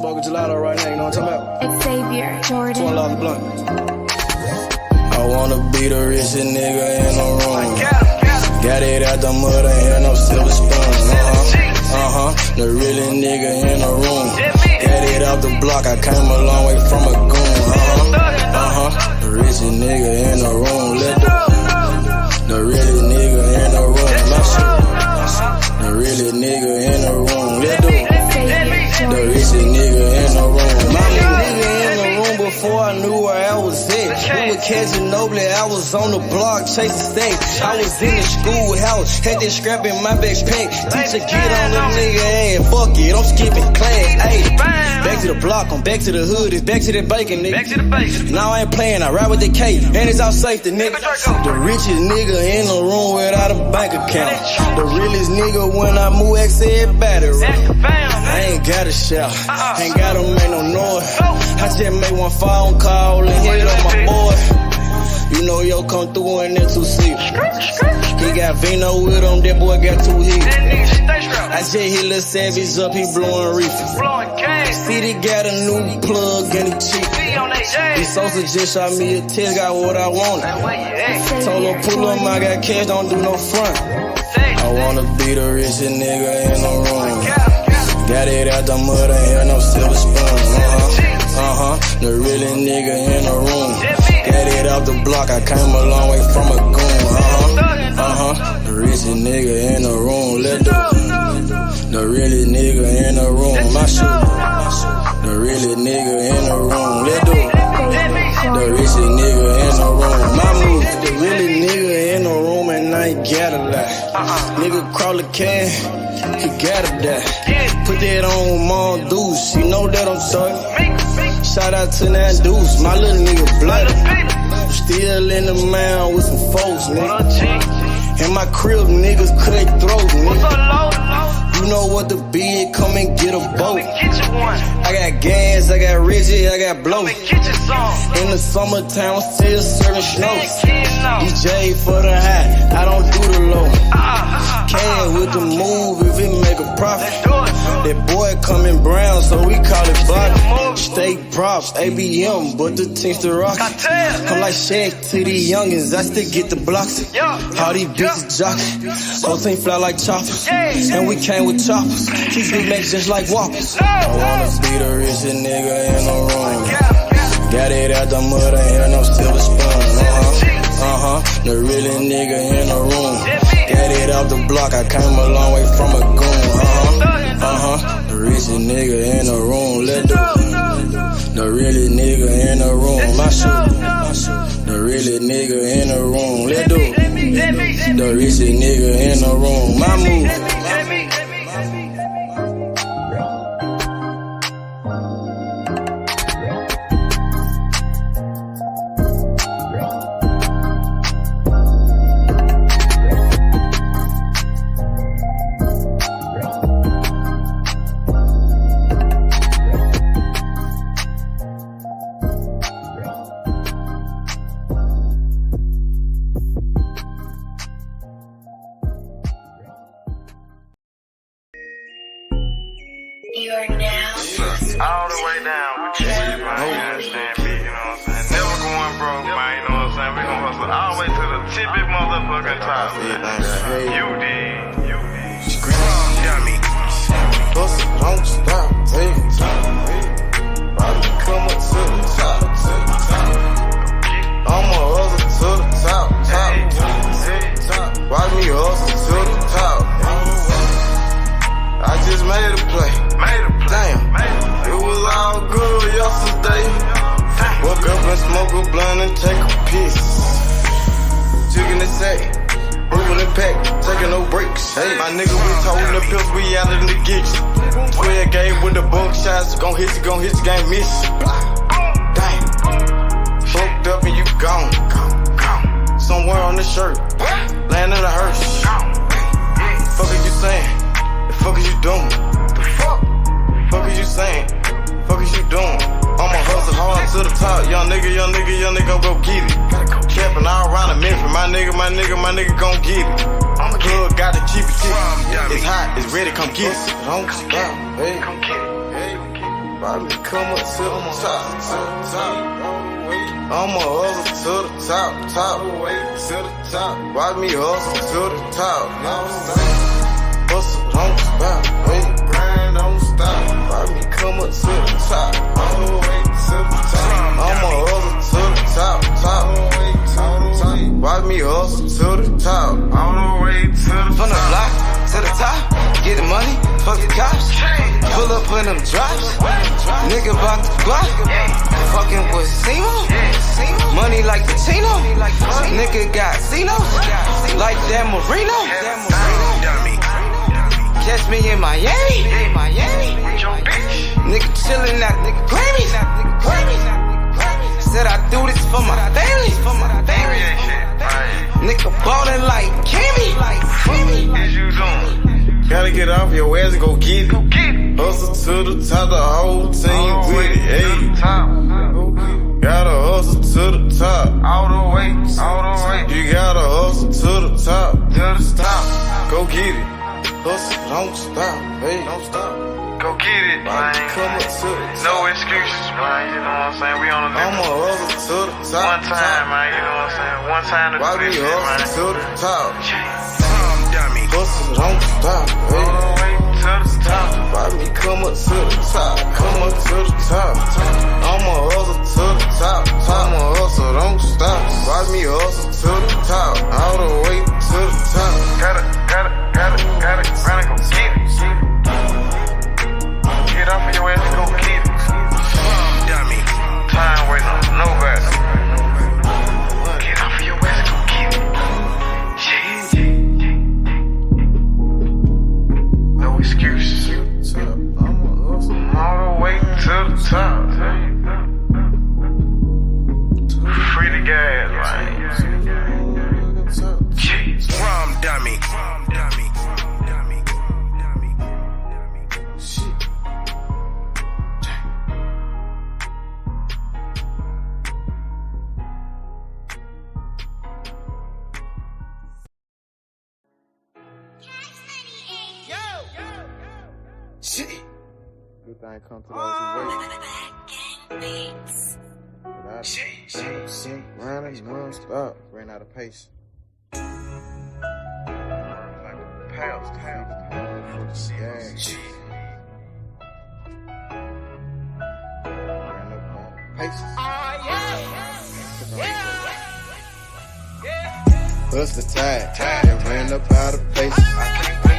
Smoking gelato right now, you know what I'm talking about? Xavier, Jordan. $20 a blunt. I wanna be the richest nigga in the room. Got it out the mud, ain't had no silver spoon. The really nigga in the room. Got it out the block, I came a long way from a goon. The richest nigga in the room. The really nigga in the room. My shit. The really nigga in the room. The richest nigga in the room. My nigga in the room before I knew where I was at. We were catching Noble, I was on the block chasing stacks. I was in the schoolhouse, had that scrap in my backpack. Teacher get on the nigga ass, fuck it, I'm skipping class. Ayy, back to the block, I'm back to the hood, it's back to that bacon, nigga. Back to the basics. Now I ain't playing, I ride with the K, and it's all safety, nigga. The richest nigga in the room without a bank account. The realest nigga when I move, X everybody right. I ain't gotta shout, ain't gotta make no noise. I just make one phone call and hit up my boy. You know yo come through in that 2-seat. He got Vino with him, that boy got 2 hits. I just hit Lil Savage up, he blowing reefer. City got a new plug and he cheap. These Sosa just shot me a test, got what I wanted. Told him pull up, I got cash, don't do no front. I wanna be the richest nigga in the room. Got it out the mud, ain't had no silver spoon. The really nigga in the room. Got it out the block, I came a long way from a goon. The richest nigga in the room. The really nigga in the room. My shit. The really nigga in the room. The richest nigga in the room. My move. The really nigga in the room and I ain't gotta lie. Nigga crawl a can, he gotta die. Put that on Mom Deuce, you know that I'm sorry. Shout out to that Deuce, my little nigga bloody. Still in the mound with some folks, nigga. In my crib, niggas cut throats, nigga. You know what the bid, come and get a boat. I got gas, I got Reggie, I got blow. In the summertime, I'm still serving snow. DJ for the high, I don't do the low. Can with the move if it make a profit. That boy coming brown, so we call it block. Steak props, ABM, but the team's the rock. I'm like Shaq to these youngins, I still get the blocks. All these bitches jocking, whole team fly like choppers. And we came with choppers, these big makes just like whoppers. I wanna be the richest nigga in the room. Got it out the mud, ain't had no silver spoon. The really nigga in the room. Got it out the block, I came a long way from a goon. The richest nigga in the room. The really nigga in the room. My shit. The really nigga in the room. The richest nigga in the room. My move. All the way down with you, man. You understand me, you know what I'm saying? Never going broke, man, you know what I'm saying? We gon' hustle all the way to the tippy motherfucking top, man. You did. Got me. Hustle, don't stop, take it time. Probably come up to the top. I'ma hustle to the top. Watch me hustle to the top. I just made a play. Damn, it was all good yesterday. Woke up and smoke a blunt and take a piss. Jigging the sack, moving the pack, taking no breaks. Hey, my nigga, we told the pills, we out in the kitchen. 12 gauge with the bunk shots, gon' hit you, can't miss. Damn, fucked up and you gone. Somewhere on the shirt, land in a hearse. Fuck is you saying? The fuck is you doing? Fuck is you saying? Fuck is you doing? I'ma hustle hard to the top. Young nigga go get it. Capping all around the Memphis. My nigga gon' get it. Plug got to keep it tight. It's hot, it's ready, come get it. Don't stop, hey. Watch me come up to the top. I'ma hustle to the top. Watch me hustle to the top. Hustle, don't stop. Grind, don't stop. Watch me come up to the top. All the way to the top. I'ma hustle to the top. Watch me hustle to the top. All the way to the From the block to the top, get the money, fuck the cops. Pull up in them drops, nigga bout the block. Fucking with Simo, money like Patino. Nigga got Cinos, like Dan Marino. Catch me in Miami, nigga chillin' at Grammys. Said I do this for my family. Nigga ballin' like Kimmy. Gotta get off your ass and go get it. Hustle to the top, the whole team with it. Hey, gotta hustle to the top. all the way. You gotta hustle to the top. Go get it. Hustle, don't stop. Hey, don't stop. Go get it, man. Come up to the top. No excuses, man. You know what I'm saying? We on the I'ma hustle to the top. one time, man. You know what I'm saying? One time to Why do we this shit, man. hustle to the top? Dummy. Hustle, don't stop. All Hey, the way to the top. why me come up to the top? Come up to the top. I'ma hustle to the top. I'ma hustle, don't stop. Why me hustle to the top? All the way to the top. Gotta, run and go get it. Get off of your ass and go get it. Dummy. Time waiting on nobody. Get off of your ass and go get it. No excuses. All the way to the top. Free the gas, man. Prom dummy. Shit. Good thing come to those who wait. Without running non-stop. Ran out of pace. Bust the tide, and ran up out of pace.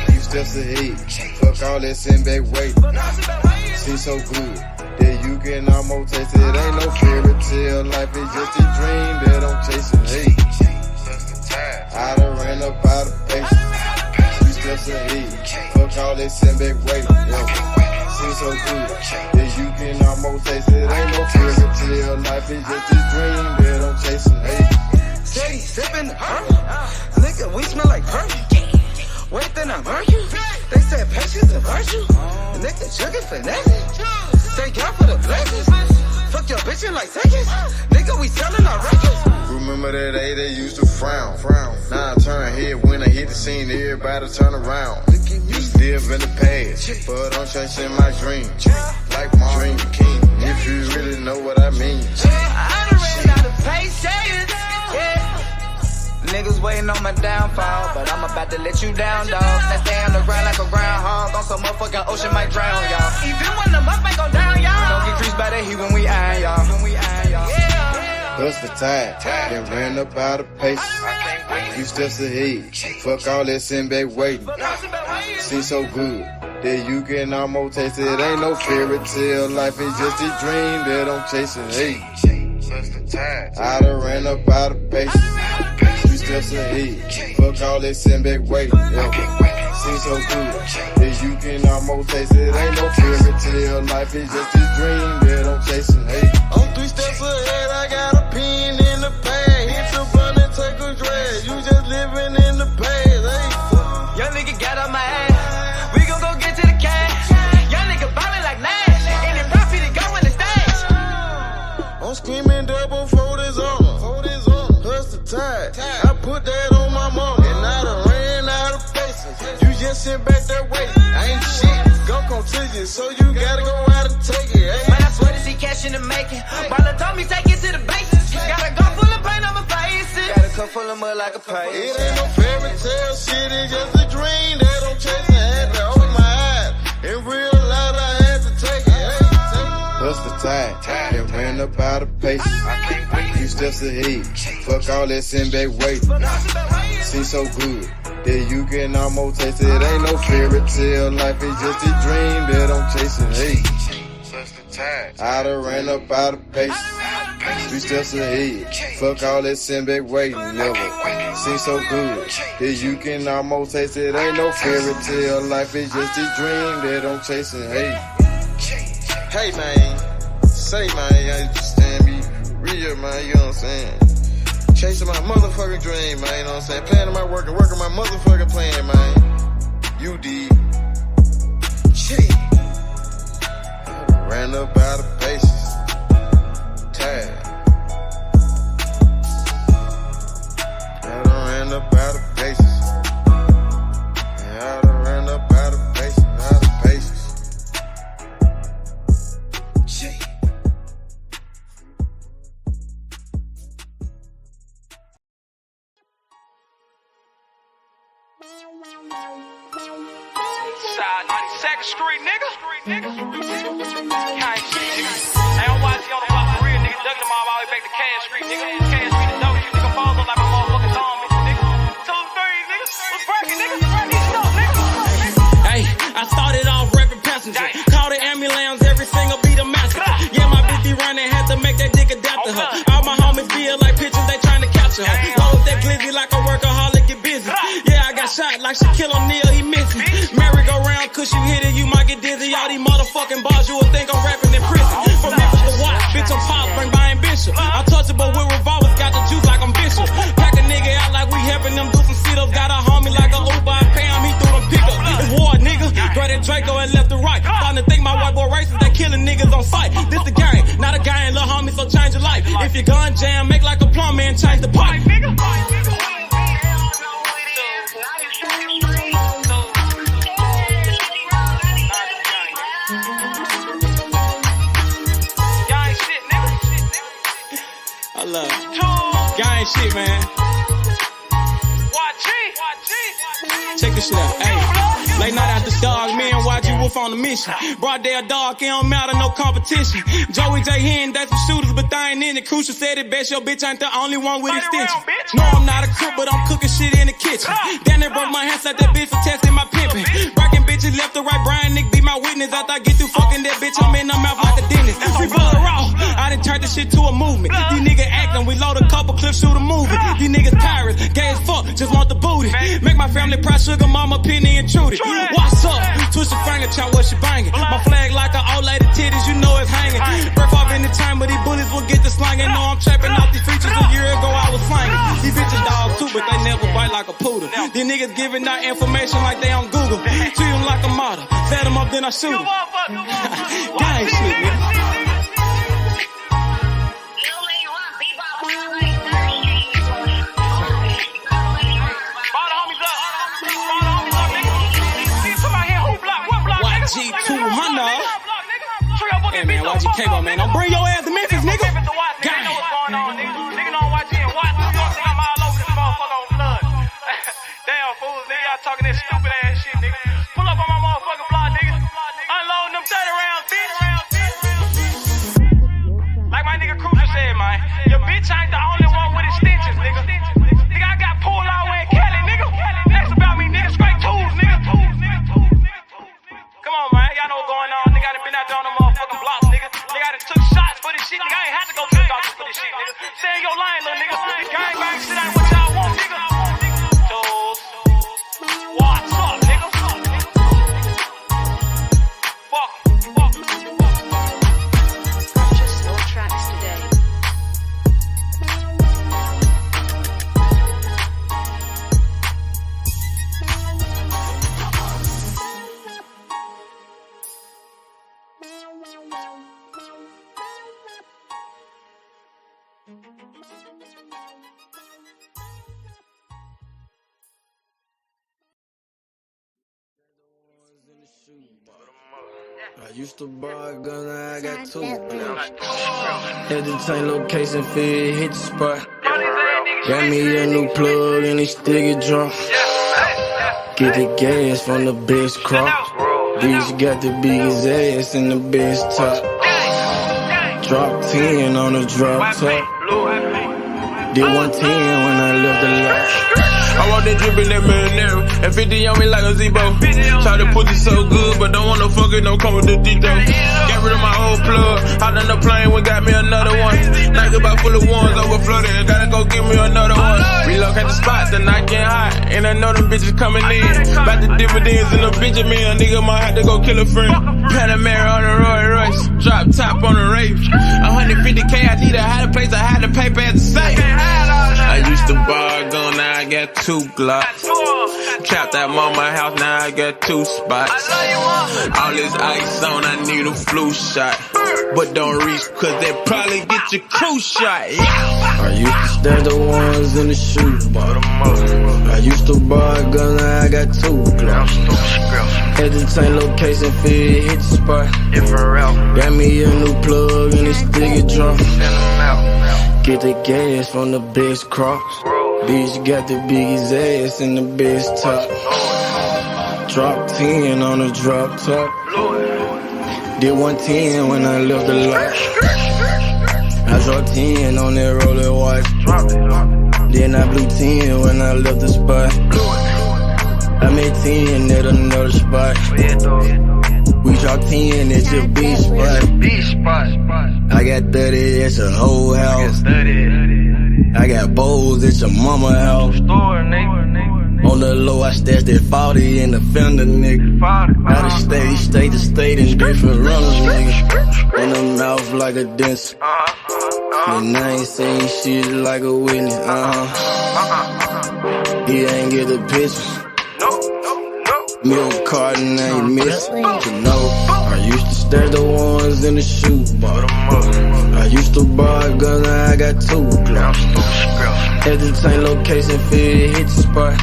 Few steps ahead, fuck all that send back weight. Seems so good that you can almost taste it. Ain't no fairy tale, life is just a dream that I'm chasing. Hey, I done ran up out of pace. Few steps ahead, fuck all that send back weight. Seems so good that you can almost taste it. Ain't no fairy tale, life is just a dream that I'm chasing. Hey. Steady sippin' the nigga, we smell like perfume. Wait, then I murk you. They said patience a virtue. The nigga juggin' finesse. Thank God for the blessings. Fuck your bitchin' like seconds. Nigga, we sellin' our records. Remember that day they used to frown. Now I turn head when I hit the scene, everybody turn around. Used to live in the past, but I'm chasing my dream. Like my dream king, if you really know what I mean. I done ran out of patience. Niggas waiting on my downfall, but I'm about to let you down, dog. I stay on the ground like a groundhog, on some motherfucking ocean might drown, y'all. Even when the muff ain't go down, y'all. Don't get creased by that heat when we iron, y'all. Bust the tide, then ran up out of pace. Few steps ahead, fuck all that send back waiting. Seems so good that you can almost taste it. Ain't no fairy tale, life is just a dream that I'm chasing. Hey, I done ran up out of pace. Few steps ahead, fuck all that send back waiting. Seems so good that you can almost taste it. Ain't no fairy tale, life is just a dream that I'm chasing. Hey, I'm 3 steps ahead, I got a pin in the pad. Hit the button and take a drag. You just living in the past. Hey, Young nigga got on my ass. We gon' go get to the cash. Young nigga ballin' like Nash. Any profit to go in the stash. I'm screaming double for this armor. Hustle tide. I put that on my mama. And I done ran out of faces. You just sit back that way. I ain't shit. Go continue. So you gotta go out and take it. shaking. Bala told me take it to the basics. Got a gun full of paint on my face. Got a cup full of mud like a pipe. It ain't no fairy tale shit, it's just a dream that I'm chasing. Had to open my eyes. In real life, I had to take it. What's the time? And ran up out of paces. Few steps ahead. Fuck all that send back waiting. Seems so good that you can almost taste it. Ain't no fairy tale life, it's just a dream that I'm chasing. Hey, I done ran up out of paces. Few steps ahead. Fuck all that send back waiting. Never seems so good that you can almost taste it. Ain't no fairy tale life, it's just a dream that I'm chasing. Hey man, say man, you understand me? Real man, you know what I'm saying? Chasing my motherfucking dream, man, you know what I'm saying? Planning my work and working my motherfucking plan, man. You did. Shit. Ran up out of bases. Tired. I done ran up out of bases. I done ran up out of bases, out of bases. Shit. Side 92nd Street, nigga. Kind shit, nigga. Hey, I'm watching on the block for real, nigga. Ducking them all the way back to Cash Street, nigga. Cash Street, the dope shit, nigga. Falls up like my motherfucking thumb, nigga. 2, 3, nigga. What's breaking, nigga? Breaking stuff, nigga. Hey, I started off rapping passenger. Call the ambulance, every single beat a massacre. Yeah, my bitch be running, had to make that dick adapt to her. All my homies feel like pictures, they trying to capture her. Load that glizzy like a workaholic, get busy. Yeah, I got shot like Shaquille O'Neal, he missing. Merry-go-round, cause you hit it, you might get dizzy. All these motherfucking bars, you would think I'm rapping in prison. From Memphis to Watts, bitch, I'm pop, bring by Bishop. I'm touchable with revolvers, got the juice like I'm Bishop. Pack a nigga out like we helping them do some sit-ups. Got a homie like a Uber, I pay him, he threw them pickup. It's war, nigga. Great and Draco and left to right. Starting to think my white boy racist, they killing niggas on sight. This the game, not a guy and little homie, so change your life. If your gun jam, make like a plumber and change the pipe. Gang shit, man. Check this shit out. Hey, late night after dog, me and YG Wolf on the mission. Broad day of dark, it don't matter, no competition. Joey J. Hen, that's some shooters, but they ain't in it. Crucial said it best, your bitch ain't the only one with extension. No, I'm not a cook, but I'm cooking shit in the kitchen. Then they broke my hands like that bitch for testing my pimping. Breaking bitches left to right, Brian Nick be my witness. After I get through fucking that bitch, I'm in the mouth like a dentist. We blood raw, I done turned this shit to a movement. These niggas acting, we load a couple clips, shoot a movie. These niggas pirates, gay as fuck, just want the booty. Make my family proud, sugar mama, Penny and Trudy. What's up? Twist your finger, chop what she banging. My flag like an old lady titties, you know it's hanging. Breath off in the time, but these bullets will get the slanging. Know I'm trapping off these features, a year ago I was slanging. These bitches dogs too, but they never bite like a poodle. These niggas giving out information like they on Google. Treat them like a model, set them up, then I shoot them. Gang shit, nigga. G200. Hey man, YG Cable, man. Don't bring your ass to Memphis, nigga. God. Nigga don't watch it and watch. You know I'm all over this motherfucker on flood. Damn fools, nigga. Y'all talking that stupid ass shit, nigga. Pull up on my motherfucking block, nigga. Unloading them 30 rounds, bitch. Like my nigga Crucial said, man. Your bitch ain't the only one with extensions, nigga. Nigga, I got pulled all the way in Cali, nigga. That's about me, nigga. Straight tools, nigga. Come on, man. Y'all know what's going on. Nigga, I done been out there on the motherfucking blocks, nigga. Nigga, I done took shots for this shit. Nigga, I ain't had to go to the doctor for this shit, nigga. Stay in your line, little nigga. Gang bang shit ain't what y'all want, nigga. Tools. What's up, nigga? Fuck. Purchase your tracks today. I used to buy a gun, now I got two. Had to change location, feel hit the spot. Got me a new plug and it still get drunk. Get the gas from the best crop. Bitch got the biggest ass and the best top. Drop 10 on the drop top. Did 110 when I left the lot. I want that drip in that marinara, and 50 on me like a Zebo. Try to put it so good, but don't want no fuck it, don't come with the detail. Got rid of my old plug, hopped on the plane, we got me another one. Night about full of ones, overflooded, gotta go get me another one. Relocate the spot, the night getting hot, and I know them bitches coming in. About the dividends in the Benjamin, a nigga might have to go kill a friend. Panamera on the Roy Royce, drop top on the Wraith. 150K, I need a higher place, I had to pay at the safe. I used to buy a gun, now I got 2 Glocks. Trapped at mama house, now I got 2 spots. All this ice on, I need a flu shot. But don't reach, cause they probably get your crew shot. I used to stash the ones in the shoebox. I used to buy a gun, now I got 2 Glocks. Had to change location, feel hit the spot. Got me a new plug and it still get drunk. Get the gas from the best crops. Bitch got the biggest ass and the best top. Drop 10 on the drop top. Did 110 when I left the lot. I dropped 10 on that roller watch. Then I blew 10 when I left the spot. I made 10 at another spot. We dropped 10 at your beach spot. I got 30 at your whole house. I got bowls at your mama house. On the low, I stashed that 40 in the fender, nigga. Out of state to state in different runners, nigga. In the mouth like a dentist. And I ain't saying shit like a witness, He ain't get the picture. Milk carton ain't missing, you know. I used to stash the ones in the shoebox. I used to buy a gun, now I got 2 Glocks. Had to change location, feel hit the spot.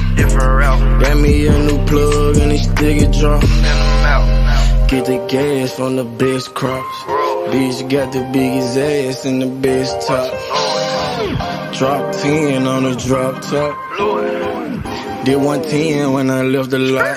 Got me a new plug and it still get drunk. Get the gas from the best crops. Bitch got the biggest ass and the best top. Drop 10 on the drop top. Did 110 when I left the lot.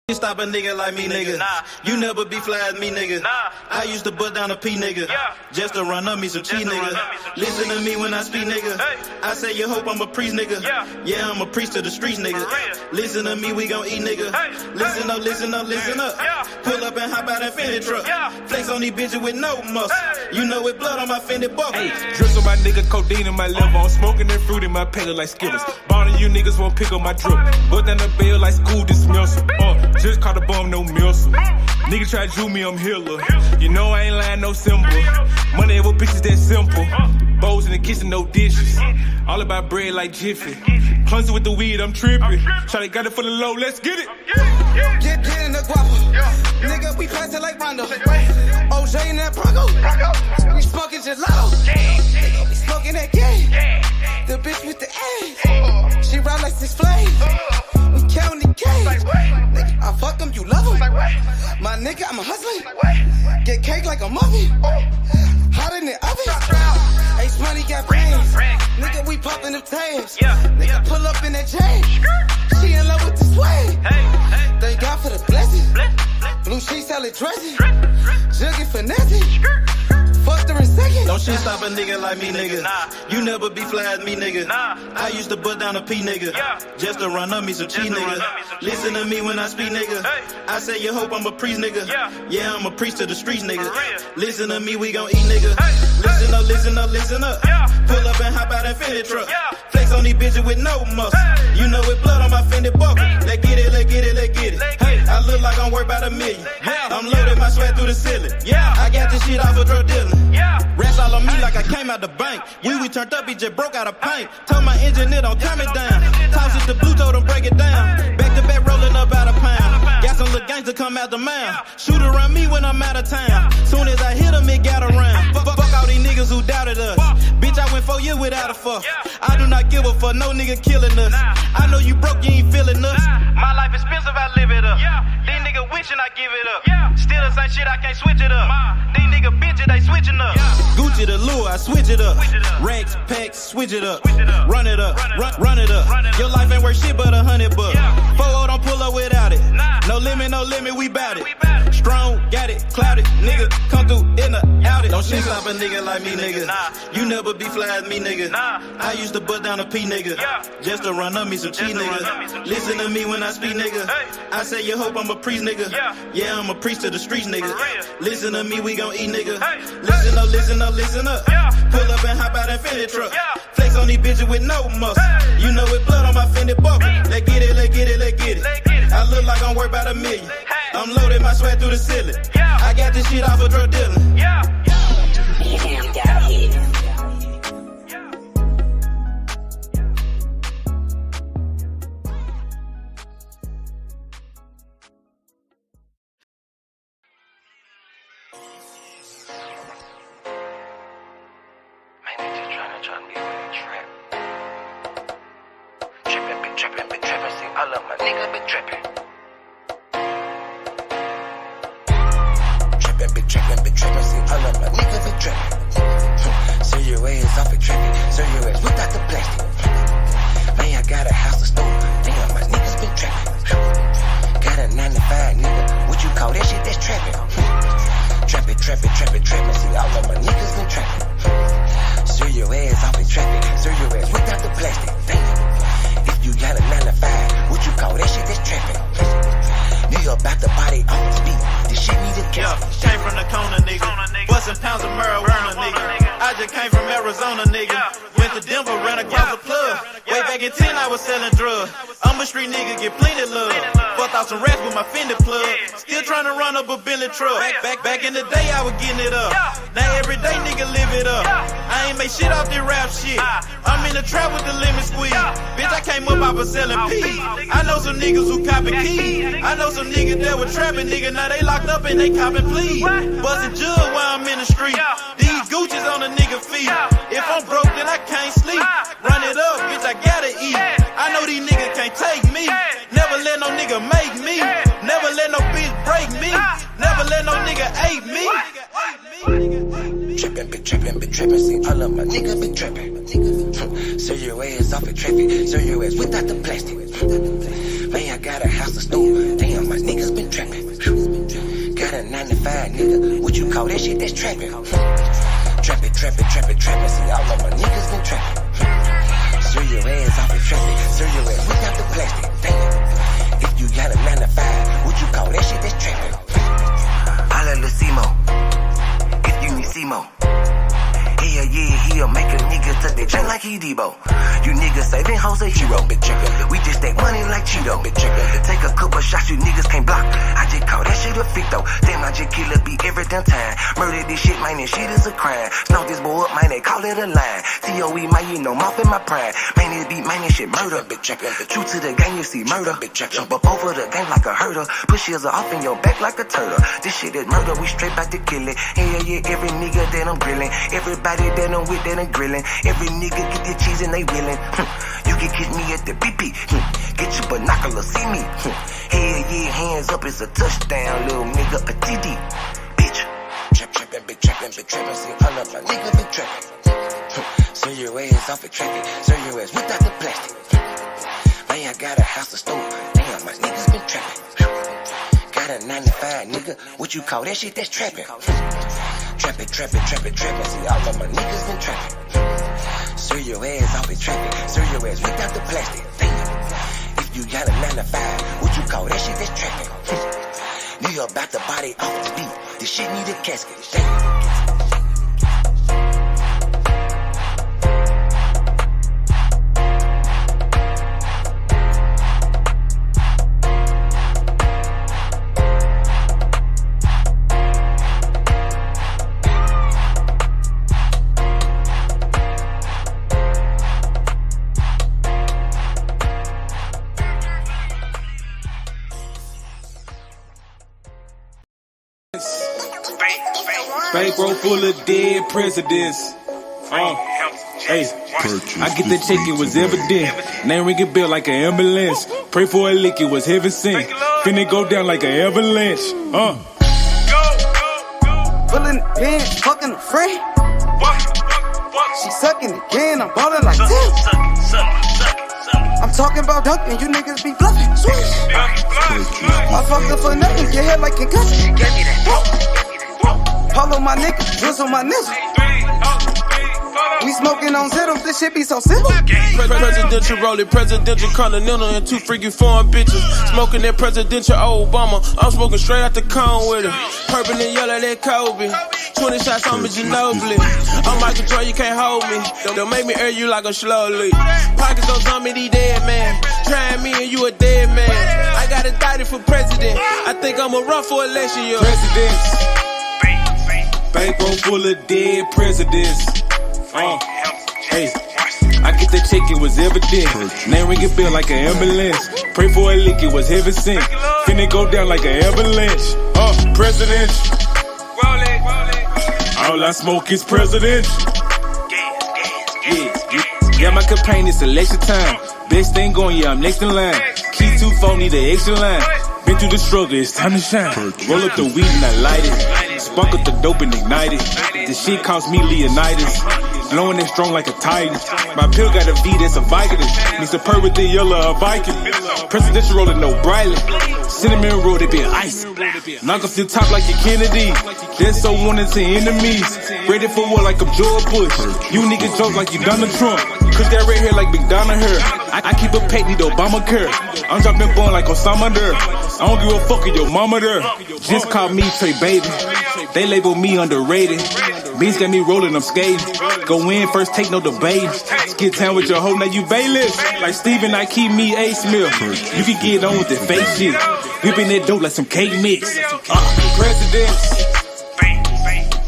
Stop a nigga like me, nigga. You never be fly as me, nigga. I used to butt down a P, nigga. Just to run up me some cheese, nigga. Listen to me when I speak, nigga. I say you hope I'm a priest, nigga. Yeah, I'm a priest to the streets, nigga. Listen to me, we gon' eat, nigga. Listen up, listen up, listen up. Pull up and hop out that Fendi truck. Flex on these bitches with no muscle. You know with blood on my Fendi buckle. Drip on my nigga, codeine in my liver. I'm smoking that fruit in my pedal like Skittles. Ballin' you niggas won't pick up my drip. Put down the bill like school dismissal. Just caught a bum, no missile. Nigga try to do me, I'm healer. You know I ain't lying, no symbol. Money over bitches that simple. Bowls in the kitchen, no dishes. All about bread like Jiffy. Clumsy with the weed, I'm tripping. Shawty got it for the low, let's get it. Get in the guapo. Nigga, we passing like Rondo. OJ in that Bronco. We smoking gelato. Nigga, we smoking that game. The bitch with the ass. She ride like 6 Flames. We counting the K's. Nigga, I fuck them, you love them. My nigga, I'm a hustler. Get cake like a muffin. Hot in the oven. Ace money got brains. Nigga, we popping them tabs. Nigga, pull up in that chain. She in love with the swag. Thank God for the blessings. Blue sheets, salad dressing. Jugging finessing. Fucked her in second. Don't shit stop a nigga like me, nigga. You never be fly as me, nigga. I used to butt down a P, nigga. Just to run up me some cheese, nigga. Listen to me when I speak, nigga. I say you hope I'm a priest, nigga. Yeah, I'm a priest to the streets, nigga. Listen to me, we gon' eat, nigga. Listen up, listen up, listen up. Pull up and hop out that Fendi truck. Flex on these bitches with no muscle. You know with blood on my Fendi buckle. Let's get it, let's get it, let's get it. Hey, I look like I'm worth about $1 million. I'm loaded my sweat through the ceiling. I got this shit off of drug dealing. Rats all on me like I came out out the bank. We turned up, he just broke out of paint. Told my engine it don't turn it down. Toss it to blue, told him break it down. Back to back rolling up out of pound. Got some little gangster come out the mouth. Shoot around me when I'm out of town. Soon as I hit him, it got around. Fuck all these niggas who doubted us. Bitch, I went 4 years without a fuck. I do not give a fuck, no nigga killing us. I know you broke, you ain't feeling us. My life expensive, I live it up. These niggas wishing I give it up. Still the same shit, I can't switch it up. These niggas bitches, they switching up. Gucci the lure, I switch it up. Racks, packs, switch it up. Run it up, run it up. Your life ain't worth shit but $100. 4-0 don't pull up without it. No limit, we bout it. Strong, got it, clouded. Nigga, come through in the outed. Don't shit stop a nigga like me, nigga. You never be fly as me, nigga. I used to bust down a P, nigga. Just to run up me some cheese, nigga. Listen to me when I speak, nigga. I say you hope I'm a priest, nigga. Yeah, I'm a priest to the streets, nigga. Listen to me, we gon' eat, nigga. Listen up. Pull up and hop out that Fendi truck. Flex on these bitches with no muscle. You know it blood on my Fendi buckle. Let's get it. I look like I'm worth about $1 million. I'm loaded, my sweat through the ceiling. I got this shit off of drug dealing. All of my niggas been trapping. Trapping, see all of my niggas been trapping. So your ass off and trapping, so your ass without the plastic. Man, I got a house to store, damn, my niggas been trapping. Got a 9-to-5, nigga, what you call that shit? That's trapping. Trapping, see all of my niggas been trapping. So your ass off and trapping, so your ass without the plastic, damn. If you got a 9-to-5, what you call that shit? That's trapping. Nigga about the body on the speed. This shit need a gas. Came from the corner, nigga. Bustin' pounds of marijuana, nigga. I just came from Arizona, nigga. Went to Denver, ran across the plug. Way back in 10, I was selling drugs. I'm a street nigga, get plenty love. Fucked off some rats with my Fendi plug. Still trying to run up a Billy truck. Back in the day, I was getting it up. Now every day, nigga, live it up. I ain't make shit off this rap shit. I'm in the trap with the lemon squeeze. Bitch, I came up, I was selling peas. I know some niggas who copping keys. I know some niggas that were trapping, nigga. Now they locked up and they copping pleas. Bustin' jug while I'm in the street. These Gucci's on a nigga feet. If I'm broke, then I can't sleep. Run it up, bitch, I gotta eat. I know these niggas can't take me. Never let no nigga make me. Never let no bitch break me. Never let no nigga ape me. Trapping, see all of my niggas been trapping. So your ass off and trapping, so your ass without the plastic. Man, I got a house to store, damn, my niggas been trapping. Got a 9-to-5, nigga, what you call that shit? That's trapping. Trapping, see all of my niggas been trapping. So your ass off and trapping, so your ass without the plastic. Damn, if you got a 9-to-5, what you call that shit? That's trapping. Holla Lucimo, if you need Simo. He'll make a nigga touch that chain like he Debo. You niggas saving hoes a hero. We just take money like Cheeto. Take a couple shots you niggas can't block. I just call that shit a fit though. Damn, I just kill a beat every damn time. Murder this shit, man, this shit is a crime. Snow this boy up, man, they call it a line. COE, man, you know, mouth in my pride. Man, this beat, man, this shit murder. True to the game, you see murder. Jump up over the game like a herder. Push heels off in your back like a turtle. This shit is murder, we straight back to kill it. Hell yeah, every nigga that I'm grilling. Everybody that I'm with that I'm grilling. Every nigga get their cheese and they willing. You can catch me at the BP. Get your binoculars, see me. Hell yeah, hands up, it's a touchdown, little nigga, a TD. Bitch. Trapping, see all of my niggas been trapping. So your ass off and trapping, so your ass without the plastic. Man, I got a house to store, damn, my niggas been trapping. Got a 9-to-5, nigga, what you call that shit? That's trapping. Trapping, see all of my niggas been trapping. So your ass off and trapping, so your ass without the plastic. Damn, if you got a 9-to-5, what you call that shit? That's trapping. Nigga about the body off the beat, this shit need a casket. Damn. Bankroll full of dead presidents. Hey, I get the check, it was evident. Name ring a bell like an ambulance. Pray for a lick, it was heaven sent. Finna go down like an avalanche. Pulling the pin, fucking a friend. She sucking again, I'm ballin' like this. I'm talking about dunking, you niggas be bluffing. Swish. I fucked up for nothing, get hit like concussion. Polo my nigga, drizzle my nizzle. We smoking on Zittles, this shit be so simple. Presidential rolling, presidential continental, and 2 freaking foreign bitches. Smoking that presidential Obama. I'm smoking straight out the cone with it. Purple and yellow, that Kobe. 20 shots on me, Ginobili. I'm Michael Jordan, you can't hold me. Don't make me air you like a slowly. Pockets on zombie, these dead man. Trying me and you a dead man. I got indicted for president. I think I'm a run for election year. Presidents. Bankroll full of dead presidents. Hey, I get the check, it was evident. Name ring a bell like an ambulance. Pray for a lick, it was heaven sent. Finna go down like an avalanche. President. All I smoke is president. Yeah, my campaign is election time. Best thing going, yeah, I'm next in line. Key 2 phone, need the extra line. Been through the struggle, it's time to shine. Roll up the weed and I light it. Spark up the dope and ignite it. This shit cost me Leonidas. Blowing it strong like a titan. My pill got a V that's a Vicodin. Mr. Purr with the yellow, a Viking. Presidential rolling, no brightly. Cinnamon roll, they been ice. Knock off your top like your Kennedy. They're so wanted to enemies. Ready for war like I'm George Bush. You niggas joke like you Donald Trump. Cause that red hair like McDonald hair. I keep a pet, need Obamacare. I'm dropping bone like Osama there. I don't give a fuck if your mama there. Just call me Trey Baby. They label me underrated. Beans got me rolling, I'm skating. Go in first, take no debate. Skid town with your hoe, now you bailiff. Like Steven, I keep me A Smith. You can get on with the fake shit. Whipping that dope like some cake mix. Presidents.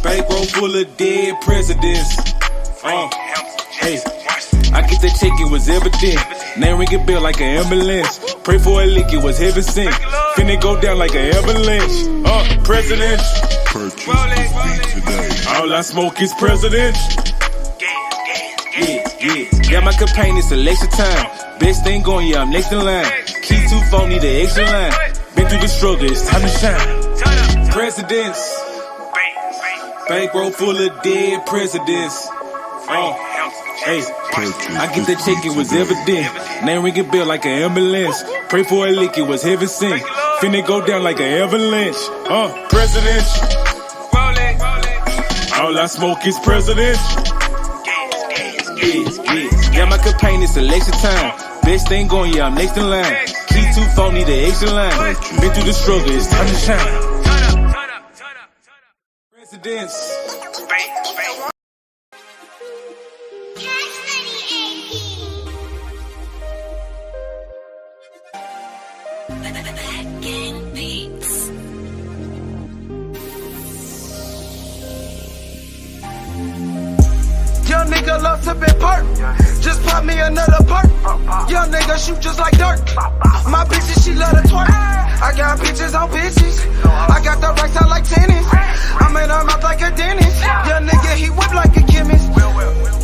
Bankroll full of dead presidents. Hey, I get the check, it was evident. Name ring a bell like an ambulance. Pray for a lick, it was heaven sent. Finna go down like an avalanche. President. All I smoke is president. Yeah, my campaign is election time. Best thing going, yeah, I'm next in line. Key 2 phone, need the extra line. Been through the struggle, it's time to shine. Presidents. Bankroll full of dead presidents. Hey, I get the check, it was evident. Name ring a bell like an ambulance. Pray for a lick, it was heaven sent. Finna go down like an avalanche. President. All I smoke is president. Yeah, my campaign is election time. Best thing going, yeah, I'm next in line. Key 2 phone, need the extra line. Been through the struggle, it's time to shine. Presidents. Young nigga love to be perk. Just pop me another perk. Young nigga shoot just like dirt. My bitches, she love to twerk. I got bitches on bitches. I got the right side like tennis. I'm in her mouth like a dentist. Young nigga, he whip like a chemist.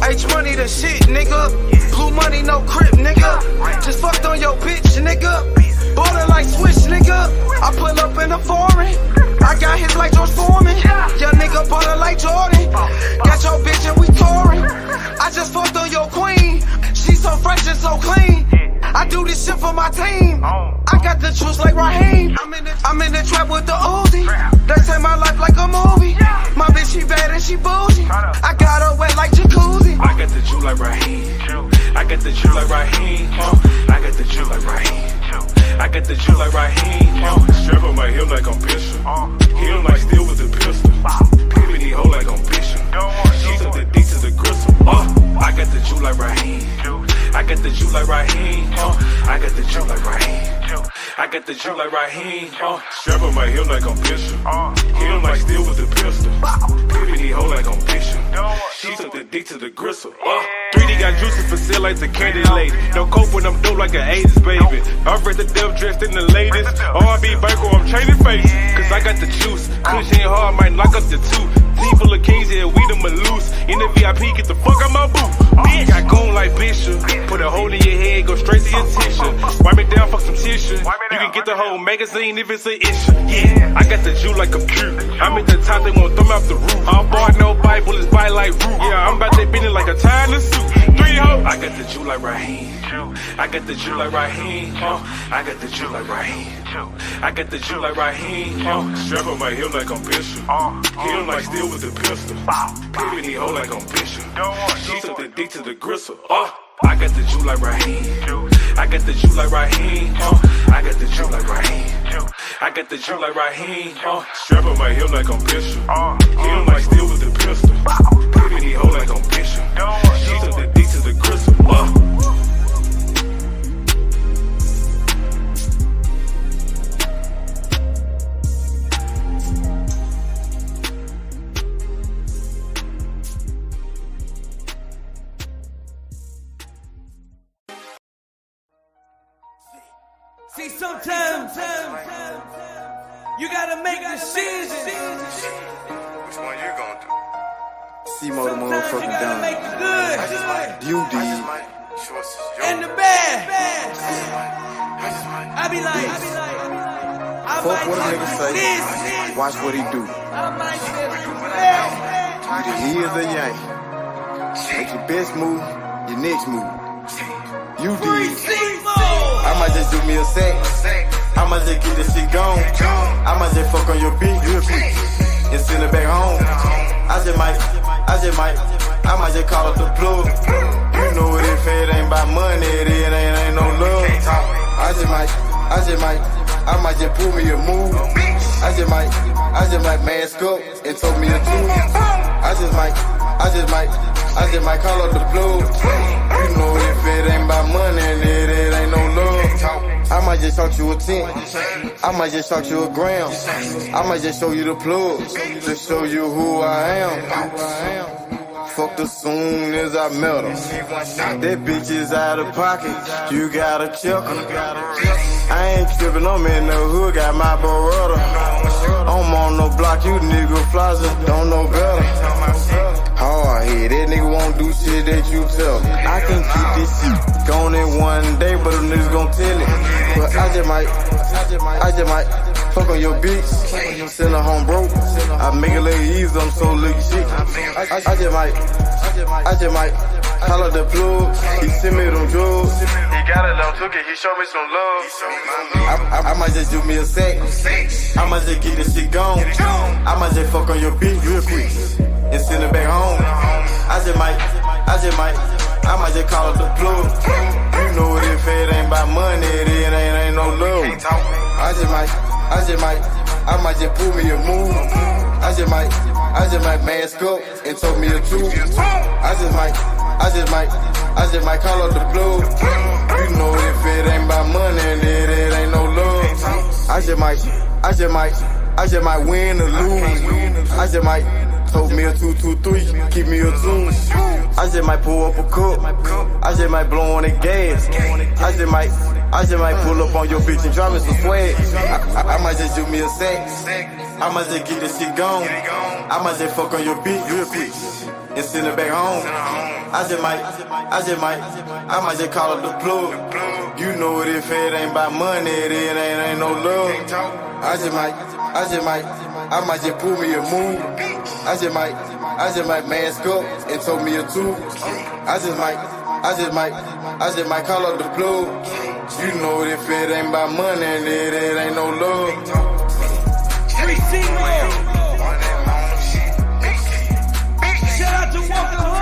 H money the shit, nigga. Blue money, no crip, nigga. Just fucked on your bitch, nigga. Ballin' like Swish, nigga. I pull up in a foreign. I got hits like George Foreman. Young nigga ballin' like Jordan. Got your bitch and we touring. I just fucked on your queen. She so fresh and so clean. I do this shit for my team. I got the juice like Raheem. I'm in the trap with the Uzi. They say my life like a movie. My bitch, she bad and she bougie. I got her wet like jacuzzi. I got the juice like Raheem. I got the juice like Raheem. I got the juice like Raheem. I got the juice like Raheem. Strap on my hip like I'm Bishop. Hit him like steel with the pistol. Pivot he hold like I'm Bishop. She took the dick to the gristle. I got the juice like Raheem. I got the juice like Raheem. I got the juice like Raheem. I got the juice like Raheem. Strap on my hip like I'm Bishop. Hit him like steel with the pistol. Pivot he hold like I'm Bishop. She took the dick to the gristle. 3D got juices for sale like the candy lady. No coke when I'm dope like an 80s baby. I'm ready to death dressed in the latest. R&B banker, I'm chaining face. Cause I got the juice. Cushion hard, might knock up the tooth. Team full of kings, yeah, we them loose. In the VIP, get the fuck out my booth. Bitch, got goon like Bishop. Put a hole in your head, go straight to your tissue. Wipe it down, fuck some tissue. You can get the whole magazine if it's an issue. Yeah, I got the Jew like a cute. I'm at the top, they won't throw me off the roof. All bar, no bite, bullets bite like root. Yeah, I'm about to bend it like a tie in the suit. 3 hoes. I got the Jew like Raheem. I got the Jew like Raheem. I got the Jew like Raheem. I got the Jew like Raheem. Strap on my hip like I'm Bishop. Hit him like steel with the pistol. Put me hoe like I'm Bishop. She took the dick to the gristle. I got the Jew like Raheem. I got the Jew like Raheem. I got the Jew like Raheem. I got the Jew like Raheem. Strap on my hip like I'm Bishop. Hit him like steel with the pistol. Put me hoe like I'm Bishop. She took the dick to the gristle. See, sometimes you gotta make decisions. Which one you gonna do? C-Mo the motherfucking down. Make the good You did. and the bad. I be like, I Fuck might what a nigga do say. this. Watch what he do. I might do that. Either he is a yank. Make your best move, your next move. You did. I might just do me a sex. I might just get this shit gone. I might just fuck on your bitch real quick and send it back home. I might just call up the plug. You know what, if it ain't about money, it ain't no love. I might just pull me a move. I just might mask up and told me a truth. I just might call up the plug. You know if it ain't about money, it ain't no love. I might just talk you a 10. I might just talk you a gram. I might just show you the plug to show you who I am. Fucked her soon as I met her. That bitch is out of pocket. You gotta check her. I ain't trippin', I'm in the hood, got my Beretta. I'm on no block, you nigga plaza, don't know better. Hard head, that nigga won't do shit that you tell. I can keep this shit going in one day, but them niggas gon' tell it. But I just might fuck on your bitch, send her home broke. I make it look easy, I'm so lick shit. I just might call up the plug, he send me them drugs. He got it, don't took it, he showed me some love. I might just do me a sex. I might just get this shit gone. I might just fuck on your bitch real quick and send it back home. I might just call up the plug. You know what, if it ain't about money, it ain't no love. I might just pull me a move. I just might mask up and told me the truth. I just might call up the plug. You know if it ain't about money, it ain't no love. I just might win or lose. I just might told me a 2-2-3, keep me a 2. I just might pull up a cup. I just might blow on the gas. I just might pull up on your bitch and drop me some swag. I might just do me a sex. I might just get this shit gone. I might just fuck on your bitch real quick and send it back home. I might just call up the plug. You know what, if it ain't about money, it ain't no love. I might just pull me a move. I just might mask up and told me a 2. I just might call up the plug. You know if it ain't about money, it ain't no love. Shout out to Walker Home.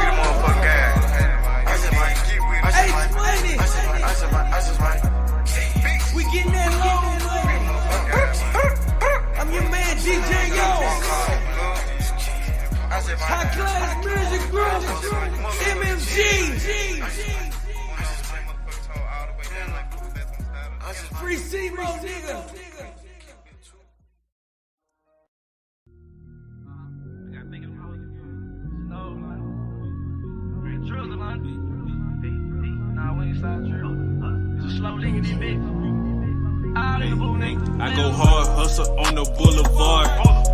We getting that low, I'm your man, DJ Yo. High Class Music Group, MMG. Free C-Mo, nigga. Slow nigga, this bitch. All I go hard, hustle on the boulevard.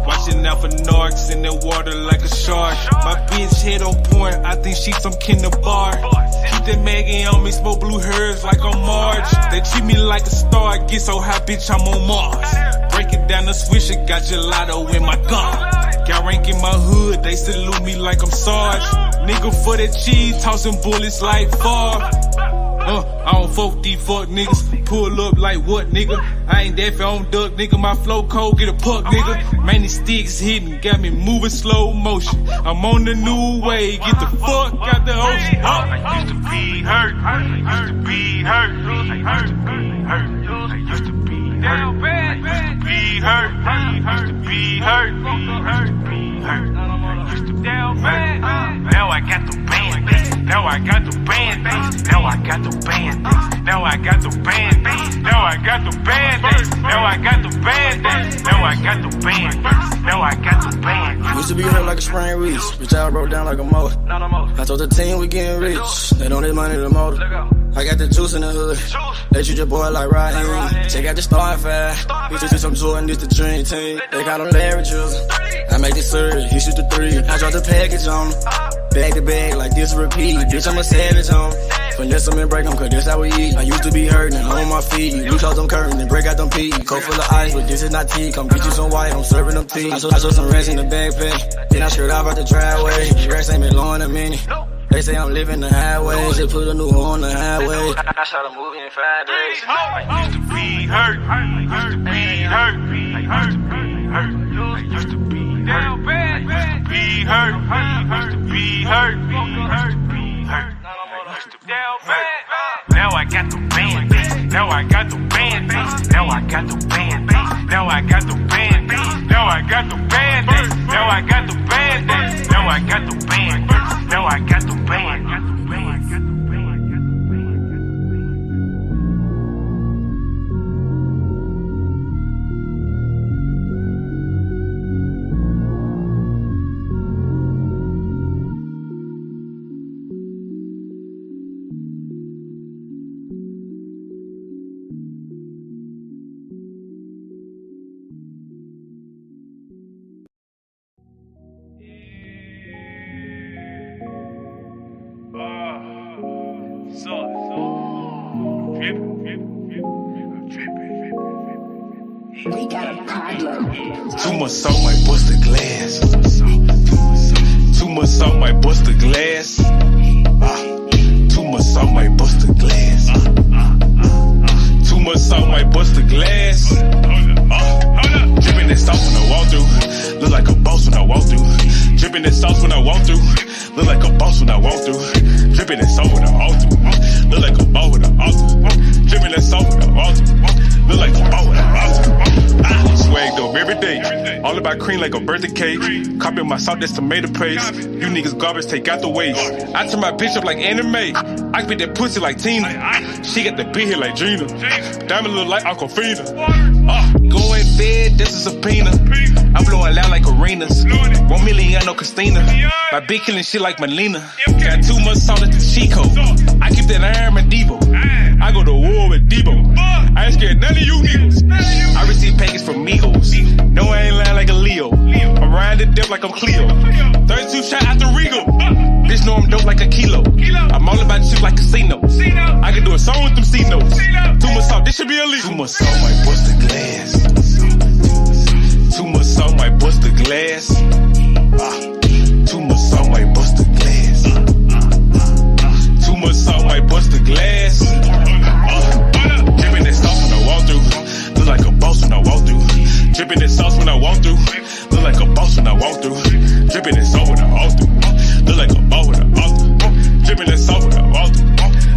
Watching out for narcs in the water like a shark. My bitch head on point, I think she's some kinder bar. Keep that Maggie on me, smoke blue hairs like I'm Marge. They treat me like a star, I get so high, bitch, I'm on Mars. Break it down the swisher, got gelato in my car. Got rank in my hood, they salute me like I'm Sarge. Nigga for that cheese, tossing bullets like Favre. I don't fuck these fuck niggas. Pull up like what, nigga? I ain't that on duck, nigga. My flow cold, get a puck, nigga. Man, these sticks hitting, got me moving slow motion. I'm on the new way, get the fuck out the ocean. I used to be hurt. I used to be hurt. I used to be hurt. I used to be down bad. I used to be hurt. I used to be hurt. I used to be hurt. I used to be down bad. Now I got the band. Now I got the band. Now I got the band. Now I got the band. Now I got the band. Now I got the band. Now I got the band. Now I got the band. Used to be hurt like a sprained wrist. Bitch, I broke down like a motor. I told the team we getting rich. They don't need money to motor. I got the juice in the hood. They treat your boy like Raheem. Check out the starting five. Bitches, I'm Jordan, this the dream team. They got them leverages. I make this surge, he shoot the three. I drop the package on him. Bag to bag like this repeat. Bitch, I'm a savage on him. Finesse them and break them, cause that's how we eat. I used to be hurting, I'm on my feet. You close them curtains and break out them peas. Coat full of ice, but this is not tea. Come get you some white, I'm serving them tea. I show some rest in the backpack. Then I skirt off out the driveway. These racks ain't been low in a minute. They say I'm living the highway. Just put a new horn on the highway. I shot a movie in 5 days. I used to be hurt. I used to be hurt. I used to be hurt. I used to be down bad. I used to be hurt. I used to be hurt. I used to be hurt. I used to be down bad. Now I got the band. Now I got the band. Now I got the band. Now I got the band. Now I got the band. Now I got the band. Now I got the band. Now I got the band. We got a problem. Too much salt might bust the glass. Too much salt might bust the glass. Too much salt might bust the glass. Too much salt might bust the glass. Dripping that sauce when I walk through. Look like a boss when I walk through. Dripping that sauce when I walk through. Look like a boss when I walk through. Dripping that sauce when I walk through. Look like a boss when I walk through. Dripping that sauce when I walk through. Look like a boss when I walk through. Swagged up every day. All about cream like a birthday cake. Copying my salt, that's tomato paste. You niggas garbage, take out the waste. I turn my bitch up like anime. I spit that pussy like Tina. She got the big hair like Gina. Diamond look like Aquafina. Going bed, this is a subpoena. I'm blowing loud like arenas. 1 million, no Christina. My bitch killing shit like Melina. Got too much salt at the Chico. I keep that iron with Debo. I go to war with Debo. I ain't scared none of you niggas. I receive package from Migos. No, I ain't lying like a Leo. I'm riding to death like I'm Cleo. 32 shot out the Regal. Bitch know I'm dope like a kilo. I'm all about shit like casino. I can do a song with them C-notes. Too much salt, this should be illegal. Too much salt might bust the glass. Too much salt might bust the glass. Too much salt might bust the glass. Too much salt might bust the glass. Dripping that sauce when I walk through. Look like a boss when I walk through. Dripping that sauce when I walk through. Look like a boss when I walk through. Dripping that sauce when I walk through. Look like a boss when I walk through. Dripping that sauce when I walk through.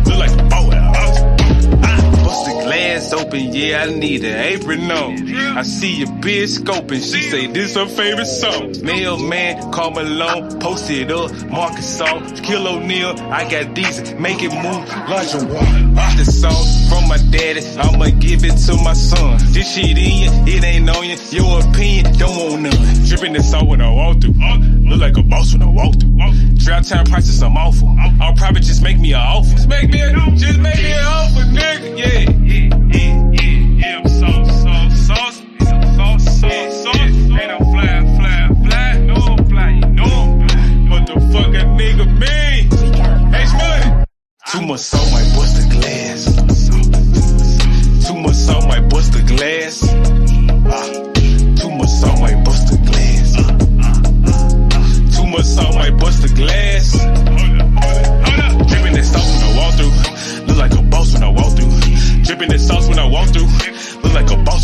Look like a boss when I walk through. Bust the glass open, yeah, I need an apron on. I see your bitch scoping, she say this her favorite song. Mailman, call Malone, post it up, Marcus song, Kill O'Neal, I got these, make it move, lunch and walk. The sauce from my daddy, I'ma give it to my son. This shit in you, it ain't on you, your opinion, don't want none. Dripping this salt when I walk through, look like a boss when I walk through. Drought time prices, I'm awful. I'll probably just make me an offer. Just make me an offer, nigga, yeah, I'm sauce.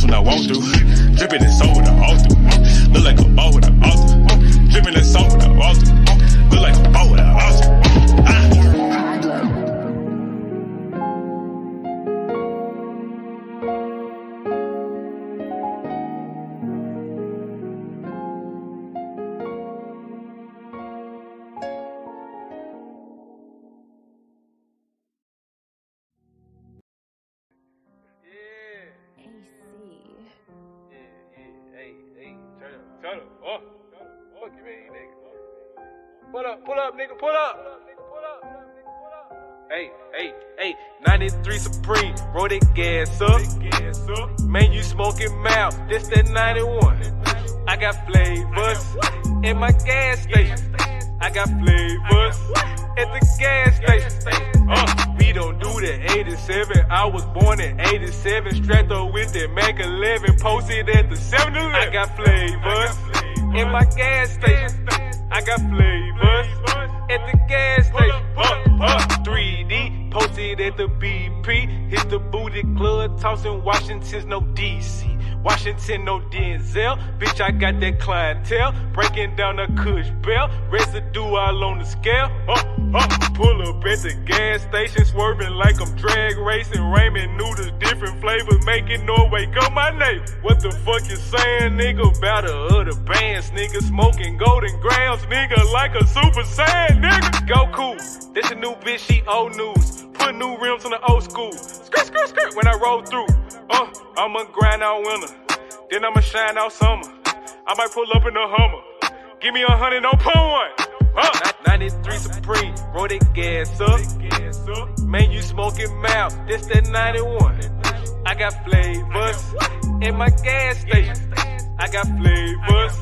when I walk through. Drippin' that soul when I walk through. Look like a ball with an altar. Drippin' that soul when I walk through. Look like a ball with an altar. Turn up. Oh, fuck you mean, nigga. Pull up, nigga, pull up. Hey, 93 Supreme, roll that gas up. Man, you smoking mouth, this that 91. I got flavors in my gas station. I got flavors at the gas station. We don't do the 87. I was born in 87. Strapped up with that Mac 11. Posted at the 7-Eleven. I got flavors in my gas station. I got flavors at the gas station. 3D posted at the BP. Hit the booty club, tossing Washington's no DC. Washington, no Denzel. Bitch, I got that clientele. Breaking down a Kush bell. Residue all on the scale. Pull up at the gas station. Swerving like I'm drag racing. Ramen noodles, different flavors. Making Norway go my name. What the fuck you saying, nigga? About the other bands, nigga. Smoking golden grams, nigga. Like a super saiyan, nigga. Go cool. This a new bitch, she old news. Put new rims on the old school. Skirt when I roll through. I'ma grind out winter, then I'ma shine out summer. I might pull up in a Hummer. Give me 100, no pull one. 93 Supreme, roll that gas up. Man, you smoking mouth, this that 91. I got flavors in my gas station. I got flavors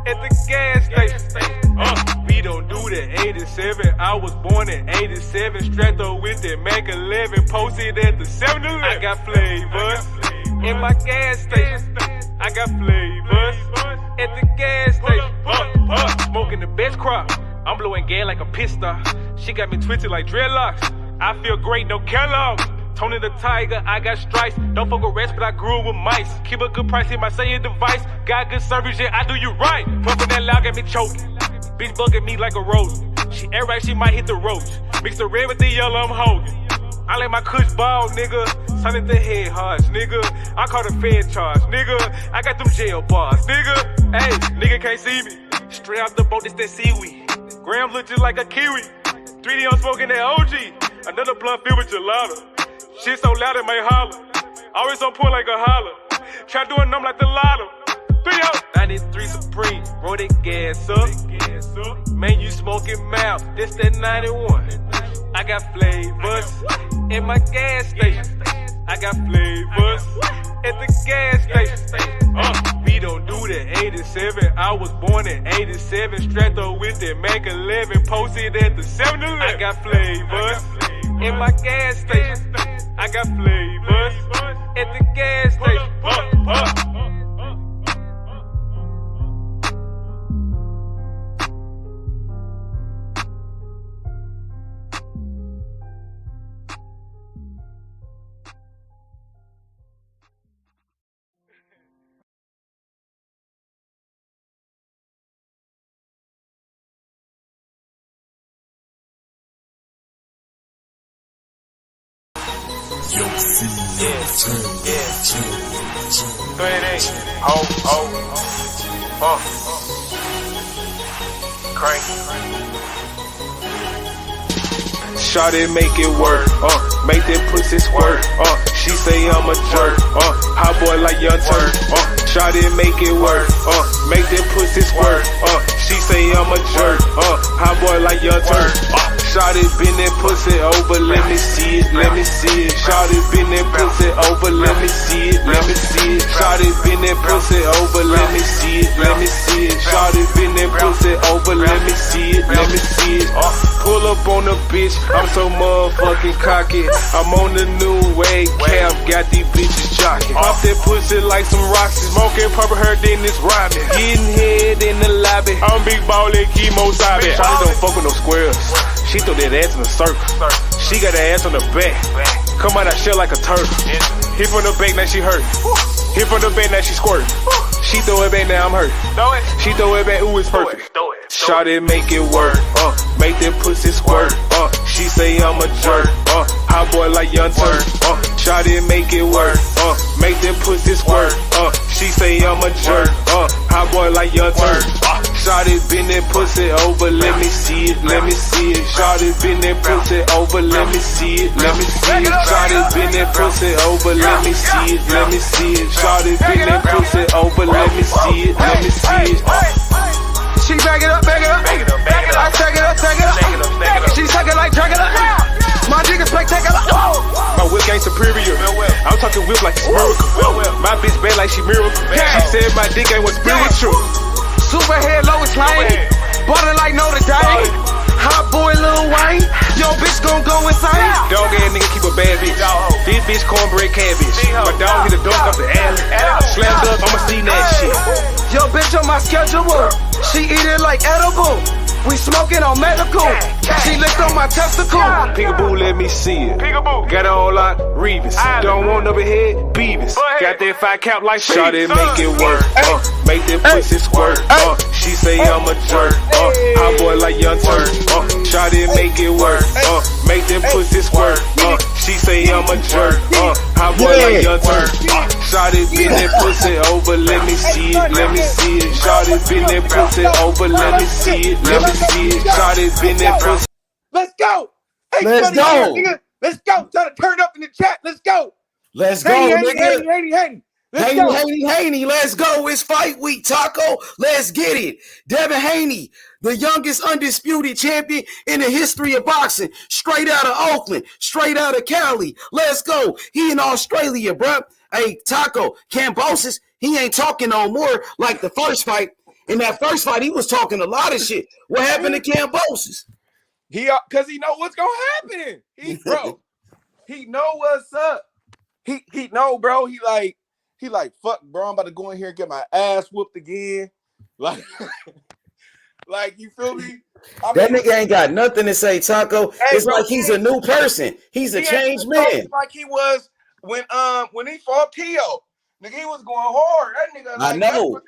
at the gas station. We don't do the 87. I was born in 87. Strapped up with that Mac 11. Posted at the 7-Eleven. I got flavors in my gas station. I got flavors at the gas station. Smoking the best crop. I'm blowing gas like a pistol. She got me twisted like dreadlocks. I feel great, no Kellogg's. Tony the Tiger, I got stripes. Don't fuck with rats, but I grew with mice. Keep a good price in my saying device. Got good service, yeah, I do you right. Puffin' that loud, got me choking. Bitch bugging me like a rose. She air right, she might hit the roach. Mix the red with the yellow, I'm holding. I let my kush ball, nigga. Sign at the head harsh, nigga. I call the Fed charge, nigga. I got them jail bars, nigga. Hey, nigga can't see me. Straight out the boat, it's that seaweed. Graham look just like a kiwi. 3D on smoking that OG. Another blunt filled with gelato. Shit so loud it may holler. Always on point like a holler. Try doing numb like the lotto. 93 Supreme, roll that gas up. Man, you smoking mouth, this that 91. I got flavors in my gas station. I got flavors at the gas station. We don't do the 87. I was born in 87. Strapped up with that Mac 11. Posted at the 7-Eleven. I got flavors in my gas station. I got flavors at the gas station. Crank. Shawty make it work, make that pussy squirt, she say I'm a jerk, hot boy like Young Turk, Shawty make it work, make that pussy squirt, she say I'm a jerk, hot boy like Young Turk. Shawty bend that pussy over, let me see it, let me see it. Shawty bend that pussy over, let me see it, let me see it. Shawty bend that pussy over, let me see it, let me see it. Shawty bend that pussy over, let me see it, let me see it. Pull up on the bitch, I'm so motherfucking cocky. I'm on the new wave cap, got these bitches jocking. Off that pussy like some rocks, smoking purple hair, then it's rhyming. Getting head in the lobby, I'm big ball like chemo sabe. Shawty don't fuck with no squares. She throw that ass in a circle. She got her ass on the back. Come out that shell like a turtle. Hit from the back, now she hurt. Hit from the back, now she squirt. She throw it back, now I'm hurt. She throw it back, ooh, it's perfect. Shot it, make it work. Make that pussy squirt. She say I'm a jerk. Hot boy like Young Turk. Shot it, make it work. Make that pussy squirt. She say I'm a jerk. Hot boy like Young Turk. Shot it, bend that pussy over. Let me see it. Let me see it. Shot it, bend that pussy over. Let me see it. Let me see it. Shot it, bend that pussy over. Let me see it. Let me see it. Shot it, bend that pussy over. Let me see it. Let me see it. She back it up, back it up. I take it up, take it up. She suck it like drag it up. My dick is spectacular. My whip game superior. I'm talking whip like it's miracle. My bitch bad like she miracle. She said my dick ain't what's spiritual. Super head, Lois Lane. Butter like Notre Dame. Hot boy Lil Wayne. Yo, bitch gon' go insane. Dog ass nigga keep a bad bitch. This bitch cornbread cabbage. My dog hit a dunk off the alley. Slam dunk, I'ma see that shit. Yo, bitch on my schedule. She eat it like edible. We smoking on medical. She licked on my testicle. Peekaboo, let me see it. Got it on like Reeves. Don't want no head, Beavis. Got that 5 count like shot it, make it work. Make that pussy squirt. She say I'm a jerk. Hot boy like Young Turk. Shot it, make it work. Make that pussy squirt. She say I'm a jerk. Hot boy like Young Turk. Shot it, bend that pussy over. Let me see it. Let me see it. Shot it, bend that pussy over. Let me see it. Let me see it. Shot it, bend that pussy. Let's go. Hey, let's go. Here, let's go. Try to turn up in the chat. Let's go. Let's go, nigga. Haney. Let's go. It's fight week, Taco. Let's get it. Devin Haney, the youngest undisputed champion in the history of boxing. Straight out of Oakland. Straight out of Cali. Let's go. He in Australia, bruh. Hey, Taco, Kambosos, he ain't talking no more like the first fight. In that first fight, he was talking a lot of shit. What happened to Kambosos? Cause he know what's gonna happen. He know what's up. He know, bro. He like, fuck, bro. I'm about to go in here and get my ass whooped again. Like, you feel me? That nigga ain't got nothing to say, Taco. Hey, it's bro, like he's a new person. He's a changed man. Like he was when he fought Tio. Nigga, he was going hard. That nigga. I know.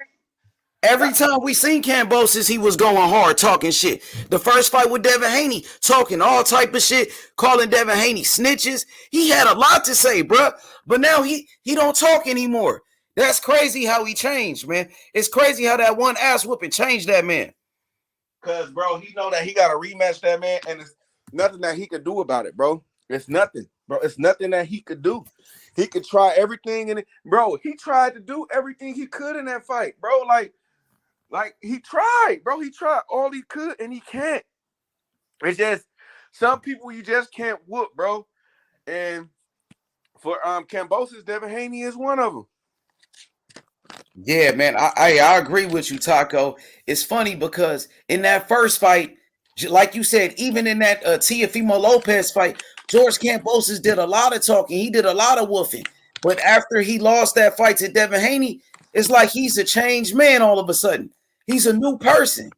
Every time we seen Kambosos, he was going hard, talking shit. The first fight with Devin Haney, talking all type of shit, calling Devin Haney snitches. He had a lot to say, bruh. But now he don't talk anymore. That's crazy how he changed, man. It's crazy how that one ass whooping changed that man. Cause, bro, he know that he got to rematch that man, and it's nothing that he could do about it, bro. It's nothing, bro. It's nothing that he could do. He could try everything, and bro, he tried to do everything he could in that fight, bro. Like he tried, bro. He tried all he could, and he can't. It's just some people you just can't whoop, bro. And for Kambosos, Devin Haney is one of them. Yeah, man, I agree with you, Taco. It's funny because in that first fight, like you said, even in that Teofimo Lopez fight, George Kambosos did a lot of talking. He did a lot of woofing. But after he lost that fight to Devin Haney, it's like he's a changed man all of a sudden. He's a new person.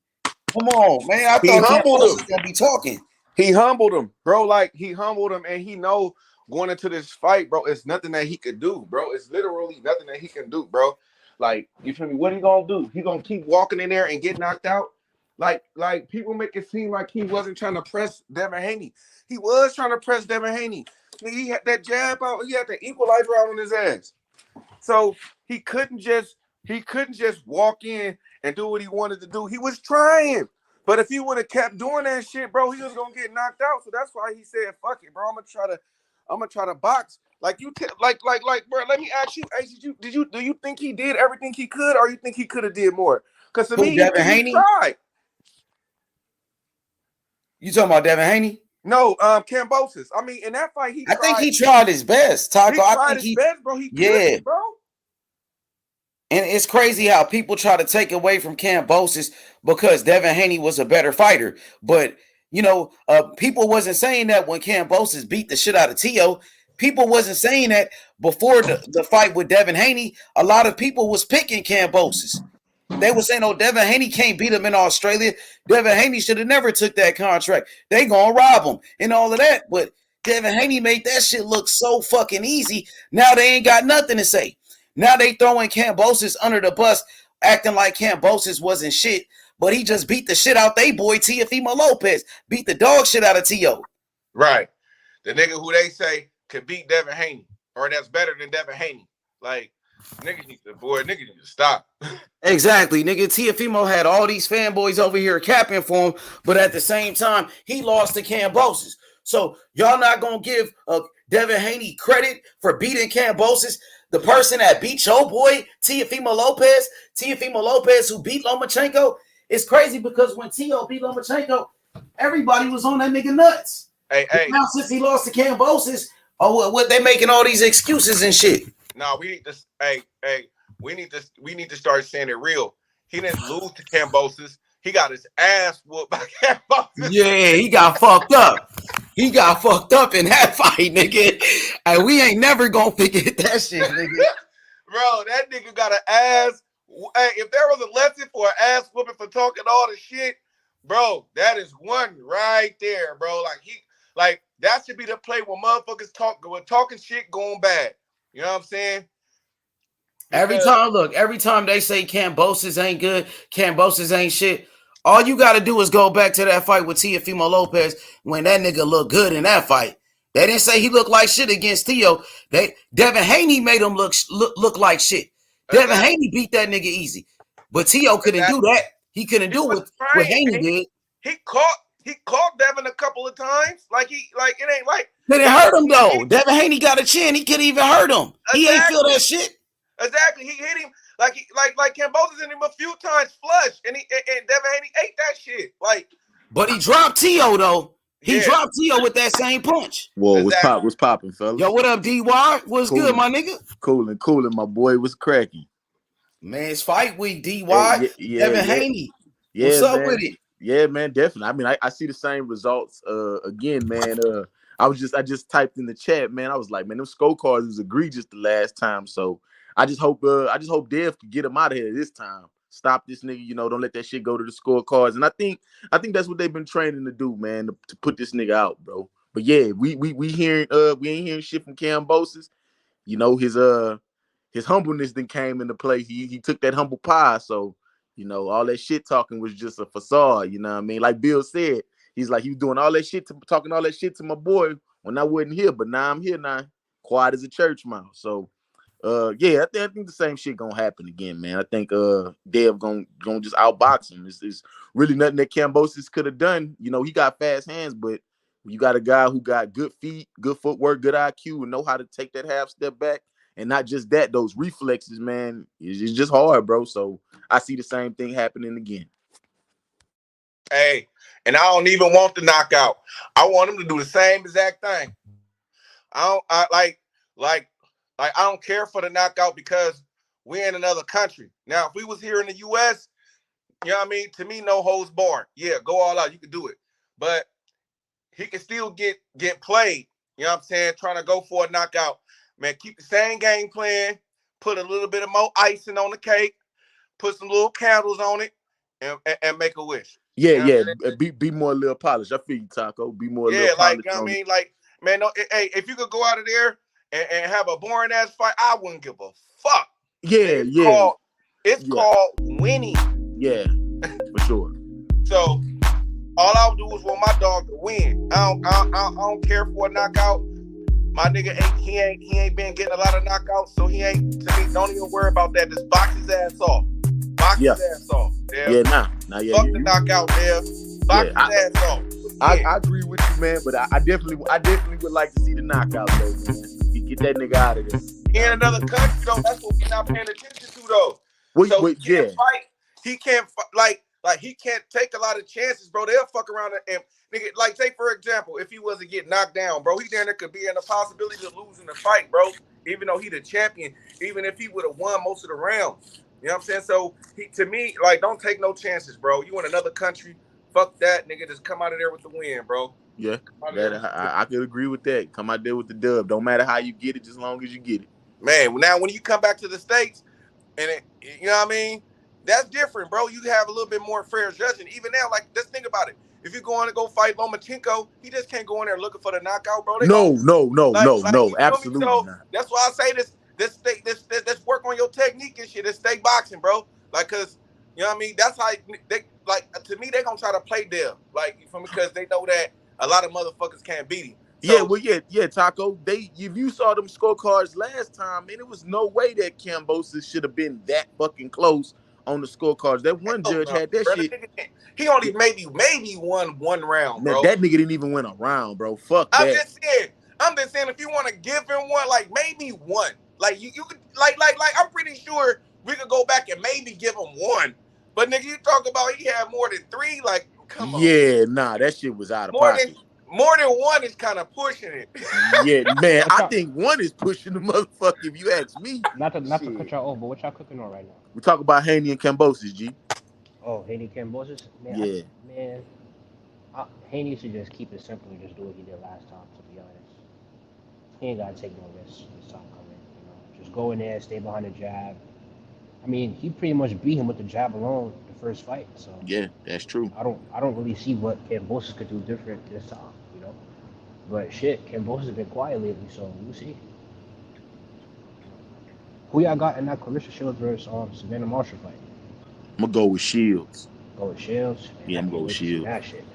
Come on, man. I thought Kambosos was gonna be talking. He humbled him, bro. Like he humbled him, and he know going into this fight, bro, it's nothing that he could do, bro. It's literally nothing that he can do, bro. Like, you feel me? What he gonna do? He gonna keep walking in there and get knocked out? Like people make it seem like he wasn't trying to press Devin Haney. He was trying to press Devin Haney. He had that jab out. He had the equalizer out on his ass. So he couldn't just walk in and do what he wanted to do. He was trying. But if he would have kept doing that shit, bro, he was gonna get knocked out. So that's why he said, "Fuck it, bro. I'm gonna try to box." Like you, bro. Let me ask you, do you think he did everything he could, or you think he could have did more? Because to me, he tried. You talking about Devin Haney? No, Kambosos. I mean, in that fight, I think he tried his best, Taco. I think his best, bro. He couldn't, bro. And it's crazy how people try to take away from Kambosos because Devin Haney was a better fighter. But, people wasn't saying that when Kambosos beat the shit out of Tio. People wasn't saying that before the fight with Devin Haney. A lot of people was picking Kambosos. They were saying, "Oh, Devin Haney can't beat him in Australia. Devin Haney should have never took that contract. They gonna rob him and all of that." But Devin Haney made that shit look so fucking easy. Now they ain't got nothing to say. Now they throwing Kambosos under the bus, acting like Kambosos wasn't shit, but he just beat the shit out they boy Teofimo Lopez. Beat the dog shit out of T.O. Right. The nigga who they say could beat Devin Haney, or that's better than Devin Haney. Like, niggas need to stop. Exactly, nigga. Teofimo had all these fanboys over here capping for him, but at the same time, he lost to Kambosos. So y'all not gonna give Devin Haney credit for beating Kambosos, the person that beat your boy Teofimo Lopez who beat Lomachenko. It's crazy because when T.O. beat Lomachenko, everybody was on that nigga nuts. Hey. Now since he lost to Kambosos, what they making all these excuses and shit. No, we need to. We need to start saying it real. He didn't lose to Kambosos. He got his ass whooped by Kambosos. Yeah, he got fucked up. He got fucked up in that fight, nigga. And we ain't never gonna forget that shit, nigga. Bro, that nigga got an ass. Hey, if there was a lesson for an ass whooping for talking all the shit, bro, that is one right there, bro. Like that should be the play when motherfuckers talking shit going bad. You know what I'm saying? Every time they say Kambosos ain't good, Kambosos ain't shit, all you got to do is go back to that fight with Teofimo Lopez when that nigga looked good in that fight. They didn't say he looked like shit against T.O. Devin Haney made him look like shit. Devin Haney beat that nigga easy, but T.O. couldn't do that. He couldn't do what Haney did. He caught Devin a couple of times. Like it ain't like couldn't hurt him though. Devin Haney got a chin. He couldn't even hurt him. Exactly. He ain't feel that shit. Exactly. He hit him like Kambosos hit him a few times flush, and Devin Haney ate that shit. But he dropped T.O. though. He dropped T.O. with that same punch. Whoa, what's popping, fellas? Yo, what up, D.Y.? What's good, my nigga? Coolin', my boy. What's cracking? Man, it's fight week, D.Y. Devin Haney. What's up with it? Yeah, man, definitely. I mean, I see the same results again, man. I just typed in the chat, man. I was like, man, them scorecards was egregious the last time. So I just hope Dev could get him out of here this time. Stop this nigga, don't let that shit go to the scorecards. And I think that's what they've been training to do, man, to put this nigga out, bro. But yeah, we ain't hearing shit from Kambosos. His humbleness then came into play. He took that humble pie, so all that shit talking was just a facade. You know what I mean? Like Bill said, he's like he was doing all that shit talking all that shit to my boy when I wasn't here, but now I'm here now, quiet as a church mouse. So I think the same shit gonna happen again, man. I think Dev gonna just outbox him. It's really nothing that Kambosos could have done. He got fast hands, but you got a guy who got good feet, good footwork, good IQ, and know how to take that half step back. And not just that, those reflexes, man, it's just hard, bro. So I see the same thing happening again. Hey, and I don't even want the knockout. I want him to do the same exact thing. I don't care for the knockout because we're in another country. Now, if we was here in the U.S., you know what I mean? To me, no holds barred. Yeah, go all out. You can do it. But he can still get played. You know what I'm saying? Trying to go for a knockout. Man, keep the same game plan. Put a little bit of more icing on the cake. Put some little candles on it. And make a wish. Yeah, you know be more a little polished. I feel you, Taco. Be more a little polished. Man, no, hey, if you could go out of there and have a boring ass fight, I wouldn't give a fuck. It's called winning. Yeah, for sure. So all I'll do is want my dog to win. I don't care for a knockout. My nigga he ain't been getting a lot of knockouts, so he ain't, to me, don't even worry about that. Just box his ass off. Box his ass off. Fuck the knockout, Dev. Box his ass off. I agree with you, man, but I definitely would like to see the knockout, though, man. Get that nigga out of there. He in another country, though. That's what we're not paying attention to, though. He can't fight. Like he can't take a lot of chances, bro. They'll fuck around and nigga, like say for example, if he was to get knocked down, bro, he then there could be in a possibility of losing the fight, bro. Even though he the champion, even if he would have won most of the rounds. You know what I'm saying? So to me, like, don't take no chances, bro. You in another country, fuck that, nigga. Just come out of there with the win, bro. Yeah, I could agree with that. Come out there with the dub. Don't matter how you get it, just as long as you get it. Man, now when you come back to the States, and you know what I mean, That's different, bro. You have a little bit more fair judging. Even now, like, let's think about it. If you're going to go fight Lomachenko, he just can't go in there looking for the knockout, bro. They No, gonna, no, you feel me? absolutely So not. that's why I say this work on your technique and shit. It's steak boxing, bro. Like, cause you know what I mean. That's how they like. To me, they gonna try to play there, like, you feel me? Because they know that a lot of motherfuckers can't beat him. So, Yeah, Taco. If you saw them scorecards last time, man, it was no way that Kambosos should have been that fucking close on the scorecards. That one judge had that bro, shit. He only maybe won one round, Man, bro. that nigga didn't even win a round, bro. Fuck I'm that. just saying, if you want to give him one, like maybe one, like you could, like, I'm pretty sure we could go back and maybe give him one. But nigga, you talk about he had more than 3, like, come on. Yeah, nah, that shit was out of pocket. More than one is kind of pushing it. Yeah, man, I think one is pushing the motherfucker. If you ask me, not to cut y'all off, but what y'all cooking on right now? We talk about Haney and Kambosos, G. Oh, Haney Kambosos, man. Yeah, Haney should just keep it simple and just do what he did last time. To be honest, he ain't gotta take no risks this time coming. You know, just go in there, stay behind the jab. I mean, he pretty much beat him with the jab alone the first fight. So yeah, that's true. I don't really see what Kambosos could do different this time. You know, but shit, Kambosos has been quiet lately, so we'll see. Who y'all got in that Clarissa Shields versus Savannah Marshall fight? I'm gonna go with Shields. Go with Shields? Man, yeah, I'm gonna go with Shields. That shit,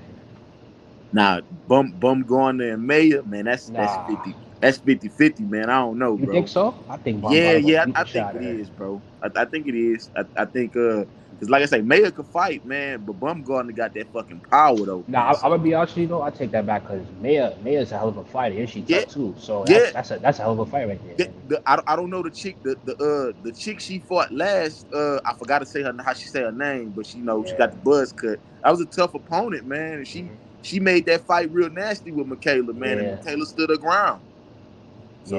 man. Nah, bum going there and Maya, man, that's 50. That's 50-50, man. I don't know, bro. You think so? I think I think it is, bro. I think it is. I think because like I say, Maya could fight, man, but Bumgarner got that fucking power though. Nah, I'm gonna be honest with you though. I take that back because Maya's a hell of a fighter, and she tough too. So that's a hell of a fight right there. I don't know the chick, the chick she fought last. I forgot to say how she say her name, but she she got the buzz cut. That was a tough opponent, man, and she made that fight real nasty with Michaela, man, and Michaela stood her ground. So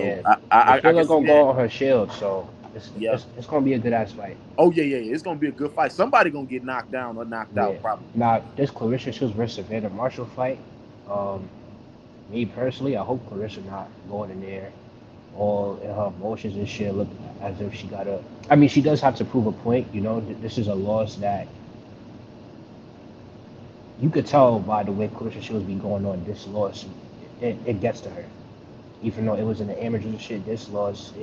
I feel like gonna go on her Shield, so it's gonna be a good ass fight. Oh yeah, it's gonna be a good fight. Somebody gonna get knocked down or knocked out, probably. Now this Clarissa Shields versus Savannah Marshall fight, me personally, I hope Clarissa not going in there all in her emotions and shit, look as if she gotta. I mean, she does have to prove a point. You know, this is a loss that you could tell by the way Clarissa Shields be going on. This loss, it gets to her. Even though it was in the amateurs and shit, this loss,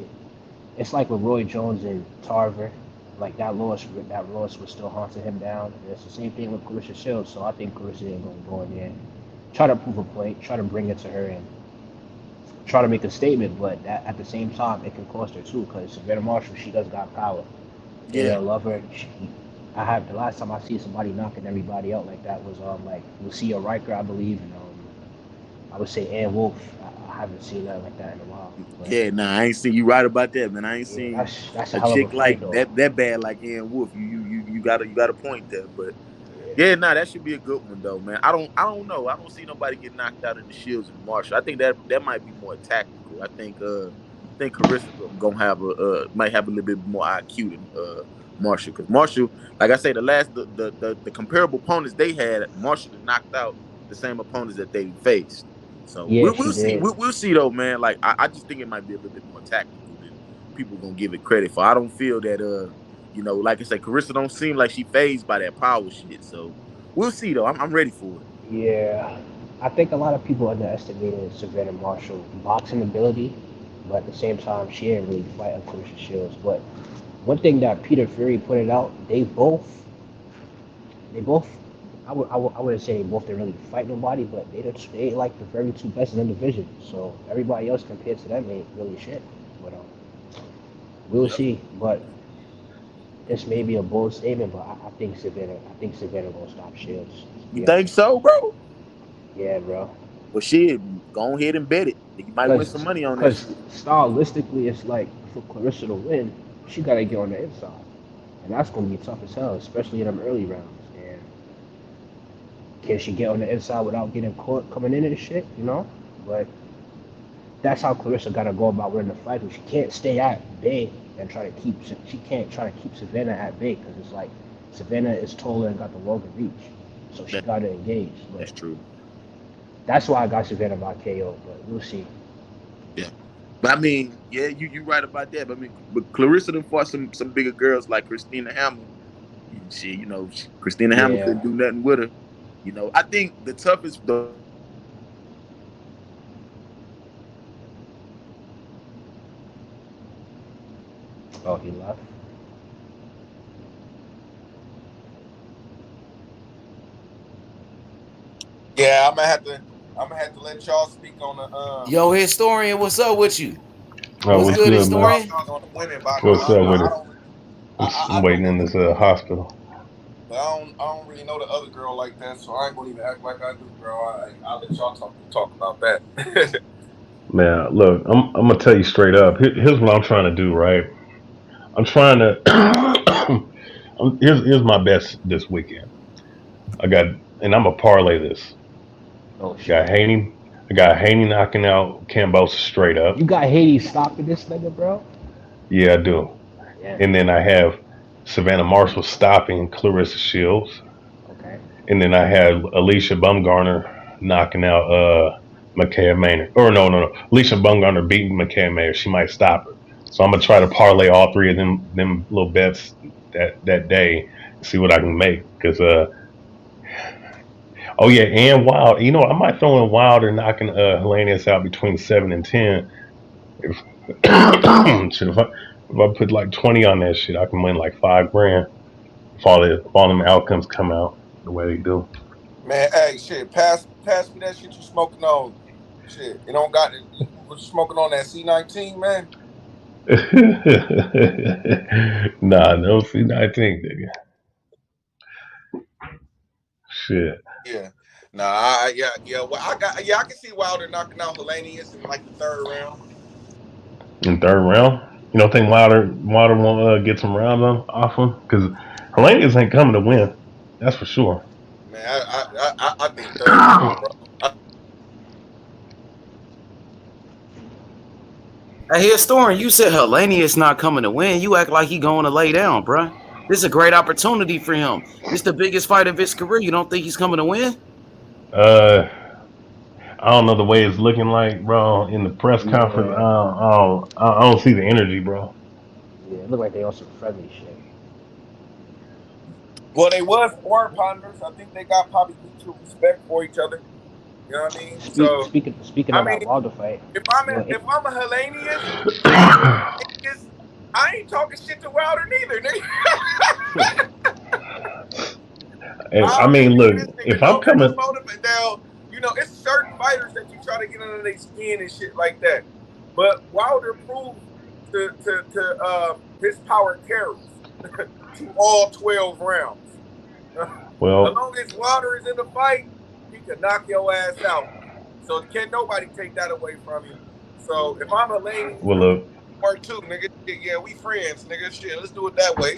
it's like with Roy Jones and Tarver. Like that loss was still haunting him down. And it's the same thing with Clarissa Shields. So I think Clarissa is going to go in there, try to prove a point, try to bring it to her, and try to make a statement. But at the same time, it can cost her too, because Savannah Marshall, she does got power. Yeah, I love her. The last time I see somebody knocking everybody out like that was like Lucia Riker, I believe, and I would say Ann Wolf. I haven't seen that like that in a while. Yeah, I ain't seen you right about that, man. I ain't seen that's a chick like that bad like Ann Wolf. You got a point there, but that should be a good one though, man. I don't know. I don't see nobody get knocked out in the Shields and Marshall. I think that might be more tactical. I think Carissa gonna have might have a little bit more IQ than Marshall, because Marshall, like I say, the comparable opponents they had, Marshall knocked out the same opponents that they faced. So we'll see. We'll see though, man. Like I just think it might be a little bit more tactical than people gonna give it credit for. I don't feel that like I said, Carissa don't seem like she fazed by that power shit. So we'll see though. I'm ready for it. Yeah, I think a lot of people underestimated Savannah Marshall's boxing ability, but at the same time, she didn't really fight up Clarissa Shields. But one thing that Peter Fury pointed out, they both. I wouldn't say they both didn't really fight nobody, but they like the very two best in the division. So everybody else compared to them ain't really shit. But we'll see. But this may be a bold statement, but I think Savannah gonna stop Shields. You think so, bro? Yeah, bro. Well, shit, go ahead and bet it. You might win some money on this. Because stylistically, it's like for Clarissa to win, she gotta get on the inside, and that's gonna be tough as hell, especially in them early rounds. Can she get on the inside without getting caught coming in and shit, you know? But that's how Clarissa got to go about winning the fight. She can't stay at bay and she can't try to keep Savannah at bay, because it's like Savannah is taller and got the longer reach. So she got to engage. But that's true. That's why I got Savannah by KO, but we'll see. Yeah. But I mean, yeah, you right about that. But I mean, but Clarissa done fought some bigger girls like Christina Hamlin shit, Christina Hammer couldn't do nothing with her. I think the toughest Oh, he left. Yeah, I'm gonna have to let y'all speak on the Yo, historian, what's up with you? Oh, What's good, good, man? historian? on the women boxing. What's up with I it? don't I'm waiting in this hospital. but I don't really know the other girl like that, so I ain't gonna even act like I do, bro. I'll let y'all talk about that. Man, look, I'm gonna tell you straight up. Here's what I'm trying to do, right? I'm trying to. Here's my best this weekend. And I'm gonna parlay this. Oh shit. Got Haney. I got Haney knocking out Kambosos straight up. You got Haiti stopping this nigga, bro? Yeah, I do. Yeah. And then I have Savannah Marshall stopping Clarissa Shields. Okay. And then I have Alicia Bumgarner knocking out Micaiah Maynard. Or no. Alicia Bumgarner beating Micaiah Maynard. She might stop her. So I'm gonna try to parlay all three of them little bets that day and see what I can make. Because oh yeah, and Wild. I might throw in Wilder knocking Hellenius out between 7 and 10. If shit, if I put like 20 on that shit, I can win like $5,000 if all them outcomes come out the way they do. Man, hey, shit, pass me that shit you smoking on. Shit, you don't got you was smoking on that C19, man. Nah, no C19, nigga. Shit. Yeah. Well, I can see Wilder knocking out Hellenius in like the third round. In third round? You don't think Wilder won't get some rounds off him? Because Hellenius ain't coming to win. That's for sure. Man, I think third round, bro. Hey, historian, you said Hellenius not coming to win. You act like he going to lay down, bro. This is a great opportunity for him. This the biggest fight of his career. You don't think he's coming to win? I don't know the way it's looking like, bro. In the press conference, I don't see the energy, bro. Yeah, it look like they on some friendly shit. Well, they was sport partners. I think they got probably mutual respect for each other. You know what I mean? Speaking of that Wilder fight, if I'm a Hellenius, I ain't talking shit to Wilder neither, nigga. I mean, look, if I'm coming, now, it's certain fighters that you try to get under their skin and shit like that. But Wilder proved to his power carries to all 12 rounds. Well, as long as Wilder is in the fight, he can knock your ass out. So can't nobody take that away from you. So if I'm a lady, well, look, part two, nigga, yeah, we friends, nigga. Shit, let's do it that way.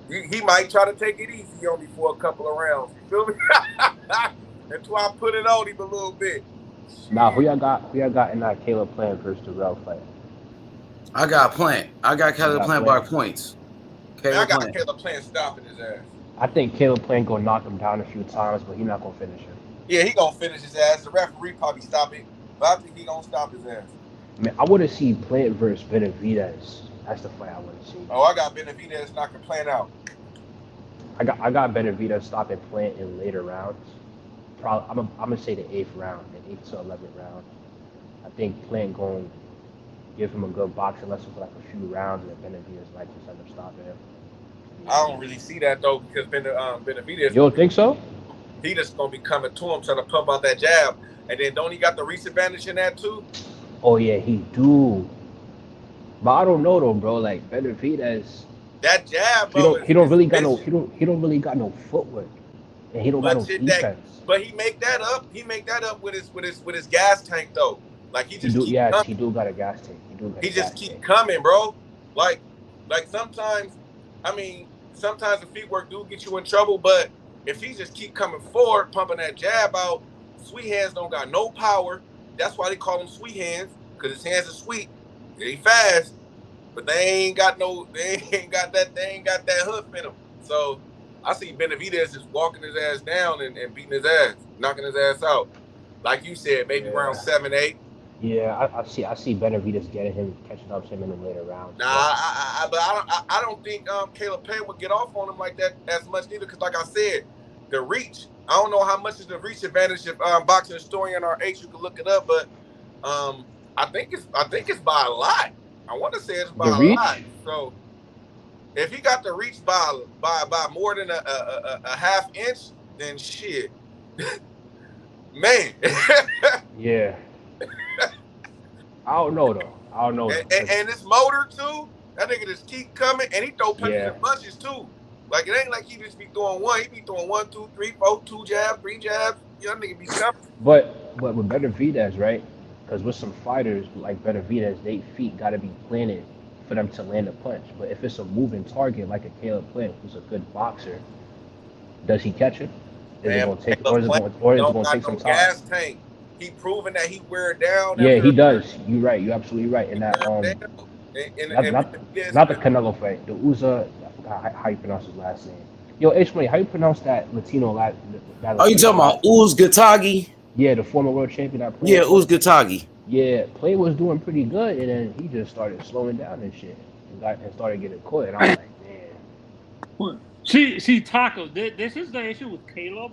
He might try to take it easy on me for a couple of rounds. You feel me? Until I put it on him a little bit. Nah, who y'all got in that Caleb Plant versus Durrell fight? I got Plant. I got Caleb Plant by points. I got Caleb Plant stopping his ass. I think Caleb Plant gonna knock him down a few times, but he's not gonna finish him. Yeah, he gonna finish his ass. The referee probably stop it, but I think he gonna stop his ass. Man, I would have seen Plant versus Benavidez. That's the fight I would have seen. Oh, I got Benavidez knocking Plant out. I got Benavidez stopping Plant in later rounds. Probably, I'm gonna say the 8th round, the 8th to 11th round. I think Plant gonna give him a good boxing lesson for like a few rounds, and then Benavidez might just end up stopping him. I don't really see that though, because Benavidez. You don't think so? He just gonna be coming to him trying to pump out that jab, and then don't he got the reach advantage in that too? Oh yeah, he do. But I don't know though, bro. Like Benavidez, that jab, bro. He don't really got no footwork, and he don't got no defense. But he make that up. He make that up with his gas tank though. Like he just he do got a gas tank. He just keep coming, bro. Like sometimes, sometimes the feet work do get you in trouble, but if he just keep coming forward, pumping that jab out, sweet hands don't got no power. That's why they call him sweet hands, because his hands are sweet. They fast, but they ain't got that hoof in them. So I see Benavidez just walking his ass down and beating his ass, knocking his ass out. Like you said, maybe round 7, 8. Yeah, I see Benavidez getting him, catching up to him in the later rounds. Nah, But but I don't think Caleb Payne would get off on him like that as much either. Because like I said, the reach. I don't know how much is the reach advantage. If boxing historian or H, you can look it up. But I think it's by a lot. I want to say it's by the a lot. reach, So if he got the reach by more than a half inch, then shit, man. yeah. I don't know though. I don't know. And this motor too, that nigga just keep coming, and he throw punches Yeah. and bunches too. Like it ain't like he just be throwing one. He be throwing 1, 2, 3, 4, 2 jabs, 3 jabs. Young nigga be coming. But with Benavidez, right? Because with some fighters like Benavidez, their feet got to be planted for them to land a punch. But if it's a moving target like a Caleb Plant, who's a good boxer, does he catch it? Is it gonna take, or is it gonna take some time? Gas tank. He proven that he wear it down. Yeah, he does. You're right. You're absolutely right. And that not the Canelo fight. The Uza. I forgot how you pronounce his last name. Yo, H-Money, how you pronounce that Latino? Oh, you talking about Uzgatagi? Yeah, the former world champion. That Yeah, Uzgatagi. Yeah, Play was doing pretty good, and then he just started slowing down and shit, and started getting caught. And I'm like, man. See, Taco. This is the issue with Caleb.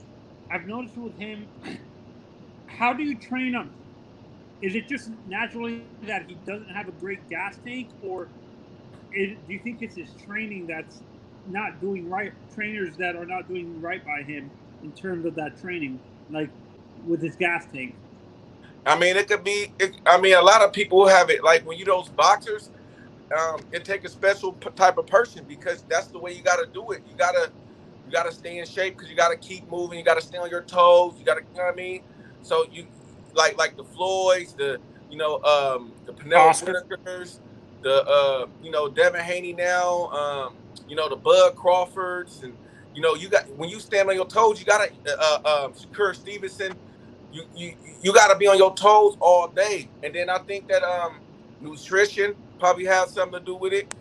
I've noticed with him. How do you train him? Is it just naturally that he doesn't have a great gas tank, or do you think it's his training that's not doing right? Trainers that are not doing right by him in terms of that training, like with his gas tank. I mean, it could be. I mean, a lot of people have it. Like when you those boxers, it take a special type of person because that's the way you got to do it. You gotta stay in shape because you gotta keep moving. You gotta stay on your toes. You gotta, you know what I mean. So you like the Floyds, the Penelope Whitakers, the Devin Haney now, the Bud Crawfords, and you got when you stand on your toes, you gotta Shakur Stevenson, you gotta be on your toes all day. And then I think that nutrition probably has something to do with it.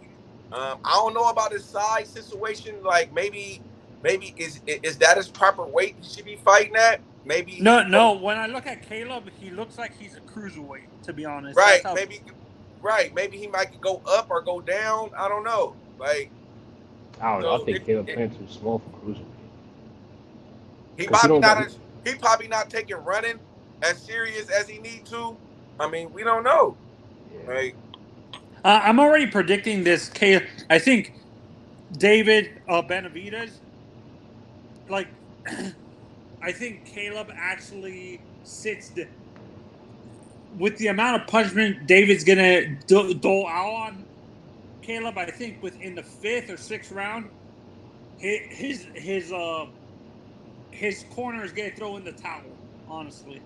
I don't know about his size situation. Like maybe is that his proper weight he should be fighting at? Maybe no. When I look at Caleb, he looks like he's a cruiserweight. To be honest, right? Maybe he might go up or go down. I don't know. Like I don't know. I think Caleb Plant's too small for cruiserweight. He probably not taking running as serious as he need to. I mean, we don't know. Yeah. Right. I'm already predicting this. I think David Benavidez. Like, I think Caleb actually sits with the amount of punishment David's gonna dole out on Caleb. I think within the 5th or 6th round, his corner is gonna throw in the towel. Honestly.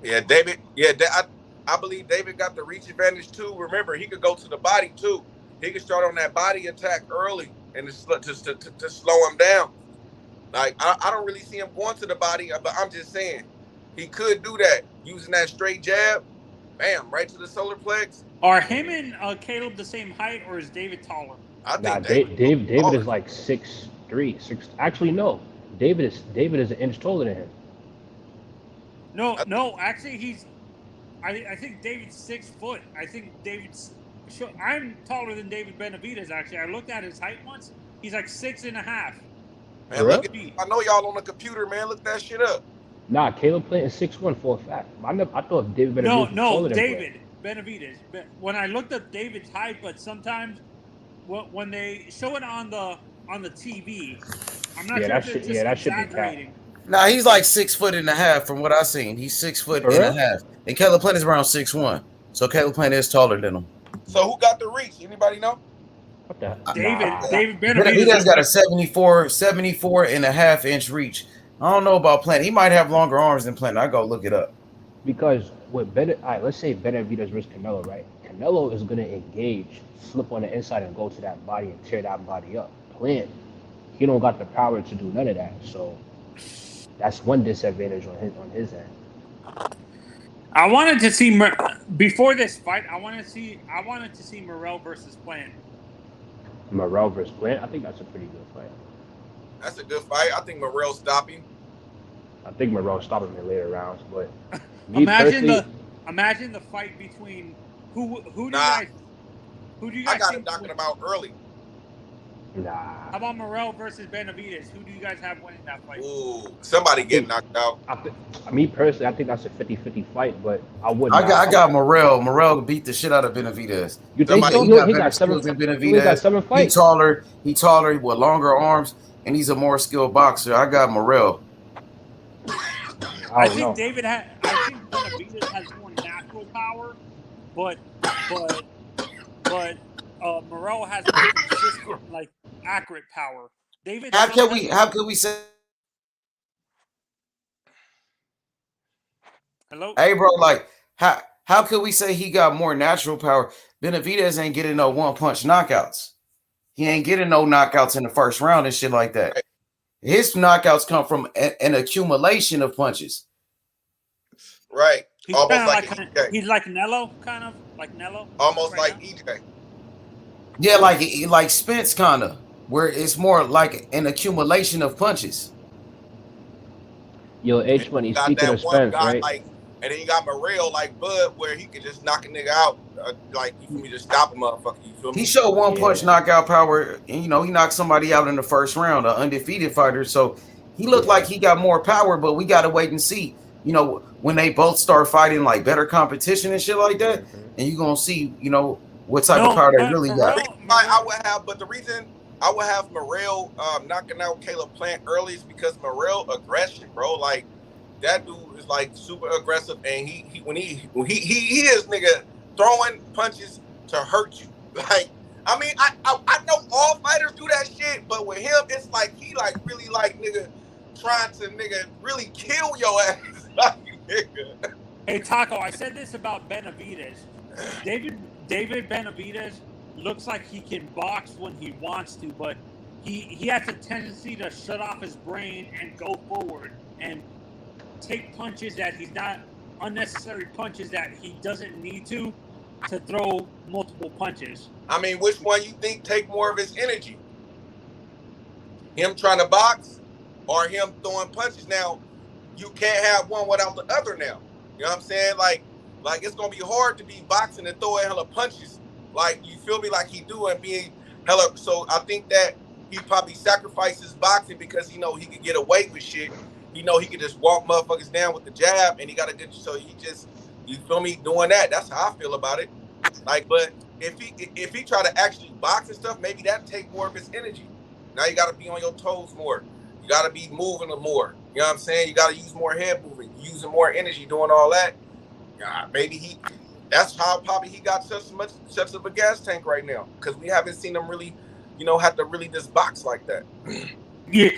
Yeah, David. Yeah, I believe David got the reach advantage too. Remember, he could go to the body too. He could start on that body attack early and to slow him down. Like I don't really see him going to the body, but I'm just saying he could do that using that straight jab, bam, right to the solar plex. Are him and Caleb the same height, or is David taller? I think David is like 6'3", 6. Actually, no. David is an inch taller than him. No. Actually, I think David's 6 foot. I think I'm taller than David Benavidez. Actually, I looked at his height once. He's like 6.5. Man, I know y'all on the computer, man. Look that shit up. Nah, Caleb Plant is 6'1" for a fact. I thought David Benavidez was taller than David Benavidez. When I looked up David's height, but sometimes when they show it on the TV, I'm not sure if it's just exaggerating. Nah, he's like 6'1.5" from what I've seen. He's 6'1.5", and Caleb Plant is around 6'1". So Caleb Plant is taller than him. So who got the reach? Anybody know? What the? David Benavidez got a 74.5 inch reach. I don't know about Plant. He might have longer arms than Plant. I go look it up. Because with let's say Benavidez versus Canelo, right? Canelo is gonna engage, slip on the inside, and go to that body and tear that body up. Plant, he don't got the power to do none of that. So that's one disadvantage on his end. I wanted to see before this fight. I wanted to see Morrell versus Plant. Morrell versus Plant. I think that's a pretty good fight. That's a good fight. I think Morrell stop him. I think Morrell stop him in later rounds, but imagine the fight between who do you Nah. guys I got him think knocking him out early. Nah. How about Morrell versus Benavidez? Who do you guys have winning that fight? Ooh, somebody get knocked out. Me personally, I think that's a 50-50 fight, but I would. I got Morrell. Morrell beat the shit out of Benavidez. You think so? He got He better got skills than Benavidez. He got 7 fights. He taller with longer arms, and he's a more skilled boxer. I got Morrell. I think Benavidez has more natural power, but Morrell has more consistent, like accurate power. David. How could we say? Hello. Hey, bro, like how could we say he got more natural power? Benavidez ain't getting no one punch knockouts. He ain't getting no knockouts in the first round and shit like that. His knockouts come from an accumulation of punches. Right. He's almost he's like Nello, kind of like Nello. Almost like EJ. Yeah, like Spence, kind of, where it's more like an accumulation of punches. Yo, H Money, speaking of Spence, right? Like, and then you got Morrell like Bud, where he could just knock a nigga out, like you feel me, just stop a motherfucker. You feel me? He showed one punch knockout power, and he knocked somebody out in the first round, an undefeated fighter. So he looked like he got more power, but we gotta wait and see. When they both start fighting like better competition and shit like that, and you're gonna see, what type of power they really got. The reason I would have Morrell knocking out Caleb Plant early is because Morrell aggression, bro. Like that dude is like super aggressive, and he is nigga throwing punches to hurt you. Like, I mean, I know all fighters do that shit, but with him, it's like he like really like nigga trying to nigga really kill your ass. Like, nigga. Hey Taco, I said this about Benavidez. David Benavidez looks like he can box when he wants to, but he has a tendency to shut off his brain and go forward and take punches that he's not unnecessary punches that he doesn't need to throw multiple punches. I mean, which one you think take more of his energy? Him trying to box or him throwing punches? Now, you can't have one without the other now. You know what I'm saying? Like it's gonna be hard to be boxing and throwing hella punches. Like, you feel me? Like he do and being hella. So I think that he probably sacrifices boxing because he could get away with shit. He could just walk motherfuckers down with the jab, and he got a good. So he just, you feel me, doing that. That's how I feel about it. Like, but if he try to actually box and stuff, maybe that take more of his energy. Now you got to be on your toes more. You got to be moving more. You know what I'm saying? You got to use more head movement, using more energy, doing all that. Maybe that's how probably he got such of a gas tank right now, because we haven't seen him really, have to really just box like that. Yeah,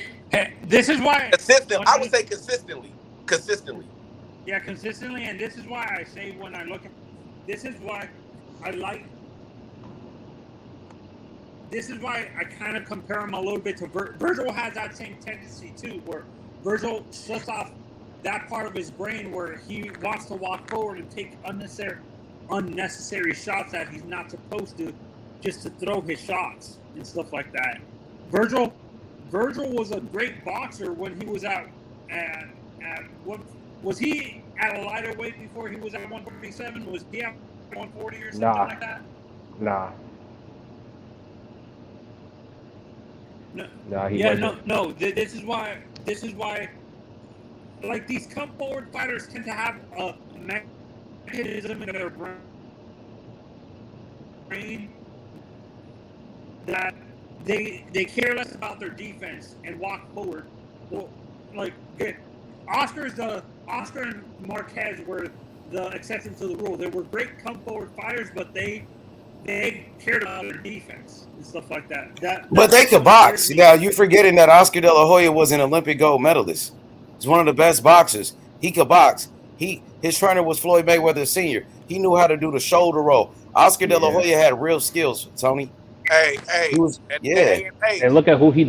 this is why I would say consistently. Yeah, consistently, and this is why I say when I look at, this is why I kind of compare him a little bit to Virgil. Has that same tendency too, where Virgil shuts off that part of his brain where he wants to walk forward and take unnecessary shots that he's not supposed to, just to throw his shots and stuff like that. Virgil was a great boxer when he was at what was he at a lighter weight before he was at 147? Was he at 140 or something like that? Nah. No. Nah, he yeah, wasn't. no. This is why. Like, these come forward fighters tend to have a mechanism in their brain that they care less about their defense and walk forward. Well, like Oscar and Marquez were the exception to the rule. They were great come forward fighters, but they cared about their defense and stuff like that. But they could box. Now you're forgetting that Oscar De La Hoya was an Olympic gold medalist. He's one of the best boxers. He could box. His trainer was Floyd Mayweather Sr. He knew how to do the shoulder roll. Oscar De La Hoya had real skills, Tony. Hey, And look at who he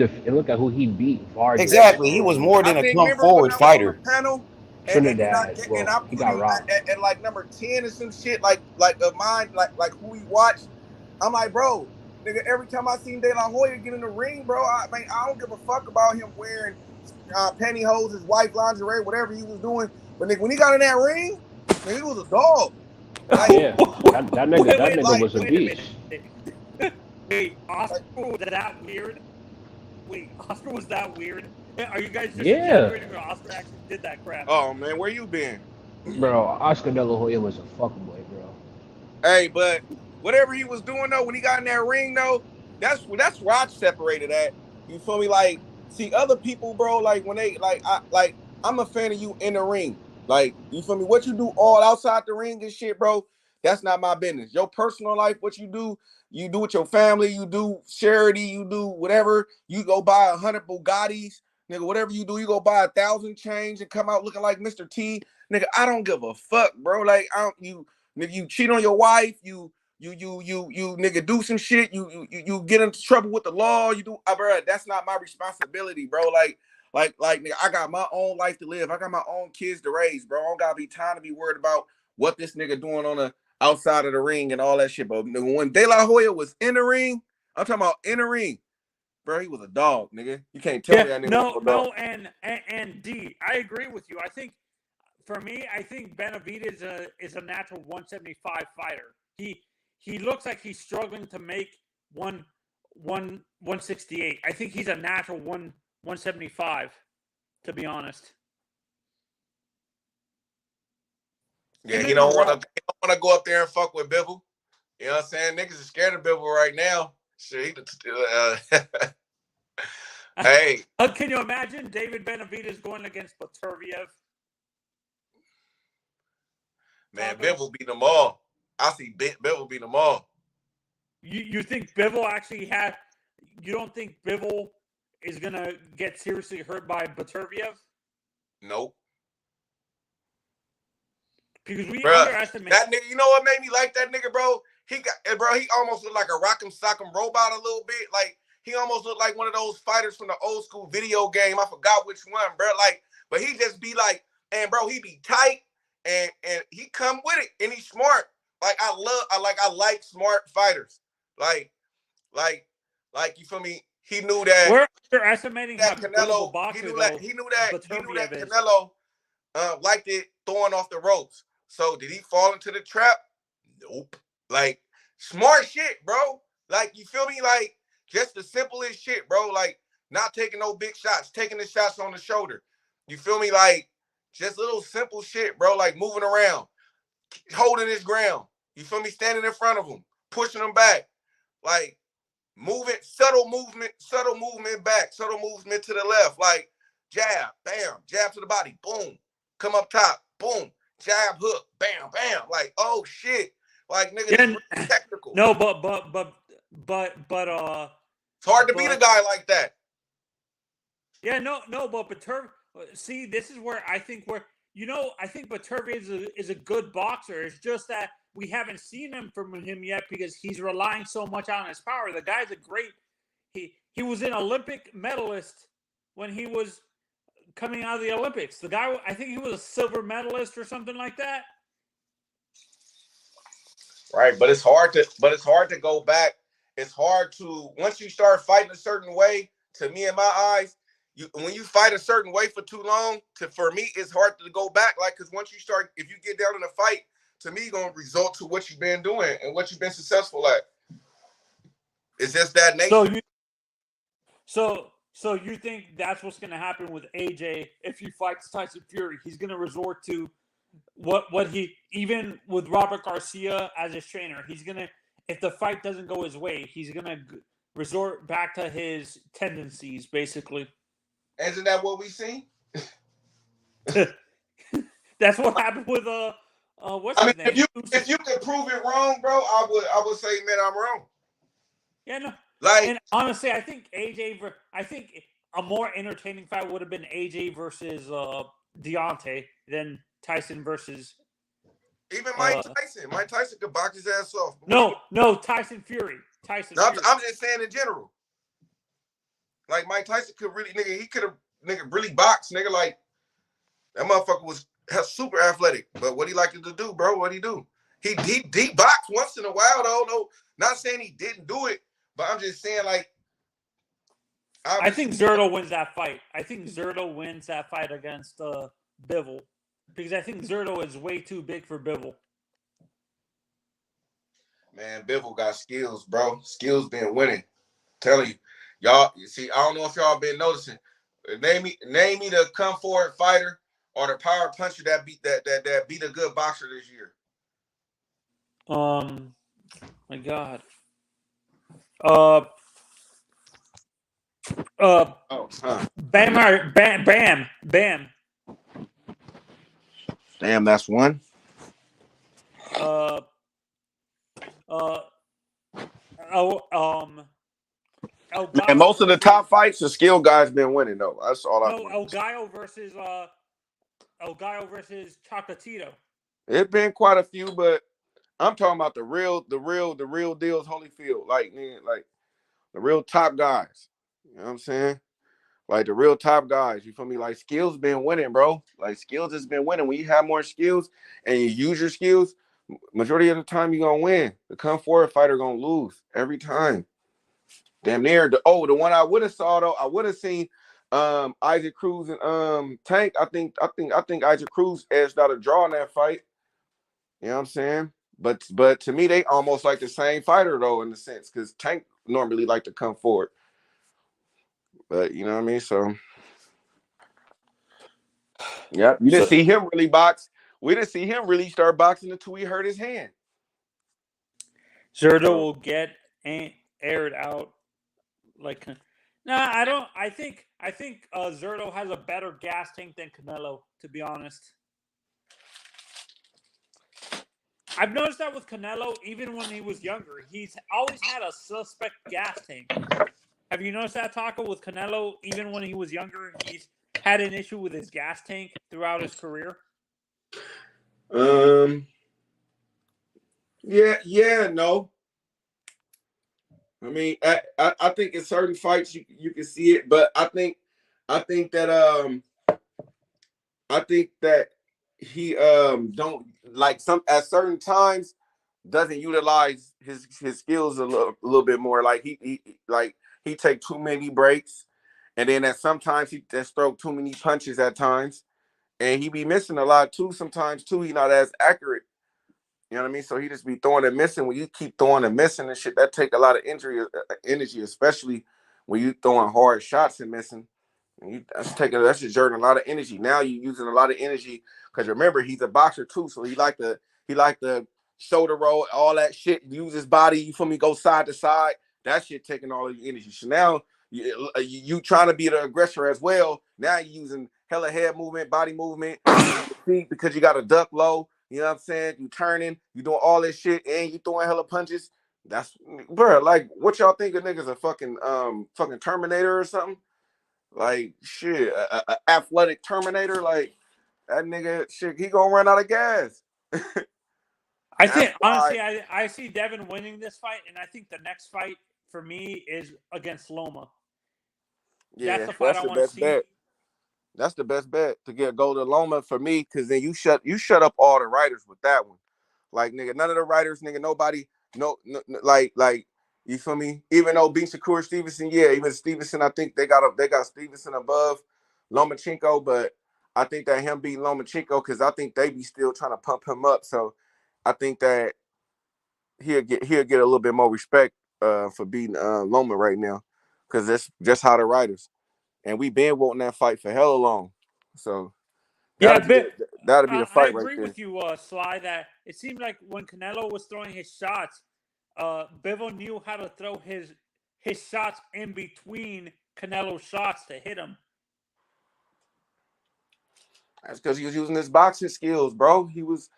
beat. Vargas. Exactly. He was more than a come forward fighter. Trinidad. And I he got robbed. At like number 10 or some shit, like of mine, like who we watched. I'm like, bro, nigga, every time I seen De La Hoya get in the ring, bro, I don't give a fuck about him wearing pantyhose, his wife lingerie, whatever he was doing. But nigga, when he got in that ring, Nigga, he was a dog. Like, Yeah, that nigga was a Wait a beast. minute. Wait, Oscar was that weird? Wait, Oscar was that weird? Are you guys just Yeah. exaggerating, or Oscar actually did that crap? oh man, where you been? Bro, Oscar De La Hoya was a fuckboy, bro. Hey, but whatever he was doing though, when he got in that ring though, that's where I separated at. You feel me? Like, see other people, bro. Like when they I'm a fan of you in the ring. Like, you feel me? What you do all outside the ring and shit, bro. That's not my business. Your personal life, what you do with your family. You do charity. You do whatever. You go buy 100 Bugattis, nigga. Whatever you do, you go buy 1,000 change and come out looking like Mr. T, nigga. I don't give a fuck, bro. Like, if you cheat on your wife, you nigga do some shit, you get into trouble with the law, you do, bro, that's not my responsibility, bro. Like nigga, I got my own life to live. I got my own kids to raise, bro. I don't gotta be time to be worried about what this nigga doing on the outside of the ring and all that shit. But when De La Hoya was in the ring, I'm talking about in the ring, bro, he was a dog, nigga. You can't tell me that nigga was a dog. And D, I agree with you. I think for me, I think Benavidez is a natural 175 fighter. He looks like he's struggling to make 168. I think he's a natural 175, to be honest. Yeah, he don't want to go up there and fuck with Bivol. You know what I'm saying? Niggas are scared of Bivol right now. Shit, hey. Can you imagine David Benavidez going against Baturviev? Man, Bivol beat them all. I see Bivol beat them all. You think Bivol actually had? You don't think Bivol is gonna get seriously hurt by Baturviev? Nope. Because we Bruh, underestimate that nigga. You know what made me like that nigga, bro? He almost looked like a rock'em sock'em robot a little bit. Like, he almost looked like one of those fighters from the old school video game. I forgot which one, bro. Like, but he just be like, and bro, he be tight and he come with it and he's smart. Like, I like smart fighters. Like you feel me? He knew that. We're underestimating that how Canelo. Boxer, He knew that Canelo liked it throwing off the ropes. So did he fall into the trap? Nope. Like, smart shit, bro. Like, you feel me? Like, just the simplest shit, bro. Like, not taking no big shots, taking the shots on the shoulder. You feel me? Like, just little simple shit, bro. Like, moving around, holding his ground. You feel me? Standing in front of him, pushing him back. Like, moving, subtle movement back, subtle movement to the left. Like, jab, bam, jab to the body, boom. Come up top, boom. Jab, hook, bam, bam. Like, oh shit. Like, nigga, this is technical. No, but it's hard to beat a guy like that. Yeah, but see, this is where I think I think Baturviev is a good boxer. It's just that we haven't seen him from him yet because he's relying so much on his power. The guy's a great. He was an Olympic medalist when he was coming out of the Olympics. The guy, I think he was a silver medalist or something like that. Right, but it's hard to go back. It's hard to, once you start fighting a certain way, to me, in my eyes, when you fight a certain way for too long, for me, it's hard to go back. Like, because once you start, if you get down in a fight, to me, it's going to result to what you've been doing and what you've been successful at. It's just that nature. So you think that's what's going to happen with AJ if he fights Tyson Fury? He's going to resort to what he, even with Robert Garcia as his trainer, he's going to, if the fight doesn't go his way, he's going to resort back to his tendencies, basically. Isn't that what we see? That's what happened with what's his name? If you could prove it wrong, bro, I would say, man, I'm wrong. Yeah, no. Like, and honestly, I think a more entertaining fight would have been AJ versus Deontay than Tyson versus. Even Mike Tyson. Mike Tyson could box his ass off. No, Tyson Fury. Fury. I'm just saying in general. Like, Mike Tyson could really, he could have really boxed, like, that motherfucker was super athletic. But what he liked to do, bro, what'd he do? He boxed once in a while, though. No, not saying he didn't do it, but I'm just saying, like, I think Zerto wins that fight. I think Zerto wins that fight against Bivol. Because I think Zerto is way too big for Bivol. Man, Bivol got skills, bro. Skills been winning. Telling you, y'all. You see, I don't know if y'all been noticing. Name me the come forward fighter or the power puncher that beat a good boxer this year. My God. Bam. Damn, that's one. Man, most of the top fights, the skill guys been winning though. That's all I. No, El Gallo versus Chocolatito. It's been quite a few, but I'm talking about the real deals, Holyfield, like the real top guys. You know what I'm saying? Like the real top guys. You feel me? Like skills been winning, bro. Like skills has been winning. When you have more skills and you use your skills, majority of the time you're gonna win. The come forward fighter gonna lose every time. Damn near the one I would have saw though. I would have seen Isaac Cruz and Tank. I think Isaac Cruz edged out a draw in that fight. You know what I'm saying? But to me, they almost like the same fighter though, in a sense, because Tank normally like to come forward. But you know what I mean? So yeah, you didn't see him really box. We didn't see him really start boxing until he hurt his hand. Zerto will get aired out. Like, I don't. I think Zerto has a better gas tank than Canelo. To be honest, I've noticed that with Canelo, even when he was younger, he's always had a suspect gas tank. Have you noticed that, Taco, with Canelo? Even when he was younger, he's had an issue with his gas tank throughout his career. No. I mean, I think in certain fights you can see it, but I think that he don't like some at certain times doesn't utilize his skills a little bit more. Like he take too many breaks, and then at sometimes he just throw too many punches at times, and he be missing a lot too. Sometimes too, he not as accurate. You know what I mean? So he just be throwing and missing. When you keep throwing and missing and shit, that take a lot of energy, especially when you throwing hard shots and missing. And that's exerting a lot of energy. Now you're using a lot of energy because remember he's a boxer too, so he like the shoulder roll, all that shit. Use his body. You feel me? Go side to side. That shit taking all of your energy. So now you trying to be the aggressor as well. Now you're using hella head movement, body movement, feet because you got to duck low. You know what I'm saying? You turning, you doing all this shit, and you throwing hella punches. That's bro. Like, what y'all think of niggas a fucking Terminator or something? Like shit, a athletic Terminator. Like that nigga, shit, he gonna run out of gas. I think honestly, I see Devin winning this fight, and I think the next fight for me is against Loma. Yeah, that's the fight I want to see. Bet. That's the best bet to get go to Loma for me, because then you shut up all the writers with that one. Like nigga, none of the writers, nigga, nobody, no like you feel me? Even though being Shakur Stevenson, yeah, even Stevenson, I think they got Stevenson above Lomachenko, but I think that him beating Lomachenko, because I think they be still trying to pump him up. So I think that he'll get a little bit more respect for beating Loma right now, because that's just how the writers. And we been wanting that fight for hella long. So that'll be the fight right there. I agree with you, Sly, that it seemed like when Canelo was throwing his shots, Bivol knew how to throw his shots in between Canelo's shots to hit him. That's because he was using his boxing skills, bro. He was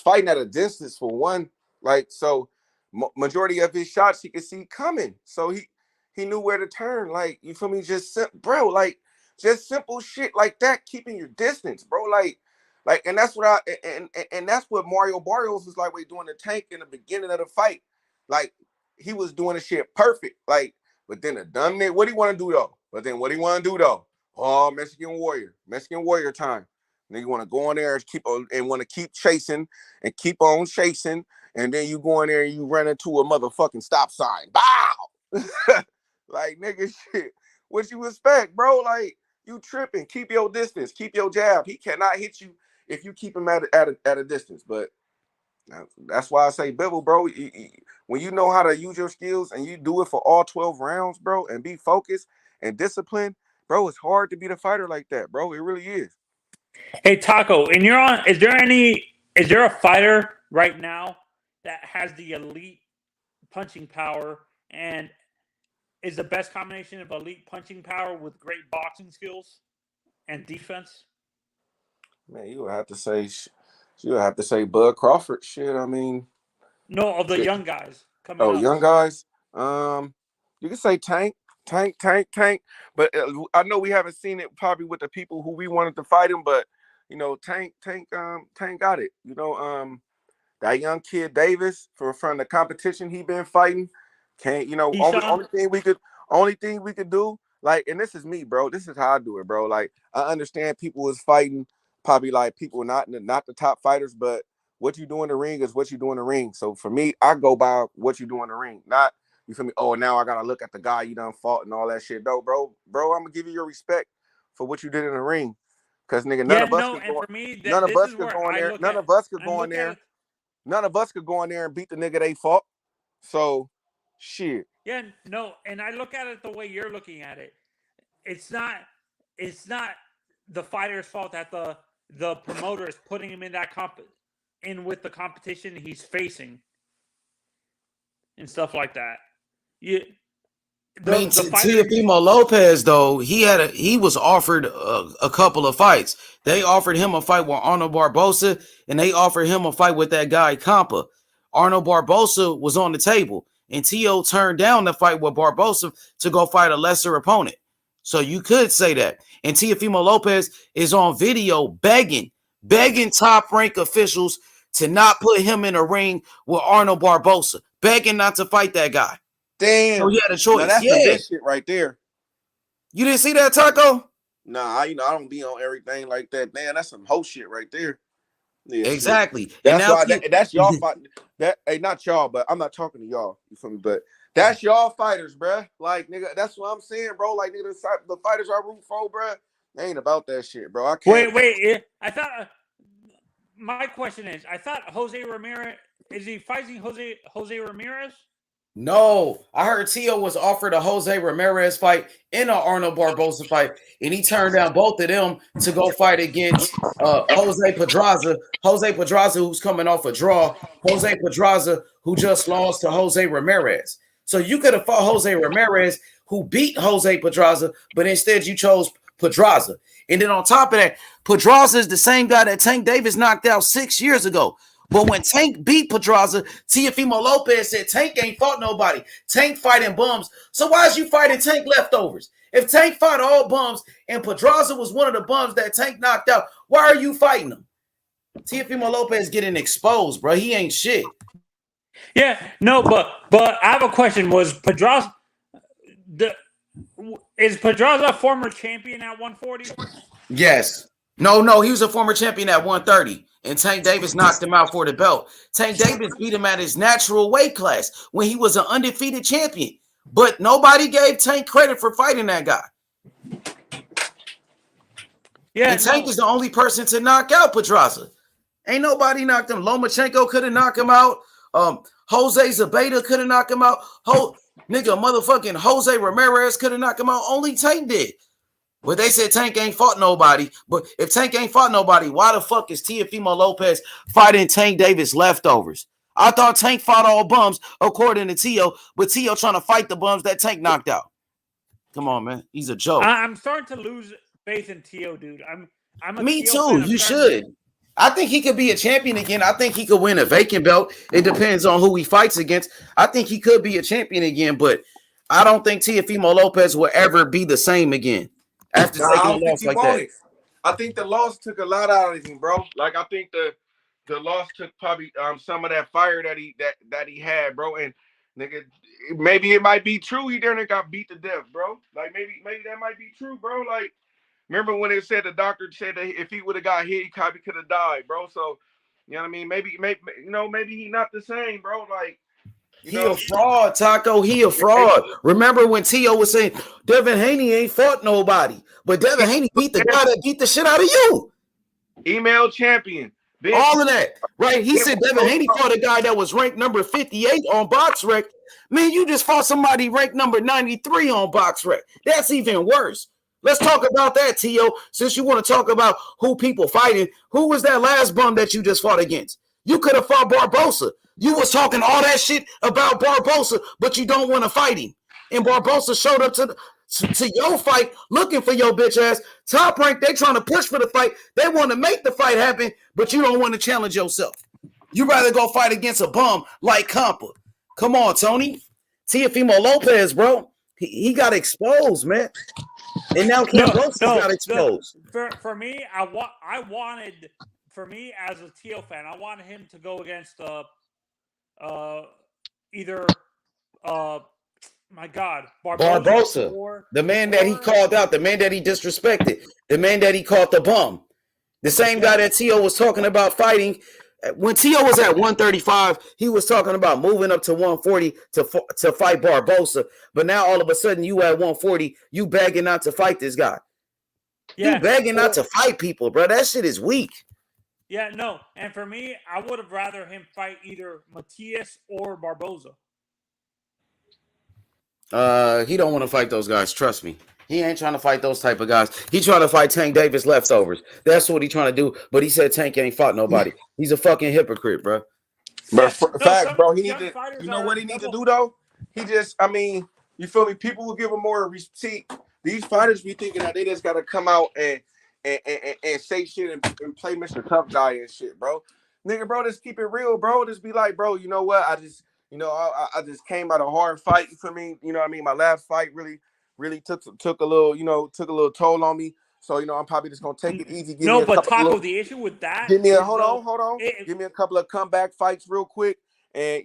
fighting at a distance for one. Like, so majority of his shots he could see coming. So he knew where to turn. Like, you feel me? Just simple shit like that, keeping your distance, bro. Like, and that's what and that's what Mario Barrios was like when doing the Tank in the beginning of the fight. Like, he was doing the shit perfect. Like, but then what do you want to do though? Oh, Mexican Warrior time. Then you want to go in there and want to keep chasing and keep on chasing, and then you go in there and you run into a motherfucking stop sign. Bow! Like, nigga, shit. What you expect, bro? Like, You tripping. Keep your distance. Keep your jab. He cannot hit you if you keep him at a distance. But that's why I say, Bevel, bro, when you know how to use your skills and you do it for all 12 rounds, bro, and be focused and disciplined, bro, it's hard to beat a fighter like that, bro. It really is. Hey, Taco, and you're on. Is there a fighter right now that has the elite punching power and is the best combination of elite punching power with great boxing skills and defense? Man, you would have to say Bud Crawford. Shit, I mean, no, of the young guys coming up. Young guys. You can say Tank. But I know we haven't seen it probably with the people who we wanted to fight him. But you know, Tank got it. You know, that young kid Davis from the competition he been fighting. Only thing we could do, like, and this is me, bro. This is how I do it, bro. Like, I understand people is fighting probably like people not the top fighters, but what you do in the ring is what you do in the ring. So for me, I go by what you do in the ring, not, you feel me? Oh, now I gotta look at the guy you done fought and all that shit. No, bro, I'm gonna give you your respect for what you did in the ring, because nigga, none of us could go in there and beat the nigga they fought. So, shit. Yeah, no, and I look at it the way you're looking at it. It's not the fighter's fault that the promoter is putting him in that with the competition he's facing and stuff like that. Teofimo Lopez, though, he was offered a couple of fights. They offered him a fight with Arnold Barbosa, and they offered him a fight with that guy Campa. Arnold Barbosa was on the table, and Tio turned down the fight with Barbosa to go fight a lesser opponent. So you could say that. And Teofimo Lopez is on video begging top rank officials to not put him in a ring with Arnold Barbosa, begging not to fight that guy. Damn. So he had a choice. Now that's the best shit right there. You didn't see that, Taco? Nah, I don't be on everything like that. Damn, that's some whole shit right there. Yeah, exactly. That's why that's y'all fight. Not y'all, but I'm not talking to y'all. You feel me? But that's y'all fighters, bruh. Like, nigga, that's what I'm saying, bro. Like, nigga, the fighters I root for, bruh, they ain't about that shit, bro. I can't. Wait. I thought my question is, I thought Jose Ramirez, is he fighting Jose Ramirez? No, I heard Tio was offered a Jose Ramirez fight and an Arnold Barbosa fight, and he turned down both of them to go fight against Jose Pedraza. Jose Pedraza, who's coming off a draw. Jose Pedraza, who just lost to Jose Ramirez. So you could have fought Jose Ramirez, who beat Jose Pedraza, but instead you chose Pedraza. And then on top of that, Pedraza is the same guy that Tank Davis knocked out 6 years ago. But when Tank beat Pedraza, Teofimo Lopez said Tank ain't fought nobody. Tank fighting bums. So why is you fighting Tank leftovers? If Tank fought all bums and Pedraza was one of the bums that Tank knocked out, why are you fighting him? Teofimo Lopez getting exposed, bro. He ain't shit. Yeah, no, but I have a question. Was Pedraza is Pedraza a former champion at 140? Yes. No, he was a former champion at 130. And Tank Davis knocked him out for the belt. Tank Davis beat him at his natural weight class when he was an undefeated champion. But nobody gave Tank credit for fighting that guy. Yeah, and Tank is the only person to knock out Pedraza. Ain't nobody knocked him. Lomachenko could have knocked him out. Jose Zabeta could have knocked him out. Motherfucking Jose Ramirez could have knocked him out. Only Tank did. But they said Tank ain't fought nobody. But if Tank ain't fought nobody, why the fuck is Teofimo Lopez fighting Tank Davis leftovers? I thought Tank fought all bums, according to Tio, but Tio trying to fight the bums that Tank knocked out. Come on, man. He's a joke. I'm starting to lose faith in Tio, dude. Me too. You should. I think he could be a champion again. I think he could win a vacant belt. It depends on who he fights against. I think he could be a champion again, but I don't think Teofimo Lopez will ever be the same again. After taking a loss like that. I think the loss took a lot out of him, bro. Like, I think the loss took probably some of that fire that he had, bro. And nigga, maybe it might be true he done got beat to death, bro. Like, maybe that might be true, bro. Like, remember when it said the doctor said that if he would have got hit, he probably could have died, bro. So, you know what I mean? Maybe he not the same, bro. Like, He a fraud, Taco. He a fraud. Remember when T.O. was saying Devin Haney ain't fought nobody, but Devin Haney beat the guy that beat the shit out of you. Email champion. Bitch. All of that, right? He said Devin Haney fought a guy that was ranked number 58 on BoxRec. Man, you just fought somebody ranked number 93 on BoxRec. That's even worse. Let's talk about that, T.O. Since you want to talk about who people fighting, who was that last bum that you just fought against? You could have fought Barbosa. You was talking all that shit about Barbosa, but you don't want to fight him. And Barbosa showed up to your fight looking for your bitch ass. Top Rank, they trying to push for the fight. They want to make the fight happen, but you don't want to challenge yourself. You rather go fight against a bum like Compa. Come on, Tony. Teofimo Lopez, bro. He got exposed, man. And now Kambosos got exposed. For me, I wanted, for me as a Teal fan, I wanted him to go against either my God, Barbosa, the man that he called out, the man that he disrespected, the man that he called the bum, the same guy that T.O. was talking about fighting. When T.O. was at 135, he was talking about moving up to 140 to fight Barbosa. But now all of a sudden, you at 140, you begging not to fight this guy. Yeah, you begging not to fight people, bro. That shit is weak. Yeah, no. And for me, I would have rather him fight either Matias or Barbosa. He don't want to fight those guys. Trust me. He ain't trying to fight those type of guys. He trying to fight Tank Davis leftovers. That's what he trying to do. But he said Tank ain't fought nobody. He's a fucking hypocrite, bro. But fact, bro, he need to. You know what he need to do though? He just, I mean, you feel me? People will give him more receipt. These fighters be thinking that they just gotta come out and say shit and play Mr. Tough Guy and shit, bro. Nigga, bro, just keep it real, bro. Just be like, bro, you know what? I just came out a hard fight. You feel me? You know what I mean? My last fight really took a little toll on me. So, I'm probably just gonna take it easy. The issue with that. Give me hold on. Give me a couple of comeback fights real quick. And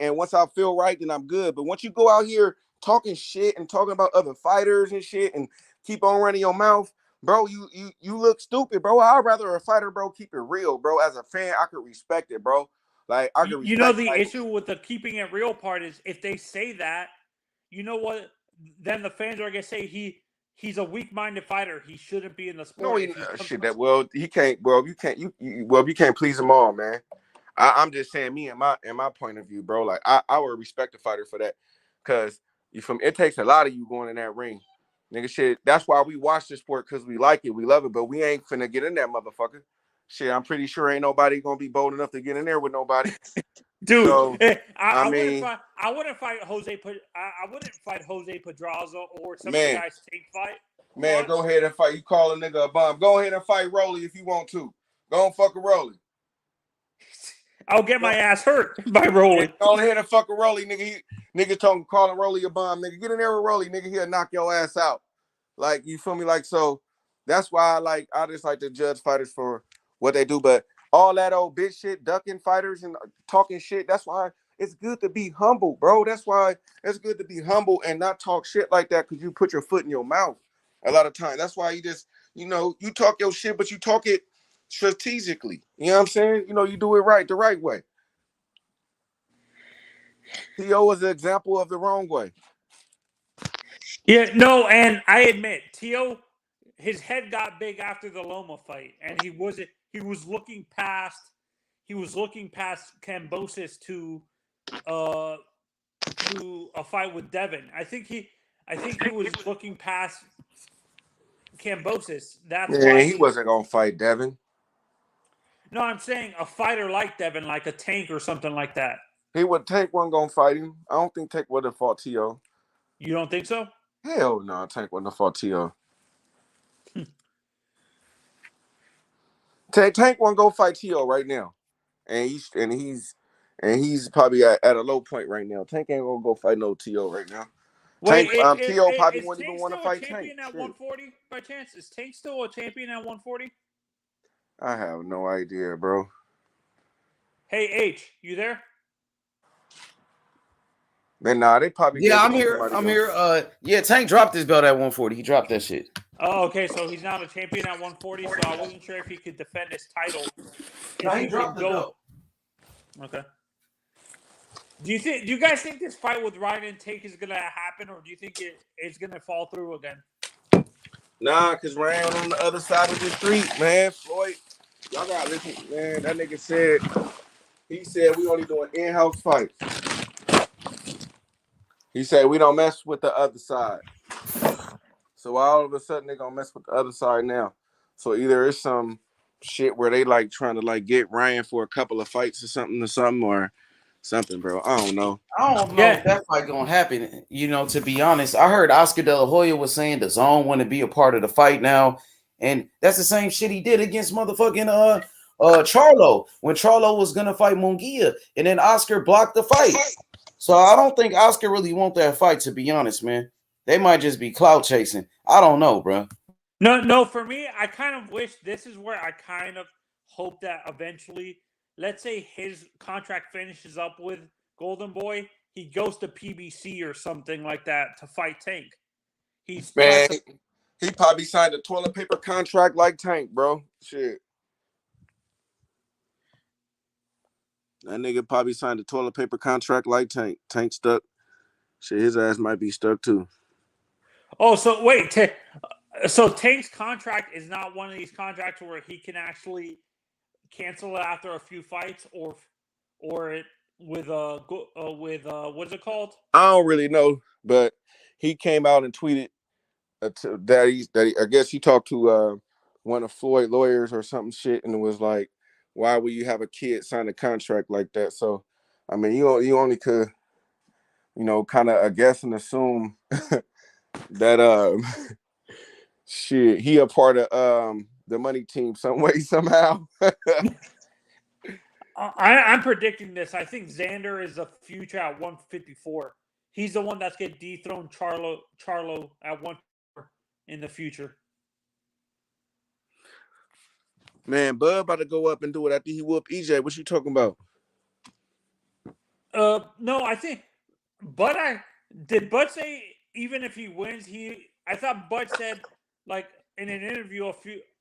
and once I feel right, then I'm good. But once you go out here talking shit and talking about other fighters and shit and keep on running your mouth, bro, you look stupid, bro. I'd rather a fighter, bro, keep it real, bro. As a fan, I could respect it, bro. Like I could respect the issue with the keeping it real part is if they say that, you know what, then the fans are gonna say he's a weak-minded fighter. He shouldn't be in the sport. No, he can't. Well, you can't please them all, man. I'm just saying, me and my point of view, bro. Like I would respect a fighter for that, cause it takes a lot of you going in that ring, nigga. Shit, that's why we watch this sport, cause we like it, we love it, but we ain't finna get in that motherfucker. Shit, I'm pretty sure ain't nobody gonna be bold enough to get in there with nobody. Dude, so, I wouldn't fight Jose. I wouldn't fight Jose Pedraza or some of the guys Tank fight. Man, go ahead and fight. You call a nigga a bum. Go ahead and fight Rolly if you want to. Go and fuck a Rolly. I'll get my ass hurt by Rolly. Go ahead and fuck a Rolly, nigga. Nigga calling Rolly a bum, nigga. Get in there with Rolly, nigga. He'll knock your ass out. Like, you feel me? Like, so that's why I just like to judge fighters for what they do. But all that old bitch shit, ducking fighters and talking shit, that's why it's good to be humble, bro. That's why it's good to be humble and not talk shit like that, because you put your foot in your mouth a lot of times. That's why you just, you talk your shit, but you talk it strategically. You know what I'm saying? You do it right, the right way. T.O. is an example of the wrong way. Yeah, no, and I admit, T.O., his head got big after the Loma fight, and he was looking past Kambosos to a fight with Devin. I think he was looking past Kambosos. That's why he wasn't gonna fight Devin. No, I'm saying a fighter like Devin, like a Tank or something like that. Tank wasn't gonna fight him. I don't think Tank would have fought T.O. You don't think so? Hell no, Tank wouldn't have fought T.O. Tank won't go fight T.O. right now, and he's probably at a low point right now. Tank ain't gonna go fight no T.O. right now. Wait, T.O. probably wouldn't even want to fight Tank. Is Tank still a champion at 140 by chance? Is Tank still a champion at 140? I have no idea, bro. Hey H, you there? Man, nah, they probably. Yeah, I'm here. Yeah, Tank dropped his belt at 140. He dropped that shit. Oh, okay. So he's not a champion at 140. So I wasn't sure if he could defend his title. No, he dropped the belt. Okay. Do you guys think this fight with Ryan and Tank is gonna happen, or do you think it's gonna fall through again? Nah, cause Ryan on the other side of the street, man. Floyd, y'all gotta listen, man. That nigga said he said we only doing in-house fights. He said we don't mess with the other side. So all of a sudden they gonna mess with the other side now. So either it's some shit where they like trying to like get Ryan for a couple of fights or something, or something, bro. I don't know. I don't know if that fight gonna happen. You know, to be honest, I heard Oscar De La Hoya was saying the Zone want to be a part of the fight now, and that's the same shit he did against motherfucking Charlo when Charlo was gonna fight Munguia, and then Oscar blocked the fight. So I don't think Oscar really want that fight. To be honest, man, they might just be clout chasing. I don't know, bro. No. For me, I kind of wish this is where I kind of hope that eventually, let's say his contract finishes up with Golden Boy, he goes to PBC or something like that to fight Tank. Man, he probably signed a toilet paper contract like Tank, bro. Shit. That nigga probably signed a toilet paper contract like Tank. Tank stuck. Shit, his ass might be stuck too. Oh, so wait. So Tank's contract is not one of these contracts where he can actually cancel it after a few fights, or with what's it called? I don't really know, but he came out and tweeted that I guess he talked to one of Floyd lawyers or something shit, and it was like, why would you have a kid sign a contract like that? So, I mean, you only could, kind of guess and assume that shit, he a part of the money team some way somehow. I'm predicting this. I think Xander is the future at 154. He's the one that's get dethroned Charlo at 154 in the future. Man, Bud about to go up and do it after he whoop EJ. What you talking about? No, I think did Bud say even if he wins, I thought Bud said like in an interview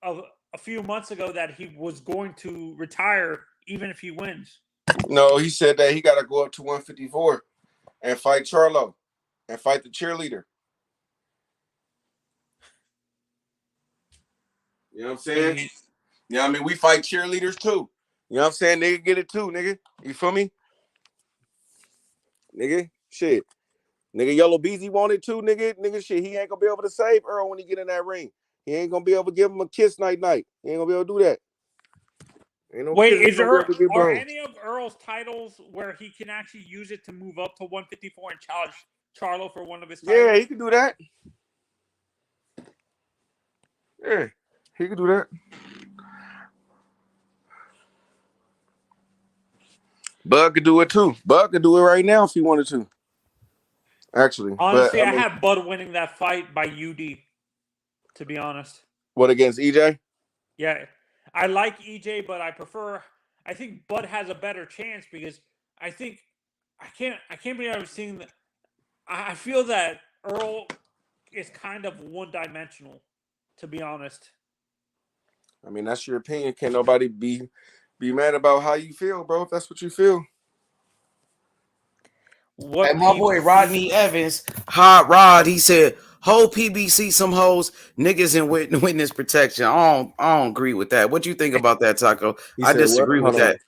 a few months ago that he was going to retire even if he wins. No, he said that he got to go up to 154 and fight Charlo and fight the cheerleader. You know what I'm saying? Yeah, I mean, we fight cheerleaders too. You know what I'm saying? Nigga, get it too, nigga. You feel me? Nigga, shit. Nigga, Yellow Beezy wanted too, nigga, shit. He ain't gonna be able to save Earl when he get in that ring. He ain't gonna be able to give him a kiss night. He ain't gonna be able to do that. Ain't no Wait, are any of Earl's titles where he can actually use it to move up to 154 and challenge Charlo for one of his titles? Yeah, he can do that. Yeah, he can do that. Bud could do it too. Bud could do it right now if he wanted to. Actually. Honestly, I have Bud winning that fight by UD, to be honest. What, against EJ? Yeah. I like EJ, but I think Bud has a better chance because I can't believe I've seen that. I feel that Earl is kind of one-dimensional, to be honest. I mean, that's your opinion. Can't nobody be mad about how you feel, bro, if that's what you feel. Hey, my boy Rodney Evans, Hot Rod, he said, whole PBC some hoes, niggas in witness protection. I don't agree with that. What you think about that, Taco? I disagree with that.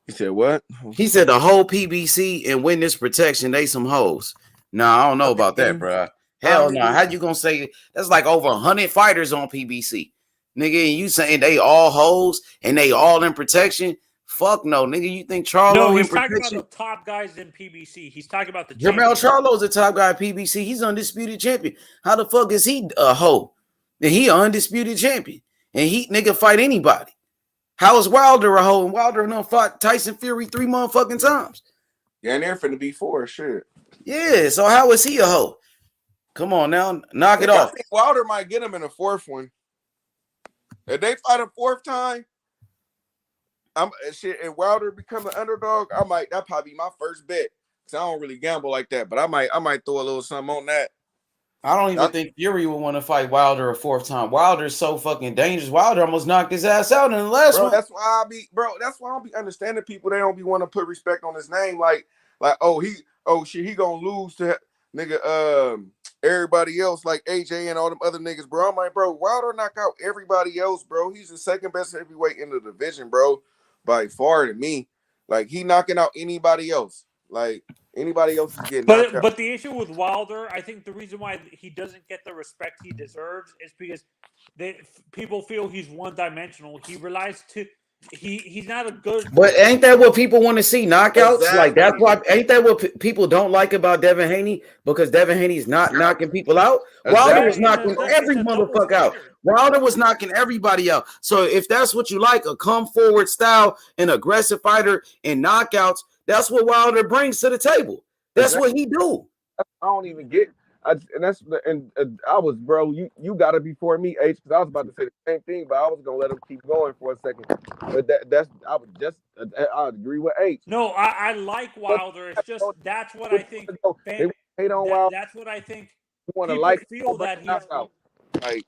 He said what? He said the whole PBC and witness protection, they some hoes. Nah, I don't know about that, bro. Hell no. How you gonna say that's like over 100 fighters on PBC? Nigga, and you saying they all hoes and they all in protection? Fuck no, nigga. You think Charlo No, he's in protection? talking about the top guys in PBC. He's talking about the Jermell Charlo's a top guy at PBC. He's undisputed champion. How the fuck is he a hoe? And he an undisputed champion. And he nigga fight anybody. How is Wilder a hoe? And Wilder done fought Tyson Fury 3 motherfucking times. Yeah, and they're finna be 4, shit. Yeah, so how is he a hoe? Come on now, knock it off. I think Wilder might get him in a 4th one. If they fight a 4th time, and Wilder become an underdog, that'd probably be my first bet. Cause I don't really gamble like that, but I might throw a little something on that. I don't even think Fury would want to fight Wilder a 4th time. Wilder's so fucking dangerous. Wilder almost knocked his ass out in the last one. That's why I don't be understanding people. They don't be want to put respect on his name. Like, like, oh shit, he gonna lose to nigga everybody else like AJ and all them other niggas, bro. I'm like, bro, Wilder knock out everybody else, bro. He's the second best heavyweight in the division, bro, by far to me. Like he knocking out anybody else. Like anybody else is getting knocked out. But the issue with Wilder, I think the reason why he doesn't get the respect he deserves is because people feel he's one dimensional. He relies to he's not a good. But ain't that what people want to see? Knockouts? Exactly. Like that's why. Ain't that what people don't like about Devin Haney? Because Devin Haney's not knocking people out. Wilder was knocking every motherfucker out. Wilder was knocking everybody out. So if that's what you like, a come forward style, an aggressive fighter, and knockouts, that's what Wilder brings to the table. That's what he do. I don't even get. I was, bro. You got to before me, H, because I was about to say the same thing, but I was gonna let him keep going for a second. But I agree with H. No, I like Wilder. It's just that's what I think. They hate on Wilder. That's what I think. Want to people like feel that he's out. Like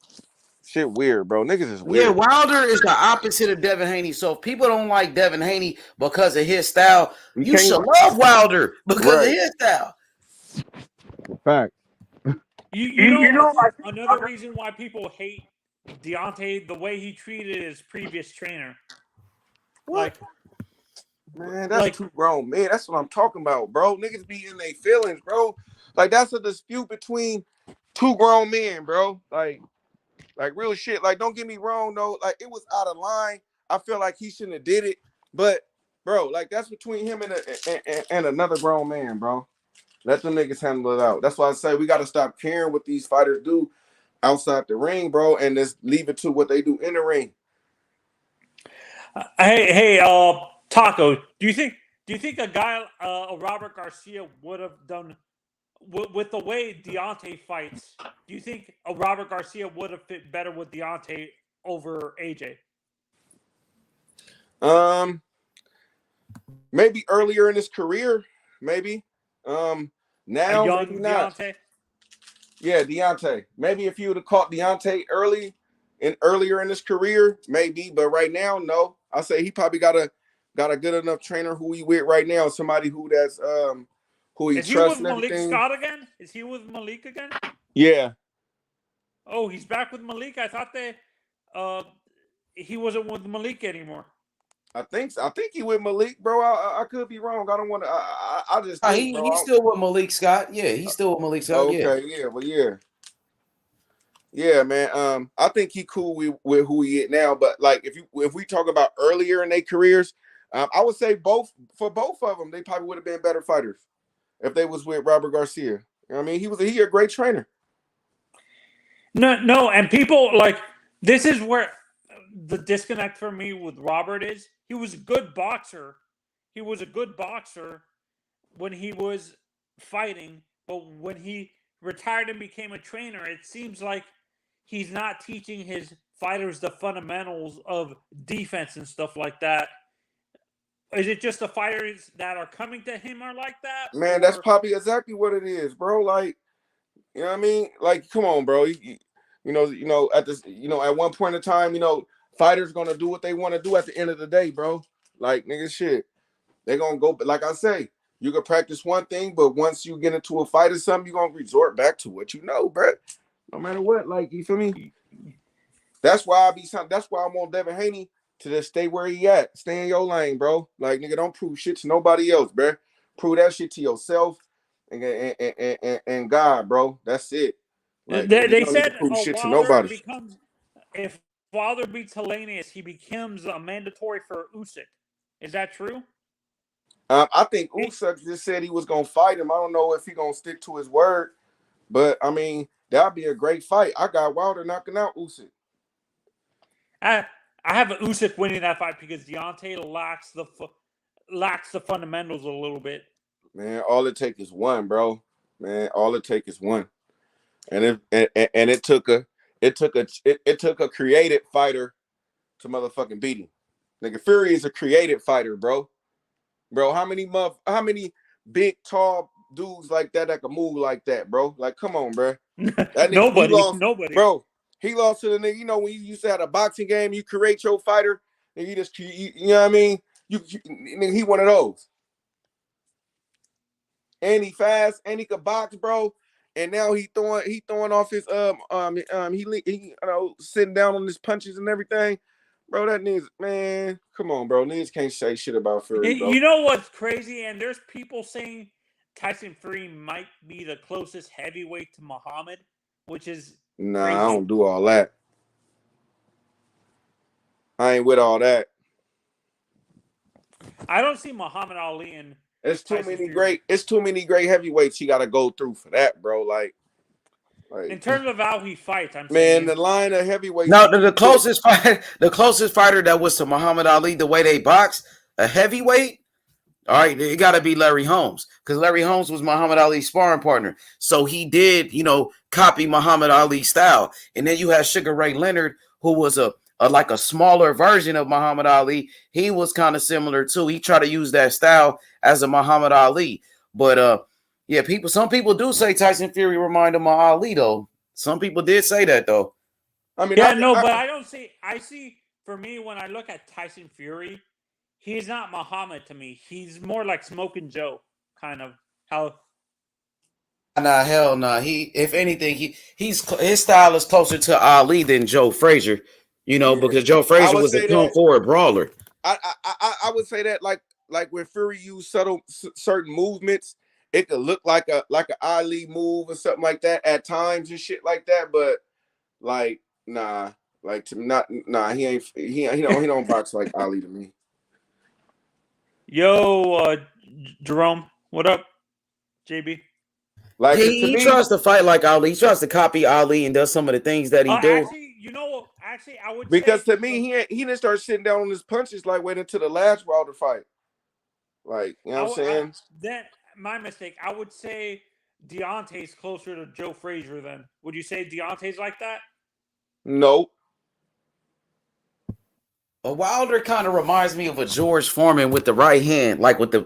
shit weird, bro. Niggas is weird. Yeah, Wilder is the opposite of Devin Haney. So if people don't like Devin Haney because of his style, you should love Wilder because of his style. Fact. You know another reason why people hate Deontay, the way he treated his previous trainer. What? Man, that's too grown, man. That's what I'm talking about, bro. Niggas be in their feelings, bro. Like that's a dispute between two grown men, bro. Like real shit. Like, don't get me wrong, though. Like, it was out of line. I feel like he shouldn't have did it. But, bro, like that's between him and another grown man, bro. Let them niggas handle it out. That's why I say we gotta stop caring what these fighters do outside the ring, bro, and just leave it to what they do in the ring. Hey, Taco, do you think a guy, Robert Garcia, would have done with the way Deontay fights? Do you think a Robert Garcia would have fit better with Deontay over AJ? Maybe earlier in his career, maybe. Now maybe not. Deontay? Yeah, Deontay. Maybe if you would have caught Deontay earlier in his career, maybe. But right now, no. I say he probably got a good enough trainer who he with right now. Somebody who that's who he trusts and everything. Is he with Malik Scott again? Is he with Malik again? Yeah. Oh, he's back with Malik. I thought he wasn't with Malik anymore. I think he with Malik, bro. I could be wrong. I don't want to. I just think, he's still with Malik Scott. Yeah, he's still with Malik Scott. Okay, yeah, man. I think he cool with who he is now. But like, if we talk about earlier in their careers, I would say both of them, they probably would have been better fighters if they was with Robert Garcia. You know what I mean, he a great trainer. No, and people like this is where the disconnect for me with Robert is. He was a good boxer. He was a good boxer when he was fighting, but when he retired and became a trainer, it seems like he's not teaching his fighters the fundamentals of defense and stuff like that. Is it just the fighters that are coming to him are like that? Man, that's probably exactly what it is, bro. Like, you know what I mean? Like, come on, bro. You know, at this, at one point in time, fighters gonna do what they want to do at the end of the day, bro. Like, nigga, shit. They gonna go, but like I say, you can practice one thing, but once you get into a fight or something, you're gonna resort back to what you know, bro. No matter what, like, you feel me? That's why that's why I'm on Devin Haney to just stay where he at. Stay in your lane, bro. Like, nigga, don't prove shit to nobody else, bro. Prove that shit to yourself and God, bro. That's it. Like, they said prove shit to nobody. If Wilder beats Helenius, he becomes a mandatory for Usyk. Is that true? I think Usyk just said he was gonna fight him. I don't know if he gonna stick to his word, but I mean that'd be a great fight. I got Wilder knocking out Usyk. I have Usyk winning that fight because Deontay lacks the fundamentals a little bit. Man, all it takes is one, bro. Man, all it takes is one, and it took a creative fighter to motherfucking beat him. Nigga, Fury is a creative fighter, bro. Bro, how many big tall dudes like that can move like that, bro? Like, come on, bro. That nigga, nobody, bro. He lost to the nigga. You know when you used to have a boxing game, you create your fighter, and you know what I mean. He one of those. and he fast, and he could box, bro. And now he throwing off his he sitting down on his punches and everything. Bro, that niggas, man, come on, bro. Niggas can't say shit about Fury, bro. You know what's crazy? And there's people saying Tyson Fury might be the closest heavyweight to Muhammad, which is Nah, crazy. I don't do all that. I ain't with all that. I don't see Muhammad Ali and It's too many great heavyweights he got to go through for that, bro. Like in terms of how he fights, I'm man, saying the line of heavyweights. No, the closest fighter that was to Muhammad Ali, the way they box, a heavyweight. All right, it got to be Larry Holmes, because Larry Holmes was Muhammad Ali's sparring partner. So he did, copy Muhammad Ali's style. And then you had Sugar Ray Leonard, who was like a smaller version of Muhammad Ali. He was kind of similar too. He tried to use that style as a Muhammad Ali. But yeah, some people do say Tyson Fury reminded him of Ali, though. Some people did say that, though. I mean, but I don't see. I see, for me, when I look at Tyson Fury, he's not Muhammad to me. He's more like Smoking Joe, kind of how. Nah, hell nah. If anything, his style is closer to Ali than Joe Frazier. Because Joe Frazier was a come forward brawler. I would say that like when Fury used certain movements, it could look like a Ali move or something like that at times and shit like that. But like, nah, like to he don't box like Ali to me. Yo, Jerome, what up, JB? Like he tries to fight like Ali. He tries to copy Ali and does some of the things that he do. Actually, I would because to me he didn't start sitting down on his punches like waiting until the last Wilder fight. Like, you know what I'm saying? Then my mistake. I would say Deontay's closer to Joe Frazier. Then would you say Deontay's like that? No. A Wilder kind of reminds me of a George Foreman with the right hand, like with the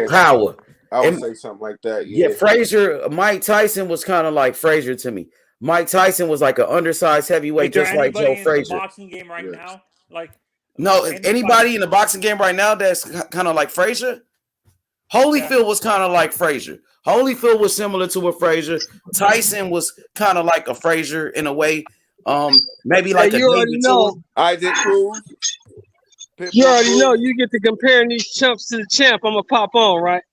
power. I would say something like that. Yeah, Frazier, Mike Tyson was kind of like Frazier to me. Mike Tyson was like an undersized heavyweight, just like Joe Frazier. In the boxing game right now, like anybody in the boxing game right now that's kind of like Frazier. Holyfield was kind of like Frazier. Holyfield was similar to a Frazier. Tyson was kind of like a Frazier in a way. Maybe like you already know. Isaac Cruz. You already know. You get to comparing these chumps to the champ. I'm gonna pop on, right?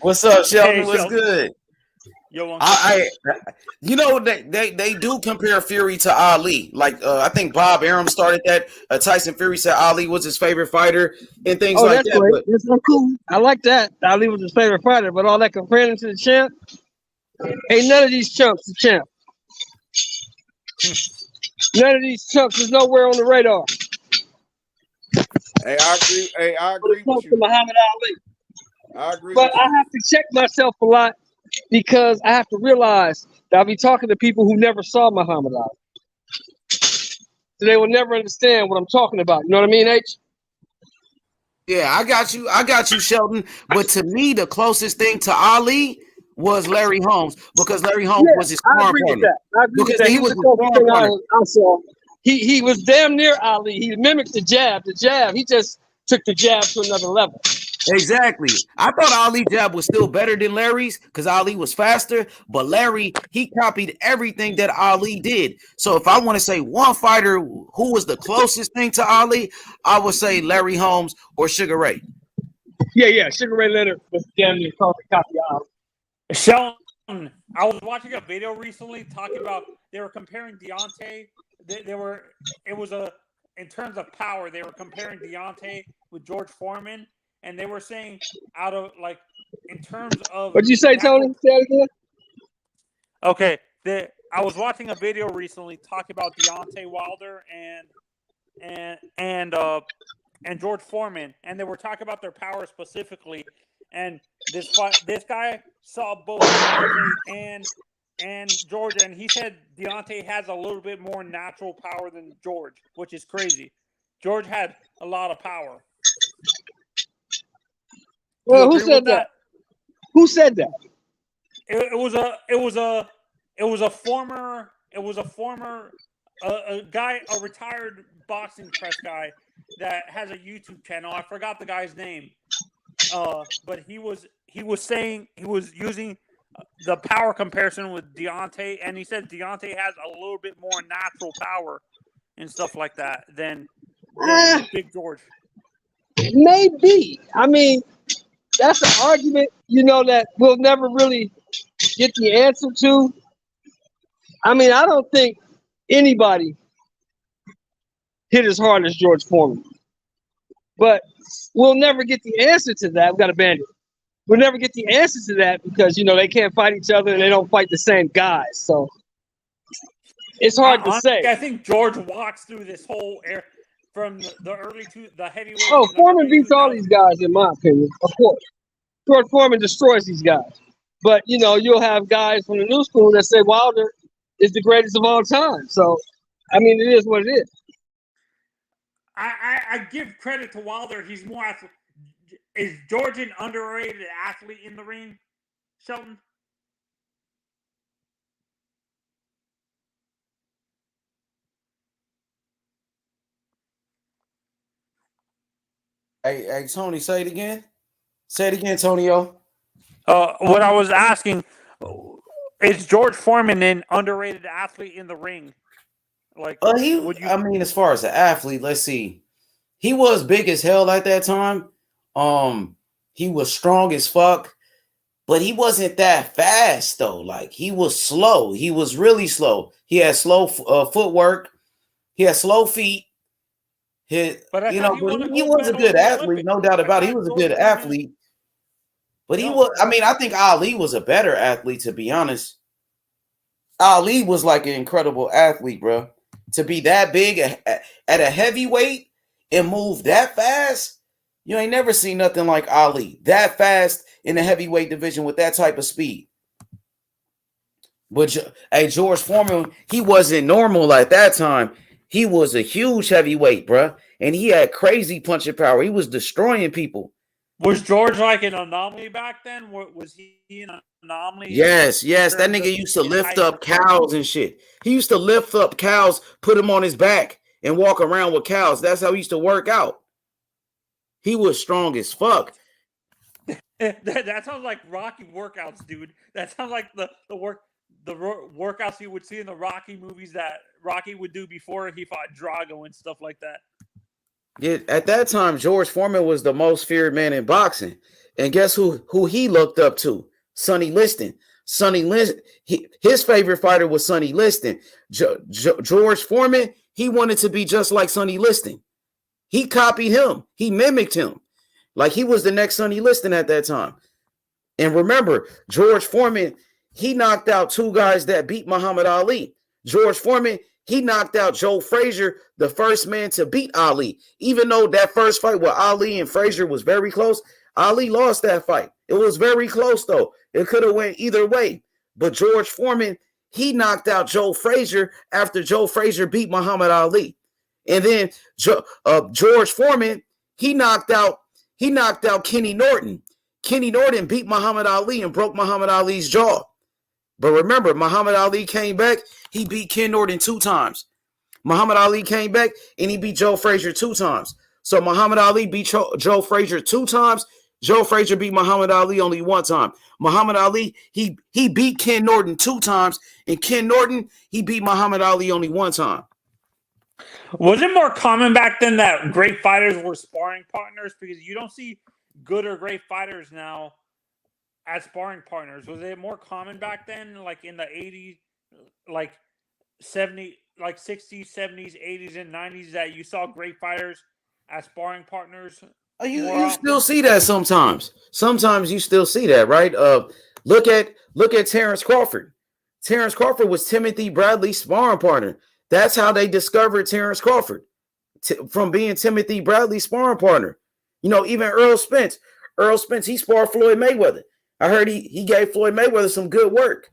What's up, Sheldon? Hey, What's good? Yo, they do compare Fury to Ali. Like I think Bob Arum started that. Tyson Fury said Ali was his favorite fighter and things like that's that. Great. That's so cool. I like that. Ali was his favorite fighter, but all that comparing to the champ, ain't none of these chumps the champ. None of these chumps is nowhere on the radar. Hey, I agree with you. Muhammad Ali. I agree. But I have to check myself a lot because I have to realize that I'll be talking to people who never saw Muhammad Ali. So they will never understand what I'm talking about. You know what I mean, H? Yeah, I got you, Sheldon. But to me, the closest thing to Ali was Larry Holmes, because Larry Holmes was his sparring partner. I agree with that. He was his sparring partner. I saw. He was damn near Ali. He mimicked the jab. He just took the jab to another level. Exactly. I thought Ali jab was still better than Larry's because Ali was faster, but Larry, he copied everything that Ali did. So if I want to say one fighter who was the closest thing to Ali, I would say Larry Holmes or Sugar Ray. Yeah. Sugar Ray Leonard was damn near copy Ali. Sheldon, I was watching a video recently talking about they were comparing Deontay. In terms of power, they were comparing Deontay with George Foreman, and they were saying in terms of. What'd you say, Tony? Say it again. Okay, I was watching a video recently talking about Deontay Wilder and George Foreman, and they were talking about their power specifically. And this guy saw both Deontay and George, and he said Deontay has a little bit more natural power than George, which is crazy. George had a lot of power. Well, who said that? Who said that? It was a former guy, a retired boxing press guy that has a YouTube channel. I forgot the guy's name. but he was saying he was using the power comparison with Deontay, and he said Deontay has a little bit more natural power and stuff like that than Big George. Maybe. I mean, that's an argument, that we'll never really get the answer to. I mean, I don't think anybody hit as hard as George Foreman. But we'll never get the answer to that. We've got a bandit. We'll never get the answer to that because, they can't fight each other and they don't fight the same guys. So it's hard to say. I think George walks through this whole era from the early the heavyweight. Oh, Foreman beats all these guys, in my opinion, of course. George Foreman destroys these guys. But, you'll have guys from the new school that say Wilder is the greatest of all time. So, I mean, it is what it is. I give credit to Wilder. He's more athletic. Is George an underrated athlete in the ring, Shelton? Hey, Tony, say it again. Say it again, Tonio. What I was asking, is George Foreman an underrated athlete in the ring? I mean, as far as an athlete, let's see. He was big as hell at that time. He was strong as fuck, but he wasn't that fast though. Like, he was slow. He was really slow. He had slow footwork. He had slow feet. He was a good athlete, no doubt about it. He was a good athlete. But I think Ali was a better athlete, to be honest. Ali was like an incredible athlete, bro. To be that big at a heavyweight and move that fast, you ain't never seen nothing like Ali. That fast in the heavyweight division with that type of speed. But George Foreman, he wasn't normal at that time. He was a huge heavyweight, bro. And he had crazy punching power. He was destroying people. Was George like an anomaly back then? Was he an anomaly? Yes. That nigga used to lift up cows and shit. He used to lift up cows, put them on his back, and walk around with cows. That's how he used to work out. He was strong as fuck. That sounds like Rocky workouts, dude. That sounds like the workouts you would see in the Rocky movies that Rocky would do before he fought Drago and stuff like that. Yeah, at that time, George Foreman was the most feared man in boxing. And guess who he looked up to? Sonny Liston. His favorite fighter was Sonny Liston. George Foreman, he wanted to be just like Sonny Liston. He copied him. He mimicked him. Like he was the next Sonny Liston at that time. And remember, George Foreman, he knocked out two guys that beat Muhammad Ali. George Foreman, he knocked out Joe Frazier, the first man to beat Ali. Even though that first fight with Ali and Frazier was very close, Ali lost that fight. It was very close, though. It could have went either way. But George Foreman, he knocked out Joe Frazier after Joe Frazier beat Muhammad Ali. And then George Foreman, he knocked out Kenny Norton. Kenny Norton beat Muhammad Ali and broke Muhammad Ali's jaw. But remember, Muhammad Ali came back. He beat Ken Norton 2 times. Muhammad Ali came back and he beat Joe Frazier 2 times. So Muhammad Ali beat Joe Frazier 2 times. Joe Frazier beat Muhammad Ali only 1 time. Muhammad Ali, he beat Ken Norton 2 times. And Ken Norton, he beat Muhammad Ali only 1 time. Was it more common back then that great fighters were sparring partners? Because you don't see good or great fighters now as sparring partners. Was it more common back then, like in the 80s, like 70s, like 60s, 70s, 80s, and 90s, that you saw great fighters as sparring partners? You still see that sometimes. Sometimes you still see that, right? Look at Terrence Crawford. Terrence Crawford was Timothy Bradley's sparring partner. That's how they discovered Terrence Crawford, from being Timothy Bradley's sparring partner. You know, even Earl Spence, he sparred Floyd Mayweather. I heard he gave Floyd Mayweather some good work.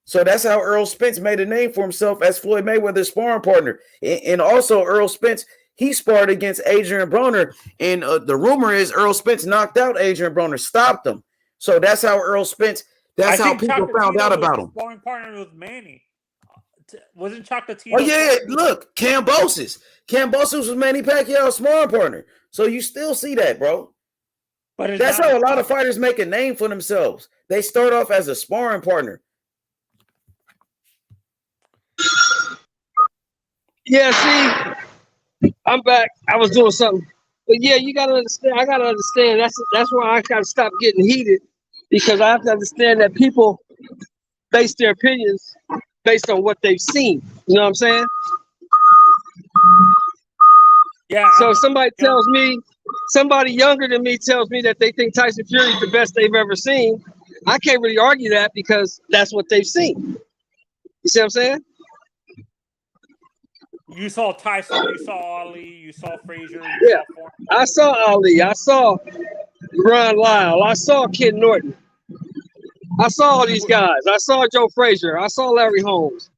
So that's how Earl Spence made a name for himself as Floyd Mayweather's sparring partner. And also Earl Spence, he sparred against Adrian Broner. And the rumor is Earl Spence knocked out Adrian Broner, stopped him. So that's how Earl Spence, that's how people found out about him. Sparring partner with Manny. Wasn't Chocolatito? Oh, yeah, look, Kambosos. Kambosos was Manny Pacquiao's sparring partner. So you still see that, bro. But it's that's not how a lot of fighters make a name for themselves. They start off as a sparring partner. Yeah, see, I'm back. I was doing something. But yeah, you gotta understand. I gotta understand. That's why I gotta stop getting heated, because I have to understand that people base their opinions based on what they've seen. You know what I'm saying? Yeah. So if somebody tells me, somebody younger than me tells me that they think Tyson Fury is the best they've ever seen, I can't really argue that because that's what they've seen. You see what I'm saying? You saw Tyson, you saw Ali, you saw Frazier, you Yeah. saw Foreman. I saw Ali. I saw Ron Lyle. I saw Ken Norton. I saw all these guys. I saw Joe Frazier. I saw Larry Holmes.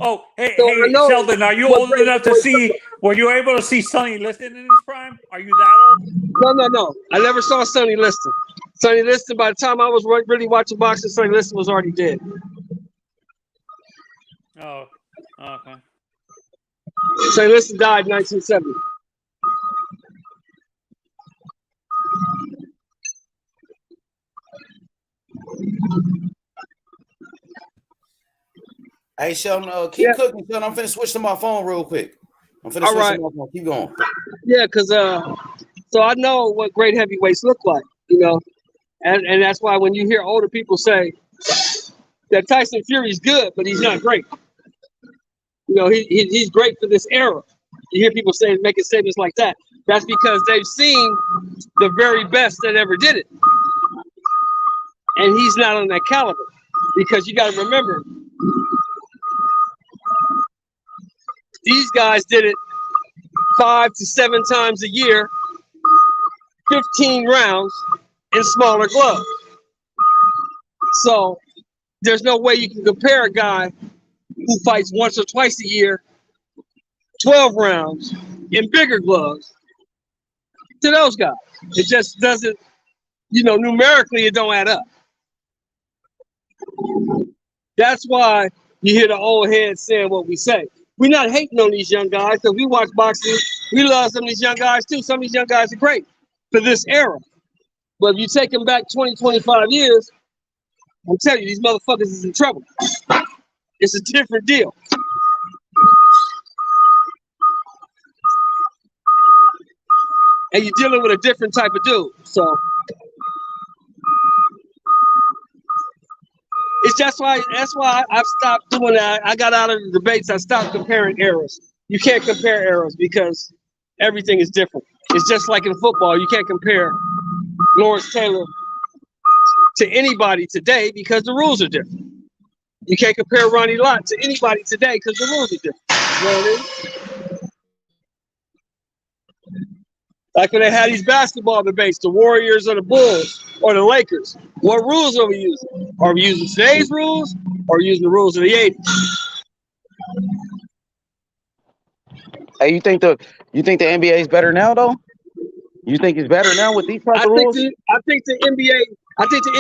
Oh, hey, So I hey, know Sheldon, are you what old great enough to boys- see? Were you able to see Sonny Liston in his prime? Are you that old? No. I never saw Sonny Liston. Sonny Liston, by the time I was really watching boxing, Sonny Liston was already dead. Oh, okay. Sonny Liston died in 1970. Hey, Sheldon, keep cooking, Sheldon. I'm finna switch to my phone real quick. I'm finna All switch right. to my phone. Keep going. Yeah, because so I know what great heavyweights look like, you know, and that's why when you hear older people say that Tyson Fury's good, but he's not great. You know, he's great for this era. You hear people making statements like that. That's because they've seen the very best that ever did it, and he's not on that caliber. Because you got to remember, these guys did it 5 to 7 times a year, 15 rounds in smaller gloves. So there's no way you can compare a guy who fights once or twice a year, 12 rounds in bigger gloves, to those guys. It just doesn't, numerically it don't add up. That's why you hear the old heads saying what we say. We're not hating on these young guys because we watch boxing. We love some of these young guys too. Some of these young guys are great for this era. But if you take them back 20, 25 years, I'm telling you, these motherfuckers is in trouble. It's a different deal. And you're dealing with a different type of dude. So that's why I've stopped doing that. I got out of the debates. I stopped comparing eras. You can't compare eras because everything is different. It's just like in football. You can't compare Lawrence Taylor to anybody today because the rules are different. You can't compare Ronnie Lott to anybody today because the rules are different. You know what I mean? Like when they had these basketball debates, the Warriors or the Bulls or the Lakers, what rules are we using? Are we using today's rules or are we using the rules of the 80s? Hey, you think the NBA is better now though? You think it's better now with these type of rules? I think the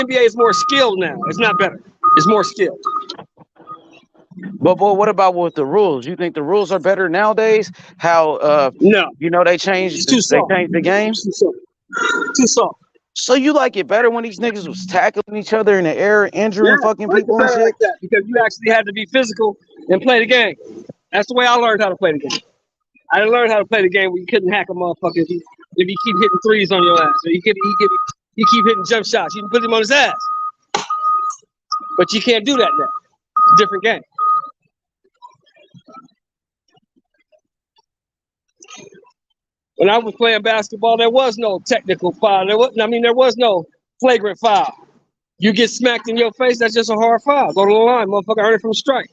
NBA is more skilled now. It's not better. It's more skilled. But what about with the rules? You think the rules are better nowadays? How no, they changed the game? Too soft. So you like it better when these niggas was tackling each other in the air, injuring fucking people and shit? Like that because you actually had to be physical and play the game. That's the way I learned how to play the game. I didn't learn how to play the game where you couldn't hack a motherfucker if you keep hitting threes on your ass. Or you keep hitting jump shots. You can put him on his ass. But you can't do that now. It's a different game. When I was playing basketball, there was no technical foul. There was no flagrant foul. You get smacked in your face, that's just a hard foul. Go to the line, motherfucker, earn it from a strike.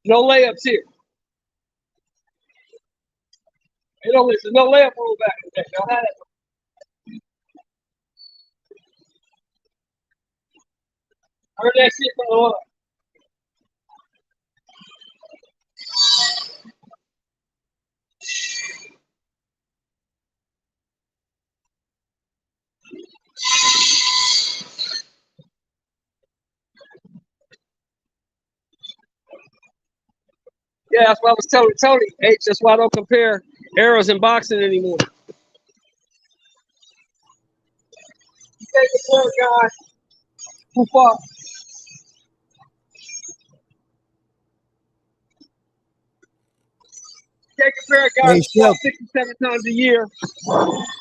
No layups here. Hey, no, listen, no layup rule back in the day. Y'all had it. Heard that shit from the line. Yeah, that's what I was telling Tony. Hey, that's why I don't compare eras in boxing anymore. the poor guy who fought. Take a pair of guys Hey, who fought Shelton. 67 times a year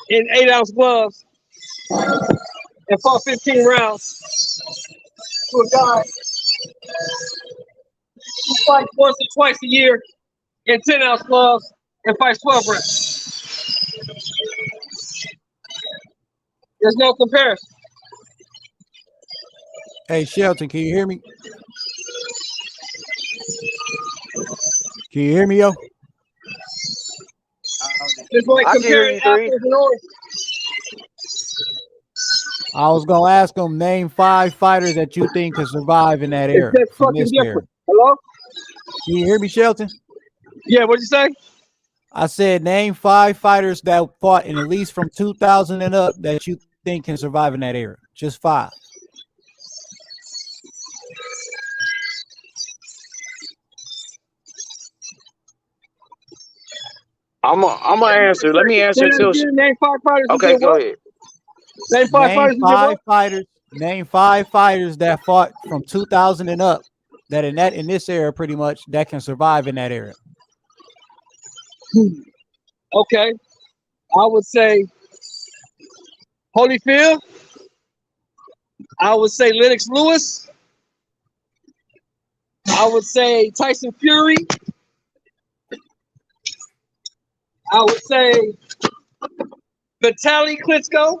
in 8-ounce gloves and fought 15 rounds to a guy who fights once or twice a year in 10-ounce gloves and fights 12 rounds. There's no comparison. Hey, Shelton, can you hear me? Can you hear me, yo? It's like comparing apples and oranges. I was gonna ask him, name 5 fighters that you think could survive in that era. It's just From fucking this era. different. Hello? Can you hear me, Shelton? Yeah, what'd you say? I said name 5 fighters that fought in at least from 2000 and up that you think can survive in that era. Just 5. I'm gonna answer. Let me answer too. Name 5 fighters. Okay, go ahead. Name 5 fighters. Name 5 fighters that fought from 2000 and up that in this era pretty much that can survive in that era. Okay. I would say Holyfield. I would say Lennox Lewis. I would say Tyson Fury. I would say Vitaly Klitschko.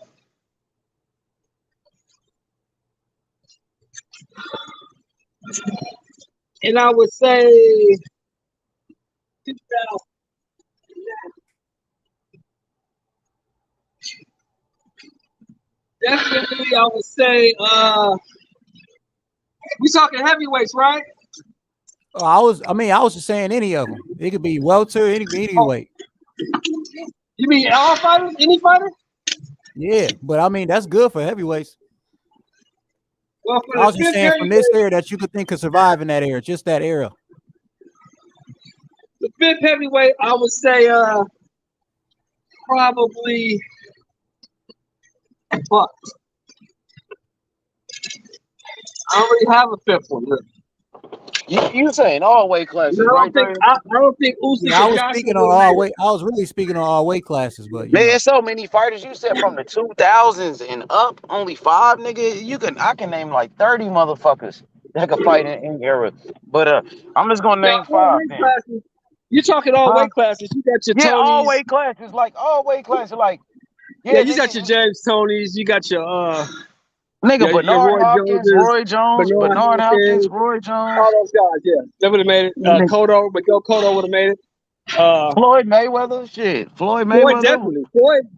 And I would say definitely I would say we talking heavyweights, right? I was just saying any of them. It could be welter, any weight. You mean all fighters? Any fighter? Yeah, but I mean that's good for heavyweights. Well, for I was the just saying from this era that you could think could survive in that era, just that era. The 5th heavyweight, I would say probably fuck. I already have a 5th one. Really. You saying all weight classes, right? I don't think Usyk. Yeah, I was speaking on all weight. I was really speaking on all weight classes, but Man, there's so many fighters. You said from the 2000s and up, only 5, nigga. I can name like 30 motherfuckers that could fight in era. But I'm just gonna name 5. You're talking all weight classes. You got your Tonys. All weight classes, all weight classes, yeah. You got your James Tonys. You got your nigga, your Bernard Hopkins, Roy Jones, Bernard Hopkins, Roy Jones. All those guys, yeah. They would have made it. Cotto, Miguel Cotto would have made it. Floyd Mayweather, shit. Floyd Mayweather. Floyd definitely.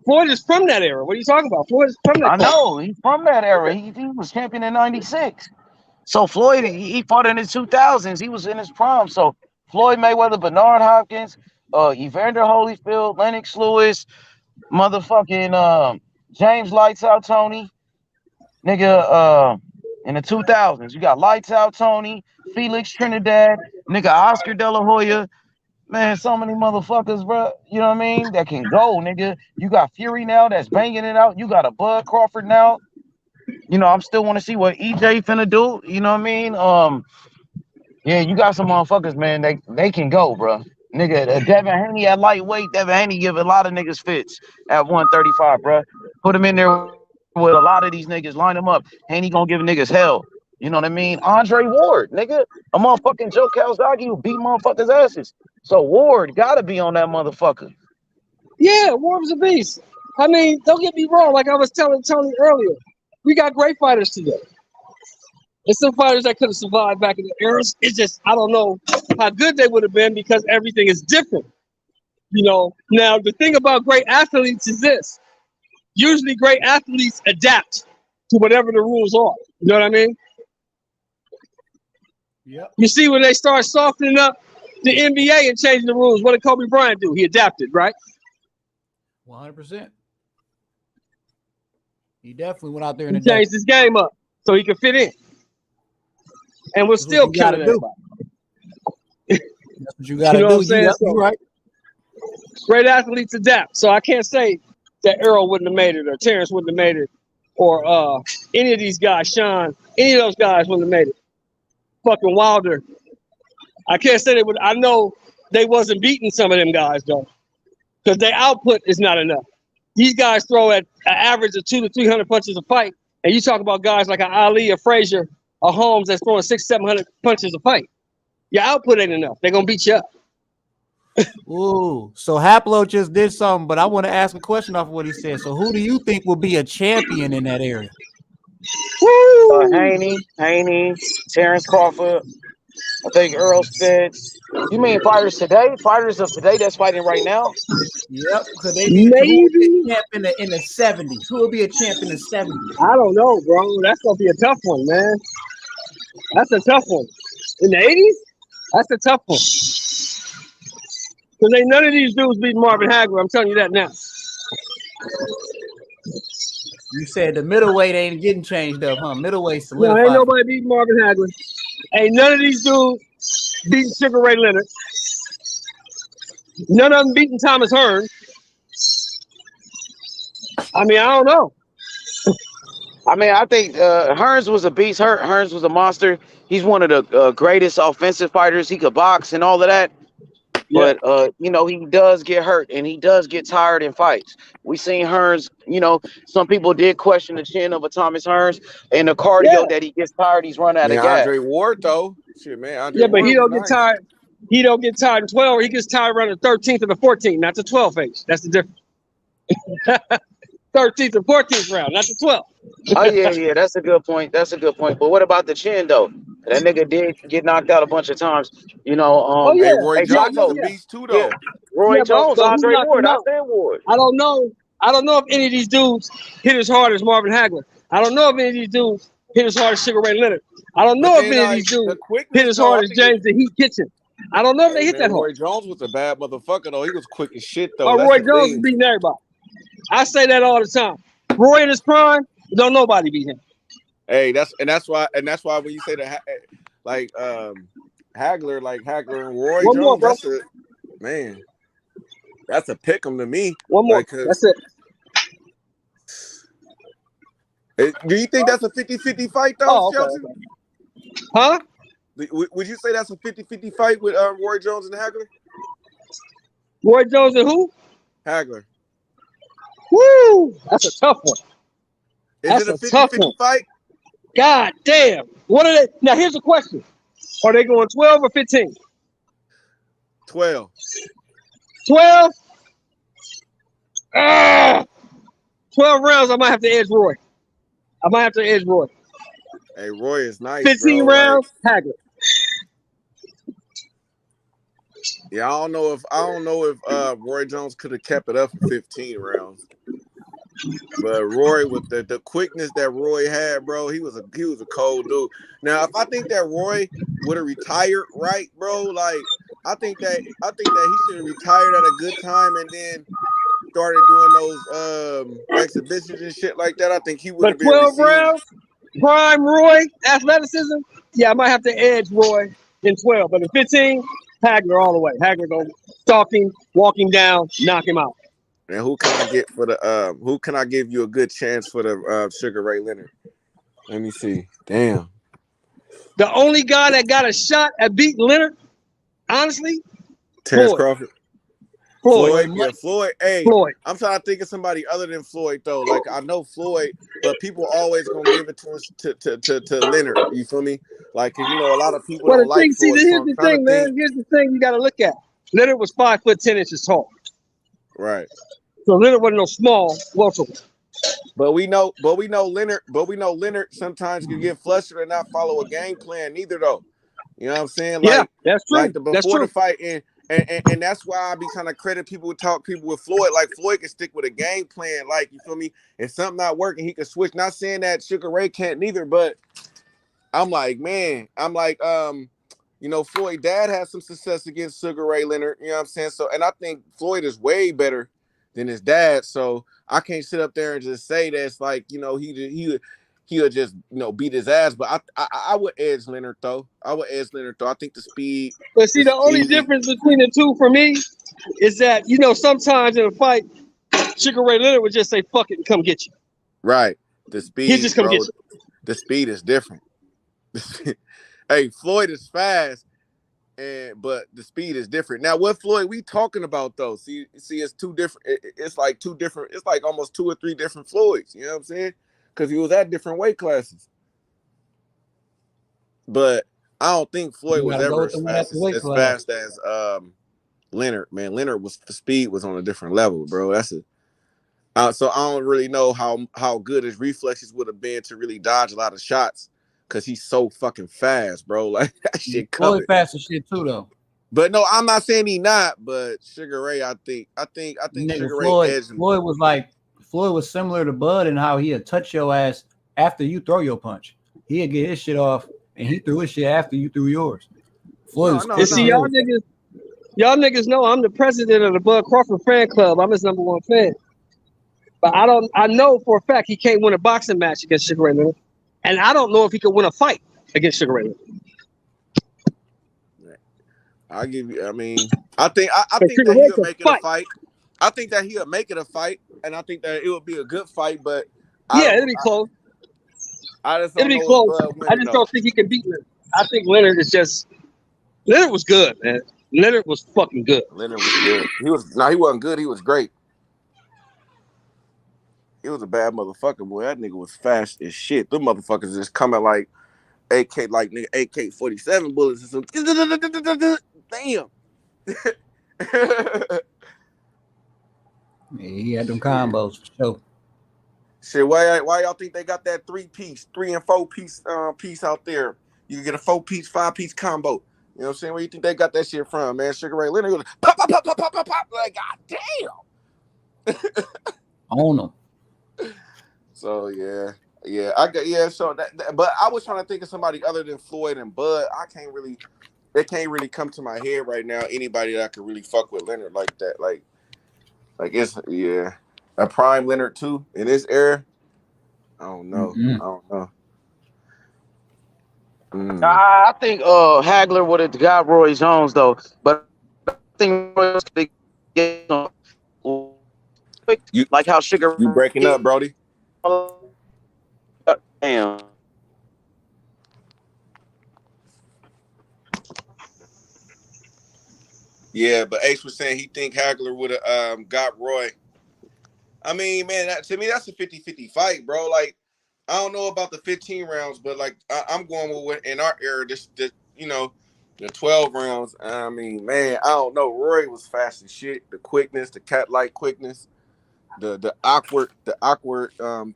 Floyd is from that era. What are you talking about? Floyd is from that. I know. He's from that era. He was champion in '96. So Floyd, he fought in the 2000s. He was in his prime. So Floyd Mayweather, Bernard Hopkins, Evander Holyfield, Lennox Lewis, motherfucking James Lights Out Tony. Nigga, in the 2000s, you got Lights Out Tony, Felix Trinidad, nigga Oscar De La Hoya. Man, so many motherfuckers, bro. You know what I mean? That can go, nigga. You got Fury now that's banging it out. You got a Bud Crawford now. You know, I'm still want to see what EJ finna do. You know what I mean? Yeah, you got some motherfuckers, man. They can go, bro. Nigga, Devin Haney at lightweight. Devin Haney give a lot of niggas fits at 135, bro. Put him in there with a lot of these niggas, line them up. Haney gonna give niggas hell. You know what I mean? Andre Ward, nigga, a motherfucking Joe Calzaghe who beat motherfuckers' asses. So Ward gotta be on that motherfucker. Yeah, Ward was a beast. I mean, don't get me wrong. Like I was telling Tony earlier, we got great fighters today. There's some fighters that could have survived back in the eras. It's just I don't know how good they would have been because everything is different. You know. Now the thing about great athletes is this. Usually great athletes adapt to whatever the rules are. You know what I mean? Yep. You see when they start softening up the NBA and changing the rules, what did Kobe Bryant do? He adapted, right? 100%. He definitely went out there and he changed his game up so he could fit in. And we're still killing everybody. That's what you got to do. You're right. Great athletes adapt. So I can't say that Earl wouldn't have made it or Terrence wouldn't have made it or any of these guys, Sean, any of those guys wouldn't have made it. Fucking Wilder. I can't say they would. I know they wasn't beating some of them guys though, because their output is not enough. These guys throw at an average of 200 to 300 punches a fight, and you talk about guys like an Ali, or Frazier, or Holmes that's throwing 600-700 punches a fight. Your output ain't enough. They're gonna beat you up. Ooh, so Haplo just did something, but I want to ask a question off of what he said. So who do you think will be a champion in that area? Haney, Terrence Crawford. I think Earl Spence. You mean fighters today? Fighters of today that's fighting right now? Yep. Could they be a champ in the 70s? Who will be a champ in the 70s? I don't know, bro. That's gonna be a tough one, man. That's a tough one. In the 80s? That's a tough one. Because ain't none of these dudes beat Marvin Hagler. I'm telling you that now. You said the middleweight ain't getting changed up, huh? Middleweight No, solidified. ain't nobody beating Marvin Hagler. Ain't none of these dudes beating Sugar Ray Leonard. None of them beating Thomas Hearn. I mean, I don't know. I mean, I think Hearns was a beast. Hearns was a monster. He's one of the greatest offensive fighters. He could box and all of that. Yeah. But, you know, he does get hurt and he does get tired in fights. We seen Hearns, you know, some people did question the chin of a Thomas Hearns and the cardio that he gets tired. He's run out of gas. Andre Ward, though. Shit, man. Andre But Ward he don't was get tired. He don't get tired in 12. He gets tired around the 13th or the 14th, not the 12th age. That's the difference. 13th and 14th round, not the 12th. Oh, yeah, that's a good point. That's a good point. But what about the chin, though? That nigga did get knocked out a bunch of times. You know, Hey, Roy Jones is a yeah. beast, too, though. Roy Jones, but who Andre knocked Ward, him I out? said Ward. I don't know. I don't know if any of these dudes hit as hard as Marvin Hagler. I don't know if any of these dudes hit as hard as Sugar Ray Leonard. I don't know if any of these dudes hit as hard as James the Heat Kitchen. I don't know if they hit that hard. Roy Jones was a bad motherfucker, though. He was quick as shit, though. Oh, That's Roy the Jones thing. is beating everybody. I say that all the time. Roy in his prime, don't nobody beat him. Hey, that's why when you say that, Hagler and Roy One Jones, more, bro. that's a pick 'em to me. One more. That's it. Do you think that's a 50-50 fight, though, Oh, okay, Shelton? okay. Huh? Would you say that's a 50-50 fight with Roy Jones and Hagler? Roy Jones and who? Hagler. Woo! That's a tough one. Is it a 50-50 fight? God damn. What are they? Now, here's the question. Are they going 12 or 15? 12. 12? 12 rounds, I might have to edge Roy. Hey, Roy is nice, 15 bro. rounds, Hagler. Yeah, I don't know if Roy Jones could have kept it up for 15 rounds. But Roy, with the quickness that Roy had, bro, he was a cold dude. Now, if I think that Roy would have retired right, bro, like I think that he should have retired at a good time and then started doing those exhibitions and shit like that. I think he would have But been 12 received. rounds, prime Roy, athleticism, yeah, I might have to edge Roy in 12. But in 15, Hagler all the way. Hagler going stalking, walking down, knock him out. And who can I get for the who can I give you a good chance for the Sugar Ray Leonard? Let me see. Damn. The only guy that got a shot at beating Leonard, honestly, Terrence Floyd. Crawford. Floyd. Yeah, Floyd. Hey, Floyd. I'm trying to think of somebody other than Floyd though. Like I know Floyd, but people always gonna give it to Leonard. You feel me? Like, 'cause, you know, a lot of people Well, don't the like thing, see, Floyd. here's the thing, man. Here's the thing you got to look at. Leonard was 5 foot 10 inches tall, Right. so Leonard wasn't no small welterweight. But we know Leonard sometimes can get flustered and not follow a game plan neither though. You know what I'm saying? Yeah, Like, that's true. Like That's before true. the fight, and that's why I be trying to credit people with Floyd. Like Floyd can stick with a game plan. Like, you feel me? If something not working, he can switch. Not saying that Sugar Ray can't neither, but I'm like, you know, Floyd dad had some success against Sugar Ray Leonard. You know what I'm saying? So, and I think Floyd is way better than his dad. So I can't sit up there and just say that it's like, you know, he'll just, you know, beat his ass. But I would edge Leonard though. I think the speed. But see, the only difference between the two for me is that, you know, sometimes in a fight, Sugar Ray Leonard would just say, fuck it, and come get you. Right. The He's just speed, gonna bro. get you. The speed is different. Hey, Floyd is fast, but the speed is different. Now, what Floyd we talking about though? See, it's two different. It's like two different. It's like almost 2 or 3 different Floyds. You know what I'm saying? Because he was at different weight classes. But I don't think Floyd You was gotta go ever with the one at the weight as class. fast as Leonard. Man, Leonard was the speed was on a different level, bro. That's it. So I don't really know how good his reflexes would have been to really dodge a lot of shots because he's so fucking fast, bro. Like that shit Floyd coming. fast as shit too, though. But no, I'm not saying he not. But Sugar Ray, I think Nigga, Sugar Ray Floyd edged him. Floyd was similar to Bud in how he'd touch your ass after you throw your punch. He'd get his shit off, and he threw his shit after you threw yours. Floyd was quick. See, y'all niggas know I'm the president of the Bud Crawford fan club. I'm his #1 fan. But I know for a fact he can't win a boxing match against Sugar Ray Leonard. And I don't know if he could win a fight against Sugar Ray Leonard. I give you. I mean, I think that he'll make it a fight. I think that he'll make it a fight, and I think that it will be a good fight. But it'll be close. I just It'll be close. I just don't think he can beat Leonard. I think Leonard was good, man. Leonard was fucking good. Leonard was good. He wasn't good. He was great. He was a bad motherfucker, boy. That nigga was fast as shit. Them motherfuckers just coming like AK-47 bullets or something. Damn. Yeah, he had them combos for sure. Shit, why y'all think they got that 3 and 4 piece out there? You can get a 4-piece, 5-piece combo. You know what I'm saying? Where you think they got that shit from, man? Sugar Ray Leonard was pop, pop, pop, pop, pop, pop, pop. Like, god damn. On them. So yeah. So that, but I was trying to think of somebody other than Floyd and Bud. It can't really come to my head right now. Anybody that could really fuck with Leonard like that, like it's a prime Leonard too in this era. I don't know. Mm-hmm. I don't know. I think Hagler would have got Roy Jones though, but I think Roy was big. Like how Sugar. You breaking up, Brody? Damn. Yeah, but Ace was saying he think Hagler would have got Roy. I mean, man, to me that's a 50-50 fight, bro. Like, I don't know about the 15 rounds, but like I'm going with what in our era, this the 12 rounds. I mean, man, I don't know. Roy was fast as shit. The quickness, the cat-like quickness, the awkward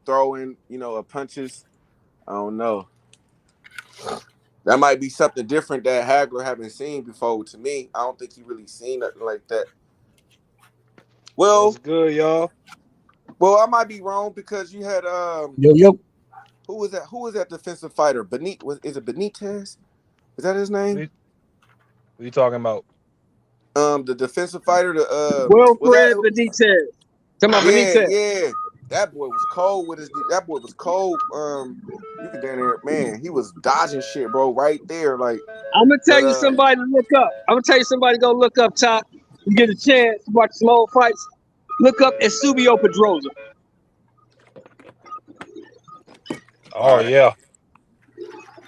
throwing, of punches. I don't know. That might be something different that Hagler haven't seen before. To me, I don't think he really seen nothing like that. Well, that's good, y'all. Well, I might be wrong because you had Yo. Who was that? Who was that defensive fighter? Is it Benitez? Is that his name? What are you talking about? The defensive fighter, Wilfred Benitez. Benitez. Yeah. That boy was cold with his. That boy was cold. You could down there, man. He was dodging shit, bro, right there. Like, I'm gonna tell you somebody to look up. I'm gonna tell you somebody to go look up. Top, you get a chance to watch some old fights. Look up Eusebio Pedrosa. Oh yeah.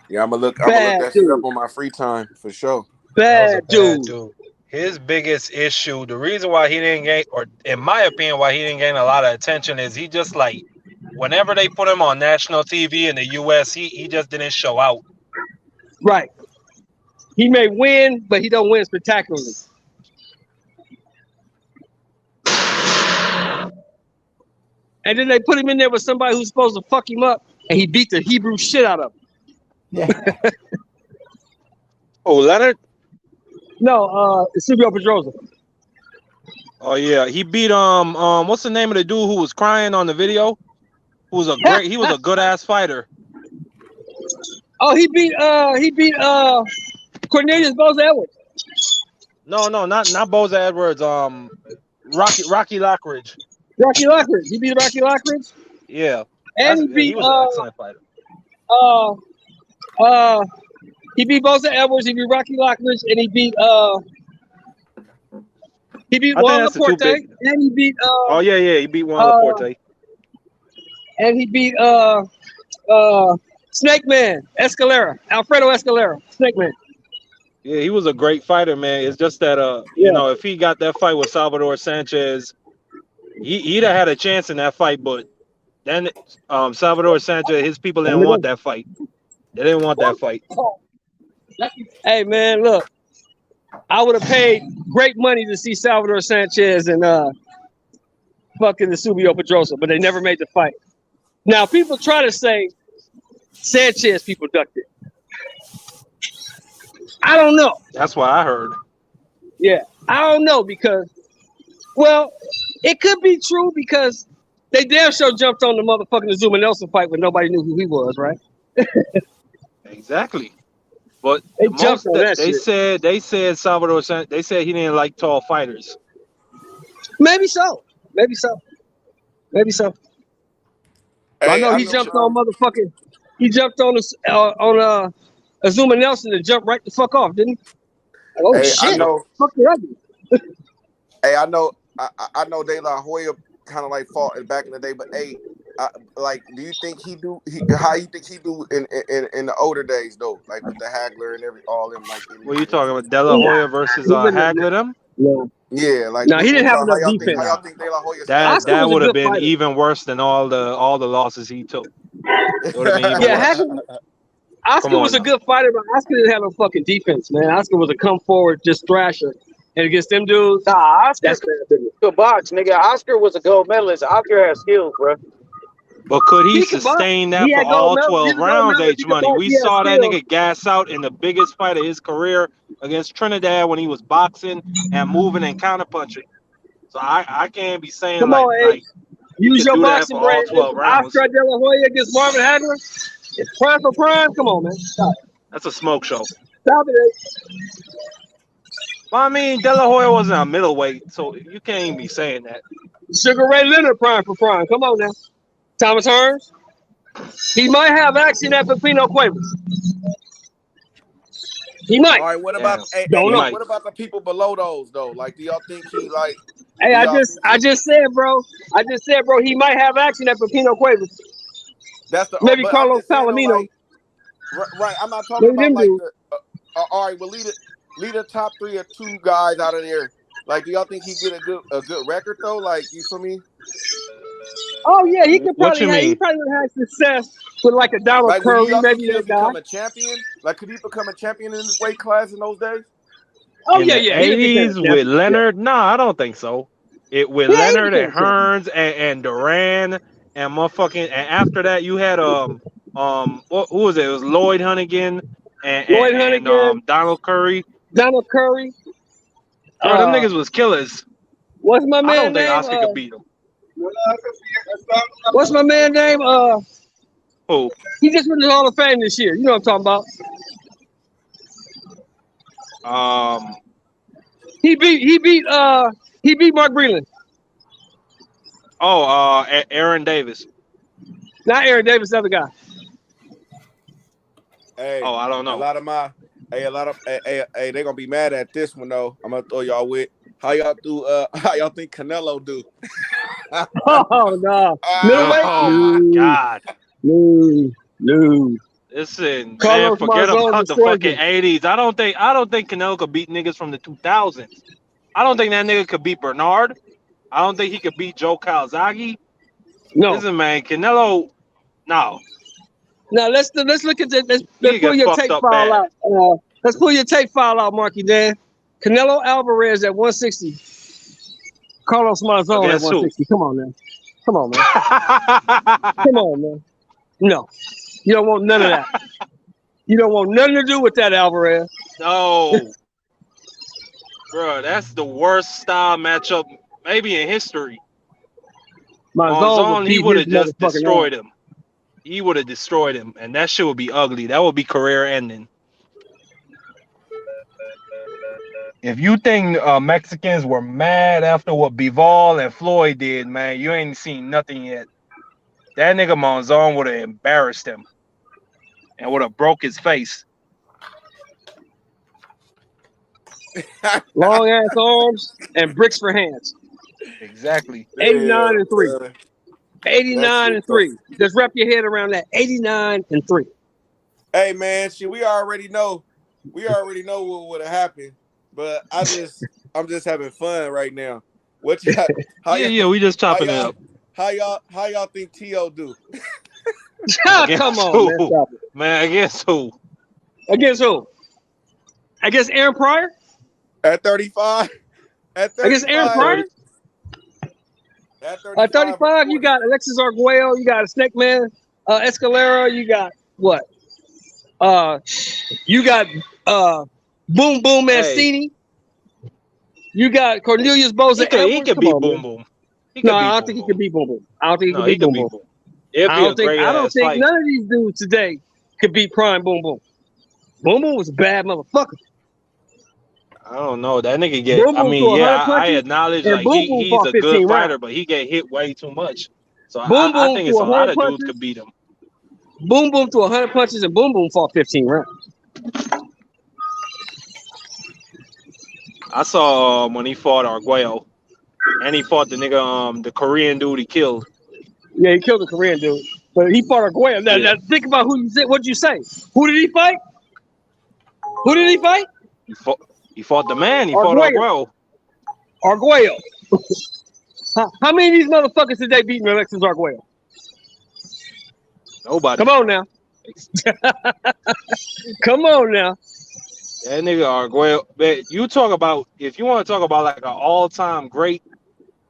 Yeah, I'm gonna look that shit up on my free time for sure. Bad dude. His biggest issue, the reason why he didn't gain, or in my opinion, why he didn't gain a lot of attention is he just like, whenever they put him on national TV in the US, he just didn't show out. Right. He may win, but he don't win spectacularly. And then they put him in there with somebody who's supposed to fuck him up, and he beat the Hebrew shit out of him. Yeah. Oh, Leonard? No, Eusebio Pedrosa. Oh yeah, he beat what's the name of the dude who was crying on the video? He was a good ass fighter. Oh, he beat Cornelius Boza Edwards. No, not Boza Edwards. Rocky Lockridge. Rocky Lockridge. He beat Rocky Lockridge. Yeah. And he was an excellent fighter. He beat Boza Edwards. He beat Rocky Lockridge, and he beat Juan Laporte, and he beat he beat Juan Laporte. and he beat Snake Man Escalera, Alfredo Escalera, Snake Man. Yeah, he was a great fighter, man. It's just that you know, if he got that fight with Salvador Sanchez, he'd have had a chance in that fight, but then Salvador Sanchez, his people didn't want that fight. They didn't want that fight. Hey man, look, I would have paid great money to see Salvador Sanchez and fucking the Subio Pedrosa, but they never made the fight. Now people try to say Sanchez people ducked it. I don't know. That's what I heard. Yeah, I don't know because, well, it could be true because they damn sure jumped on the motherfucking Zuma Nelson fight when nobody knew who he was, right? Exactly. But they jumped on that shit. They said Salvador Sanchez, they said he didn't like tall fighters. Maybe so. Maybe so. Maybe so. Hey, I know he jumped on motherfucking. He jumped on Azuma Nelson and jumped right the fuck off, didn't he? Oh hey, shit! I know. Fuck the other. Hey, I know. I know De La Hoya kind of like fought back in the day, but hey, like, do you think how you think he do in the older days though, like with the Hagler and all them like? What are you talking about, De La Hoya versus Hagler them? Yeah, like no, he didn't have enough defense. How y'all think De La Hoya? That would have been fighter. Even worse than all the losses he took. It would have been even worse. Oscar was a good fighter, but Oscar didn't have no fucking defense, man. Oscar was a come forward, just thrasher. And against them dudes, Oscar could box, nigga. Oscar was a gold medalist. Oscar has skills, bro. But could he sustain that for all 12 rounds, H-Money? We saw that nigga gas out in the biggest fight of his career against Trinidad when he was boxing and moving and counterpunching. So I can't be saying come on, use your boxing brain. Oscar De La Hoya against Marvin Hagler. It's prime for prime. Come on, man. Stop. That's a smoke show. Stop it. Well, I mean, De La Hoya wasn't a middleweight, so you can't even be saying that. Sugar Ray Leonard prime for prime. Come on now. Thomas Hearns. He might have action at Pepino Cuevas. He might. All right, what about what about the people below those though? Like, do y'all think he like? Hey, I just said, bro. He might have action at Pepino Cuevas. That's the maybe Carlos Palomino. Like, right. I'm not talking about like the. All right, well, lead the top 3 or 2 guys out of there. Like, do y'all think he get a good record though? Like, you feel me? Oh yeah, he could probably would have success with like a Donald Curry, maybe a guy. Become a champion? Like, could he become a champion in this weight class in those days? Oh in yeah. 80s with Leonard? No, I don't think so. With Leonard and Hearns and Duran and motherfucking, and after that you had who was it? It was Lloyd Hunnigan and Donald Curry. Donald Curry. Bro, them niggas was killers. What's my man I don't think name? Oscar could beat him. What's my man name? Who? He just went to the Hall of Fame this year. You know what I'm talking about? He beat Mark Breland. Oh, Aaron Davis. Not Aaron Davis, the other guy. Hey, I don't know. Hey, they gonna be mad at this one though. I'm gonna throw y'all with how y'all think Canelo do? Oh no. Oh my God. No. Listen, man, forget about the fucking 80s. I don't think Canelo could beat niggas from the 2000s. I don't think that nigga could beat Bernard. I don't think he could beat Joe Calzaghe. No. Listen, man, Canelo, no. Now let's look at this. Let's pull your tape file out. Let's pull your tape file out, Marky Dan. Canelo Alvarez at 160. Carlos Monzon at 160. Who? Come on, man. Come on, man. No. You don't want none of that. You don't want nothing to do with that, Alvarez. No. Bro, that's the worst style matchup maybe in history. Monzon, he would have just destroyed him. He would have destroyed him, and that shit would be ugly. That would be career ending. If you think Mexicans were mad after what Bivol and Floyd did, man, you ain't seen nothing yet. That nigga Monzon would have embarrassed him and would have broke his face. Long ass arms and bricks for hands. Exactly. 89 and 3. 89-3. Just wrap your head around that. 89-3. Hey man, shit, we already know what would have happened, but I'm just having fun right now. What y'all? We just chopping it up. How y'all think T.O. do? Come on, man. Stop it. Man, against who? Against who? Against Aaron Pryor? At 35? Against Aaron Pryor? At 35, you got Alexis Arguello, you got Snake Man, Escalera, you got what? You got Boom Boom Mancini. You got Cornelius Boza. He could beat Boom Boom. No, I don't think he could beat Boom Boom. I don't think he could beat Boom Boom. I don't think none of these dudes today could beat Prime Boom Boom. Boom Boom was a bad motherfucker. I don't know. That nigga get. I mean, yeah, I acknowledge like he's a good fighter, but he get hit way too much. So I think it's a lot of dudes could beat him. Boom Boom threw 100 punches and Boom Boom fought 15 rounds. I saw when he fought Arguello, and he fought the nigga, the Korean dude he killed. Yeah, he killed the Korean dude, but he fought Arguello. Now think about who you said. What'd you say? Who did he fight? Who did he fight? He fought the man. He fought Arguello. Arguello. How many of these motherfuckers today beating Alexis Arguello? Nobody. Come on now. Come on now. That nigga Arguello. You talk about, if you want to talk about like an all-time great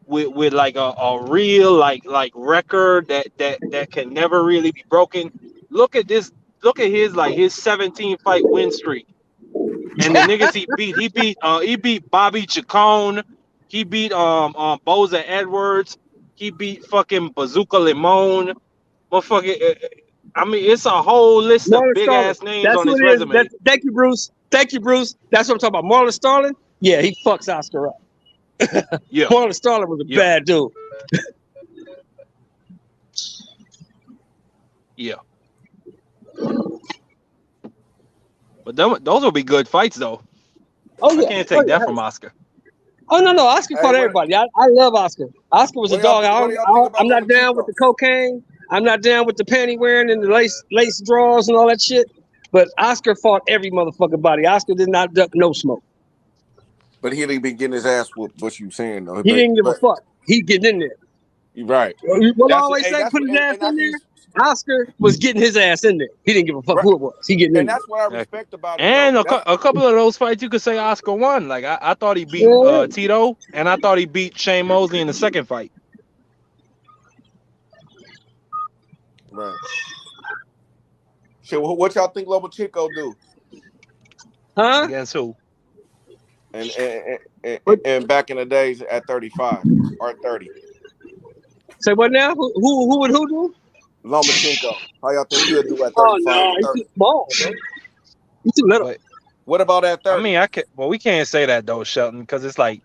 with like a real like record that can never really be broken. Look at this. Look at his 17 fight win streak. And the niggas he beat Bobby Chacon. He beat Boza Edwards. He beat fucking Bazooka Limon. Motherfucking, I mean, it's a whole list of big ass names on his resume. Thank you, Bruce. Thank you, Bruce. That's what I'm talking about. Marlon Starling. Yeah, he fucks Oscar up. Yeah, Marlon Starling was a bad dude. Yeah. But those will be good fights, though. Oh yeah, I can't take that from Oscar. Oh no, Oscar fought everybody. I love Oscar. Oscar was a dog. I'm not down with the cocaine. I'm not down with the panty wearing and the lace drawers and all that shit. But Oscar fought every motherfucking body. Oscar did not duck no smoke. But he didn't be getting his ass whooped. What you saying though? He didn't give a fuck. He getting in there. You're right. What I always say, put his ass in there. Oscar was getting his ass in there. He didn't give a fuck who it was. He getting in there. And that's what I respect about him. And a couple of those fights, you could say Oscar won. Like I thought he beat Tito, and I thought he beat Shane Mosley in the second fight. Right. So what y'all think Lomachenko do? Huh? Against who? And back in the days at 35 or 30. Say what now? Who would who do? Lomachenko. How y'all think he'll do at 35? Oh no, he's too small, man. He's too little. But, what about at 30? I mean, we can't say that though, Shelton, because it's like,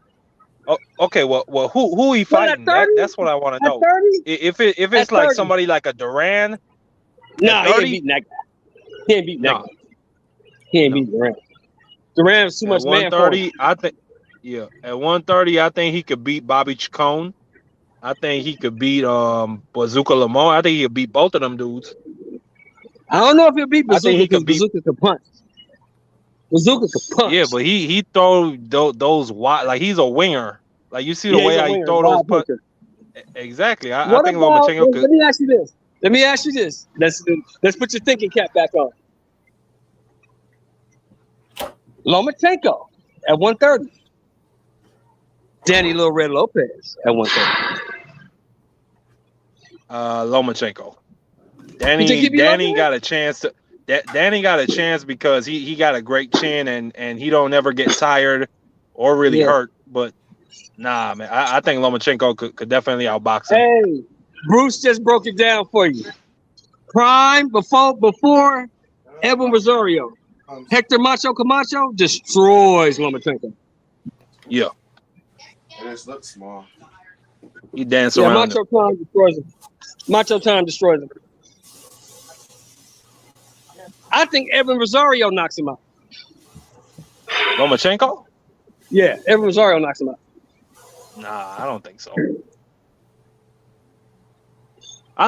okay, well, who he fighting? That's what I want to know. 30? If it's like 30. Somebody like a Duran, nah, he ain't beating that guy. He ain't beating that guy. He ain't beating Duran. Duran's too much man. 130, I think. Yeah, at 130, I think he could beat Bobby Chacon. I think he could beat Bazooka Limon. I think he could beat both of them dudes. I don't know if he'll beat Bazooka because Bazooka can punch. Bazooka can punch. Yeah, but he throw those wide, like he's a winger. Like you see the way he throw those punches. Exactly. I think Lomachenko could. Let me ask you this. Let's put your thinking cap back on. Lomachenko at 130. Danny Lil Red Lopez at 130. Lomachenko. Danny got a chance to. Danny got a chance because he got a great chin and he don't ever get tired or really hurt. But nah, man, I think Lomachenko could definitely outbox him. Hey, Bruce just broke it down for you. Prime before Edwin Rosario. Hector Macho Camacho destroys Lomachenko. Yeah. It just looks small. He dance around. Macho Time destroys him. Macho Time destroys him. I think Edwin Rosario knocks him out. Lomachenko? Yeah, Edwin Rosario knocks him out. Nah, I don't think so.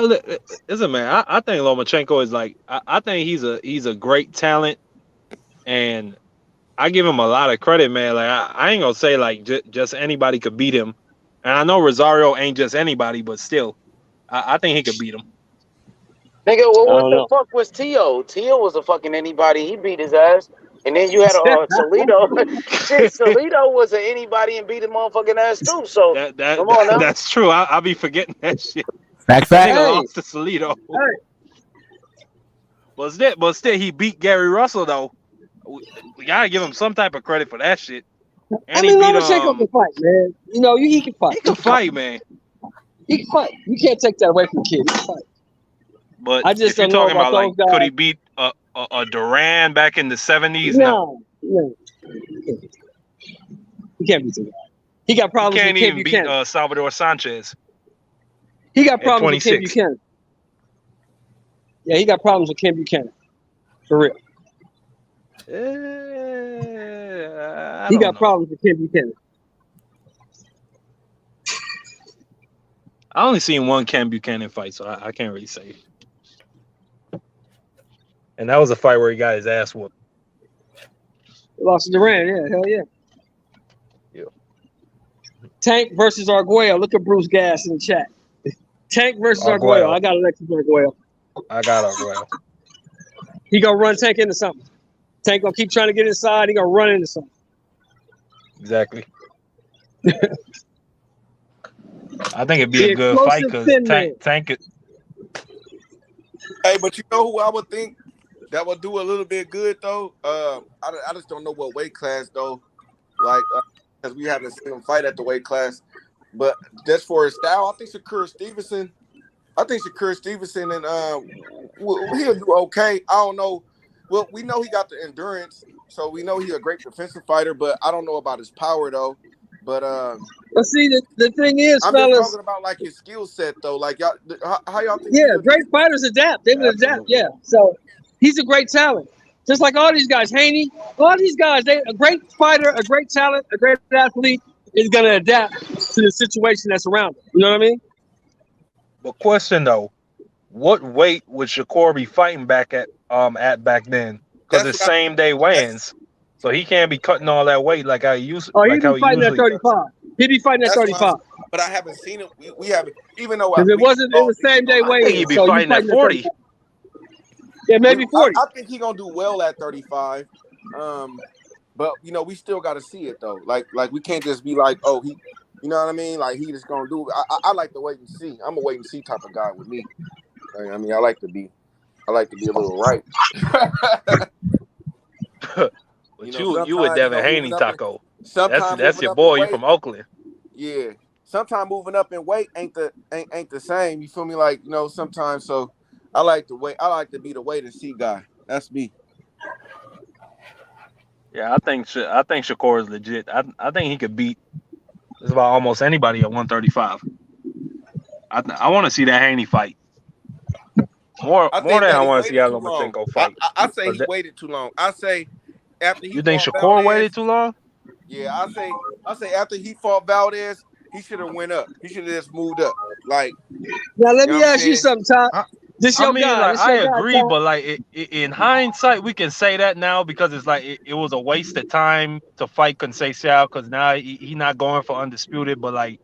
Listen, man. I think Lomachenko is like. I think he's a great talent, and I give him a lot of credit, man. Like I ain't gonna say like just anybody could beat him, and I know Rosario ain't just anybody, but still, I think he could beat him. Nigga, well, I what don't the know. fuck was Tio? Tio was a fucking anybody. He beat his ass. And then you had Toledo. Shit, Toledo was an anybody and beat his motherfucking ass too. So come on now. That's true. I be forgetting that shit. Fact. That nigga lost to Salido. But still, he beat Gary Russell though. We gotta give him some type of credit for that shit. And I mean, he beat Lomachenko can fight, man. You know, he can fight. He can fight, man. He can fight. You can't take that away from the kid. He can fight. But I just if you're don't know talking about like, those guys. could he beat a Duran back in the 70s? No. He can't beat that. He got He problems can't with Ken even beat Buchanan. Salvador Sanchez. He got problems with Ken 26. Buchanan. Yeah, he got problems with Ken Buchanan. For real. He got problems with Ken Buchanan. I only seen one Ken Buchanan fight, so I can't really say. And that was a fight where he got his ass whooped. He lost to Duran, yeah, hell yeah. Yeah. Tank versus Arguello. Look at Bruce Gas in the chat. Tank versus Arguello. Arguello. I got Alexis Arguello. I got Arguello. He gonna run Tank into something. Tank gonna keep trying to get inside. He gonna run into something. Exactly. I think it'd be a good fight because Tank could. Hey, but you know who I would think that would do a little bit good though? I just don't know what weight class though. Like, because we haven't seen him fight at the weight class. But just for his style, I think Shakur Stevenson and he'll do okay. I don't know. Well, we know he got the endurance, so we know he's a great defensive fighter. But I don't know about his power though. But see, the thing is, I'm fellas, just talking about like his skill set though. Like y'all, how y'all think? yeah, great fighters adapt. They will adapt. Yeah, so he's a great talent, just like all these guys. Haney, all these guys, they a great fighter, a great talent, a great athlete is gonna adapt to the situation that's around him. You know what I mean? But question though, what weight would Shakur be fighting back at back then? Because it's same day weigh-ins, so he can't be cutting all that weight like I used. Oh, he'd like be how he fighting at usually 35. He'd be fighting at 35. But I haven't seen him. We haven't, even though Because it was same day I think weigh-in. he'd be So fighting at 40. Yeah, maybe 40. I think he's gonna do well at 35. But you know, we still got to see it though. Like we can't just be like, oh, he, you know what I mean? Like he just gonna do. I like to wait and see. I'm a wait and see type of guy with me. I mean, I like to be a little right. But you with Devin Haney, Taco. That's your boy. You from Oakland. Yeah. Sometimes moving up in weight ain't the same. You feel me? Like, you know, sometimes. So I like to wait. I like to be the wait and see guy. That's me. Yeah, I think Shakur is legit. I think he could beat just about almost anybody at 135. I want to see that Haney fight. More than I want to see that Lomachenko fight. I say he waited too long. I say after he. You think fought Shakur Valdez, waited too long? Yeah, I say after he fought Valdez, he should have went up. He should have just moved up. Like, now let me ask you something, Todd. This your guy. Like, I agree, but like in hindsight, we can say that now because it's like it was a waste of time to fight Conceição because now he not going for undisputed. But like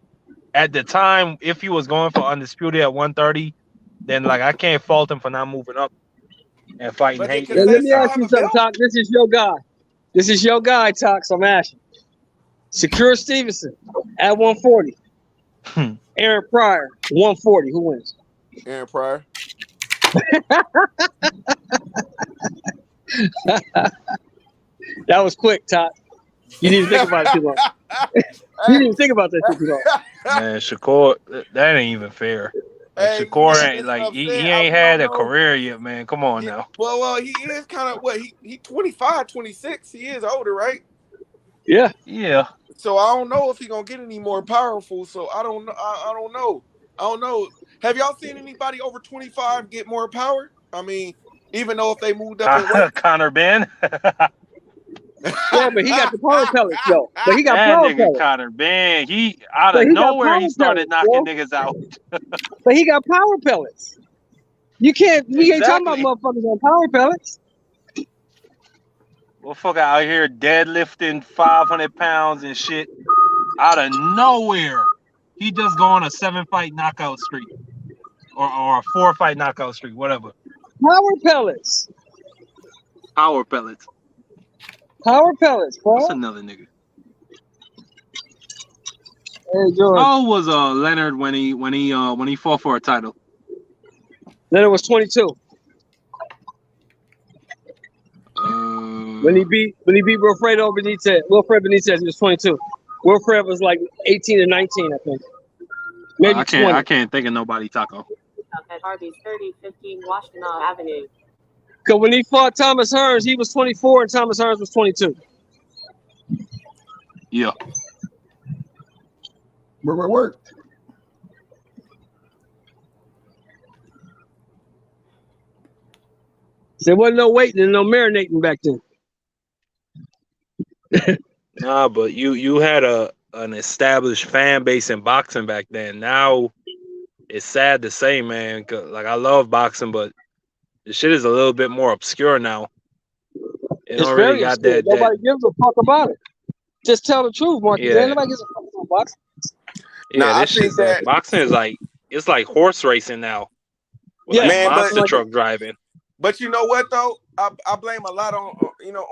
at the time, if he was going for undisputed at 130, then like I can't fault him for not moving up and fighting Haney. Yeah, let me ask you something, Todd. This is your guy. This is your guy, Todd. So I'm asking. Shakur Stevenson at 140. Aaron Pryor 140. Who wins? Aaron Pryor. That was quick, Todd. You didn't think about it too long. You didn't think about that too long. Man, Shakur, that ain't even fair. Like, Shakur ain't like he ain't had a career yet, man. Come on now. Well, he is kind of what he 25, 26. He is older, right? Yeah. Yeah. So I don't know if he's gonna get any more powerful. So I don't know. I don't know. Have y'all seen anybody over 25 get more power? I mean, even though if they moved up in weight. Conor Ben. Yeah, but he got the power pellets, though. But he got That power nigga pellets. Connor, man, he out But of he got nowhere power he started pellets, knocking bro. niggas out. But he got power pellets. We ain't talking about Exactly. motherfuckers on power pellets. Motherfucker out here deadlifting 500 pounds and shit. Out of nowhere, he just go on a 7-fight knockout streak. Or a 4-fight knockout streak, whatever. Power pellets. Power pellets. Power pellets, bro. What's another nigga? Hey, George. How old was Leonard when he fought for a title? Leonard was 22. When he beat Wilfredo Benitez. Wilfred Benitez, he was 22. Wilfred was like 18 and 19, I think. Maybe 20. I can't think of nobody, Taco. At Harvey's 3015 Washington Avenue. Because when he fought Thomas Hearns, he was 24 and Thomas Hearns was 22. Yeah. Work. There wasn't no waiting and no marinating back then. Nah, but you had an established fan base in boxing back then. Now it's sad to say, man. 'Cause, like, I love boxing, but the shit is a little bit more obscure now. It It's don't very really got obscure. that. Nobody gives a fuck about it. Just tell the truth, Marcus. Yeah. Nobody gives a fuck about boxing. Yeah, Nah, I this shit. think that- Boxing is like horse racing now. With Yeah, like man, monster but- truck driving. But you know what though? I blame a lot on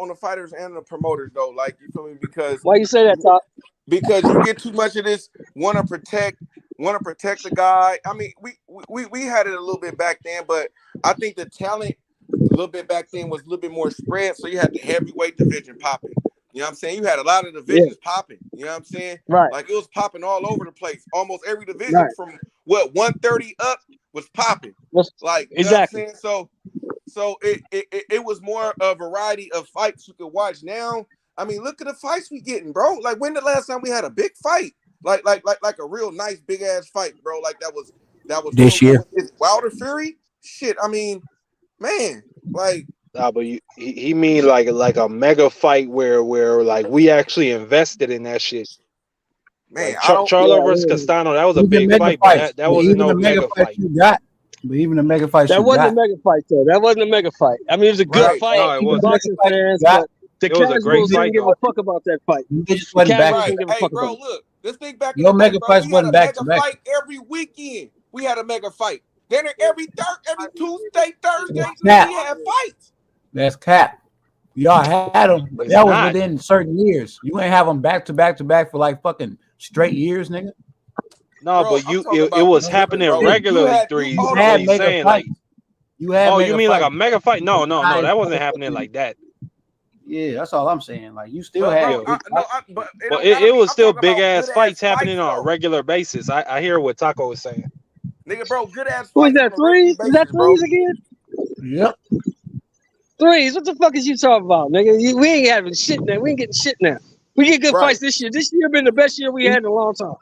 on the fighters and the promoters though. Like, you feel me? Because why you say that, Top? Because you get too much of this want to protect the guy. I mean, we had it a little bit back then, but I think the talent a little bit back then was a little bit more spread. So you had the heavyweight division popping. You know what I'm saying? You had a lot of divisions popping. You know what I'm saying? Right. Like, it was popping all over the place. Almost every division Right. from 130 up was popping. Like, you exactly. know what I'm saying? So it was more a variety of fights you could watch. Now, I mean, look at the fights we getting, bro. Like, when the last time we had a big fight? Like a real nice big ass fight, bro. Like that was This year. Is Wilder Fury? Shit, I mean, man, like. Nah, but he mean like a mega fight where like we actually invested in that shit. Man, like Charlo versus Castano, that was a big fight, but that wasn't no mega fight. You got, but even the mega fights That you wasn't got. a mega fight, though. That wasn't a mega fight. I mean, it was a good Right. fight. No, it Even wasn't. boxing fans, got- but the It was a casuals great didn't fight, give though. a fuck about that fight. You just The wasn't back. casuals didn't give a Hey, fuck bro, about it. look. Let's think back in Your the mega day, bro. fights We had wasn't a back to mega back. fight every weekend. We had a mega fight. Then every Tuesday, Thursday, we Cap. had fights. That's cap. Y'all had them, but It's that was not. within certain years. You ain't have them back to back to back for like fucking straight years, nigga. No, Bro, but I'm talking it about was different, happening bro. regularly. You hold had He's mega saying like, fights. You had oh, mega you mean like a fights. mega fight? No, it Nice. wasn't happening like that. Yeah, that's all I'm saying. Like you still But, had. bro, big fights. but it But don't gotta it be. was I'm still talking big about ass good fights ass happening on a though. regular basis. I hear what Taco was saying. Nigga, bro, good ass Who is fights that, on a regular threes? Is that basis, bro. threes again? Yep. Threes? What the fuck is you talking about, nigga? We ain't having shit now. We ain't getting shit now. We get good Right. fights this year. This year been the best year we had in a long time.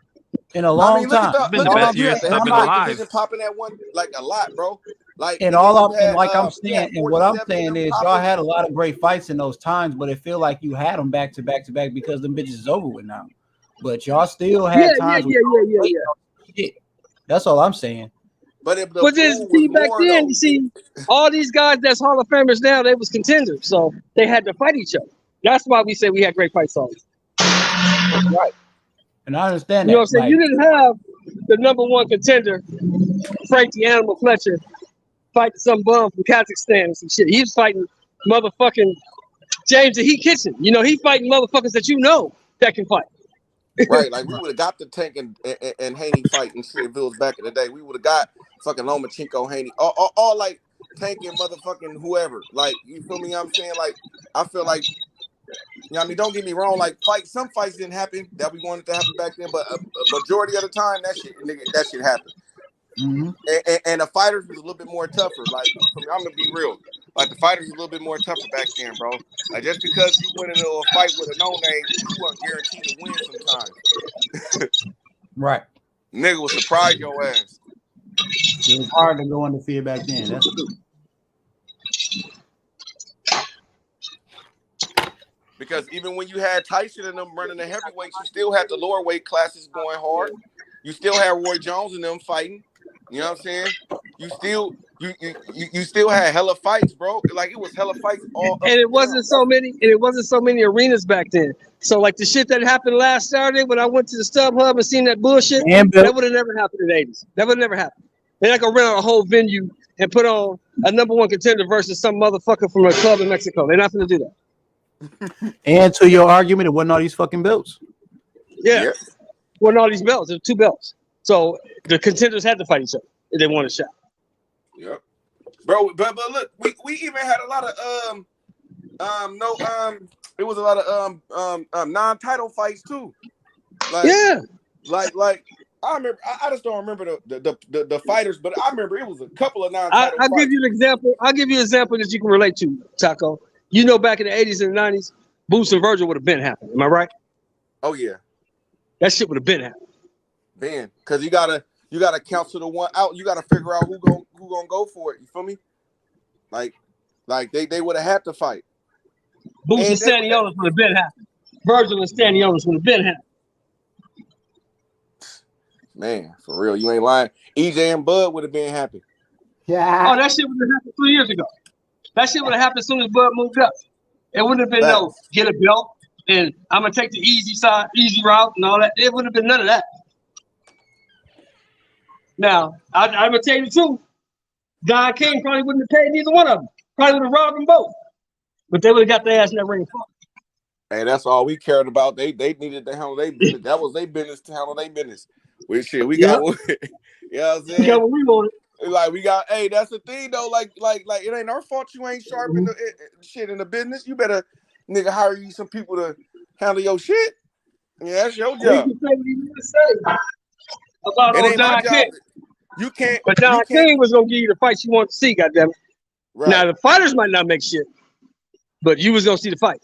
In a I long mean, look time. at been the the best you year had the since I've been heavyweight alive. division popping at one like a lot, bro. Like, And nigga, all you I'm and had, like I'm you had saying, and what I'm 47 saying of is them y'all popping. had a lot of great fights in those times, but it feel like you had them back to back to back because them bitches is over with now. But y'all still had times Yeah. with shit. That's all I'm saying. But if the But then, pool see, was back more then, though, you see, all these guys that's Hall of Famers now, they was contenders, so they had to fight each other. That's why we say we had great fight songs. Right. And I understand You know that. what I'm saying? Like, You didn't have the #1 contender, Frank the Animal Fletcher, fighting some bum from Kazakhstan and some shit. He was fighting motherfucking James the Heat Kitchen. You know, he fighting motherfuckers that you know that can fight. right? Like, we would have got the Tank and Haney fight and shit if it was back in the day. We would have got fucking Lomachenko, Haney, all like Tank and motherfucking whoever. Like, you feel me? I'm saying, like, I feel like, you know what I mean? Don't get me wrong. Like, some fights didn't happen that we wanted to happen back then, but a majority of the time, that shit happened. mm-hmm. And the fighters was a little bit more tougher. Like, I'm gonna be real. Like, the fighters was a little bit more tougher back then, bro. Like, just because you went into a fight with a no name, you weren't guaranteed to win sometimes. Right. Nigga will surprise your ass. It was hard to go undefeated back then. That's true. Because even when you had Tyson and them running the heavyweights, you still had the lower weight classes going hard. You still had Roy Jones and them fighting. You know what I'm saying? You still had hella fights, bro. Like it was hella fights all up And it and down. wasn't so many. And it wasn't so many arenas back then. So like the shit that happened last Saturday when I went to the StubHub and seen that bullshit, that would have never happened in the 80s. That would have never happened. They're not gonna rent out a whole venue and put on a #1 contender versus some motherfucker from a club in Mexico. They're not gonna do that. And to your argument, it wasn't all these fucking belts. Yeah. Wasn't all these belts. There's 2 belts. So the contenders had to fight each other if they wanted a shot. Yep. Bro, but look, we even had a lot of it was a lot of non-title fights too. Like, yeah. Like I remember, I just don't remember the fighters, but I remember it was a couple of non-title I'll fights. give you an example. I'll give you an example that you can relate to, Taco. You know, back in the 80s and the 90s, Boots and Virgil would have been happening. Am I right? Oh yeah. That shit would have been happening. Man, because you gotta counsel the one out. You gotta figure out who gonna go for it. You feel me? Like they would have had to fight. Boots and Stanionis would have been happening. Virgil and Stanionis would have been happening. Man, for real, you ain't lying. EJ and Bud would have been happy. Yeah. Oh, that shit would have happened 3 years ago. That shit would have happened as soon as Bud moved up. It wouldn't have been no get a belt and I'm gonna take the easy route and all that. It wouldn't have been none of that. Now, I'm gonna tell you the truth. Don King probably wouldn't have paid neither one of them. Probably would have robbed them both. But they would have got their ass in that ring. Hey, that's all we cared about. They needed to handle their business. That was their business to handle their business. We got what, you know what I'm saying? We got what we wanted. Like we got, hey, that's the thing though. Like it ain't our fault you ain't sharp in the shit in the business. You better nigga hire you some people to handle your shit. Yeah, that's your job. You can say what you want to say about It ain't my Don job. King. You can't. But Don King was gonna give you the fights you want to see, goddammit. Right. Now the fighters might not make shit, but you was gonna see the fight.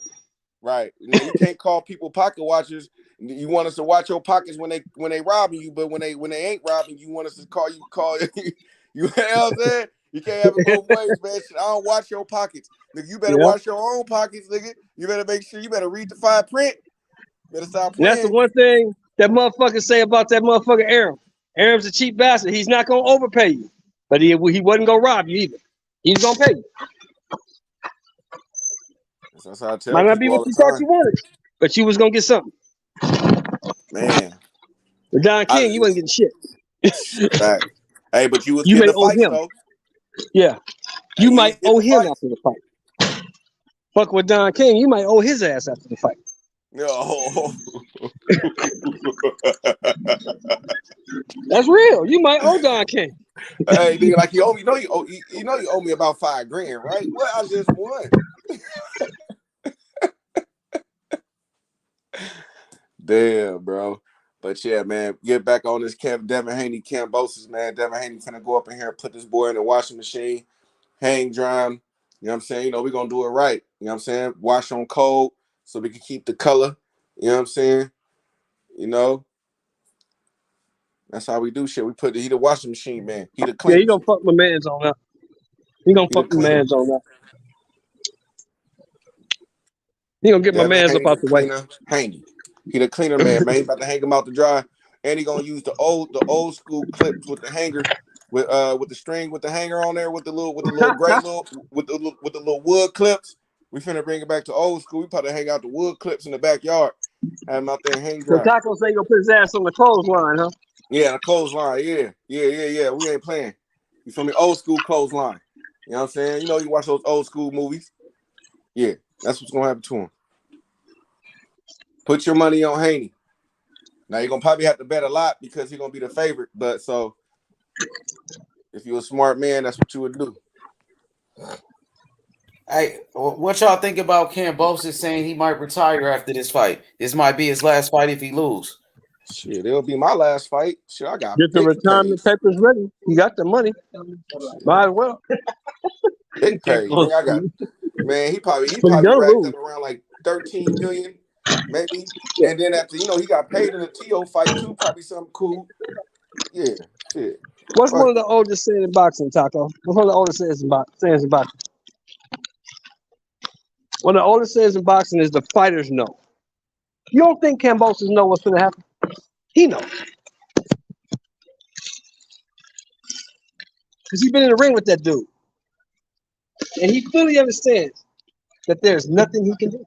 Right. Now, you can't call people pocket watchers. You want us to watch your pockets when they robbing you, but when they ain't robbing you, want us to call you. You know what I'm saying? You can't have it both ways, man. I don't watch your pockets. Nigga, you better watch your own pockets, nigga. You better make sure you better read the fine print. Better stop playing. And that's the one thing that motherfuckers say about that motherfucker Aram. Aram's a cheap bastard. He's not gonna overpay you, but he wasn't gonna rob you either. He's gonna pay you. That's how I tell Might not be people what all you the thought time. you wanted, but you was gonna get something. Man. With Don King, you wasn't getting shit. Right. Hey, but you was You getting may the owe fights him. though. Yeah. Hey, You you might was getting owe the him fights. after the fight. Fuck with Don King, you might owe his ass after the fight. No. That's real. You might owe Don King. Hey, nigga, like you owe me. You owe me about $5,000, right? Well, I just won. Damn, bro. But yeah, man, get back on this Devin Haney, Kambosos, man. Devin Haney finna go up in here and put this boy in the washing machine, hang dry him. You know what I'm saying? You know, we're gonna do it right. You know what I'm saying? Wash on cold so we can keep the color. You know what I'm saying? You know? That's how we do shit. We put he the washing machine, man. He the Yeah, cleaner. he gonna fuck my mans on that. He gonna fuck my mans on that. He gonna get my Devin mans up Haney, out the way. cleaner, Haney. He the cleaner man, man. He about to hang him out to dry. And he gonna use the old school clips with the hanger, with the string with the hanger on there with the little gray with the little wood clips. We finna bring it back to old school. We probably hang out the wood clips in the backyard. Have him out there and hang So dry. Taco say he gonna put his ass on the clothesline, huh? Yeah, the clothesline. Yeah. We ain't playing. You feel me? Old school clothesline. You know what I'm saying? You know, you watch those old school movies. Yeah, that's what's gonna happen to him. Put your money on Haney. Now you're gonna probably have to bet a lot because he's gonna be the favorite. But so if you're a smart man, that's what you would do. Hey, what y'all think about Kambosos saying he might retire after this fight? This might be his last fight if he lose. Shit, it'll be my last fight. Shit, I got Get the big retirement pays. papers ready. You got the money. Might as well. Big pay. Man, I got man. He probably gonna racked lose. up around like 13 million, maybe. And then after he got paid in the TO fight too. Probably something cool. Yeah, shit. What's Fuck. one of the oldest sayings in boxing, Taco? What's one of the oldest sayings in boxing? One of the oldest sayings in boxing is the fighters know. You don't think Kambosos know what's going to happen? He knows. Because he's been in the ring with that dude. And he fully understands that there's nothing he can do.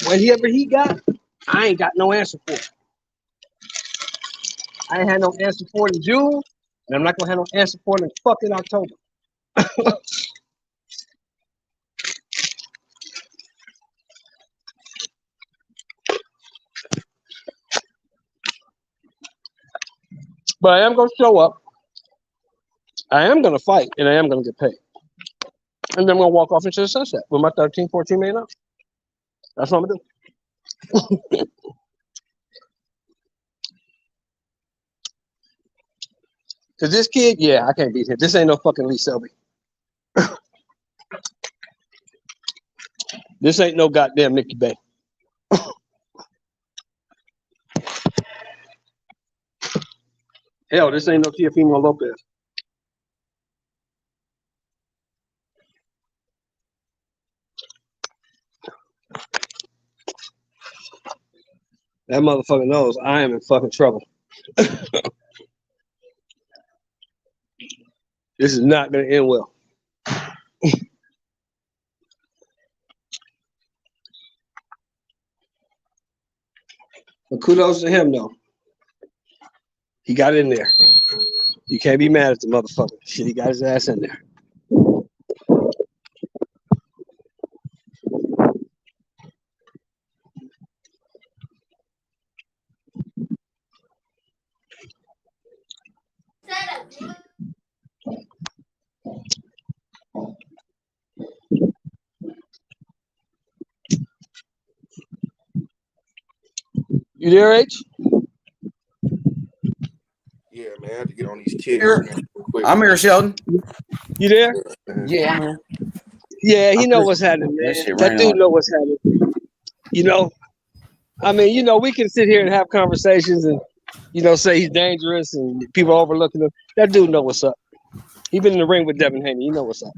Whatever he got, I ain't got no answer for it. I ain't had no answer for it in June, and I'm not going to have no answer for it in fucking October. But I am going to show up. I am going to fight, and I am going to get paid. And then I'm going to walk off into the sunset with my 13, 14 million dollars. That's what I'm going to do. Because this kid, yeah, I can't beat him. This ain't no fucking Lee Selby. This ain't no goddamn Mickey Bay. Hell, this ain't no Teofimo Lopez. That motherfucker knows I am in fucking trouble. This is not going to end well. But kudos to him, though. He got in there. You can't be mad at the motherfucker. Shit, he got his ass in there. You there, H? Yeah, man, I had to get on these kids, man, real quick. I'm here, Sheldon. You there? Yeah, I'm here. Yeah, he know what's happening, man. That dude know what's happening. You know, I mean, you know, we can sit here and have conversations and, you know, say he's dangerous and people are overlooking him. That dude know what's up. He been in the ring with Devin Haney. He know what's up.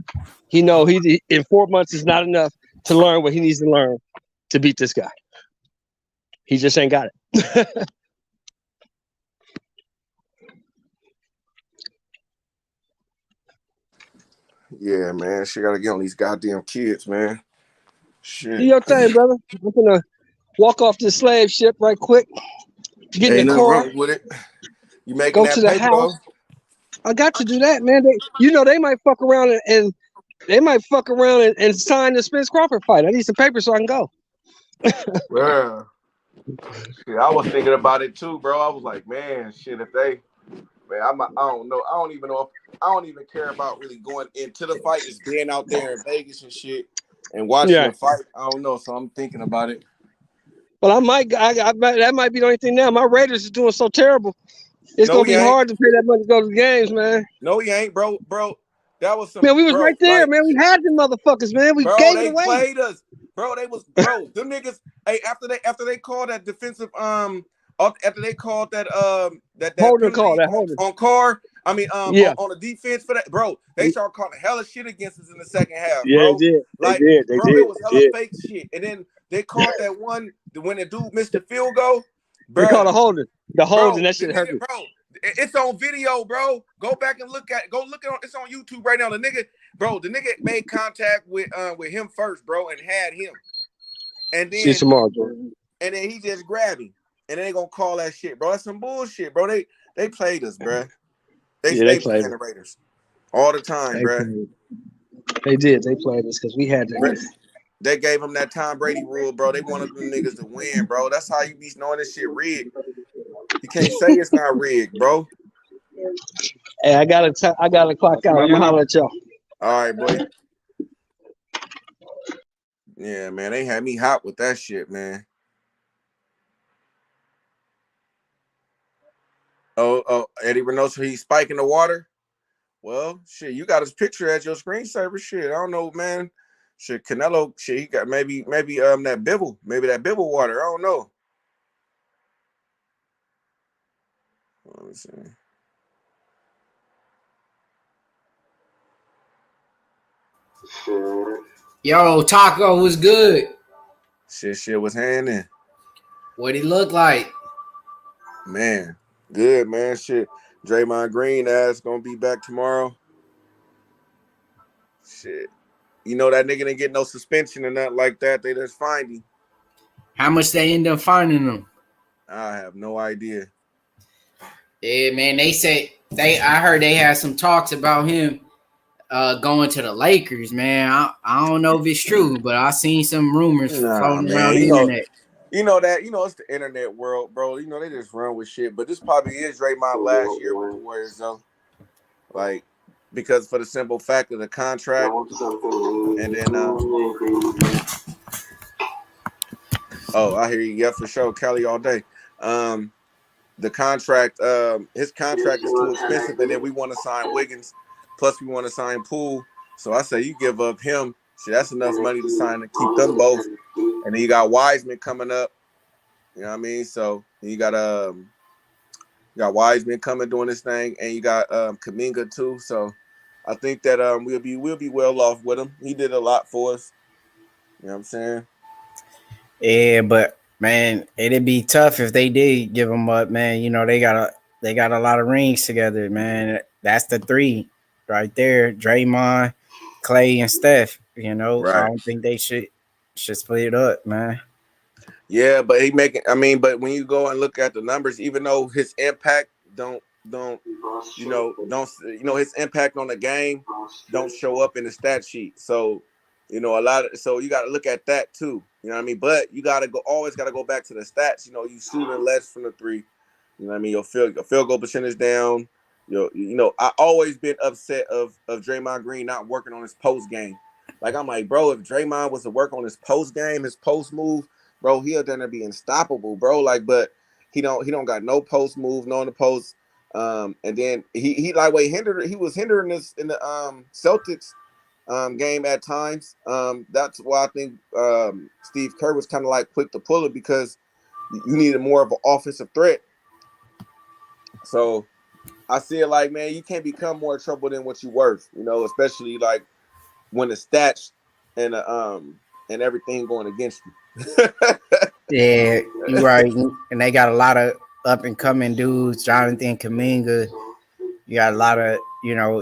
He know he in 4 months is not enough to learn what he needs to learn to beat this guy. He just ain't got it. Yeah, man, she got to get on these goddamn kids, man. Shit. Do your thing, brother. I'm gonna walk off this slave ship right quick. Get in Ain't the nothing car. wrong with it. You making Go that to the paper, though? house. I got to do that, man. They might fuck around and they might fuck around and sign the Spence Crawford fight. I need some paper so I can go. Yeah. Shit, I was thinking about it too, bro. I was like, man, shit, if they, man, I don't know. I don't even know if I don't even care about really going into the fight. Just being out there in Vegas and shit and watching the fight. I don't know, so I'm thinking about it. Well, I might. That might be the only thing now. My Raiders is doing so terrible. It's gonna be hard to pay that money to go to the games, man. No, he ain't, bro. That was some. Man, we was bro, right there, like, man. We had them motherfuckers, man. We bro, gave it they away. played us, bro. They was, bro. Them niggas. Hey, after they called that defensive, after they called that that Holder penalty call, that holder on Carr. I mean, yeah. on the defense for that, bro. They started calling hella shit against us in the second half, Yeah, bro. they did. Like, They bro, did. it was hella fake shit. And then they called that one when the dude missed the field goal. They Bro, called a holding. The holding, that the shit hurt nigga, me. bro. It's on video, bro. Go back and look at it. Go look at it. It's on YouTube right now. The nigga made contact with him first, bro, and had him. And then see you tomorrow, Jordan. And then he just grabbed him. And they gonna call that shit, bro. That's some bullshit, bro. They played us, bro. They played the Raiders all the time, bro. They did. They played us because we had that. They gave them that Tom Brady rule, bro. They wanted them niggas to win, bro. That's how you be knowing this shit rigged. You can't say it's not rigged, bro. Hey, I gotta clock out. I'm gonna holler at y'all. All right, boy. Yeah, man. They had me hot with that shit, man. Oh, Eddie Reynoso, he's spiking the water. Well, shit, you got his picture as your screensaver. Shit, I don't know, man. Shit, Canelo, shit, he got maybe that Bibble water. I don't know. Let me see. Yo, Taco was good. Shit was happening. What he look like? Man, good, man. Shit. Draymond Green ass gonna be back tomorrow. Shit. You know that nigga didn't get no suspension or nothing like that. They just fined him. How much they end up finding him? I have no idea. Yeah, man. They say I heard they had some talks about him going to the Lakers, man. I don't know if it's true, but I seen some rumors floating around the internet. You know it's the internet world, bro. You know they just run with shit. But this probably is Draymond last year with the Warriors, though. Like, because for the simple fact of the contract, and then oh, I hear you. Yeah, for sure, Cali all day. The contract, his contract is too expensive, and then we want to sign Wiggins, plus we want to sign Poole. So I say you give up him. See, that's enough money to sign to keep them both. And then you got Wiseman coming up. You know what I mean? So you got Wiseman coming doing this thing, and you got Kuminga too. So I think that we'll be well off with him. He did a lot for us. You know what I'm saying? Yeah, but man, it'd be tough if they did give him up, man. You know, they got a lot of rings together, man. That's the three right there. Draymond, Clay, and Steph. You know, Right. I don't think they should split it up, man. Yeah, but but when you go and look at the numbers, even though his impact his impact on the game don't show up in the stat sheet. So, you got to look at that too. You know what I mean? But you always got to go back to the stats. You know, you shooting less from the three. You know what I mean? Your field goal percentage down. I always been upset of Draymond Green not working on his post game. Like, I'm like, bro, if Draymond was to work on his post game, his post move, bro, he'll then be unstoppable, bro. Like, but he don't got no post move, no in the post. And then he was hindering us in the Celtics game at times. That's why I think Steve Kerr was kind of like quick to pull it, because you needed more of an offensive threat. So I see it like, man, you can't become more trouble than what you're worth, especially like when the stats and everything going against you. Yeah, you're right. And they got a lot of up and coming dudes, Jonathan Kuminga. You got a lot of,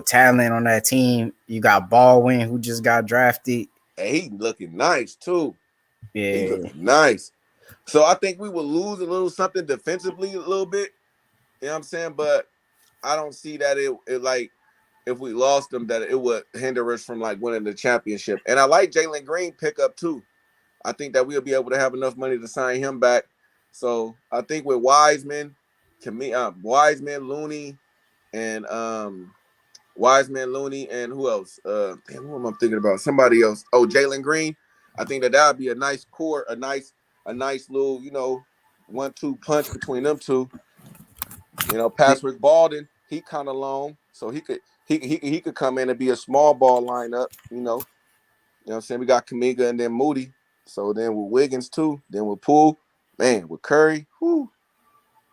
talent on that team. You got Baldwin, who just got drafted. Hey, he looking nice too. Yeah, he looking nice. So I think we will lose a little something defensively, a little bit. You know what I'm saying? But I don't see that it like, if we lost them, that it would hinder us from like winning the championship. And I like Jalen Green pickup too. I think that we'll be able to have enough money to sign him back. So I think with Wiseman, Looney, and who else? Who am I thinking about? Somebody else. Oh, Jalen Green. I think that would be a nice core, a nice little, 1-2 punch between them two. Patrick Baldwin, he kind of long, so he could come in and be a small ball lineup. You know what I'm saying? We got Kuminga and then Moody. So then with Wiggins too, then with Poole, man, with Curry,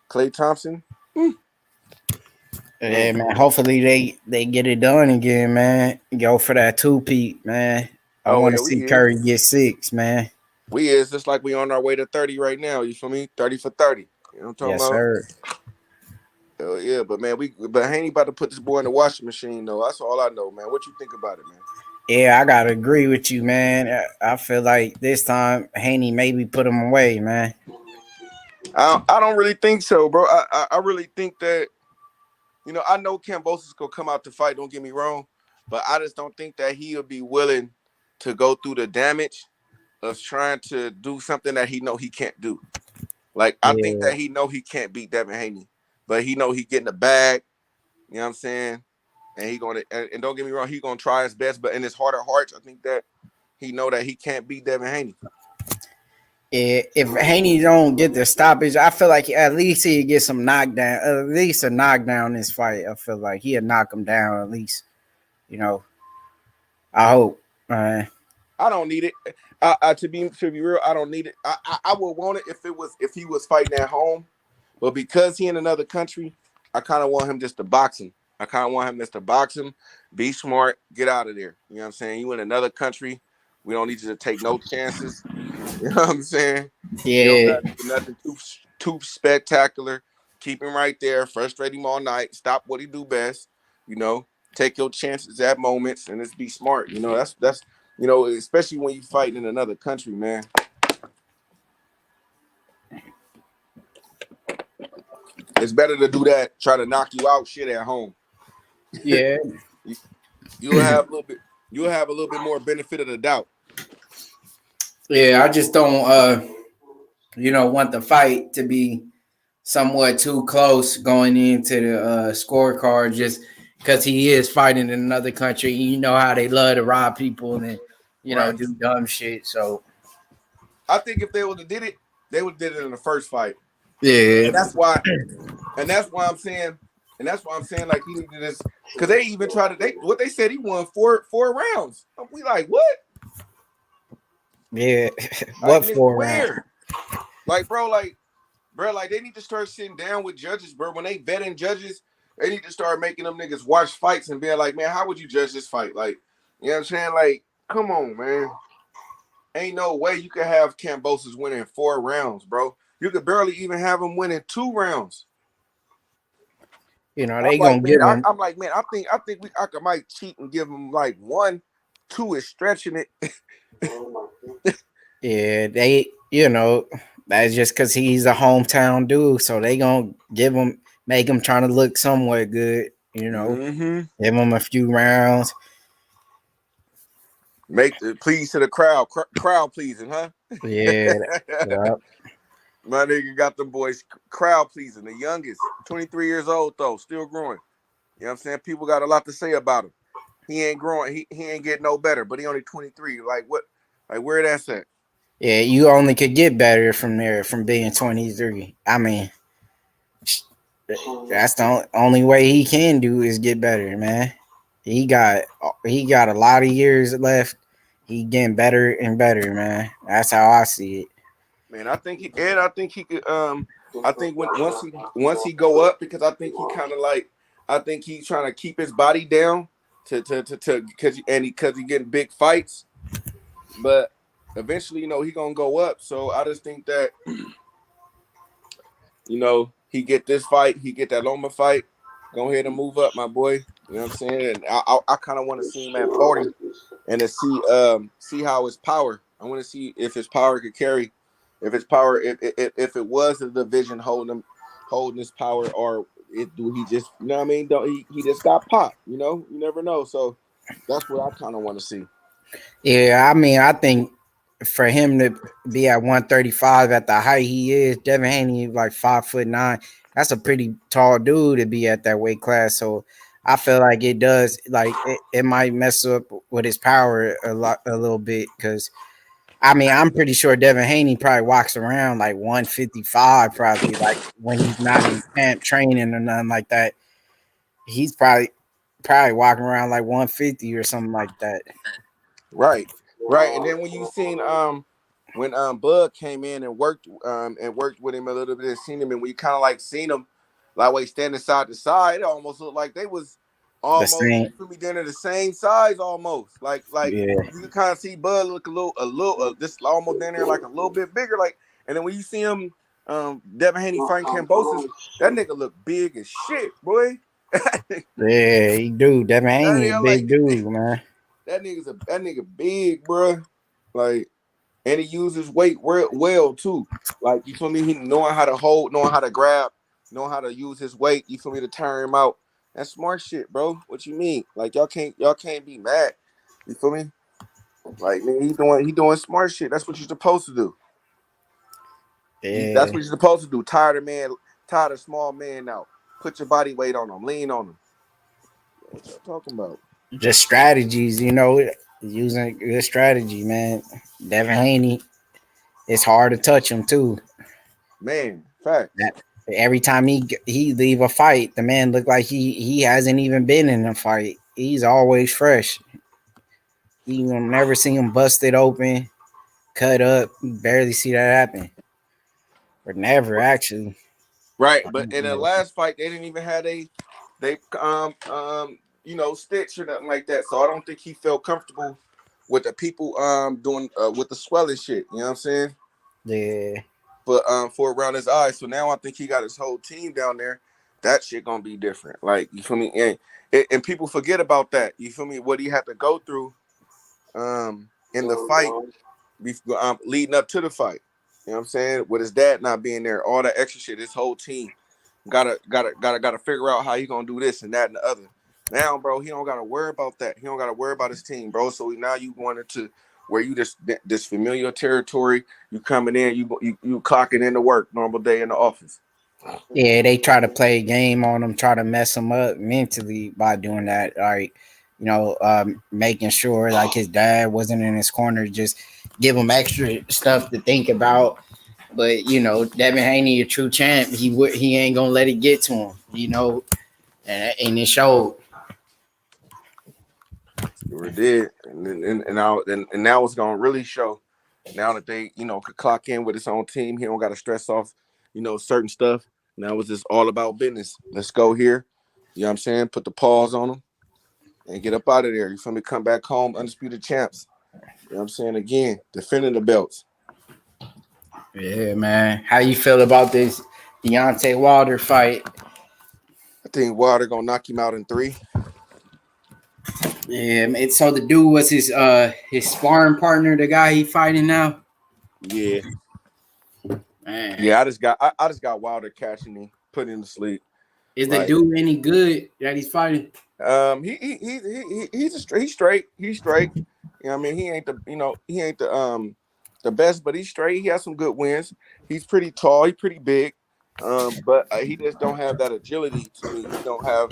Klay Thompson. Yeah, man. Hopefully they get it done again, man. Go for that 2-peat, man. I want to see Curry get 6, man. We is just like we on our way to 30 right now. You feel me? 30 for 30. You know what I'm talking about? Sir. Hell yeah, but man, Haney about to put this boy in the washing machine though. That's all I know, man. What you think about it, man? Yeah, I gotta agree with you, man. I feel like this time Haney maybe put him away, man. I don't really think so, bro. I really think that, I know Kambosos gonna come out to fight. Don't get me wrong, but I just don't think that he'll be willing to go through the damage of trying to do something that he know he can't do. Like, I think that he know he can't beat Devin Haney, but he know he getting the bag. You know what I'm saying? And he gonna, and don't get me wrong, he gonna try his best, but in his heart of hearts, I think that he know that he can't beat Devin Haney. If Haney don't get the stoppage, I feel like at least he'd get some knockdown, at least a knockdown this fight. I feel like he'd knock him down at least. I hope. I don't need it. To be real, I don't need it. I would want it if he was fighting at home, but because he in another country, I kind of want him just to box him. Be smart. Get out of there. You know what I'm saying? You in another country. We don't need you to take no chances. You know what I'm saying? You don't Yeah. got to do nothing too spectacular. Keep him right there. Frustrate him all night. Stop what he do best. You know, take your chances at moments and just be smart. You know, that's you know, especially when you fighting in another country, man. It's better to do that. Try to knock you out shit at home. Yeah. You'll have a little bit. You'll have a little bit more benefit of the doubt. Yeah, I just don't want the fight to be somewhat too close going into the scorecard just because he is fighting in another country. You know how they love to rob people and Right. do dumb shit. So I think if they would have did it, they would have did it in the first fight. yeah, And that's why I'm saying, like he needed this because they even tried to what they said he won four rounds. We like what? yeah. Like What nigga, for round? where? Like bro, like they need to start sitting down with judges, bro. When they vetting judges, they need to start making them niggas watch fights and being like, man, how would you judge this fight? Like, you know what I'm saying? Like, come on, man. Ain't no way you could have Kambosos winning 4 rounds, bro. You could barely even have him winning 2 rounds. They I'm gonna like, give man, him. I'm like, man, I think I might cheat and give him like 1, 2 is stretching it. Yeah, that's just because he's a hometown dude. So they gonna make him trying to look somewhat good. Mm-hmm. Give him a few rounds. Make the please to the crowd, crowd pleasing, huh? Yeah, yeah. My nigga got them boys crowd pleasing. The youngest, 23 years old though, still growing. You know what I'm saying? People got a lot to say about him. He ain't growing. He ain't getting no better. But he only 23. Like what? Like where that's at? Yeah, you only could get better from there from being 23. I mean, that's the only way he can do is get better, man. He got a lot of years left. He getting better and better, man. That's how I see it. Man, I think he could. I think once he go up because I think he kind of like. I think he's trying to keep his body down to because he getting big fights, but eventually he gonna go up. So I just think that he get this fight, he get that Loma fight, go ahead and move up, my boy. You know what I'm saying? And I kind of want to see him at 40 and to see how his power. I want to see if his power could carry. If his power, if it was the division holding his power, or do he just, you know what I mean? Don't he just got popped? You never know. So that's what I kind of want to see. Yeah, I mean, I think for him to be at 135 at the height he is, Devin Haney like 5'9". That's a pretty tall dude to be at that weight class. So I feel like it does it might mess up with his power a little bit because. I mean, I'm pretty sure Devin Haney probably walks around like 155, probably like when he's not in camp training or nothing like that. He's probably walking around like 150 or something like that. Right. And then when you seen when Bud came in and worked with him a little bit and seen him, and we kind of like seen him like way standing side to side, it almost looked like they was almost they're the same size almost. Like Yeah. you can kind of see Bud look a little this almost down there like a little bit bigger. Like, and then when you see him Devin Haney fighting Kambosos, that nigga look big as shit, boy. Yeah, he do. Devin Haney a big dude, man. That nigga big, bro. Like, and he uses weight well too. Like, you feel me? He knowing how to hold, knowing how to grab, knowing how to use his weight. You feel me? To turn him out. That's smart shit, bro. What you mean? Like, y'all can't be mad. You feel me? Like, nigga, he doing smart shit. That's what you're supposed to do. Yeah. That's what you're supposed to do. Tired of small man out. Put your body weight on him. Lean on him. What y'all talking about? Just strategies, using good strategy, man. Devin Haney, it's hard to touch him too. Man, fact. Every time he leave a fight, the man look like he hasn't even been in a fight. He's always fresh. You will never see him busted open, cut up. You barely see that happen. Or never actually. Right, but in the last fight, they didn't even have they stitch or nothing like that. So I don't think he felt comfortable with the people doing with the swelling shit. You know what I'm saying? Yeah. But for around his eyes. So now I think he got his whole team down there. That shit gonna be different. Like, you feel me? And people forget about that. You feel me? What he had to go through in the fight leading up to the fight. You know what I'm saying? With his dad not being there, all that extra shit, his whole team gotta figure out how he gonna do this and that and the other. Now, bro, he don't gotta worry about that. He don't gotta worry about his team, bro. So now you going into where you just this familiar territory. You coming in, you clocking into work, normal day in the office. Yeah, they try to play a game on him, try to mess him up mentally by doing that. Like, making sure like his dad wasn't in his corner, just give him extra stuff to think about. But Devin Haney, a true champ, he ain't gonna let it get to him. And it showed. Sure did, and now it's gonna really show. Now that they could clock in with his own team, he don't got to stress off certain stuff. Now it's just all about business. Let's go here. You know what I'm saying? Put the pause on them and get up out of there. You feel me? Come back home, undisputed champs. You know what I'm saying? Again, defending the belts. Yeah, man. How you feel about this Deontay Wilder fight? I think Wilder gonna knock him out in 3. Yeah, man. So the dude was his sparring partner, the guy he fighting now. Yeah. Man. Yeah, I just got Wilder catching him, putting him to sleep. Is the dude any good that he's fighting? He's straight. He's straight. You know what I mean? He ain't the best, but he's straight. He has some good wins. He's pretty tall. He's pretty big. But he just don't have that agility to me. He don't have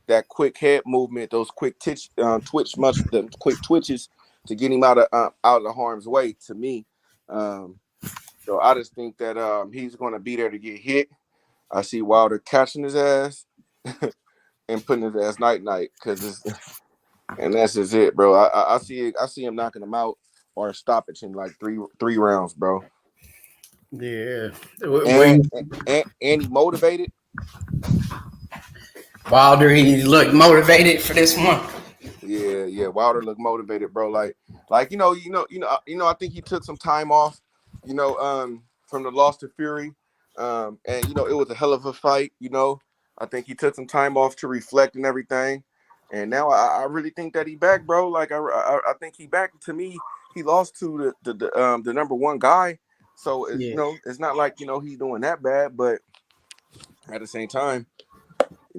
that quick head movement, those quick the quick twitches to get him out of the harm's way to me. So I just think that he's gonna be there to get hit. I see Wilder catching his ass and putting his ass night and that's just it, bro. I see him knocking him out or stoppage in like three rounds, bro. Yeah. And he motivated. Wilder, he looked motivated for this one. Yeah. Wilder looked motivated, bro. Like I think he took some time off, from the loss to Fury. And it was a hell of a fight, I think he took some time off to reflect and everything. And now I really think that he back, bro. Like I think he back. To me, he lost to the number one guy. So it's, it's not like he's doing that bad, but at the same time,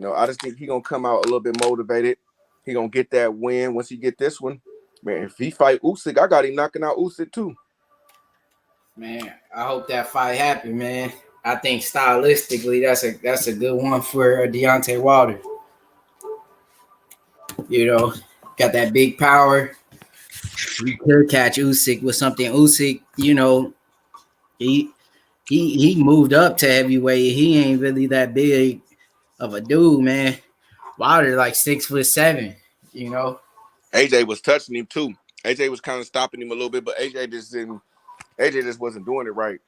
I just think he gonna come out a little bit motivated. He gonna get that win once he get this one. Man, if he fight Usyk, I got him knocking out Usyk too. Man, I hope that fight happen, man. I think stylistically, that's a good one for Deontay Wilder. Got that big power. You could catch Usyk with something. Usyk, he moved up to heavyweight. He ain't really that big of a dude, man. Wilder like 6'7", AJ was touching him too. AJ was kind of stopping him a little bit, but AJ just wasn't doing it right.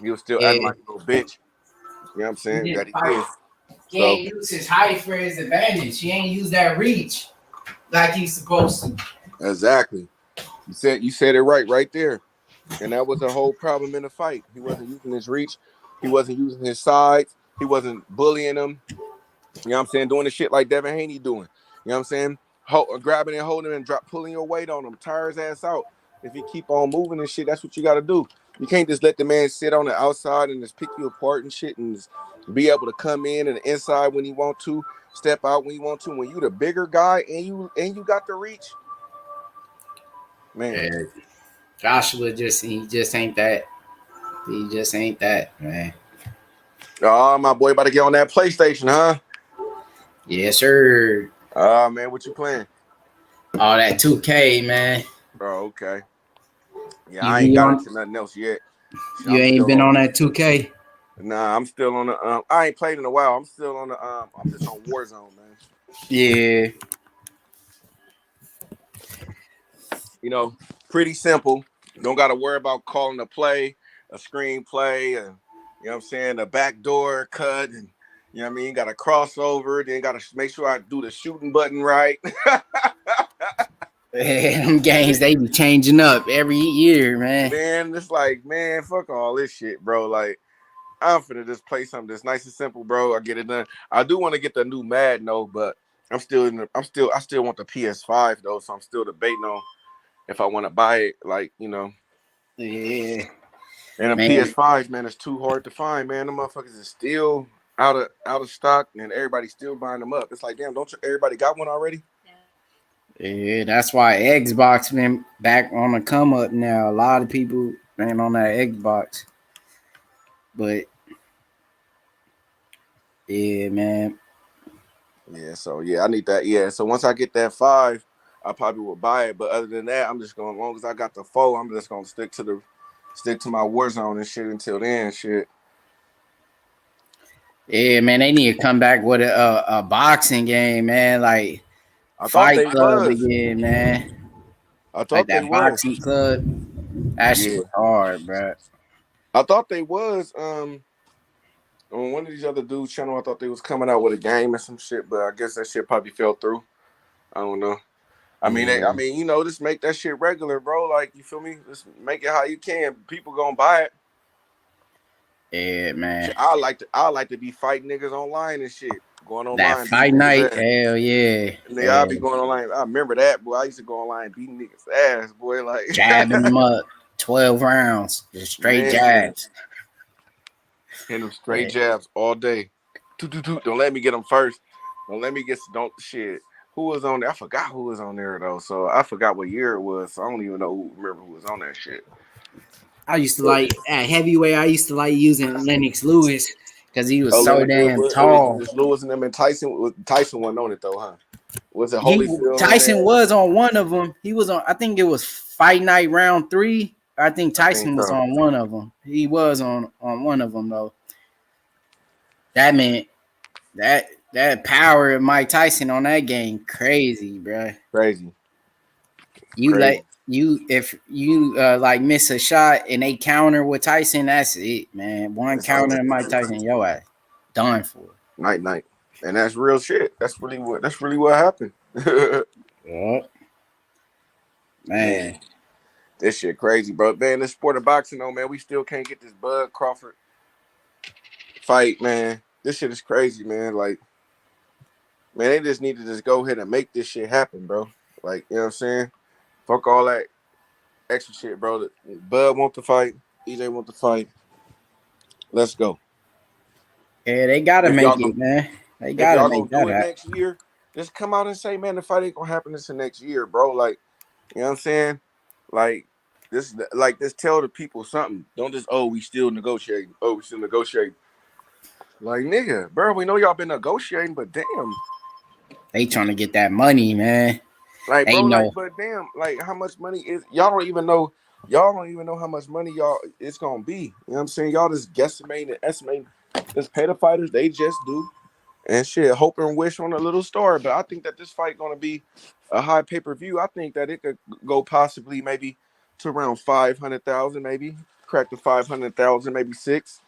He was still acting like a little bitch. You know what I'm saying? He ain't use his height for his advantage. He ain't use that reach like he's supposed to. Exactly. You said it right there. And that was a whole problem in the fight. He wasn't using his reach. He wasn't using his sides. He wasn't bullying him. You know what I'm saying? Doing the shit like Devin Haney doing. You know what I'm saying? Grabbing and holding and pulling your weight on him. Tire his ass out. If you keep on moving and shit, that's what you got to do. You can't just let the man sit on the outside and just pick you apart and shit and just be able to come in and inside when he want to, step out when he want to. When you the bigger guy and you got the reach, man. Yeah. Joshua he just ain't that. He just ain't that, man. Oh, my boy about to get on that PlayStation, huh? Yes, sir. Man, what you playing? Oh, that 2K, man. Oh, okay. Yeah, I ain't got into nothing else yet. You ain't been on that 2K? Nah, I'm still on the I ain't played in a while. I'm still on the I'm just on Warzone, man. Yeah. Pretty simple. Don't gotta worry about calling a play, a screenplay, and you know what I'm saying, a backdoor cut, and You know what I mean? Got to crossover, then got to make sure I do the shooting button right. Them games, they be changing up every year, man. Man, it's like, man, fuck all this shit, bro. Like, I'm finna just play something that's nice and simple, bro. I get it done. I do want to get the new Madden though, but I still want the PS5 though, so I'm still debating on if I want to buy it. Like, you know, yeah. And a PS5, man, it's too hard to find, man. The motherfuckers is still out of stock, and everybody's still buying them up. It's like, damn, don't everybody got one already? Yeah, that's why Xbox been back on the come up now. A lot of people been on that Xbox, but yeah, man. Yeah, so yeah, I need that. Yeah, so once I get that 5, I probably will buy it. But other than that, I'm just going. As long as I got the 4, I'm just gonna stick to my Warzone and shit until then. Shit. Yeah, man, they need to come back with a boxing game, man. Like I Fight Club again, man. I thought like they that boxing club. That shit hard, bro. I thought they was on one of these other dudes' channel. I thought they was coming out with a game or some shit, but I guess that shit probably fell through. I don't know. I mean, you know, just make that shit regular, bro. Like, you feel me? Just make it how you can. People gonna buy it. Yeah, man. Shit, I like to be fighting niggas online and shit. Going online. That fight night, hell yeah. And I'll be going online. I remember that, boy. I used to go online beating niggas' ass, boy. Like jabbing them up, 12 rounds, just straight jabs. Hit them straight jabs all day. Don't let me get them first. Don't shit. Who was on there? I forgot who was on there though. So I forgot what year it was. So I don't even remember who was on that shit. I used to like at heavyweight. I used to like using Lennox Lewis because he was so damn tall. Lewis and them and Tyson wasn't on it though, huh? Was it Holyfield? Tyson was on one of them. He was on. I think it was Fight Night Round 3. I think Tyson was on one of them. He was on one of them though. That meant that power of Mike Tyson on that game, crazy, bro. Crazy. If you like miss a shot and they counter with Tyson, that's it, man. One counter and Mike Tyson, yo ass done for. Night. And that's real shit. That's really what happened. Yeah. Man. This shit crazy, bro. Man, this sport of boxing though, man, we still can't get this Bud Crawford fight, man. This shit is crazy, man. Like, man, they just need to just go ahead and make this shit happen, bro. Like, you know what I'm saying? Fuck all that extra shit, bro. Bud want to fight. EJ want to fight. Let's go. Yeah, they gotta make it, man. They gotta make that happen. Next year, just come out and say, man, the fight ain't gonna happen this next year, bro. Like, you know what I'm saying? Like, this tell the people something. Don't just, we still negotiating. Like, nigga, bro, we know y'all been negotiating, but damn. They trying to get that money, man. Like, bro, but damn, like, how much money is y'all don't even know how much money it's gonna be. You know what I'm saying? Y'all just guesstimating and estimating. Just pay the fighters, they just do. And shit, hope and wish on a little star. But I think that this fight gonna be a high pay-per-view. I think that it could go possibly maybe to around 500,000, maybe. Crack the 500,000, maybe 6.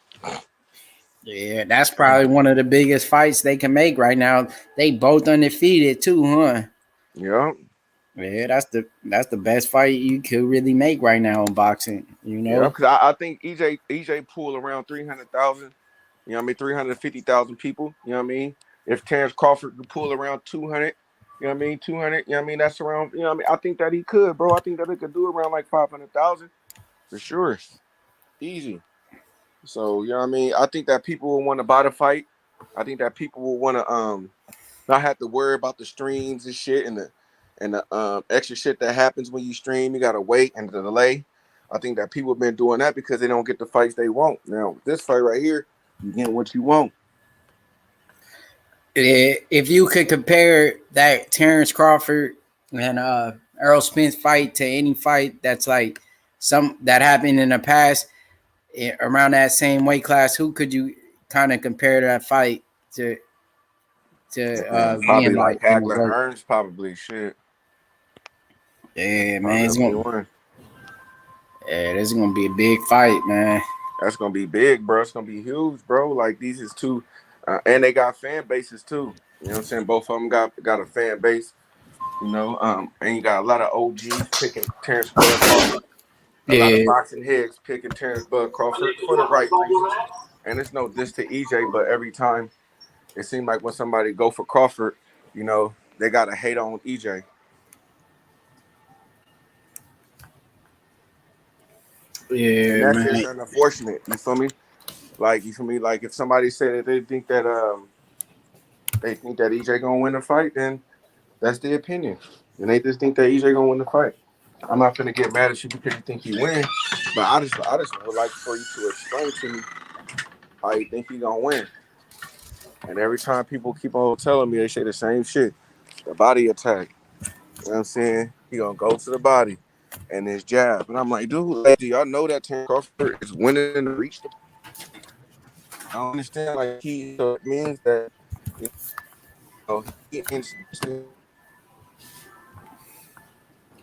Yeah, that's probably one of the biggest fights they can make right now. They both undefeated too, huh? Yeah. Yeah, that's the best fight you could really make right now in boxing. You know, yeah, because I think EJ pulled around 300,000. You know what I mean? 350,000 people. You know what I mean? If Terrence Crawford could pull around 200, you know what I mean? 200. You know what I mean? That's around. You know what I mean? I think that he could, bro. I think that he could do around like 500,000 for sure. Easy. So you know what I mean? I think that people will want to buy the fight. I think that people will want to not have to worry about the streams and shit and the extra shit that happens when you stream. You gotta wait and the delay. I think that people have been doing that because they don't get the fights they want. Now this fight right here, you get what you want. If you could compare that Terrence Crawford and Errol Spence fight to any fight that's like some that happened in the past around that same weight class, who could you kind of compare that fight to? Probably like Hagler Hearns, probably shit. Yeah, man, this is gonna be a big fight, man. That's gonna be big, bro. It's gonna be huge, bro. Like these is two And they got fan bases too. You know what I'm saying? Both of them got a fan base. You know, and you got a lot of OGs picking Terrence Bud Crawford. A lot of Yeah. boxing heads picking Terrence Bud Crawford for the right reasons. And it's no diss to EJ, but every time it seems like when somebody go for Crawford, you know, they got to hate on EJ. And Yeah, that's man. just unfortunate. You feel me? Like, you feel me? Like, if somebody said that they think that EJ gonna win the fight, then that's the opinion. And they just think that EJ gonna win the fight. I'm not gonna get mad at you because you think he win, but I just would like for you to explain to me how you think he gonna win. And every time people keep on telling me, they say the same shit. The body attack. You know what I'm saying? He gonna go to the body and his jab. And I'm like, dude, like, do y'all know that Terrence Crawford is winning the reach? I don't understand. Like, so it means that, you know,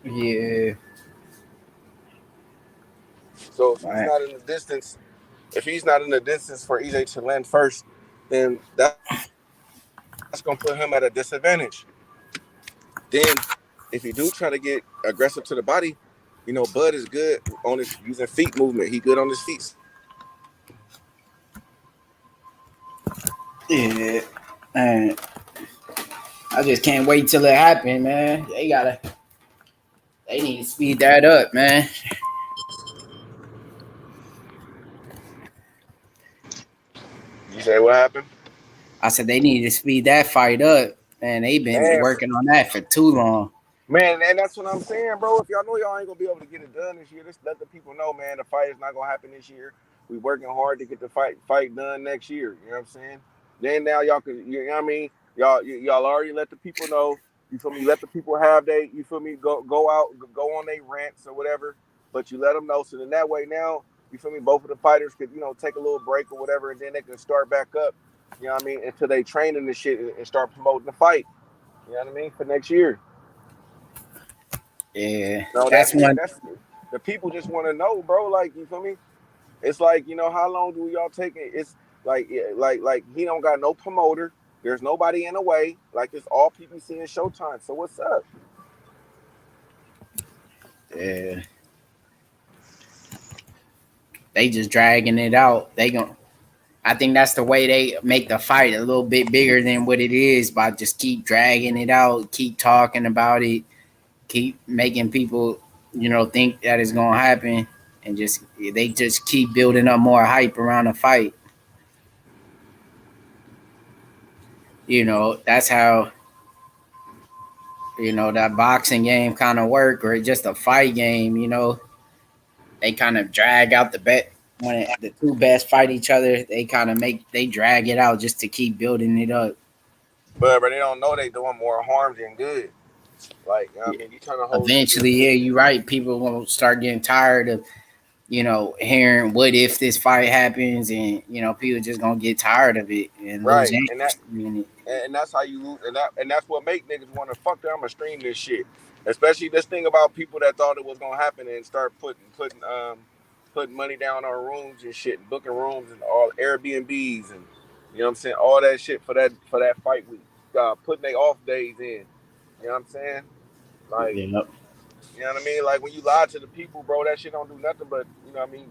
Yeah. so if he's Right. not in the distance, for EJ to land first, then that's gonna put him at a disadvantage. Then, if you do try to get aggressive to the body, you know, Bud is good on his using feet movement. He good on his feet. Yeah. And I just can't wait till it happens, man. They need to speed that up, man. You say what happened? I said they need to speed that fight up, man. They've been Man, working on that for too long. man, and that's what I'm saying, bro. If y'all know y'all ain't gonna be able to get it done this year, just let the people know, man. The fight is not gonna happen this year. We working hard to get the fight done next year. You know what I'm saying? Then now y'all can, you know what I mean? Y'all already let the people know. You feel me? Let the people have you feel me? Go out, go on their rants or whatever. But you let them know, so then that way now, you feel me? Both of the fighters could, you know, take a little break or whatever, and then they can start back up. You know what I mean? Until they training the shit and start promoting the fight. You know what I mean? For next year. Yeah, No, that's one. that's the people just want to know, bro. Like, you feel me? It's like, you know, how long do y'all take it? It's like he don't got no promoter. There's nobody in the way. Like, it's all PBC and Showtime. So what's up? Yeah, they just dragging it out. I think that's the way they make the fight a little bit bigger than what it is by just keep dragging it out, keep talking about it, keep making people, think that it's gonna happen, and they just keep building up more hype around the fight. That's how that boxing game kind of work, or just a fight game. They kind of drag out the bet when the two best fight each other. They kind of they drag it out just to keep building it up. But they don't know they doing more harm than good. Like, you know what I mean, you trying to hold niggas. Eventually, yeah, you're right. People will start getting tired of hearing what if this fight happens, and people just gonna get tired of it and lose Right, interest in it. and that's how you lose, and that's what make niggas want to fuck that. I'm gonna stream this shit, especially this thing about people that thought it was gonna happen and start putting money down on rooms and shit, and booking rooms and all Airbnbs and you know what I'm saying, all that shit for that fight week, putting their off days in. You know what I'm saying? Like, Yep. you know what I mean? Like, when you lie to the people, bro, that shit don't do nothing but, you know what I mean,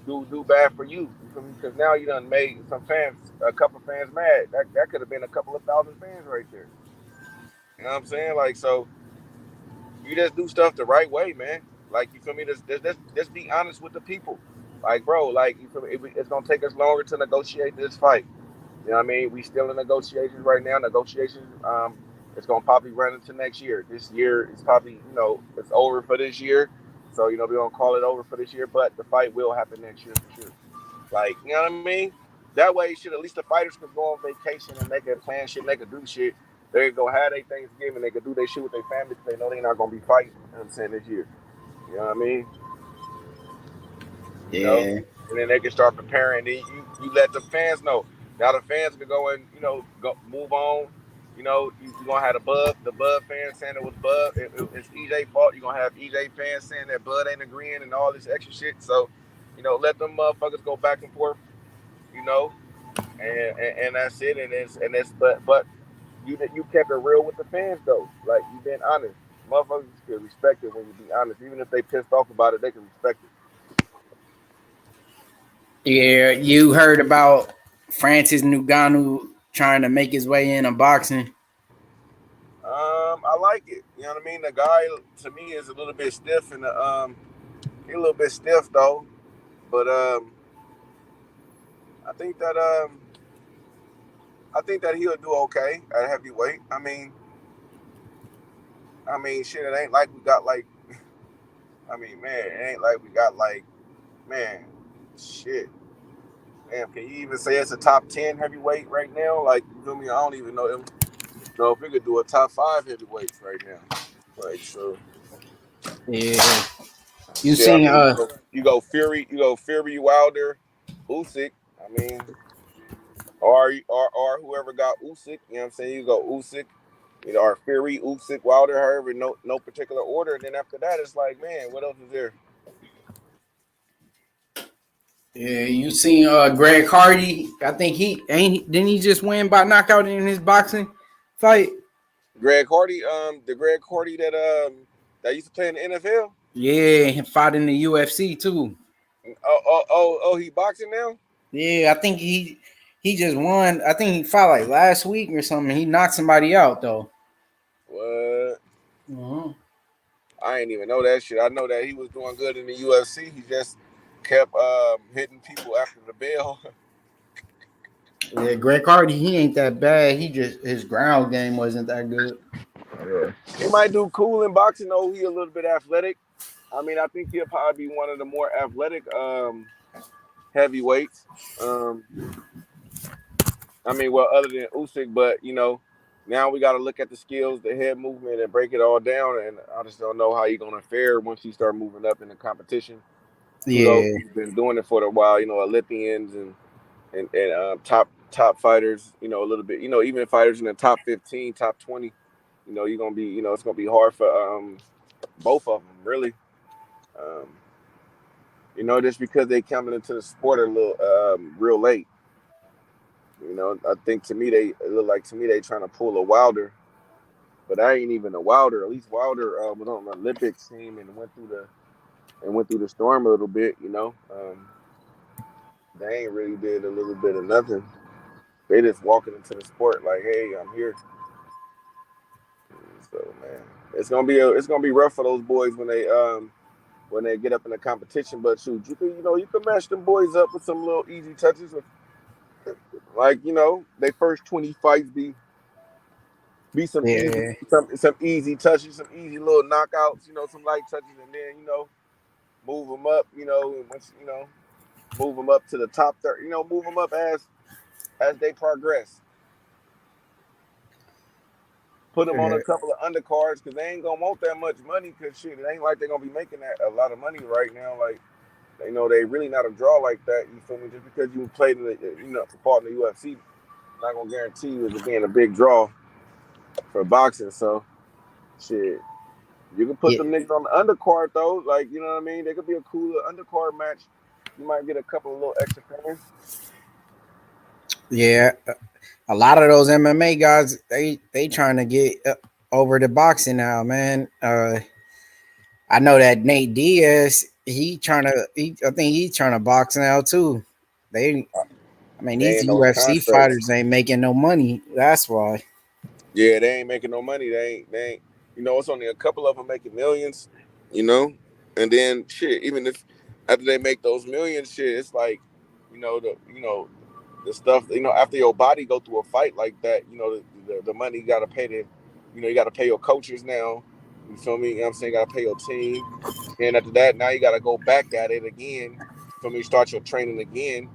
do bad for you. You feel me? Because now you done made a couple fans mad. That could have been a couple of thousand fans right there. You know what I'm saying? Like, so you just do stuff the right way, man. Like, you feel me? Just be honest with the people. Like, bro, like, you feel me? It's gonna take us longer to negotiate this fight. You know what I mean? We still in negotiations right now. It's gonna probably run into next year. This year is probably, it's over for this year. So, we're gonna call it over for this year, but the fight will happen next year for sure. Like, you know what I mean? That way, shit, at least the fighters could go on vacation and they could plan shit, and they could do shit. They could go have their Thanksgiving, they could do their shit with their families because they know they're not gonna be fighting, you know what I'm saying, this year. You know what I mean? Yeah. And then they can start preparing. Then you let the fans know. Now the fans can go and go move on. You're gonna have the Bud fans saying it was Bud. It's EJ fault. You're gonna have EJ fans saying that Bud ain't agreeing and all this extra shit. So, let them motherfuckers go back and forth. and that's it. And it's but you kept it real with the fans though. Like you been honest. Motherfuckers can respect it when you be honest. Even if they pissed off about it, they can respect it. Yeah, you heard about Francis Ngannou trying to make his way into boxing. I like it. You know what I mean? The guy to me is a little bit stiff and he's a little bit stiff though. But I think that I think that he'll do okay at heavyweight. I mean, shit. It ain't like we got like. I mean, man, it ain't like we got like, man, shit. Damn, can you even say it's a top 10 heavyweight right now? Like, you feel me? I don't even know if we could do a top 5 heavyweights right now. Like, so. Yeah. You Shit, I seen mean, you go Fury, Wilder, Usyk. I mean, or whoever got Usyk. You know what I'm saying? You go Usyk, or Fury, Usyk, Wilder, however, no particular order. And then after that, it's like, man, what else is there? Yeah, you seen Greg Hardy? I think didn't he just win by knockout in his boxing fight? Greg Hardy, the Greg Hardy that used to play in the NFL. Yeah, he fought in the UFC too. Oh, he boxing now? Yeah, I think he just won. I think he fought like last week or something. He knocked somebody out though. What? Mm-hmm. I ain't even know that shit. I know that he was doing good in the UFC. He just kept hitting people after the bell. Yeah, Greg Hardy, he ain't that bad. His ground game wasn't that good. Yeah. He might do cool in boxing though. He a little bit athletic. I mean, I think he'll probably be one of the more athletic heavyweights. I mean, well, other than Usyk, but now we got to look at the skills, the head movement, and break it all down. And I just don't know how he's gonna fare once he start moving up in the competition. Yeah, He's been doing it for a while. Olympians and top fighters. A little bit. Even fighters in the top 15, top 20. You're gonna be. It's gonna be hard for both of them, really. Just because they coming into the sport a little real late. I think it look like to me they trying to pull a Wilder, but I ain't even a Wilder. At least Wilder was on the Olympics team and went through the storm a little bit. They ain't really did a little bit of nothing. They just walking into the sport like, hey, I'm here. So man, it's gonna be rough for those boys when they get up in the competition. But shoot, you can match them boys up with some little easy touches. Like they first 20 fights be some yeah, some easy touches, some easy little knockouts. Some light touches, and then move them up. And once move them up to the top 30. Move them up as they progress. Put them on a couple of undercards because they ain't gonna want that much money. Because shit, it ain't like they're gonna be making a lot of money right now. Like they really not a draw like that. You feel me? Just because you played in the fought in the UFC, not gonna guarantee you as being a big draw for boxing. So shit, you can put them niggas on the undercard though. Like you know what I mean? They could be a cooler undercard match. You might get a couple of little extra fans. Yeah, a lot of those MMA guys, they trying to get over the boxing now, man. I know that Nate Diaz, I think he's trying to box now too. These They ain't no UFC contracts. fighters ain't making no money. That's why. Yeah, they ain't making no money. They ain't. It's only a couple of them making millions. And then shit. Even if after they make those millions, shit, it's like, the stuff. After your body go through a fight like that, the money you gotta pay you gotta pay your coaches now. You feel me? You know what I'm saying? You gotta pay your team. And after that, now you gotta go back at it again. You feel me? Start your training again.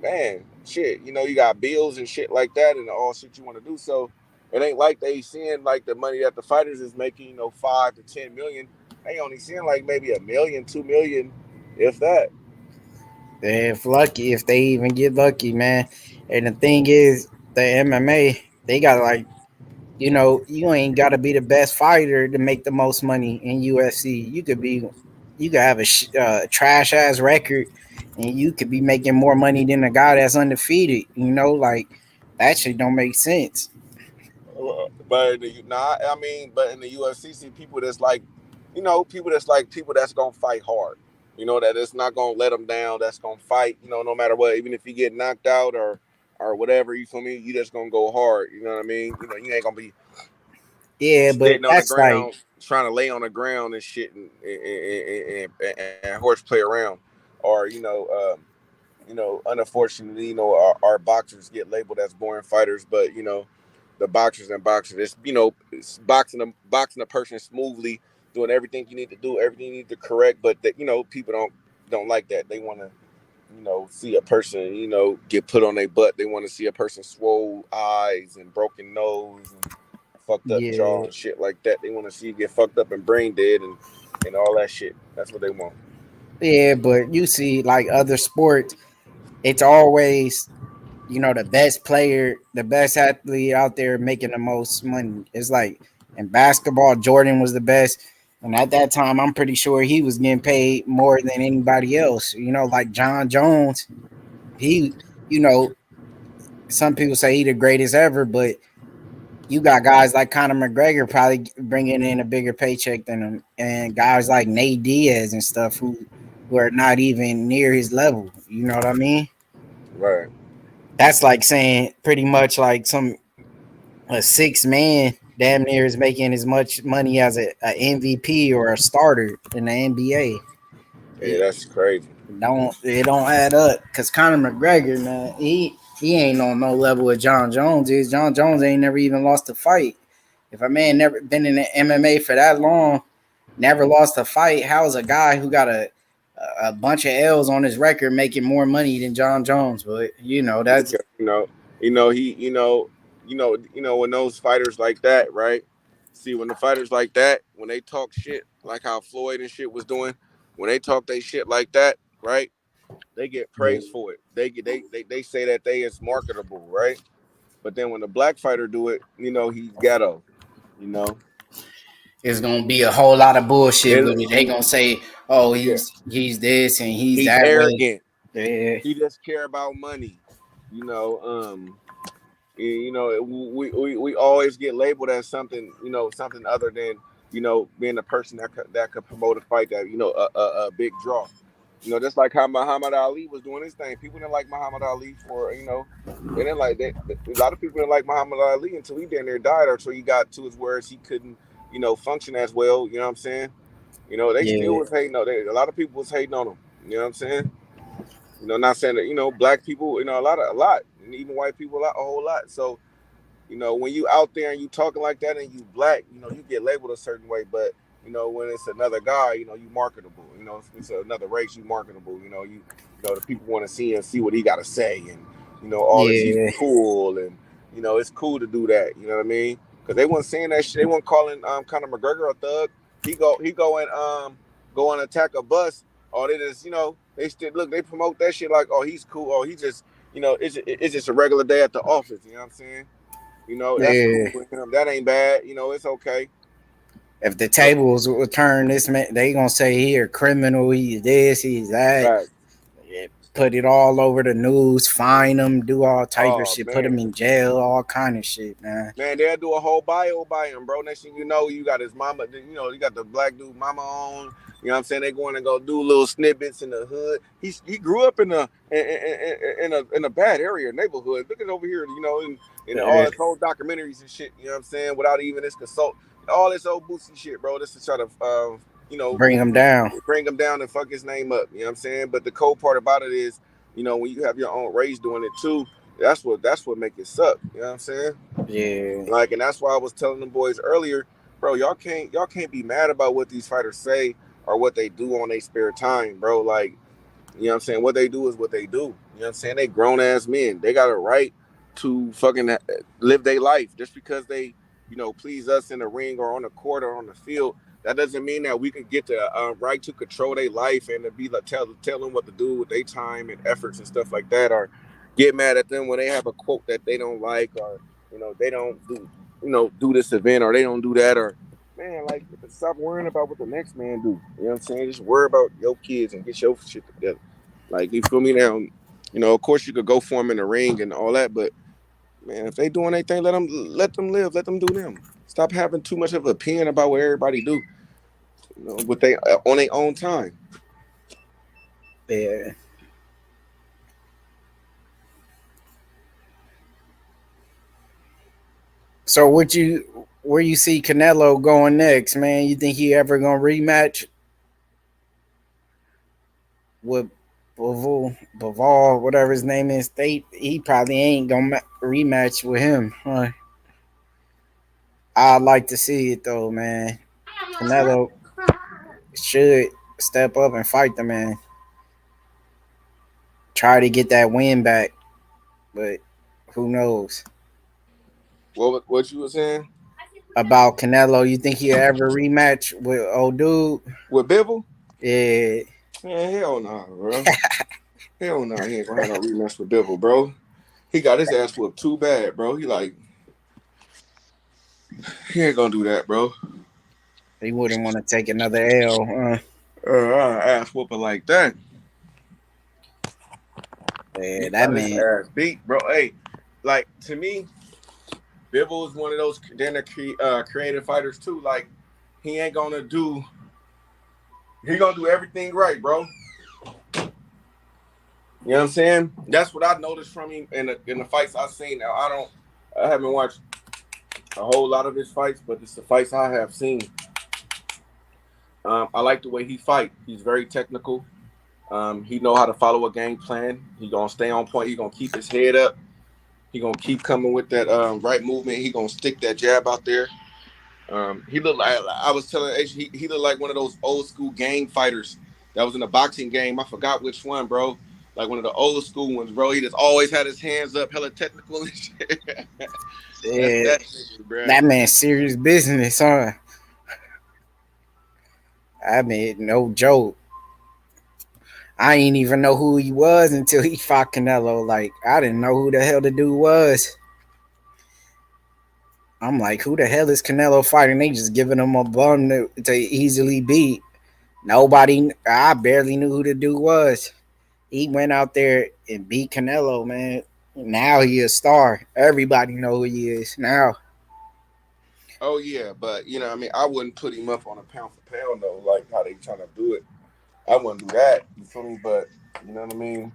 Man, shit, you got bills and shit like that and all shit you want to do. So it ain't like they seeing like the money that the fighters is making, 5 to 10 million. They only seeing like maybe $1 million, 2 million, if that. If lucky, if they even get lucky, man. And the thing is, the MMA, they got like, you ain't got to be the best fighter to make the most money in UFC. You you could have a trash ass record, and you could be making more money than a guy that's undefeated. You know, like that shit don't make sense. But I mean, but in the UFC, see people that's like, people that's gonna fight hard. You know that it's not gonna let them down. That's gonna fight. You know, no matter what, even if you get knocked out or whatever. You feel me? You just gonna go hard. You know what I mean? You know, you ain't gonna be Yeah, but sitting on the that's like, ground trying to lay on the ground and shit and horse play around, or unfortunately, our boxers get labeled as boring fighters, but the boxers and boxers, it's boxing a person smoothly, doing everything you need to do, everything you need to correct, but that people don't like that. They want to see a person get put on their butt. They want to see a person swole eyes and broken nose and fucked up jaw yeah, and shit like that. They want to see you get fucked up and brain dead and all that shit. That's what they want. yeah, but you see, like other sports, it's always the best player, the best athlete out there making the most money. It's like in basketball, Jordan was the best. And at that time, I'm pretty sure he was getting paid more than anybody else. Like John Jones, he, you know, some people say he the greatest ever, but you got guys like Conor McGregor probably bringing in a bigger paycheck than him, and guys like Nate Diaz and stuff who are not even near his level. You know what I mean? Right. That's like saying pretty much like a 6 man damn near is making as much money as a MVP or a starter in the NBA. Yeah, that's crazy. It don't add up because Conor McGregor, man, he ain't on no level with John Jones is. John Jones ain't never even lost a fight. If a man never been in the MMA for that long, never lost a fight, how is a guy who got a bunch of L's on his record making more money than John Jones? But that's Because, when those fighters like that, right? See, when the fighters like that, when they talk shit like how Floyd and shit was doing, when they talk they shit like that, right? They get praised for it. They say that they is marketable, right? But then when the black fighter do it, he's ghetto. You know, it's gonna be a whole lot of bullshit with it. They It- gonna say, "Oh, yeah, he's this and he's he's that way." arrogant. Yeah, He just care about money. You know, we always get labeled as something, something other than being a person that could promote a fight that a big draw. Just like how Muhammad Ali was doing his thing. People didn't like Muhammad Ali for they didn't like that. A lot of people didn't like Muhammad Ali until he damn near died, or until he got to his words he couldn't function as well. You know what I'm saying? They still yeah. was hating on. A lot of people was hating on him. You know what I'm saying? Not saying that black people, a lot, and even white people a whole lot. So when you out there and you talking like that and you black, you get labeled a certain way. But when it's another guy, you marketable. If it's another race, you marketable. The people want to see what he got to say, and all this. He's Yeah, cool, and it's cool to do that. You know what I mean? Because they weren't saying that shit. They weren't calling Conor McGregor a thug. He go and attack a bus. Or they just they still look. They promote that shit like, oh, he's cool. Oh, he just it's just a regular day at the office. You know what I'm saying? That's cool yeah. with him. That ain't bad. It's okay. If the tables would turn, this man, they gonna say he a criminal. He's this. He's that. Right. Yeah, put it all over the news. Fine him. Do all type of Oh shit. Put him man, in jail. All kind of shit, man. they'll do a whole bio by him, bro. Next thing you know, you got his mama. You got the black dude mama on. You know what I'm saying? They going to go do little snippets in the hood. He grew up in a bad area neighborhood. Look at over here, in all Yeah. his whole documentaries and shit. You know what I'm saying? Without even his consult, all this old boosie shit, bro. This is try to Bring him down. bring him down and fuck his name up. You know what I'm saying? But the cold part about it is, when you have your own race doing it too, that's what make it suck. You know what I'm saying? Yeah. Like, and that's why I was telling them boys earlier, bro, y'all can't be mad about what these fighters say or what they do on their spare time, bro. Like, you know what I'm saying? What they do is what they do. You know what I'm saying? They grown ass men. They got a right to fucking live their life. Just because they, please us in the ring or on the court or on the field, that doesn't mean that we can get the right to control their life and to be like tell them what to do with their time and efforts and stuff like that, or get mad at them when they have a quote that they don't like, or they don't do this event or they don't do that, or man, like, stop worrying about what the next man do. You know what I'm saying? Just worry about your kids and get your shit together. Like, you feel me now? You know, of course you could go for them in the ring and all that, but man, if they doing anything, let them live, let them do them. Stop having too much of an opinion about what everybody do. You know, what they on their own time. Yeah. So where you see Canelo going next, man? You think he ever gonna rematch with Bivol, whatever his name is? He probably ain't gonna rematch with him, huh? I'd like to see it though, man. Canelo should step up and fight the man. Try to get that win back, but who knows? What you were saying? About Canelo, you think he'll ever rematch with old dude? With Bivol? Yeah. Man, hell no, bro. Hell no, he ain't gonna have no rematch with Bivol, bro. He got his ass whooped too bad, bro. He ain't gonna do that, bro. He wouldn't want to take another L. Ass whooping like that. Yeah, that man. His ass beat, bro. Hey, like, to me, Bivol is one of those creative fighters too. Like, he gonna do everything right, bro. You know what I'm saying? That's what I noticed from him in the fights I've seen. Now I haven't watched a whole lot of his fights, but it's the fights I have seen. I like the way he fight. He's very technical. He know how to follow a game plan. He gonna stay on point. He gonna keep his head up. He gonna keep coming with that right movement. He gonna stick that jab out there. He looked like, I was telling H, he looked like one of those old school gang fighters that was in a boxing game. I forgot which one, bro. Like one of the old school ones, bro. He just always had his hands up, hella technical and shit. Yeah, that man's serious business, huh? I mean, no joke. I ain't even know who he was until he fought Canelo. Like, I didn't know who the hell the dude was. I'm like, who the hell is Canelo fighting? They just giving him a bum to easily beat. I barely knew who the dude was. He went out there and beat Canelo, man. Now he a star. Everybody know who he is now. Oh yeah, but you know, I mean, I wouldn't put him up on a pound for pound though, like how they trying to do it. I wouldn't do that. You feel me? But you know what I mean.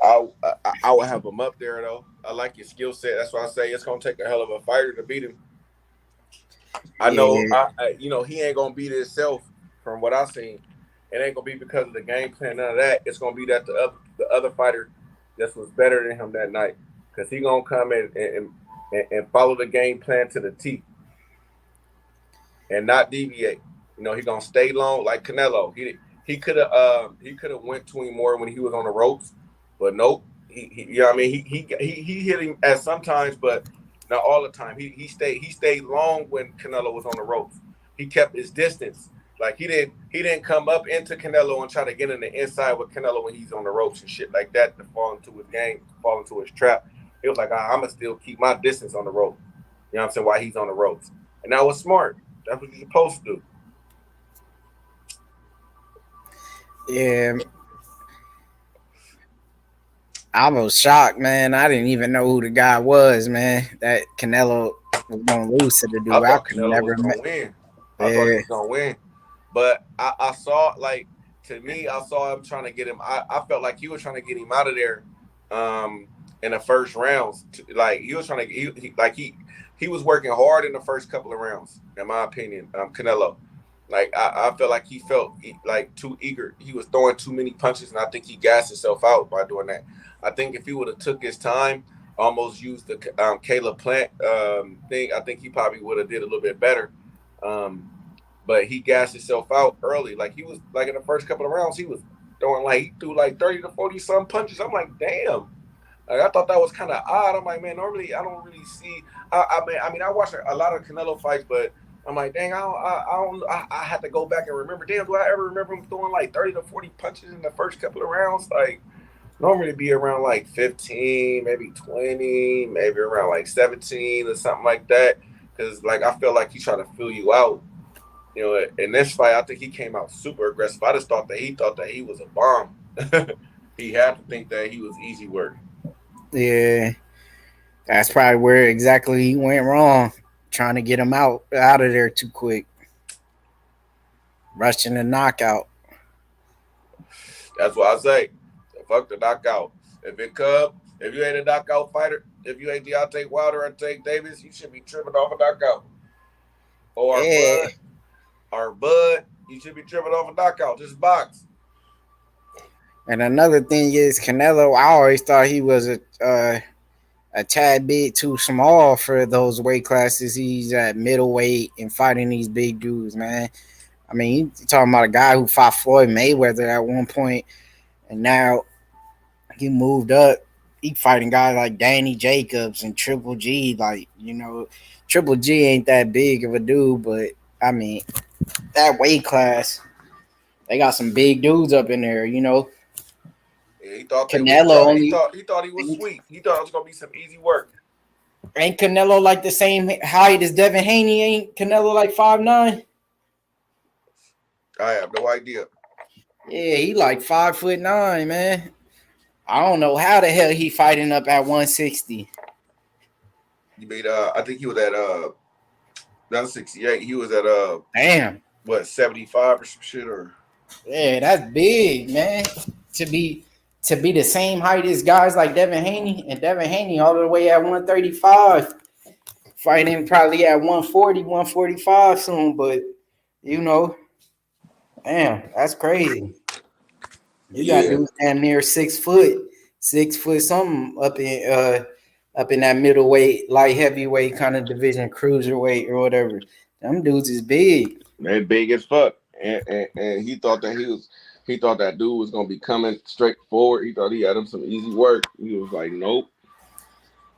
I would have him up there though. I like his skill set. That's why I say it's gonna take a hell of a fighter to beat him. I know, you know, he ain't gonna beat himself from what I've seen. It ain't gonna be because of the game plan, none of that. It's gonna be that the other fighter just was better than him that night, because he gonna come and follow the game plan to the T and not deviate. You know, he gonna stay long like Canelo. He could have went to him more when he was on the ropes, but nope. He you know what I mean, he hit him at sometimes, but not all the time. He stayed long when Canelo was on the ropes. He kept his distance. Like he didn't come up into Canelo and try to get in the inside with Canelo when he's on the ropes and shit like that to fall into his game, fall into his trap. He was like, I'm gonna still keep my distance on the rope. You know what I'm saying? While he's on the ropes. And that was smart. That's what you're supposed to do. Yeah. I was shocked, man. I didn't even know who the guy was, man. That Canelo was gonna lose to the dude. I thought Canelo was gonna win. Yeah. I thought he was gonna win. But I saw, like, to me, I saw him trying to get him. I felt like he was trying to get him out of there in the first rounds. Like he was trying to he was working hard in the first couple of rounds, in my opinion. Canelo. Like I felt like he felt like too eager. He was throwing too many punches, and I think he gassed himself out by doing that. I think if he would have took his time, almost used the Caleb Plant thing, I think he probably would have did a little bit better. But he gassed himself out early. Like he was like in the first couple of rounds, he was throwing he threw like 30 to 40 some punches. I'm like, damn. Like, I thought that was kind of odd. I'm like, man, normally I don't really see. I mean, I watch a lot of Canelo fights, but I'm like, dang, I had to go back and remember. Damn, do I ever remember him throwing like 30 to 40 punches in the first couple of rounds? Like, normally be around like 15, maybe 20, maybe around like 17 or something like that. Because like I feel like he's trying to fill you out. You know, in this fight, I think he came out super aggressive. I just thought that he was a bomb. He had to think that he was easy work. Yeah, that's probably where exactly he went wrong, trying to get him out of there too quick, rushing the knockout. That's what I say. Fuck the knockout. If you ain't a knockout fighter, if you ain't Deontay Wilder or Tank Davis, you should be tripping off a knockout. Yeah. Or Bud, you should be tripping off a knockout. Just box. And another thing is Canelo. I always thought he was a tad bit too small for those weight classes. He's at middleweight and fighting these big dudes, man. I mean, you talking about a guy who fought Floyd Mayweather at one point, and now he moved up. He fighting guys like Danny Jacobs and Triple G. Like, Triple G ain't that big of a dude, but I mean, that weight class, they got some big dudes up in there. Yeah, he thought Canelo only. He thought he was sweet. He thought it was gonna be some easy work. Ain't Canelo like the same height as Devin Haney? Ain't Canelo like 5'9"? I have no idea. Yeah, he like 5'9", man. I don't know how the hell he fighting up at 160. You mean I think he was at not 68. He was at damn, what, 75 or some shit, or yeah, that's big, man. To be the same height as guys like Devin Haney, and Devin Haney all the way at 135, fighting probably at 140, 145 soon, but damn, that's crazy. You got dudes damn near 6 foot something up in that middleweight, light heavyweight kind of division, cruiserweight or whatever. Them dudes is big. They big as fuck, and he thought that dude was gonna be coming straight forward. He thought he had him some easy work. He was like, nope.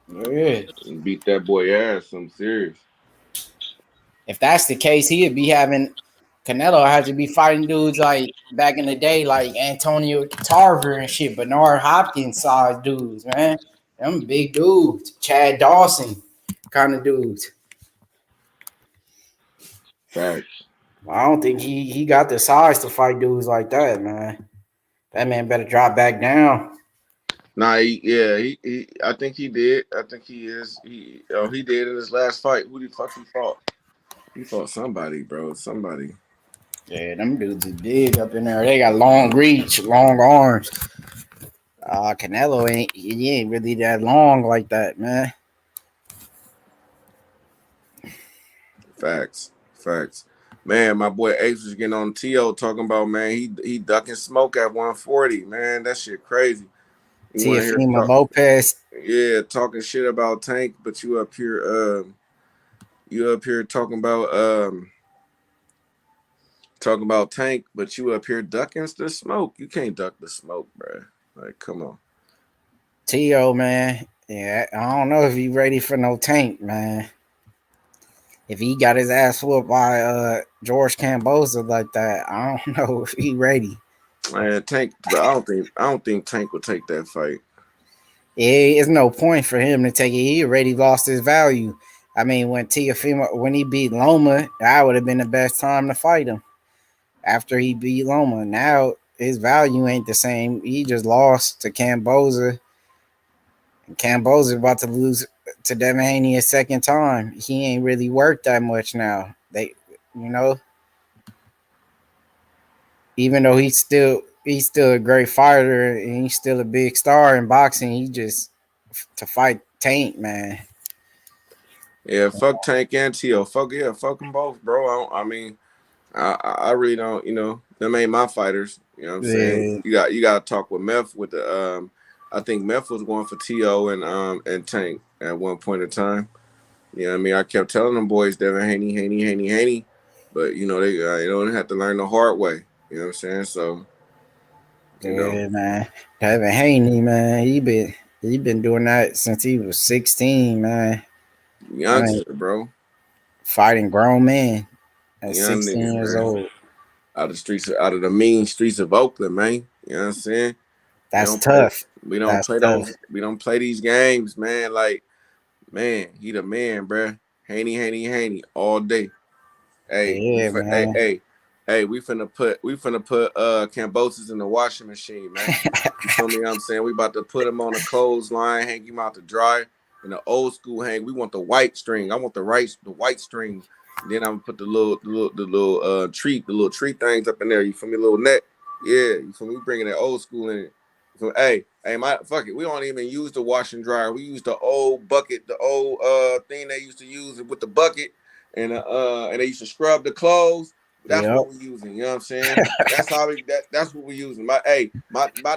Yeah. And beat that boy ass. I'm serious. If that's the case, he'd be having Canelo has to be fighting dudes like back in the day, like Antonio Tarver and shit, Bernard Hopkins size dudes, man. Them big dudes, Chad Dawson kind of dudes. Facts. I don't think he got the size to fight dudes like that, man. That man better drop back down. Nah, he I think he did. I think he is. He did in his last fight. Who the fuck he fought? He fought somebody, bro. Somebody. Yeah, them dudes is big up in there. They got long reach, long arms. Canelo he ain't really that long like that, man. Facts. Man, my boy Ace was getting on T.O. talking about, man, he ducking smoke at 140. Man, that shit crazy. Teofimo Lopez. Yeah, talking shit about Tank, but you up here talking about Tank, but you up here ducking the smoke. You can't duck the smoke, bro. Like, come on. T.O., man. Yeah, I don't know if he ready for no Tank, man. If he got his ass whooped by George Kambosos like that, I don't know if he ready. Man, Tank, I don't think Tank would take that fight. Yeah, it's no point for him to take it. He already lost his value. I mean, when he beat Loma, that would have been the best time to fight him. After he beat Loma, now his value ain't the same. He just lost to Kambosos. And Kambosos about to lose to Devin Haney a second time. He ain't really worked that much now. Even though he's still a great fighter and he's still a big star in boxing, he just to fight Tank, man. Yeah, fuck Tank and T.O. Fuck them both, bro. I really don't, them ain't my fighters. You know what I'm saying? You got to talk with Meth with the I think Meth was going for T.O. and Tank at one point in time. You know what I mean? I kept telling them boys Devin Haney, but they don't have to learn the hard way. You know what I'm saying? So man. Devin Haney, man, he been doing that since he was 16, man. Youngster, bro. Fighting grown men at Young 16 niggas, years man. old. Out of the mean streets of Oakland, man. You know what I'm saying? That's tough. We don't play these games, man. Like, man, he the man, bro. Haney all day. Hey, Yeah, man. Hey, we finna put Kambosos in the washing machine, man. You feel me? I'm saying we about to put him on a clothesline, hang him out to dry. In the old school hang, we want the white string. I want the white string. And then I'm gonna put the little tree things up in there. You feel me? Little net. Yeah, you feel me? We bringing that old school in. So hey, fuck it. We don't even use the wash and dryer. We use the old bucket, the old thing they used to use with the bucket, and they used to scrub the clothes. That's Yep. what we're using. You know what I'm saying? That's how that's what we're using. My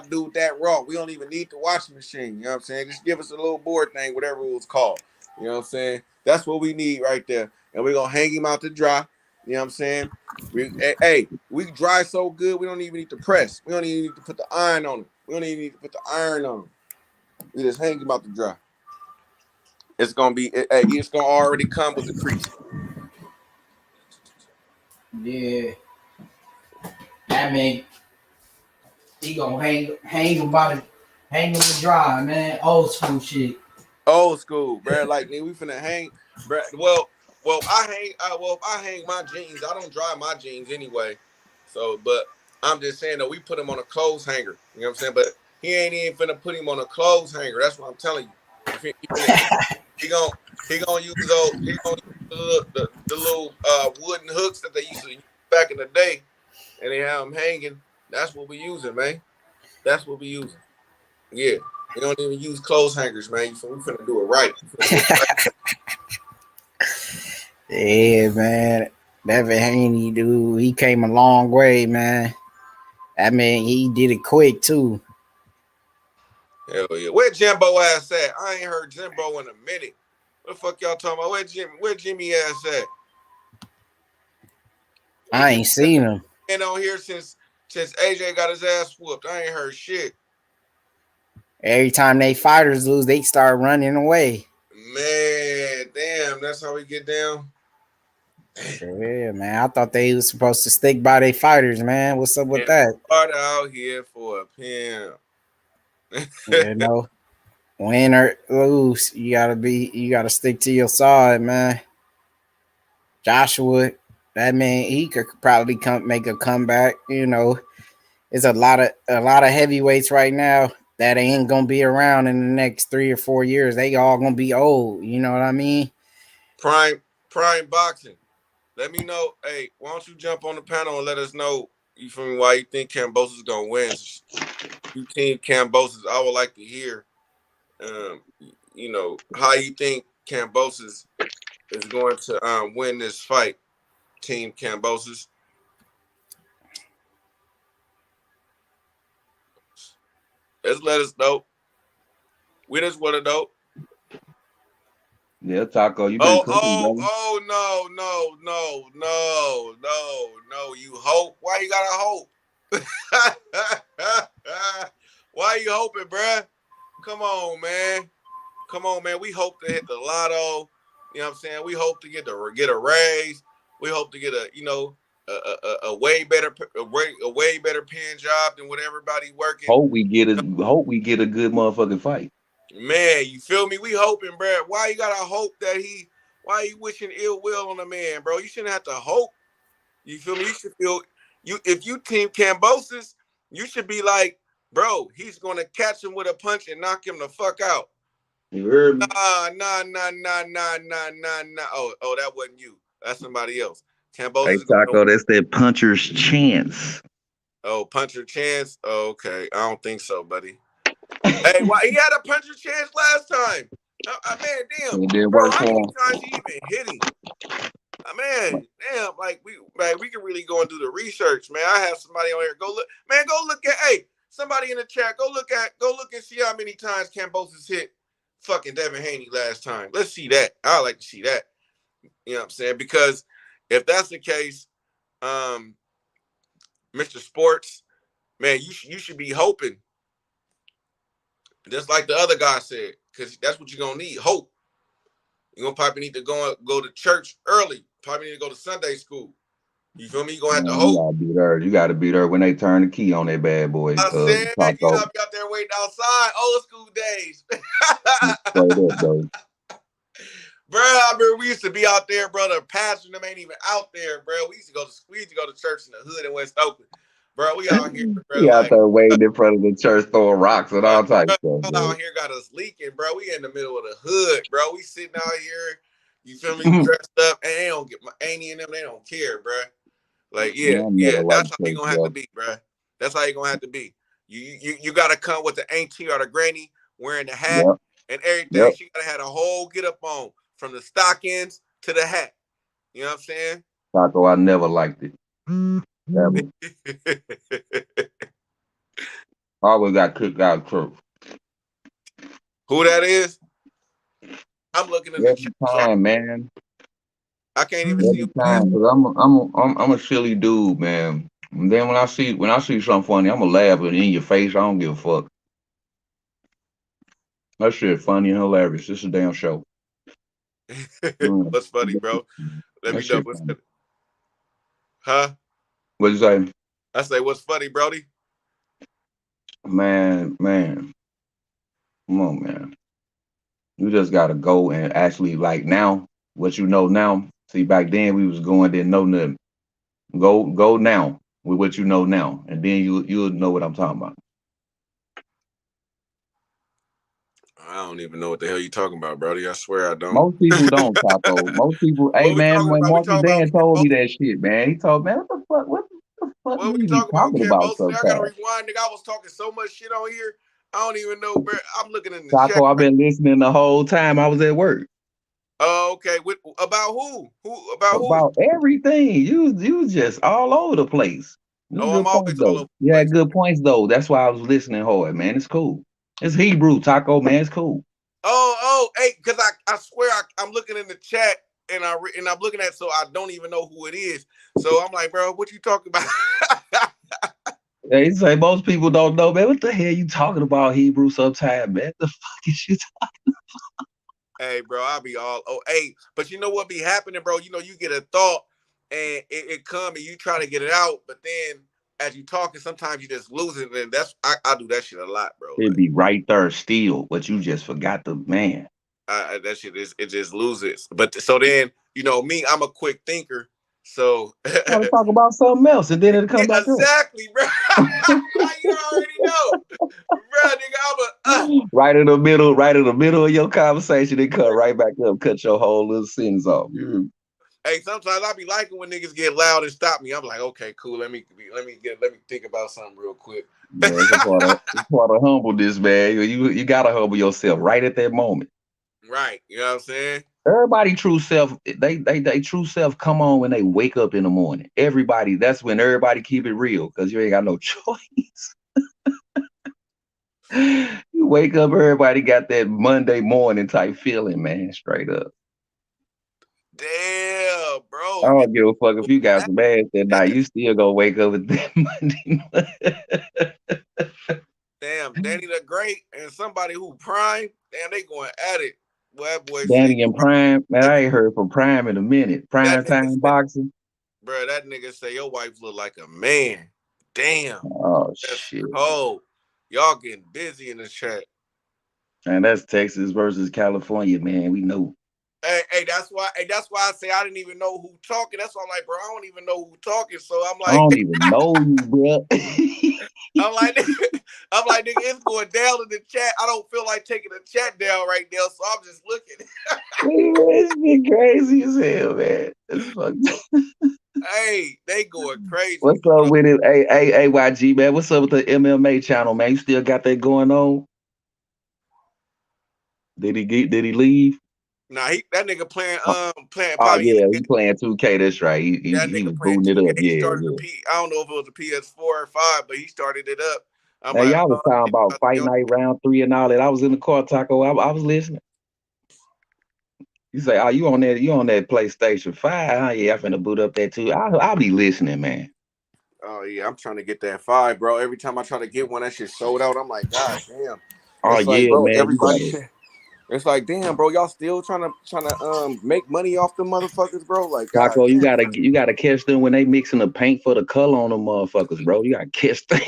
dude that raw. We don't even need the washing machine. You know what I'm saying? Just give us a little board thing, whatever it was called. You know what I'm saying? That's what we need right there. And we're gonna hang him out to dry. You know what I'm saying? We dry so good we don't even need to press. We don't even need to put the iron on him. We don't even need to put the iron on him. We just hang him out to dry. It's gonna be it's gonna already come with the crease. Yeah. I mean, he gonna hang him to dry, man. Old school shit. Old school, bro. Like we finna hang, bro. Well, if I hang my jeans, I don't dry my jeans anyway. So, but I'm just saying that we put him on a clothes hanger. You know what I'm saying? But he ain't even finna put him on a clothes hanger. That's what I'm telling you. He gonna use the little wooden hooks that they used to use back in the day, and they have them hanging. That's what we using, man. That's what we using. Yeah. We don't even use clothes hangers, man. We finna do it right. Yeah, man. Devin Haney, dude, he came a long way, man. I mean, he did it quick too. Hell yeah. Where Jimbo ass at? I ain't heard Jimbo in a minute. What the fuck y'all talking about? Where Jimmy ass at? I ain't seen him. Been on here since AJ got his ass whooped. I ain't heard shit. Every time they fighters lose, they start running away. Man, damn, that's how we get down. Yeah, man. I thought they was supposed to stick by their fighters, man. What's up with that? Part out here for a pimp. You know, win or lose, you gotta stick to your side, man. Joshua, that man, he could probably make a comeback. You know, it's a lot of heavyweights right now that ain't gonna be around in the next 3 or 4 years. They all gonna be old. You know what I mean? Prime boxing. Let me know. Hey, why don't you jump on the panel and let us know, you feel me, why you think Kambosos is gonna win? You team Kambosos, I would like to hear you know, how you think Kambosos is going to win this fight, Team Kambosos. Just let us know. We just want to know. Yeah, Taco, you been cooking, brother. No. You hope? Why you gotta hope? Why you hoping, bruh? Come on, man. We hope to hit the lotto. You know what I'm saying? We hope to get a raise. We hope to get a way better paying job than what everybody working. Hope we get a good motherfucking fight. Man, you feel me? We hoping, bro. Why you gotta hope that why you wishing ill will on a man, bro? You shouldn't have to hope. You feel me? You should feel if you team Kambosos, you should be like, bro, he's gonna catch him with a punch and knock him the fuck out. You heard me? Nah. Oh, that wasn't you. That's somebody else. Kambosos. Hey, Taco, that's that puncher's chance. Oh, puncher chance? Oh, okay. I don't think so, buddy. Hey, why he had a puncher chance last time? Man, damn. It did Bro, work how for many him. times he even hit him? Man, damn, like we can really go and do the research, man. I have somebody on here. Go look at somebody in the chat. Go look and see how many times Kambosos hit fucking Devin Haney last time. Let's see that. I like to see that. You know what I'm saying? Because if that's the case, Mr. Sports, man, you should be hoping. Just like the other guy said, because that's what you're gonna need, hope. You're gonna probably need to go to church early. Probably need to go to Sunday school. You feel me? You're gonna have to hope. You gotta be there when they turn the key on that bad boy. I said, you Taco. gotta be out there waiting outside, old school days. Straight up, though. Bro, I remember we used to be out there, bro. The pastor them ain't even out there, bro. We used to go to church in the hood in West Oakland. Bro, we out here, bro. He out Like, there waiting in front of the church throwing rocks and all types of bro, stuff, bro. out here got us leaking, bro. We in the middle of the hood, bro. We sitting out here, you feel me, dressed up, and they don't get my Annie and them, they don't care, bro. Like, yeah, that's how you gonna have to be, bro. That's how you gonna have to be. You gotta come with the auntie or the granny wearing the hat and everything. Yep. She gotta have a whole get up on from the stockings to the hat. You know what I'm saying? Taco, I never liked it. Never. Always got cooked out crook. Who that is? I'm looking in the Every chat. time, man. I can't even see Every time, cause I'm a silly dude, man. And then when I see something funny, I'm gonna laugh it in your face. I don't give a fuck. That shit funny and hilarious. It's a damn show. What's funny, bro? Let me know what's funny. Huh? What'd you say? I say, what's funny, Brody? Man. Come on, man. You just gotta go and actually like now, what you know now. See, back then we was going, didn't know nothing. Go now with what you know now, and then you'll know what I'm talking about. I don't even know what the hell you talking about, Brody. I swear I don't. Most people don't, Taco. Most people, hey man, when Marcus Dan told me that shit, man, he told me, man, what the fuck What we we be talking about I gotta sometimes? rewind, nigga. I was talking so much shit on here. I don't even know, bro. I'm looking in the Taco, chat. I've been listening the whole time I was at work. Oh, okay. About who? About everything. You just all over the place. Oh, I'm always all over You had good points though. That's why I was listening hard, man. It's cool. It's Hebrew, Taco, man. It's cool. Hey, because I swear I'm looking in the chat and I'm looking at, so I don't even know who it is. So I'm like, bro, what you talking about? They say most people don't know, man. What the hell you talking about Hebrew sometime, man? The fuck is you talking about? Hey, bro, I'll be all but you know what be happening, bro? You know, you get a thought and it come and you try to get it out, but then as you talking, sometimes you just lose it, and that's I do that shit a lot, bro. It'd be right there still, but you just forgot the man. That shit it just loses. But so then, you know me, I'm a quick thinker. So I want to talk about something else, and then it'll come back exactly, bro. You already know, bro. Nigga, right in the middle of your conversation, it cut right back up, cut your whole little sentence off. Hey, sometimes I be liking when niggas get loud and stop me. I'm like, okay, cool. Let me think about something real quick. Yeah, it's a part of humbleness, man. You gotta humble yourself right at that moment. Right, you know what I'm saying? Everybody true self, they true self come on when they wake up in the morning. Everybody, that's when everybody keep it real, because you ain't got no choice. You wake up, everybody got that Monday morning type feeling, man. Straight up. Damn, bro. I don't give a fuck if you got some ass that night. You still gonna wake up with that Monday. Damn, Danny the Great and somebody who Prime, damn, they going at it. Boy, that boy Danny and Prime, man, I ain't heard from Prime in a minute. Prime time boxing. Bro, that nigga say your wife look like a man. Damn. Oh, that's shit. cold. Y'all getting busy in the chat. And that's Texas versus California, man. We know. Hey, that's why I say I didn't even know who talking. That's why I'm like, bro, I don't even know who talking. So I'm like, I don't even know you, bro. I'm like, nigga, it's going down in the chat. I don't feel like taking the chat down right now, so I'm just looking. It's been crazy as hell, man. It's fucked. Hey, they going crazy. What's up with it? Hey, YG, man. What's up with the MMA channel, man? You still got that going on? Did he leave? Nah, that nigga playing Oh probably. yeah, he playing 2K. That's right. He was booting it up. He Yeah. started I don't know if it was a PS4 or 5, but he started it up. Now y'all was talking about Fight Night Round 3 and all that. I was in the car, Taco. I was listening. You say, "Oh, you on that PlayStation 5? Huh? Yeah, I'm finna boot up that too." I'll be listening, man. Oh yeah, I'm trying to get that 5, bro. Every time I try to get one, that shit sold out. I'm like, God damn. Oh it's yeah, like, bro, man. everybody. It's like, damn, bro, y'all still trying to make money off the motherfuckers, bro. Like, god Taco, you damn. gotta catch them when they mixing the paint for the color on them motherfuckers, bro. You gotta catch them.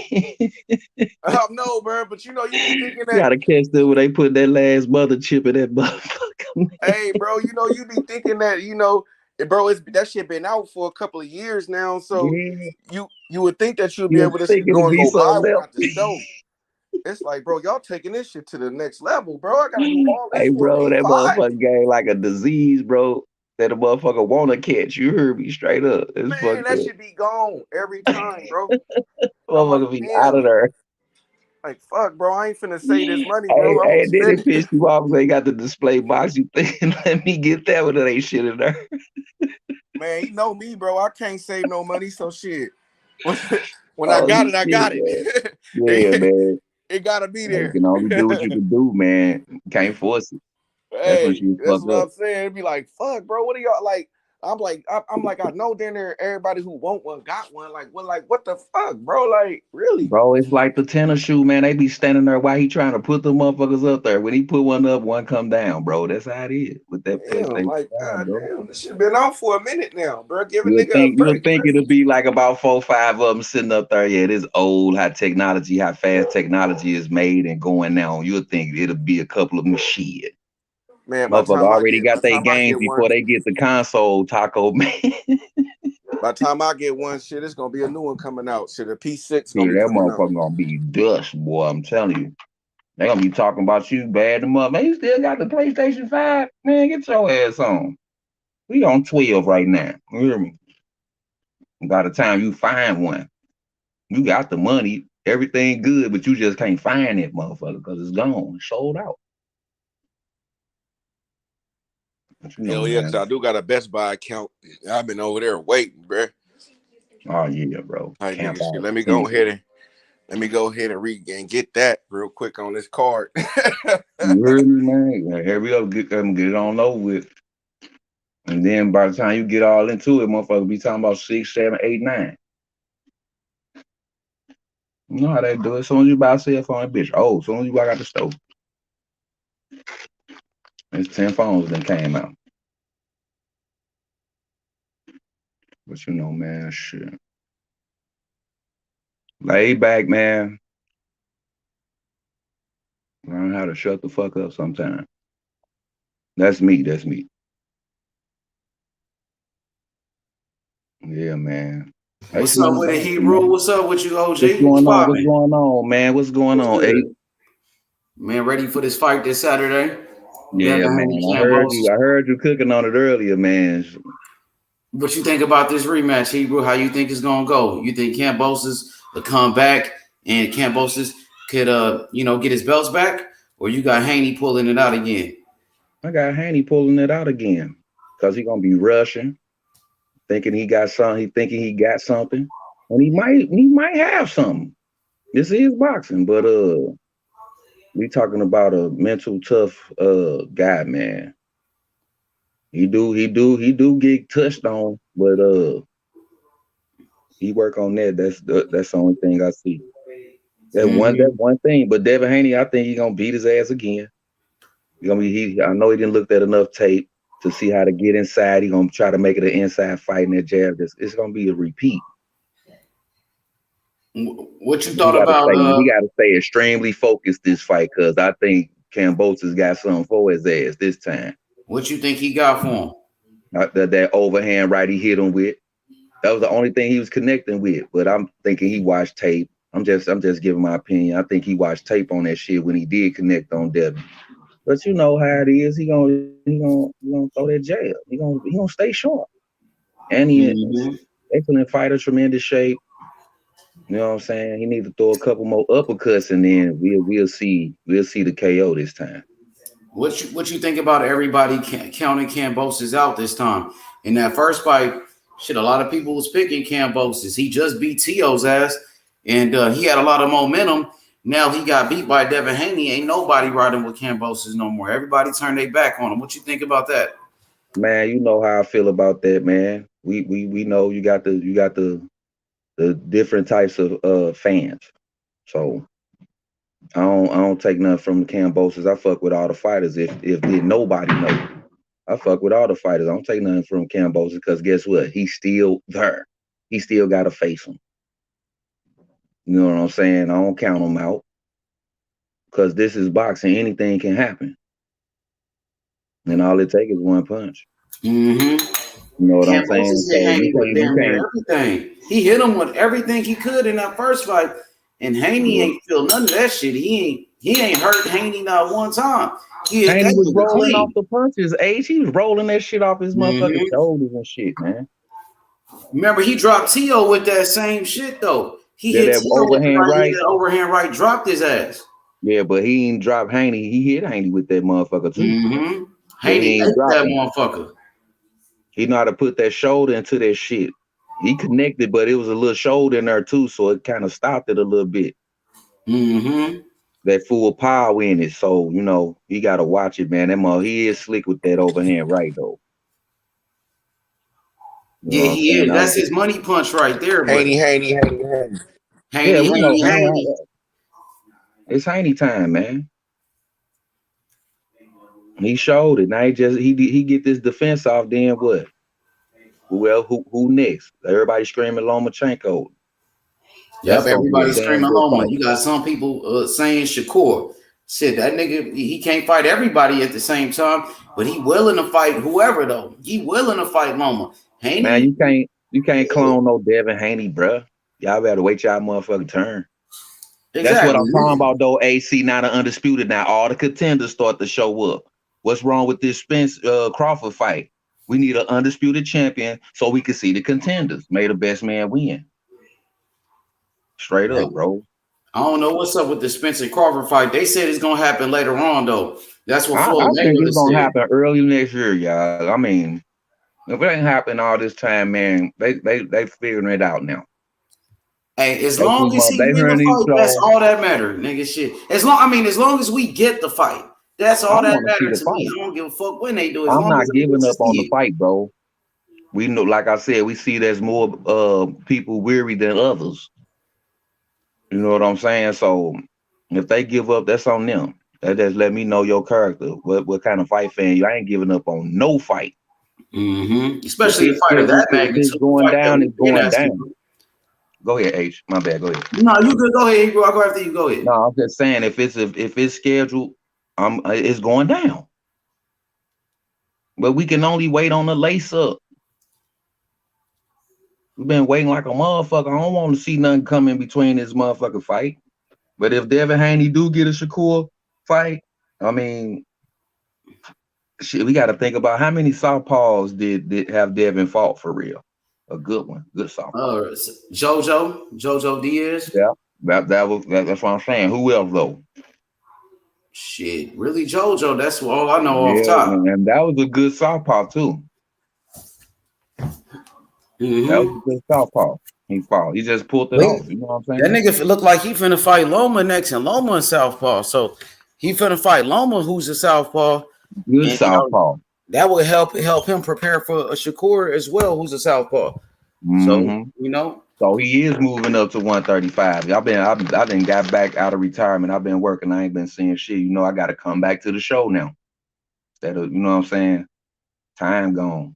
No, bro, but you know, you be thinking You that. gotta catch them when they put that last mother chip in that motherfucker. Hey, bro, you know, you be thinking that, you know, bro, that shit been out for a couple of years now, so Yeah. you would think that you'll be You able to think it'll be go something viral else? at the show. It's like, bro, y'all taking this shit to the next level, bro. I gotta do all this Hey, for bro, that P5. motherfucker game like a disease, bro. That a motherfucker wanna catch. You heard me straight up. It's Man, fucked that up. should be gone every time, bro. I'm like, Motherfucker be out of damn. there. Like, fuck, bro, I ain't finna say this money, Hey, bro. I'm gonna hey, then spend it it. pissed you off. They got the display box. You thinking, let me get that when there ain't shit in there. Man, you know me, bro. I can't save no money, so shit. When I Oh, got it, I shit, got man. it. Yeah, man. It gotta be Hey, you there. can only do what you can do, man. Can't force it. That's when Hey, she that's fucked what up. I'm saying. It'd be like, fuck, bro. What are y'all like? I'm like, I know down there, everybody who want one got one. Like, what the fuck, bro? Like, really? Bro, it's like the tennis shoe, man. They be standing there while he trying to put the motherfuckers up there. When he put one up, one come down, bro. That's how it is with that Damn, PlayStation like, 5, god bro. damn, this shit been out for a minute now, bro. Give a You'll nigga a think you'll break, think bro. it'll be like about 4, 5 of them sitting up there. Yeah, this old, how fast technology is made and going now. You'll think it'll be a couple of them shit. Man, Motherfucker already got their games before they get the console, Taco, man. by the time I get one, shit, it's gonna be a new one coming out. Shit, a P6 Yeah, gonna be that coming out. motherfucker gonna be dust, boy. I'm telling you. They gonna be talking about you bad them up. Man, you still got the PlayStation 5? Man, get your ass on. We on 12 right now. You hear me? By the time you find one, you got the money, everything good, but you just can't find that motherfucker because it's gone, it's sold out. But you know, Hell yeah, because I do got a Best Buy account. I've been over there waiting, bro. Oh yeah, bro. Like, Camp nigga, shit, out. let me go ahead and get that real quick on this card. You heard me, man? Yeah, hurry up, get it on over with. And then by the time you get all into it, motherfucker be talking about 6, 7, 8, 9. You know how they do it. As soon as you buy a cell phone, that bitch, as soon as you walk out the store. There's 10 phones that came out. But you know, man, shit. Lay back, man. Learn how to shut the fuck up sometime. That's me. Yeah, man. Hey, What's up with it, Hebrew? man. What's up with you, OG? What's What's going on? What's poppin'? going on, man? What's going on, Good. Hey? Man, ready for this fight this Saturday? Yeah, Devin man. Haney, I heard Kambosos. you cooking on it earlier, man. What you think about this rematch, Hebrew? How you think it's gonna go? You think Kambosos will come back and Kambosos could get his belts back, or you got Haney pulling it out again? I got Haney pulling it out again because he gonna be rushing, thinking he got something. And he might have something. This is boxing, but we talking about a mental tough guy, man. He do get touched on, but he work on that. That's the only thing I see. That's one thing. But Devin Haney, I think he gonna beat his ass again. I know he didn't look at enough tape to see how to get inside. He gonna try to make it an inside fight in that jab. It's gonna be a repeat. What you thought He gotta stay extremely focused this fight because I think Kambosos got something for his ass this time. What you think he got for him? That overhand right he hit him with. That was the only thing he was connecting with. But I'm thinking he watched tape. I'm just giving my opinion. I think he watched tape on that shit when he did connect on Devin. But you know how it is. He gonna throw that jab. He gonna stay sharp. And he excellent fighter, tremendous shape. You know what I'm saying? He needs to throw a couple more uppercuts, and then we'll see the KO this time. What you think about everybody counting Kambosos out this time? In that first fight, shit, a lot of people was picking Kambosos. He just beat Tio's ass, and he had a lot of momentum. Now he got beat by Devin Haney. Ain't nobody riding with Kambosos no more. Everybody turned their back on him. What you think about that? Man, you know how I feel about that, man. We know you got the different types of fans. So I don't take nothing from the Kambosos. I fuck with all the fighters. If did nobody know, I fuck with all the fighters. I don't take nothing from Kambosos because guess what? He's still there. He still got to face him. You know what I'm saying? I don't count him out because this is boxing. Anything can happen, and all it takes is one punch. Mm-hmm. You know what I'm saying? Kambosos hit So Haney with damn near you everything. He hit him with everything he could in that first fight, and Haney ain't feel none of that shit. He ain't hurt Haney not one time. He hit Haney that was nigga rolling off clean. the punches. Age, he was rolling that shit off his motherfucking shoulders and shit, man. Remember, he dropped T.O. with that same shit though. He Yeah, hit that T.O. with the overhand right, he right. hit that overhand right, dropped his ass. Yeah, but he ain't drop Haney. He hit Haney with that motherfucker too. Mm-hmm. But Haney he ain't ate drop that him. motherfucker. He know how to put that shoulder into that shit. He connected, but it was a little shoulder in there too, so it kind of stopped it a little bit. Mm-hmm. That full power in it, so you know he got to watch it, man. That mother, he is slick with that overhand right though. You know Yeah, what I'm he saying? is. That's his money punch right there. But Haney. Yeah, we know. Haney. It's Haney time, man. He showed it. Now he get this defense off. Then what? Who next? Everybody screaming Lomachenko. Yep, That's gonna be a everybody's damn screaming good Loma. fight. You got some people saying Shakur. Shit, that nigga, he can't fight everybody at the same time, but he willing to fight whoever though. He willing to fight Loma. Man, Haney, you can't clone no Devin Haney, bruh. Y'all better wait y'all motherfucking turn. That's what exactly. I'm talking about, though. AC not an undisputed now. All the contenders start to show up. What's wrong with this Spence Crawford fight? We need an undisputed champion so we can see the contenders. May the best man win. Straight up, bro. I don't know what's up with the Spencer Crawford fight. They said it's gonna happen later on though. That's what I Floyd think Mayweather it's gonna said. happen early next year, y'all. I mean, if it ain't happening all this time, man, they figuring it out now. Hey, as long as he They win the hearing these fight, that's shows. all that matters, nigga. Shit. As long as we get the fight, that's I all that want to see matters the to me. fight. I don't give a fuck when they do it. As I'm long as not I get giving to up on see the it. fight, bro. We know, like I said, we see there's more people weary than others. You know what I'm saying? So if they give up, that's on them. That just let me know your character. What kind of fight fan you? I ain't giving up on no fight. Mm-hmm. If Especially a fight of that if it's magnitude, going fight that down, we've it's been going asking down. for. Go ahead, H. My bad. Go ahead. No, you good. Go ahead, bro. I'll go after you. Go ahead. No, I'm just saying if it's scheduled, it's going down. But we can only wait on the lace up. We've been waiting like a motherfucker. I don't want to see nothing come in between this motherfucking fight. But if Devin Haney do get a Shakur fight, I mean, shit, we got to think about how many southpaws did have Devin fought for real. A good one, good southpaw. Jojo Diaz. Yeah, that's what I'm saying. Who else though? Shit, really, Jojo. That's all I know off Yeah, top. and that was a good southpaw too. That was Mm-hmm. a good southpaw. He fought. He just pulled it off. You know what I'm That saying? nigga look like he finna fight Loma next, and Loma in Southpaw. So he finna fight Loma, who's a Southpaw. Good And southpaw. that would help him prepare for a Shakur as well, who's a Southpaw. So So he is moving up to 135. I done got back out of retirement. I've been working. I ain't been seeing shit. You know, I got to come back to the show now. Instead of, you know what I'm saying? Time gone.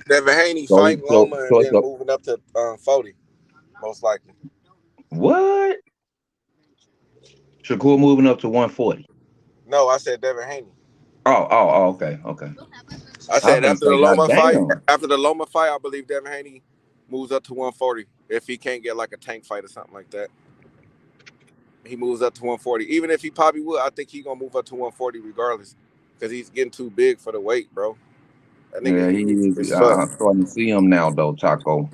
Devin Haney So fighting Loma and then moving up to 40, most likely. What? Shakur moving up to 140. No, I said Devin Haney. Oh, okay. I said finna after the say, Loma fight, goddamn. I believe Devin Haney moves up to 140 if he can't get like a tank fight or something like that. He moves up to 140. Even if he probably would, I think he's gonna move up to 140 regardless, because he's getting too big for the weight, bro. That nigga Yeah, he huge is. as fuck. I'm starting to see him now, though, Taco.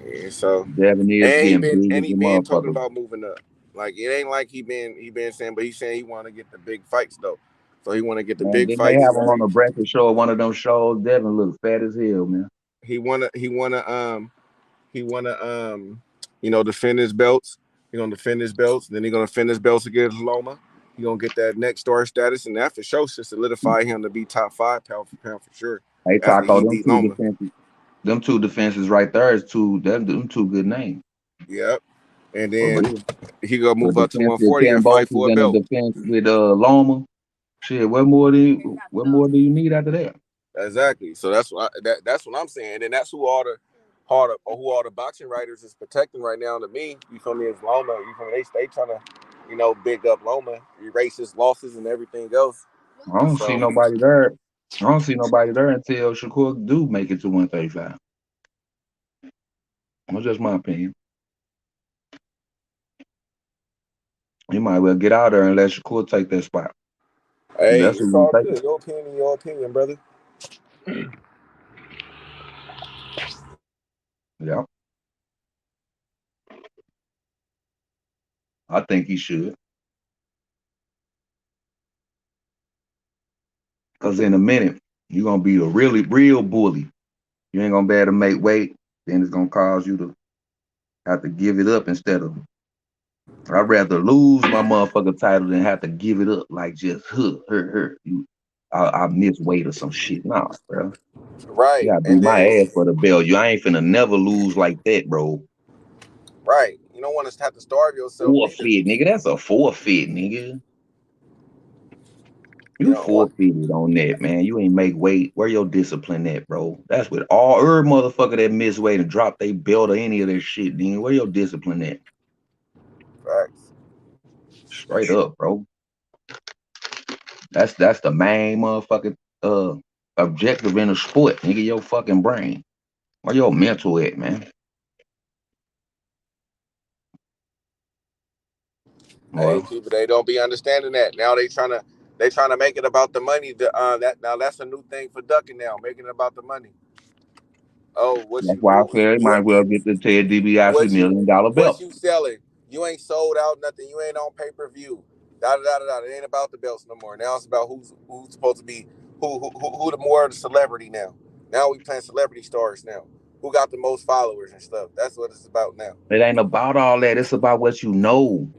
Yeah, so Devin is and he getting big as a been talking motherfucker. about moving up. Like it ain't like he been saying, but he's saying he want to get the big fights though. So he want to get the Man, big didn't they fights. have him on the breakfast show or one of them shows? Devin look fat as hell, man. He wanna defend his belts. He gonna defend his belts. Then he gonna defend his belts against Loma. He gonna get that next star status, and that for sure should solidify him to be top 5 pound for pound for sure. Hey, After Taco, he beat Loma. them two defenses right there is them two good names. Yep. and But then he gonna the move up to defense with 140 and fight Kambosos for a and the belt. defense with Loma. Shit, what more do you need after that? Exactly. So that's what I'm saying. And then that's who all the boxing writers is protecting right now. To me, you feel me? Is Loma. You feel me? They trying to, big up Loma, erase his losses and everything else. I don't see So nobody there. I don't see nobody there until Shakur do make it to 135. That's just my opinion. He might well get out there and let Shakur take that spot. hey, That's it's who all we good. taking. Your opinion, brother. Yeah, I think he should. Cause in a minute, you're gonna be a really real bully. You ain't gonna be able to make weight. Then it's gonna cause you to have to give it up instead of. I'd rather lose my motherfucking title than have to give it up like just hurt. I miss weight or some shit. Nah, bro. You Right, gotta beat and my then ass for the belt. I ain't finna never lose like that, bro. right, you don't want to have to starve yourself neither. Forfeit, nigga. That's a forfeit, nigga. You You don't want. forfeited on that, man. You ain't make weight. Where your discipline at, bro? That's with all motherfucker that miss weight and drop they belt or any of that shit, nigga. Where your discipline at? Facts. Straight up, bro. That's the main motherfucking objective in a sport, nigga. Your fucking brain. Where your mental at, man? Hey, Well, people, they don't be understanding that. Now they trying to make it about the money. That's a new thing for ducking now, making it about the money. Oh, that's why I feel you might as well get the Ted DiBiase what $1 million what belt. you selling? You ain't sold out nothing. You ain't on pay-per-view. Da da da da da. It ain't about the belts no more. Now it's about who's supposed to be who the more of the celebrity now. Now we playing celebrity stars now. Who got the most followers and stuff? That's what it's about now. It ain't about all that. It's about what you know.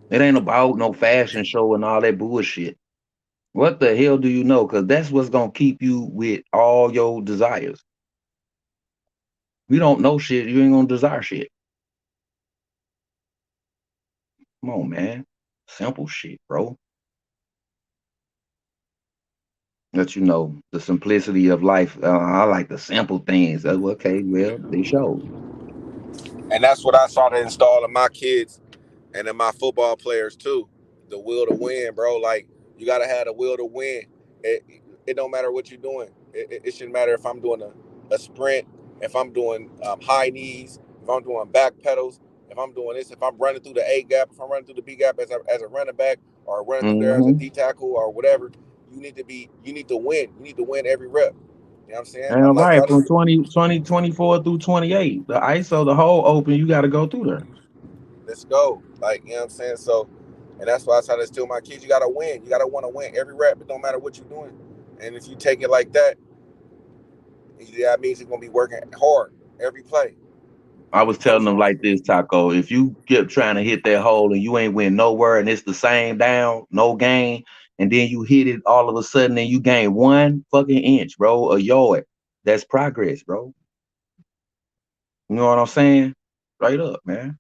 It ain't about no fashion show and all that bullshit. What the hell do you know? Because that's what's gonna keep you with all your desires. You don't know shit, you ain't gonna desire shit. Come on, man. Simple shit, bro. That you know, the simplicity of life. I like the simple things. Okay, well, they show. And that's what I try to install in my kids and in my football players too. The will to win, bro. Like you gotta have the will to win. It don't matter what you're doing. It shouldn't matter if I'm doing a sprint, if I'm doing high knees, if I'm doing back pedals, if I'm doing this, if I'm running through the A gap, if I'm running through the B gap as a running back, or running through there as a Mm-hmm. D tackle or whatever. You need to win. You need to win every rep. You know what I'm saying? I'm And like, right, try from to 24 through 28. The ISO, the hole open, you gotta go through there. let's go. Like, you know what I'm saying? So, and that's why I try to tell my kids, you got to win. You got to want to win every rep. It don't matter what you're doing. And if you take it like that, that means you're going to be working hard every play. I was telling them like this, Taco. If you keep trying to hit that hole and you ain't win nowhere and it's the same down, no gain, and then you hit it all of a sudden and you gain 1 fucking inch, bro, a yard. That's progress, bro. You know what I'm saying? Straight up, man.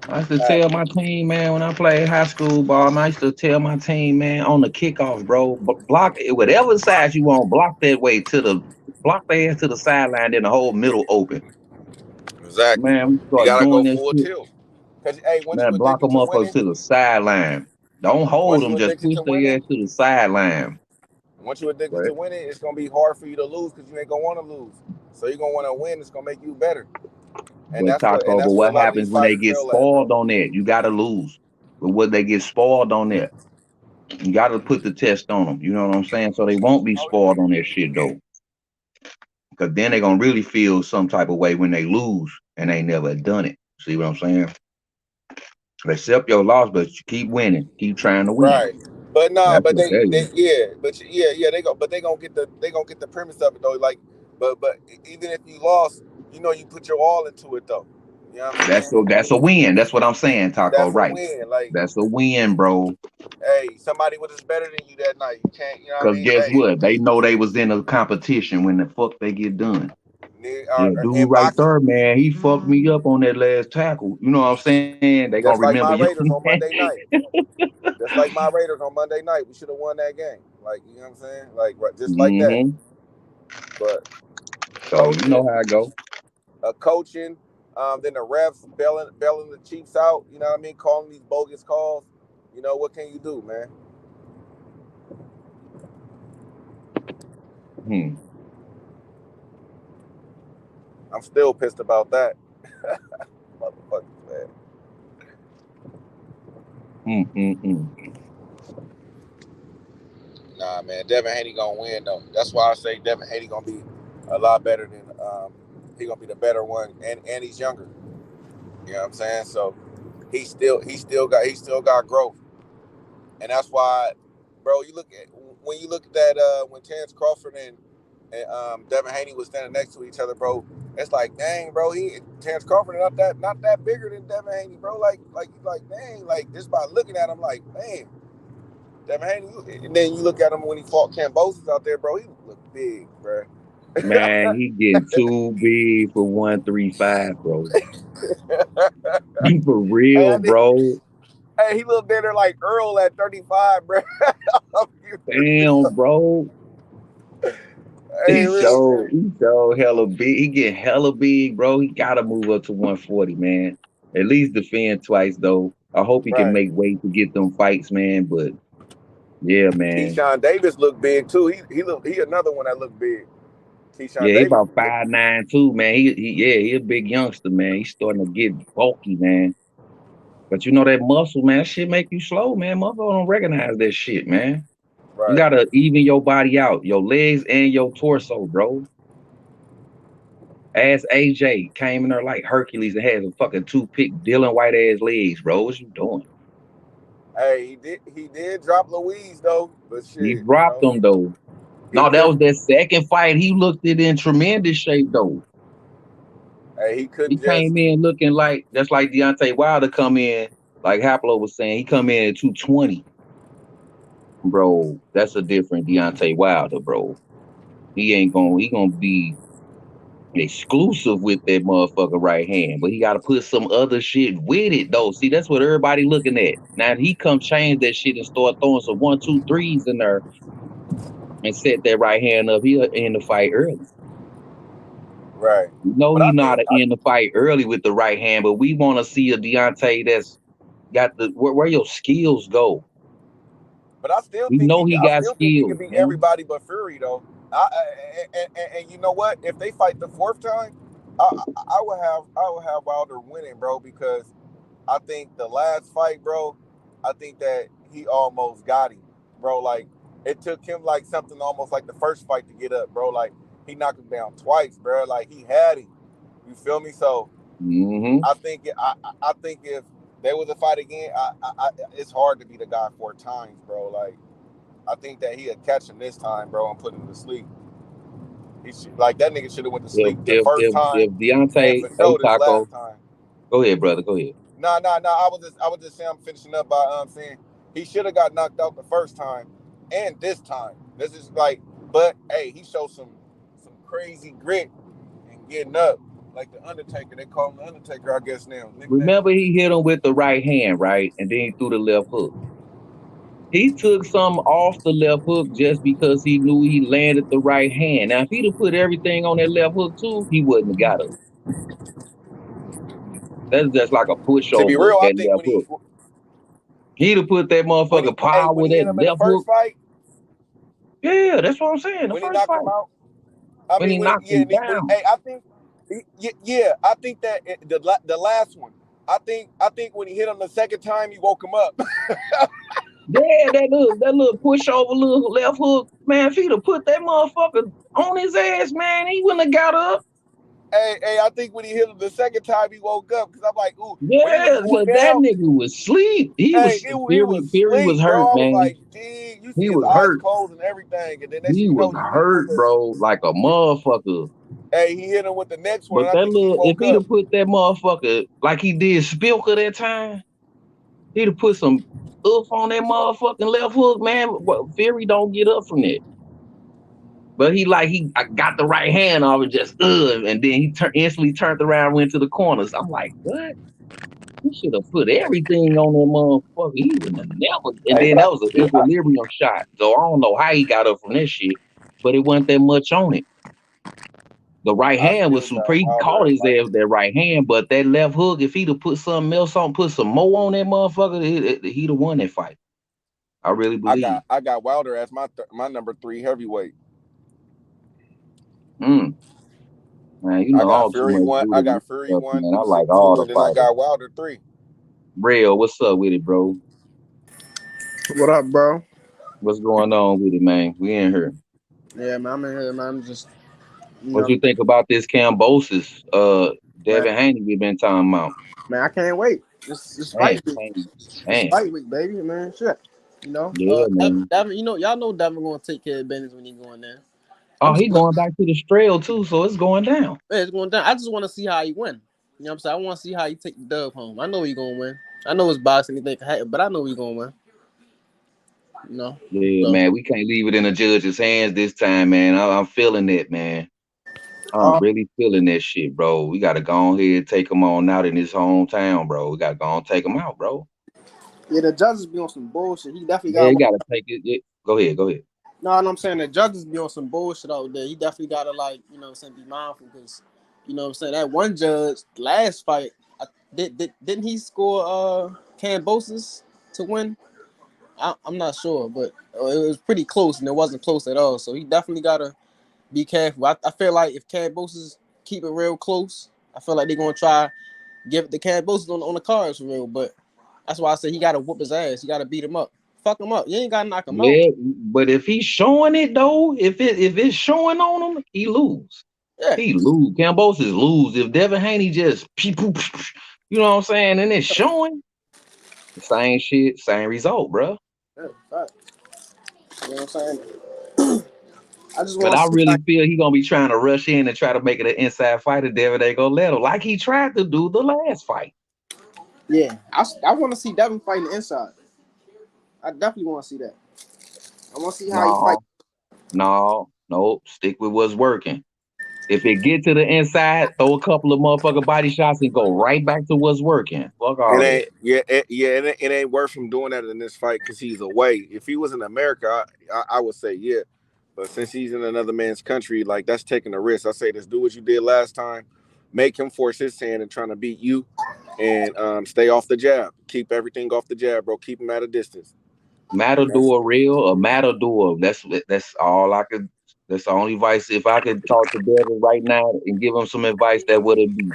I used to tell my team, man, when I played high school ball, man, I used to tell my team, man, on the kickoffs, bro, block it, whatever side you want, block that way block their ass to the sideline, then the whole middle open. Exactly. Man, we You start got to go doing that full shit. tilt. Because, hey, once you Man, block addicted them to up winning, to the sideline. Don't hold once them, you just addicted push to their winning, ass to the sideline. once you addicted Right. to winning, it's going to be hard for you to lose because you ain't going to want to lose. So you're going to want to win. It's going to make you better. And But Taco, but that's where a what lot of happens these when they fighters get fail at, bro. spoiled on that? You gotta lose. But what they get spoiled on that, you gotta put the test on them. You know what I'm saying? So they won't be spoiled on that shit though. Because then they're gonna really feel some type of way when they lose and they never done it. See what I'm saying? Accept your loss, but you keep winning. Keep trying to win. Right. But nah, That's but what they they yeah, but yeah, they gonna get the premise of it though. Like, but even if you lost, you put your all into it though. You know what I'm saying? that's a win. That's what I'm saying, Taco. That's a Right. win. Like, That's a win, bro. hey, somebody was just better than you that night. You can't, you know what I Cause mean? guess Hey, what? They know they was in a competition when the fuck they get done. Yeah, dude, In right boxing, there, man. He fucked me up on that last tackle. You know what I'm saying? They gonna just like remember my you. Raiders on Monday night. Just like my Raiders on Monday night, we should have won that game. Like, you know what I'm saying? Like, just like that. Mm-hmm. But So you know how I go. coaching, then the refs bailing the Chiefs out. You know what I mean? Calling these bogus calls. You know, what can you do, man? I'm still pissed about that. Motherfuckers, man. Nah, man, Devin Haney gonna win though. That's why I say Devin Haney gonna be a lot better than he gonna be the better one, and he's younger. You know what I'm saying? So he still got growth, and that's why, bro. When you look at that when Terrence Crawford and Devin Haney was standing next to each other, bro. It's like, dang, bro. Terrence Crawford not that bigger than Devin Haney, bro. Like dang, like just by looking at him, like, man. Devin Haney, and then you look at him when he fought Kambosos out there, bro. He looked big, bro. Man, he getting too big for 135, bro. For real, bro. Hey, he looked better like Earl at 35, bro. Damn, bro. Hey, He so hella big. He getting hella big, bro. He gotta move up to 140, man. At least defend twice, though. I hope he can make weight to get them fights, man. But yeah, man. Keyshawn Davis looked big too. He another one that looked big. Keyshawn Yeah, he Davis about 5'9" too, man. He a big youngster, man. He's starting to get bulky, man. But you know that muscle, man, that shit make you slow, man. Motherfucker don't recognize that shit, man. Right. You gotta even your body out, your legs and your torso, bro. Ask AJ came in there like Hercules and had a fucking toothpick, Dylan White ass legs, bro. What you doing? Hey, he did drop Louise though, but shit, He dropped them though. No, that was that second fight. He looked it in tremendous shape though. Hey, he couldn't He came in looking like just like Deontay Wilder come in, like Haplo was saying, he come in at 220. Bro, that's a different Deontay Wilder, bro. He gonna be exclusive with that motherfucker right hand, but he gotta put some other shit with it though. See, that's what everybody looking at. Now if he come change that shit and start throwing some 1, 2, 3s in there and set that right hand up, he'll end the fight early. Right. You know he know how to end the fight early with the right hand, but we want to see a Deontay that's got the where your skills go. But I still We think know he got he skills, can beat man. everybody but Fury though. And you know what? If they fight the fourth time, I will have Wilder winning, bro, because I think the last fight, bro, I think that he almost got him, bro. Like it took him like something almost like the first fight to get up, bro. Like he knocked him down twice, bro. Like he had him. You feel me? So I think if there was a fight again, it's hard to be the guy 4 times, bro. Like I think that he'd catch him this time, bro, and put him to sleep. Like that nigga should have went to sleep the first time. If Deontay, and for sure this Taco, last time. go ahead, brother. Go ahead. Nah. I was just saying I'm finishing up by saying he should have got knocked out the first time and this time. This is like, but hey, he showed some crazy grit and getting up. Like the Undertaker, they call him the Undertaker, I guess now. Remember he hit him with the right hand, right? And then he threw the left hook. He took some off the left hook just because he knew he landed the right hand. Now, if he'd have put everything on that left hook too, he wouldn't have got up. That's just like a pushover. To be real, I think left hook. He'd have put that motherfucker power with that left hook. Fight, yeah, that's what I'm saying. The when first he knocked fight. him out. I when mean, he knocked him down. I think, I think that the last one. I think when he hit him the second time, he woke him up. Yeah, that little pushover, little left hook, man. If he'd have put that motherfucker on his ass, man, he wouldn't have got up. Hey, I think when he hit him the second time, he woke up because I'm like, ooh, yeah, look, that nigga was asleep. Fury was hurt, bro. man. I was like, gee, you see his eyes closed and everything, and then he was hurt, bro, like a motherfucker. Hey, he hit him with the next one. But that if he'd have put that motherfucker like he did Spilker that time, he'd have put some oof on that motherfucking left hook, man. Fury don't get up from that. But I got the right hand off and just and then he instantly turned around, went to the corners. I'm like, what? You should have put everything on that motherfucker. He wouldn't have never. And then that was an equilibrium shot. So I don't know how he got up from that shit, but it wasn't that much on it. The right hand was super. He caught his ass with that right hand, but that left hook, if he'd have put something else on, put some more on that motherfucker, he'd have won that fight. I really believe. I got Wilder as my number 3 heavyweight. Man, you know, I got all too Fury much 1. I Buddha got Fury stuff, 1, man. I Usyk like 2, all the and then I fighters. got Wilder 3. Real, what's up with it, bro? What up, bro? What's going on with it, man? We in here. Yeah, man, I'm in here, man. Just What you think about this Kambosos, Devin Haney we've been talking about? Man, I can't wait. This fight week. This fight week, baby, man. Shit. You know, yeah, man. Devin, y'all know Devin gonna take care of business when he going there. Oh, he going back to the trail too, so it's going down. Yeah, it's going down. I just want to see how he win. You know what I'm saying? I want to see how he take the dub home. I know he gonna win. I know it's boxing, anything can happen, but I know he gonna win. You know? Yeah, man. We can't leave it in the judge's hands this time, man. I'm feeling it, man. I'm really feeling that shit, bro. We gotta go ahead and take him on out in his hometown, bro. We gotta go and take him out, bro. Yeah, the judges be on some bullshit. He definitely got. Yeah, you gotta take it. Yeah. Go ahead. No, I'm saying the judges be on some bullshit out there. He definitely gotta be mindful because, that one judge last fight, didn't he score Kambosos to win? I'm not sure, but it was pretty close and it wasn't close at all. So he definitely gotta be careful. I feel like if Kambosos keep it real close, I feel like they're gonna try give it to Kambosos on the cards for real. But that's why I say he gotta whoop his ass. You gotta beat him up. Fuck him up. You ain't gotta knock him out. Yeah, but if he's showing it though, if it's showing on him, he lose. Yeah. He lose. Kambosos lose. If Devin Haney just you know what I'm saying, and it's showing the same shit, same result, bro. Yeah, fact. You know what I'm saying? I really feel he gonna be trying to rush in and try to make it an inside fight, and Devin ain't gonna let him, like he tried to do the last fight. Yeah, I want to see Devin fighting the inside. I definitely want to see that. I want to see how he fight. No, stick with what's working. If it get to the inside, throw a couple of motherfucking body shots and go right back to what's working. Fuck all that. It ain't worth him doing that in this fight because he's away. If he was in America, I would say yeah. But since he's in another man's country, like that's taking a risk. I say this: do what you did last time. Make him force his hand and trying to beat you, and stay off the jab. Keep everything off the jab, bro. Keep him at a distance. Matador real or Matador. That's all I could. That's the only advice. If I could talk to Devin right now and give him some advice, that would it be.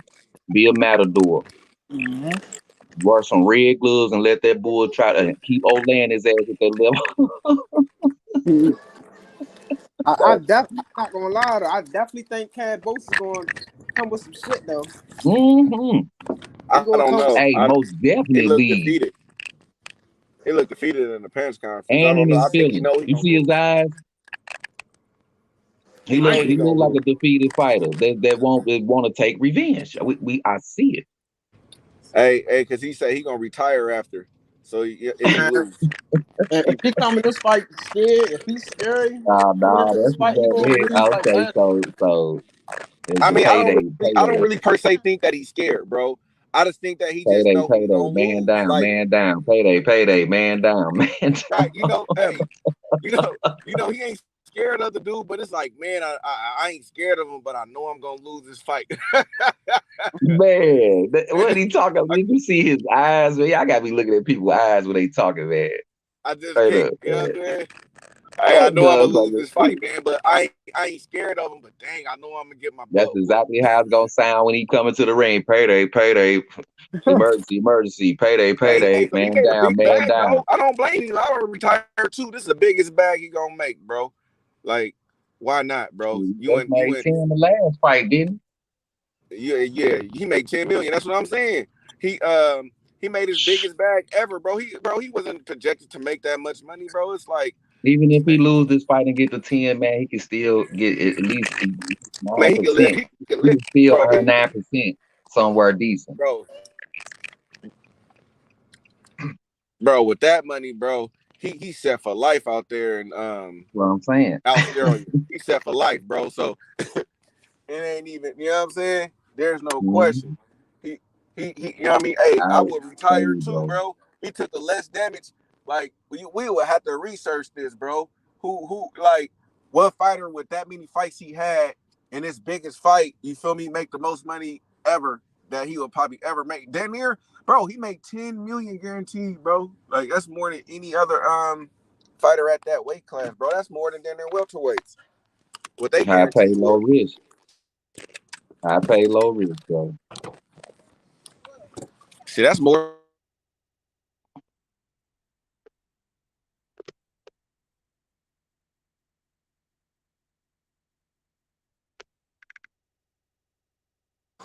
Be a Matador. Mm-hmm. Wear some red gloves and let that bull try to keep Olan his ass at that level. I definitely not gonna lie though. I definitely think Kambosos is gonna come with some shit though. I don't know. Hey, most definitely. He looked defeated. He looked defeated in the press conference. And in his feelings. You see his eyes? He look like a defeated fighter that want to take revenge. I see it. Hey, because he said he gonna retire after. So if he lose. If he come in this fight scared, if he's scary, that's fight, he gonna lose, okay. So I mean, I don't really per se think that he's scared, bro. I just think that he just know he's gonna man lose. Down, like, man down, payday, man down, man down. Right, you know, he ain't scared of the dude, but it's like, man, I ain't scared of him, but I know I'm gonna lose this fight. Man, what he talking? Did you see his eyes? Man, I gotta be looking at people's eyes when they talking, man. I just can't, you know what I'm saying? I know I'm gonna lose this fight, man, but I ain't scared of him. But dang, I know I'm gonna get my. That's exactly how it's gonna sound when he coming to the ring. Payday, emergency, payday, Hey, man he down, man down. Bro. I don't blame him. I would retire too. This is the biggest bag he gonna make, bro. Like, why not, bro? You made 10 in the last fight, didn't he? Yeah, he made 10 million. That's what I'm saying. He made his biggest bag ever, bro. He wasn't projected to make that much money, bro. It's like, even if he lose this fight and get the 10, man, he can still get at least 9%. He can still earn 9% somewhere decent. Bro, with that money, bro, He's set for life out there in What I'm saying. Australia. He's set for life, bro. So it ain't even, you know what I'm saying? There's no question. He you know what I mean? Hey, I would retire too, bro. He took the less damage. Like we would have to research this, bro. Who like what fighter with that many fights he had in his biggest fight, you feel me, make the most money ever that he would probably ever make. Damn near, bro, he made 10 million guaranteed, bro. Like that's more than any other fighter at that weight class, bro. That's more than their welterweights. What they High pay, guaranteed. low risk. High pay, low risk, bro. See, that's more.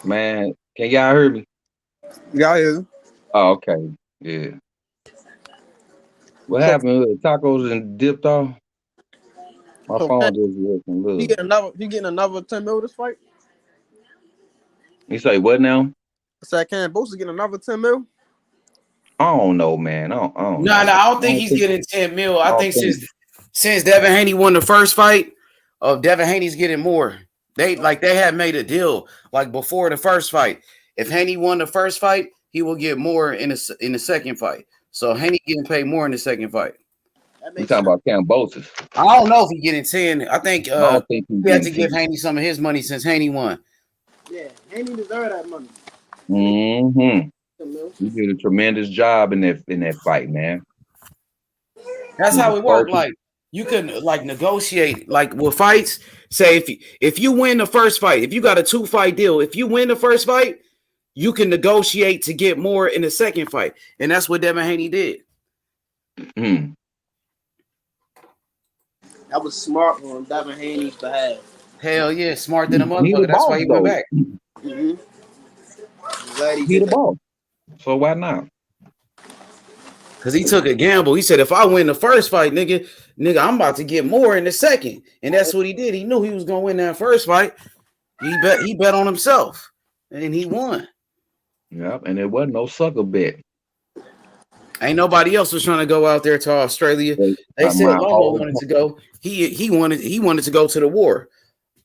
Man, can y'all hear me? Yeah, yeah. Oh, okay. Yeah. What So, happened with the tacos and dipped off? My so phone just working. he Look. getting another 10 mil this fight. You say what now? I said Kambosos getting another 10 mil. I don't know, man. I don't know. No, I don't think he's getting 10 mil. I think think. since Devin Haney won the first fight, Devin Haney's getting more. They had made a deal like before the first fight. If Haney won the first fight, he will get more in the second fight. So Haney getting paid more in the second fight. You talking about Kambosos? I don't know if he's getting 10. I think I don't think we had to give Haney some of his money since Haney won. Yeah, Haney deserve that money. Mm-hmm. You did a tremendous job in that fight, man. That's how it worked. Like you can like negotiate like with fights. Say if you win the first fight, if you got a 2-fight deal, if you win the first fight, you can negotiate to get more in the second fight, and that's what Devin Haney did. That was smart on Devin Haney's behalf. Hell yeah, smart than a motherfucker. That's why he went back. Mm-hmm. Glad he the ball. So why not? Because he took a gamble. He said, if I win the first fight, nigga, I'm about to get more in the second. And that's what he did. He knew he was gonna win that first fight. He bet on himself. And he won. Yep, and it wasn't no sucker bet. Ain't nobody else was trying to go out there to Australia. They said Loma wanted to go. He wanted to go to the war.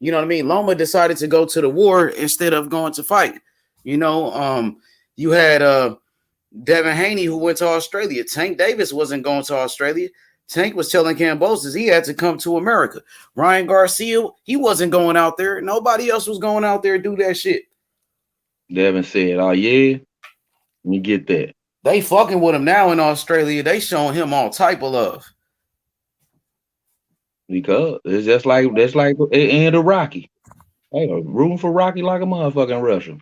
You know what I mean? Loma decided to go to the war instead of going to fight. You know, you had Devin Haney who went to Australia. Tank Davis wasn't going to Australia. Tank was telling Kambosos he had to come to America. Ryan Garcia, he wasn't going out there. Nobody else was going out there to do that shit. Devin said, "Oh yeah, let me get that." They fucking with him now in Australia. They showing him all type of love. Because it's just like in the Rocky. Hey, rooting for Rocky like a motherfucking Russian.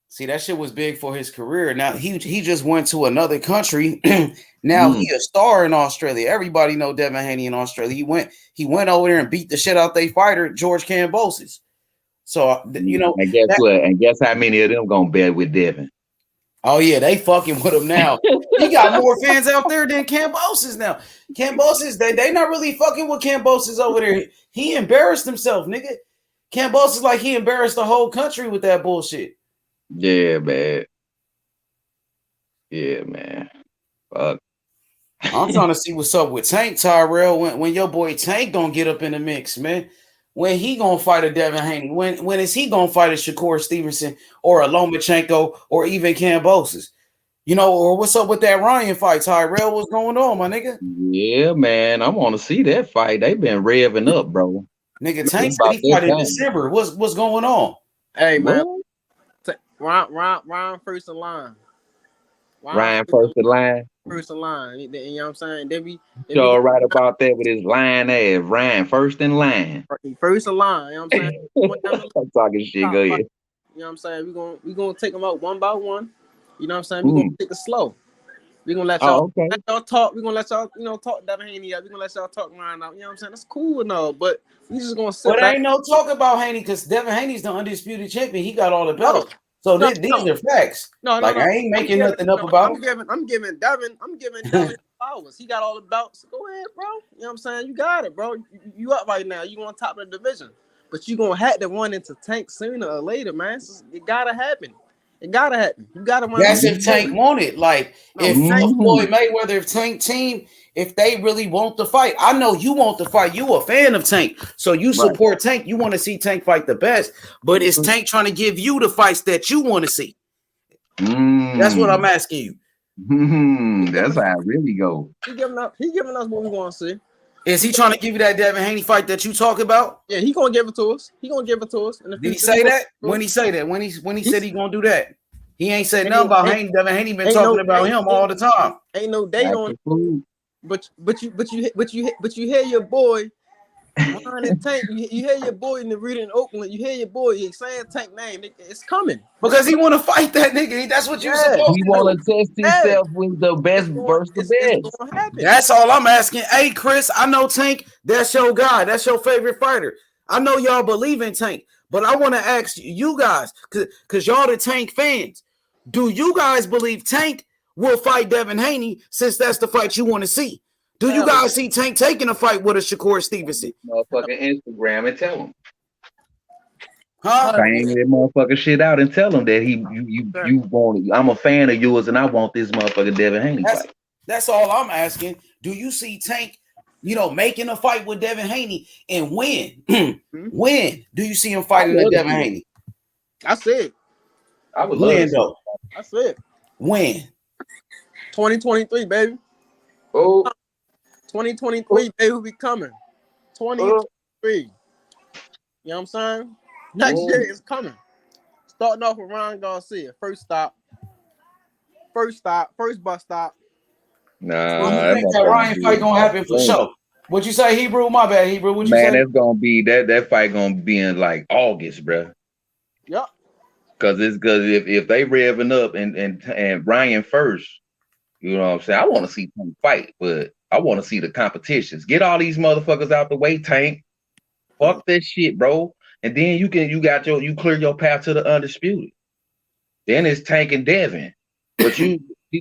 See, that shit was big for his career. Now he just went to another country. Now he a star in Australia. Everybody know Devin Haney in Australia. He went over there and beat the shit out they fighter, George Kambosos. So you know, and guess what? And guess how many of them gonna bet with Devin? Oh yeah, they fucking with him now. He got more fans out there than Kambosos now. Kambosos, they not really fucking with Kambosos over there. He embarrassed himself, nigga. Kambosos like he embarrassed the whole country with that bullshit. Yeah, man. Yeah, man. Fuck. I'm trying to see what's up with Tank Tyrell when your boy Tank gonna get up in the mix, man. When he gonna fight a Devin Haney? When is he gonna fight a Shakur Stevenson or a Lomachenko or even Kambosos? You know, or what's up with that Ryan fight, Tyrell? What's going on, my nigga? Yeah, man. I want to see that fight. They been revving up, bro. Nigga, Tank said he fight in December. What's going on? Hey, man. Ryan first in line. Ryan first in line. First in line. You know what I'm saying? They be right about that with his line ass. Ryan first in line. First in line. You know what I'm saying? I'm talking shit. Go ahead. You know what I'm saying? We're gonna take them out one by one. You know what I'm saying? We're gonna take it slow. We're gonna let y'all, let y'all talk. We're gonna let y'all, talk Devin Haney out. We're gonna let y'all talk Ryan out. You know what I'm saying? That's cool and all, but we just gonna sit back. But ain't no talk about Haney because Devin Haney's the undisputed champion. He got all the belts. So these are facts. No, I ain't making nothing up about him. I'm giving Devin flowers. He got all the belts. Go ahead, bro. You know what I'm saying? You got it, bro. You up right now. You on top of the division. But you gonna have to run into Tank sooner or later, man. It gotta happen. It gotta happen. You gotta run. That's if Tank want it. Like if Floyd Mm-hmm. Mayweather, if Tank team, if they really want the fight. I know you want the fight. You a fan of Tank, so you Right. support Tank. You want to see Tank fight the best. But is Tank trying to give you the fights that you want to see? That's what I'm asking you. That's how I really go. He giving us what we want to see. Is he trying to give you that Devin Haney fight that you talk about? Yeah, he gonna give it to us. He gonna give it to us. In the Did he future. say that? When he say that? When he said he gonna do that? He ain't said nothing about Haney. Devin Haney been talking about him all the time. Ain't no date on it. But you hear your boy Ron and Tank. You hear your boy in the reading in Oakland. You hear your boy saying Tank name. It's coming because he want to fight that nigga. That's what you supposed to do. He want to test himself with the best versus the best. That's all I'm asking. Hey, Chris, I know Tank. That's your guy. That's your favorite fighter. I know y'all believe in Tank, but I want to ask you guys, because y'all the Tank fans. Do you guys believe Tank will fight Devin Haney since that's the fight you want to see? Do you guys see Tank taking a fight with a Shakur Stevenson? Motherfucking Instagram and tell him. Huh? Bang that motherfucking shit out and tell him that you want it. I'm a fan of yours and I want this motherfucking Devin Haney fight. That's all I'm asking. Do you see Tank, making a fight with Devin Haney and when? When do you see him fighting with Devin Haney? I said. I would when love though. I said. When? 2023, baby. Oh. 2023, baby, we coming. 2023. You know what I'm saying? Next year is coming. Starting off with Ryan Garcia. First bus stop. Nah, I think that Ryan fight gonna happen for sure. What you say, Hebrew? My bad, Hebrew. What you say? Man, that's gonna be that fight gonna be in like August, bro. Yep. Because if they revving up and Ryan first, you know what I'm saying? I want to see Tank fight, but I want to see the competitions. Get all these motherfuckers out the way, Tank. Fuck that shit, bro. And then you clear your path to the undisputed. Then it's Tank and Devin. But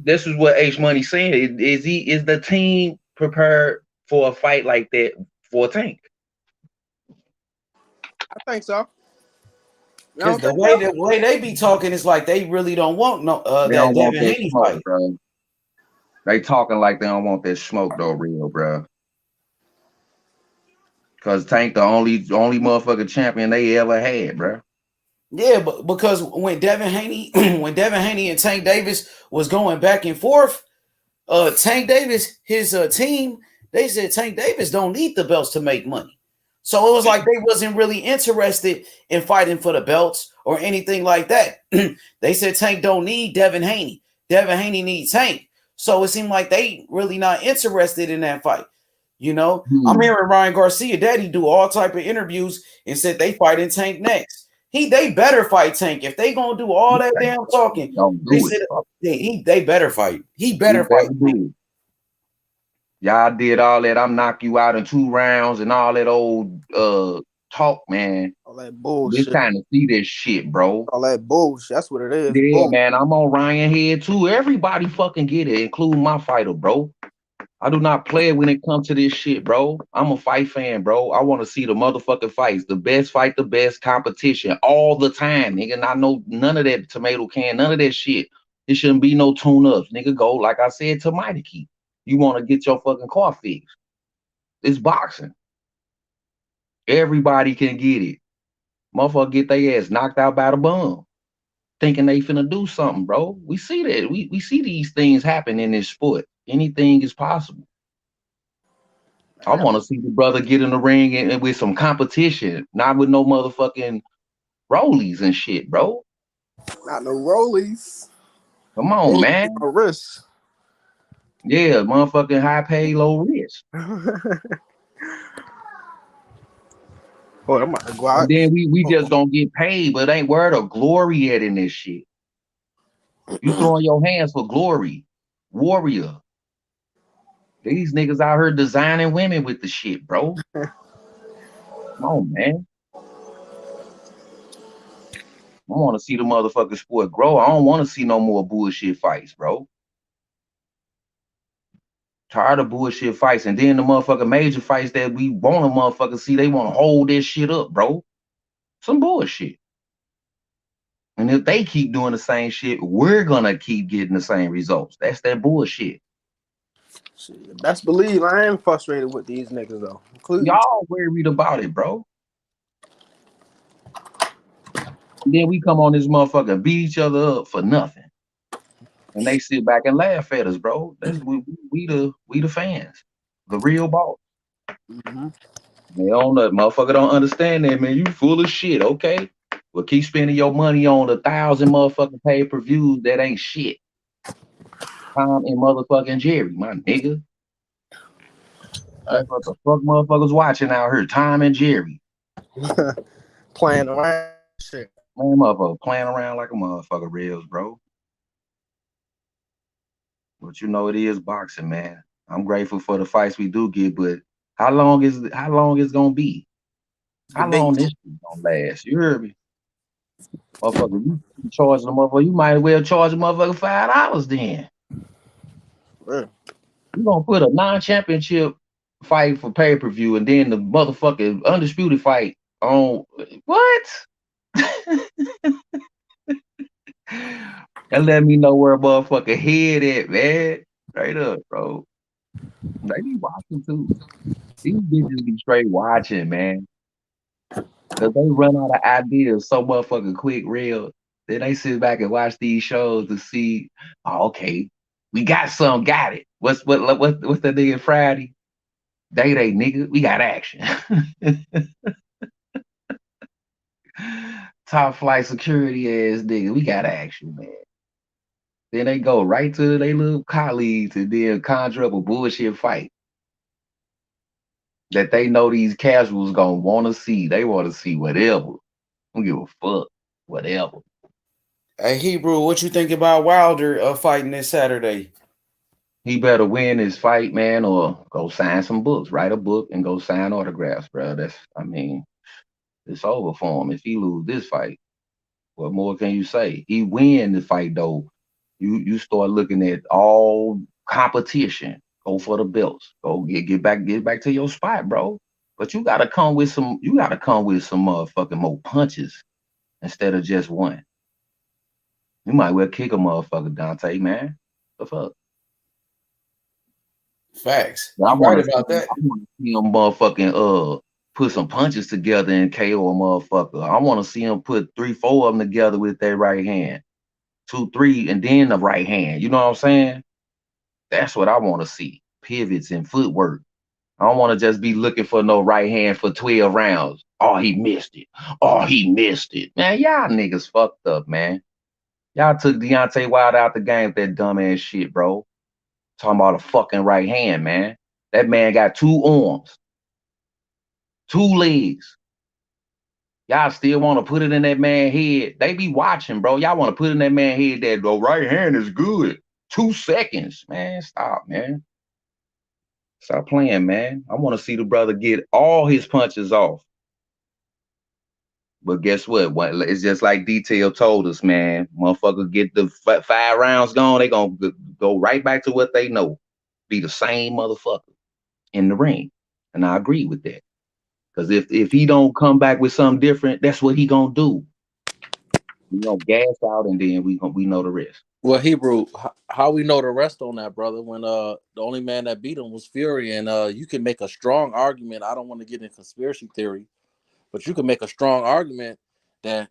this is what H Money saying. Is the team prepared for a fight like that for Tank? I think so. Because the way they be talking is like they really don't want they that don't want Devin that Haney smoke, fight. bro. They talking like they don't want that smoke though, real, bro. Because Tank the only motherfucking champion they ever had, bro. Yeah, but because when Devin Haney and Tank Davis was going back and forth, Tank Davis, his team, they said Tank Davis don't need the belts to make money. So it was like they wasn't really interested in fighting for the belts or anything like that. They said Tank don't need Devin Haney. Devin Haney needs Tank. So it seemed like they really not interested in that fight. I'm hearing Ryan Garcia, Daddy, do all type of interviews and said they fighting Tank next. They better fight Tank. If they gonna do all that damn talking, they better fight. He better fight. Y'all did all that. I'm knock you out in 2 rounds and all that old talk, man. All that bullshit. It's time to see this shit, bro. All that bullshit. That's what it is. Yeah, man. I'm on Ryan head too. Everybody fucking get it, including my fighter, bro. I do not play when it comes to this shit, bro. I'm a fight fan, bro. I want to see the motherfucking fights. The best fight, the best competition all the time, nigga. And I know none of that tomato can, none of that shit. It shouldn't be no tune-ups. Nigga, go, like I said, to Mikey. You want to get your fucking car fixed. It's boxing. Everybody can get it. Motherfucker get their ass knocked out by the bum. Thinking they finna do something, bro. We see that. We see these things happen in this sport. Anything is possible. I want to see the brother get in the ring and with some competition, not with no motherfucking rollies and shit, bro. Not no rollies. Come on, man. No risk. Yeah, motherfucking high pay, low risk. Boy, I'm about to go out. And then we just gonna get paid, but ain't where the glory at in this shit. You throwing your hands for glory, warrior. These niggas out here designing women with the shit, bro. Come on, man. I want to see the motherfucking sport grow. I don't want to see no more bullshit fights, bro. Tired of bullshit fights. And then the motherfucking major fights that we want to motherfucking see, they want to hold this shit up, bro. Some bullshit. And if they keep doing the same shit, we're gonna keep getting the same results. That's that bullshit. Shit, best believe I am frustrated with these niggas though. Including Y'all worried about it, bro. And then we come on this motherfucker, beat each other up for nothing. And they sit back and laugh at us, bro. That's we the fans. The real boss. Mm-hmm. They don't motherfucker don't understand that, man. You full of shit, okay? Well, keep spending your money on 1,000 motherfucking pay-per-views that ain't shit. Tom and motherfucking Jerry, my nigga. That's what the fuck motherfuckers watching out here. Tom and Jerry. Playing around shit. Man, motherfucker playing around like a motherfucker reals, bro. But you know it is boxing, man. I'm grateful for the fights we do get, but how long is it gonna be? How long this shit gonna last? You heard me? Motherfucker, you charging a motherfucker, you might as well charge a motherfucker $5 then. Yeah. You gonna put a non-championship fight for pay-per-view and then the motherfucking undisputed fight on what? And let me know where a motherfucker head at, man. Straight up, bro. They be watching too. These bitches be straight watching, man. Cause they run out of ideas so motherfucking quick, real. Then they sit back and watch these shows to see, oh, okay, we got it. What's that nigga Friday? Day nigga, we got action. Top flight security ass nigga, we got action, man. Then they go right to their little colleagues and then conjure up a bullshit fight that they know these casuals gonna want to see. They want to see whatever. Don't give a fuck. Whatever. Hey, Hebrew, what you think about Wilder fighting this Saturday? He better win his fight, man, or go sign some books. Write a book and go sign autographs, bro. It's over for him if he lose this fight. What more can you say? He win the fight though. You start looking at all competition. Go for the belts. Go get back to your spot, bro. But you gotta come with some motherfucking more punches instead of just one. You might well kick a motherfucker, Dante, man. The fuck? Facts. I You want right to about that. I want to see him motherfucking put some punches together and KO a motherfucker. I want to see him put 3, 4 of them together with their right hand. 2, 3, and then the right hand. You know what I'm saying? That's what I want to see. Pivots and footwork. I don't want to just be looking for no right hand for 12 rounds. Oh, he missed it. Oh, he missed it. Man, y'all niggas fucked up, man. Y'all took Deontay Wilder out the game with that dumb ass shit, bro. Talking about a fucking right hand, man. That man got 2 arms, 2 legs. Y'all still want to put it in that man's head. They be watching, bro. Y'all want to put in that man's head that the right hand is good. 2 seconds. Man, stop, man. Stop playing, man. I want to see the brother get all his punches off. But guess what? It's just like Detail told us, man. Motherfuckers get the 5 rounds gone, they gonna go right back to what they know. Be the same motherfucker in the ring. And I agree with that. Because if he don't come back with something different, that's what he gonna do. We gonna gas out and then we know the rest. Well, Hebrew, how we know the rest on that, brother? When the only man that beat him was Fury, and you can make a strong argument. I don't want to get in conspiracy theory, but you can make a strong argument that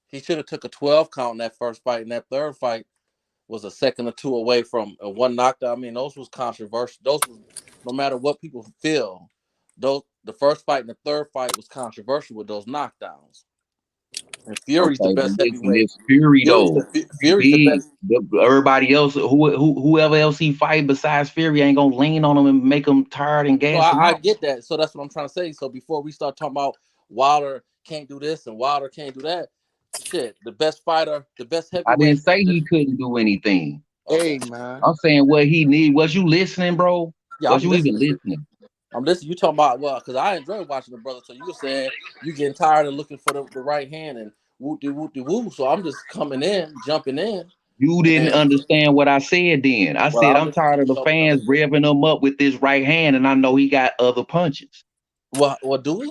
he should have took a 12 count in that first fight, and that third fight was a second or 2 away from a 1 knockdown. I mean, those was controversial. Those was, no matter what people feel, the first fight and the third fight was controversial with those knockdowns. And Fury's the Okay, but best listen, heavyweight. it's Fury though. Fury's the best. Everybody else, whoever else he fight besides Fury ain't gonna lean on him and make him tired and No, gas him I out. get that. So that's what I'm trying to say. So before we start talking about Wilder can't do this and Wilder can't do that, shit, the best fighter, the best I didn't heavyweight. say he couldn't do anything. Hey, man. I'm saying what he need. Was you listening, bro? Yeah, Was I'm you even listening. listening? I'm listening. You talking about, well, because I enjoy watching the brother. So you were saying you getting tired of looking for the right hand and woo. So I'm just coming in, jumping in. You didn't And understand what I said then. I well, said I'll I'm listen tired to of you the talk. fans revving him up with this right hand, and I know he got other punches. What do we?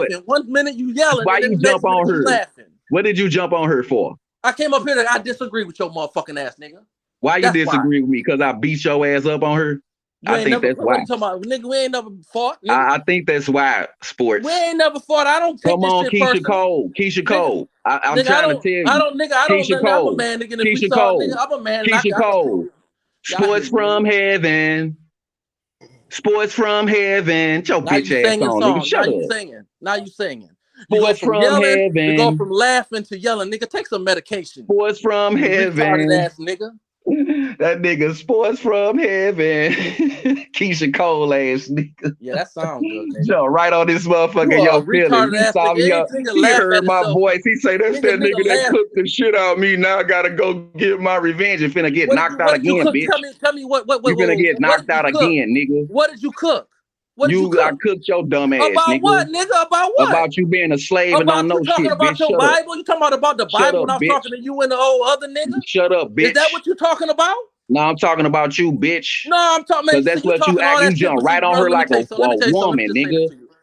laughing. 1 minute you yelling, Why and then you the next jump on minute you her? laughing. What did you jump on her for? I came up here to I disagree with your motherfucking ass, nigga. Why you That's disagree with me? Because I beat your ass up on her? You I ain't think never. that's What why. you talking about, nigga? We ain't never fought, nigga. I think that's why, sports. We ain't never fought. I don't take Come this on, shit Keisha personal. Cole. Keisha Cole. I'm Nigga, trying to tell you. nigga, I don't, Keisha nigga, I'm a Cole. man, nigga, and if we Keisha saw, Cole. nigga, I'm a man, and Keisha Cole. Y'all Sports hear me, from nigga. heaven. Sports from heaven. Your Now you bitch ass singing on, nigga. songs. Shut Now you up. singing. Now you singing. You go Sports from from yelling, you go heaven. from laughing to yelling. Nigga, take some medication. Sports from You retarded heaven. ass nigga. That nigga sports from heaven. Keisha Cole ass nigga. Yeah, that sound good, nigga. Jump right on this motherfucker, You are your a feelings. retarded He ass saw me nigga. up. Nigga He laugh heard at my himself. voice. He say, that's that nigga that laugh. cooked the shit out of me. Now I gotta go get my revenge and finna get knocked out What did you again, cook? bitch. Tell me what You finna get knocked did you out cook? again, nigga. What did you cook? What did you I cook? cooked your dumb ass, About nigga. what, nigga? About what? About you being a slave and don't About you know talking shit, about bitch. your Shut up. Bible? You talking about the Shut Bible up, when I was bitch. talking to you and the old other nigga? Shut up, bitch. Is that what you talking about? No, I'm talking about you, bitch. No, I'm talking. Man, Because that's you what you talking all act. that You shit. jump But see, right on brother, her let me like tell a you something. Let me tell you something. Let me woman, just say this nigga. to you.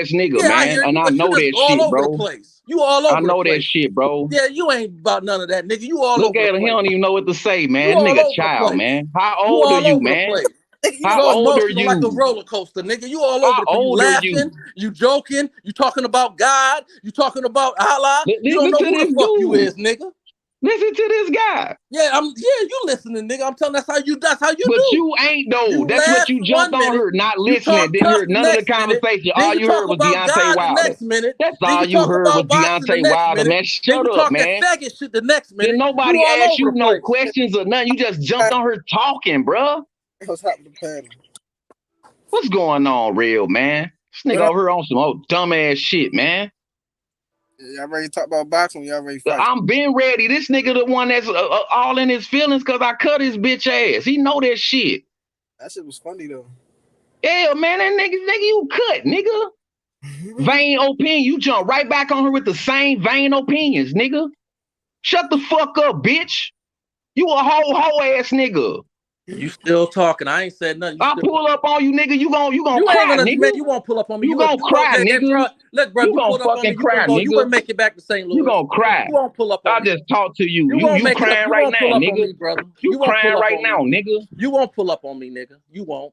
ass nigga, Yeah, I man. hear you, And I but know you just that all shit, over the bro. place. You all over I the know that place. shit, bro. Yeah, you ain't about none of that, nigga. You all Look over the at him. He place. don't even know what to say, You man. all Nigga, over the child, place. man. How You old are all you, over the man? place. Nigga, you How go old are emotional like a you? roller coaster, nigga. You all How over the place. You old are you? laughing, you joking, you talking about God, you talking about Allah. You don't Listen know to who the this fuck you dude. is, nigga. Listen to this guy. Yeah, you listening, nigga. I'm telling that's how you But do. you ain't though. You That's what laugh you jumped one on minute, her, not you listening. talk Didn't tough hear the none of the next minute, conversation. then All you you talk heard was about Deontay God the Wilder. next minute, That's then all you you talk heard was about boxing the Deontay next Wilder, minute, man. then Shut you up, talk that man. faggot shit the next Did minute. You nobody all ask over you the no place. questions or nothing? You just jumped on her talking, bruh. What's happening, Patty? What's going on, real, man? This nigga What up? over here on some old dumbass shit, man. Y'all ready to talk about boxing? Y'all ready to fight? I'm been ready. This nigga the one that's all in his feelings because I cut his bitch ass. He know that shit. That shit was funny though. Yeah, man, that nigga, you cut, nigga. Vain opinion. You jump right back on her with the same vain opinions, nigga. Shut the fuck up, bitch. You a hoe ass nigga. You still talking. I ain't said nothing. I'll pull up on you, nigga. You gon' You ain't cry, gonna nigga. man, you won't pull up on me. You gonna cry, nigga. Look, bro, You you gonna pulled up on me, fucking cry, you nigga. wouldn't make it back to St. You Louis. gonna cry. You won't pull up on I me. just talked to you. You won't You make it up. crying You right won't now, pull up on nigga. me, brother. You You won't crying pull up right on now, me. nigga. You won't pull up on me, nigga. You won't.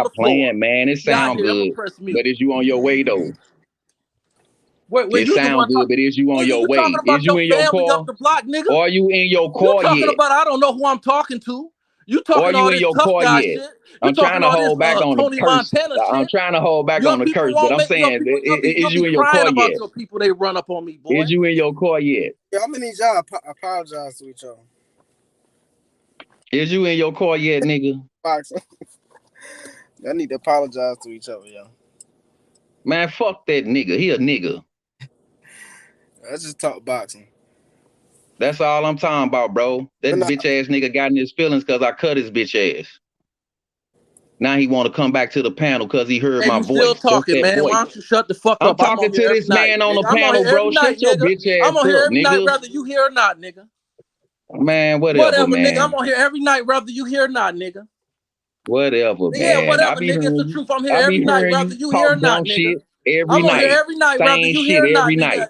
on the Stop floor. playing, man. It Y'all sound here, I'm gonna good, press mute. but is you on your way though? Wait, It you the sound one good, but is you on nigga, your you talking way? about Is you your in your family up car? the block, nigga? Or are you in your You car talking yet? about I don't know who I'm talking to. You Or are talking you all in this your tough car guy yet? shit. You I'm trying talking to all this hold back on the Tony curse. Montana I'm shit. trying to hold back Your on the people curse, but won't I'm make your saying, people. You'll is you be in your crying car about yet? your people. They run up on me, boy. Is you in your car yet? Yeah, I'm gonna need y'all to apologize to each other. Is you in your car yet, nigga? Boxing. Y'all need to apologize to each other, yo. Man, fuck that nigga. He a nigga. Let's just talk boxing. That's all I'm talking about, bro. That bitch ass nigga got in his feelings because I cut his bitch ass. Now he want to come back to the panel because he heard Hey, my you still voice. Just talking, that man? voice. Why don't you shut the fuck I'm up? I'm talking on here to every this night, man on the nigga. I'm on panel, here every bro. night, Shut your nigga. bitch ass I'm on here up, every night, nigga. whether you here or not, nigga. Man, whatever, Whatever, nigga. I'm man. on here every night, whether you here or not, nigga. Whatever, Yeah, man. I whatever, be nigga. It's the hearing you. truth. I'm here I every be night, hearing whether you you talk here or not, dumb nigga. shit every I'm on here night. every night, whether Same you shit here or not, every nigga. night.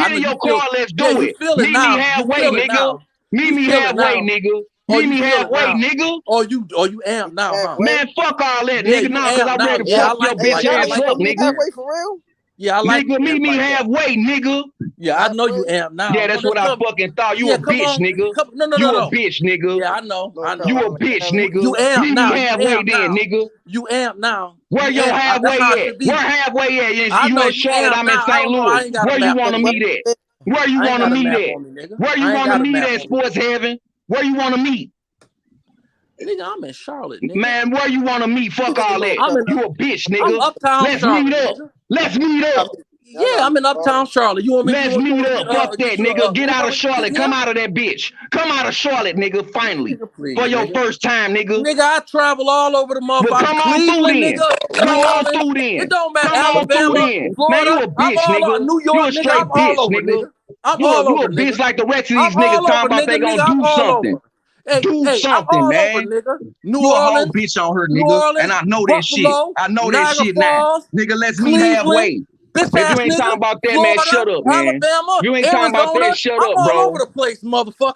Get in your car, let's do it. Feel it Meet now. me halfway, You feel it nigga. now. Meet You me feel it halfway, now. nigga. Oh, Meet you me feel it halfway, now. nigga. Oh, you amp now, huh? Man, fuck all that, Yeah, nigga. you Nah, cause amp I'm now. ready to Yeah, I fuck your like it bitch like that. I ass like up, it like nigga. that. for real? Yeah, I like Nigga, you meet amp me like that. halfway, nigga. Yeah, I know you amp now. Yeah, that's what I fucking thought. You Yeah, a come bitch, on. nigga. No. You a bitch, nigga. Yeah, I know. You a bitch, nigga. You amp Meet now. me You halfway amp then, now. nigga. You amp now. Where You your amp. That's halfway how it at? should be. Where halfway at? I You know in you Charlotte, amp I'm in now. I St. don't know. I Louis. ain't got a Where you map want on to me. meet at? Where you I ain't want to got a meet map at? on me, nigga. Where you I ain't want to got a meet map at, on me. Sports Heaven? Where you want to meet? Nigga, I'm in Charlotte, nigga. Man, where you want to meet? Fuck all that. You a bitch, I'm nigga. uptown Let's Charlotte, meet up. nigga. Let's meet up. Yeah, I'm in uptown Charlotte. You want me? Let's meet up. Fuck get that, you nigga. Get out Uber of to get Charlotte. Come here? out of that bitch. Come out of Charlotte, nigga. Finally, Please, for your nigga. first time, nigga. Nigga, I travel all over the Well, motherfucker. come on through Cleveland, then. nigga. New Come on Orleans. through then. It don't matter. Come on through Alabama, then. Man, you Florida. a bitch, nigga. New You York, a nigga. straight I'm all bitch, over, nigga. nigga. I'm You all over, a bitch nigga. like the rest of I'm these niggas all talking over, about they nigga. gonna Nigga, I'm do all something. over. Hey, Do I'm something, all over, man. nigga. New You a whole Orleans, bitch on her, New nigga. And Orleans, I know that shit. Buffalo, I know that Niagara shit now. Falls, Nigga, let's meet Cleveland, halfway. bitch If ass you ain't nigga, talking about that, man, Florida, shut up, man. Alabama, You ain't talking about Arizona. that, shut I'm up, all bro. over the place, motherfucker.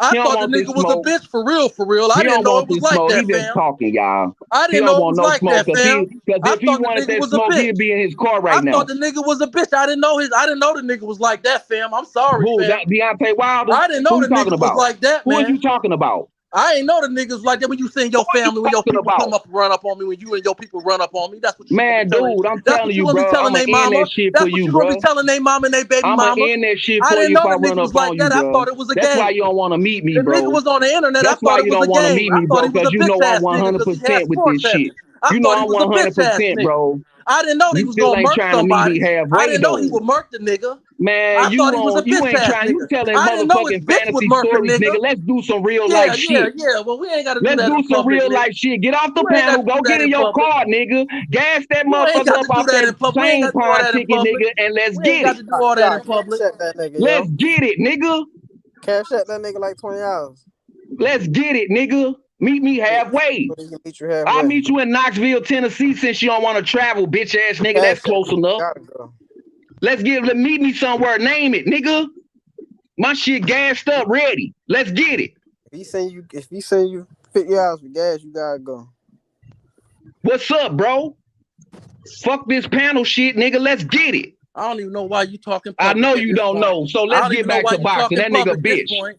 I He don't thought the want this nigga was a smoke. bitch for real, for real. I He didn't don't know want it was this like smoke. He that, just fam. talking, y'all. I He didn't don't know it want was no like smoke that, fam. because I if he thought the wanted nigga that was a smoke, bitch. he'd be in his car I right now. thought the nigga was a bitch. I didn't know the nigga was like that, fam. I'm sorry, Who? fam. That Deontay Wilder? I didn't know Who the you talking nigga was about? like that, Who are man. you talking about? I ain't know the niggas like that when you send your Who are you family, when your talking people about? come up and run up on me, when you and your people run up on me. That's what you gonna be Man, telling. dude, I'm That's telling what you you, gonna be bro. telling I'ma they end mama. that shit for That's what you, you gonna bro. be telling they mama and they baby I'ma mama. end that shit I for didn't you if know I the run nigga up was like on you, that. I bro. thought it was a That's why game. you don't want to meet me, The nigga bro. was on the internet. I That's why thought it you was a don't want to game. meet I me, thought bro, he was because a you bitch know I'm ass nigga because he had 100% with this sports shit. ethics. I You know thought he I'm was a bitch ass 100%, nigga. bro. I didn't know he You was still gonna ain't murk trying to meet me somebody. I halfway, didn't know he though. would murk the nigga. Man, I you thought he was a on you bitch ain't ass trying. You nigga. telling I didn't know his motherfucking bitch would fantasy murk a stories, nigga. nigga. Let's do some real Yeah, life yeah, shit. yeah. Well, we ain't got to do Let's that do in some public, real nigga. life shit. Get off the You ain't got panel. to do Go that get in in your public. car, nigga. Gas that You ain't motherfucker got up to do off that that in public. We ain't plane got to do all pawn that in ticket, public. nigga, and let's We ain't get got it. to do all that in Cash public. at that nigga, Let's yo. get it, nigga. Cash at that nigga like 20 hours. Let's get it, nigga. Meet me halfway. So he can meet you I'll halfway. meet you in Knoxville, Tennessee, since you don't want to travel, bitch ass nigga. That's Cash at close me. enough. Gotta go. Let meet me somewhere. Name it, nigga. My shit gassed up, ready. Let's get it. If he send you 50 hours for gas, you gotta go. What's up, bro? Fuck this panel shit, nigga. Let's get it. I don't even know why you talking I public know at you this don't point. know. So I let's don't get even know back why to you boxing. talking That nigga public at this bitch. point.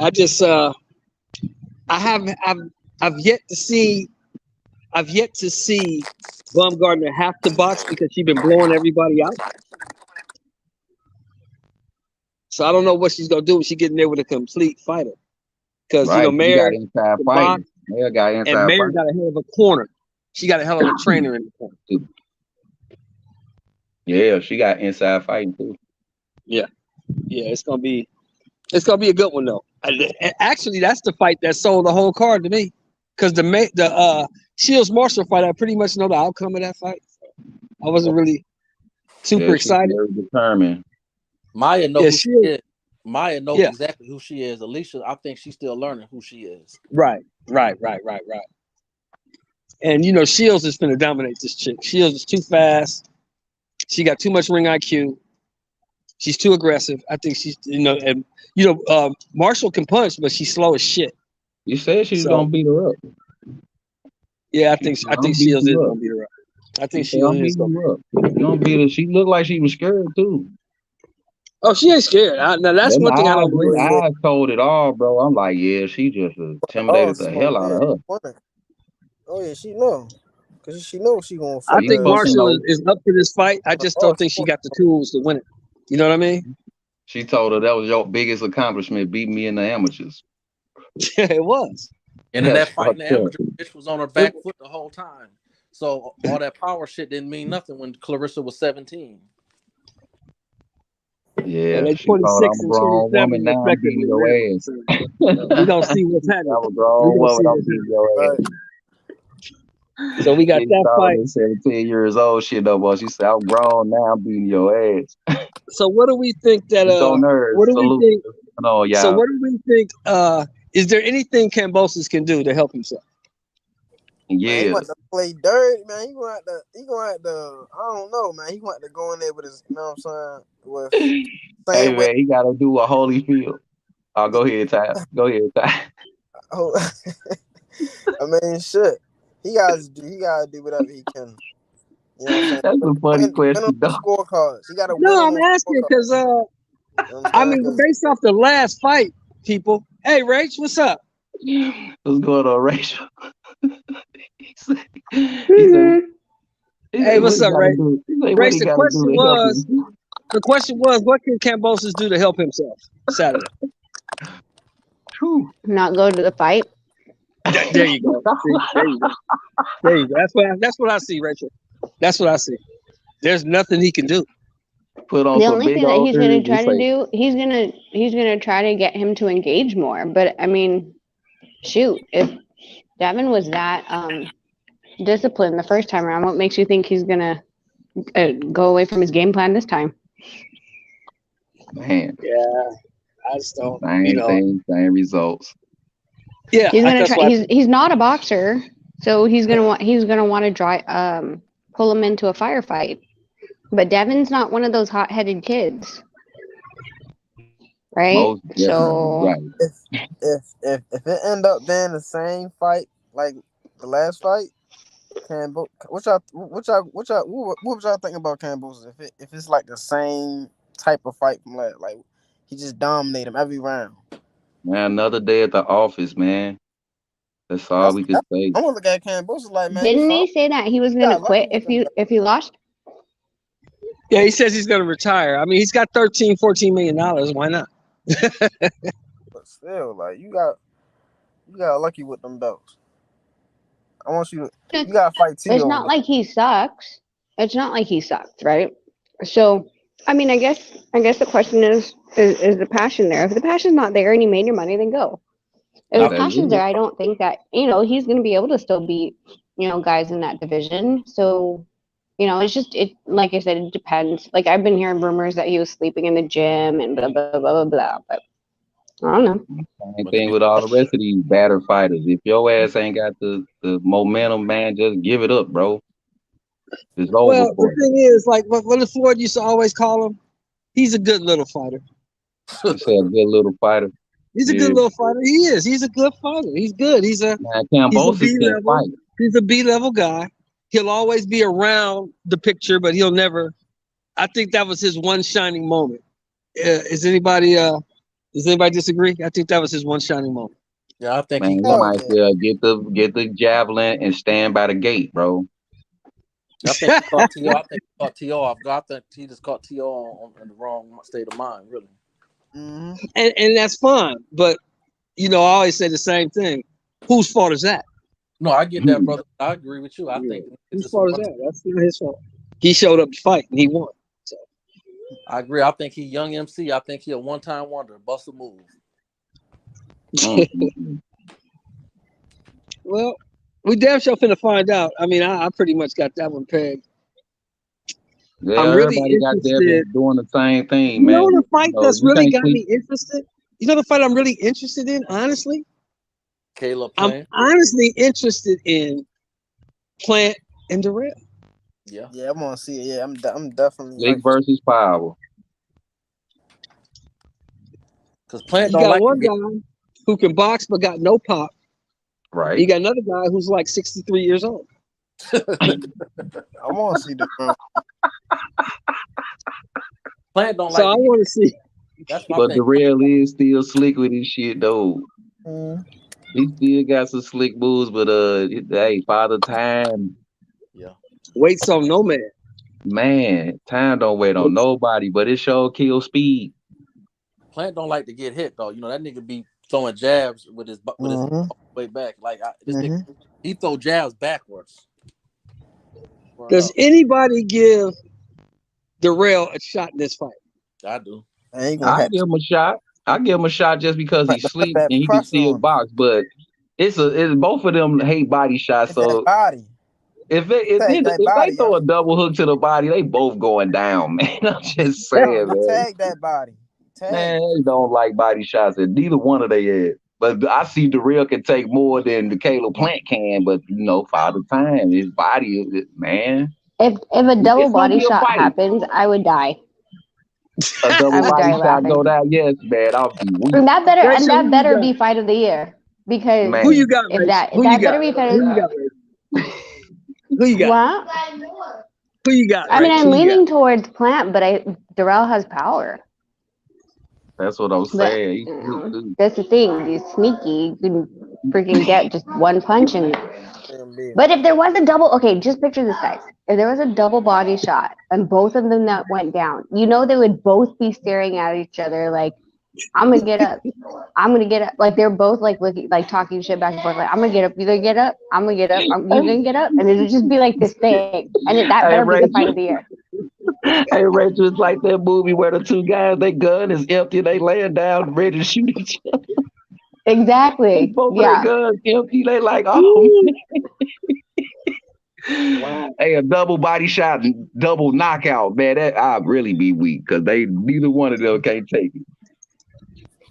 I just I've yet to see I've yet to see Baumgartner have to box because she's been blowing everybody out. So I don't know what she's gonna do when she get in there with a complete fighter. Because Right. You got Mayer inside can fighting. box, Mayer got and inside Mayer fighting. got a hell of a corner. She got a hell of a trainer in the corner. Yeah, she got inside fighting too. Yeah, it's gonna be a good one though. Actually, that's the fight that sold the whole card to me. Because the Shields Marshall fight, I pretty much know the outcome of that fight. I wasn't really super Yeah, she's excited. very determined. Maya know Yeah, who she Shields. is. Maya knows Yeah. exactly who she is. Alicia, I think she's still learning who she is. Right. And Shields is gonna dominate this chick. Shields is too fast. She got too much ring IQ. She's too aggressive. I think she's Marshall can punch, but she's slow as shit. You said she's So, gonna beat her up. Yeah, I think Shields is gonna beat her up. I think Shields is gonna beat her up. You don't beat her. She looked like she was scared too. Oh, she ain't scared. Now that's Them one thing I don't believe. eyes told it all, bro. I'm like, yeah, she just intimidated the hell out of her. Oh yeah, she know. Cause she knows she gonna I fuck think her. Marshall is up for this fight. I just don't think she got the tools to win it. You know what I mean? She told her that was your biggest accomplishment, beating me in the amateurs. It was. And in that That's fight in the fucked up. amateur, bitch was on her back foot the whole time. So all that power shit didn't mean nothing when Clarissa was 17. Yeah, And they she called 26 I'm a and grown 27 woman now. I'm beating respectively. your ass. We don't see what's happening. I'm a grown woman. I'm beating your ass. So we got She that told fight. me 17 years old. Shit, though, boy. She said, I'm grown now. I'm beating your ass. So what do we think that Go nerds. what do we Salute. think? No, y'all. So what do we think is there anything Kambosos can do to help himself? Man, he Yeah. want to play dirt, man. He going to I don't know, man. He want to go in there with his, you know what I'm saying? With Hey, man, he got to do a Holyfield. Oh, go ahead, Ty. Go ahead, Ty. Oh, I mean, shit. He gotta do whatever he can. You know what I'm saying? That's a funny Win question, on the though. scorecards. He gotta win No, on I'm those asking scorecards. because You know what I I'm mean, saying? based off the last fight, people. Hey, Rach, what's up? What's going on, Rachel? he said, Hey, what what's he up, gotta Rach? do? He said, what Rach, he gotta do to help him? the question was, what can Kambosos do to help himself Saturday? Not go to the fight. There you go. See, there you go. There you go. That's what I see, Rachel. That's what I see. There's nothing he can do. Put on The some only big thing that old he's going ears to try and to say, do, he's going to try to get him to engage more. But I mean, shoot, if Devin was that disciplined the first time around, what makes you think he's going to go away from his game plan this time? man, Yeah, I just don't. same thing, same results. Yeah, he's going to try. He's not a boxer, so he's going to want to pull him into a firefight. But Devin's not one of those hot-headed kids, right? Most So right. If it end up being the same fight like the last fight, what would y'all think about Kambosos? If it's like the same type of fight from last, like he just dominate him every round. Man, another day at the office, man. That's all we could say. I'm gonna look at Kambosos like, man. didn't he say that he was going to quit if he lost? Yeah, he says he's going to retire. I mean, he's got $13-14 million. Why not? But still, like you got lucky with them belts. I want you gotta fight T. It's not like he sucks. It's not like he sucks, right? So, I mean, I guess the question is the passion there? If the passion's not there and you made your money, then go. If the passion's there, I don't think that, he's going to be able to still beat, guys in that division. So, it's just, like I said, it depends. Like, I've been hearing rumors that he was sleeping in the gym and blah, blah, blah, blah, blah. But I don't know. Same thing with all the rest of these batter fighters. If your ass ain't got the momentum, man, just give it up, bro. It's over. Well, the thing is, like what Floyd used to always call him, he's a good little fighter. You say a good little fighter. He's a good little fighter. He is. He's a good fighter. He's good. He's a Kambosos B can't level. fight. He's a B level guy. He'll always be around the picture, but he'll never. I think that was his one shining moment. Does anybody disagree? I think that was his one shining moment. Yeah, I think Man, he you caught. might well get the javelin and stand by the gate, bro. I think he caught T.O. I think he caught T.O. off guard. I think he just caught T.O. in the wrong state of mind, really. And that's fine. But I always say the same thing. Whose fault is that? No, I get that, brother. I agree with you. I think Whose fault is that? That's not his fault. He showed up to fight and he won. So I agree. I think he young MC. I think he a one-time wonder, bust a move. well, we damn sure finna find out. I mean, I pretty much got that one pegged. Yeah, I'm really everybody got interested. there doing the same thing, You man. know the fight that's you really can't got sleep. me interested? You know the fight I'm really interested in, honestly? Caleb I'm Plant. honestly interested in Plant and Darrell. Yeah, I want to see it. Yeah, I'm definitely. Slick versus Power. Because Plant You don't got like one guy who can box but got no pop. Right. You got another guy who's like 63 years old. I want to see the. Plant don't So like. I want to see. That's my But thing. Darrell is still slick with his shit, though. He still got some slick moves, but hey, Father Time. Yeah. Waits on no man. Man, time don't wait on nobody, but it sure kill speed. Plant don't like to get hit though. You know that nigga be throwing jabs with his way back. Like this nigga, he throw jabs backwards. Does anybody give Darrell a shot in this fight? I do. I give him a shot. I give him a shot just because he's sleep and he can still box. But it's both of them hate body shots. So if they throw a double hook to the body, they both going down, man. I'm just saying, man. Tag that body. Man, they don't like body shots, and neither one of they is. But I see Darrell can take more than the Caleb Plant can. But Father Time, his body is man. If a double It's gonna body be a shot fight. happens, I would die. A double I would body die shot laughing. go down, yes, man. I'll be weak. And that better be fight of the year, because Man. Who you got? if that Who you better got? be fight Who of you got? Who you got? What? Who you got? I mean, Rach? I'm Who you leaning got? towards Plant, but Darrell has power. That's what I'm But saying. that's the thing. He's sneaky. You can freaking get just one punch in. But if there was a double, okay, just picture this, guys. If there was a double body shot and both of them that went down, they would both be staring at each other like, I'm gonna get up. I'm gonna get up. Like they're both like looking, like talking shit back and forth. Like I'm gonna get up. You gonna get up? I'm gonna get up. You gonna get up? And it would just be like this thing. And that better be the fight of the year. Hey, Rachel, it's like that movie where the two guys, their gun is empty, they laying down ready to shoot each other. Exactly. Both Yeah. of their guns empty. They like, oh. Wow. Hey, a double body shot, double knockout, man. That I'd really be weak because neither one of them can't take it.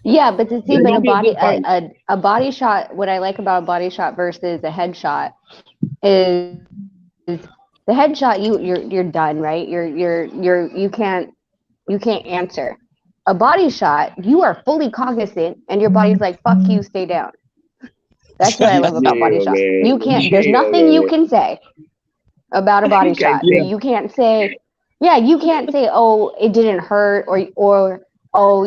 Yeah, but to see, It's but gonna be a good fight. a body shot. What I like about a body shot versus a headshot is the headshot. You're done, right? You can't answer. A body shot, you are fully cognizant, and your body's like, "Fuck you, stay down." That's what I love about body shots. Man. You can't. There's nothing you can say about a body shot. You can't say, you can't say, "Oh, it didn't hurt," or oh,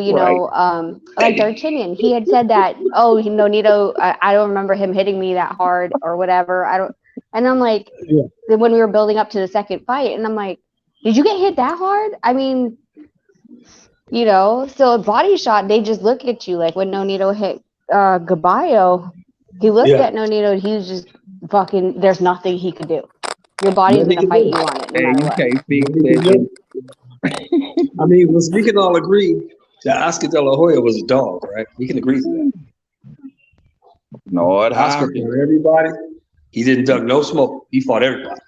like D'Artagnan, he had said that, "Oh, Nito, I don't remember him hitting me that hard or whatever." And I'm like, when we were building up to the second fight, and I'm like, "Did you get hit that hard?" I mean, so a body shot, they just look at you like when Nonito hit Gaballo, he looked at Nonito and he was just fucking, there's nothing he could do. Your body's going to fight you on it no matter what. Can't fix that. I mean, we can all agree that Oscar De La Hoya was a dog, right? We can agree to that. No, Oscar fought everybody. He didn't duck no smoke. He fought everybody.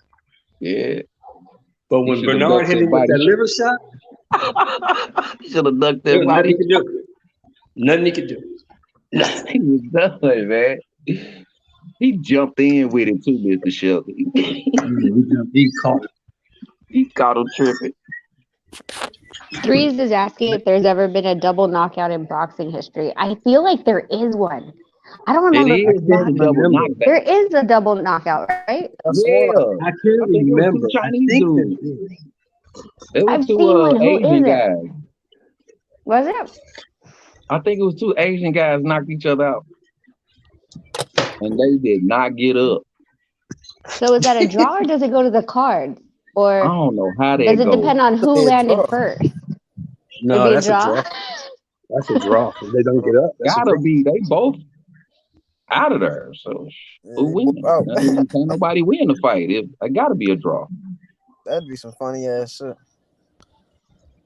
Yeah. But when Bernard hit him with that liver shot, he should have ducked that nothing body. he could do. Nothing he could do. He was done, man. He jumped in with it too, Mr. Shelby. He caught it. He caught him tripping. Threes is asking if there's ever been a double knockout in boxing history. I feel like there is one. I don't remember. There is a double knockout, right? Yeah. I can't remember. Chinese dudes. I've seen one. Who is it? Guys. Was it? I think it was two Asian guys knocked each other out. and they did not get up. So is that a draw or does it go to the card? I Or don't know how does that it goes. depend on who They a landed draw. first? It'd No, be a that's a draw. draw. That's a draw. If they don't get up, that's a Gotta draw. be. They both out of there. So Yeah, who they both wins? out. I mean, can't nobody win the fight. It gotta be a draw. That'd be some funny ass shit.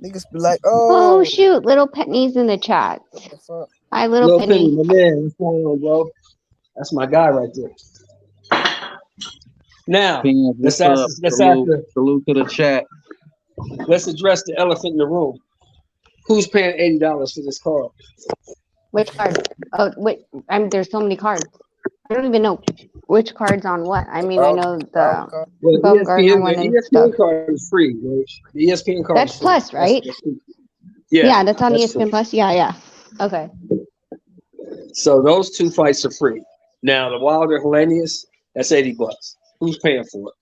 Niggas be like, Oh oh, shoot, little Penny's in the chat. what the fuck? Hi, little Little Penny, Penny. my man, what's going on, bro? That's my guy right there. Now, Pins, what's up? let's Salute to the chat. let's address the elephant in the room. Who's paying $80 for this card? Which card? Oh wait, there's so many cards. I don't even know which card's on what. I mean, I know the Well, Bumgarner one and the stuff. ESPN card is free, right? The ESPN card That's is free. plus, right? That's free. Yeah, that's on that's ESPN free. Plus. Yeah. Okay. So those two fights are free. Now the Wilder Helenius, that's $80. Who's paying for it?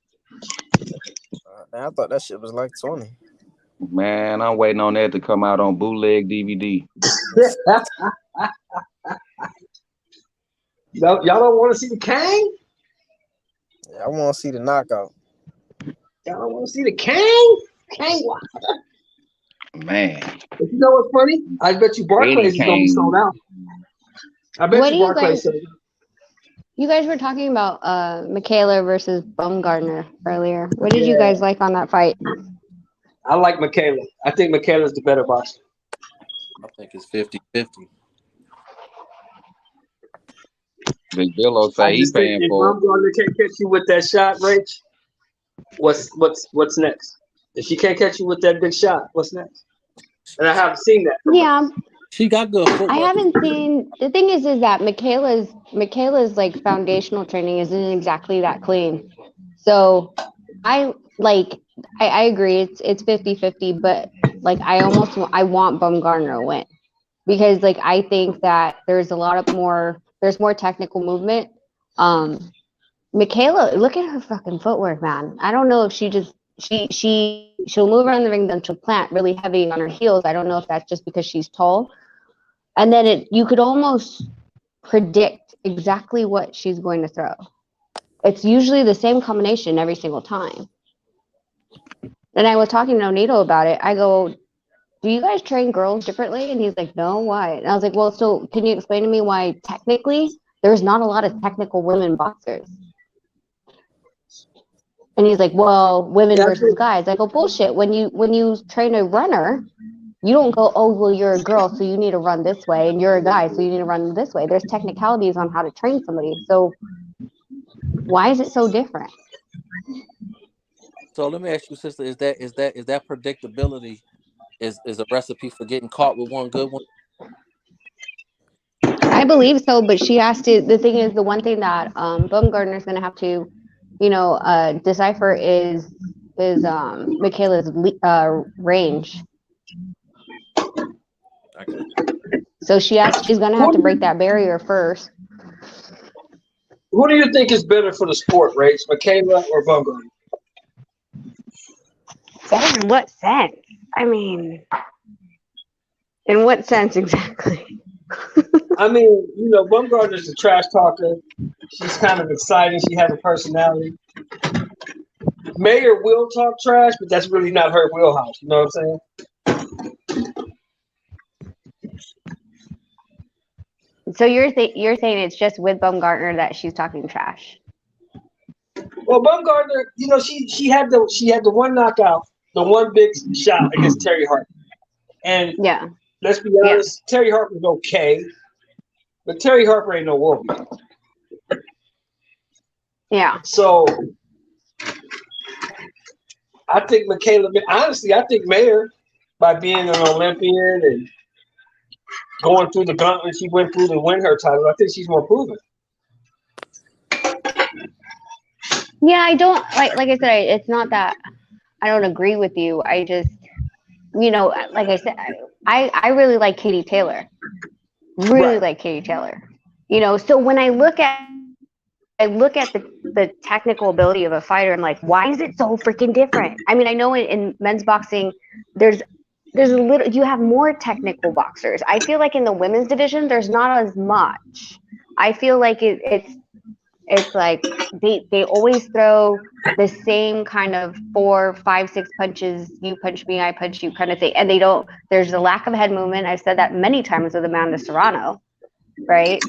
I thought that shit was like 20. Man, I'm waiting on that to come out on bootleg DVD. Y'all don't want to see the Kang? Yeah, I want to see the knockout. Y'all don't want to see the Kang? Kang Wilder. Man, But you know what's funny? I bet you Barclays is gonna be sold out. I bet What you do you Barclays guys? sold out. You guys were talking about Michaela versus Bumgarner earlier. What did you Yeah. guys like on that fight? I like Michaela. I think Michaela's the better boxer. I think it's 50-50. Big Billo I say he just think paying if for it. Bumgarner can't catch you with that shot, Rach, what's next? If she can't catch you with that big shot, what's next? And I haven't seen that. Yeah, She got good footwork. I haven't seen. The thing is that Michaela's like foundational training isn't exactly that clean. So I agree. It's 50-50, but like I want Bumgarner to win because like I think that there's more technical movement. Michaela, look at her fucking footwork, man. I don't know if she'll move around the ring, then she'll plant really heavy on her heels. I don't know if that's just because she's tall. And then you could almost predict exactly what she's going to throw. It's usually the same combination every single time. And I was talking to Onito about it. I go, do you guys train girls differently? And he's like, no, why? And I was like, well, so can you explain to me why technically there's not a lot of technical women boxers? And he's like, well, women versus guys. I go, bullshit. When you train a runner, you don't go, oh, well, you're a girl, so you need to run this way, and you're a guy, so you need to run this way. There's technicalities on how to train somebody. So why is it so different? So let me ask you, sister, is that predictability is a recipe for getting caught with one good one? I believe so, but she has to. The thing is, the one thing that Bumgarner's going to have to, decipher is Michaela's range. So she's going to have to break that barrier first. Who do you think is better for the sport, Rach? Michaela or Bumgarner? Better in what sense? I mean, in what sense exactly? I mean, Bumgarner's a trash talker. She's kind of exciting. She has a personality. Mayor will talk trash, but that's really not her wheelhouse. You know what I'm saying? So you're saying it's just with Bumgarner that she's talking trash? Well, Bumgarner, she had the one knockout, the one big shot against Terry Harper, and yeah, let's be honest, Terry Harper's okay, but Terry Harper ain't no world beater. Yeah. So I think I think Mayer, by being an Olympian and going through the gauntlet she went through to win her title, I think she's more proven. Yeah, I don't like I said, it's not that I don't agree with you. I just, like I said, I really like Katie Taylor. Really like Katie Taylor. So when I look at the technical ability of a fighter, I'm like, why is it so freaking different? I mean, I know in men's boxing, there's you have more technical boxers. I feel like in the women's division, there's not as much. I feel like it's like they always throw the same kind of 4, 5, 6 punches. You punch me, I punch you, kind of thing, and they don't. There's a lack of head movement. I've said that many times with Amanda Serrano, right?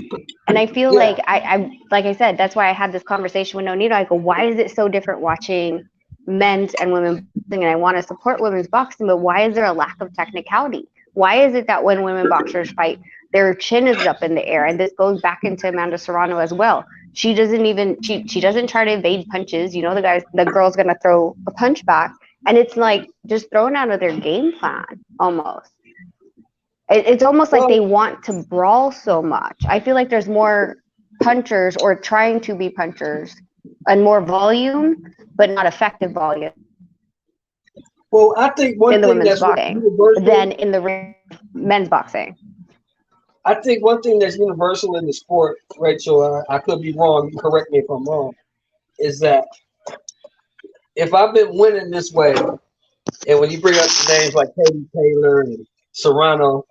And I feel like I like I said, that's why I had this conversation with Nonito. I go, why is it so different watching men's and women's boxing? And I want to support women's boxing, but why is there a lack of technicality? Why is it that when women boxers fight, their chin is up in the air? And this goes back into Amanda Serrano as well. She doesn't even she doesn't try to evade punches. You know, the girl's gonna throw a punch back, and it's like just thrown out of their game plan almost. It's almost like they want to brawl so much. I feel like there's more punchers or trying to be punchers and more volume, but not effective volume. Well, I think one in the thing women's that's boxing universal than in the men's boxing. I think one thing that's universal in the sport, Rachel, I could be wrong, you correct me if I'm wrong, is that if I've been winning this way, and when you bring up names like Katie Taylor and Serrano,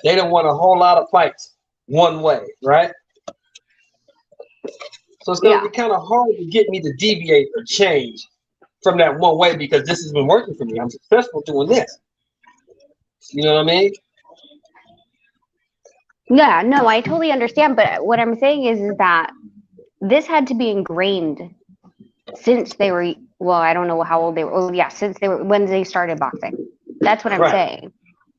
they done won a whole lot of fights one way, right? So it's going to be kind of hard to get me to deviate or change from that one way because this has been working for me. I'm successful doing this. You know what I mean? Yeah, no, I totally understand. But what I'm saying is that this had to be ingrained since they were, well, I don't know how old they were. Well, yeah, since they were, when they started boxing. That's what I'm saying.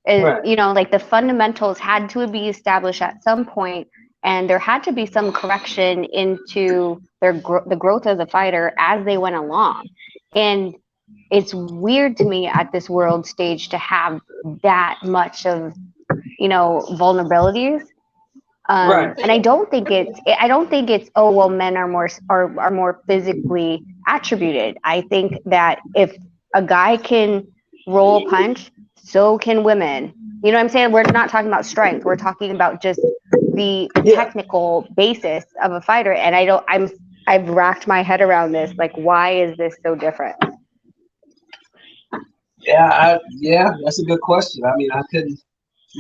Is, you know, like the fundamentals had to be established at some point, and there had to be some correction into the growth of the fighter as they went along. And it's weird to me at this world stage to have that much of, you know, vulnerabilities. And I don't think it's oh well, men are more physically attributed. I think that if a guy can roll a punch, so can women. You know what I'm saying? We're not talking about strength. We're talking about just the technical basis of a fighter. And I've racked my head around this. Like, why is this so different? Yeah, that's a good question. I mean, I couldn't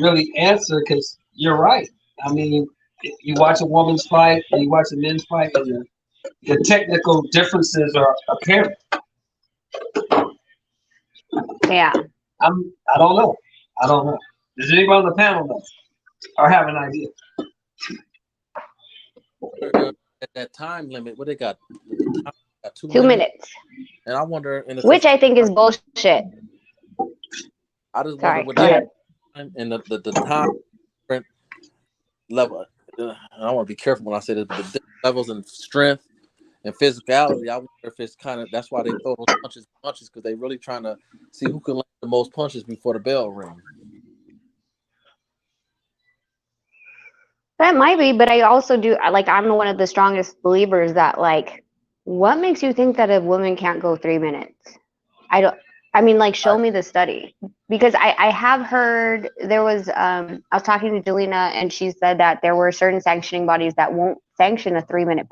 really answer because you're right. I mean, you watch a woman's fight and you watch a men's fight, and the technical differences are apparent. Yeah. I don't know. Does anybody on the panel know or have an idea? At that time limit, what they got? Got 2 minutes. And I wonder, which I think is bullshit. I just Sorry, wonder what go ahead. And the time level. I want to be careful when I say this, but the different levels in strength and physicality. I wonder if it's kind of that's why they throw those punches because they really trying to see who can land the most punches before the bell rings. That might be, but I also do like I'm one of the strongest believers that like what makes you think that a woman can't go 3 minutes? I mean, like, show me the study. Because I have heard there was I was talking to Jelena and she said that there were certain sanctioning bodies that won't sanction a 3-minute.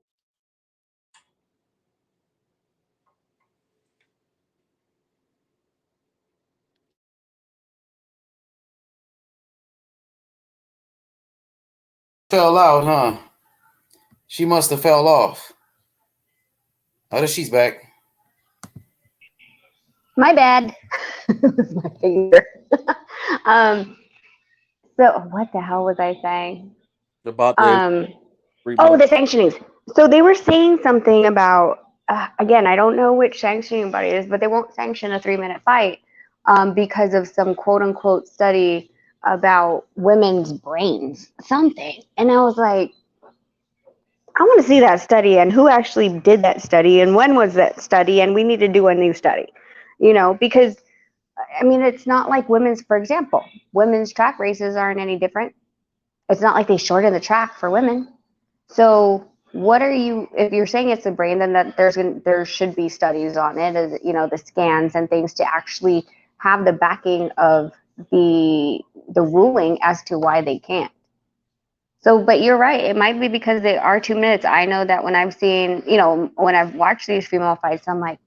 Fell out, huh? She must have fell off. Oh, she's back. My bad. My finger. So what the hell was I saying? About the sanctionings. So they were saying something about again, I don't know which sanctioning body it is, but they won't sanction a 3-minute fight because of some quote unquote study about women's brains, something. And I was like, I want to see that study and who actually did that study and when was that study, and we need to do a new study, you know, because I mean, it's not like for example, women's track races aren't any different. It's not like they shorten the track for women. So what are you, if you're saying it's the brain, then that there should be studies on it, as you know, the scans and things to actually have the backing of the ruling as to why they can't. So, but you're right. It might be because they are 2 minutes. I know that when I've seen, you know, when I've watched these female fights, I'm like,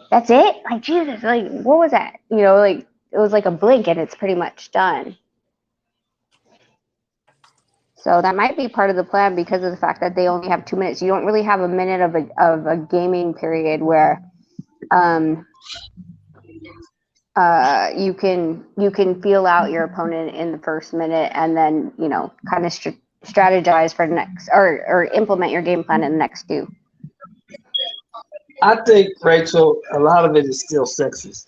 that's it? Like, Jesus, like, what was that? You know, like, it was like a blink and it's pretty much done. So that might be part of the plan because of the fact that they only have 2 minutes. You don't really have a minute of a gaming period where you can feel out your opponent in the first minute and then kind of strategize for the next or implement your game plan in the next 2. I think, Rachel, a lot of it is still sexist.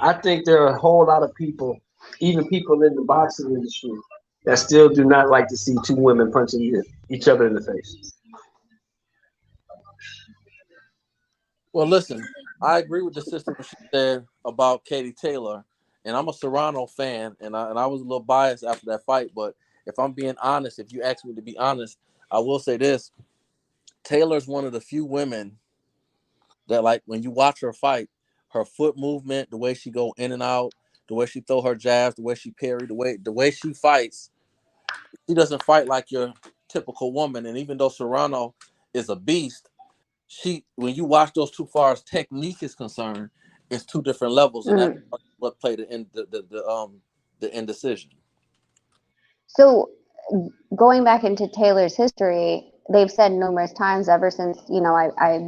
I think there are a whole lot of people, even people in the boxing industry, that still do not like to see 2 women punching each other in the face. Well, listen, I agree with the sister when she said about Katie Taylor, and I'm a Serrano fan, and I was a little biased after that fight, but if I'm being honest, if you ask me to be honest, I will say this. Taylor's one of the few women that, like, when you watch her fight, her foot movement, the way she go in and out, the way she throw her jabs, the way she parry, the way she fights, she doesn't fight like your typical woman. And even though Serrano is a beast, when you watch those two, far as technique is concerned, it's 2 different levels, and that's what played the indecision. So going back into Taylor's history, they've said numerous times ever since I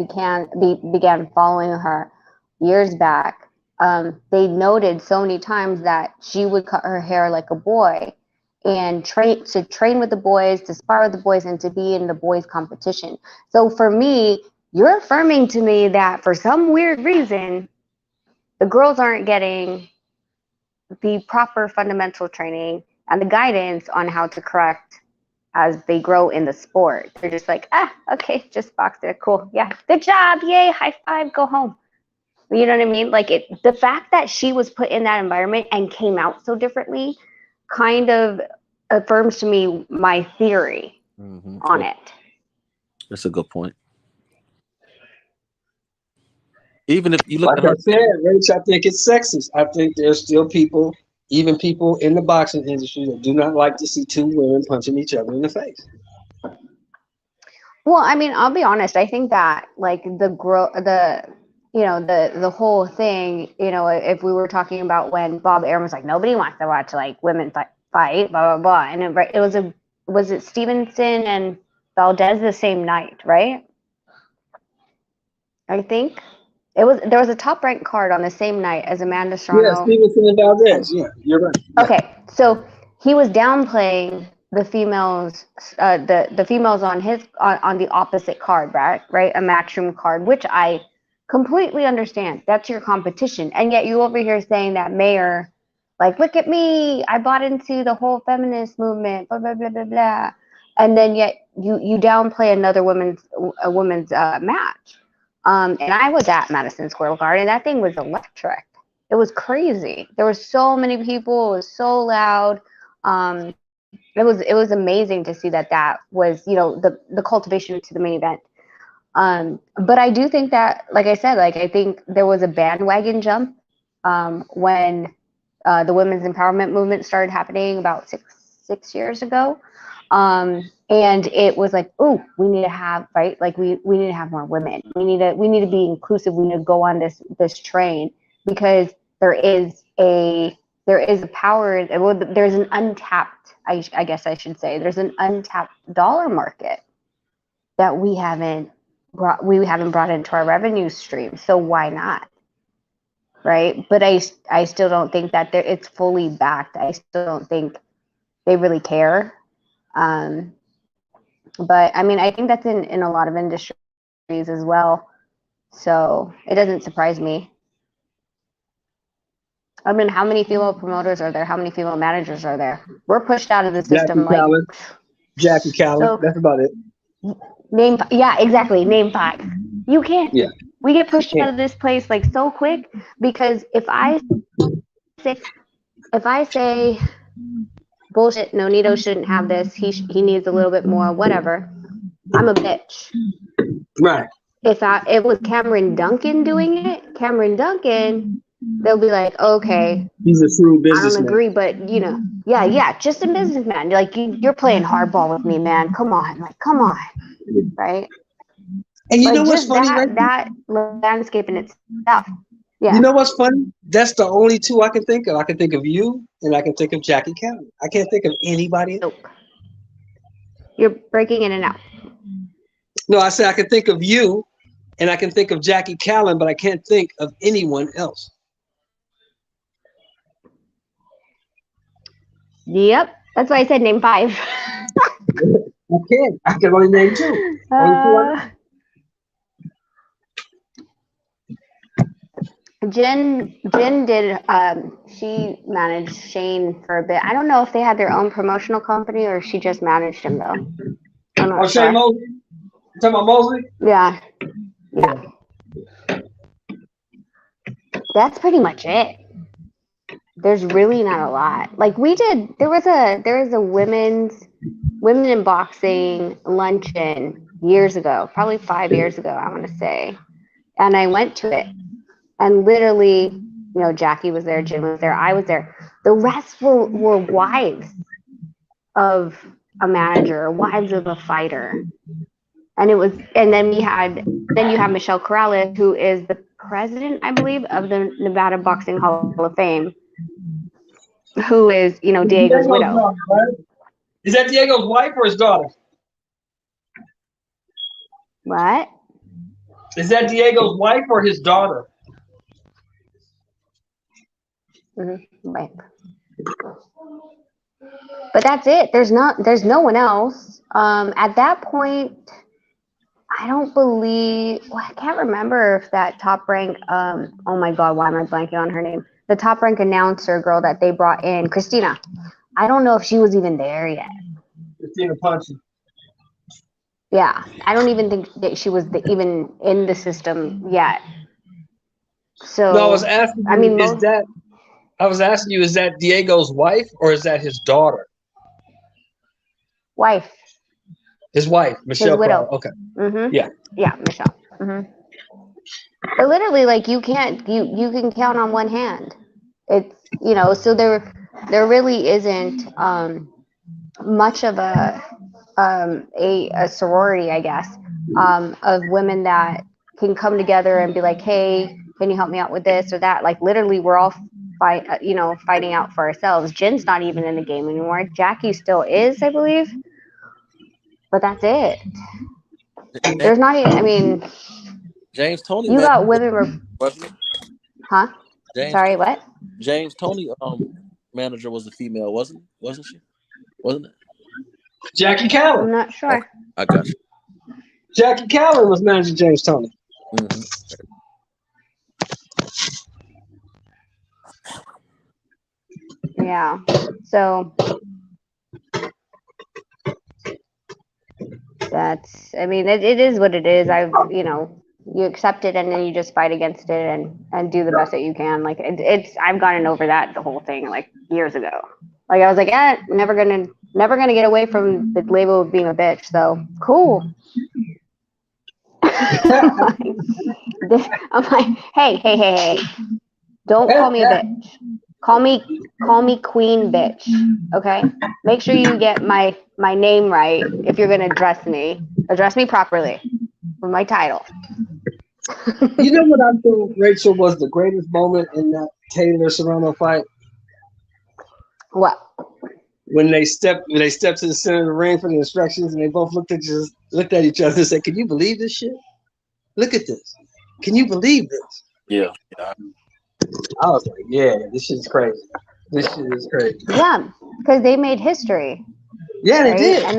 began following her years back. They noted so many times that she would cut her hair like a boy and train with the boys, to spar with the boys, and to be in the boys' competition. So for me, you're affirming to me that for some weird reason, the girls aren't getting the proper fundamental training and the guidance on how to correct as they grow in the sport. They're just like, okay, just box there, cool, yeah, good job, yay, high five, go home. You know what I mean? Like, the fact that she was put in that environment and came out so differently kind of affirms to me my theory on it. That's a good point. Even if you look like at her, I said, Rach, I think it's sexist. I think there's still people, even people in the boxing industry, that do not like to see 2 women punching each other in the face. Well, I mean, I'll be honest. I think that like the whole thing, if we were talking about when Bob Arum was like, nobody wants to watch like women fight, blah blah blah, and was it Stevenson and Valdez the same night, right? I think there was a top ranked card on the same night as Amanda Serrano. Yeah, Stevenson and Valdez. Yeah, you're right. Yeah. Okay, so he was downplaying the females, the females on the opposite card, right? A matchroom card, which I completely understand. That's your competition, and yet you over here saying that Mayer, like, look at me, I bought into the whole feminist movement, blah blah blah blah blah, and then yet you downplay another women's match. And I was at Madison Square Garden, and that thing was electric. It was crazy. There were so many people. It was so loud. It was amazing to see that was, the cultivation to the main event. But I do think that, like I said, like, I think there was a bandwagon jump when the women's empowerment movement started happening about six years ago. And it was like, oh, we need to have, right? Like we need to have more women. We need to be inclusive. We need to go on this train, because there is a power. Well, there's an untapped, I guess I should say, there's an untapped dollar market that we haven't brought into our revenue stream. So why not? Right. But I still don't think that it's fully backed. I still don't think they really care. But I mean, I think that's in a lot of industries as well. So it doesn't surprise me. I mean, how many female promoters are there? How many female managers are there? We're pushed out of the system. Jackie Callan. That's about it. Exactly. Name 5. You can't. Yeah. We get pushed out of this place like so quick, because if I say bullshit, Nonito shouldn't have this, he needs a little bit more, whatever, I'm a bitch. Right. If it was Cameron Duncan doing it, they'll be like, okay, he's a true businessman. I don't agree, but just a businessman. Like, you're playing hardball with me, man. Come on, right? And you know what's funny? That landscape in itself. Yeah. You know what's funny? That's the only 2 I can think of. I can think of you, and I can think of Jackie Callan. I can't think of anybody else. You're breaking in and out. No, I said I can think of you, and I can think of Jackie Callan, but I can't think of anyone else. Yep, that's why I said name 5. I can only name 2. Jen did. She managed Shane for a bit. I don't know if they had their own promotional company or if she just managed him though. I'm not Shane sure. Mosley? You talking about Mosley? Yeah. That's pretty much it. There's really not a lot. Like there was a women in boxing luncheon years ago, probably 5 years ago, I want to say. And I went to it, and literally, Jackie was there, Jim was there, I was there. The rest were wives of a manager, wives of a fighter. And then you have Michelle Corrales, who is the president, I believe, of the Nevada Boxing Hall of Fame, who is, Diego's widow. Daughter, right? Is that Diego's wife or his daughter? What? Is that Diego's wife or his daughter? Right. But that's it. There's no one else. At that point, I don't believe. Well, I can't remember if that Top Rank. Oh my God, why am I blanking on her name? The Top Rank announcer girl that they brought in, Christina. I don't know if she was even there yet. Christina Punchy. Yeah, I don't even think that she was even in the system yet. So no, I was asking you, is that Diego's wife or is that his daughter? Wife. His wife, Michelle. His widow. Okay. Mm-hmm. Yeah. Yeah, Michelle. Mm-hmm. But literally, like you can count on one hand. It's so there really isn't much of a sorority, I guess, of women that can come together and be like, hey, can you help me out with this or that? Like literally, we're all fighting out for ourselves. Jen's not even in the game anymore. Jackie still is, I believe, but that's it. There's not even. I mean, James Tony. You got women. Huh? Sorry, what? James Tony manager was a female, wasn't she? Wasn't it? Jackie Callan. I'm not sure. I got you. Jackie Callan was managing James Tony. Mm-hmm. Yeah. So that's. I mean, it is what it is. You accept it and then you just fight against it and do the best that you can. Like I've gotten over that the whole thing like years ago. Like I was like, never gonna get away from the label of being a bitch. So cool. I'm like, hey, don't call me a bitch. Call me queen bitch. Okay. Make sure you get my name right if you're gonna address me. Address me properly with my title. You know what I think, Rachel, was the greatest moment in that Taylor Serrano fight? What? When they stepped to the center of the ring for the instructions, and they both looked at each other and said, "Can you believe this shit? Look at this. Can you believe this?" Yeah. I was like, "Yeah, this shit's crazy. This shit is crazy." Yeah, because they made history. Yeah, they did, and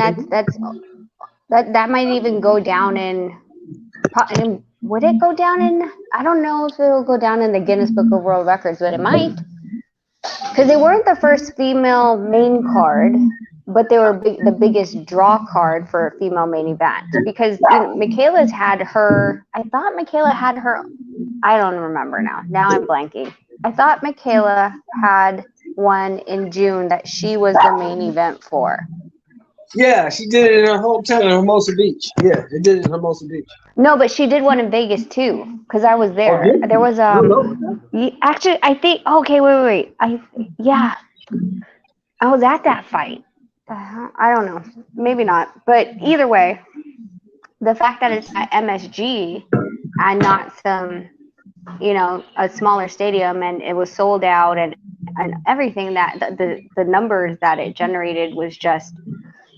that might even go down in. Would it go down in? I don't know if it'll go down in the Guinness Book of World Records, but it might. Because they weren't the first female main card, but they were the biggest draw card for a female main event. Because Michaela's had her. I thought Michaela had her. I don't remember now. Now I'm blanking. I thought Michaela had one in June that she was the main event for. Yeah, she did it in her hometown in Hermosa Beach. Yeah, they did it in Hermosa Beach. No, but she did one in Vegas too, because I was there. Oh, there was actually, I think. Okay, wait. I was at that fight. I don't know, maybe not, but either way, the fact that it's at MSG and not some, a smaller stadium, and it was sold out, and everything that the numbers that it generated was just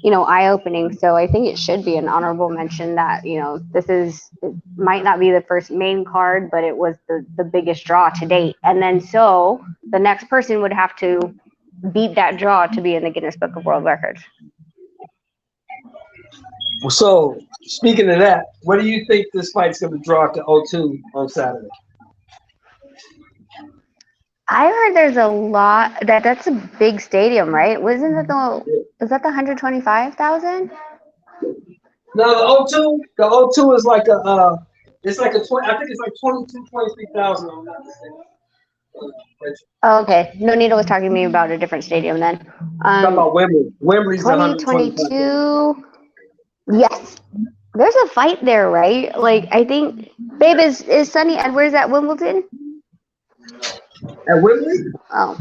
eye-opening. So I think it should be an honorable mention that, it might not be the first main card, but it was the biggest draw to date. And then so the next person would have to beat that draw to be in the Guinness Book of World Records. So, speaking of that, what do you think this fight's going to draw to O2 on Saturday? I heard there's a lot that's a big stadium, right? Is that the 125,000? No, the O2 is like it's like a 20. I think it's like 23,000 on that. Oh, okay. Nonito was talking to me about a different stadium then. Talking about Wembley. Wembley's 2022. Yes. There's a fight there, right? Like, I think, babe, is Sonny Edwards at Wimbledon? At Wembley? Oh.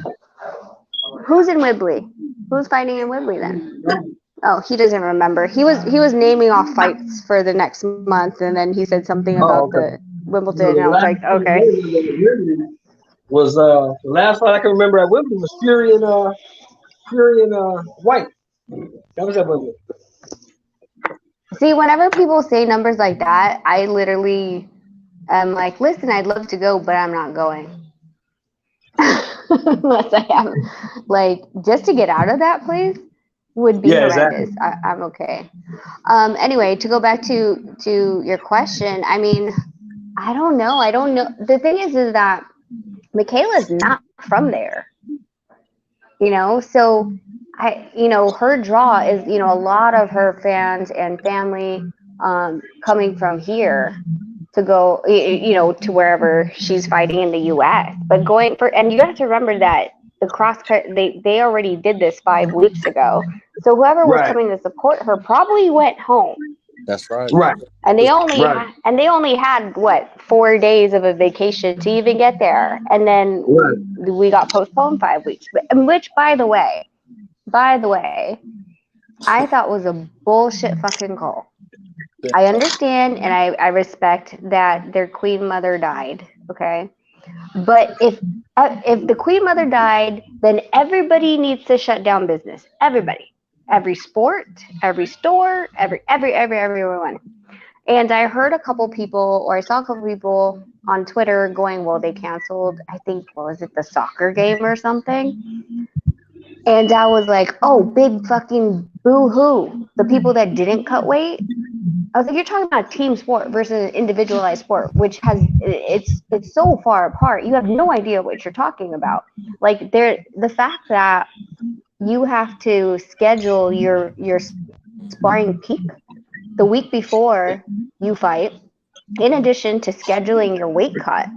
Who's in Wembley? Who's fighting in Wembley then? Oh, he doesn't remember. He was naming off fights for the next month, and then he said something about the Wimbledon, and I was like, okay. Was the last fight I can remember at Wembley was Fury and White. That was at Wembley. See, whenever people say numbers like that, I literally am like, listen, I'd love to go, but I'm not going. Unless I have, like, just to get out of that place would be horrendous. Exactly. I'm okay. Anyway, to go back to your question, I mean, I don't know. The thing is that Michaela's not from there, so her draw is, a lot of her fans and family coming from here to go, to wherever she's fighting in the U.S. But and you have to remember that the they already did this 5 weeks ago. So whoever was coming to support her probably went home. That's right. Right. And they only had what 4 days of a vacation to even get there, and then we got postponed 5 weeks. Which, by the way, I thought was a bullshit fucking call. I understand and I respect that their queen mother died, okay? But if the queen mother died, then everybody needs to shut down business. Everybody. Every sport, every store, everyone. And I heard I saw a couple people on Twitter going, well, they canceled, I think, was it the soccer game or something? And I was like, oh, big fucking boo-hoo. The people that didn't cut weight. I was like, you're talking about team sport versus an individualized sport, which it's so far apart. You have no idea what you're talking about. Like, the fact that you have to schedule your sparring peak the week before you fight, in addition to scheduling your weight cut.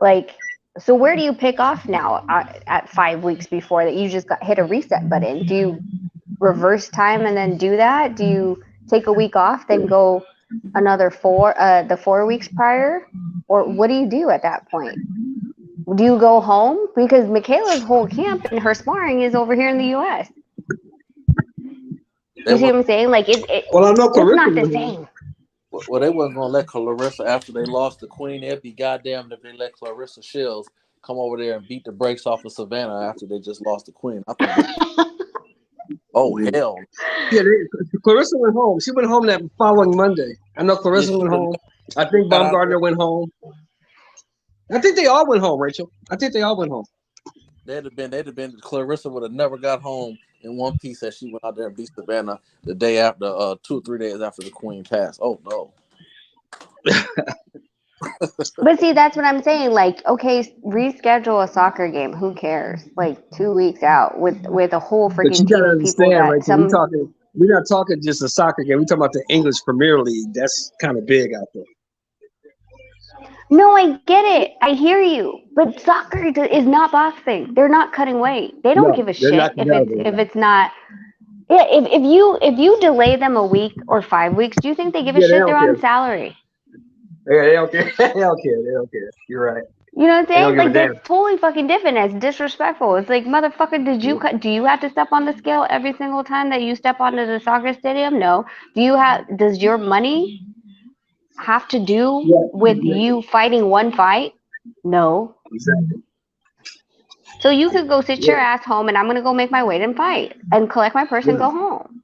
Like, so where do you pick off now at 5 weeks before that you just hit a reset button? Do you reverse time and then do that? Do you take a week off, then go another 4 weeks prior? Or what do you do at that point? Do you go home? Because Michaela's whole camp and her sparring is over here in the U.S. You see what I'm saying? Like, it's not the same. Well, they wasn't gonna let Clarissa after they lost the Queen. It'd be goddamn if they let Clarissa Shields come over there and beat the brakes off of Savannah after they just lost the Queen. Oh hell! Yeah, Clarissa went home. She went home that following Monday. I know Clarissa went home. I think Baumgartner went home. I think they all went home, Rachel. I think they all went home. They'd have been. Clarissa would have never got home in one piece as she went out there and beat Savannah the day after, 2 or 3 days after the Queen passed. Oh no! But see, that's what I'm saying. Like, okay, reschedule a soccer game. Who cares? Like 2 weeks out with a whole freaking team of people that right? We're not talking just a soccer game. We're talking about the English Premier League. That's kind of big out there. No, I get it. I hear you. But soccer is not boxing. They're not cutting weight. They don't give a shit if it's not. Yeah, if you delay them a week or 5 weeks, do you think they give a shit? They're on salary. Yeah, they don't care. They don't care. You're right. You know what I'm saying? Like, that's totally fucking different. It's disrespectful. It's like, motherfucker, do you have to step on the scale every single time that you step onto the soccer stadium? No. Does your money have to do with you fighting one fight? No. Exactly. So you could go sit your ass home and I'm going to go make my weight and fight and collect my purse and go home.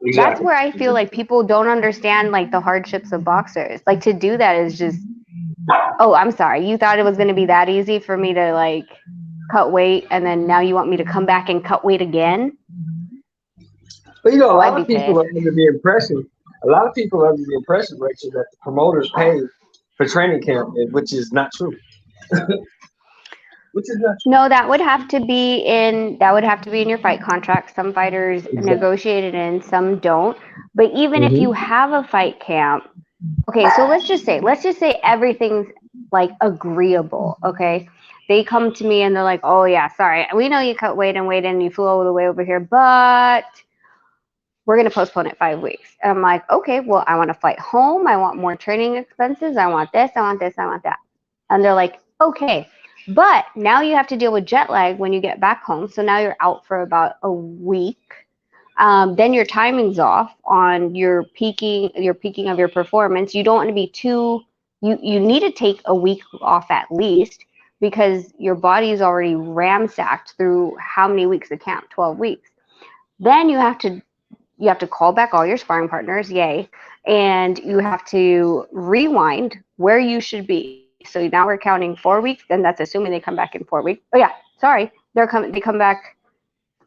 That's Exactly. where I feel like people don't understand like the hardships of boxers. Like to do that is just, oh, I'm sorry. You thought it was going to be that easy for me to like cut weight, and then now you want me to come back and cut weight again? But you know, a Oh, I'd lot be of people are pissed. under the impression. A lot of people are under the impression, Rachel, that the promoters pay for training camp, which is not true. Which is not true. No, that would have to be in your fight contract. Some fighters Exactly. negotiate it in, some don't. But even if you Hmm. have a fight camp, okay, so let's just say everything's like agreeable, okay? They come to me and they're like, "Oh yeah, sorry, we know you cut weight and weighed in, you flew all the way over here, but we're going to postpone it 5 weeks." And I'm like, "Okay, well, I want to fight home. I want more training expenses. I want this, I want this, I want that." And they're like, "Okay, but now you have to deal with jet lag when you get back home. So now you're out for about a week. Then your timing's off on your peaking of your performance. You don't want to be you need to take a week off at least, because your body is already ramsacked through how many weeks of camp? 12 weeks. Then you have to call back all your sparring partners, yay, and you have to rewind where you should be. So now we're counting 4 weeks, then that's assuming they come back in 4 weeks. Oh yeah, sorry, they come back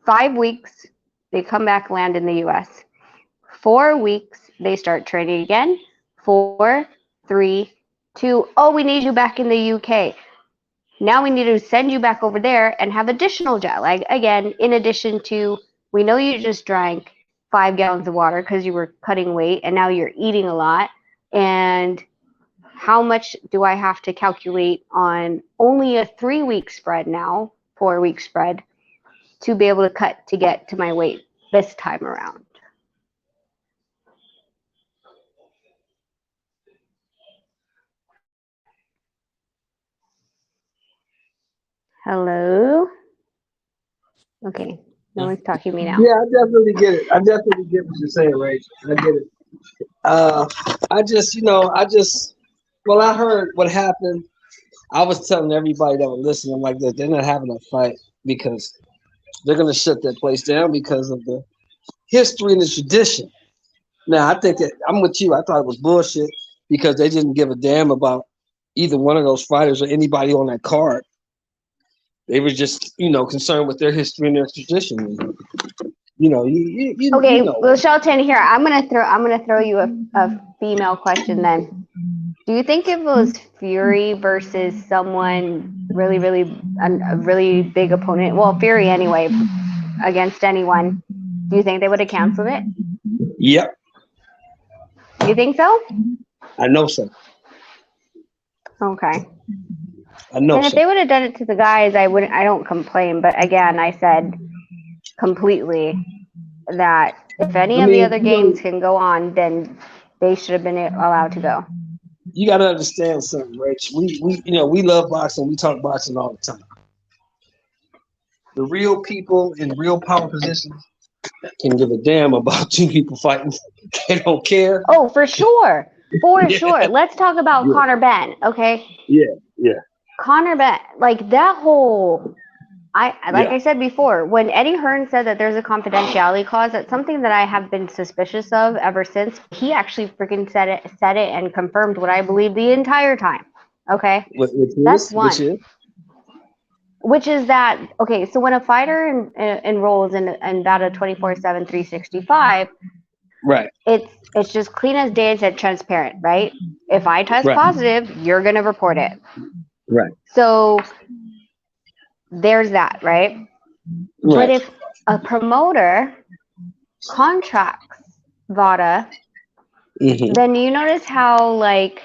5 weeks. They come back, land in the U.S. 4 weeks, they start training again. 4, 3, 2. Oh, we need you back in the UK. Now we need to send you back over there and have additional jet lag again, in addition to, we know you just drank 5 gallons of water because you were cutting weight and now you're eating a lot. And how much do I have to calculate on only a 3-week spread now, 4-week spread, to be able to cut to get to my weight this time around? Hello? Okay, no one's talking to me now. Yeah, I definitely get it. I definitely get what you're saying, Rachel. I get it. Well, I heard what happened. I was telling everybody that was listening, I'm like, they're not having a fight because they're going to shut that place down because of the history and the tradition. Now, I think that I'm with you. I thought it was bullshit because they didn't give a damn about either one of those fighters or anybody on that card. They were just, concerned with their history and their tradition. Okay, You know. well, Shelton, here I'm gonna throw you a female question then. Do you think if it was Fury versus someone a really big opponent, well, Fury anyway, against anyone, do you think they would have canceled it? Yep, You think so? I know so. Okay. I know And if so. they would have done it to the guys, I don't complain. But again, I said completely that if any I of the mean, other games can go on, then they should have been allowed to go. you got to understand something, Rach. We love boxing. We talk boxing all the time. The real people in real power positions can give a damn about two people fighting. They don't care. Oh, for sure. For Yeah. sure. Let's talk about Yeah. Conor Benn, okay? Yeah. Conor Benn, like that whole, like Yeah. I said before, when Eddie Hearn said that there's a confidentiality clause, that's something that I have been suspicious of ever since. He actually freaking said it and confirmed what I believed the entire time. Okay? That's one. Which is that, okay, so when a fighter enrolls in about a 24/7 365, Right. it's just clean as day and transparent, right? If I test Right. positive, you're going to report it. Right. So there's that, right? But if a promoter contracts VADA, then you notice how like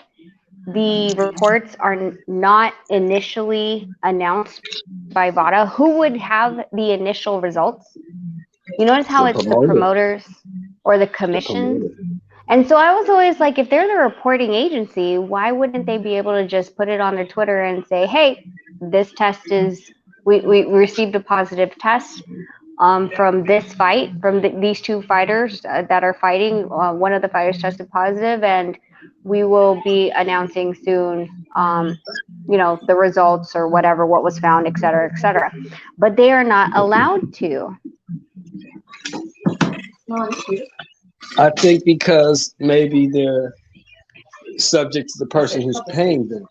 the reports are not initially announced by VADA. Who would have the initial results? You notice how it's the promoters or the commissions? And so I was always like, if they're the reporting agency, why wouldn't they be able to just put it on their Twitter and say, hey, this test is, we received a positive test from this fight, from these two fighters that are fighting. One of the fighters tested positive, and we will be announcing soon, the results or whatever, what was found, et cetera, et cetera. But they are not allowed to. I think because maybe they're subject to the person who's paying them.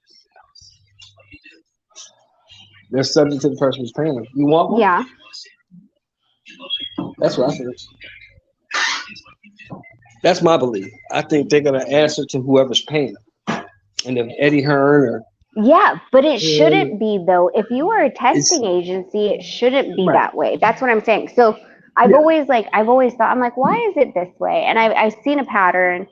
They're subject to the person who's paying them. You want one? Yeah. That's what I think. That's my belief. I think they're gonna answer to whoever's paying them. And if Eddie Hearn or Yeah, but it shouldn't be though. If you are a testing agency, it shouldn't be that way. That's what I'm saying. So I've always thought, I'm like, why is it this way? And I've seen a pattern.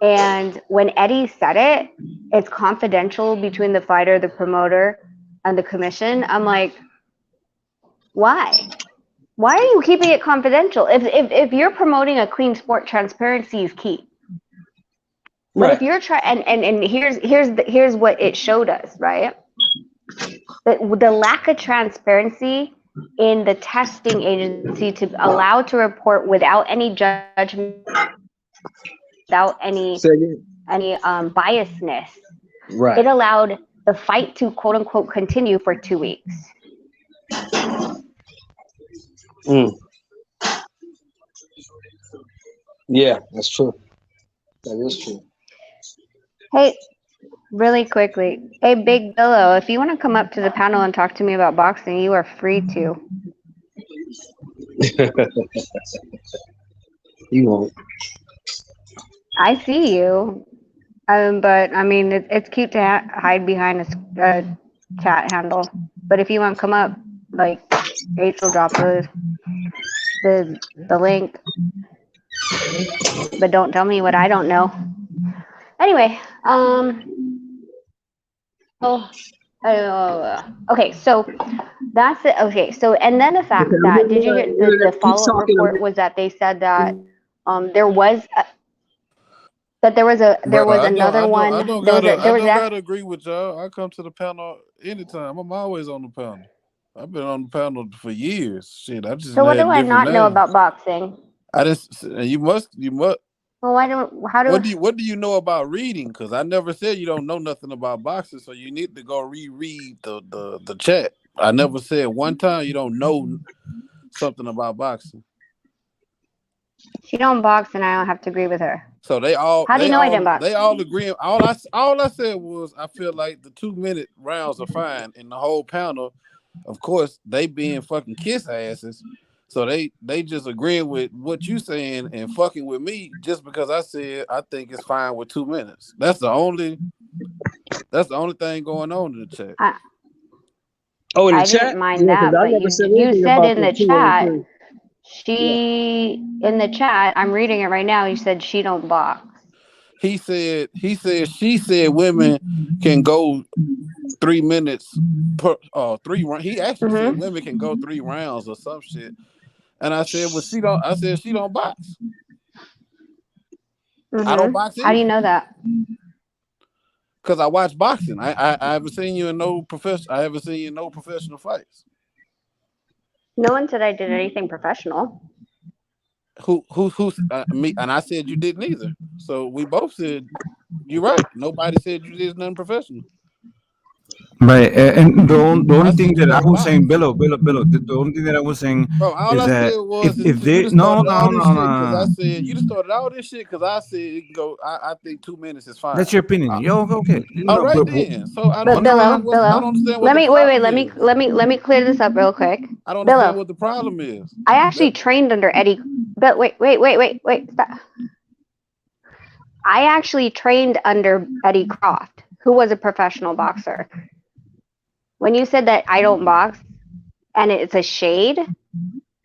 And when Eddie said it, it's confidential between the fighter, the promoter, and the commission. I'm like, why? Why are you keeping it confidential? If you're promoting a clean sport, transparency is key. But if you're trying, and here's what it showed us, right? The lack of transparency in the testing agency to allow to report without any judgment, without any biasness. Right. It allowed the fight to quote unquote continue for 2 weeks. Yeah, that's true. That is true. Hey, really quickly. Hey, Big Billow, if you want to come up to the panel and talk to me about boxing, you are free to. You won't. I see you. But I mean, it's cute to hide behind a chat handle. But if you want to come up, like, H will drop the link. But don't tell me what I don't know. Anyway, okay, so that's it. Okay, so and then the fact that did you hear the follow-up report was that they said that there was another one. I don't gotta agree with y'all. I come to the panel anytime. I'm always on the panel. I've been on the panel for years. Shit, I just. So what do I not know about boxing? I just. You must. Well, What do you know about reading? Because I never said you don't know nothing about boxing, so you need to go reread the chat. I never said one time you don't know something about boxing. She don't box, and I don't have to agree with her. So they all. How do you know I didn't box? They all agree. All I said was I feel like the 2-minute rounds are fine, and the whole panel, of course, they being fucking kiss asses. So they just agreeing with what you saying and fucking with me just because I said I think it's fine with 2 minutes. That's the only thing going on in the chat. In the I chat? didn't mind that, but you said in the chat, in the chat, I'm reading it right now. You said she don't box. She said women can go 3 minutes per 3 rounds. He actually said women can go 3 rounds or some shit. And I said, well, she don't. I said she don't box. I don't box either. How do you know that? Because I watch boxing. I haven't seen you in no I haven't seen you in no professional fights. No one said I did anything professional. Who me? And I said you didn't either. So we both said you're right. Nobody said you did nothing professional. Right, and the only thing that I was saying, Billo, the only thing that I was saying is that if they I said you just started all this shit because I said it can go. I think 2 minutes is fine. That's your opinion. Yo, okay. All right then. So I don't understand what Let me clear this up real quick. I don't understand what the problem is. I actually trained under Eddie. But wait, stop. I actually trained under Eddie Croft, who was a professional boxer. When you said that I don't box and it's a shade,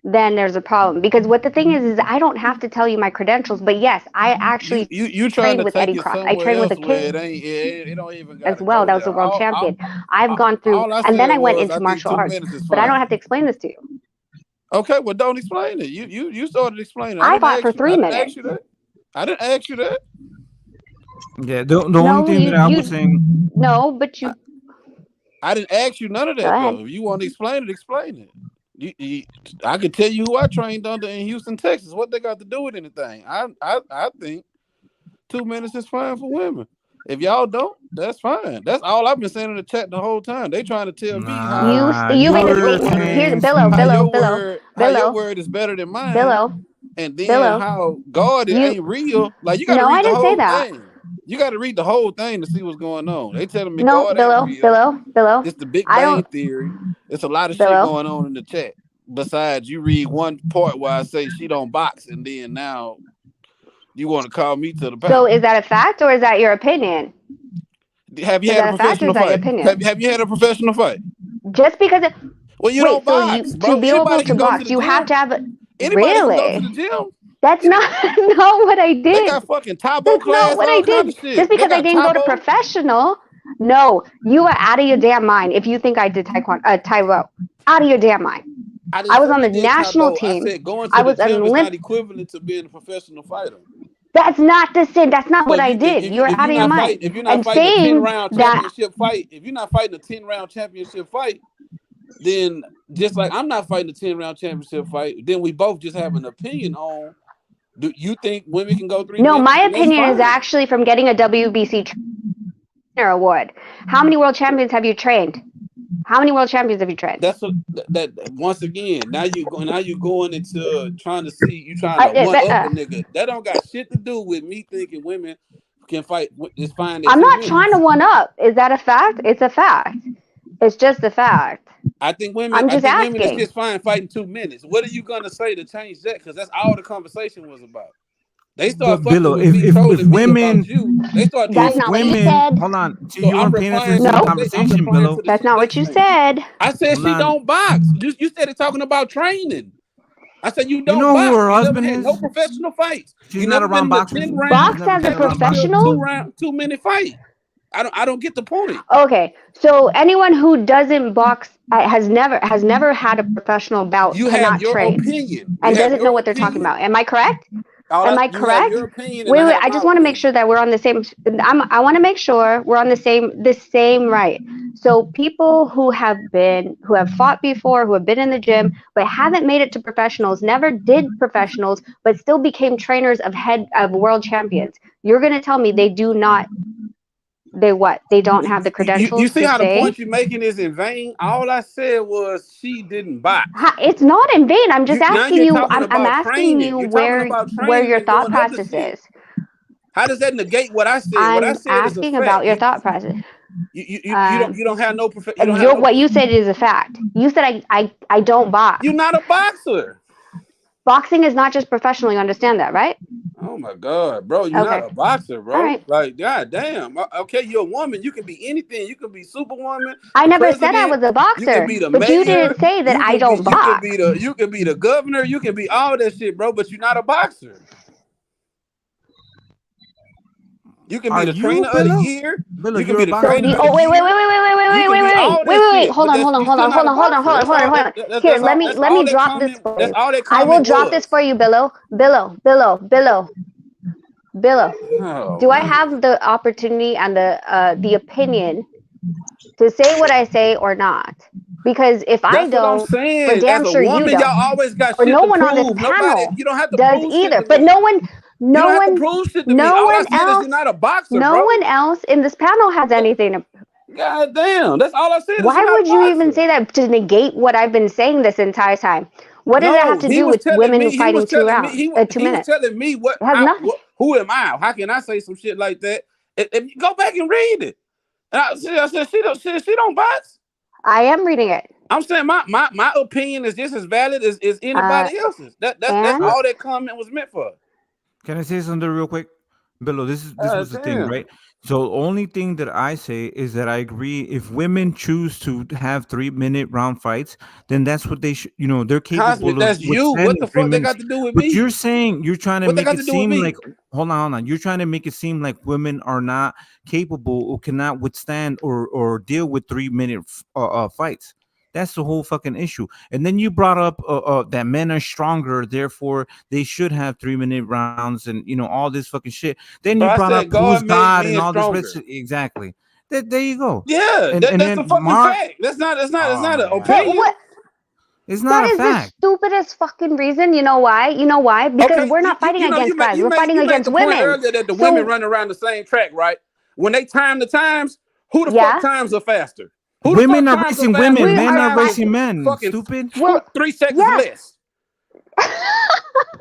then there's a problem. Because what the thing is I don't have to tell you my credentials, but yes, I actually trained with Eddie Croft. I trained with a kid as well. That was the world champion. I've gone through, and then I went into martial arts. But I don't have to explain this to you. Okay, well, don't explain it. You started explaining. I fought for 3 minutes. I didn't ask you that. Yeah, the only thing that I was saying. No, but you. I didn't ask you none of that, though. If you want to explain it, explain it. I could tell you who I trained under in Houston, Texas. What they got to do with anything? I think 2 minutes is fine for women. If y'all don't, that's fine. That's all I've been saying in the chat the whole time. They trying to tell me how you made a statement. Here's Billo. Your word is better than mine. Billo. and then Billo, how God it you ain't real. Like you got to no, I read the didn't say whole that. thing. You got to read the whole thing to see what's going on. They telling me No, God ain't real. Billo. It's the Big I Bang don't, Theory. It's a lot of shit Billo. going on in the chat. Besides, you read one part where I say she don't box, and then now you want to call me to the So panel. is that a fact or is that your opinion? Have you Is had a that a fact or professional is that your fight? opinion? Have you had a professional fight? Just because it, Well, you wait, don't so you box, to bro. be able Anybody to can go to box, the you have gym. to have Anybody can go to really. the gym. That's not not what I They did. got fucking Tabo That's not class, what I all kind of did. Just shit. They because I got didn't go to Tabo. professional. No, you are out of your damn mind if you think I did Taiwo. Out of your damn mind. I I didn't was say on you the did national Tabo. I team. said going I to the was an gym is not Olymp. equivalent to being a professional fighter. That's not the same. That's not So what I did. You're if out you're of your not mind. fighting, if you're not And fighting a saying 10-round that championship fight, if you're not fighting a 10-round championship fight, then just like I'm not fighting a 10-round championship fight, then we both just have an opinion on. Do you think women can go 3 no, minutes? my And that's opinion is fine. actually from getting a WBC trainer award. How many world champions have you trained? How many world champions have you trained? That's that once again. Now you going into trying to see you trying to one up a nigga. That don't got shit to do with me thinking women can fight. It's fine at I'm 2 not trying to minutes. one up. Is that a fact? It's a fact. It's just a fact. I think I'm just it's asking. just fine fighting 2 minutes. What are you gonna say to change that? Because that's all the conversation was about. They start But fucking Billo, with me, if trolling me women, about you. They start That's if trolling not what me. you women, said. hold on, see, So you I'm weren't paying replying attention to to the No, I'm conversation, replying to Billo. the that's shit not they what you saying. said. I said Hold she on. don't box. You started talking about training. I said you You don't know who box. her You never husband had no is? professional fights. She's You not never been around in a boxers. 10 She's round Box never as a been around boxers. championship professional? 2-minute fight. I don't get the point. Okay, so anyone who doesn't box has never had a professional bout You have cannot your train opinion. You and have doesn't know your what they're talking opinion. about. Am I correct? Am I You have correct? your opinion, and I Wait. have I my just want to make opinion. sure that we're on the same. I want to make sure we're on the same right. So people who have fought before, who have been in the gym, but haven't made it to professionals, never did professionals, but still became trainers of world champions. You're gonna tell me they do not. They what? They don't have the You credentials see to how the say? point you're making is in vain? All I said was she didn't box. It's not in vain. I'm just Now asking you're you. talking I'm about asking training. you You're talking where about training your and thought doing other process shit. is. How does that negate what I said? What I I'm said is a asking fact. about your thought process. You don't have no you don't have no. What you said is a fact. You said I don't box. You're not a boxer. Boxing is not just professional. You understand that, right? Oh my God, bro! You're not Okay. a boxer, bro. All right. Like, god damn. Okay, you're a woman. You can be anything. You can be Superwoman, I the never said I president. was a You can boxer, be the but you mayor. didn't say that You I can be don't box. you can be the governor. You can be all that shit, bro. But you're not a boxer. You can be Are the you, trainer of the Billo? year. Billo, You can you're be a the So trainer boxer? the of the year. You can be all that wait. shit. Hold But on. you still not a boxer. That's all. Here, let That's me all that drop this comment. for That's you. all that I will comment drop this was. for you, Billo. Oh Do I man. have the opportunity and the opinion to say what I say or not? Because if I That's what I'm don't, for saying. As damn a sure you woman, y'all don't, always got or shit no to one on this prove. Nobody, panel you don't have to does prove shit either. to But me. You no don't have to one, prove shit to me. no All I one said is else, you're not a boxer, no bro. one else in this panel has anything to. God damn. That's all I said is you're Why not a would you even boxer. say that to negate what I've been saying this entire time? What does that have No, to he do was with telling women me, fighting 2 he was minutes? telling me It has nothing. who am I? How can I say some shit like that? Go back and read it. And I said she don't box. I am reading it. I'm saying my opinion is just as valid as anybody else's. That's And all that comment was meant for. Can I say something real quick? Billo, this was the thing, Damn. right? So only thing that I say is that I agree. If women choose to have 3-minute round fights, then that's what they should. They're Cosmic, capable of that's you. What withstanding the three fuck they minutes. got to do with But you're me? saying you're trying to What they make got it to do with seem like me? hold on. You're trying to make it seem like women are not capable or cannot withstand or deal with 3-minute fights. That's the whole fucking issue. And then you brought up that men are stronger, therefore they should have 3-minute rounds, and all this fucking shit. Then Bro, you I brought up said who's God made God and men all this stronger. shit. Exactly. There you go. Yeah, And that's a then fucking Mark. fact. That's not Oh an my god. opinion. what? It's That not a is the fact. stupidest fucking reason. You know why? Because Okay, we're not fighting against guys. We're fighting you made against the point women. earlier that the women So run around the same track, right? When they time the times, who the fuck yeah, times are faster? Who the fuck Women are times are racing faster women. we than Men are are guys with racing men. fucking Stupid. Well, 3 seconds yeah. less?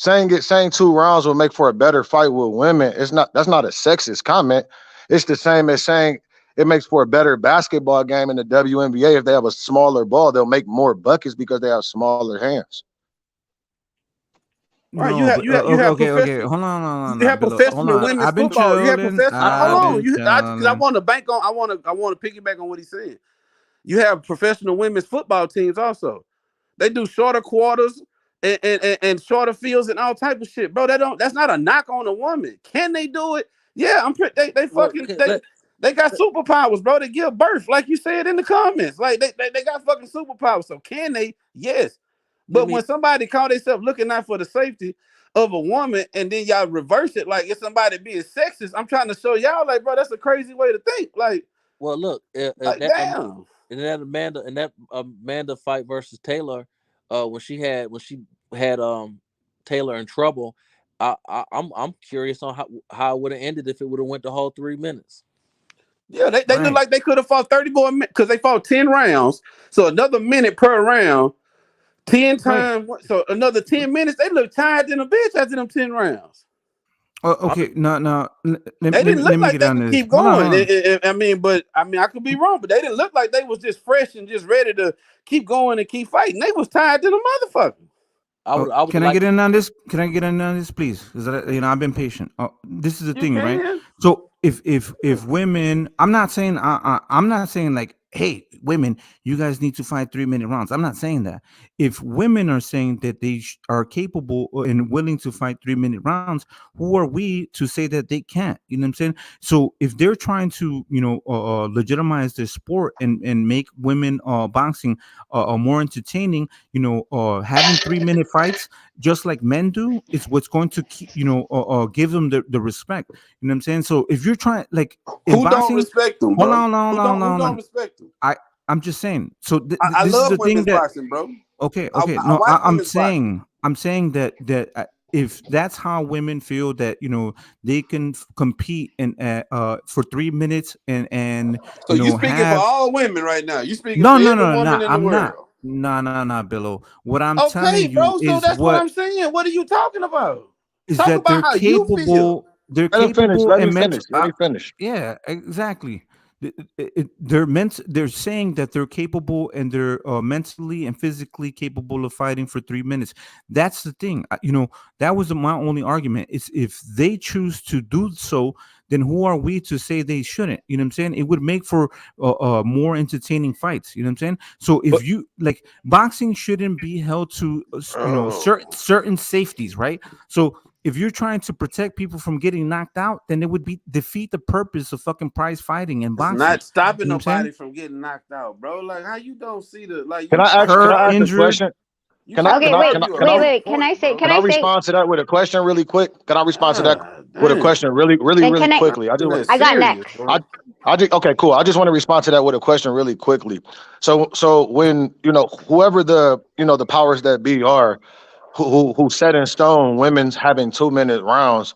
saying 2 rounds will make for a better fight with women. That's not a sexist comment. It's the same as saying it makes for a better basketball game in the WNBA. If they have a smaller ball, they'll make more buckets because they have smaller hands. Right, No, but you have okay. professional. Hold on, You have hold professional on. women's I've been football. You have chilling. professional. Hold I've on, been because I chilling. want to bank on. I want to piggyback on what he's saying. You have professional women's football teams also. They do shorter quarters and shorter fields and all type of shit, bro. That's not a knock on a woman. Can they do it? Yeah, I'm pretty. They fucking they got superpowers, bro. They give birth, like you said in the comments. Like they got fucking superpowers. So can they? Yes. But when somebody call themselves looking out for the safety of a woman, and then y'all reverse it like it's somebody being sexist, I'm trying to show y'all, like, bro, that's a crazy way to think. Like, Well, look, like damn. in that Amanda fight versus Taylor, when she had Taylor in trouble, I'm curious on how it would have ended if it would have went the whole 3 minutes. Yeah, they look like they could have fought 30 more minutes because they fought 10 rounds. So another minute per round, 10 times. So another 10 minutes. They look tired than a bitch after them 10 rounds. Okay, no. They Let didn't look me like get they on could this. keep Hold going. on. I could be wrong, but they didn't look like they was just fresh and just ready to keep going and keep fighting. They was tired than a motherfucker. Can I get in on this? Can I get in on this, please? Because I've been patient. This is the thing, right? can. So if women, I'm not saying I'm not saying like, hey, women, you guys need to fight 3-minute rounds. I'm not saying that. If women are saying that they are capable and willing to fight 3-minute rounds, who are we to say that they can't? You know what I'm saying? So if they're trying to, legitimize their sport and make women boxing more entertaining, having 3-minute fights just like men do is what's going to keep, give them the respect. You know what I'm saying? So if you're trying, like, in Who boxing, don't respect them, hold bro? on, Who don't respect them? I'm just saying. So I this is love the thing women's that. boxing, bro. Okay. I No, watch I'm women's boxing. saying that if that's how women feel that they can compete and for 3 minutes and So you speaking for have. all women right now. You speaking No, for every woman no. in the I'm not. world. No, Billo. What I'm Okay, telling you bro. So is that's what I'm saying. What are you talking about? Talk that about they're how you feel. capable. They're Let him finish. capable Let me and mental. finish. Let me finish. Yeah, exactly. They're saying that they're capable and they're mentally and physically capable of fighting for 3 minutes. That's the thing. That was my only argument. Is if they choose to do so, then who are we to say they shouldn't? You know what I'm saying? It would make for more entertaining fights. You know what I'm saying? So if you like, boxing shouldn't be held to certain safeties, right? So if you're trying to protect people from getting knocked out, then it would be defeat the purpose of fucking prize fighting and It's boxing. not stopping You know what I'm nobody saying? from getting knocked out, bro. Like how you don't see the like Can you I ask? talking Can I Hurt, about ask a injured. question? you Can I? talking Can Okay, I? about Can I? wait, you a Can I? wait, moot wait. Can point, I say? bro. Can Can I I say? respond to that with a question really quick? Can I respond to that with a Damn. question really, really, And really can I? quickly? I just want. That's I got serious, next. bro. I just, okay, cool. I just want to respond to that with a question really quickly. So when whoever the powers that be are, who set in stone women's having 2-minute rounds,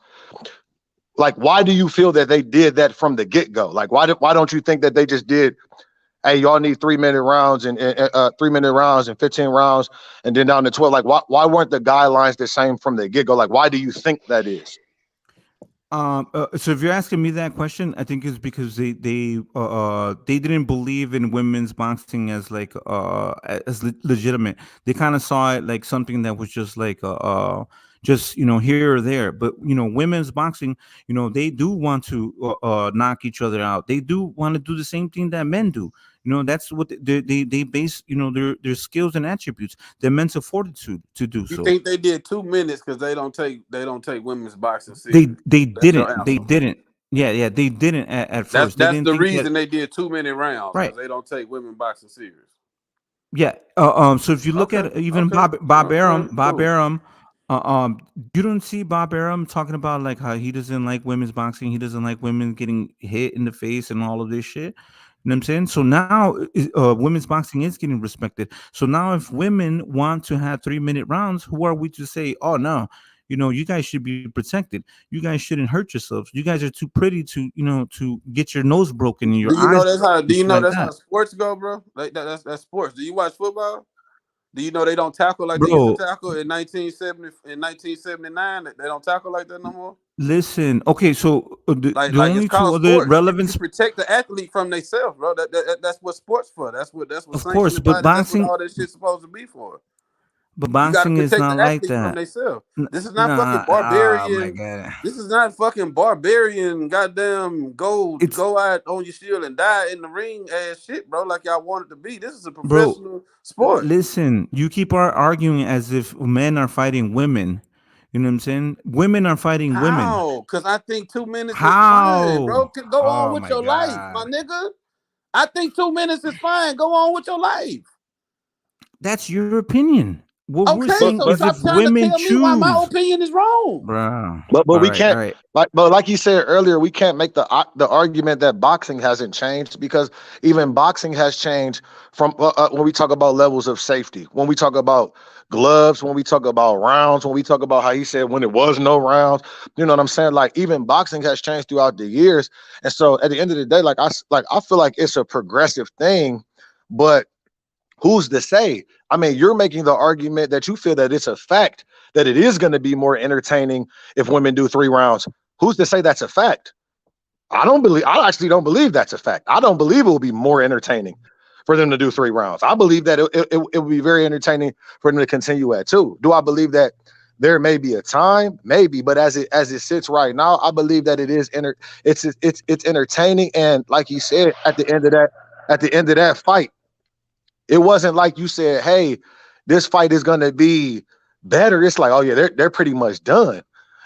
like why do you feel that they did that from the get go? Like why don't you think that they just did? Hey, y'all need 3-minute rounds and 3-minute rounds and 15 rounds and then down to 12. Like why weren't the guidelines the same from the get go? Like why do you think that is? So if you're asking me that question, I think it's because they didn't believe in women's boxing as like legitimate. They kind of saw it like something that was just like just here or there. But women's boxing, they do want to knock each other out. They do want to do the same thing that men do. That's what they base their skills and attributes, their mental fortitude to do You so. think they did 2 minutes because they don't take women's boxing They serious? they That's your didn't. They answer. didn't. Yeah. They didn't at That's first. They that's didn't the think that. reason they did 2-minute rounds Right. because they don't take women boxing serious. Yeah. So if you look Okay. at even Okay. Bob Arum, Cool. you don't see Bob Arum talking about like how he doesn't like women's boxing. He doesn't like women getting hit in the face and all of this shit. You know what I'm saying? So now women's boxing is getting respected. So now if women want to have 3-minute rounds, who are we to say, oh no, you guys should be protected. You guys shouldn't hurt yourselves. You guys are too pretty to get your nose broken and Do your you know eyes that's how? and Do you shit know like that's how that. sports go, bro? Like that's sports. Do you watch football? Do you know they don't tackle like they used to bro. tackle in 1970 in 1979? They don't tackle like that no more. Listen, okay, so the Like it's only two called other sports. You relevant, protect the athlete from themselves, bro. That's what sports for. That's what of course, sanctioning but bodies. That's what boxing, all that shit's supposed to be for. but You got to boxing is protect not the like athlete from that. themselves. This is not fucking Nah, oh my barbarian. god, This is not fucking barbarian. Goddamn, go it's out on your shield and die in the ring ass shit, bro. Like y'all want it to be. This is a bro. professional sport. Listen, you keep arguing as if men are fighting women. You know what I'm saying? Women are fighting women. How? Because I think 2 minutes is fine, bro. How? Go on Oh with my your life, my god, nigga. I think 2 minutes is fine. Go on with your life. that's your opinion. What we're Okay, saying so is stop if trying to women tell me why my choose, opinion is wrong. bro. But All we right, all can't right. like you said earlier, we can't make the argument that boxing hasn't changed because even boxing has changed from when we talk about levels of safety, when we talk about gloves, when we talk about rounds, when we talk about how he said when there was no rounds, you know what I'm saying? Like even boxing has changed throughout the years, and so at the end of the day, I feel like it's a progressive thing, but who's to say? I mean, you're making the argument that you feel that it's a fact that it is going to be more entertaining if women do 3 rounds. Who's to say that's a fact? I actually don't believe that's a fact. I don't believe it will be more entertaining for them to do 3 rounds. I believe that it will be very entertaining for them to continue at 2. Do I believe that there may be a time? Maybe, but as it sits right now, I believe that it's entertaining. And like you said, at the end of that fight, it wasn't like you said, "Hey, this fight is gonna be better." It's like, "Oh yeah, they're pretty much done."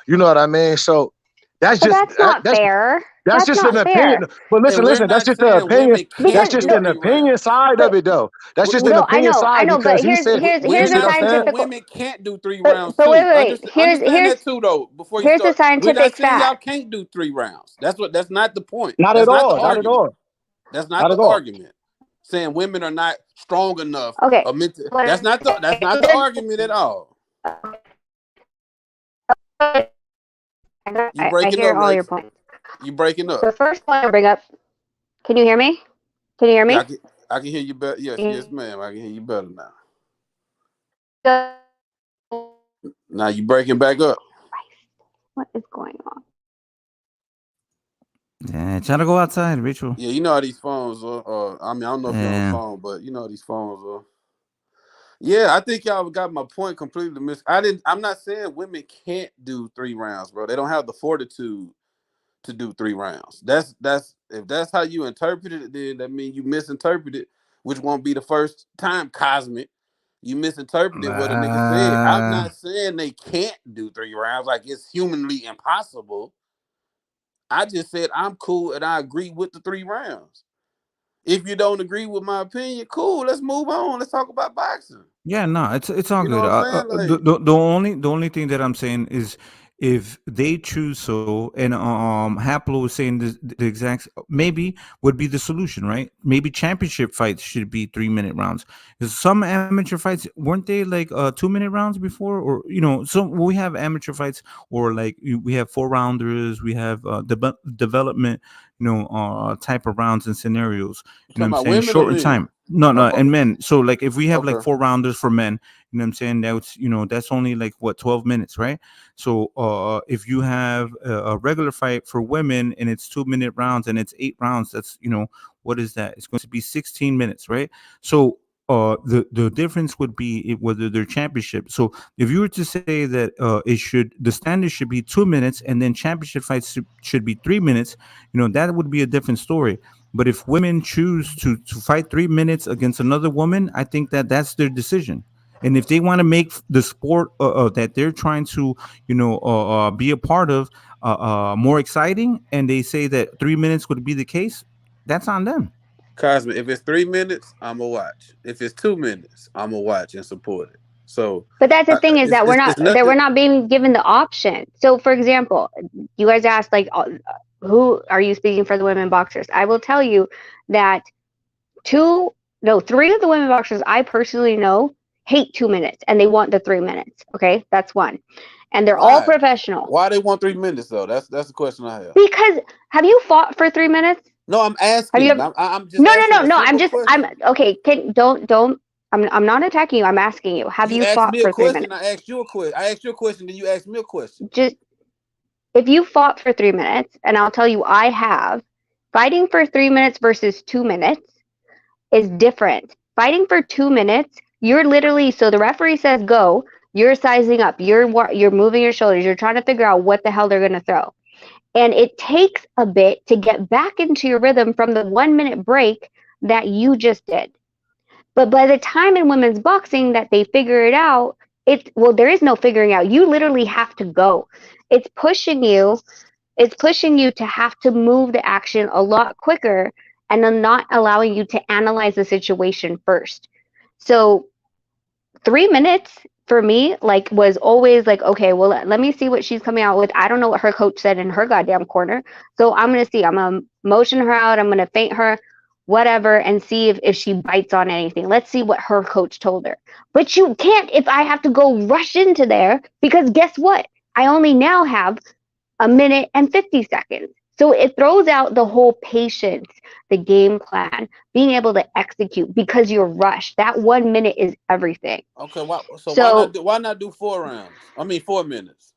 You know what I mean? So that's But just that's not fair. that's That's just an not opinion. fair. But And listen, we're listen. That's not just an saying opinion. women That's can't Because just do no, an 3 rounds. opinion side of it, though. That's just an no, I opinion know, side but because he said, We're here's a you know not what I'm saying? saying scientific. women can't do 3 But rounds wait, too. wait, wait. Understand that too, though. Before you Here's the start, we're not scientific saying y'all fact. can't do 3 rounds. That's not the point. Not at That's not the all. Not at argument. all. That's not Not the at all. argument. Saying women are not strong enough. Okay. That's not the argument at all. You I breaking hear up, all your Rex. points. You breaking up. The first point I bring up. Can you hear me? Can you hear Yeah, me? I can hear you better. Yes, ma'am. I can hear you better now. Now you breaking back up. What is going on? Yeah, try to go outside, Rachel. Yeah, you know how these phones are. I mean, I don't know if you're on the Yeah. phone, but you know how these phones are. Yeah, I think y'all got my point completely missed. I'm not saying women can't do 3 rounds, bro. They don't have the fortitude to do 3 rounds. That's if that's how you interpret it, then that means you misinterpreted, which won't be the first time, Cosmic. You misinterpreted what a nigga said. I'm not saying they can't do 3 rounds, like it's humanly impossible. I just said I'm cool and I agree with the 3 rounds. If you don't agree with my opinion, cool. Let's move on. Let's talk about boxing. Yeah, no, it's all You know good. what I'm saying? Like, The only thing that I'm saying is if they choose so, and Haplo was saying the exact maybe would be the solution, right? Maybe championship fights should be 3-minute rounds. 'Cause some amateur fights weren't they like 2-minute rounds before, or some we have amateur fights or like we have 4 rounders, we have development, type of rounds and scenarios. you You know talking what I'm about saying? women or Shorten men? time. No, no, Oh, and men. So like if we have like okay. 4 rounders for men, you know what I'm saying? That's only like what 12 minutes, right? So if you have a regular fight for women and it's 2-minute rounds and it's 8 rounds, that's what is that? It's going to be 16 minutes, right? So the difference would be whether they're championship. So if you were to say that the standard should be 2 minutes and then championship fights should be 3 minutes, that would be a different story. But if women choose to fight 3 minutes against another woman, I think that's their decision. And if they want to make the sport that they're trying to, be a part of, more exciting, and they say that 3 minutes would be the case, that's on them. Cosmic, if it's 3 minutes, I'm gonna watch. If it's 2 minutes, I'm gonna watch and support it. So, But that's the thing is that it's nothing. we're not being given the option. So, for example, you guys asked like, who are you speaking for the women boxers? I will tell you that 3 of the women boxers I personally know hate 2 minutes and they want the 3 minutes. Okay, that's one, and they're all Why? professional. Why they want 3 minutes though? That's the question I have. Because have you fought for 3 minutes? No, I'm Have you asking. ever? I'm just asking a No. I'm simple question. okay. Don't. I'm not attacking you. I'm asking you. Have You you asked fought me a for 3 question. minutes? I asked you a question. I asked you a question. Then you asked me a question. Just if you fought for 3 minutes, and I'll tell you, I have. Fighting for 3 minutes versus 2 minutes is different. Fighting for 2 minutes, you're literally so the referee says go. You're sizing up. You're moving your shoulders. You're trying to figure out what the hell they're gonna throw. And it takes a bit to get back into your rhythm from the 1 minute break that you just did. But by the time in women's boxing that they figure it out, there is no figuring out. You literally have to go. It's pushing you. It's pushing you to have to move the action a lot quicker and then not allowing you to analyze the situation first. So 3 minutes for me was always like, okay, well, let me see what she's coming out with. I don't know what her coach said in her goddamn corner, so I'm gonna see. I'm gonna motion her out. I'm gonna feint her, whatever, and see if she bites on anything. Let's see what her coach told her. But you can't if I have to go rush into there, because guess what? I only now have a minute and 50 seconds. So it throws out the whole patience, the game plan, being able to execute because you're rushed. That 1 minute is everything. Okay, why So not do 4 rounds? I mean 4 minutes.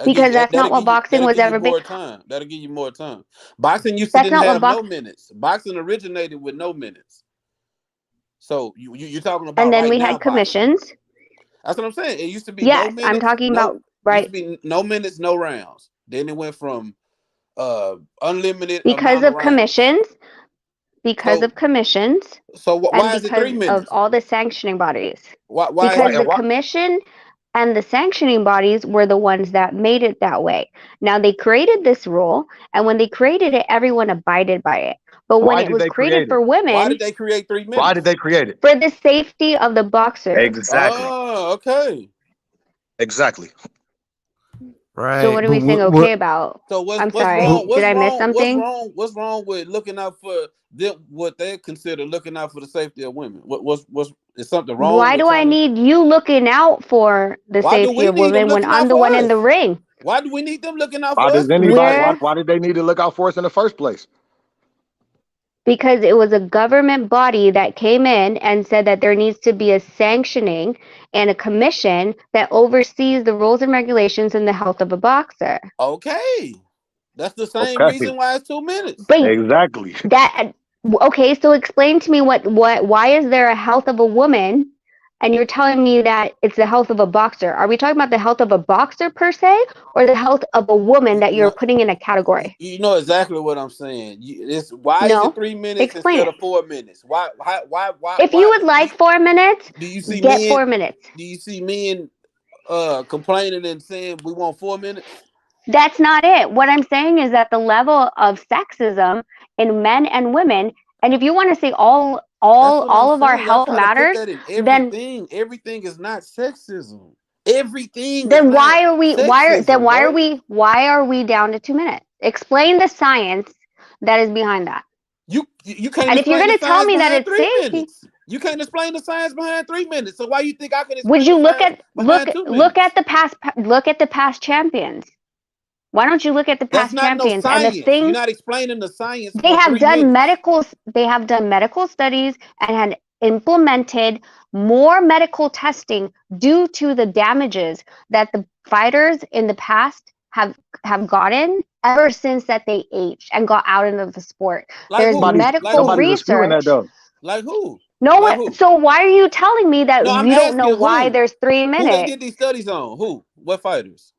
because that's not what boxing was ever more based. time. That'll give you more time. Boxing used to That's didn't not what have no minutes. Boxing originated with no minutes. So you're talking about And then right we now had commissions. boxing. That's what I'm saying. It used to be no Yes, minutes. I'm talking no, about Used right to be no minutes, no rounds. Then it went from unlimited because amount of of rounds. commissions. Because of commissions. So and why is it 3 because minutes? of all the sanctioning bodies. Why Because the commission and the sanctioning bodies were the ones that made it that way. Now they created this rule, and when they created it, everyone abided by it. But when Why it did was they created create it? for women, Why did they create 3 minutes? Why did they create it? for the safety of the boxers. Exactly. Oh, okay. Exactly. Right. So what are But we saying okay about? So I'm what's sorry. wrong? Did I miss something? What's wrong with looking out for them? What they consider looking out for the safety of women? What's is something wrong Why with do I trying to? need you looking out for the Why do safety we of need them women when looking out I'm the for one in the us? ring? Why do we need them looking out Why for us? does anybody? We're Why did they need to look out for us in the first place? because it was a government body that came in and said that there needs to be a sanctioning and a commission that oversees the rules and regulations and the health of a boxer. Okay, that's the same Okay. reason why it's 2 minutes. But Exactly. that okay, so explain to me what why is there a health of a woman and you're telling me that it's the health of a boxer? Are we talking about the health of a boxer per se or the health of a woman that you're putting in a category? You know exactly what I'm saying. Why is it No. 3 minutes Explain instead it. of 4 minutes? Why? If you would like 4 minutes, Do you see get men? 4 minutes. Do you see men complaining and saying we want 4 minutes? That's not it. What I'm saying is that the level of sexism in men and women, and if you want to say all That's what I'm of our saying. Y'all health try to put matters, that in then everything. Everything is not sexism. Everything is then not then sexism, bro. why are we down to 2 minutes? Explain the science that is behind that. You can't And if you're explain going the to tell science me that behind it's 3 safety, minutes. You can't explain the science behind 3 minutes. So why you think I can would explain you the science behind 2 look minutes? at the past champions? Why don't you look at the That's past not no champions and the science. You're thing not explaining the science they for have 3 done minutes. medical studies and had implemented more medical testing due to the damages that the fighters in the past have gotten ever since that they aged and got out into the sport. Like There's who? Like medical who? Nobody's disputing that research. though. Like who? No Like one. who? So why are you telling me that No, I'm you don't know asking why who. there's 3 Who they minutes? did these studies on? Who? What fighters?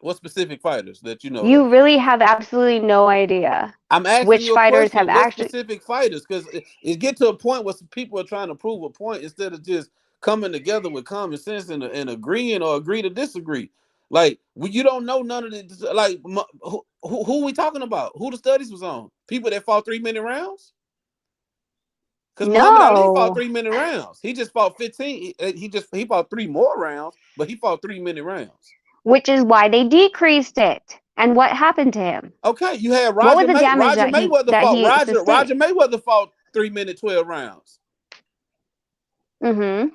What specific fighters that you know of? You really have absolutely no idea I'm asking which you a fighters question. have What actually. specific fighters? Because it get to a point where some people are trying to prove a point instead of just coming together with common sense and agreeing or agree to disagree. Like you don't know none of this. Like who we talking about? Who the studies was on? People that fought 3 minute rounds. Because Muhammad Ali fought No. 3 minute rounds. He just fought 15. He fought 3 more rounds, but he fought 3 minute rounds. Which is why they decreased it. And what happened to him? Okay, you had What was the damage Roger Mayweather that fought he Roger sustained? Mayweather fought 3 minute 12 rounds. Mm-hmm.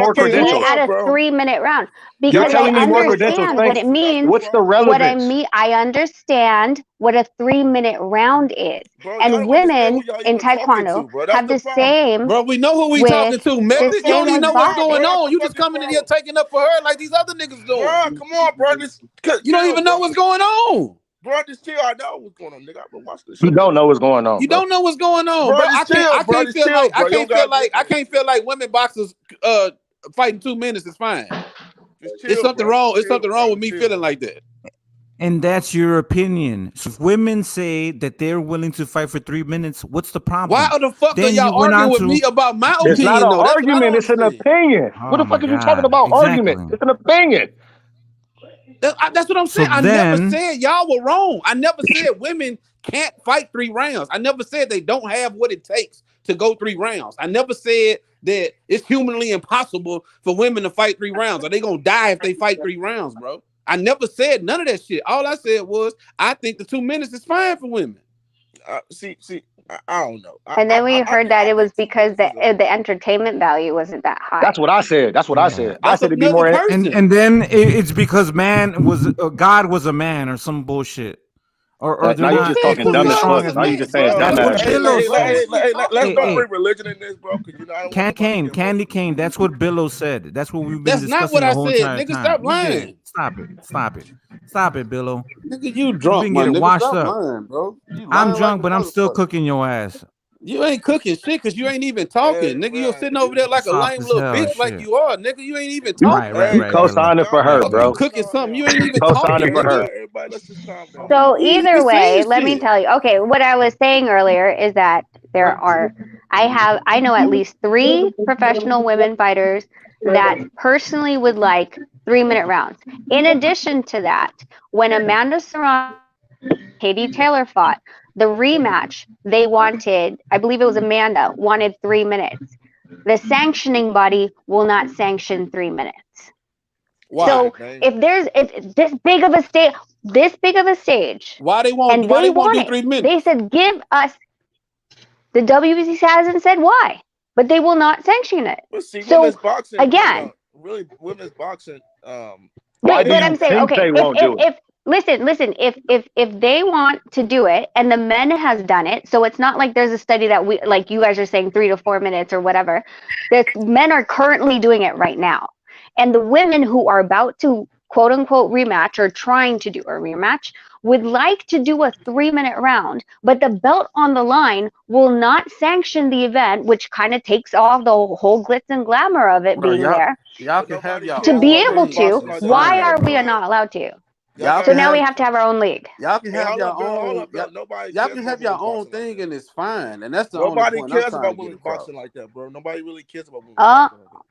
more credentials. At a 3-minute round. You're Because I telling me more credentials. understand what it means. What's the What I relevance? mean, I understand what a 3-minute round is. And women in Taekwondo have the same. Bro, we know who we with talking to. the Method, you don't same even know what's advice. going on. You just coming in here taking up for her like these other niggas doing. Bro, come on, bro. You don't even know what's going on. Bro, just chill. I know what's going on, nigga. I've been watching this You shit. don't know what's going on. You don't know what's going on, Bro, bro. just chill, I bro. can't Just feel chill, like bro. You don't gotta I can't feel like women boxers fighting 2 minutes is fine. It's something wrong. It's something wrong with me feeling like that. And that's your opinion. So if women say that they're willing to fight for 3 minutes, what's the problem? Why the fuck are Then you y'all went arguing on with to me about my It's not opinion an though? That's what I argument. don't It's an understand. opinion. What the oh my fuck are you talking god, about? Argument. exactly. It's an opinion. That's what I'm So saying. I never then said y'all were wrong. I never said women can't fight 3 rounds. I never said they don't have what it takes to go 3 rounds. I never said that it's humanly impossible for women to fight 3 rounds. Are they gonna die if they fight 3 rounds, bro? I never said none of that shit. All I said was I think the 2 minutes is fine for women. See, I don't know. And then we heard that it was because the entertainment value wasn't that high. That's what I said. That's what I said. I That's said it'd be another more. person. and then it's because man was God was a man or some bullshit. Or they're Now you not just talking equally dumb as strong fuck. as Now you men. just saying That's dumb what ass Hey, shit. Billo let's said. don't Hey, bring religion in this, bro. Because I don't want nobody Candy Cane. That's what Billo said. That's what we've been That's not what discussing I the whole said. entire Nigga, time. stop You did. lying. Stop it, Billo. Nigga, you You've drunk, been my getting nigga. washed Stop up. lying, bro. You I'm lying like drunk, a but I'm still motherfucker. cooking your ass. You ain't cooking shit because you ain't even talking. Nigga, you're sitting over there like a Soft lame as little hell and bitch like shit. you are. Nigga, you ain't even Right, talking. You Billo. co-signing for her, Right, Fuck, you bro. Billo. cooking something. You ain't even Co-signing talking, for nigga. her. Everybody, let's just calm down. So You ain't either even way, saying let me shit. tell you. Okay, what I was saying earlier is that I know at least 3 professional women fighters that personally would like 3-minute rounds. In addition to that, when Amanda Serrano and Katie Taylor fought, the rematch they wanted, I believe it was Amanda, wanted 3 minutes. The sanctioning body will not sanction 3 minutes. Why? So if this big of a stage, Why they and won't they do want 3 it, minutes? they said give us. The WBC hasn't said why, but they will not sanction it. But see, So women's boxing, again, really, women's boxing. Why but do you I'm saying, think okay, they won't do it? if listen, if they want to do it and the men has done it, so it's not like there's a study that we, like you guys are saying 3 to 4 minutes or whatever. The men are currently doing it right now, and the women who are about to quote unquote rematch or trying to do a rematch would like to do a 3-minute round, but the belt on the line will not sanction the event, which kind of takes off the whole glitz and glamour of it Bro, being there. y'all can have your To own be able thing. to, It's why fine, are we bro. not allowed to? Y'all So can now we have have to have our own league. y'all can have your Hold own. up, though. Nobody Y'all cares can about have your women's own boxing like thing, that. and it's fine. And that's the only Nobody point I'm cares trying to about get women's across. boxing like that, bro. Nobody really cares about women's Oh, boxing like that.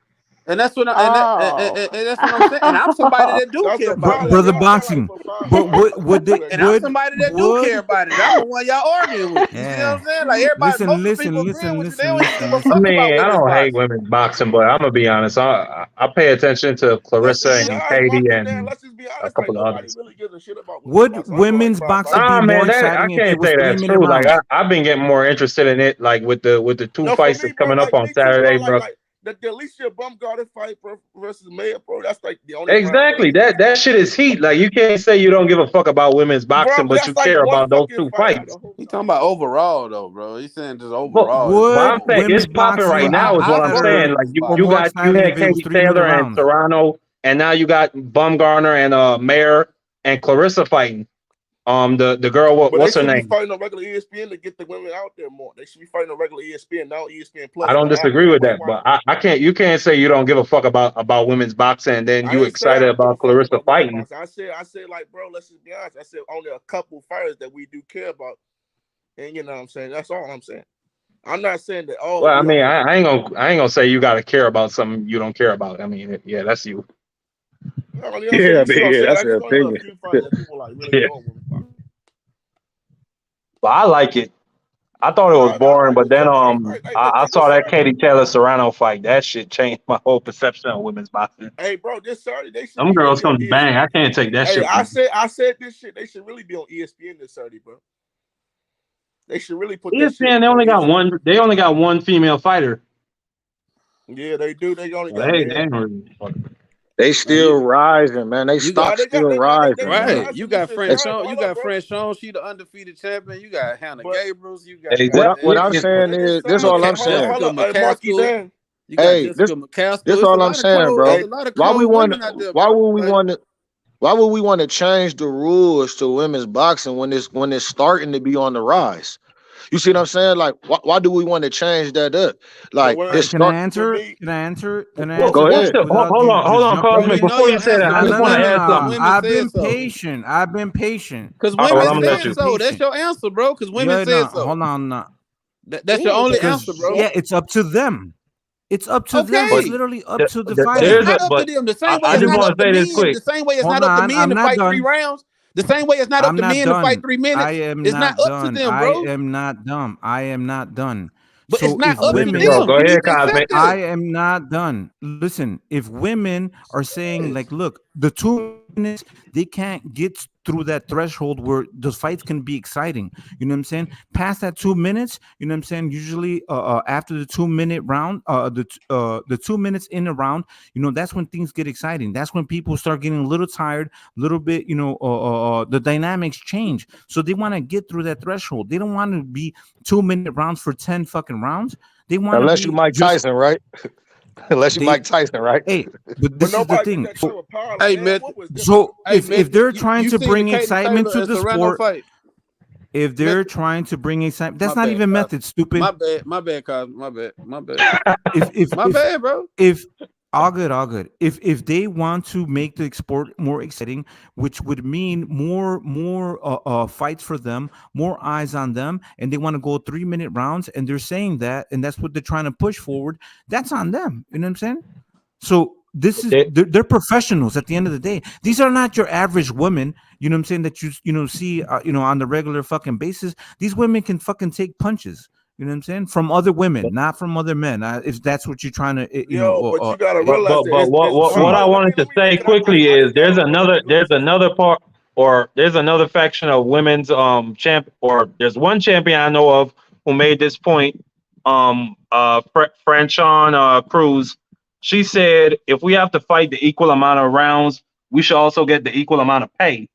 And that's what oh. and that's what I'm saying. And I'm somebody that do That's care the about it. problem. Brother Y'all sound like boxing. for five But minutes. And I'm somebody that do care about it. I'm the one y'all arguing with. You see what I'm saying? Like everybody, most of the people agreeing with you, they don't even give a I fuck about mean, I women's don't hate boxing. women's boxing, but I'm gonna be honest. I pay attention to Let's just Clarissa be and honest, Katie Marky. Dan, and let's just be a honest. Like couple of nobody others. really gives a shit about women's Would boxing. I feel like women's five boxing boxing. be Nah, more man, I exciting if it can't was say that's 3-minute true. Like rounds? I've been getting more interested in it, like with the 2 No, for fights me, that's bro. coming up Like on me too, bro. Saturday, bro. Like the Alicia Bumgarner fight, bro, versus Maya, bro. That's like the only one I really. Exactly. That shit is heat. Like you can't say you don't give a fuck about women's Bro, boxing, but but you that's like care one about those fucking 2 fight out of fights. the whole. He talking about overall though, bro. He's saying just But, overall. It's but just Would I'm saying more. it's women's popping right boxing now. Is what I've I'm heard saying. of Like women's be you more boxing. got exciting had if it was Katie 3-minute Taylor and rounds? Serrano, and now you got Bumgarner and Mayer and Clarissa fighting. The girl, But they what's her should be name? fighting on regular ESPN to get the women out there more. They should be fighting on regular ESPN, now ESPN I Plus on don't the app. disagree with Everybody that, watch but it. I can't. You can't say you don't give a fuck about women's boxing, and then I you didn't say I excited don't give a about fuck Clarissa about women's fighting. boxing. I said like, bro, let's just be honest. I said only a couple fighters that we do care about, and you know what I'm saying. That's all I'm saying. I'm not saying that all Well, I we mean, always. I ain't gonna say you got to care about something you don't care about. I mean, yeah, that's you. You know what I'm saying? Yeah, You see what I'm saying? that's Like, their there's only a opinion. few fighters that people like really Yeah, know in women's boxing. but I like it. I thought it was I boring, like but it then too. Like I this saw that Saturday. Katie Taylor Serrano fight. That shit changed my whole perception of women's boxing. Hey, bro, this Saturday they should Them be girls really on come ESPN. bang. I can't take that Hey, shit from them. I said this shit. They should really be on ESPN this Saturday, bro. They should really put that shit ESPN, they on only got ESPN. one. They only got one female fighter. Yeah, they do. They only So got they male. ain't really fucking. They Now still rising, man. They you Nah, stock got they got still they rising, been man. right. You rising got this shit. It's, French on. You Hold up, got bro. French on. She the undefeated champion. You got Hannah But Gabriels. You got what I'm Exactly. saying is, this all I'm saying. hold Jessica up, Marky McCaskill. Dan. You got Hey, Jessica McCaskill. this It's a all I'm lot of saying, cold. It's bro. a lot of Why we cold want? women out there, Why bro. would we Like want to? Why would we want to change the rules to women's boxing when it's starting to be on the rise? You see what I'm saying? Like, why do we want to change that up? Like, this Can I start. answer? Can I answer? Can I Well, answer Go well, ahead. that still, without hold you on, just Bro, jumping we Cosmic. in? know Before you your say that, answer, I No, just brother, no, want no, to no, because add no. something. women I've said been so. patient. I've been patient. Because All right, women well, I'm gonna let I've said you. been so. That's patient. your answer, bro. Because women Yeah, said no, so. hold on. No. That's your only Because answer, bro. yeah, it's up to them. It's up to them. But It's Okay. literally up to the But it's there's fighter. not a, up to but them. The same way I it's just not want up to to say this men. quick. The same way it's Hold not up to on, men I'm to not fight 3 done. rounds. The same way it's not up I'm to not men to fight done. 3 I minutes. am It's not not up to done. them, I bro. am not dumb. I am not done. But it's So not if I'll up let to you women, go. them. Go You ahead, need to accept Cosmic. I that. am not done. Listen, if women are saying like, look, the 2 minutes they can't get through that threshold where the fights can be exciting. You know what I'm saying? Past that 2 minutes, you know what I'm saying? Usually, after the 2 minute round, the 2 minutes in a round, you know, that's when things get exciting. That's when people start getting a little tired, a little bit, you know, the dynamics change. So they want to get through that threshold. They don't want to be 2 minute rounds for 10 fucking rounds. They want to Unless you be Mike just Tyson, right? Unless you they. Mike Tyson, right? Hey, but But this is the nobody did thing. that shit So, with power. Like, Hey, damn, Method. what was different? so Hey, if Method. they're trying You to seen the bring Katie excitement Taylor to and the Serrano sport, fight? if they're Method. trying to bring excitement, My that's not bad, even Cosmo. method. Stupid. My bad, Cosmo. My bad. My bad. If if My if bad, bro. if all good, all good. If they want to make the sport more exciting, which would mean more fights for them, more eyes on them, and they want to go 3 minute rounds, and they're saying that, and that's what they're trying to push forward. That's on them. You know what I'm saying? So this is It, they're professionals at the end of the day. These are not your average women. You know what I'm saying? That you know see on the regular fucking basis. These women can fucking take punches. You know what I'm saying? From other women, not from other men. If that's what you're trying to, Yo, but you gotta but realize but that but what it's what hold what I on, wanted to say can I quickly I is just got on real quick. Let me there's say another part, or there's another faction of women's champ, or there's one champion I know of who made this point. Franchon Cruz, she said if we have to fight the equal amount of rounds, we should also get the equal amount of pay.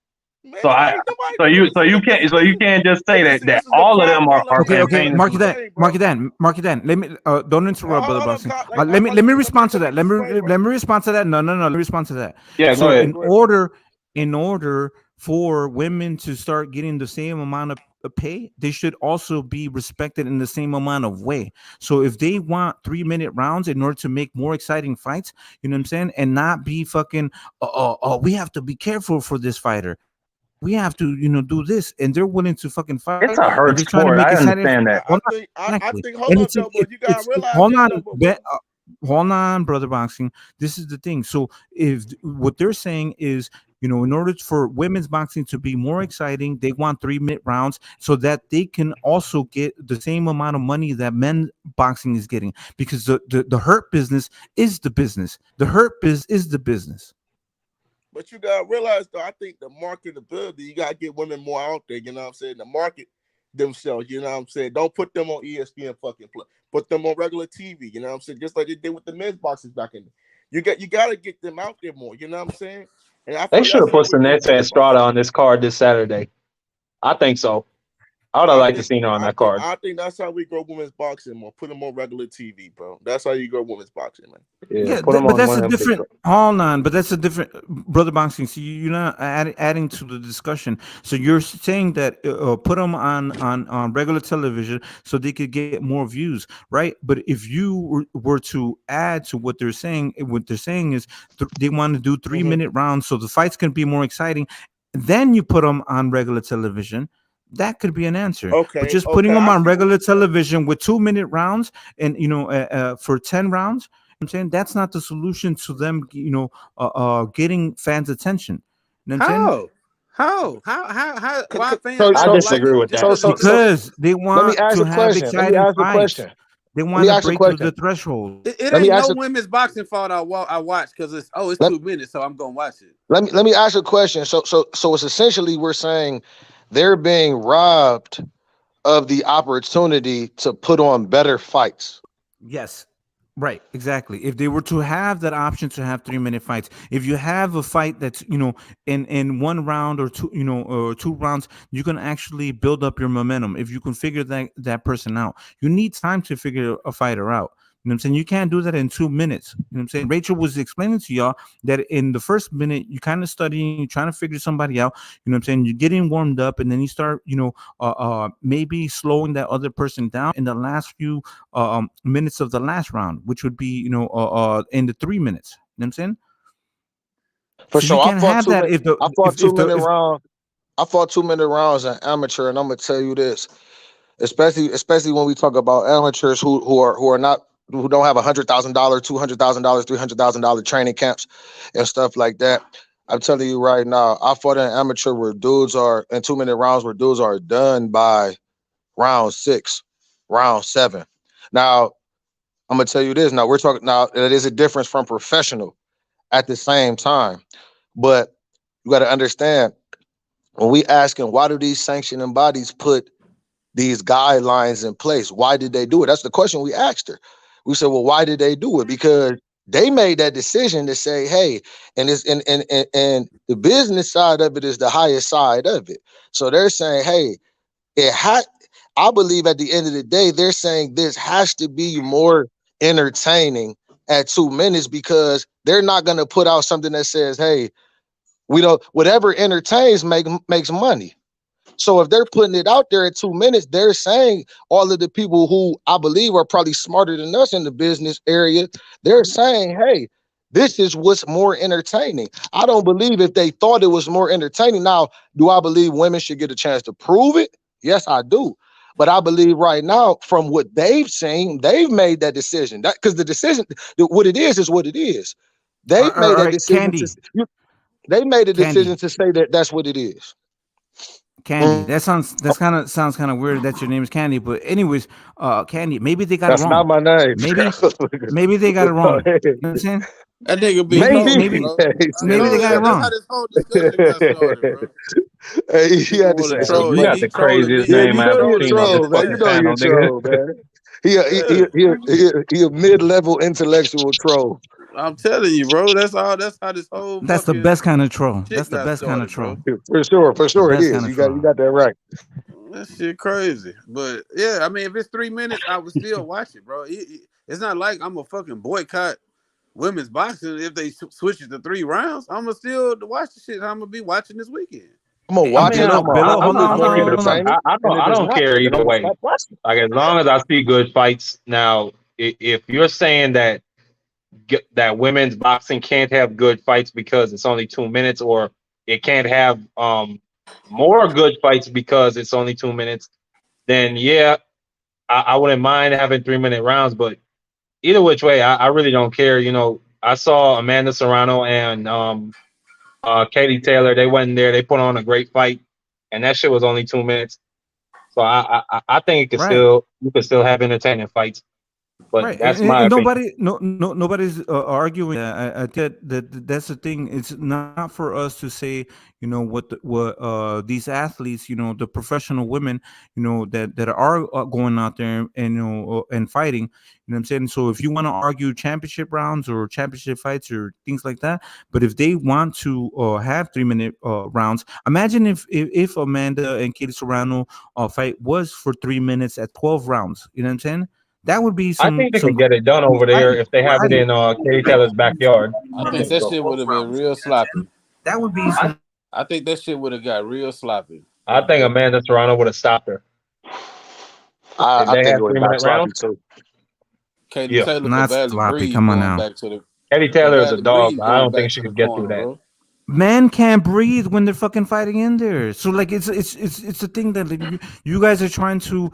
man, So I ain't nobody so making you this so shit you up. can't so you can't just say This that is the all of them problem. Hold are on, Okay, let campaigning me mark it for explain, down, bro. mark it down. Let me don't interrupt, brother Hold on, Boxing. like Let me let respond to me that. explain, bro. Let me respond to that. No, let me respond to that. Yeah, go So ahead. in order for women to start getting the same amount of pay, they should also be respected in the same amount of way. So if they want 3 minute rounds in order to make more exciting fights, you know what I'm saying, and not be fucking we have to be careful for this fighter. We have to, do this, and they're willing to fucking It's fight, a and hurt they're trying to sport. make I it exciting. understand that. Hold on, I exactly, think hold and up though, but you gotta it's realize hold this on, though, but hold on, brother Boxing. This is the thing. So if what they're saying is, in order for women's boxing to be more exciting, they want 3 minute rounds so that they can also get the same amount of money that men boxing is getting, because the hurt business is the business. The hurt is the business. But you gotta realize though, I think the marketability, you gotta get women more out there, you know what I'm saying? The market themselves, you know what I'm saying? Don't put them on ESPN fucking play. Put them on regular TV, you know what I'm saying? Just like they did with the men's boxes back in. You gotta get them out there more, you know what I'm saying? And I feel They like should that's have how put we grow Sinetta and women's Estrada boxing. on this card this Saturday. I think so. I would have liked to see her on that card. I think that's how we grow women's boxing more. Put them on regular TV, bro. That's how you grow women's boxing, man. Yeah, Yeah, put them but on that's one a of them big different. Hold on, but that's a different brother boxing. So you're not adding to the discussion. So you're saying that put them on regular television so they could get more views, right? But if you were to add to what they're saying is they want to do 3 minute rounds so the fights can be more exciting. Then you put them on regular television. That could be an answer. But just putting them I on see what regular you're saying. television with 2 minute rounds and for 10 rounds, I'm saying that's not the solution to them, getting fans' attention. You know what I'm saying? How? Why fans So I don't so like it disagree with just that. so because so it's so Because they let me want ask to a have question. Let me exciting ask a fights. question. They Let want me to ask a break through the question. threshold. it Let me ain't ask no a women's boxing fight I watch because it's let, 2 minutes, so I'm gonna watch it. let me ask a question. So it's essentially we're saying they're being robbed of the opportunity to put on better fights. Yes. Right, exactly. If they were to have that option to have 3 minute fights, if you have a fight that's in one round or two, or 2 rounds, you can actually build up your momentum. If you can figure that person out, you need time to figure a fighter out. know what I'm saying? You can't do that in 2 minutes. You know what I'm saying? Rachel was explaining to y'all that in the first minute, you kind of studying, you're trying to figure somebody out. You know what I'm saying? You're getting warmed up, and then you start, maybe slowing that other person down in the last few minutes of the last round, which would be, in the 3 minutes. You know what I'm saying? For So you sure. can't have that if the I fought if the 2 minute if round. I fought 2 minute rounds in amateur, and I'm gonna tell you this, especially when we talk about amateurs who don't have $100,000, $200,000, $300,000 training camps and stuff like that. I'm telling you right now, I fought in amateur where dudes are in 2 minute rounds where dudes are done by round 6, round 7. Now I'm gonna tell you this. Now we're talking now. It is a difference from professional at the same time, but you got to understand when we asking why do these sanctioning bodies put these guidelines in place? Why did they do it? That's the question we asked her. We said, well, why did they do it? Because they made that decision to say, hey, and it's and the business side of it is the highest side of it. So they're saying, hey, it had. I believe at the end of the day, they're saying this has to be more entertaining at 2 minutes because they're not going to put out something that says, hey, we don't whatever entertains makes money. So if they're putting it out there at 2 minutes, they're saying all of the people who I believe are probably smarter than us in the business area, they're saying, hey, this is what's more entertaining. I don't believe if they thought it was more entertaining. Now, do I believe women should get a chance to prove it? Yes, I do. But I believe right now, from what they've seen, they've made that decision. That because the decision, what it is what it is. all They've right, made all that right, decision to. Candy, They made a decision Candy, to say that that's what it is. Candy. That sounds kind of weird that your name is Candy, but anyways, Candy. Maybe they got it That's not wrong. my name. Maybe they got it wrong. You know what I'm saying? That nigga be Maybe trolling, maybe Maybe. bro. I maybe they told you got it that's how wrong. this whole discussion got started, bro. Hey, he Nigga had to want say to Hey, something troll. you He, got funny. he the trolling craziest me. Yeah, He name you I be know ever you're a seen trolling on me. this troll, man. You fucking know Yeah, you're panel, a nigga. troll, man. He a mid-level intellectual troll. I'm telling you, bro. That's all. That's how this whole That's the fucking best kind of troll. shit That's the got best kind of started, bro. troll. For The sure it best kind is. of You troll. got that right. That shit crazy. But yeah, I mean, if it's 3 minutes, I would still watch it, bro. It's not like I'm a fucking boycott women's boxing if they switch it to 3 rounds. I'm gonna still watch the shit. I'm gonna be watching this weekend. I'm gonna I watch mean, it. I'm gonna Billo, if hold on, it's hold more on, hold on. entertaining, and I if it's don't not, care then either I'm gonna way. stop watching. Like as long as I see good fights. Now, if you're saying that that women's boxing can't have good fights because it's only 2 minutes, or it can't have more good fights because it's only 2 minutes, then yeah, I wouldn't mind having 3 minute rounds. But either which way, I really don't care. I saw Amanda Serrano and Katie Taylor. They went in there. They put on a great fight, and that shit was only 2 minutes. So I think Right. you could still have entertaining fights. But Right, that's my and opinion. nobody's arguing that. I think that's the thing. It's not for us to say, what these athletes, the professional women, that are going out there and and fighting. You know what I'm saying? So if you want to argue championship rounds or championship fights or things like that, but if they want to have 3 minute rounds, imagine if Amanda and Katie Serrano fight was for 3 minutes at 12 rounds. You know what I'm saying? That would be I some think they can get it done over there fighting. if they have it in Katie Taylor's backyard. I think that shit would have been real sloppy. That would be some. I think that shit would have got real sloppy. I think Amanda Serrano would have stopped her if I they think had it would have 3 minute got sloppy rounds. too. Katie Yeah, Taylor could Not barely sloppy. breathe Come on going now. back to the Katie could Taylor is a barely dog. breathe I going don't think back she to the could get through corner, that. bro. Men can't breathe when they're fucking fighting in there. So like it's a thing that like, you guys are trying to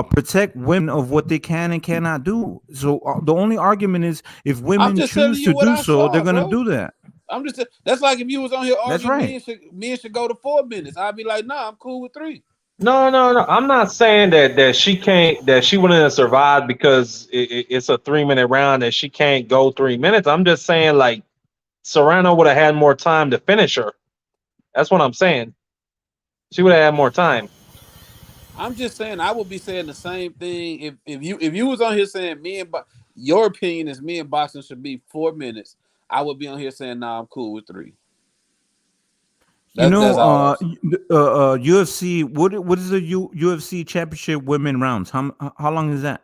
protect women of what they can and cannot do. So the only argument is if I'm women just telling choose you to what do I so, they're saw, gonna bro. do that. I'm just that's like if you was on here That's arguing right. men should go to 4 minutes. I'd be like, nah, I'm cool with 3. No, no, no. I'm not saying that she can't that she wouldn't have survived because it's a 3 minute round that she can't go 3 minutes. I'm just saying like Serrano would have had more time to finish her. That's what I'm saying. She would have had more time. I'm just saying I would be saying the same thing if you was on here saying your opinion is me and boxing should be 4 minutes. I would be on here saying, nah, I'm cool with 3. That's all I'm saying. UFC. What is the UFC championship women rounds? How long is that?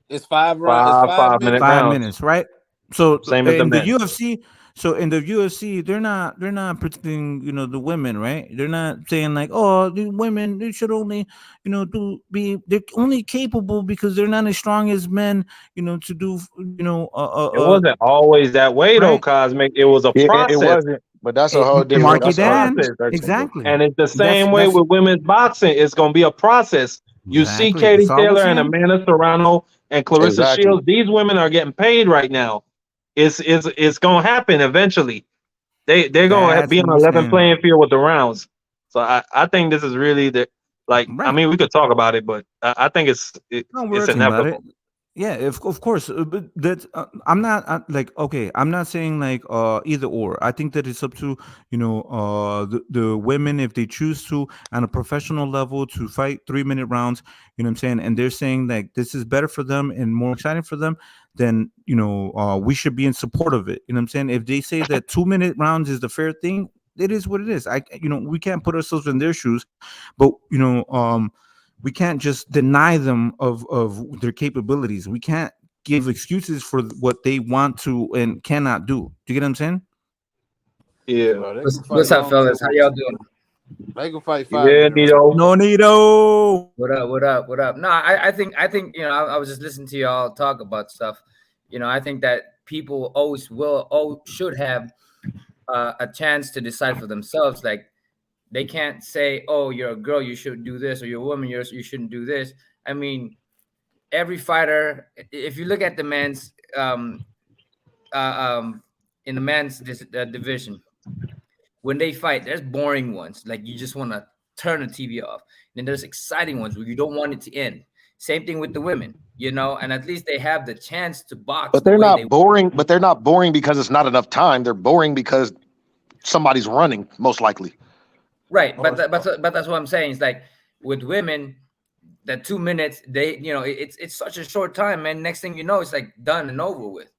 It's 5 rounds. It's 5 minutes. 5 minutes, right? So Same as the in the men. UFC, they're not protecting, the women, right? They're not saying like, oh, the women, they should only, they're only capable because they're not as strong as men, to do, It wasn't always that way though, right? Cosmic. It was a It process. wasn't, but that's a whole It different. was a Marky That's a whole Dan, different process. discussion. But exactly. And it's the That's same way with women's boxing. It's gonna be a process. You see exactly. Katie That's all we're Taylor and saying. Amanda Serrano and Clarissa exactly. Shields. These women are getting paid right now. It's gonna happen eventually. They're gonna That's be what on a we're level saying. playing field with the rounds. So I think this is really the I Right. mean we could talk about it, but I think No, we're it's talking about it. inevitable. Yeah, of course. But that I'm not like, okay. I'm not saying like either or. I think that it's up to the women, if they choose to on a professional level to fight 3 minute rounds. You know what I'm saying? And they're saying like this is better for them and more exciting for them. Then we should be in support of it. You know what I'm saying? If they say that 2 minute rounds is the fair thing, it is what it is. We can't put ourselves in their shoes, but we can't just deny them of their capabilities. We can't give excuses for what they want to and cannot do. Do you get what I'm saying? Yeah. Bro, they can What's fight up, longer than fellas? How y'all doing? They can fight Yeah, 5 minute rounds. Nito. No, Nito. What up? What up? What up? No, I think I was just listening to y'all talk about stuff. I think that people always should have a chance to decide for themselves. Like they can't say, "Oh, you're a girl, you should do this," or "You're a woman, you shouldn't do this." I mean, every fighter, if you look at the men's in the men's division, when they fight, there's boring ones. Like you just want to turn the TV off. And then there's exciting ones where you don't want it to end. Same thing with the women, and at least they have the chance to box But the they're way not they boring. But they're not boring because it's not enough time. They're boring because somebody's running, most likely. right. But that's what I'm saying. It's like with women, that 2 minutes, they it's such a short time, man. Next thing you know, it's like done and over with,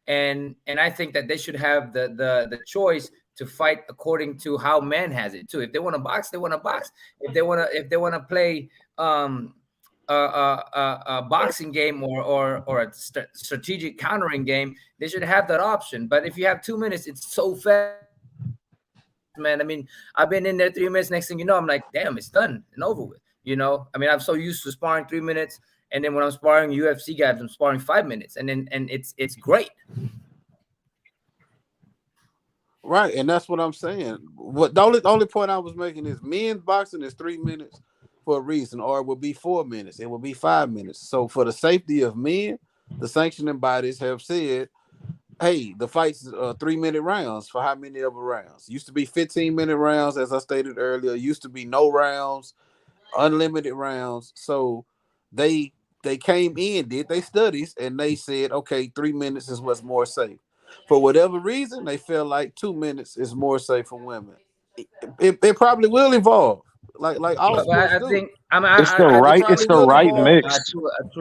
and I think that they should have the choice to fight according to how men has it too. If they want to box, they want to box. If they want to play a boxing game or a strategic countering game, they should have that option. But if you have 2 minutes, it's so fast, man. I mean, I've been in there 3 minutes. Next thing you know, I'm like, damn, it's done and over with. I mean, I'm so used to sparring 3 minutes, and then when I'm sparring UFC guys, I'm sparring 5 minutes, and it's great. Right, and that's what I'm saying. What the only point I was making is men's boxing is 3 minutes for a reason, or it will be 4 minutes, it will be 5 minutes. So for the safety of men, the sanctioning bodies have said, hey, the fights 3 minute rounds. For how many of the rounds? Used to be 15-minute rounds, as I stated earlier. Used to be no rounds, unlimited rounds. So they came in, did they studies, and they said, okay, 3 minutes is what's more safe. For whatever reason, they feel like 2 minutes is more safe for women. It probably will evolve, like all But sports I do. think It's the It right. It's probably the will right evolve, mix. and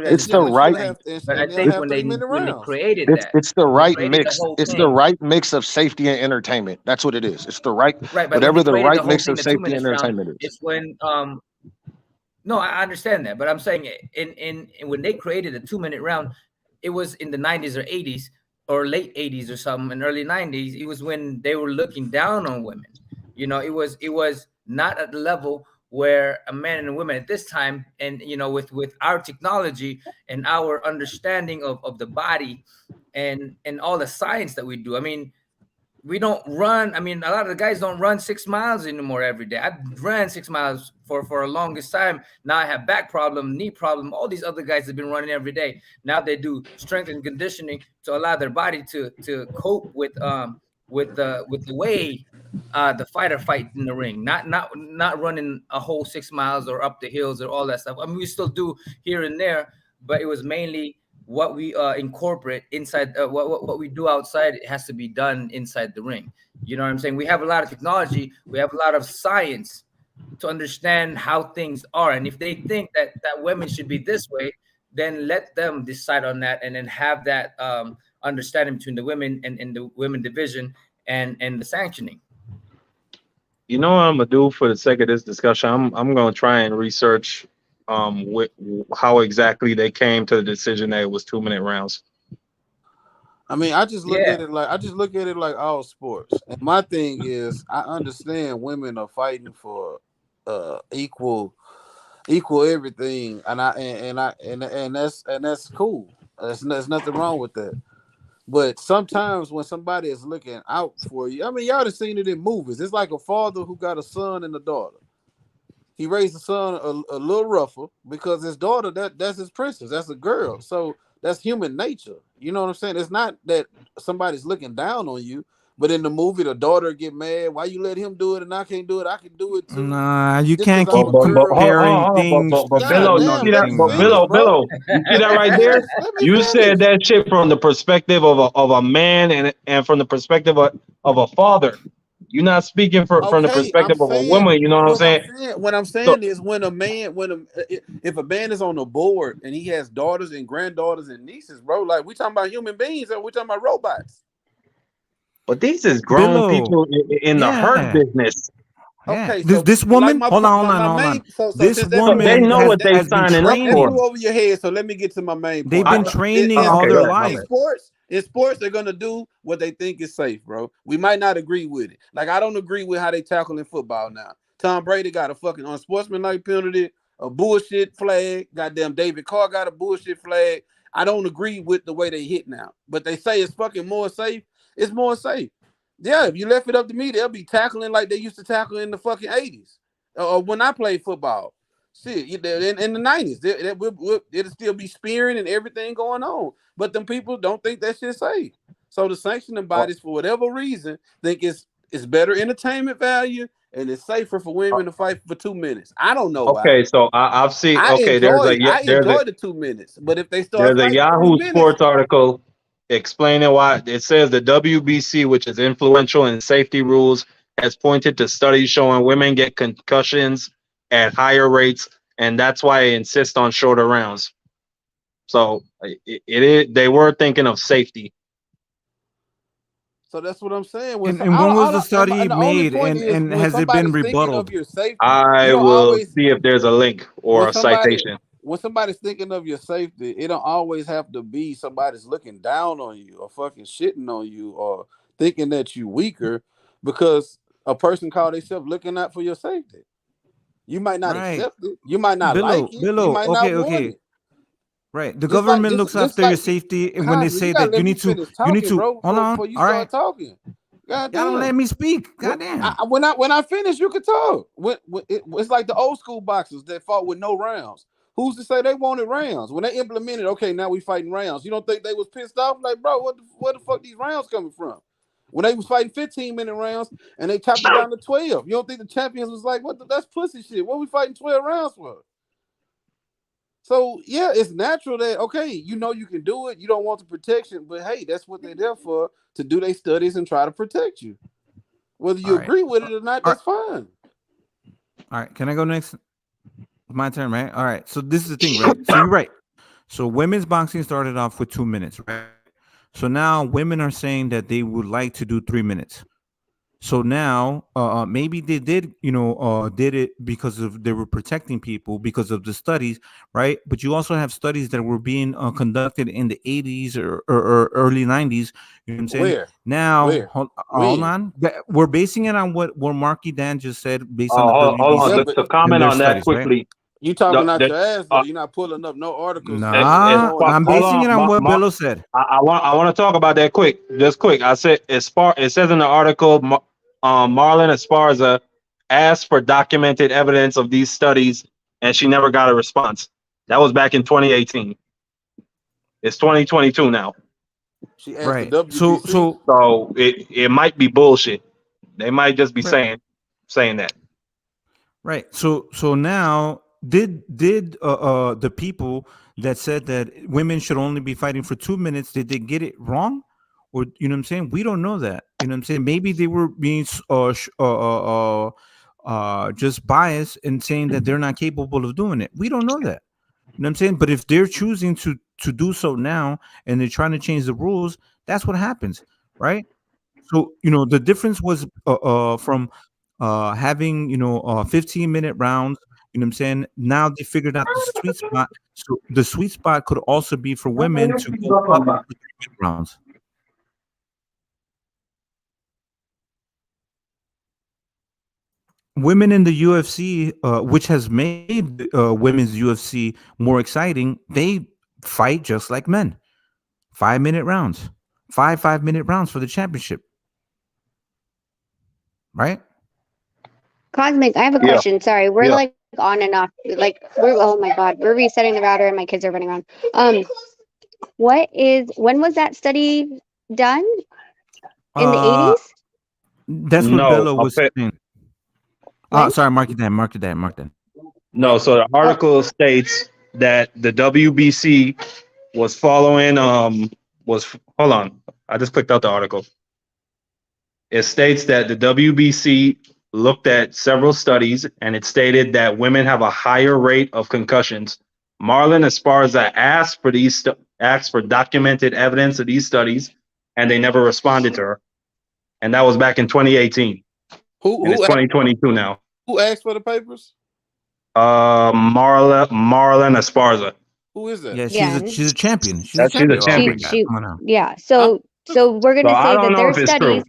It's the and she'll right. have, But I and they'll think have 3 minute when they rounds. created that, It's the when they right created the mix. whole It's the thing, right mix of safety and entertainment. That's what it is. It's the right, right? But when whatever they the created right the whole mix thing, of the 2 safety minutes and round, entertainment is. it's when no, I understand that, but I'm saying in when they created the 2 minute round, it was in the 90s or 80s or late 80s or something, in early 90s. It was when they were looking down on women. It was not at the level where a man and a woman at this time, and with our technology and our understanding of the body and all the science that we do. I mean, we don't run. I mean, a lot of the guys don't run 6 miles anymore every day. I ran 6 miles for a longest time. Now I have back problem, knee problem. All these other guys have been running every day. Now they do strength and conditioning to allow their body to cope with the way the fighter fight in the ring. Not running a whole 6 miles or up the hills or all that stuff. I mean, we still do here and there, but it was mainly what we incorporate inside, what we do outside. It has to be done inside the ring. You know what I'm saying? We have a lot of technology, we have a lot of science to understand how things are, and if they think that women should be this way, then let them decide on that, and then have that understanding between the women and the women division and the sanctioning. You know what I'm gonna do for the sake of this discussion? I'm gonna try and research how exactly they came to the decision that it was 2 minute rounds. I mean, I just look Yeah. at it like all sports. And my thing is, I understand women are fighting for equal everything, and that's cool. There's nothing wrong with that. But sometimes when somebody is looking out for you, I mean, y'all have seen it in movies. It's like a father who got a son and a daughter. He raised the son a little rougher because his daughter, that's his princess. That's a girl. So that's human nature. You know what I'm saying? It's not that somebody's looking down on you, but in the movie, the daughter get mad. Why you let him do it and I can't do it? I can do it too. Nah, you Just because can't I'm keep a But girl. comparing hold on, things but to God Billo, you another see damn, that? let me thing, But man. finish, bro. Billo, you see that Let me right finish. there? Let me You finish. said that shit from the perspective of a man and from the perspective of a father. You're not speaking from the Okay, I'm perspective of a saying woman. You know what I'm saying? what I'm So saying is when a man if a man is on the board and he has daughters and granddaughters and nieces, bro, like we talking about human beings or we talking about robots. but these is grown Billo, people in the hurt yeah, business. yeah. Okay, This so this like woman, my hold point, on, hold on, my hold on. main. So This since that's So they woman know what they has been signing up that for. flew training. over your head. So let me get to my main They've point, been bro. training Oh, all okay, their bad, my In bad. life. sports, they're gonna do what they think is safe, bro. We might not agree with it. Like I don't agree with how they tackle in football now. Tom Brady got a fucking unsportsmanlike penalty, a bullshit flag. Goddamn David Carr got a bullshit flag. I don't agree with the way they hit now, but they say it's fucking more safe. It's more safe. Yeah, if you left it up to me, they'll be tackling like they used to tackle in the fucking 80s. Or when I played football. Shit, in the 90s, it'll still be spearing and everything going on. But them people don't think that shit's safe. So the sanctioning Oh, bodies, for whatever reason, think it's better entertainment value and it's safer for women to fight for 2 minutes. I don't know why. okay, so I've seen. I Okay, enjoy I enjoy the 2 minutes, but if they start there's a fighting 3 Yahoo minutes, Sports article explaining why. It says the WBC, which is influential in safety rules, has pointed to studies showing women get concussions at higher rates, and that's why they insist on shorter rounds. So it is. They were thinking of safety. so that's what I'm saying. And when was the study And the only made? point is And when has it been somebody's thinking of rebutted? your safety, you I don't will always see if there's a link when or a somebody citation. when somebody's thinking of your safety, it don't always have to be somebody's looking down on you or fucking shitting on you or thinking that you weaker because a person called themselves looking out for your safety. You might not Right. accept it, you might not like Billo, it, you Billo. might not Okay, want okay. it. Right. The Just like government looks just after your like safety, and when they Cosby, you say gotta that let me finish you need talking, to bro, hold on. before you All right. start talking. God Y'all don't damn. let me speak. When Goddamn. when I finish, you can talk. It's like the old school boxers that fought with no rounds. Who's to say they wanted rounds? When they implemented, okay, now we fighting rounds. You don't think they was pissed off? Like, bro, where the fuck these rounds coming from? When they was fighting 15-minute rounds and they chopped it down to 12. You don't think the champions was like, that's pussy shit. What we fighting 12 rounds for? So yeah, it's natural that okay, you know you can do it. You don't want the protection, but hey, that's what they're there for, to do their studies and try to protect you. Whether All you right. agree with it or not, All that's right. fine. All right. Can I go next? My turn, right? All right. So this is the thing, right? So you're right. So women's boxing started off with 2 minutes, right? So now women are saying that they would like to do 3 minutes. So now, maybe they did, did it because of they were protecting people because of the studies, right? But you also have studies that were being conducted in the 80s or early 90s. You know what I'm saying? Where? Now, Where? hold When? on. We're basing it on what Marky Dan just said based on the Hold on, Yeah, WBC but to and comment their on that studies, right? quickly. you talking out The your ass though. You're not pulling up no articles Nah, showing I'm hold basing exactly. it on, on what Billo said. I want to talk about that just quick. I said it says in the article, Marlon Esparza asked for documented evidence of these studies, and she never got a response. That was back in 2018. It's 2022 now, She asked the Right. So WBC. so so it might be bullshit. They might just be right. saying that. Right. So now did the people that said that women should only be fighting for 2 minutes, did they get it wrong? Or you know what I'm saying? We don't know that. You know what I'm saying? Maybe they were being just biased and saying that they're not capable of doing it. We don't know that. You know what I'm saying? But if they're choosing to do so now and they're trying to change the rules, that's what happens, right? So, the difference was from having, 15-minute rounds You know what I'm saying? Now they figured out the sweet spot. So the sweet spot could also be for women to go up to 3 rounds. Women in the UFC, which has made women's UFC more exciting, they fight just like men. 5-minute rounds, 5-minute rounds for the championship, right? Cosmic, I have a Yeah, question. Sorry, we're yeah. like on and off. Like we're oh my god, we're resetting the router and my kids are running around. When was that study done? In the Uh, 80s? that's what No, Bello was saying. When? Sorry, mark it down, mark it down, mark that. no. So the Oh, article states that the WBC was following. Was hold on. I just clicked out the article. It states that the WBC looked at several studies and it stated that women have a higher rate of concussions. Marlon Esparza asked for documented evidence of these studies, and they never responded to her. And that was back in 2018, and it's Who 2022 now. who asked for the papers? Marlon Esparza. Who is that? Yeah, yeah. she's a champion. She's a She's a champion. Oh my champion. god, She come on now. yeah. I'm So we're So gonna I say don't that know their if it's true. studies.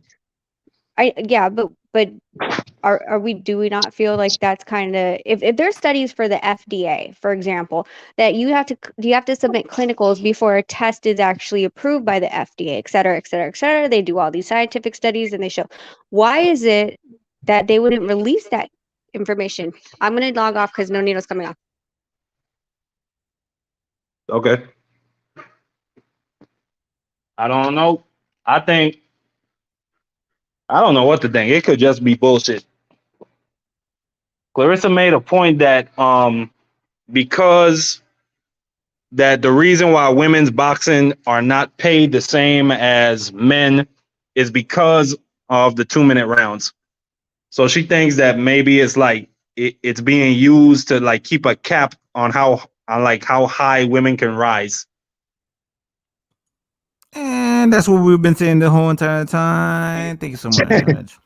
Are we do we not feel like that's kind of if there's studies for the FDA, for example, that you have to submit clinicals before a test is actually approved by the FDA, et cetera, et cetera, et cetera. They do all these scientific studies and they show why is it that they wouldn't release that information? I'm gonna log off because no needle's coming off. Okay. I don't know. I think I don't know what to think. It could just be bullshit. Clarissa made a point that because that the reason why women's boxing are not paid the same as men is because of the 2-minute rounds. So she thinks that maybe it's like it's being used to like keep a cap on how high women can rise. And that's what we've been saying the whole entire time. Thank you so much.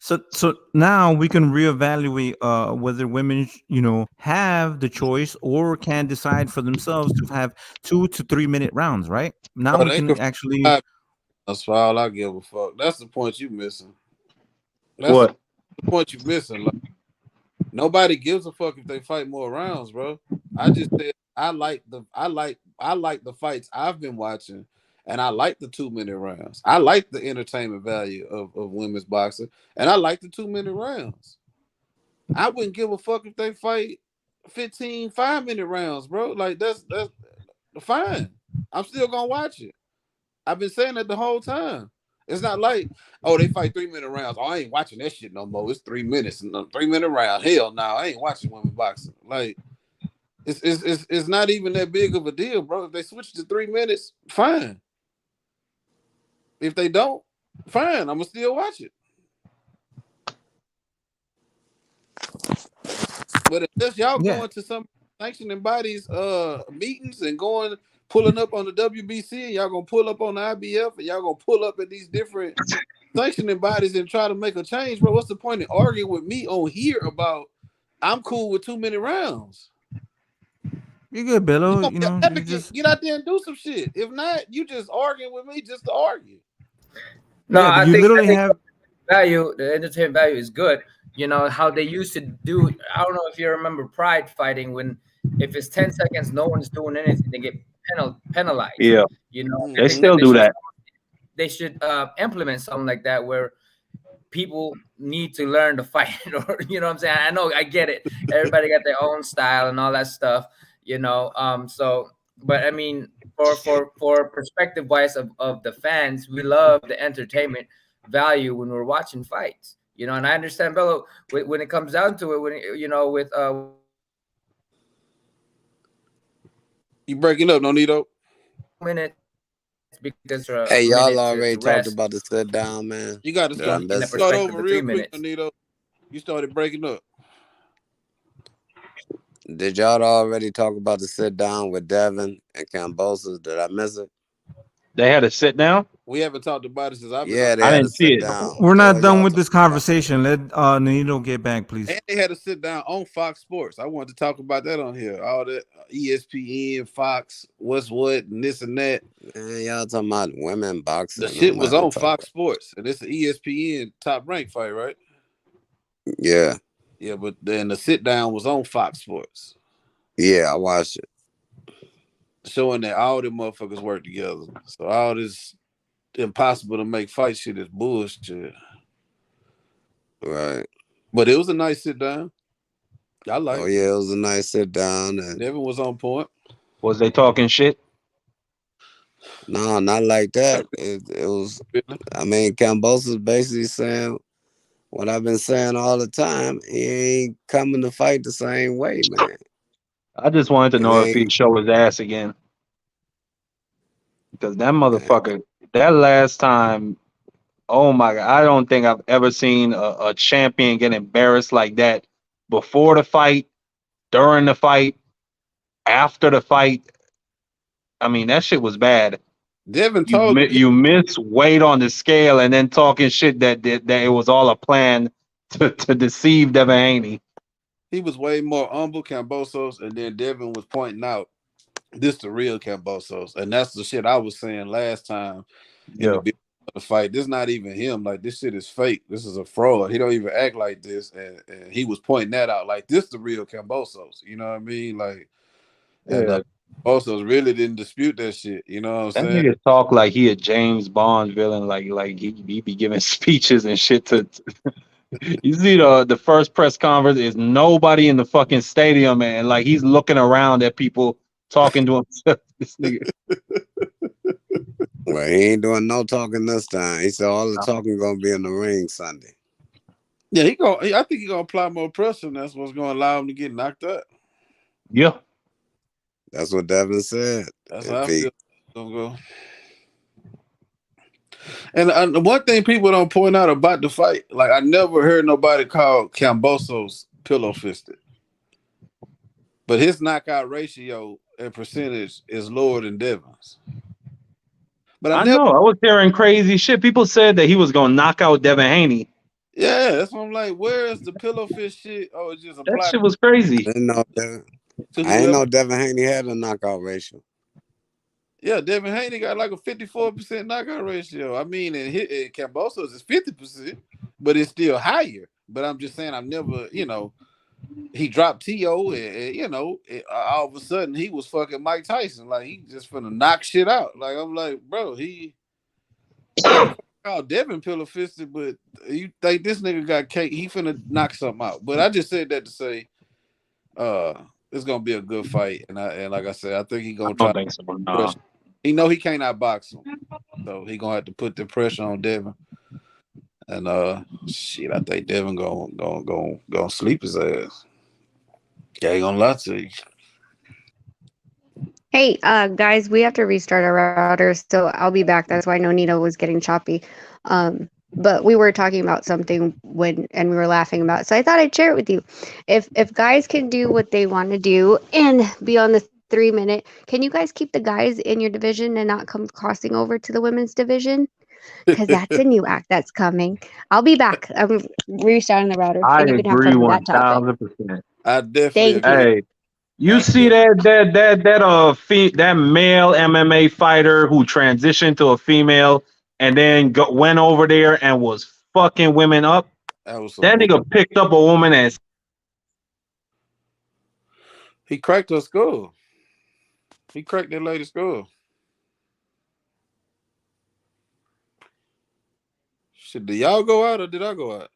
So now we can reevaluate whether women, have the choice or can decide for themselves to have 2 to 3 minute rounds, right? Now Bro, we they can could actually. that's for all I give a fuck. That's the point you missing. That's What? the point you missing. Like, nobody gives a fuck if they fight more rounds, bro. I just said I like the fights I've been watching, and I like the 2-minute rounds. I like the entertainment value of women's boxing, and I like the 2-minute rounds. I wouldn't give a fuck if they fight 15 5-minute rounds, bro. Like that's fine. I'm still gonna watch it. I've been saying that the whole time. It's not like, oh, they fight 3-minute rounds. Oh, I ain't watching that shit no more. It's 3 minutes and a 3-minute round. Hell no, I ain't watching women boxing. Like, it's not even that big of a deal, bro. If they switch to 3 minutes, fine. If they don't, fine. I'm gonna still watch it. But unless y'all Yeah. going to some sanctioning bodies meetings and pulling up on the WBC, and y'all gonna pull up on the IBF, and y'all gonna pull up at these different sanctioning bodies and try to make a change, bro. What's the point in arguing with me on here about I'm cool with 2-minute rounds? You're good, Bello. You gonna be You advocate, just get out there and do some shit. If not, you just arguing with me just to argue. No, yeah, but I you think literally have. the entertainment value is good. You know how they used to do. I don't know if you remember Pride fighting when if it's 10 seconds, no one's doing anything, they get penalized. Yeah, You know, they I think that still do that. they should implement something like that where people need to learn to fight, or you know what I'm saying. I know, I get it. Everybody got their own style and all that stuff. So, but I mean, for perspective wise of the fans, we love the entertainment value when we're watching fights. And I understand, Bello, when it comes down to it, with You breaking up, Nonito? minutes because Hey, a y'all minute already to talked rest. about the sit down, man. You got to Did I In the miss it? start perspective over of real 3 quick, minutes. Nonito. You started breaking up. Did y'all already talk about the sit down with Devin and Kambosos? Did I miss it? They had to sit down. We haven't talked about it since I've been Yeah, on. they I had to didn't see sit it. down. We're What not are done y'all with this talking about? conversation. Let Nito get back, please. And they had to sit down on Fox Sports. I wanted to talk about that on here. All the ESPN, Fox, what's what, and this and that. Man, y'all talking about women boxing. The shit was Nobody on talk Fox Sports, and it's an ESPN top rank fight, right? Yeah. Yeah, but then the sit down was on Fox Sports, Yeah, I watched it. showing that all them motherfuckers work together. So all this impossible to make fight shit is bullshit. Right. But it was a nice sit down. I like. Oh yeah, it was a nice sit down. And Devin was on point. Was they talking shit? no, not like that. It was. I mean, Kambosos basically saying what I've been saying all the time. He ain't coming to fight the same way, man. I just wanted to It know if ain't. he'd show his ass again. Because that Man. motherfucker, that last time, oh my God, I don't think I've ever seen a champion get embarrassed like that before the fight, during the fight, after the fight. I mean, that shit was bad. Devin told him You miss weight on the scale and then talking shit that it was all a plan to deceive Devin Haney. he was way more humble, Kambosos, and then Devin was pointing out this the real Kambosos, and that's the shit I was saying last time in the beginning of the fight. This not even him. Like, this shit is fake. This is a fraud. He don't even act like this, and he was pointing that out. Like, this the real Kambosos. You know what I mean? Like, and Yeah. Kambosos really didn't dispute that shit. You know what I'm That saying? nigga talk like he a James Bond villain, like he be giving speeches and shit to you see the first press conference is nobody in the fucking stadium, and like he's looking around at people talking to himself. This nigga. Well, he ain't doing no talking this time. He said all the talking gonna be in the ring Sunday. Yeah, I think he gonna apply more pressure, and that's what's gonna allow him to get knocked out. Yeah. That's what Devin said. That's how I feel it's gonna go. And the one thing people don't point out about the fight, like I never heard nobody call Kambosos pillow fisted, but his knockout ratio and percentage is lower than Devin's. But I know. I was hearing crazy shit. People said that he was gonna knock out Devin Haney. Yeah, that's what I'm like. Where is the pillow fist shit? Oh, it's just That applied. shit was crazy. I didn't know Devin Haney had a knockout ratio. Yeah, Devin Haney got like a 54% knockout ratio. I mean, and Kambosos is 50%, but it's still higher. But I'm just saying, I've never, he dropped T.O. and all of a sudden he was fucking Mike Tyson. Like, he just finna knock shit out. Like, I'm like, bro, he called Devin pillow fisted, but you think this nigga got cake? He finna knock something out. But I just said that to say, it's gonna be a good fight, and like I said, I think he's gonna try. Think so, nah. He know he can't outbox him, so he gonna have to put the pressure on Devin. And shit, I think Devin gonna sleep his ass. Yeah, ain't gonna lie to you. Hey, guys, we have to restart our router, so I'll be back. That's why Nonito was getting choppy. But we were talking about something and we were laughing about it. So I thought I'd share it with you. If guys can do what they want to do and be on the 3 minute, can you guys keep the guys in your division and not come crossing over to the women's division? Because that's a new act that's coming. I'll be back. I'm restarting the router. I and you can have agree fun with that topic. 1000%. I definitely Thank you. Hey, you see that male MMA fighter who transitioned to a female and then went over there and was fucking women up? That nigga picked up a woman and he cracked her skull. He cracked that lady's skull. Shit, did y'all go out or did I go out?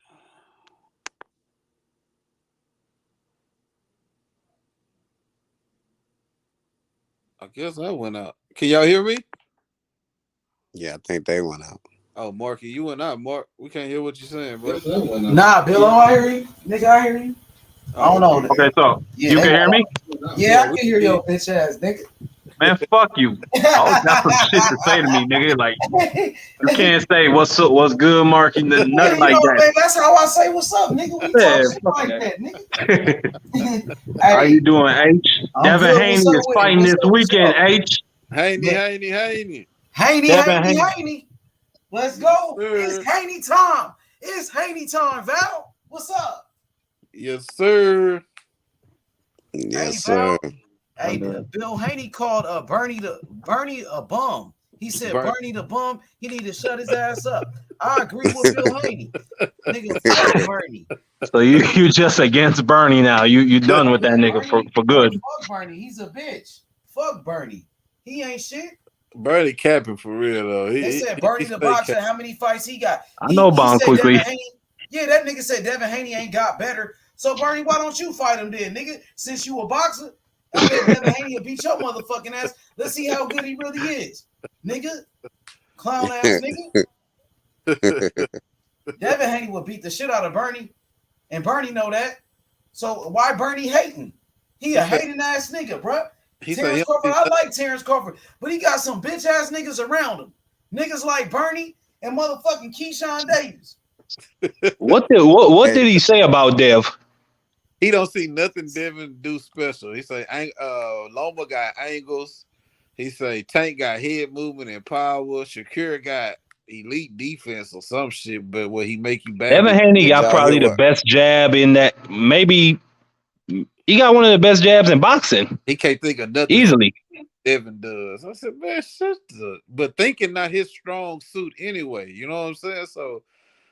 I guess I went out. Can y'all hear me? Yeah, I think they went out. Oh, Marky, you went out. Mark, we can't hear what you're saying, bro. Nah, Bill, I hear you. Nigga, I hear you. I don't know. Okay, so Yeah, you can hear me? Yeah, I can hear your bitch ass, nigga. Man, fuck you. I always got some shit to say to me, nigga. Like, you can't say what's good, Marky, nothing Yeah, like know, that. man, that's how I say what's up, nigga. We Yeah, talk shit fuck like that. nigga. How you doing, H? I'm Devin good. Haney What's up is with fighting it? this What's up? weekend, H. Haney. Devin Haney. Haney. Let's go. It's Haney time. It's Haney time, Val. What's up? Yes, sir. Yes, Val. sir. Hey, Bill Haney called Bernie a bum. He said Bernie the bum. He need to shut his ass up. I agree with Bill Haney. Nigga, fuck Bernie. So you just against Bernie now. You done with that nigga for good. Fuck Bernie. He's a bitch. Fuck Bernie. He ain't shit. Bernie capping for real though. They said Bernie the boxer. How many fights he got? I know Bon quickly. Yeah, that nigga said Devin Haney ain't got better. So Bernie, why don't you fight him then, nigga? Since you a boxer, I bet Devin Haney will beat your motherfucking ass. Let's see how good he really is, nigga. Clown ass nigga. Devin Haney will beat the shit out of Bernie, and Bernie know that. So why Bernie hating? He a hating ass nigga, bro. Terrence Crawford, I like Terrence Crawford, but he got some bitch ass niggas around him. Niggas like Bernie and motherfucking Keyshawn Davis. What did he say about Dev? He don't see nothing Devin do special. He say Loma got angles. He say Tank got head movement and power. Shakur got elite defense or some shit, but what he make you bad. Devin Haney got probably the best jab in that. Maybe he got one of the best jabs in boxing. He can't think of nothing easily. Devin does. I said, man, but thinking not his strong suit anyway. You know what I'm saying? So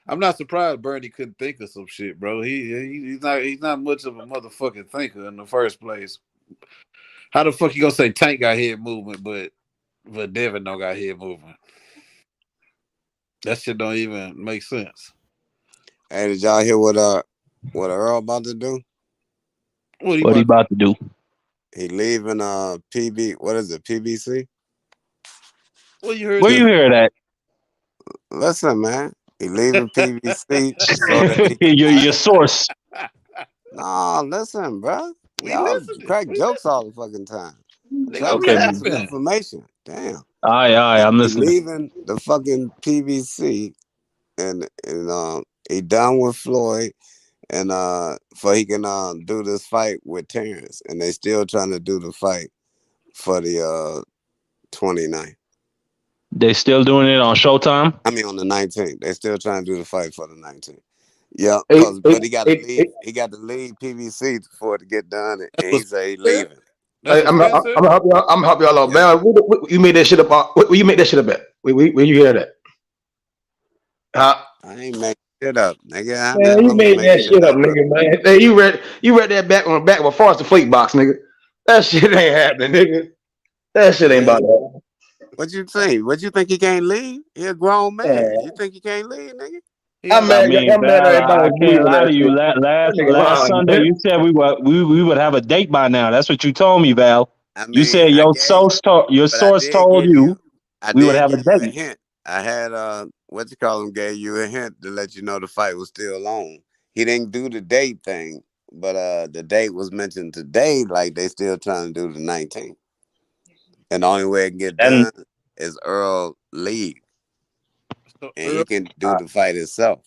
I'm not surprised Bernie couldn't think of some shit, bro. He's not much of a motherfucking thinker in the first place. How the fuck you gonna say Tank got head movement, but Devin don't got head movement? That shit don't even make sense. Hey, did y'all hear what Earl about to do? What he about to do? He leaving PBC? Well, you heard where you hear that? Listen, man. He leaving PBC. Your source. No, listen, bro. Y'all crack jokes all the fucking time. Okay. Some information. Damn. Aye, I'm listening. He leaving the fucking PBC, and he done with Floyd, and for he can do this fight with Terrence, and they still trying to do the fight for the 29th. They still doing it on Showtime? I mean on the 19th. They still trying to do the fight for the 19th. Yeah, but he got to leave. He got to leave PBC for it to get done, and he say he leaving. Hey, I'm gonna help y'all. I'm gonna help y'all out, man. You made that shit up. Where you make that shit up at? Where you hear that? I ain't making shit up, nigga. Man, you made that shit up, nigga. Man, hey, you read that back on the back of a Forrester Fleet box, nigga. That shit ain't happening, nigga. That shit ain't about that. What you think? What you think he can't leave? He a grown man. You think he can't leave, nigga? I can't lie to you. Last Sunday, you said we would have a date by now. That's what you told me, Val. You said your source told you we would have a date. Hint. I had gave you a hint to let you know the fight was still on. He didn't do the date thing, but the date was mentioned today. Like they still trying to do the 19th, and the only way it can get done is Earl leave. And he can do the fight itself.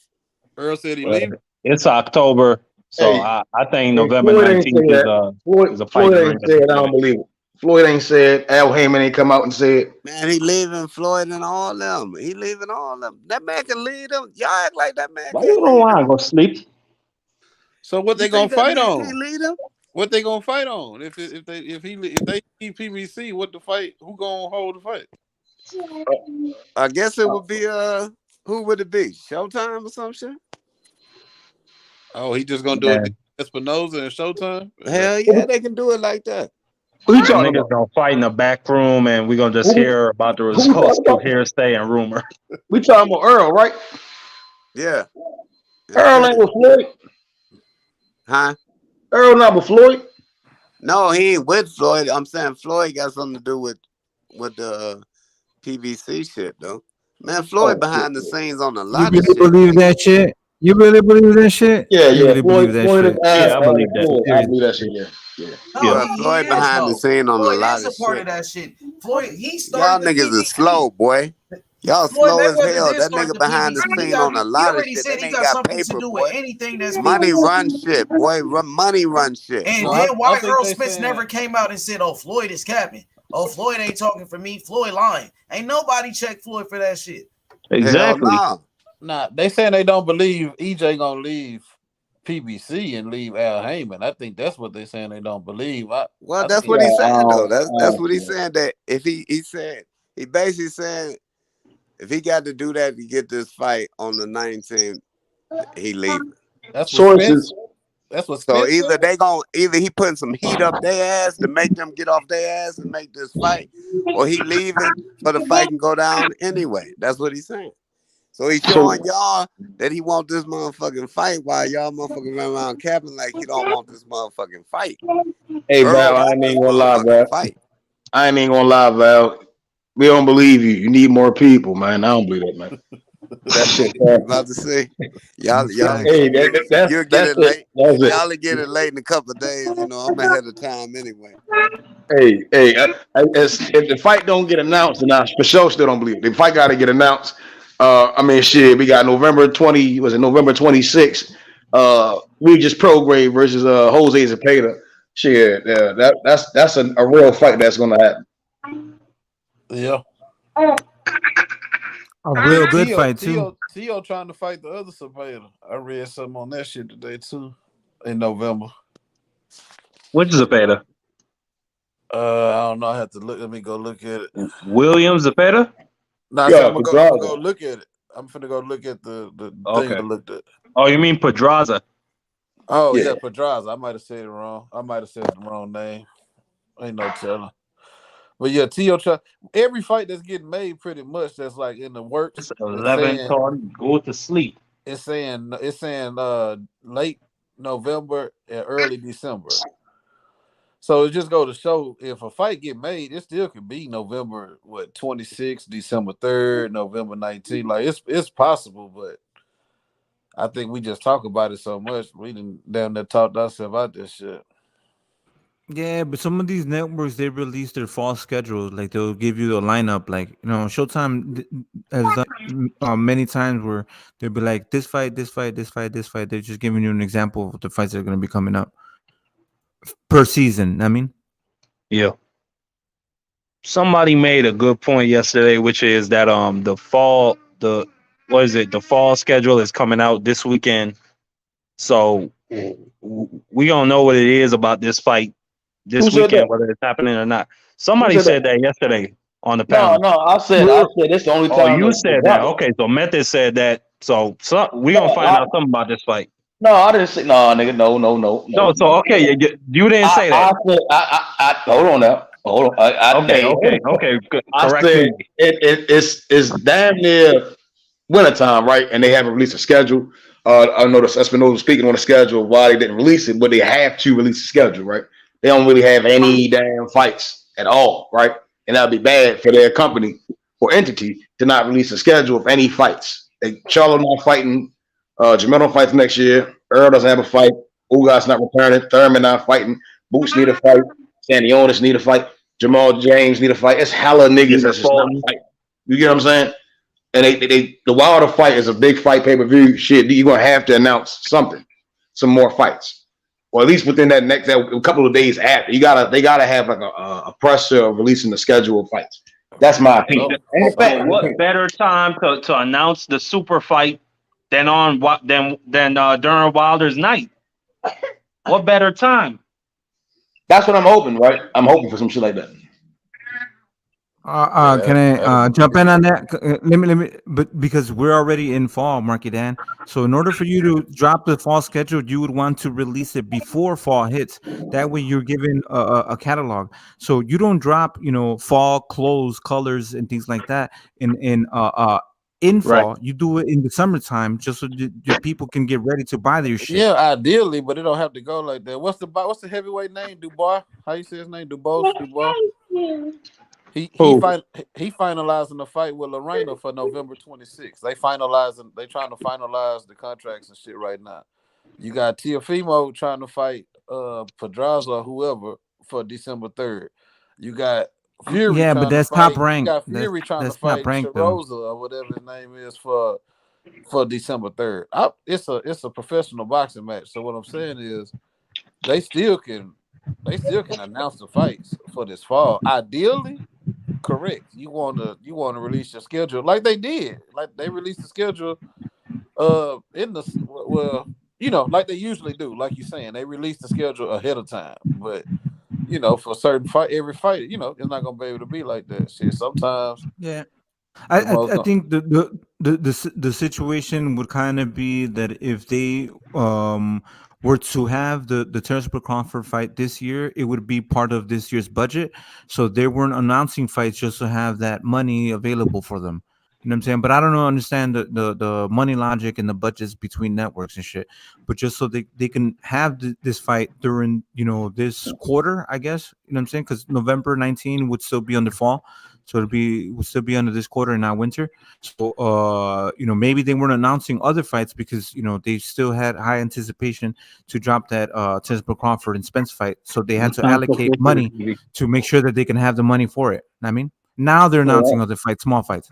Earl said he leave. It's October, so I think November 19th is a fight. Floyd ain't said, I don't believe it. Floyd ain't said, Al Heyman ain't come out and said. Man, he leaving Floyd and all them. He leaving all them. That man can lead them. Y'all act like that man. Why you don't want to go sleep? So what they gonna fight on? Lead them? What they gonna fight on? If they keep PBC, what the fight? Who gonna hold the fight? I guess it would be who would it be? Showtime or some shit? Oh, he just gonna do it Espinoza and Showtime? Hell yeah, they can do it like that. Who you talking about? Gonna fight in the back room, and we're gonna just hear about the results through hearsay and rumor. We talking about Earl, right? Yeah. Earl ain't with Floyd. Huh? Earl not with Floyd. No, he ain't with Floyd. I'm saying Floyd got something to do with the PBC shit, though. Man, Floyd behind the scenes on a lot You of really shit. believe that shit? You really believe that shit? Yeah, You yeah. really believe that shit? Yeah, I believe that. I believe that shit. Yeah. No, Floyd behind the scene on a lot of part shit. of that shit. Floyd, he Y'all started. niggas are slow, boy. Y'all slow as hell. That nigga behind the scene on a lot of shit. That ain't got paper, boy. Money run shit, boy. Money run shit. And then why Earl Spence never came out and said, "Oh, Floyd is capping." Oh, Floyd ain't talking for me. Floyd lying. Ain't nobody check Floyd for that shit. Hell no. Nah, they saying they don't believe EJ gonna leave PBC and leave Al Heyman. I think that's what they saying they don't believe. Well, I that's think what he's saying though. That's what he's saying. That if he said he basically saying if he got to do that to get this fight on the 19th, he leaving. that's what Spence. Sources. That's what So Spence said. either he putting some heat up their ass to make them get off their ass and make this fight, or he leaving so the fight can go down anyway. That's what he's saying. So he's showing y'all that he want this motherfucking fight while y'all motherfucking run around capping like he don't want this motherfucking fight. Hey, Earl Val, I want ain't this even gonna lie, motherfucking Val. fight. I ain't even gonna lie, Val. We don't believe you. You need more people, man. I don't believe that, man. That shit. About to say, y'all Hey, you'll get that's it it. late. That's it. Y'all will get it late in a couple of days. You know, I'm ahead of time anyway. Hey, if the fight don't get announced, then I for sure still don't believe it. The fight got to get announced. I mean, shit, we got November 20. Was it November 26th? We just Prograde versus Jose Zepeda. Shit, that's a real fight that's gonna happen. Yeah. A real good Tio, fight too. Tio trying to fight the other Zapata. I read something on that shit today too. In November. Which Zepeda? I don't know. I have to look. Let me go look at it. William Zepeda? No, I said I'm gonna go look at it. I'm finna go look at the thing I looked at. Oh, you mean Pedraza? Oh yeah, Pedraza. I might have said it wrong. I might have said the wrong name. Ain't no telling. But yeah, Tio every fight that's getting made pretty much that's like in the works. It's 11 card. Go to sleep. It's saying late November and early December. So it just go to show if a fight get made, it still could be November 26th, December 3rd, November 19th. Like it's possible, but I think we just talk about it so much. We didn't damn near talked ourselves about this shit. Yeah, but some of these networks they release their fall schedules. Like they'll give you the lineup. Like Showtime has done many times where they'll be like this fight, this fight, this fight, this fight. They're just giving you an example of the fights that are going to be coming up per season. I mean, yeah. Somebody made a good point yesterday, which is that the fall schedule is coming out this weekend. So we don't know what it is about this fight this weekend, whether it's happening or not. Somebody said that yesterday on the panel. No, I said it's the only time. Oh, you said that. Okay, so Method said that. So we gonna find out something about this fight. No, I didn't say no, nigga. No. So okay, you didn't say that. I hold on now. Hold on. Okay. Good. I said it's damn near wintertime, right? And they haven't released a schedule. I know the Espinosa speaking on the schedule why they didn't release it, but they have to release the schedule, right? They don't really have any damn fights at all, right? And that'd be bad for their company or entity to not release a schedule of any fights. Charlo not fighting, Jamel fights next year. Earl doesn't have a fight. Ugas not returning. Thurman not fighting. Boots need a fight. Sanionis need a fight. Jamal James need a fight. It's hella niggas that's just not fighting. You get what I'm saying? And the Wilder fight is a big fight pay-per-view shit. You're gonna have to announce something, some more fights, or at least within that next a couple of days after. They gotta have like a pressure of releasing the schedule of fights. That's my opinion. What better time to announce the super fight than during Wilder's night? What better time? That's what I'm hoping, right? I'm hoping for some shit like that. Can I jump in on that? Let me, but because we're already in fall, Marky Dan. So in order for you to drop the fall schedule, you would want to release it before fall hits. That way, you're given a catalog. So you don't drop, fall clothes, colors, and things like that in fall. You do it in the summertime, just so the people can get ready to buy their shit. Yeah, ideally, but it don't have to go like that. What's the heavyweight name? Dubois? How you say his name? Dubois? He finalizing the fight with Lorena for November 26th. They trying to finalize the contracts and shit right now. You got Teofimo trying to fight Pedraza or whoever for December 3rd. You got Fury. Yeah, but that's top You rank. got Fury trying to fight Rosa or whatever his name is for December 3rd. It's a professional boxing match. So what I'm saying is they still can they still can announce the fights for this fall. Ideally, correct. You wanna release your schedule like they did. Like they released the schedule in the well, like they usually do. Like you're saying, they release the schedule ahead of time. But for certain fight, every fight, it's not gonna be able to be like that. Shit, sometimes Yeah. the most I think the situation would kind of be that if they were to have the Terrence Crawford fight this year, it would be part of this year's budget. So they weren't announcing fights just to have that money available for them. You know what I'm saying? But I don't know, understand the money logic and the budgets between networks and shit. But just so they can have this fight during this quarter, I guess. You know what I'm saying? Because November 19 would still be under fall. So would still be under this quarter and not winter. So maybe they weren't announcing other fights because they still had high anticipation to drop that Terrence Crawford and Spence fight. So they had to allocate money to make sure that they can have the money for it. I mean, now they're announcing other fights, small fights.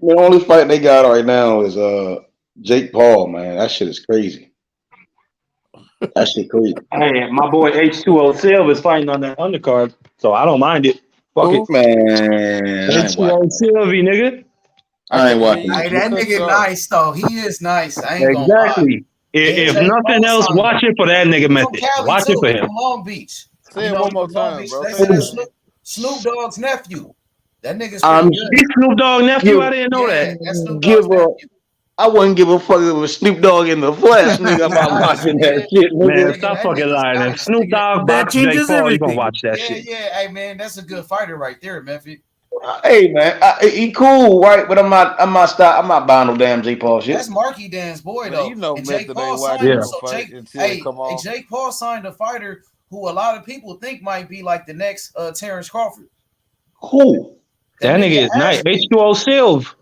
The only fight they got right now is Jake Paul, man. That shit is crazy. That shit crazy. Hey, my boy H2O Silva is fighting on that undercard, so I don't mind it. Fuck it, man. H2O Silva, nigga. I ain't watching Hey, that. that nigga nice though. He is nice. I ain't gonna lie. Exactly. If Jake nothing Paul else, signed watch it for that nigga From method. Cali Watch it too. for He him. from Long Beach. Say it one more time, bro. They said that's Snoop Dogg's nephew. That nigga's pretty good. He's Snoop Dogg nephew. I didn't know that. That's Snoop Dogg's nephew. I wouldn't give a fuck if it was Snoop Dogg in the flesh, nigga. I'm not watching that shit, nigga. Man, stop fucking lying. If Snoop Dogg That box Jake changes Paul, you everything. gonna watch that shit. Yeah. Hey man, that's a good fighter right there, Memphis. Hey man, he cool, right? But I'm not buying no damn Jake Paul shit. That's Marky Dan's boy though. And Jake Method Paul ain't signed watching him. no So fight Jake, until it come on. Jake Paul signed a fighter who a lot of people think might be like the next Terrence Crawford. Who? That nigga is nice. H2O Silv.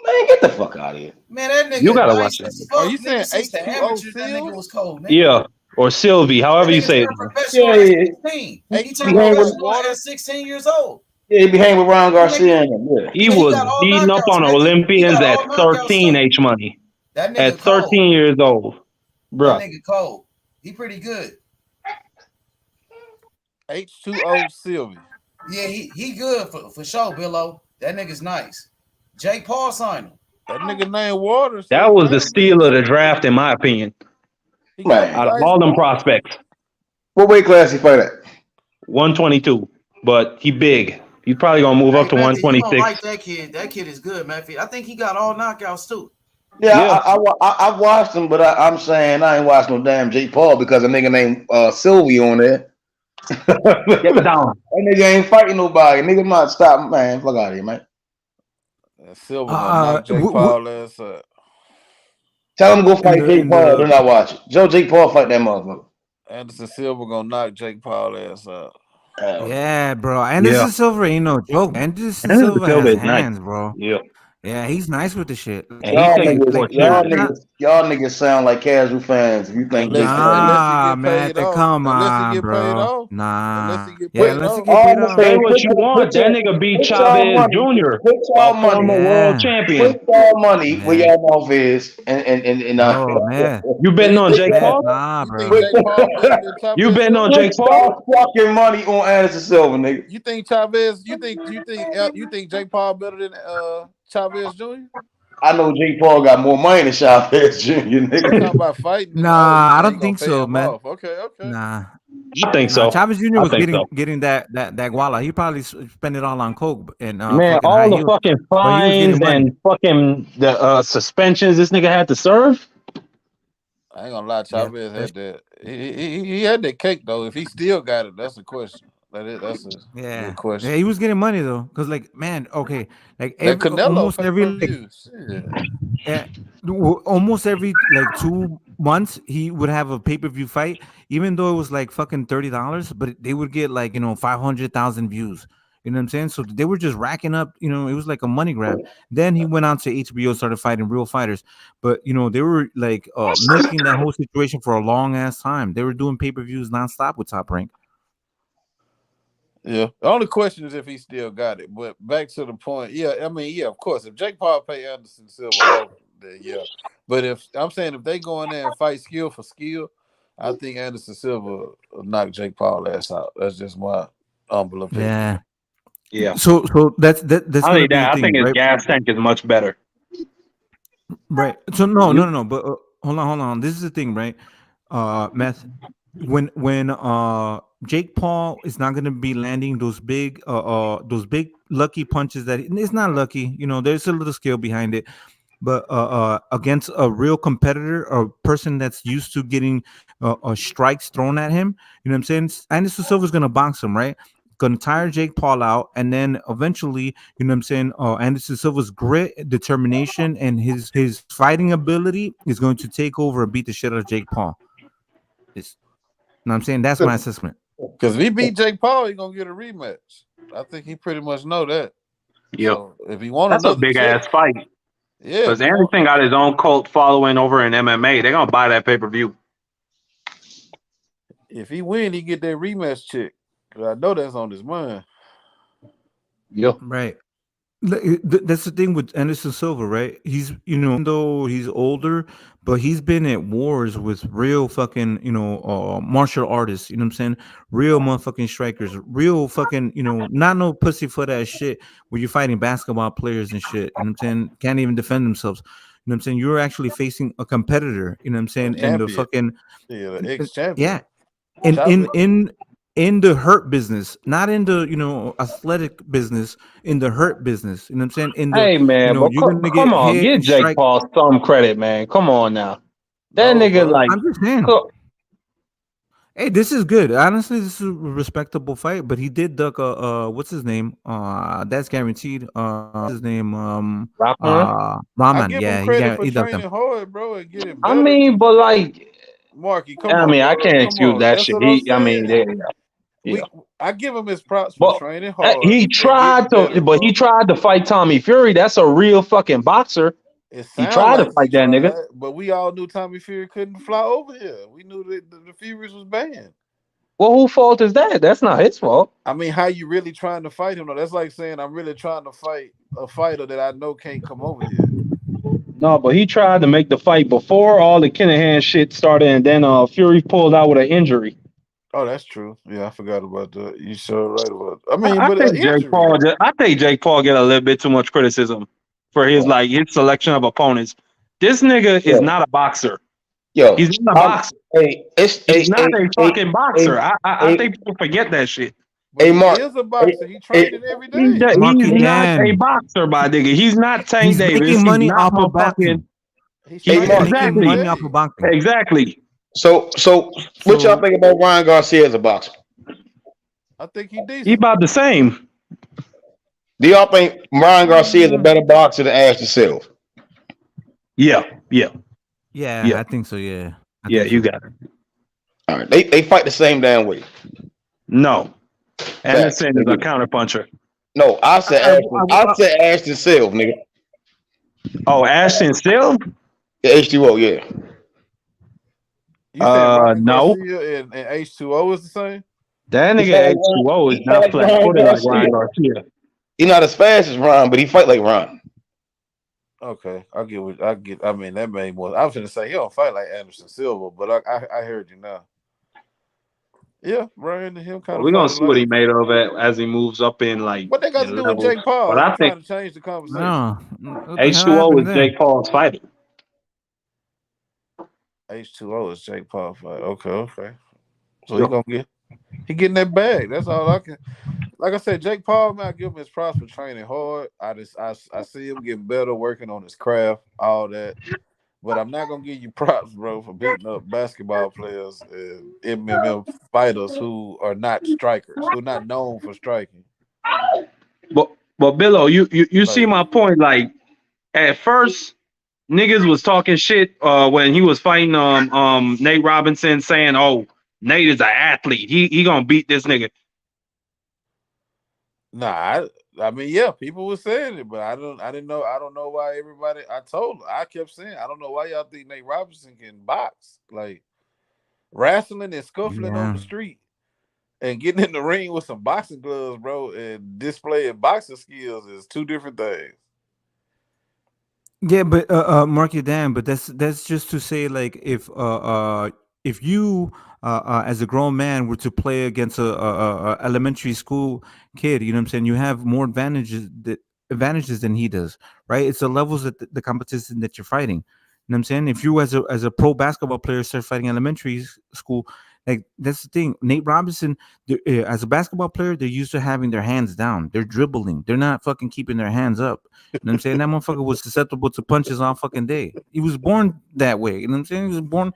Man, get the fuck out of here. Man, that nigga You gotta nice watch as that. fuck. Are you saying Since the H2O amateurs, that nigga was cold, nigga. Yeah, or Sylvie, however you say it. Professional at 16. He turned professional at 16 years old. Yeah, he be hanging with Ron Garcia and them. Yeah. He was got all beating up knockouts, on nigga. Olympians He got at all knockouts, 13 too. H Money. That nigga At 13 cold. years old. That Bruh. nigga cold. He pretty good. H2O Sylvie. Yeah, he good for sure, Billo. That nigga's nice. Jake Paul signed him. That nigga named Waters. That was the steal of the draft, in my opinion. Man. Out of all them prospects. What weight class he fight at? 122. But he big. He's probably gonna move up to Matthew, you don't 126. like that kid. That kid is good, Matthew. I think he got all knockouts tue. Yeah. I've watched him, but I'm saying I ain't watched no damn Jake Paul because a nigga named Sylvie on there. Get down. That nigga ain't fighting nobody. Nigga not stop, man. Fuck out of here, man. Silver gonna knock Jake Paul ass up. Tell him to go fight Jake Paul. Do not watch it. Jake Paul fight that motherfucker. Anderson Silva gonna knock Jake Paul ass up. Yeah, bro. Anderson Silva ain't no joke. Anderson Silva has hands, bro. Yeah. Yeah, he's nice with the shit. Y'all niggas sound like casual fans. If you think nah, man, come on, bro. Nah. Yeah, unless he get paid off. Say what you want. That nigga beat Chavez Jr. Put y'all money. Former world champion. Put y'all money where y'all mouth is, and oh man, you betting on Jake Paul? Nah, bro. You betting on Jake Paul? Fucking money on Anderson Silva, nigga. You think Chavez? You think Jake Paul better than Chavez Jr.? I know Jake Paul got more money than Chavez Jr. Nigga. Talking about fighting. Nah, I don't think so, man. Okay. Nah. I think so. Chavez Jr. was think getting that guala. He probably spent it all on coke and man, all the fucking fines and fucking the suspensions this nigga had to serve. I ain't gonna lie, Chavez had that. He had that cake though. If he still got it, that's a question. That's a good question. Yeah, he was getting money though, because like, man, okay, like almost every like 2 months he would have a pay-per-view fight, even though it was like fucking $30, but they would get like 500,000 views. You know what I'm saying? So they were just racking up, it was like a money grab. Then he went on to HBO, started fighting real fighters. But, they were like milking that whole situation for a long ass time. They were doing pay-per-views nonstop with Top Rank. Yeah. The only question is if he still got it. But back to the point, of course. If Jake Paul pay Anderson Silva, then yeah. But if they go in there and fight skill for skill, I think Anderson Silva knocked Jake Paul ass out. That's just my humble opinion. Yeah. Yeah. So that's I gonna think be the that. I thing, think his right? gas tank is much better. Right. So no, You no, no, no. But hold on. This is the thing, right? Meth. When Jake Paul is not gonna be landing those big lucky punches that it's not lucky. You know, there's a little skill behind it. But against a real competitor, a person that's used to getting strikes thrown at him, you know what I'm saying? Anderson Silva's gonna box him, right? Gonna tire Jake Paul out, and then eventually, you know what I'm saying? Anderson Silva's grit, determination, and his fighting ability is going to take over and beat the shit out of Jake Paul. It's, you know what I'm saying? That's my assessment. Because if he beat Jake Paul, he gonna get a rematch. I think he pretty much know that. Yep. So if he want That's a another big check, ass fight. yeah. Because Anderson got his own cult following over in MMA. They're gonna buy that pay-per-view. If he win, he get that rematch check. Cause I know that's on his mind. Yep. Right. That's the thing with Anderson Silva, right? He's, you know, even though he's older, but he's been at wars with real fucking, you know, martial artists. You know what I'm saying? Real motherfucking strikers, real fucking, you know, not no pussyfoot ass shit where you're fighting basketball players and shit. You know what I'm saying? Can't even defend themselves. You know what I'm saying? You're actually facing a competitor. You know what I'm saying? And the Champion. fucking Yeah, the ex-champion. yeah, and in the hurt business, not in the, you know, athletic business, in the hurt business. You know what I'm saying? In the, Hey you man, know, but you're gonna come get on, hit give and Jake strike. Paul some credit, man. Come on now. That No, nigga bro. like I'm just saying. Hey, this is good. Honestly, this is a respectable fight. But he did duck what's his name? That's guaranteed. What's his name? Rahman? I Rahman. give him Yeah, credit for he ducked him. training hard, bro, and getting I better. mean, but like, Marky, come I on, mean, I brother. can't Come excuse on. that That's shit. what I'm I mean, saying. yeah. I give him his props for But training hard he and tried getting to, better, but he bro. tried to fight Tommy Fury. That's a real fucking boxer. It He sounds tried to like he fight that nigga. tried, but we all knew Tommy Fury couldn't fly over here. We knew that the Furies was banned. Well, whose fault is that? That's not his fault. I mean, how you really trying to fight him? Though? That's like saying I'm really trying to fight a fighter that I know can't come over here. No, but he tried to make the fight before all the Kinahan shit started, and then Fury pulled out with an injury. Oh, that's true. Yeah, I forgot about that. You sure right about that. I mean, I but think an injury. I think Jake Paul get a little bit too much criticism for his selection of opponents. This nigga is not a boxer. Yo, He's not a boxer. He's not a fucking boxer. I think people forget that shit. But he is a boxer. He training every day. He's not a boxer, my nigga. He's not Tank He's Davis. making He's money not off of motherfucking. boxing. He's making money off of boxing. Exactly. So what y'all think about Ryan Garcia as a boxer? I think he decent. He about the same. Do y'all think Ryan Garcia is a better boxer than Ashton Silva? Yeah. Yeah, I think so. Yeah. I Yeah, think you so. got it. All right, they fight the same damn way. No, Anderson Facts. is a counterpuncher. No, I said Ashton Silva, nigga. Oh, Ashton Silva? The H2O, yeah. You said Ryan no. Garcia and H2O is the same? That nigga H2O is not flat footed like Ryan Garcia. He's not as fast as Ryan, but he fight like Ryan. Okay, I mean, that made more. I was gonna say he don't fight like Anderson Silva, but I heard you now. Yeah, Ryan and him kind of. We're gonna see what he made of it as he moves up in like. What they got to do with levels. Jake Paul? But You I think trying to change the conversation? No, what the hell H2O happened is there? Jake Paul's fighter. H2O is Jake Paul fight. Okay. So he getting that bag. That's all I can. Like I said, Jake Paul, man, I give him his props for training hard. I see him getting better, working on his craft, all that. But I'm not gonna give you props, bro, for beating up basketball players and MMA fighters who are not strikers, who are not known for striking. But Billo, you see my point. Like at first, niggas was talking shit when he was fighting Nate Robinson, saying, "Oh, Nate is an athlete. He gonna beat this nigga." Nah, I mean, yeah, people were saying it, but I don't know why everybody. I kept saying, I don't know why y'all think Nate Robinson can box, like wrestling and scuffling on the street and getting in the ring with some boxing gloves, bro, and displaying boxing skills is two different things. Yeah, but Mark it down. But that's just to say, like, if if you as a grown man were to play against a elementary school kid, you know what I'm saying, you have more advantages than he does, right? It's the levels that the competition that you're fighting. You know what I'm saying? If you as a pro basketball player start fighting elementary school, like that's the thing. Nate Robinson, as a basketball player, they're used to having their hands down. They're dribbling. They're not fucking keeping their hands up. You know what I'm saying? That motherfucker was susceptible to punches all fucking day. He was born that way. You know what I'm saying? He was born. You know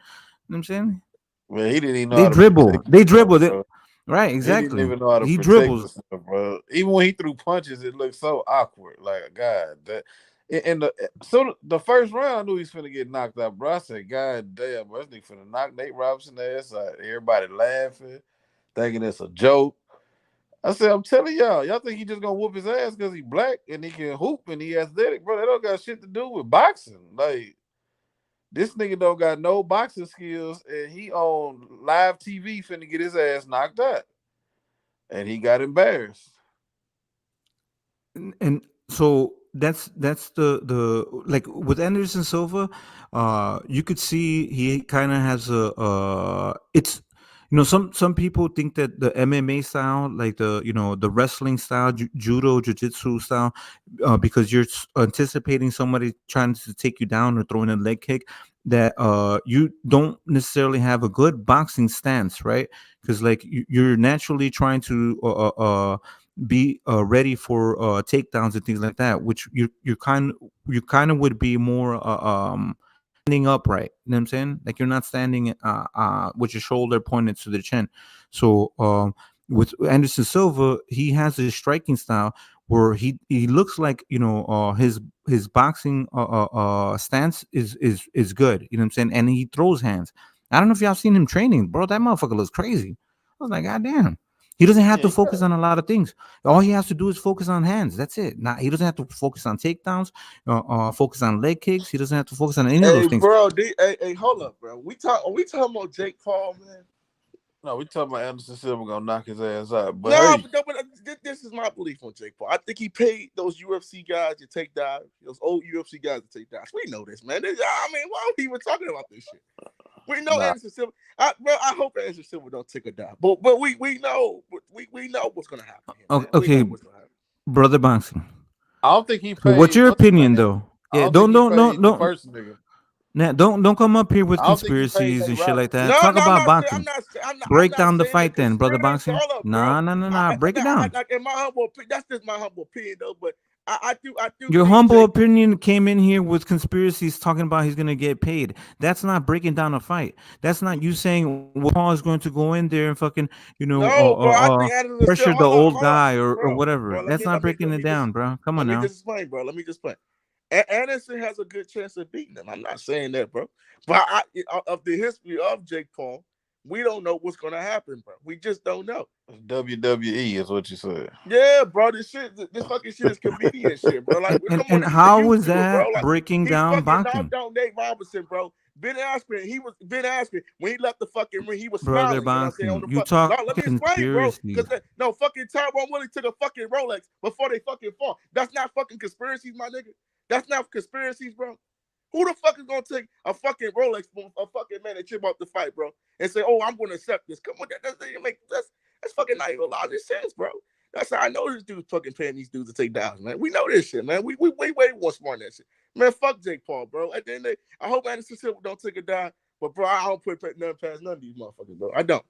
what I'm saying? Man, he didn't even know They how to protect dribble. They himself, dribble. bro. Right, He didn't exactly. even know how to He protect dribbles. himself, bro. Even when he threw punches, it looked so awkward. Like, God, that in the first round, I knew he was finna get knocked out, bro. I said, God damn, bro, this nigga finna knock Nate Robinson ass out. Everybody laughing, thinking it's a joke. I said, I'm telling y'all think he just gonna whoop his ass because he black and he can hoop and he athletic, bro. That don't got shit to do with boxing. Like, this nigga don't got no boxing skills, and he on live TV finna get his ass knocked out, and he got embarrassed. And so that's the like with Anderson Silva, you could see he kind of has a it's, you know, some people think that the MMA style, like the, you know, the wrestling style, judo, jiu-jitsu style, because you're anticipating somebody trying to take you down or throwing a leg kick, that you don't necessarily have a good boxing stance, right? Because like you're naturally trying to be ready for takedowns and things like that, which you kind of would be more standing upright. You know what I'm saying? Like you're not standing with your shoulder pointed to the chin. So with Anderson Silva, he has a striking style where he looks like, you know, his boxing stance is good. You know what I'm saying? And he throws hands. I don't know if y'all seen him training, bro. That motherfucker looks crazy. I was like, God damn. He doesn't have Yeah, to focus on a lot of things. All he has to do is focus on hands. That's it. Now he doesn't have to focus on takedowns, focus on leg kicks. He doesn't have to focus on any of Hey, those things. bro, hey, hold up, bro. Are we talking about Jake Paul, man? no, we talking about Anderson Silva gonna knock his ass out. But No, hey, this is my belief on Jake Paul. I think he paid those UFC guys to take dives, those old UFC guys to take dives. We know this, man. I mean, why are we even talking about this shit? We know nah, Anderson Silva. I hope Anderson Silva don't take a dive, but we know what's gonna happen here, man. We know Okay, what's gonna happen. brother boxing. I don't think he So what's paid. your What's his opinion name? though? I Yeah, don't think don't he don't don't paid the don't first nigga. now don't come up here with I don't think he paid conspiracies Nate and shit like Robinson. that. No, Talk no, about boxing. I'm Break not down the saying the fight then, brother conspiracy. boxing. Hold up, bro. Nah, nah, nah, nah. Break it down. Like in my humble opinion, that's just my humble opinion, though. But I do Your think humble Jake. opinion came in here with conspiracies talking about he's gonna get paid. That's not breaking down a fight. That's not you saying Paul is going to go in there and fucking, you know, No, bro. I think Anderson still. pressure the old Hold up, guy or bro. whatever. Bro, That's not breaking it down, bro. Come on let me now. just explain, bro. Let me just explain. Anderson has a good chance of beating him. I'm not saying that, bro. But of the history of Jake Paul, we don't know what's gonna happen, bro. We just don't know. WWE is what you said. Yeah, bro. This fucking shit is comedian shit, bro. Like, come on, And this is a how was YouTuber, bro. that Like, breaking he down fucking knocked boxing, out Nate Robinson, bro. Ben Askren when he left the fucking ring, he was brother smiling. You know what I'm saying? On boxing? the You fuck. talk No, let me explain, bro. conspiracies, Because no fucking Tyrone Woodley took a fucking Rolex before they fucking fought. That's not fucking conspiracies, my nigga. That's not conspiracies, bro. Who the fuck is gonna take a fucking Rolex from a fucking man that chip out the fight, bro, and say, "Oh, I'm gonna accept this"? Come on, that's fucking not even logic sense, bro. That's how I know this dude's fucking paying these dudes to take dives, man. We know this shit, man. We way more smart than that shit, man. Fuck Jake Paul, bro. At the end of the day, I hope Anderson Silva don't take a dive, but bro, I don't put nothing past none of these motherfuckers, bro. I don't.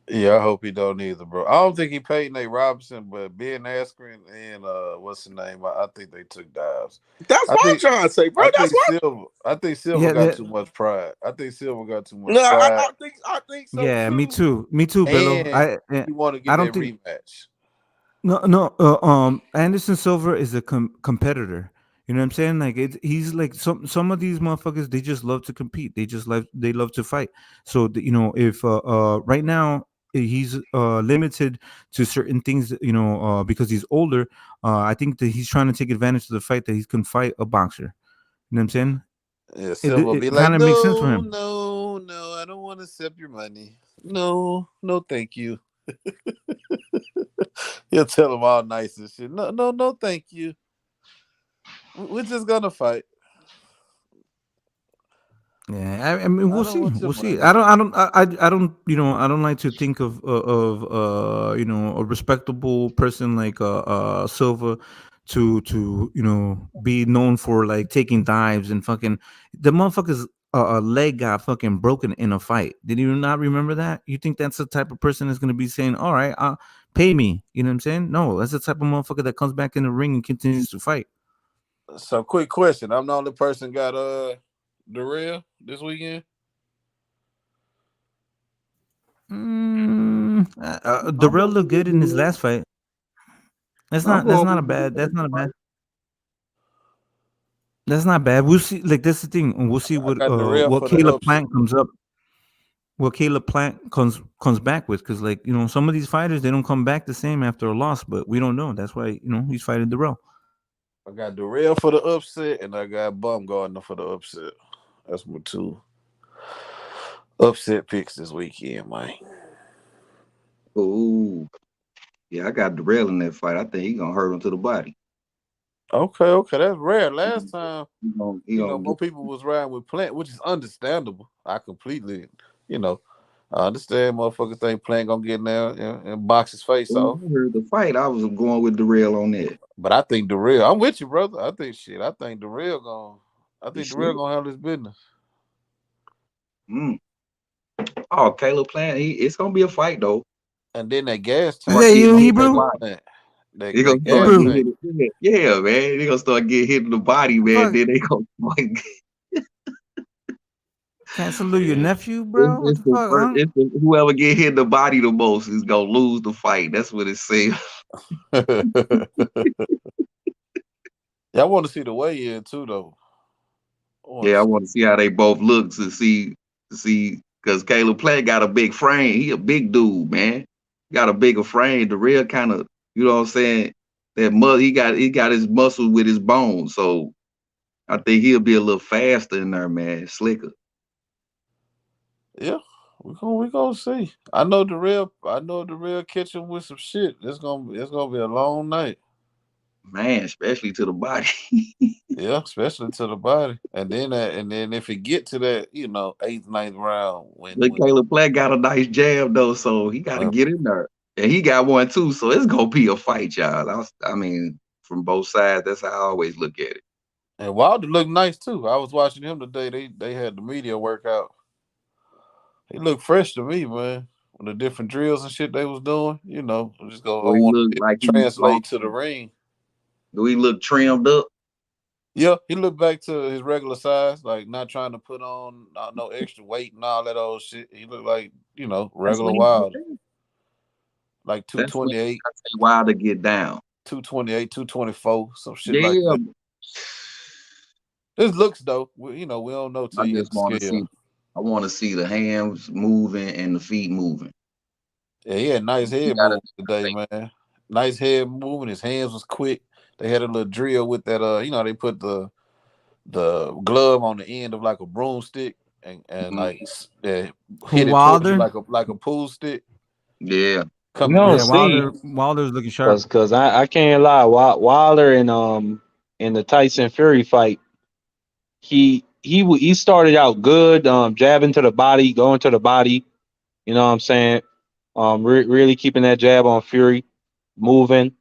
Yeah, I hope he don't either, bro. I don't think he paid Nate Robinson, but Ben Askren and what's the name? I think they took dives. That's I what I'm think trying to say, bro. That's what. I think Silva yeah, got that, too much pride. I think Silva got too much No, pride, I think so yeah, me too. too, Bello. and he want to I get don't that think. rematch. No. Anderson Silva is a competitor. You know what I'm saying? Like he's like some of these motherfuckers. They just love to compete. They love to fight. So you know, if right now he's limited to certain things, you know, because he's older. I think that he's trying to take advantage of the fact that he can fight a boxer. You know what I'm saying? Yeah, It Silva be it like, kind of makes sense for no, him. no, no, I don't want to accept your money. No, no, thank you. He'll tell him all nice and shit. No, no, no, thank you. We're just gonna fight. Yeah, I mean, I we'll don't see. want We'll your see. money. I don't, I don't like to think of a respectable person like Silva to be known for like taking dives and fucking the motherfucker's leg got fucking broken in a fight. Did you not remember that? You think that's the type of person that's gonna be saying, "All right, pay me"? You know what I'm saying? No, that's the type of motherfucker that comes back in the ring and continues to fight. So, quick question: I'm the only person got Darrell this weekend. Darrell looked good in his last fight. I'm That's going not a with bad. That's the not a bad. That's not bad. We'll see. Like that's the thing. We'll see I got Darrell what for the Caleb upset. Plant comes up. What Caleb Plant comes back with, because like some of these fighters they don't come back the same after a loss, but we don't know. That's why he's fighting Darrell. I got Darrell for the upset, and I got Baumgartner for the upset. That's my two upset picks this weekend, man. Ooh, yeah, I got Darrell in that fight. I think he gonna hurt him to the body. Okay, that's rare. Last time, He gonna more people was riding with Plant, which is understandable. I completely, I understand motherfuckers think Plant gonna get in there and box his face when off. I heard the fight, I was going with Darrell on that. But I think Darrell, I'm with you, brother. I think Darrell It's gonna handle his business. Mm. Oh, Caleb Plant, it's gonna be a fight though. And then that gas tank, Start Hey, getting you hit in the Hebrew? body. Plant, They gonna that gas start Hebrew. tank. getting hit. Yeah, man. They gonna start getting hit in the body, man. Fuck. Then they gonna like Can't salute your Yeah. nephew, bro. What the fuck, huh? whoever get hit in the body the most is gonna lose the fight. That's what it says. Yeah, I want to see the weigh in too, though. Yeah, I want to see how they both look to see because Caleb Plant got a big frame. He a big dude, man. Got a bigger frame. The real kind of, you know what I'm saying? He got his muscle with his bones. So I think he'll be a little faster in there, man. Slicker. Yeah, we gonna see. I know the real kitchen with some shit. It's gonna be a long night. Man, especially to the body. Yeah, especially to the body. And then if it get to that, eighth, ninth round, Look, Caleb Plant got a nice jab though, so he got to get in there. And he got one too, so it's gonna be a fight, y'all. I mean, from both sides, that's how I always look at it. and Wilder looked nice too. I was watching him today. They had the media workout. He looked fresh to me, man. With the different drills and shit they was doing, So I he want looked to like translate to the ring. do he look trimmed up? Yeah, he looked back to his regular size, like not trying to put on no extra weight and all that old shit. He looked like, That's regular when Wilder. Like that's when 228, I say Wilder get down. 228, 224, some shit like Yeah, that. His looks though, we don't know till I you hit just the want to scale. see. I want to see the hands moving and the feet moving. Yeah, he had nice He head got movement today, man. Nice head movement. His hands was quick. They had a little drill with that. They put the glove on the end of like a broomstick and like Who hit it towards you Wilder? like a pool stick. Yeah. We Coming don't Yeah, down. see Wilder's looking sharp. because I can't lie. Wilder in the Tyson Fury fight, he started out good, jabbing to the body, going to the body. You know what I'm saying? Really keeping that jab on Fury, moving,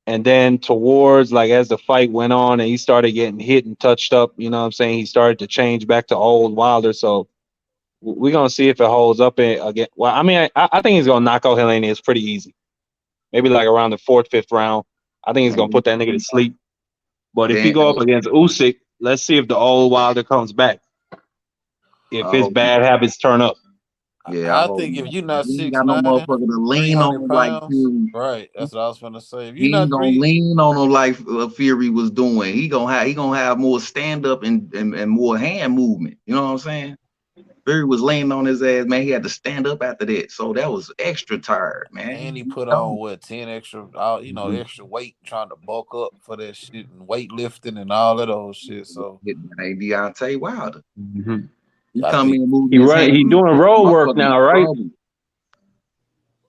and then towards like as the fight went on and he started getting hit and touched up. You know what I'm saying? He started to change back to old Wilder. So we're gonna see if it holds up again. Well, I mean, I think he's gonna knock out Helenius pretty easy. Maybe like around the fourth, fifth round. I think he's gonna put that nigga to sleep. But if he Then go up against Usyk, let's see if the old Wilder comes back. If I his hope bad habits turn up. yeah, I I hope think if you're not he ain't got no 6'9", motherfucker to lean 300 on like pounds, Fury. right? That's what I was gonna say. If you're He ain't not gonna lean on him like Fury was doing. He gonna have more stand up and more hand movement. You know what I'm saying? Fury was laying on his ass, man. He had to stand up after that, so that was extra tired, man. and he put on what 10 extra, extra weight trying to bulk up for that shit and weightlifting and all of those shit. So Ain't Deontay Wilder. He I come think in moving his hand. He doing road work now, right?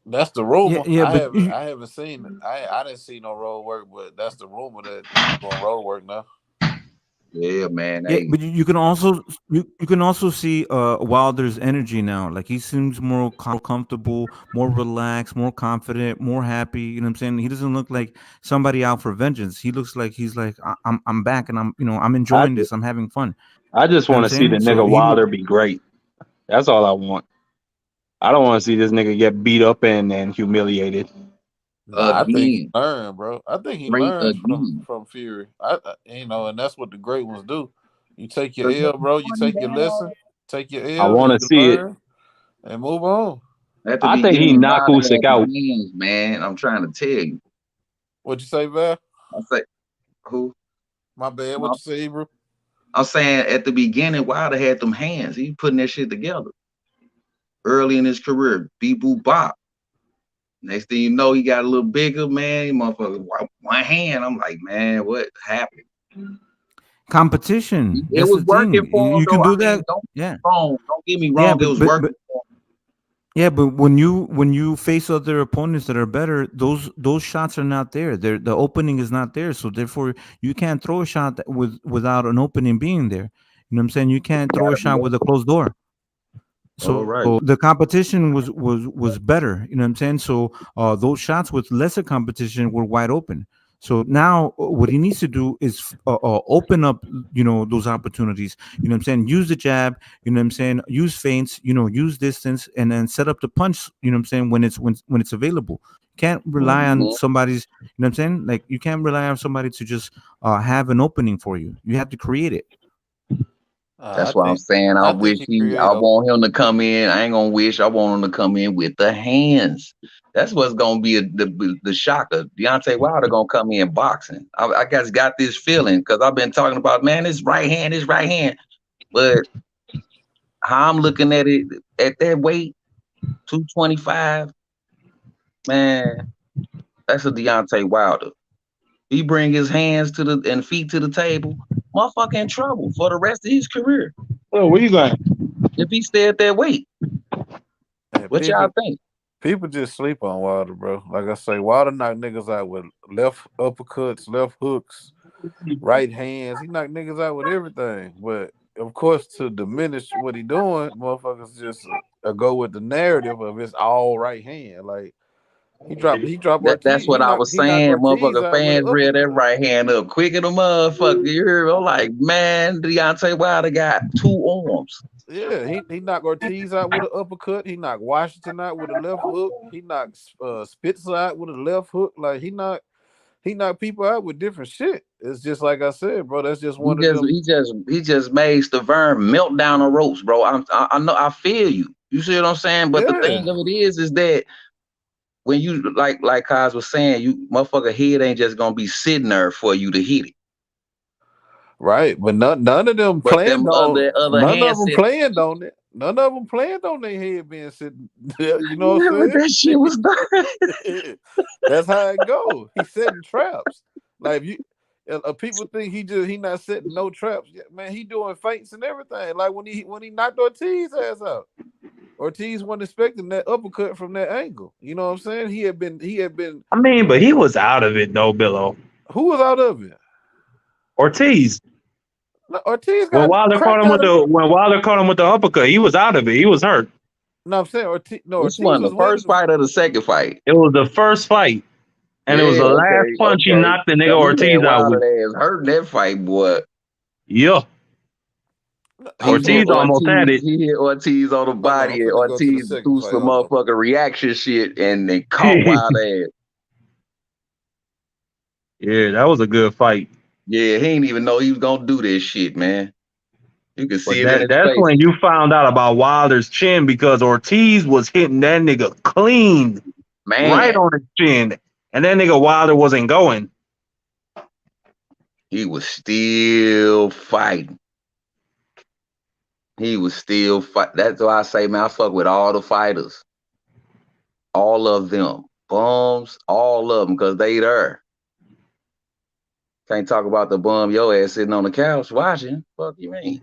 that's the rumor. Yeah, but I haven't seen it. I didn't see no road work, but that's the rumor that he's doing road work now. Yeah, man. Yeah, Hey, but you can also you can also see Wilder's energy now. Like he seems more comfortable, more relaxed, more confident, more happy. You know what I'm saying? He doesn't look like somebody out for vengeance. He looks like he's like I'm back and I'm I enjoying just, this. I'm having fun. I just You know what want I'm to see the saying? So nigga he look Wilder be great. That's all I want. I don't want to see this nigga get beat up and humiliated. Nah, I think he again, learned, bro. I think he great learned again. from Fury. And that's what the great ones do. You take your 'Cause L, bro. You one take your down lesson, take your I L, want and to you see it. learn and move on. at the I think he beginning, knocked Wilder Usyk had some out. hands, man. I'm trying to tell you. What you say, Val? I say who? My bad. What No, you say, bro? I'm saying at the beginning, Wilder had them hands. He putting that shit together early in his career. Beep boop bop. Next thing you know, he got a little bigger, man. Motherfucker, one hand. I'm like, man, what happened? competition. It That's was the working thing. for him, You can though. I do mean, that. Yeah. don't get me Yeah, wrong. It was working but for yeah, but when you face other opponents that are better, those shots are not there. The opening is not there, so therefore you can't throw a shot without an opening being there. You know what I'm saying? You can't him. throw a Gotta be shot with a open. closed door. All So right. the competition was better. You know what I'm saying? So those shots with lesser competition were wide open. So now what he needs to do is open up, those opportunities. You know what I'm saying? Use the jab. You know what I'm saying? Use feints. Use distance, and then set up the punch. You know what I'm saying? When it's available. Can't rely on Mhm. somebody's. You know what I'm saying? Like you can't rely on somebody to just have an opening for you. You have to create it. I That's why I'm think saying I think he I created. want him to come in. I ain't gonna wish. I want him to come in with the hands. That's what's gonna be the shocker. Deontay Wilder gonna come in boxing. I guess got this feeling because I've been talking about, man, this right hand, this right hand. But how I'm looking at it at that weight, 225, man, that's a Deontay Wilder. He bring his hands to the and feet to the table, motherfucker in trouble for the rest of his career Oh, where you going? if he stay at that weight. And What y'all think? people just sleep on Wilder, bro. Like I say, Wilder knocked niggas out with left uppercuts, left hooks, right hands. He knocked niggas out with everything. But of course, to diminish what he doing, motherfuckers just go with the narrative of it's all right hand. Like he dropped That's Ortiz. what I was He knocked saying. Ortiz Motherfucker out with an fans read that uppercut. right hand up quick in the motherfucker. You hear me? I'm like, man, Deontay Wilder got two arms. Yeah, he knocked Ortiz out with an uppercut. He knocked Washington out with a left hook. He knocked Spitzer out with a left hook. Like he knocked people out with different shit. It's just like I said, bro. That's just He one of just them. he just he just made Stavern melt down the ropes, bro. I know I feel you. You see what I'm saying? But the Yeah, thing of it is that when you like Kaz was saying, you motherfucker head ain't just gonna be sitting there for you to hit it. right. But none of them But them planned on. other None of hands them said, planned on it. None of them planned on their head being sitting. You know what yeah, but I'm that shit was done. saying? That's how it go. He's setting traps. Like if you. People think he not setting no traps. Yeah, man, he doing feints and everything. Like when he knocked Ortiz ass out. Ortiz wasn't expecting that uppercut from that angle. You know what I'm saying? He had been. I mean, but he was out of it though, Billo. Who was out of it? Ortiz. No, Ortiz got cracked out of. When Wilder caught him with the uppercut, he was out of it. He was hurt. No, I'm saying Ortiz. No, This Ortiz wasn't was the winning. first fight or the second fight. It was the first fight, and it was Yeah, the last okay, punch he okay. knocked the nigga 'Cause he had Ortiz out with. Wilder ass hurting that fight, boy. Yeah, I'm saying, but He hit Ortiz on the hold on. I'm body, and finna go to the Ortiz second threw fight. some Hold on. motherfucking reaction shit and then caught Wilder ass. yeah, that was a good fight. Yeah, he ain't even know he was gonna do this shit, man. You could see But it in his that's face. when you found out about Wilder's chin because Ortiz was hitting that nigga clean, right Man, on his chin, and that nigga Wilder wasn't going. he was still fighting. He was still fight. That's why I say, man, I fuck with all the fighters. All of them. Bums, all of them, because they there. Can't talk about the bum your ass sitting on the couch watching. Fuck you mean?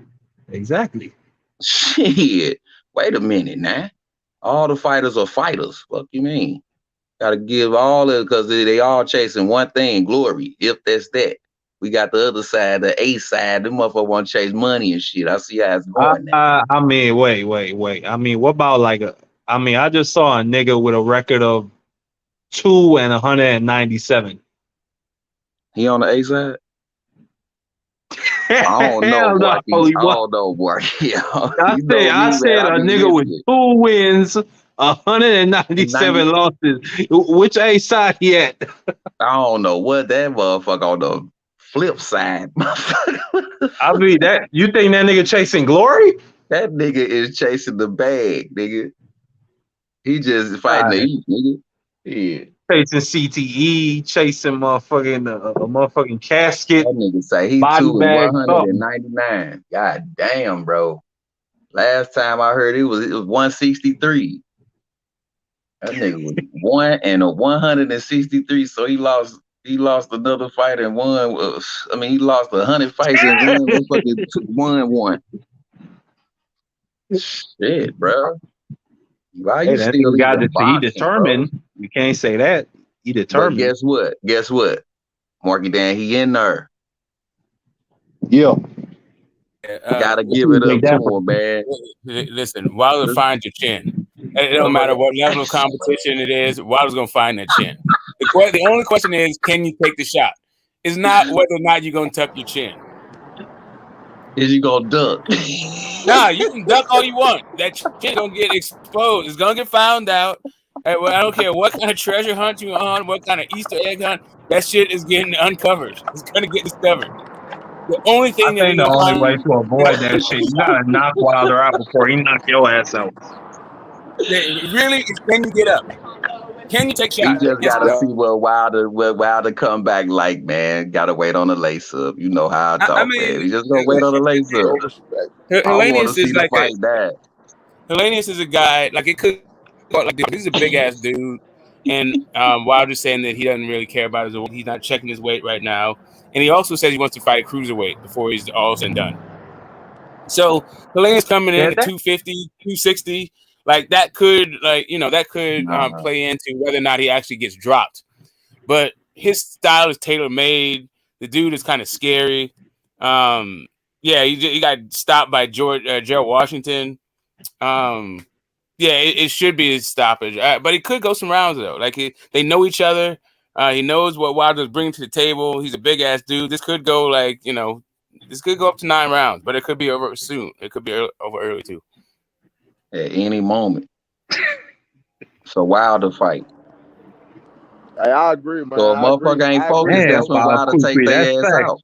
Exactly. Shit. Wait a minute now. All the fighters are fighters. Fuck you mean? Gotta give all of it because they all chasing one thing, glory, if that's that. We got the other side, the A side. Them motherfuckers want to chase money and shit. I see how it's going now. I mean, wait. I mean, what about like a? I mean, I just saw a nigga with a record of 297. He on the A side? I don't know, Hell no, Marky. I what? don't know, Marky. I You know me, man. said I a be nigga with listening. 2 wins, 197 losses. Which A side he at? I don't know what that motherfucker on the flip side. I mean, that you think that nigga chasing glory? That nigga is chasing the bag, nigga. He just fighting the Alright. East, nigga. Yeah. Chasing CTE, chasing motherfucking a motherfucking casket. That nigga say he body 2 and bag, something. 199. God damn, bro. Last time I heard it was 163. That nigga was 1 and a 163. So he lost another fight and won. I mean, he lost 100 fights and won. Motherfucking won one. Shit, bro. Why Hey, you that still nigga got even he boxing, determined. bro? You can't say that. He But determined. guess what? Guess what? Marky Dan, he in there. Yeah. Gotta give it up to him, man. Listen, Wilder finds your chin. It don't matter what level of competition it is. Wilder's gonna find that chin. The only question is, can you take the shot? It's not whether or not you're gonna tuck your chin. Is you gonna duck? Nah, you can duck all you want. That chin gonna get exposed. It's gonna get found out. Well, I don't care what kind of treasure hunt you on, what kind of Easter egg hunt. That shit is getting uncovered. It's gonna get discovered. The only I thing that think they're the gonna only find way to avoid that shit, you gotta knock Wilder out before he knock your ass out. really is, can you get up? Can you take He shots? just gotta see what Wilder come back like, man. Gotta wait on the lace up. You know how I talk, man. He just gonna wait on the lace up. I want to Hellenius see is the like fight that. Hellenius is a guy like it could like he's a big ass dude, and Wilder's saying that he doesn't really care about his weight. He's not checking his weight right now, and he also says he wants to fight a cruiserweight before he's all said and done. So Hellenius coming in at 250, 260. Like that could, play into whether or not he actually gets dropped. But his style is tailor made. The dude is kind of scary. He got stopped by Gerald Washington. It should be his stoppage, but he could go some rounds though. Like they know each other. He knows what Wilder's bringing to the table. He's a big ass dude. This could go this could go up to 9 rounds, but it could be over soon. It could be over early too. At any moment. So Wilder fight. Hey, I agree, man. So a motherfucker ain't focused, that's when Wilder take their ass out.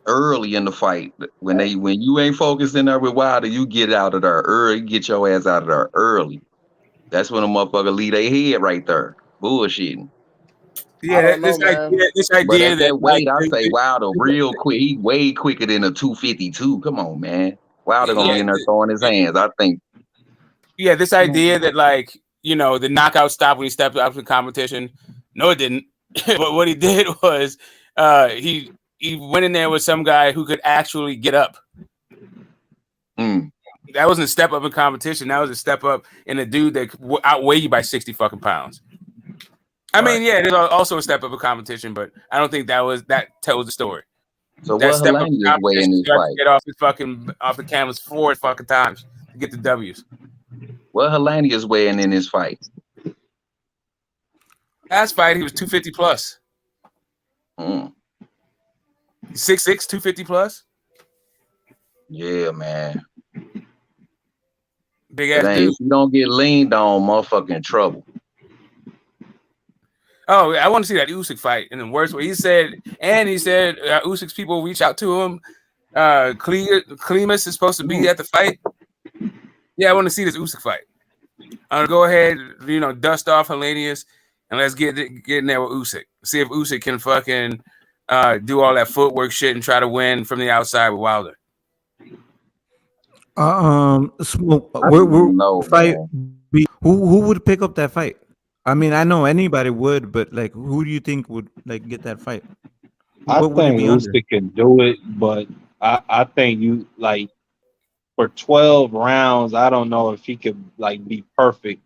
Early in the fight. When you ain't focused in there with Wilder, you get out of there early, get your ass out of there early. That's when a motherfucker leave their head right there. Bullshitting. Yeah, this idea But at that weight, I like, say Wilder real quick. He's way quicker than a 252. Come on, man. Wilder gonna be in there throwing his hands, I think. Yeah, this idea that the knockout stopped when he stepped up in competition. No, it didn't. But what he did was he went in there with some guy who could actually get up. That wasn't a step up in competition. That was a step up in a dude that outweigh you by 60 fucking pounds. I mean, yeah, there's also a step up in competition, but I don't think that tells the story. So that what step up in Hellenius weigh in this fight? Get off the canvas 4 fucking times to get the W's. What Hellenius weighing in this fight? Last fight, he was 250 plus. 6'6", 250 plus. Yeah, man. Big ass dude. If you don't get leaned on, motherfucking in trouble. Oh, I want to see that Usyk fight in the worst way. He said Usyk's people reach out to him. Klimas is supposed to be at the fight. Yeah, I want to see this Usyk fight. I'm gonna go ahead, dust off Hellenius, and let's get in there with Usyk. See if Usyk can fucking do all that footwork shit and try to win from the outside with Wilder. Who would pick up that fight? I mean, I know anybody would, but who do you think would get that fight? I think Usyk can do it, but I think you for 12 rounds. I don't know if he could be perfect,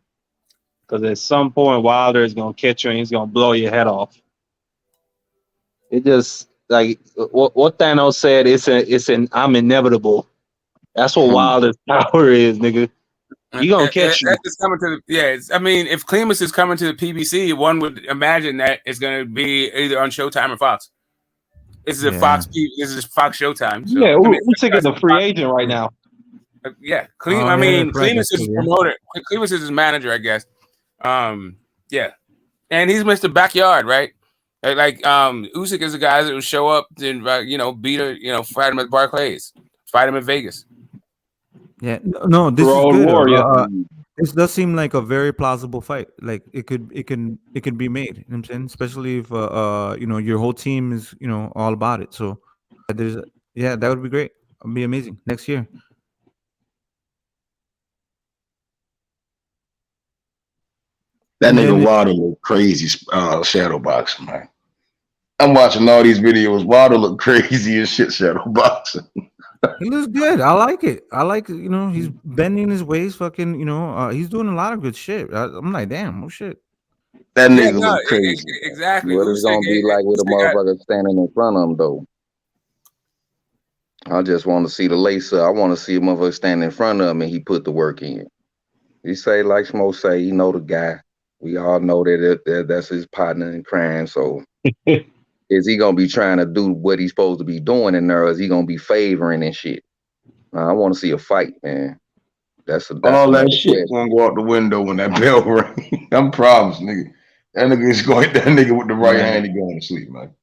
because at some point Wilder is gonna catch you and he's gonna blow your head off. like what Thanos said. It's an I'm inevitable. That's what Wilder's power is, nigga. He gonna catch you. That's coming to I mean, if Clemus is coming to the PBC, one would imagine that it's going to be either on Showtime or Fox. This is a Fox. This is Fox Showtime. So, Yeah, I mean, Usyk is a free agent right now. Yeah, Clemus is his promoter. Clemus is his manager, I guess. Yeah, and he's Mr. Backyard, right? Like Usyk is the guy that will show up and beat her, fight him at Barclays, fight him in Vegas. Yeah, no, this Road is good. Warrior. This does seem like a very plausible fight. Like it can be made. You know what I'm saying? Especially if your whole team is all about it. So that would be great. It'd be amazing next year. That nigga Wilder look crazy shadow boxing, man. I'm watching all these videos. Wilder look crazy as shit shadow boxing. He looks good. I like it. He's bending his ways. Fucking, he's doing a lot of good shit. I'm like, damn, oh shit. That nigga look crazy. Exactly. What it's gonna be like with a motherfucker standing in front of him, though? I just want to see the lacer. I want to see a motherfucker standing in front of him and he put the work in. He say, like Smoke say, he know the guy. We all know that that's his partner in crime. So is he gonna be trying to do what he's supposed to be doing in there, or is he gonna be favoring and shit? I want to see a fight, man. That's all that shit gonna go out the window when that bell ring. I'm promised, nigga. That nigga is going. That nigga with the right hand, he going to sleep, man.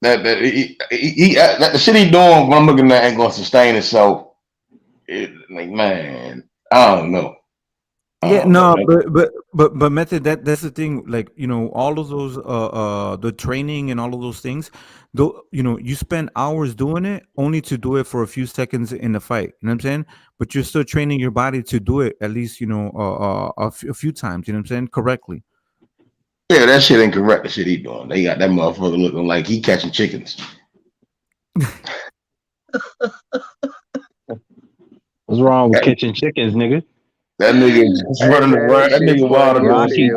The shit he doing when I'm looking at ain't gonna sustain itself. Man, I don't know. Yeah, but Method, that's the thing. Like, all of those the training and all of those things, though, you spend hours doing it only to do it for a few seconds in the fight. You know what I'm saying? But you're still training your body to do it at least, a few times. You know what I'm saying? Correctly. Yeah, that shit ain't correct. The shit he doing. They got that motherfucker looking like he catching chickens. What's wrong with catching chickens, nigga? That nigga just running around. That nigga Wilder Rocky.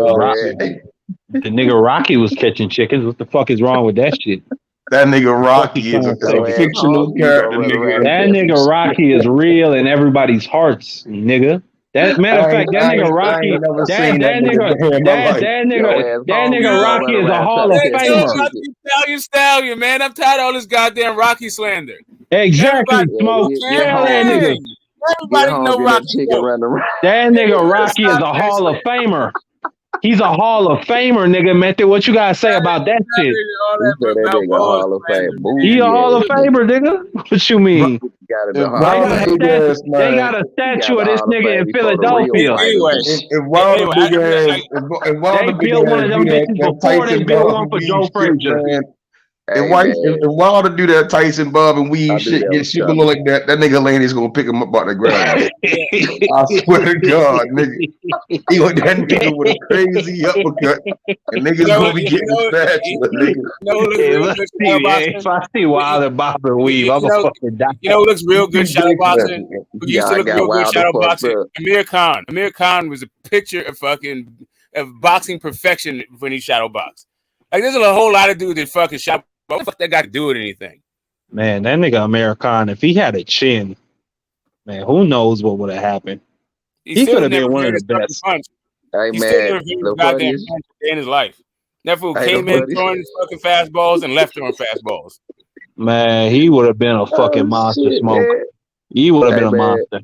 The nigga Rocky was catching chickens. What the fuck is wrong with that shit? That nigga Rocky is a fictional character, nigga. That nigga Rocky is real in everybody's hearts, nigga. That matter of fact, that nigga Rocky, that nigga Rocky is a Hall of Famer. Stallion, man. I'm tired of all this goddamn Rocky slander. Exactly, Smoke. Everybody know Rocky. That nigga Rocky is a Hall of Famer. He's a Hall of Famer, nigga. Method, what you gotta say about that shit? He a Hall of Famer, nigga. What you mean? They got a statue of this nigga in Philadelphia. If Wilder built one of them bitches before they built one for Joe Frazier. If Wilder do that Tyson Bob and weave shit, get shit look like that nigga Laney's gonna pick him up out the ground. I swear to God, nigga. He with that nigga with a crazy uppercut, and niggas gonna be getting spatula, nigga. If I see Wilder Bob and weave, I'm gonna fucking die. Who looks real good shadow boxing? Who used to look real good shadow boxing? Amir Khan. Amir Khan was a picture of boxing perfection when he shadow boxed. Like, there's a whole lot of dudes that fucking shadow. What the fuck that got to do with anything? Man, that nigga American, if he had a chin, man, who knows what would have happened? He could have been one of the best. Hey, he man, still never the goddamn punch in his life. That fool came in throwing fucking fastballs and left throwing fastballs. Man, he would have been a fucking monster, Smoke. He would have been a monster.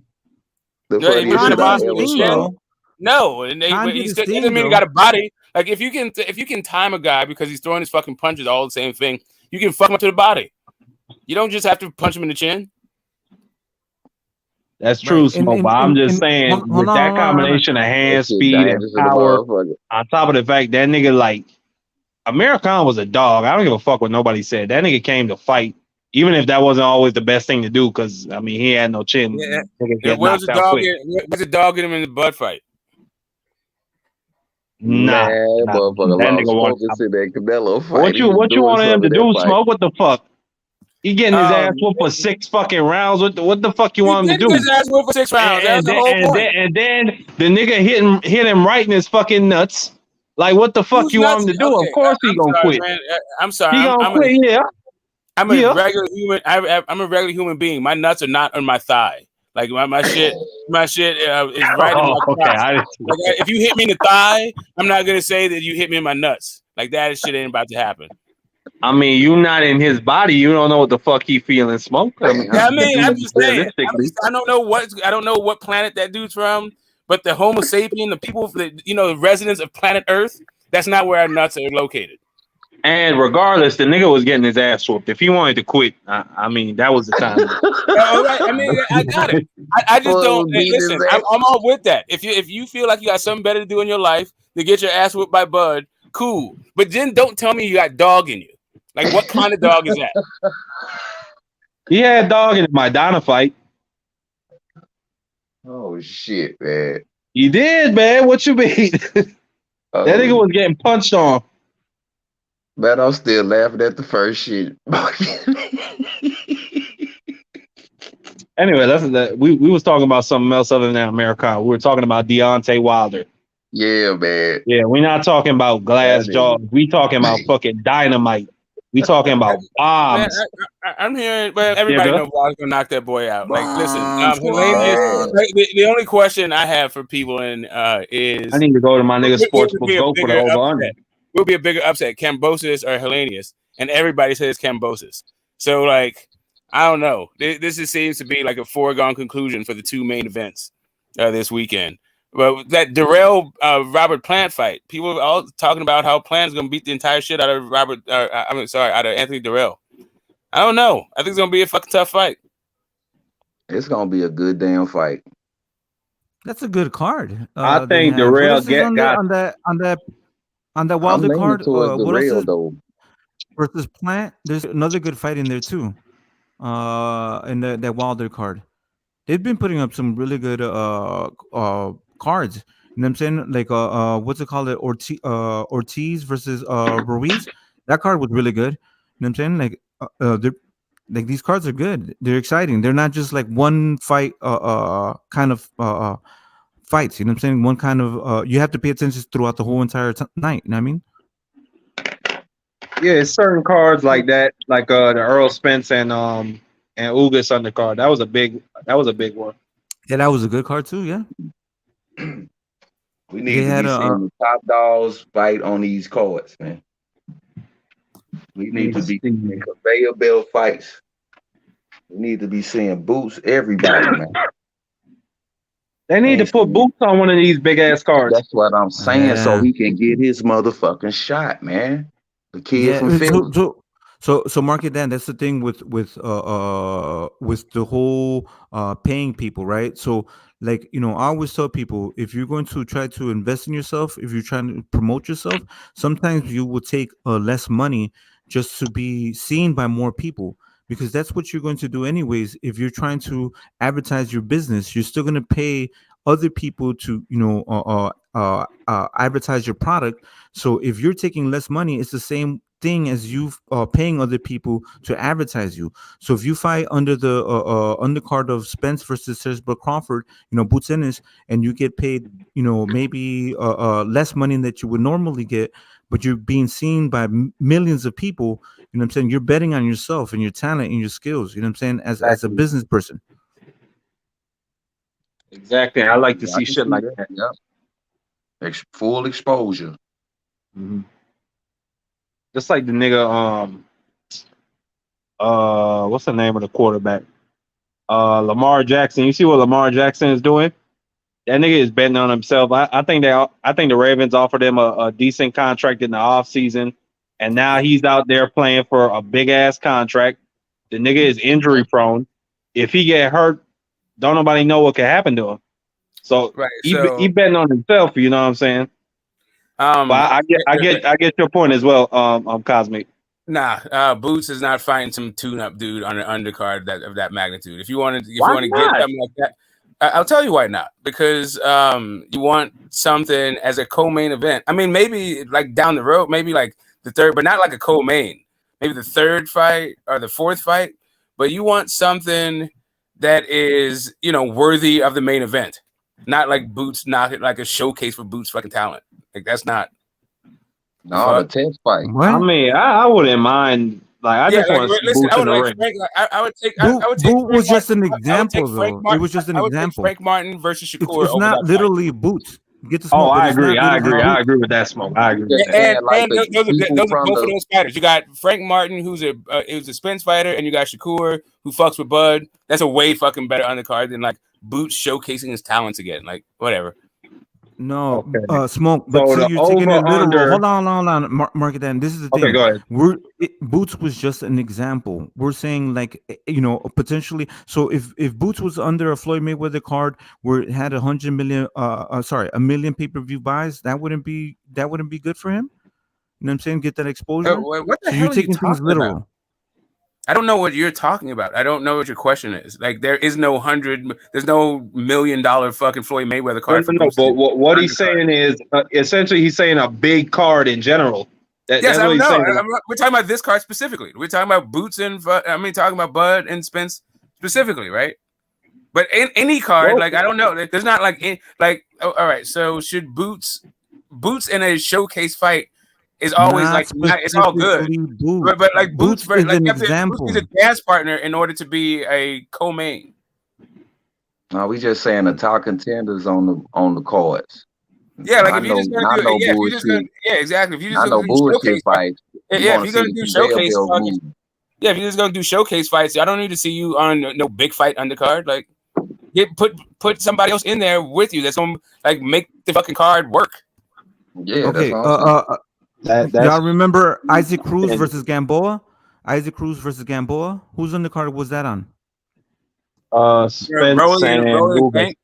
No, and he still doesn't mean he got a body. Like, if you can time a guy because he's throwing his fucking punches all the same thing, you can fuck him up to the body. You don't just have to punch him in the chin. That's true, Smoke. But I'm just saying, with that combination of hand speed and power, on top of the fact that nigga, like, American was a dog. I don't give a fuck what nobody said. That nigga came to fight, even if that wasn't always the best thing to do, because, I mean, he had no chin. Yeah. Where's the dog get him in the butt fight? Nah, motherfucker, that nigga wants to see that Canelo fight. What you want him to do, Smoke? What the fuck? He getting his ass whooped for 6 fucking rounds. What the fuck you want him to do? His ass whooped for 6 rounds. And then the nigga hit him right in his fucking nuts. Like, what the fuck you want him to do? Of course he gonna quit. Man. I'm sorry. He gonna quit. Yeah. I'm a regular human. I'm a regular human being. My nuts are not on my thigh. Like my shit is right in my crotch. Like if you hit me in the thigh, I'm not gonna say that you hit me in my nuts. Like that shit ain't about to happen. I mean, you're not in his body. You don't know what the fuck he feeling smoke. I'm just saying. I don't know what planet that dude's from, but the Homo sapien, the people, the residents of planet Earth, that's not where our nuts are located. And regardless, the nigga was getting his ass whooped. If he wanted to quit, I mean, that was the time. All right. I mean, I got it. I just don't listen. I'm all with that. If you feel like you got something better to do in your life to get your ass whooped by Bud, cool. But then don't tell me you got dog in you. Like, what kind of dog is that? He had dog in my Donna fight. Oh shit, man. He did, man. What you mean? That nigga was getting punched on. Man, I'm still laughing at the first shit. Anyway, we was talking about something else other than Americana. We were talking about Deontay Wilder. Yeah, man. Yeah, we're not talking about glass jaws. We talking about fucking dynamite. We talking about bombs. Man, I'm hearing, but everybody knows Wilder's gonna knock that boy out. Like, listen, the only question I have for people is I need to go to my nigga sportsbook go for the over under. Will be a bigger upset, Kambosos or Hellenius, and everybody says Kambosos. So, like, I don't know. This just seems to be like a foregone conclusion for the two main events this weekend. But that Darrell Robert Plant fight, people are all talking about how Plant's gonna beat the entire shit out of out of Anthony Darrell. I don't know. I think it's gonna be a fucking tough fight. It's gonna be a good damn fight. That's a good card. I think Darrell got on that Wilder card. What else is versus Plant? There's another good fight in there too. In that Wilder card, they've been putting up some really good cards. You know what I'm saying? Like what's it called? Ortiz versus Ruiz. That card was really good. You know what I'm saying? Like these cards are good. They're exciting. They're not just like one fight kind of fights. You know what I'm saying? One kind of you have to pay attention throughout the whole entire night. You know what I mean? Yeah, it's certain cards like that, like the Earl Spence and Ugas undercard. That was a big one. Yeah, that was a good card too. Yeah. We need to be seeing the top dogs fight on these cards, man. We need to be seeing conveyor belt fights. We need to be seeing Boots, everybody, man. They need to put Boots on one of these big ass cards. That's what I'm saying, so he can get his motherfucking shot, man. The kid from Philly. So market that. That's the thing with the whole paying people, right? So like, I always tell people, if you're going to try to invest in yourself, if you're trying to promote yourself, sometimes you will take less money just to be seen by more people, because that's what you're going to do anyways. If you're trying to advertise your business, you're still going to pay other people to advertise your product. So if you're taking less money, it's the same thing as you paying other people to advertise you. So if you fight under the undercard of Spence versus Serge Crawford, Boots Ennis, and you get paid, maybe less money than that you would normally get, but you're being seen by millions of people, you know what I'm saying? You're betting on yourself and your talent and your skills, you know what I'm saying? As a business person. Exactly. I like to see shit like that. Yeah. Full exposure. Mm-hmm. Just like the nigga, what's the name of the quarterback? Lamar Jackson. You see what Lamar Jackson is doing? That nigga is betting on himself. I think the Ravens offered him a decent contract in the offseason, and now he's out there playing for a big ass contract. The nigga is injury prone. If he get hurt, don't nobody know what can happen to him. So he betting on himself. You know what I'm saying? But I get your point as well, Cosmic. Nah, Boots is not fighting some tune-up dude on an undercard of that magnitude. If you want to get something like that, I'll tell you why not. Because you want something as a co-main event. I mean, maybe like down the road, maybe like the third, but not like a co-main. Maybe the third fight or the fourth fight. But you want something that is, worthy of the main event. Not like Boots, not like a showcase for Boots' fucking talent. Like that's not. No, the test fight. What? I mean, I wouldn't mind Like I Yeah, just like want to see listen, Boots I in would the like ring. Frank. I would take. Boot, I would take Boot Frank was just Martin. an I would take example, Frank though. It Martin. was just an I would take example. Frank Martin versus Shakur It's over not that fight. literally Boots. Get the Oh, smoke, but I it's not agree. I literally agree. I Boots. agree with that smoke. I agree with Just that. saying, like And the those people are from both of the those fighters. You got Frank Martin, who's a Spence fighter, and you got Shakur, who fucks with Bud. That's a way fucking better undercard than like Boots showcasing his talents again. Like whatever. No, Okay. smoke. But So see, the you're taking it over literal. under. Hold on. Mark it down. This is the Okay, thing. go ahead. Boots was just an example. We're saying like potentially. So if Boots was under a Floyd Mayweather card where it had 100 million, a million pay-per-view buys, that wouldn't be good for him. You know what I'm saying? Get that exposure. What the So hell you're are you taking things talking about? literal. I don't know what you're talking about. I don't know what your question is. Like, there's no $1 million fucking Floyd Mayweather No, card for no, no. Boots But to what he's undercard. saying is essentially he's saying a big card in general. Yes, That's I what he's know. saying. We're talking about this card specifically. We're talking about Boots and talking about Bud and Spence specifically, right? But in any card, Well, like I don't know, there's not all right. So should Boots in a showcase fight is always Not it's all good. specifically Boots. But like Boots, Boots is like an you have to, Boots needs example. a dance partner in order to be a co-main. No, we just saying the top contenders on the cards. Yeah, like Not if you're just gonna not do no if you're just gonna bullshit. exactly. If you're just Not gonna no do bullshit showcase fights. We if want you're to see gonna the do conveyor showcase belt fucking move. yeah, if you're just gonna do showcase fights, I don't need to see you on no big fight undercard. Like put somebody else in there with you that's gonna like make the fucking card work. Yeah, that's Okay. what I'm saying. Y'all remember Isaac Cruz versus Gamboa? Isaac Cruz versus Gamboa. Whose undercard was that on? Spence and Ugas. Tank.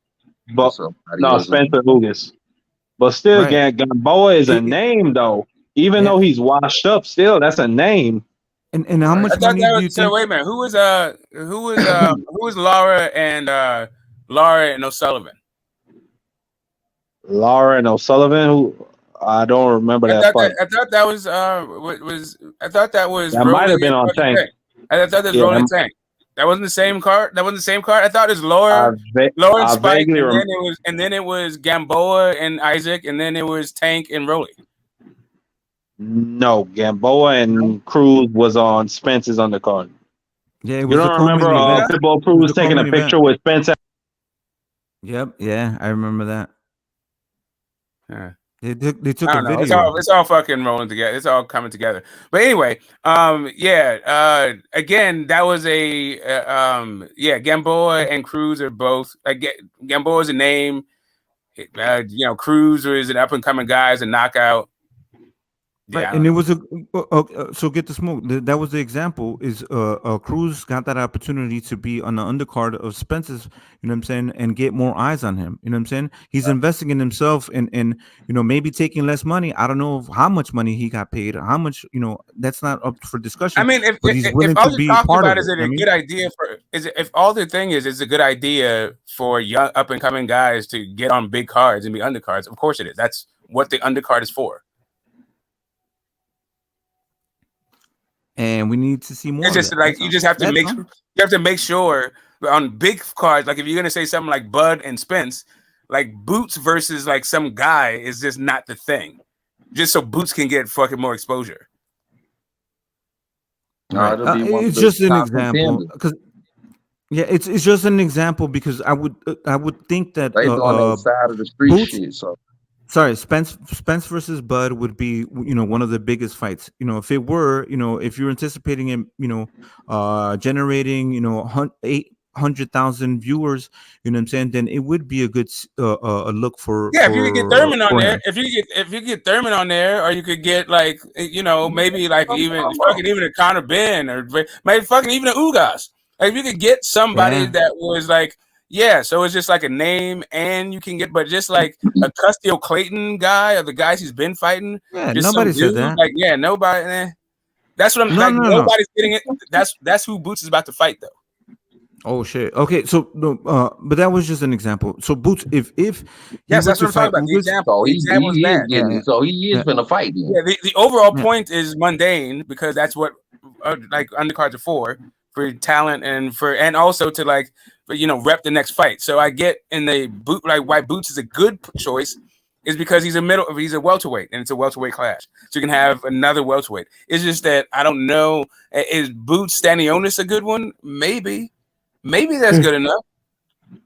But no, Spencer Ugas. But still, Right. Gamboa is a name though. Even though he's washed up, still that's a name. And how much I thought money that do was you so. think? Wait a minute. Who was Laura and O'Sullivan? Laura and O'Sullivan, who I don't remember that fight. I thought that was That might have Rolling been and on fucking Tank. Tank. I thought that was Yeah, Rolling Tank. That wasn't the same card. That wasn't the same card. I thought it was Laura and I Spike, vaguely and then it was Gamboa and Isaac, and then it was Tank and Rolly. No, Gamboa and Cruz was on Spence's undercard. Yeah, it You was the don't remember co-main event. Pitbull It was Cruz the taking a co-main picture event. with Spence? Yep. Yeah, I remember that. Yeah. They took I a don't know. video. It's all fucking rolling together. It's all coming together. But anyway, again, that was Gamboa and Cruz are both Gamboa is a name. Cruz is an up and coming guy, is a knockout. Right, Yeah, and it was so get the smoke. That was the example. Is Cruz got that opportunity to be on the undercard of Spence's, you know what I'm saying, and get more eyes on him. You know what I'm saying? He's investing in himself and maybe taking less money. I don't know how much money he got paid, or how much, that's not up for discussion. I mean, but he's willing if all to you're be talking part about of is it. it a good idea if all the thing is a good idea for young up and coming guys to get on big cards and be undercards, of course it is. That's what the undercard is for. And we need to see more. It's just like you just have to make sure on big cards, like if you're gonna say something like Bud and Spence, like Boots versus like some guy is just not the thing. Just so Boots can get fucking more exposure. Right. It's just an example because it's just an example because I would think that They on that side of the street Boots, shit. So sorry, Spence versus Bud would be one of the biggest fights. If it were if you're anticipating him generating 800,000 viewers, you know what I'm saying, then it would be a good a look for if you could get Thurman on there, him. if you get Thurman on there, or you could get like maybe like even a Conor Ben or maybe fucking even a Ugas. Like if you could get somebody that was like so it's just like a name, and you can get, but just like a Custio Clayton guy or the guys he's been fighting. Yeah, just nobody some said that. Like nobody. That's what I'm No, like. no. Nobody's getting it. That's who Boots is about to fight though. Oh shit. Okay, so but that was just an example. So Boots, if yes, that's what I'm talking about. The example. The example is bad. So he is gonna fight. Yeah, the overall point is mundane because that's what like undercards are for talent and also to like rep the next fight. So I get in the boot like why Boots is a good choice, is because he's a welterweight, and it's a welterweight class. So you can have another welterweight. It's just that I don't know. Is Boots Stanionis a good one? Maybe that's good enough.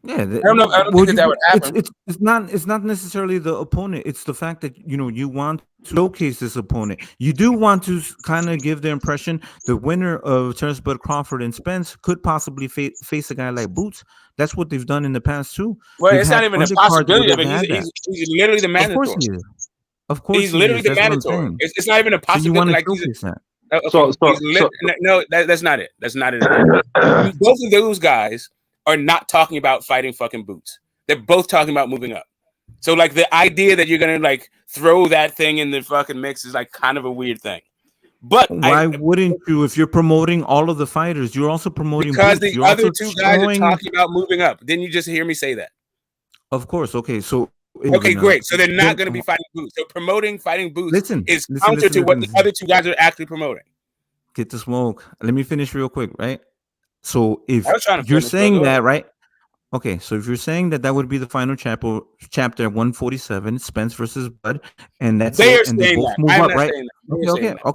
Yeah, I don't know. I don't think that would happen. It's not necessarily the opponent. It's the fact that you want to showcase this opponent. You do want to kind of give the impression the winner of Terrence Bud Crawford and Spence could possibly face a guy like Boots. That's what they've done in the past too. Well, They've it's had not even a undercards possibility. where I mean, they've had he's literally the that. Of course mandatory. he is. Of course He's he literally is. the That's what I'm mandatory. saying. It's not even a So you want possibility. to Like showcase that. That's not it. That's not it at all. Both of those guys are not talking about fighting fucking Boots. They're both talking about moving up. So like the idea that you're gonna like throw that thing in the fucking mix is like kind of a weird thing. But Why wouldn't you? If you're promoting all of the fighters, you're also promoting because Boots. the You're other also two guys are showing. talking about moving up. Didn't you just hear me say that? Of course. Okay. So okay, great. So they're not going to be fighting Boots. So promoting fighting Boots is counter to what the other two guys are actually promoting. Get the smoke. Let me finish real quick, right? So if I was trying to you're finish, saying bro. Go that, ahead. right? Okay, so if you're saying that would be the final chapter 147, Spence versus Bud, and that's They are it, and they saying both that. move I'm up, not right? saying that. They are saying that.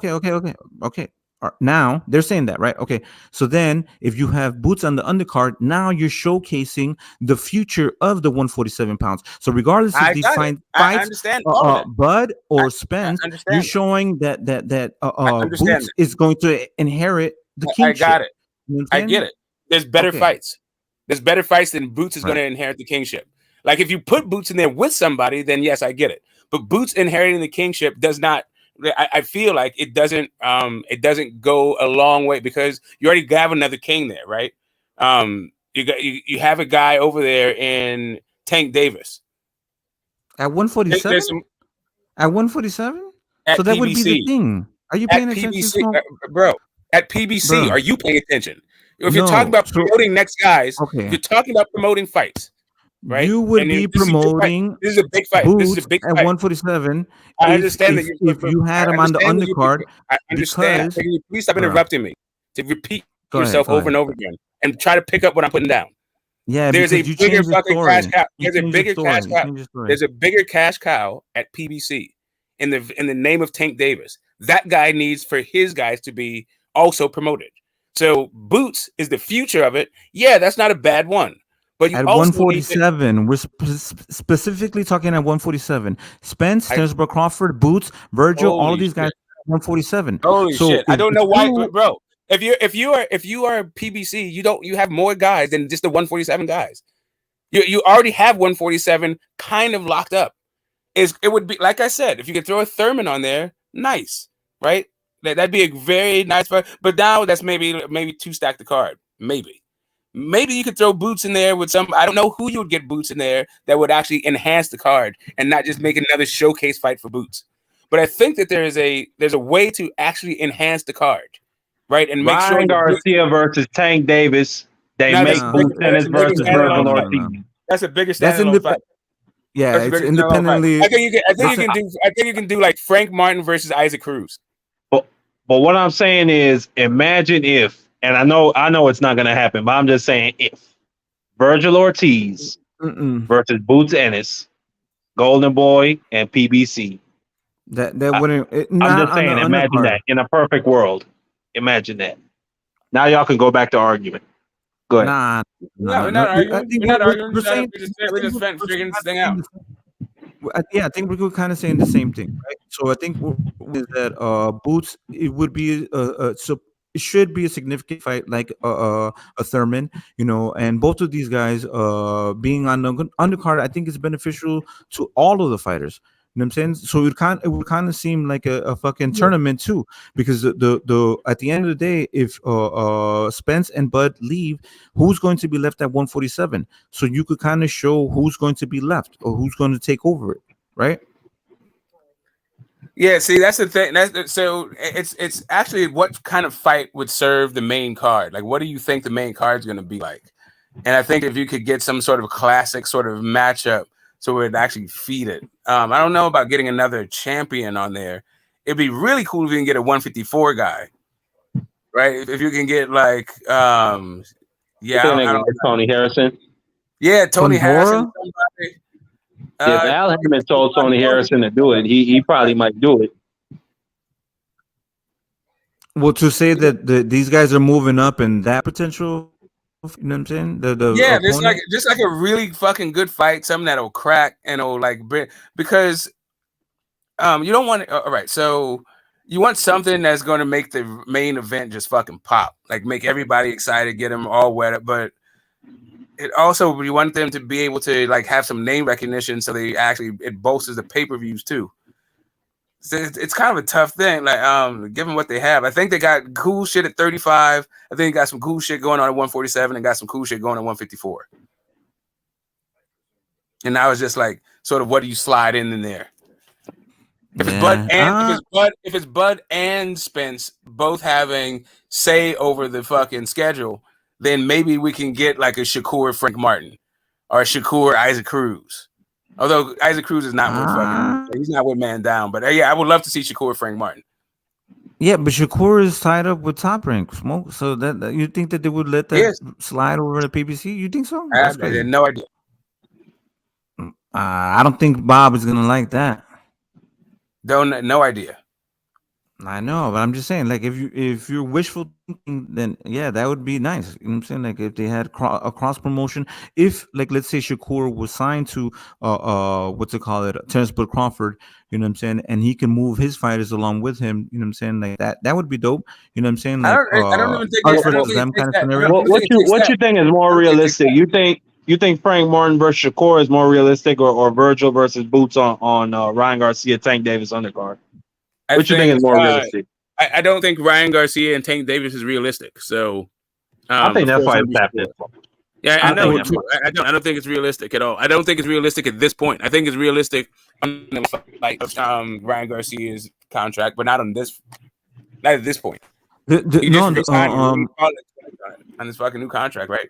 Okay. Now they're saying that, right? Okay, so then if you have Boots on the undercard, now you're showcasing the future of the 147 pounds. So regardless if I these got it. I fights, understand all of that. Bud or Spence, understand you're that. showing that I understand Boots that. is going to inherit the I kingship. got it. You know what I'm I saying? get it. There's better Okay. fights. There's better fights than Boots is going to Right. inherit the kingship. Like if you put Boots in there with somebody, then yes, I get it. But Boots inheriting the kingship does not. I feel like it doesn't go a long way because you already have another king there, right? You have a guy over there in Tank Davis At 147? At 147? at So that would be the PBC. thing. Are you At paying attention, PBC, Smoke? bro. At PBC, Bro. are you paying attention? If you're No. talking about So promoting next guys, okay. if you're talking about promoting fights, right? You would And be this is a big fight. promoting This is a big fight. This is a Boots big at fight. 147 I understand that if you had him on the undercard I understand. because Can you please stop Bro. interrupting me to repeat Go ahead, yourself go over and ahead. over again and try to pick up what I'm putting down. Yeah, There's a because you bigger changed the fucking story. cash cow. You There's a changed the bigger story. cash You cow. changed the story. There's a bigger cash cow at PBC in the name of Tank Davis. That guy needs for his guys to be also promoted. So Boots is the future of it. Yeah, that's not a bad one. But you At also 147, we're specifically talking at 147. Spence, Terrence Crawford, Boots, Virgil, all of these guys at 147. Holy So shit! I if don't know why, you- bro. If you are PBC, you have more guys than just the 147 guys. You already have 147 kind of locked up. It would be like I said, if you could throw a Thurman on there, nice, right? That'd be a very nice fight. But now that's maybe two stack the card. Maybe you could throw Boots in there with some. I don't know who you would get Boots in there that would actually enhance the card and not just make another showcase fight for Boots. But I think that there's a way to actually enhance the card, right? And make sure Ryan that Boots, Garcia versus Tank Davis. They No, make that's a Boots bigger- Ennis that's a bigger versus standalone Virgil fight. Ortiz. that's a bigger That's standalone fight. yeah, That's a it's bigger standalone fight. independently. I think you can do like Frank Martin versus Isaac Cruz. But what I'm saying is, imagine if, and I know it's not going to happen, but I'm just saying if Virgil Ortiz versus Boots Ennis, Golden Boy, and PBC. That wouldn't. I'm just saying, imagine that in a perfect world. Imagine that. Now y'all can go back to argument. Go ahead. We're not arguing. We're not arguing. We're just figuring this thing out. I think we're kind of saying the same thing, right? So I think is that Boots, it would be so it should be a significant fight like a Thurman, and both of these guys being on the undercard, I think is beneficial to all of the fighters. You know what I'm saying? So it would kind of seem like a fucking tournament too, because the at the end of the day, if Spence and Bud leave, who's going to be left at 147? So you could kind of show who's going to be left or who's going to take over it, right? Yeah, see, that's the thing. So it's actually what kind of fight would serve the main card? Like, what do you think the main card is going to be like? And I think if you could get some sort of classic sort of matchup, so it would actually feed it. I don't know about getting another champion on there. It'd be really cool if you can get a 154 guy, right? If you can get like, I don't know. Tony Harrison. Yeah, Tony Harrison. If Al Hammond told Tony Harrison to do it, he probably might do it. Well, to say that these guys are moving up and that potential, you know what I'm saying? The Yeah, opponent. just like a really fucking good fight, something that'll crack and it'll like because you don't want all right, so you want something that's going to make the main event just fucking pop, like make everybody excited, get them all wet, but it also you want them to be able to like have some name recognition, so they actually it bolsters the pay-per-views too. So it's kind of a tough thing, like given what they have. I think they got cool shit at 35. I think they got some cool shit going on at 147 and got some cool shit going at 154. And now it's just like sort of what do you slide in there? If it's Bud and Spence both having say over the fucking schedule, then maybe we can get like a Shakur Frank Martin or a Shakur Isaac Cruz. Although Isaac Cruz is not with fucking, he's not with Man Down, but yeah, I would love to see Shakur Frank Martin. Yeah, but Shakur is tied up with Top Rank Smoke, so that you think that they would let that slide over to PBC? You think so? I had no idea. I don't think Bob is gonna like that. No idea. I know, but I'm just saying, like, if you're wishful thinking, then yeah, that would be nice. You know what I'm saying? Like, if they had a cross promotion, if like let's say Shakur was signed to what's it called, Terrence Bud Crawford, you know what I'm saying, and he can move his fighters along with him, you know what I'm saying? Like that would be dope. You know what I'm saying? Like, I don't even think them kind of scenario. What you think is more realistic? You think Frank Martin versus Shakur is more realistic, or Virgil versus Boots on Ryan Garcia, Tank Davis undercard? What you think is more realistic? I don't think Ryan Garcia and Tank Davis is realistic. So I think that fight is happening. Yeah, I know. I don't think it's realistic at all. I don't think it's realistic at this point. I think it's realistic like Ryan Garcia's contract, but not at this point. On this fucking new contract, right?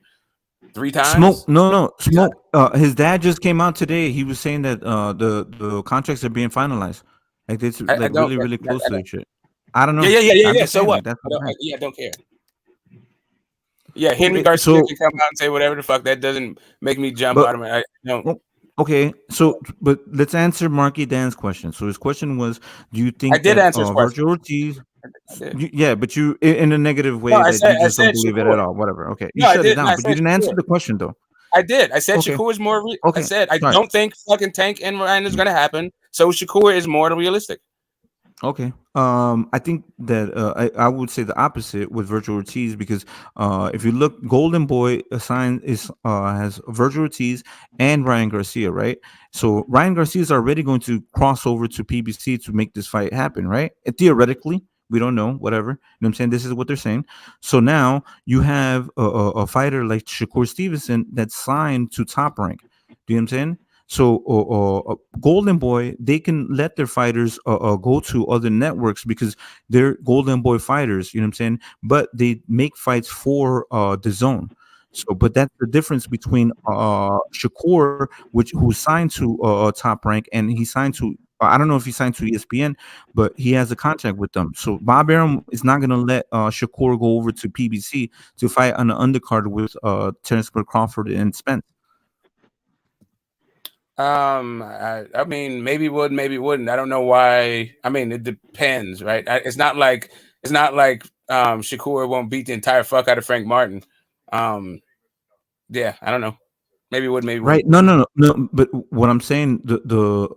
3 times. Smoke. His dad just came out today. He was saying that the contracts are being finalized. Like it's like really close to that shit. I don't know. Yeah. So what? I don't care. Yeah, Henry Garcia can come out and say whatever the fuck. That doesn't make me jump out of my. Okay, so but let's answer Marky Dan's question. So his question was, do you think I did answer Virgil Ortiz? Yeah, but you in a negative way you just don't believe it at all. Whatever. Okay, you shut it down, but you didn't answer the question though. I did. I said Shakur is more. I said I don't think fucking Tank and Ryan is going to happen. So Shakur is more realistic. Okay. I think that I would say the opposite with Virgil Ortiz because if you look, Golden Boy has Virgil Ortiz and Ryan Garcia, right? So Ryan Garcia is already going to cross over to PBC to make this fight happen, right? Theoretically. We don't know, whatever. You know what I'm saying? This is what they're saying. So now you have a fighter like Shakur Stevenson that's signed to Top Rank. Do you know what I'm saying? So Golden Boy, they can let their fighters go to other networks because they're Golden Boy fighters, you know what I'm saying? But they make fights for the zone. So, but that's the difference between Shakur, who's signed to Top Rank, and he signed to I don't know if he signed to ESPN, but he has a contract with them. So Bob Arum is not going to let Shakur go over to PBC to fight on the undercard with Terrence Bud Crawford and Spence. I mean, maybe would, maybe wouldn't. I don't know why. I mean, it depends, right? It's not like Shakur won't beat the entire fuck out of Frank Martin. Yeah, I don't know. Maybe would, maybe right. Wouldn't. No. But what I'm saying, the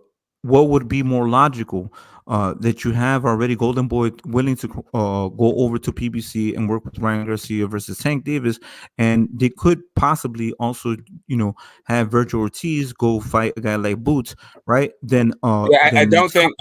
what would be more logical that you have already Golden Boy willing to go over to PBC and work with Ryan Garcia versus Tank Davis, and they could possibly also, have Virgil Ortiz go fight a guy like Boots, right? Then, I don't think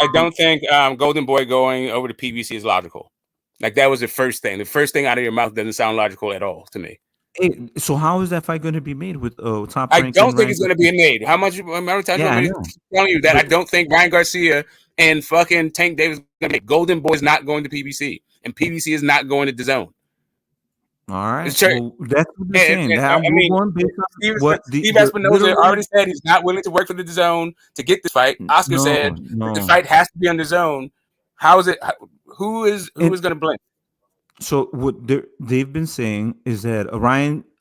Golden Boy going over to PBC is logical. Like that was the first thing. The first thing out of your mouth doesn't sound logical at all to me. Hey, so how is that fight going to be made with Top I Rank? don't think it's going to be made. How many times I'm telling you that I don't think Ryan Garcia and fucking Tank Davis going to make. Golden Boy's not going to PBC, and PBC is not going to the zone. All right, well, that's what they're saying. Steve Espinosa already said he's not willing to work for the zone to get this fight. Oscar said the fight has to be on the zone. How is it? Who is going to blink? So what they've been saying is that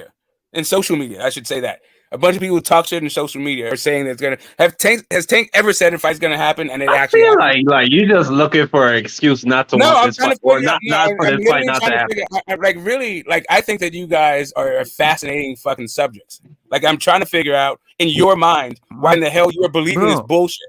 media, in social media, I should say that. A bunch of people who talk shit in social media are saying that it's gonna has Tank ever said a fight's gonna happen and it I actually feel happened? like you're just looking for an excuse not to No, want I'm this trying fight to or figure out. No, not for I'm this fight literally not to trying to happen. figure out. Like, really, like I think that you guys are fascinating fucking subjects. Like, I'm trying to figure out in your mind why in the hell you are believing this Bro, bullshit.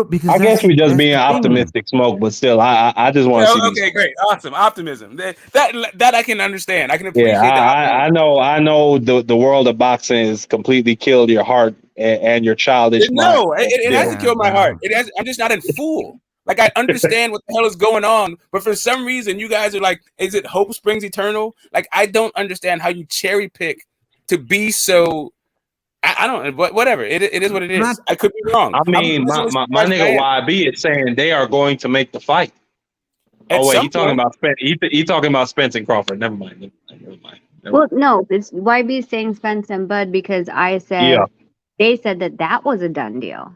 because I guess we're just that's being the thing. optimistic, Smoke, but still, I just want to see these Okay, fights. great, awesome, optimism. That I can understand. I can Yeah, appreciate the optimism. I know the world of boxing has completely killed your heart and your childish mind. No, it Yeah. hasn't killed my heart. It has. I'm just not in fool. Like I understand what the hell is going on, but for some reason you guys are like, is it hope springs eternal? Like I don't understand how you cherry pick to be so. I don't. Whatever. It is what it is. I could be wrong. I I'm mean, pleasantly my surprised I nigga am. YB is saying they are going to make the fight. At Oh wait, some he talking point. about Spence. He talking about Spence and Crawford. Never mind. Well, no, it's YB saying Spence and Bud because I said Yeah. they said that was a done deal.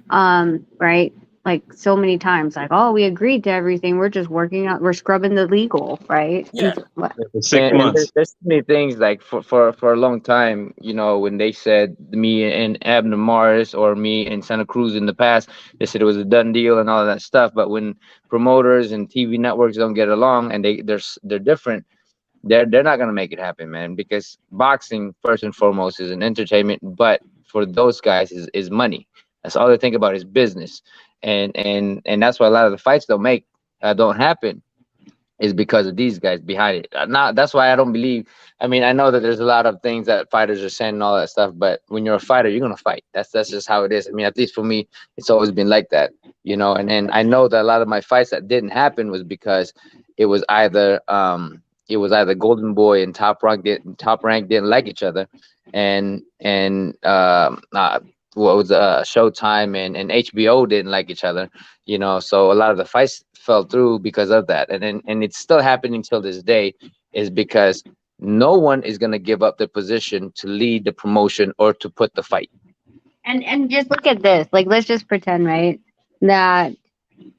Right? Like so many times, like, oh, we agreed to everything. We're just working out. We're scrubbing the legal, right? Yeah. What? And there's too many things like for a long time, you know, when they said me and Abner Morris or me and Santa Cruz in the past, they said it was a done deal and all of that stuff. But when promoters and TV networks don't get along and they're different, they're not gonna make it happen, man. Because boxing first and foremost is an entertainment, but for those guys is money. That's all they think about is business, and that's why a lot of the fights don't happen is because of these guys behind it. Not that's why I don't believe. I mean, I know that there's a lot of things that fighters are saying and all that stuff, but when you're a fighter, you're gonna fight. That's just how it is. I mean, at least for me, it's always been like that, you know. And I know that a lot of my fights that didn't happen was because it was either Golden Boy and Top Rank didn't like each other, and what was Showtime and HBO didn't like each other, you know. So a lot of the fights fell through because of that, and it's still happening till this day, is because no one is gonna give up their position to lead the promotion or to put the fight. And just look at this. Like, let's just pretend, right, that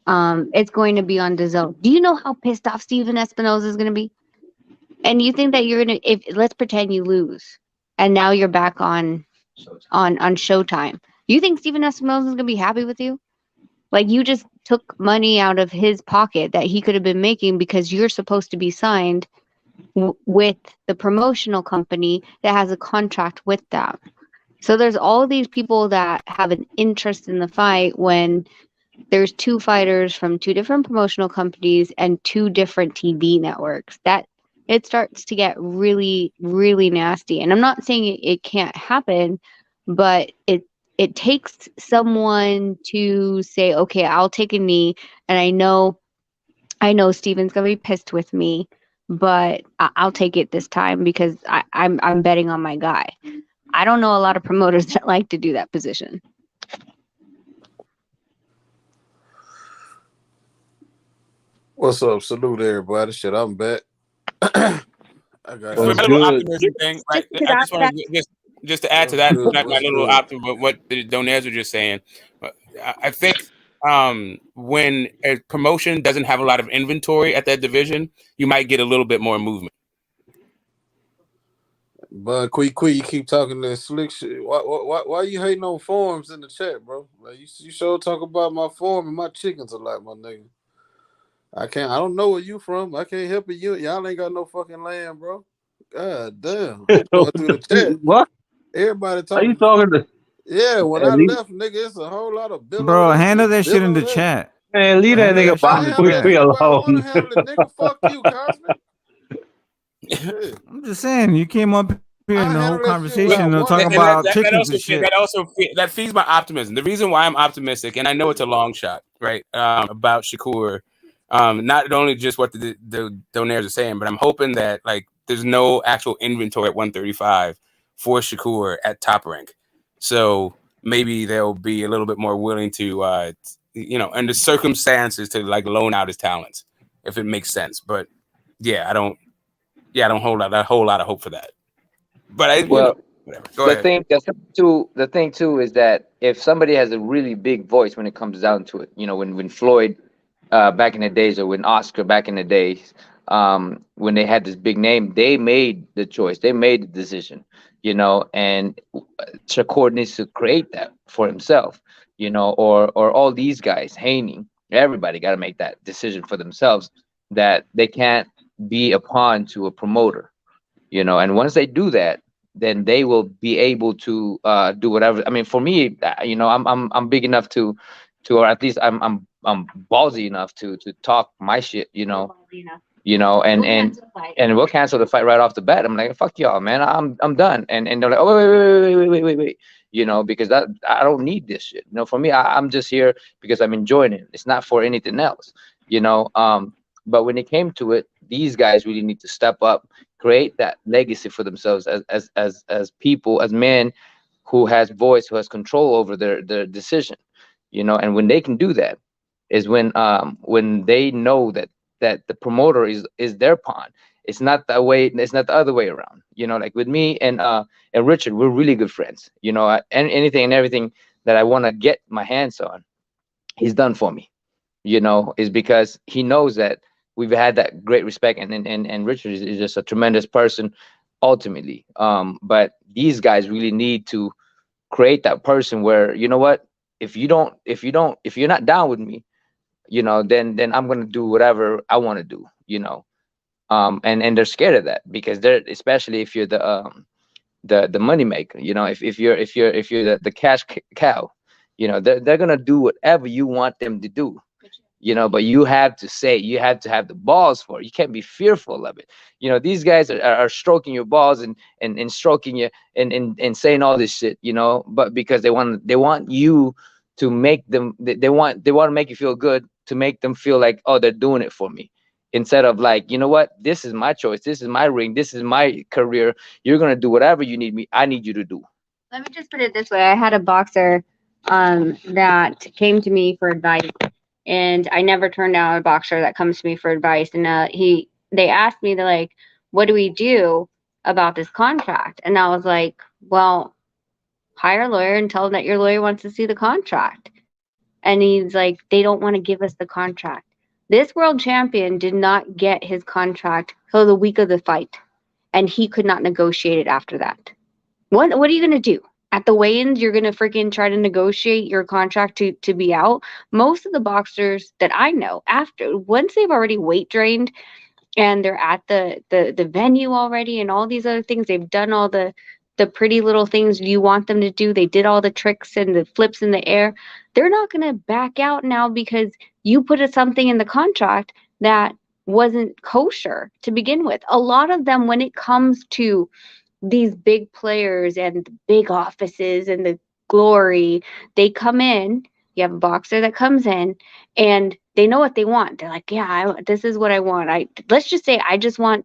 it's going to be on DAZN. Do you know how pissed off Steven Espinosa is going to be? And you think that you're gonna, if let's pretend you lose, and now you're back on Showtime. You think Steven Espinosa is gonna be happy with you? Like, you just took money out of his pocket that he could have been making because you're supposed to be signed with the promotional company that has a contract with them. So there's all these people that have an interest in the fight when there's two fighters from two different promotional companies and two different TV networks. That it starts to get really, really nasty. And I'm not saying it can't happen, but it takes someone to say, okay, I'll take a knee, and I know Steven's gonna be pissed with me, but I'll take it this time because I'm betting on my guy. I don't know a lot of promoters that like to do that position. What's up? Salute everybody. Shit, I'm back. I got For my little optimism thing, right? I just want to just to add to that, good? my What's little good? optimism, but what the Donaires were just saying. I think when a promotion doesn't have a lot of inventory at that division, you might get a little bit more movement. But Quee, you keep talking that slick shit. Why you hating on forms in the chat, bro? Like you sure talk about my form and my chickens a lot, my nigga. I don't know where you from. I can't help it. Y'all ain't got no fucking land, bro. God damn. I'm going through the chat. What? Everybody Are you talking. talking to? Yeah, when I left, nigga, it's a whole lot of bill. Bro, handle that shit in the chat. Man, leave that nigga Bobby Quickly alone. Nigga, fuck you, Cosman. I'm just saying, you came up here in the whole conversation and talking And about chickens and shit. That feeds my optimism. The reason why I'm optimistic, and I know it's a long shot, right? About Shakur, not only just what the Donaires are saying, but I'm hoping that like there's no actual inventory at 135 for Shakur at Top Rank, so maybe they'll be a little bit more willing to, under circumstances, to like loan out his talents if it makes sense. But yeah, I don't hold out a whole lot of hope for that. But whatever. Go ahead. The thing too is that if somebody has a really big voice when it comes down to it, you know, when Floyd back in the days, or when Oscar back in the days, when they had this big name, they made the choice, they made the decision, you know, and Shakur needs to create that for himself, you know, or all these guys, Haney, everybody got to make that decision for themselves that they can't be a pawn to a promoter, you know, and once they do that, then they will be able to do whatever. I mean, for me, you know, I'm big enough to, or at least I'm ballsy enough to talk my shit, you know, and we'll cancel the fight right off the bat. I'm like, fuck y'all, man, I'm done. And they're like, oh wait, you know, because that I don't need this shit. You know, for me, I'm just here because I'm enjoying it. It's not for anything else, you know. But when it came to it, these guys really need to step up, create that legacy for themselves as people, as men who has voice, who has control over their decision, you know. And when they can do that, is when they know that the promoter is their pawn. It's not that way. It's not the other way around. You know, like with me and Richard, we're really good friends. You know, and anything and everything that I want to get my hands on, he's done for me. You know, is because he knows that we've had that great respect, and Richard is just a tremendous person, ultimately. But these guys really need to create that person where, you know what, if you're not down with me, you know, then I'm gonna do whatever I want to do, you know. And they're scared of that because they're, especially if you're the money maker, you know, if you're the cash cow, you know, they're gonna do whatever you want them to do, you know. But you have to say, you have to have the balls for it. You can't be fearful of it. You know, these guys are stroking your balls and stroking you and saying all this shit, you know, but because they want you to make them, they want to make you feel good, to make them feel like, oh, they're doing it for me, instead of like, you know what, this is my choice, this is my ring, this is my career. You're gonna do whatever I need you to do. Let me just put it this way. I had a boxer that came to me for advice, and I never turned down a boxer that comes to me for advice. And they asked me, they're like, what do we do about this contract? And I was like, well, hire a lawyer and tell them that your lawyer wants to see the contract. And he's like, they don't want to give us the contract. This world champion did not get his contract till the week of the fight, and he could not negotiate it after that. What are you going to do? At the weigh-ins, you're going to freaking try to negotiate your contract to be out? Most of the boxers that I know, once they've already weight drained and they're at the venue already and all these other things, they've done all the pretty little things you want them to do. They did all the tricks and the flips in the air. They're not going to back out now because you put something in the contract that wasn't kosher to begin with. A lot of them, when it comes to these big players and the big offices and the glory, they come in. You have a boxer that comes in and they know what they want. They're like, yeah, this is what I want. Let's just say I just want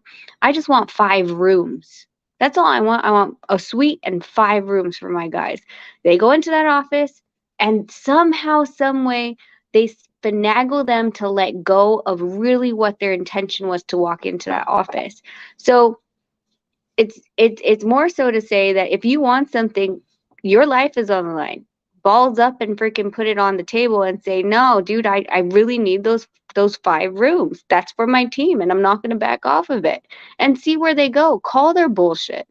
5 rooms. That's all I want. I want a suite and 5 rooms for my guys. They go into that office and somehow, some way, they finagle them to let go of really what their intention was to walk into that office. So it's more so to say that if you want something, your life is on the line. Balls up and freaking put it on the table and say, no, dude, I really need those 5 rooms. That's for my team, and I'm not going to back off of it. And see where they go. Call their bullshit.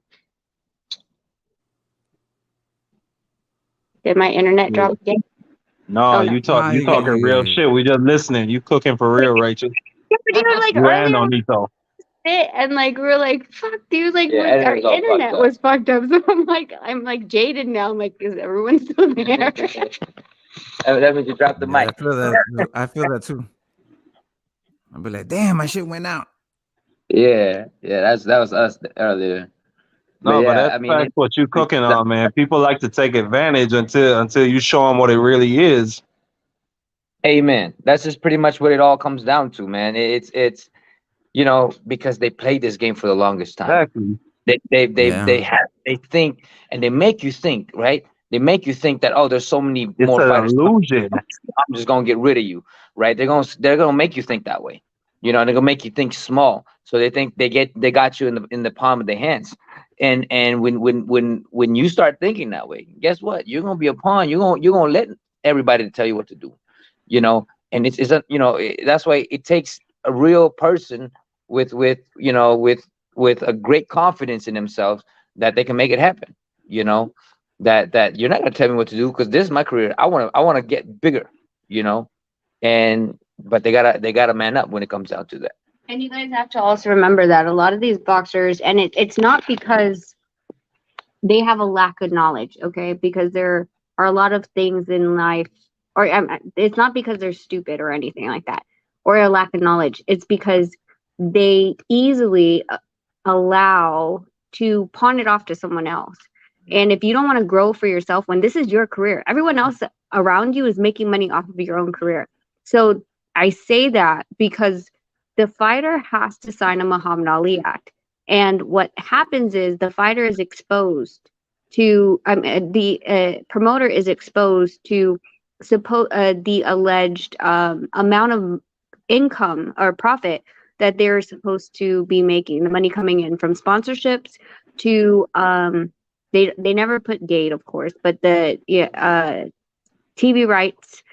Did my internet drop again? No, Oh, no. you talking real shit. We just listening. You cooking for real, Rachel. Yeah, but dude, like You and earlier, Onito. and like we were like, fuck, dude, like Yeah, our internet's all internet fucked up. was fucked up. So I'm like jaded now. I'm like, is everyone still there? That means you dropped the Yeah, mic. I feel that too. I'll be like, damn, my shit went out. Yeah, that was us earlier. No, but yeah, that's I mean, that's what you cooking on, man. People like to take advantage until you show them what it really is. amen. That's just pretty much what it all comes down to, man. It's you know, because they played this game for the longest time. Exactly. They think, and they make you think, right? They make you think that, oh, there's so many It's more an fighters. illusion. I'm just gonna get rid of you, right? They're gonna make you think that way, you know. And they're gonna make you think small, so they think they got you in the palm of their hands. And when you start thinking that way, guess what? You're gonna be a pawn. You're gonna let everybody tell you what to do, you know. And it's a, you know, that's why it takes a real person with a great confidence in themselves that they can make it happen. You know, that you're not gonna tell me what to do because this is my career. I wanna get bigger. You know, and but they gotta man up when it comes down to that. And you guys have to also remember that a lot of these boxers, and it's not because they have a lack of knowledge, okay? Because there are a lot of things in life, or it's not because they're stupid or anything like that, or a lack of knowledge. It's because they easily allow to pawn it off to someone else. And if you don't want to grow for yourself when this is your career, everyone else around you is making money off of your own career. So I say that because the fighter has to sign a Muhammad Ali Act. And what happens is the fighter is exposed to, the promoter is exposed to the alleged amount of income or profit that they're supposed to be making, the money coming in from sponsorships to they never put gate, of course, but the TV rights,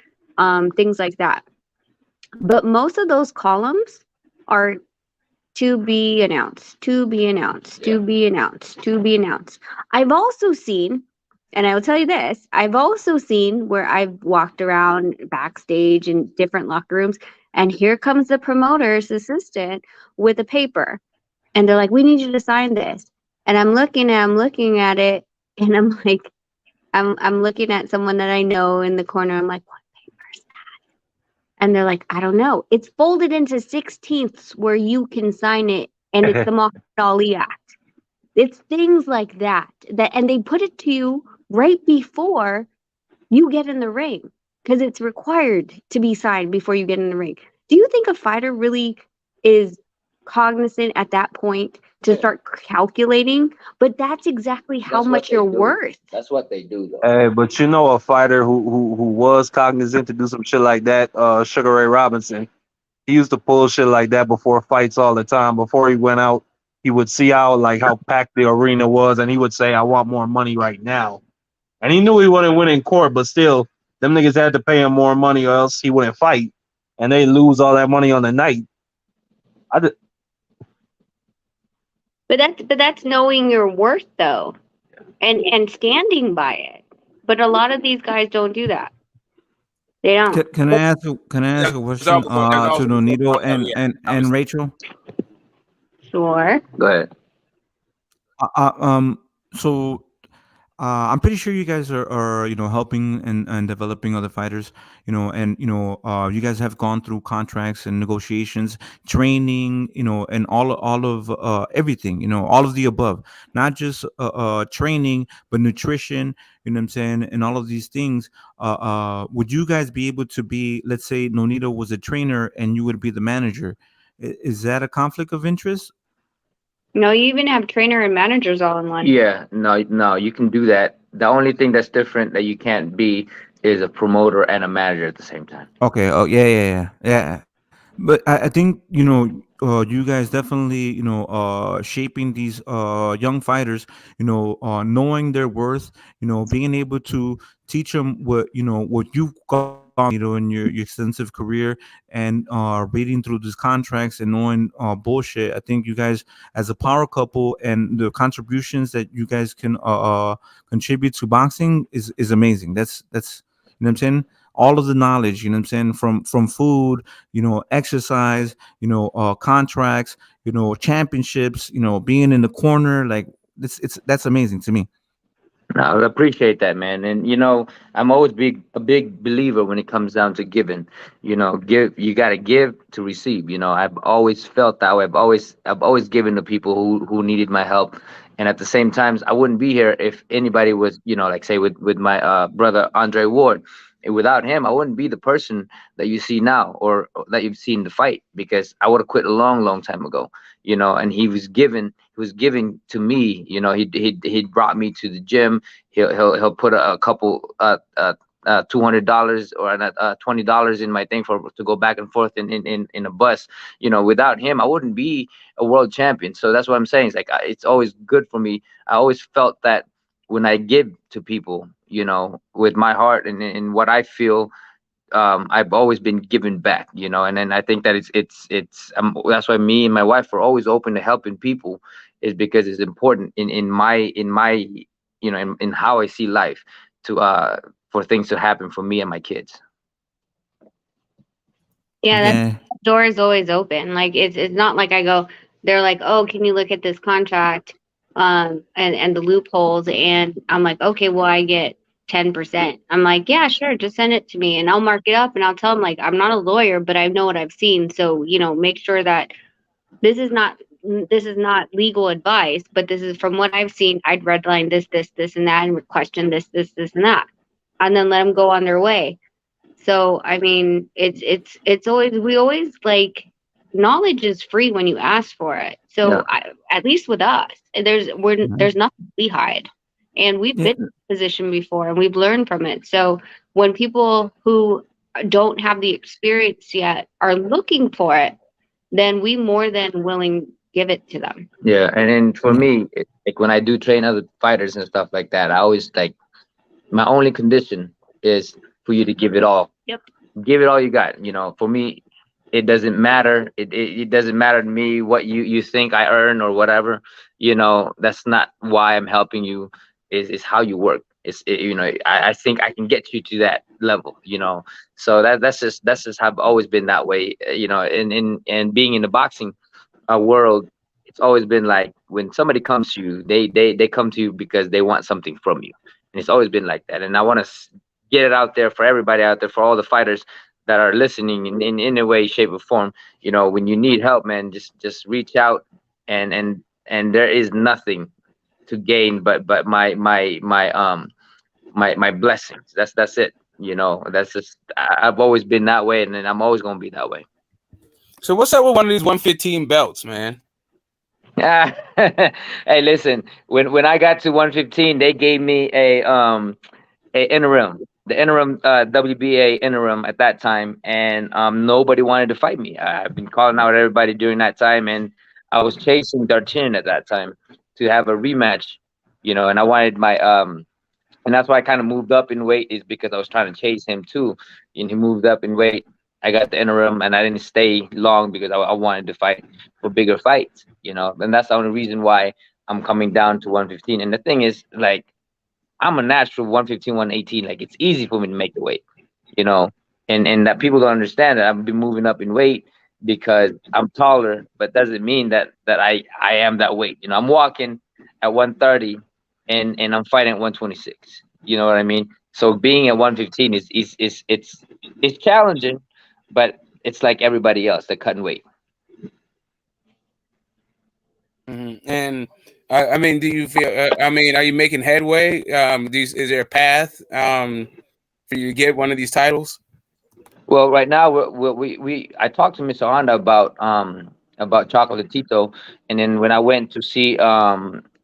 things like that. But most of those columns are to be announced, to be announced, to be announced, to be announced. I've also seen, and I will tell you this, I've also seen where I've walked around backstage in different locker rooms, and here comes the promoter's assistant with a paper. And they're like, we need you to sign this. And I'm looking at it, and I'm like, I'm looking at someone that I know in the corner. I'm like, what paper is that? And they're like, I don't know. It's folded into 16ths where you can sign it, and it's the Muhammad Ali Act. It's things like that, and they put it to you right before you get in the ring because it's required to be signed before you get in the ring. Do you think a fighter really is cognizant at that point to start calculating? But that's exactly how much you're worth. That's what they do, though. Hey, but you know a fighter who was cognizant to do some shit like that, Sugar Ray Robinson. He used to pull shit like that before fights all the time. Before he went out, he would see how packed the arena was, and he would say, "I want more money right now." And he knew he wouldn't win in court, but still, them niggas had to pay him more money, or else he wouldn't fight, and they lose all that money on the night. But that's knowing your worth though, and standing by it. But a lot of these guys don't do that. They don't. Can I ask a question to Nonito and Rachel? Sure. Go ahead. So I'm pretty sure you guys are helping and developing other fighters, and you guys have gone through contracts and negotiations, training, and all of everything, all of the above, not just training, but nutrition, you know what I'm saying, and all of these things. Would you guys be able to be, let's say Nonito was a trainer and you would be the manager? Is that a conflict of interest? No, you even have trainer and managers all in one. Yeah, no, you can do that. The only thing that's different that you can't be is a promoter and a manager at the same time. Okay. Oh, yeah. But I think you guys definitely shaping these young fighters, knowing their worth, being able to teach them what you've gone in your extensive career, and reading through these contracts and knowing bullshit. I think you guys, as a power couple, and the contributions that you guys can contribute to boxing is amazing. That's you know what I'm saying, all of the knowledge, from food, exercise, contracts, championships, being in the corner, like that's amazing to me. No, I appreciate that, man. And I'm always a big believer when it comes down to giving. You got to give to receive. I've always felt that way. I've always given to people who needed my help. And at the same time, I wouldn't be here if anybody was, like say with my brother Andre Ward. Without him, I wouldn't be the person that you see now, or that you've seen the fight, because I would have quit a long time ago. And he was giving to me. He brought me to the gym. He'll put a couple $200 or $20 in my thing to go back and forth in a bus. Without him, I wouldn't be a world champion. So that's what I'm saying. It's like, it's always good for me. I always felt that when I give to people, with my heart and what I feel, I've always been giving back, and then I think that it's that's why me and my wife are always open to helping people, is because it's important in my in how I see life to for things to happen for me and my kids. Yeah, that Yeah. door is always open. Like it's not like I go, they're like, "Oh, can you look at this contract and the loopholes?" And I'm like, "Okay, well, I get 10%." I'm like, "Yeah, sure, just send it to me and I'll mark it up and I'll tell them like I'm not a lawyer, but I know what I've seen. So, make sure that this is not this is not legal advice, but this is from what I've seen. I'd redline this, and that, and would question this, and that, and then let them go on their way. So I mean, it's always we always like knowledge is free when you ask for it. Yeah. So at least with us, there's nothing we hide, and we've been in this position before, and we've learned from it. So when people who don't have the experience yet are looking for it, then we more than willing give it to them. Yeah, and then for me, like when I do train other fighters and stuff like that, I always like my only condition is for you to give it all. Yep. Give it all you got. For me, it doesn't matter. It doesn't matter to me what you think I earn or whatever. That's not why I'm helping you. Is how you work. I think I can get you to that level. So that's just have always been that way. And being in the boxing world, it's always been like when somebody comes to you, they come to you because they want something from you, and it's always been like that. And I want to get it out there for everybody out there, for all the fighters that are listening in a way, shape, or form. When you need help, man, just reach out, and there is nothing to gain but my blessings. That's it. That's just I've always been that way, and then I'm always gonna be that way. So what's up with one of these 115 belts, man? Hey, listen. When I got to 115, they gave me a interim, the interim WBA interim at that time, and nobody wanted to fight me. I've been calling out everybody during that time, and I was chasing Darchin at that time to have a rematch, and I wanted my and that's why I kind of moved up in weight, is because I was trying to chase him too, and he moved up in weight. I got the interim, and I didn't stay long because I wanted to fight for bigger fights, and that's the only reason why I'm coming down to 115. And the thing is, like, I'm a natural 115, 118. Like, it's easy for me to make the weight, and that people don't understand that I've been moving up in weight because I'm taller, but doesn't mean that I am that weight. I'm walking at 130 and I'm fighting at 126. You know what I mean? So being at 115 is it's challenging, but it's like everybody else, they're cutting weight. And I mean, do you feel? I mean, are you making headway? Is there a path for you to get one of these titles? Well, right now I talked to Mr. Honda about Chocolatito, and then when I went to see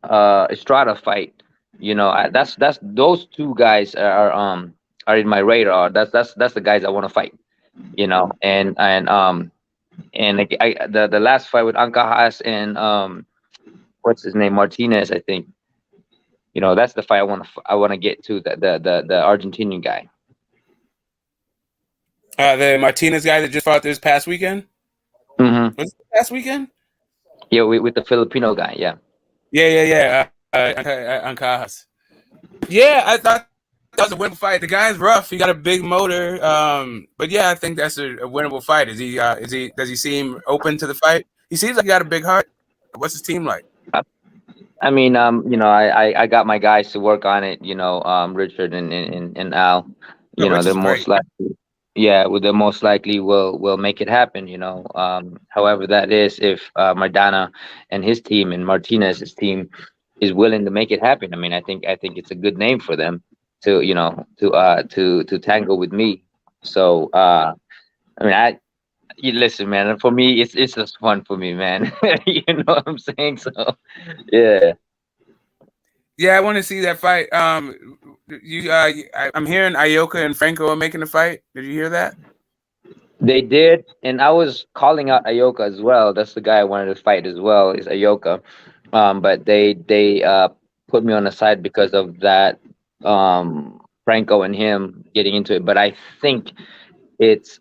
Estrada fight, that's those two guys are in my radar. That's the guys I want to fight, and like the last fight with Ancajas and what's his name, Martinez, I think. That's the fight I want to get to, the Argentinian guy. The Martinez guy that just fought this past weekend. Mm-hmm. Was it past weekend? Yeah, with the Filipino guy. Yeah. Yeah. Ancajas. Yeah, I thought that was a winnable fight. The guy's rough. He got a big motor. But yeah, I think that's a winnable fight. Does he seem open to the fight? He seems like he got a big heart. What's his team like? I mean, I got my guys to work on it. Richard and Al. They're most likely. Yeah, they most likely will make it happen. However that is, if Maidana and his team and Martinez's team is willing to make it happen. I mean, I think it's a good name for them to to tango with me. So I mean, you listen, man. For me, it's just fun for me, man. You know what I'm saying? So, yeah. Yeah, I want to see that fight. I'm hearing Ioka and Franco are making the fight. Did you hear that? They did, and I was calling out Ioka as well. That's the guy I wanted to fight as well, is Ioka. But they put me on the side because of that Franco and him getting into it. But I think it's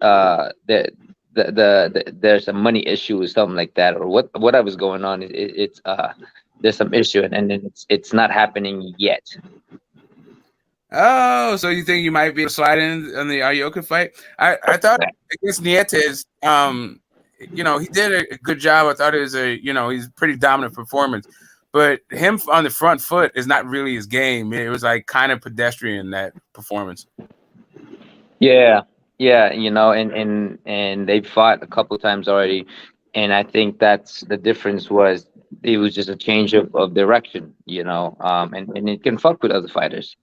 there's a money issue or something like that, or whatever's going on. It's there's some issue, and then it's not happening yet. Oh, so you think you might be able to slide in on the Ayoka fight? I thought against Nietes, you know, he did a good job. I thought it was he's pretty dominant performance, but him on the front foot is not really his game. It was like kind of pedestrian, that performance. Yeah, yeah, and they fought a couple times already, and I think that's the difference. Was it was just a change of direction, and it can fuck with other fighters.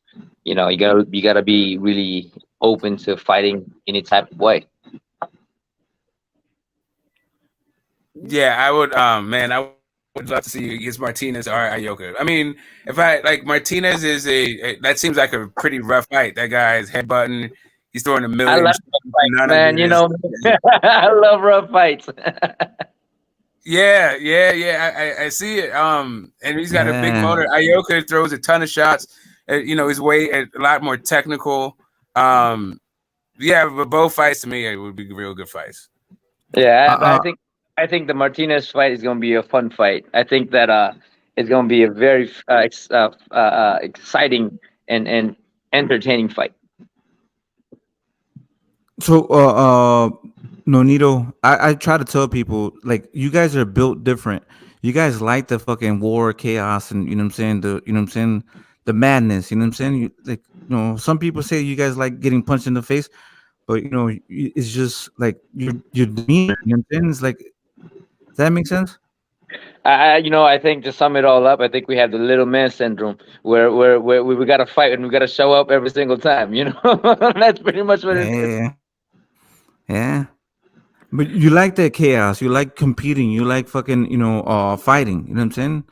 You gotta be really open to fighting any type of way. Yeah, I would. Man, I would love to see you against Martinez or Ayoka. I mean, if I like Martinez is that seems like a pretty rough fight. That guy is headbutting. He's throwing a I million. love rough fights, man. I love rough fights. Yeah. I see it. And he's got a big motor. Ayoka throws a ton of shots. His weight a lot more technical. Yeah, but both fights to me it would be real good fights. Yeah, but I think the Martinez fight is going to be a fun fight. I think that it's going to be a very exciting and entertaining fight. So, Nonito, I try to tell people, like, you guys are built different. You guys like the fucking war, chaos, and the the madness. You know what I'm saying? Some people say you guys like getting punched in the face, but it's just like your demeanor. You know what I'm saying? It's like, does that make sense? I think to sum it all up, I think we have the little man syndrome, where we got to fight and we got to show up every single time. That's pretty much what it is. Yeah. But you like that chaos. You like competing. You like fucking, fighting. You know what I'm saying?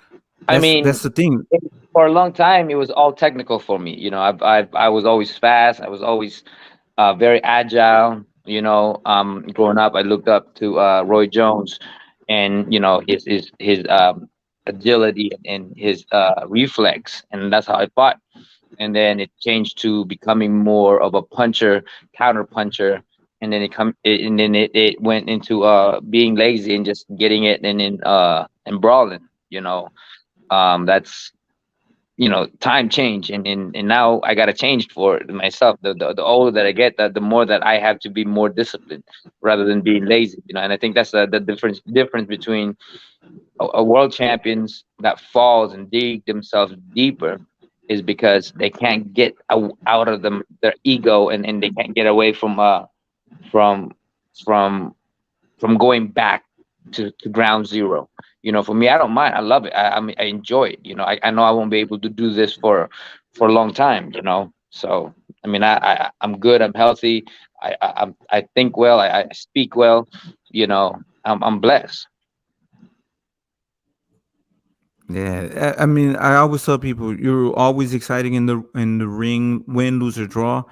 That's the thing. For a long time, it was all technical for me. I was always fast. I was always very agile. Growing up, I looked up to Roy Jones, and his agility and his reflex, and that's how I fought. And then it changed to becoming more of a puncher, counter puncher, and then it went into being lazy and just getting it and brawling. That's time change, and now I got to change for it myself. The older that I get, the more that I have to be more disciplined rather than being lazy. And I think that's the difference between a world champions that falls and dig themselves deeper is because they can't get out of their ego, and they can't get away from going back to ground zero. For me, I don't mind. I love it. I enjoy it. I know I won't be able to do this for a long time. So I mean, I'm good. I'm healthy. I think well. I speak well. I'm blessed. Yeah, I mean, I always tell people you're always exciting in the ring, win, lose or draw.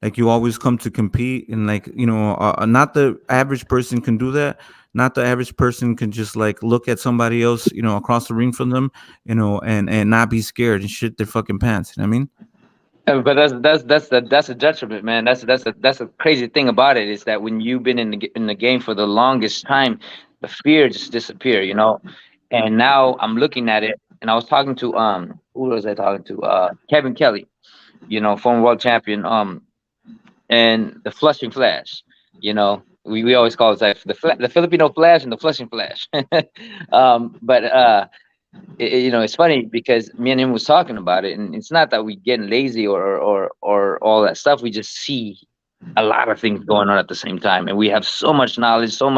Like, you always come to compete, and like not the average person can do that. Not the average person can just like look at somebody else, across the ring from them, and not be scared and shit their fucking pants. You know what I mean? But that's a detriment, man. That's a crazy thing about it, is that when you've been in the game for the longest time, the fear just disappear, And now I'm looking at it, and I was talking to who was I talking to? Kevin Kelly, former world champion, and the Flushing Flash. We always call it like the Filipino Flash and the Flushing Flash. But it's funny because me and him was talking about it, and it's not that we getting lazy or all that stuff. We just see a lot of things going on at the same time, and we have so much knowledge, so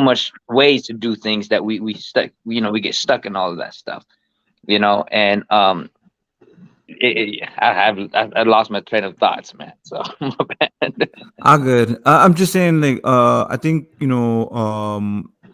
much ways to do things that we stuck. We get stuck in all of that stuff. And I lost my train of thoughts, man. So my bad. I'm good. I'm just saying, like, I think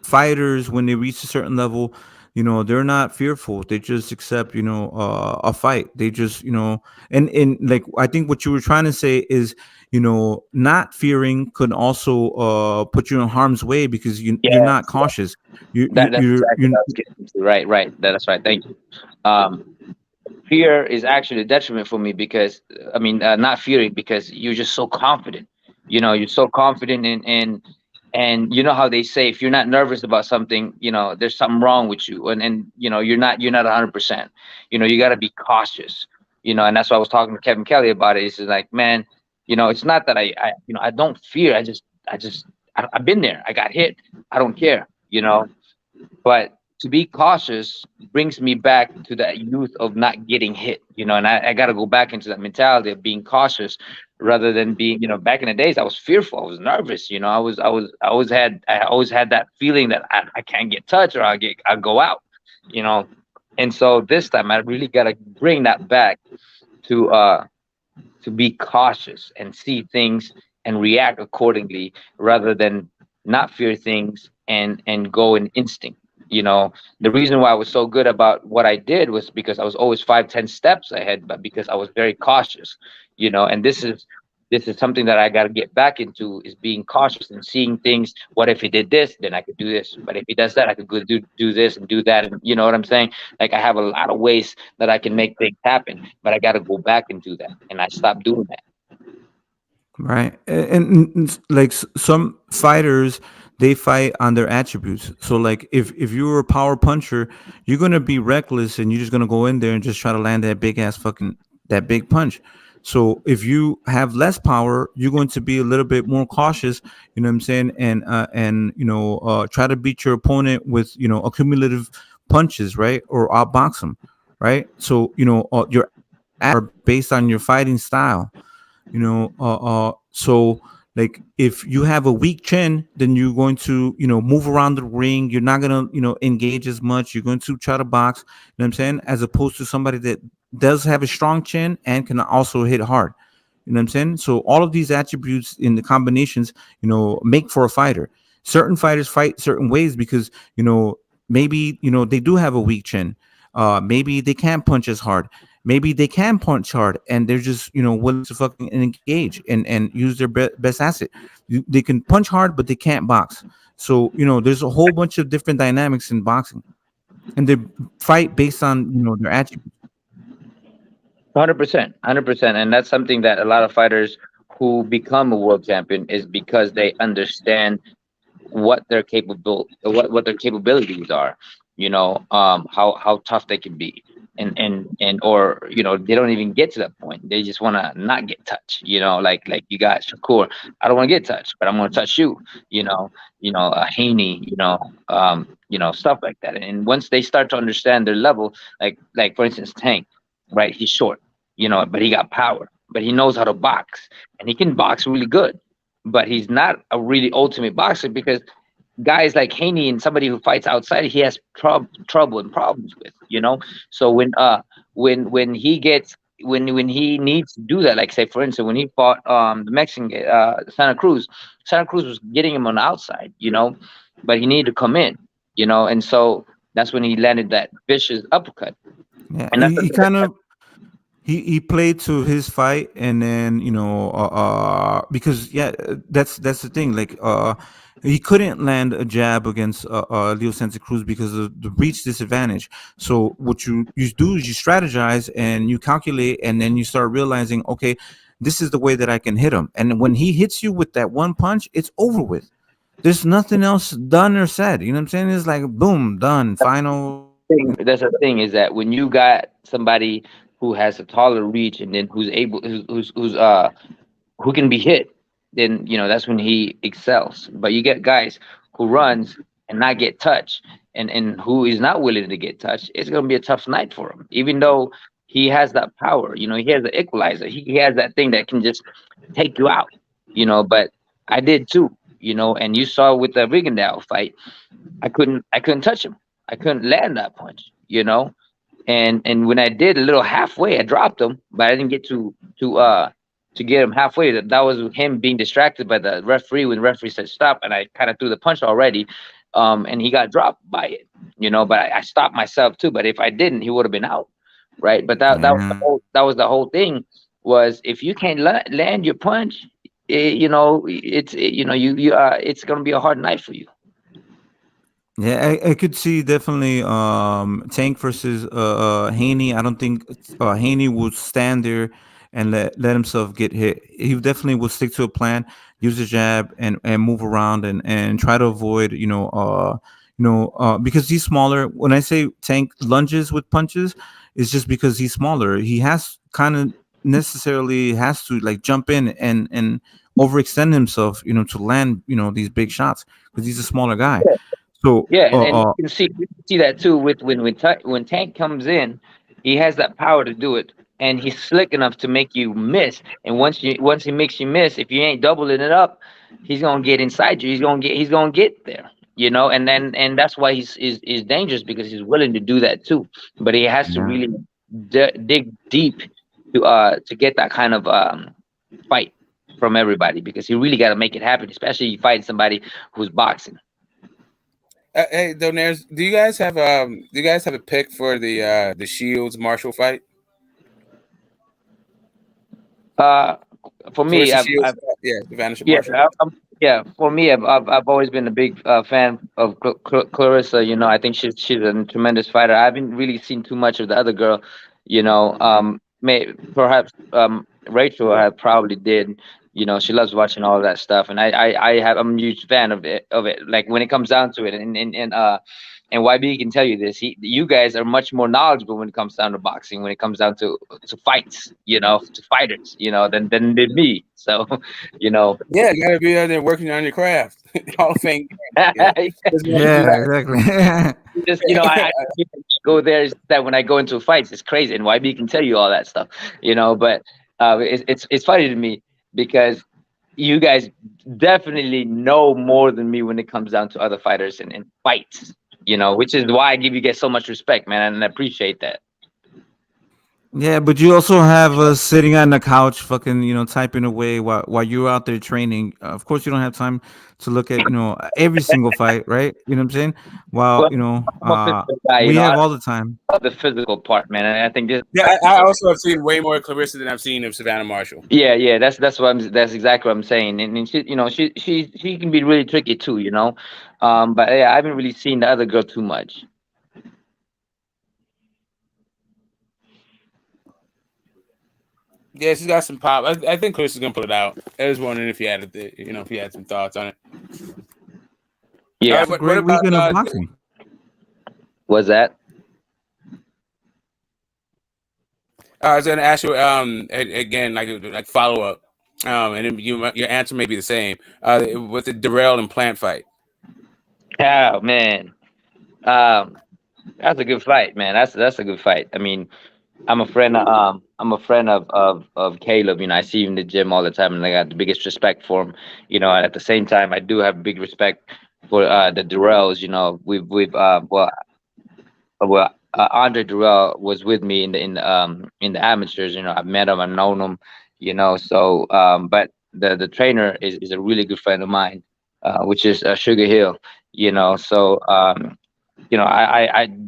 fighters, when they reach a certain level, they're not fearful. They just accept, a fight. They just, and like, I think what you were trying to say is, not fearing could also put you in harm's way because you're not cautious. That's exactly what I was getting to. Right. That's right. Thank you. Fear is actually a detriment for me because, not fearing, because you're just so confident. You know, you're so confident and you know how they say if you're not nervous about something, you know, there's something wrong with you, and you know you're not 100%. You know, you got to be cautious. You know, and that's why I was talking to Kevin Kelly about it. He's just like, man, you know, it's not that I you know I don't fear. I've been there. I got hit. I don't care. You know, but to be cautious brings me back to that youth of not getting hit, you know, and I got to go back into that mentality of being cautious rather than being, you know, back in the days I was fearful, I was nervous, you know, I always had that feeling that I can't get touched or I'll go out, you know. And so this time I really got to bring that back to be cautious and see things and react accordingly rather than not fear things and go in instinct. You know, the reason why I was so good about what I did was because I was always 5, 10 steps ahead, but because I was very cautious, you know. And this is something that I got to get back into, is being cautious and seeing things. What if he did this? Then I could do this. But if he does that, I could go do this and do that. And you know what I'm saying? Like I have a lot of ways that I can make things happen, but I got to go back and do that. And I stopped doing that. Right. And like some fighters, they fight on their attributes. So like if you're a power puncher, you're gonna be reckless and you're just gonna go in there and just try to land that big ass fucking that big punch. So if you have less power, you're going to be a little bit more cautious, you know what I'm saying, and you know try to beat your opponent with, you know, accumulative punches, right, or outbox them, right. So you know your are based on your fighting style, you know. So like if you have a weak chin, then you're going to, you know, move around the ring, you're not going to, you know, engage as much, you're going to try to box, you know what I'm saying, as opposed to somebody that does have a strong chin and can also hit hard, you know what I'm saying. So all of these attributes in the combinations, you know, make for a fighter. Certain fighters fight certain ways because, you know, maybe, you know, they do have a weak chin, maybe they can't punch as hard, maybe they can punch hard and they're just, you know, willing to fucking engage and use their best asset. They can punch hard but they can't box. So you know there's a whole bunch of different dynamics in boxing, and they fight based on, you know, their attributes. 100%, 100%. And that's something that a lot of fighters who become a world champion is because they understand what their what their capabilities are, you know, how tough they can be, and or you know they don't even get to that point, they just want to not get touched, you know, like you got Shakur, I don't want to get touched but I'm going to touch you, you know. Haney, you know, stuff like that. And once they start to understand their level, like for instance Tank, right, he's short, you know, but he got power, but he knows how to box, and he can box really good, but he's not a really ultimate boxer because guys like Haney and somebody who fights outside, he has trouble and problems with, you know. So when he gets when he needs to do that, like say for instance when he fought the Mexican guy, Santa Cruz was getting him on the outside, you know, but he needed to come in, you know, and so that's when he landed that vicious uppercut. Yeah, And that's he kind of he played to his fight, and then, you know, because yeah, that's the thing, like he couldn't land a jab against Leo Santa Cruz because of the reach disadvantage. So what you do is you strategize and you calculate, and then you start realizing, okay, this is the way that I can hit him, and when he hits you with that one punch, it's over with. There's nothing else done or said, you know what I'm saying. It's like boom, done, final. that's the thing is that when you got somebody who has a taller reach and then who's able who's who can be hit, then you know that's when he excels. But you get guys who runs and not get touched, and who is not willing to get touched. It's gonna be a tough night for him, even though he has that power. You know, he has the equalizer. He has that thing that can just take you out. You know, but I did too. You know, and you saw with the Rigondeaux fight, I couldn't touch him. I couldn't land that punch. You know, and when I did a little halfway, I dropped him, but I didn't get to get him halfway. That was him being distracted by the referee when the referee said stop, and I kind of threw the punch already, and he got dropped by it, you know. But I stopped myself too. But if I didn't, he would have been out, right? But that was the whole thing, was if you can't land your punch, you know, you know you it's gonna be a hard night for you. Yeah, I could see definitely Tank versus Haney. I don't think Haney would stand there and let himself get hit. He definitely will stick to a plan, use the jab, and move around and try to avoid because he's smaller. When I say Tank lunges with punches, it's just because he's smaller. He has kind of necessarily has to like jump in and overextend himself, to land these big shots because he's a smaller guy. So Yeah, and you can see that too with when Tank comes in, he has that power to do it, and he's slick enough to make you miss. And once he makes you miss, if you ain't doubling it up, he's gonna get inside you. He's gonna get there. And that's why is dangerous because he's willing to do that too. But he has to yeah. really dig deep to get that kind of fight from everybody because he really got to make it happen, especially you fighting somebody who's boxing. Hey, Donaires, do you guys have a pick for the Shields Marshall fight? For me, Clarissa Shields, Vanisha yeah, Marshall. yeah. For me, I've always been a big fan of Clarissa. I think she's a tremendous fighter. I haven't really seen too much of the other girl. Perhaps Rachel I probably did. She loves watching all that stuff, and I'm a huge fan of it. Like when it comes down to it, and YB can tell you this. You guys are much more knowledgeable when it comes down to boxing, when it comes down to fights, to fighters, than me. So, Yeah, you gotta be out there working on your craft. Hall of Fame. Yeah, exactly. Just I go there. Is that when I go into fights, it's crazy, and YB can tell you all that stuff, But it's funny to me because you guys definitely know more than me when it comes down to other fighters and fights, which is why I give you guys so much respect, man, and I appreciate that. Yeah, but you also have us sitting on the couch, fucking, typing away while you're out there training. Of course, you don't have time to look at, every single fight, right? You know what I'm saying? While, Well, I'm a physical guy, we have I all the time. love the physical part, man, and I think this. Yeah, I also have seen way more Clarissa than I've seen of Savannah Marshall. Yeah, that's that's exactly what I'm saying, and she can be really tricky too, but yeah, I haven't really seen the other girl too much. Yeah, she's got some pop. I think Chris is gonna put it out. I was wondering if you had if you had some thoughts on it. Yeah, what about weekend of boxing. What's that? I was gonna ask you again, like follow up, and then your answer may be the same. With the Darrell and Plant fight. Oh man, that's a good fight, man. That's a good fight. I mean, I'm a friend. I'm a friend of Caleb. I see him in the gym all the time, and I got the biggest respect for him. And at the same time, I do have big respect for the Durrells. We've Andre Durrell was with me in the amateurs. I've met him, I've known him. So but the trainer is a really good friend of mine, which is Sugar Hill. So I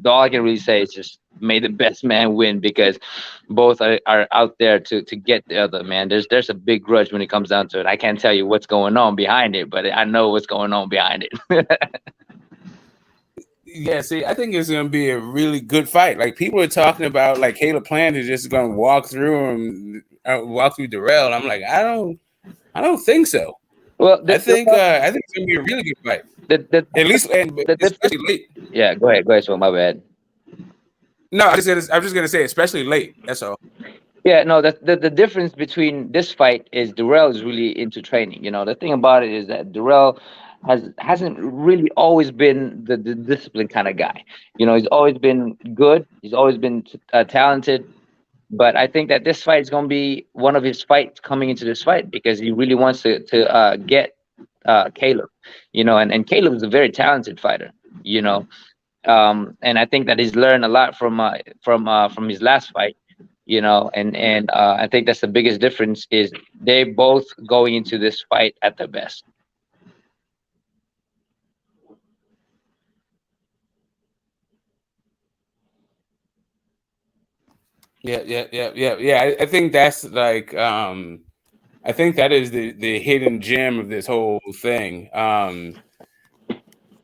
all I can really say is just may the best man win because both are out there to get the other man. There's a big grudge when it comes down to it. I can't tell you what's going on behind it, but I know what's going on behind it. Yeah, see, I think it's gonna be a really good fight. Like people are talking about, like Caleb Plant is just gonna walk through Darrell. And I'm like, I don't think so. Well, I think it's gonna be a really good fight. At least, especially late. Yeah, go ahead. So my bad. No, I'm just gonna say, especially late. That's all. Yeah, no, the difference between this fight is Durrell is really into training. The thing about it is that Durrell hasn't really always been the disciplined kind of guy. He's always been good. He's always been talented. But I think that this fight is going to be one of his fights coming into this fight because he really wants to get Caleb. And Caleb is a very talented fighter. And I think that he's learned a lot from his last fight. And I think that's the biggest difference is they both going into this fight at their best. Yeah. I think that's like I think that is the hidden gem of this whole thing. One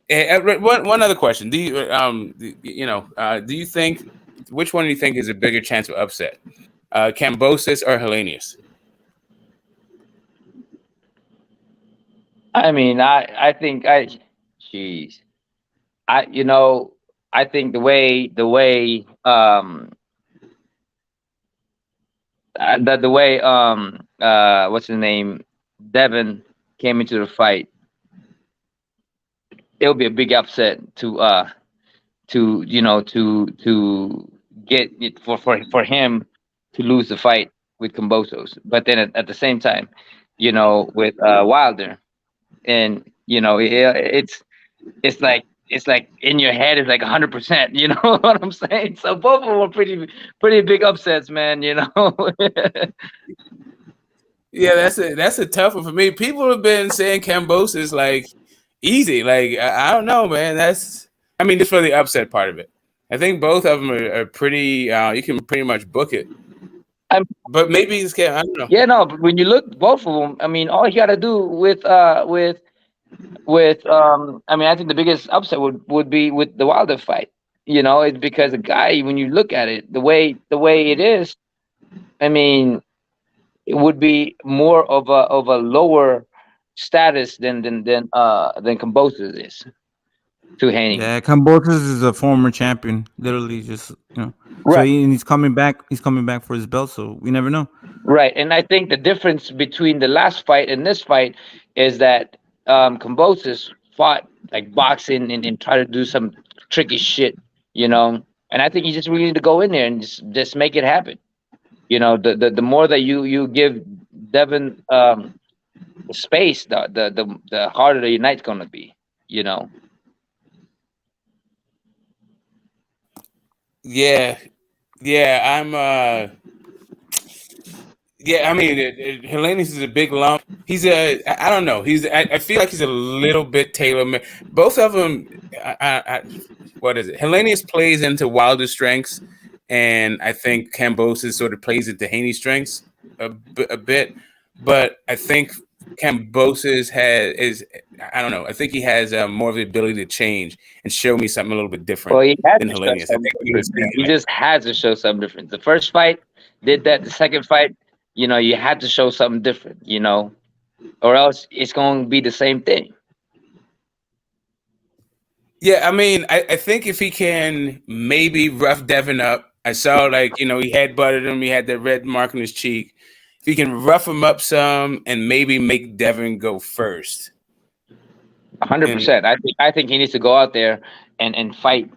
other question: do you do you think which one do you think is a bigger chance of upset? Kambosos or Hellenius? I mean, jeez, I think the way what's his name, Devin came into the fight, it'll be a big upset to get it for him to lose the fight with Kambosos. But then at the same time, with Wilder, and it's like in your head it's like 100%. You know what I'm saying? So both of them were pretty big upsets, man. Yeah, that's a tough one for me. People have been saying Kambosos is like easy. Like I don't know, man. Just for the upset part of it. I think both of them are pretty. You can pretty much book it. But maybe it's I don't know. Yeah, no. But when you look both of them, I mean, all you got to do with I think the biggest upset would be with the Wilder fight. It's because the guy, when you look at it, the way it is, I mean, it would be more of a lower status than Kambosos is to Haney. Yeah, Kambosos is a former champion, literally just So Right. he's coming back. He's coming back for his belt. So we never know. Right, and I think the difference between the last fight and this fight is that Kambosos fought like boxing and try to do some tricky shit, and I think you just really need to go in there and just make it happen. The more that you give Devin space, the harder the night's gonna be. Yeah, I'm. Yeah, Hellenius is a big lump. I don't know. I feel like he's a little bit tailor-made. Both of them. What is it? Hellenius plays into Wilder's strengths, and I think Kambosos sort of plays into Haney's strengths a bit. But I think Kambosos I don't know. I think he has more of the ability to change and show me something a little bit different Well, he had than to show Hellenius. I something think different. He just had to show something different. The first fight did that. The second fight, you had to show something different, or else it's going to be the same thing. Yeah, I think if he can maybe rough Devin up, I saw he headbutted him, he had that red mark on his cheek. If he can rough him up some and maybe make Devin go first. 100%. I think he needs to go out there and fight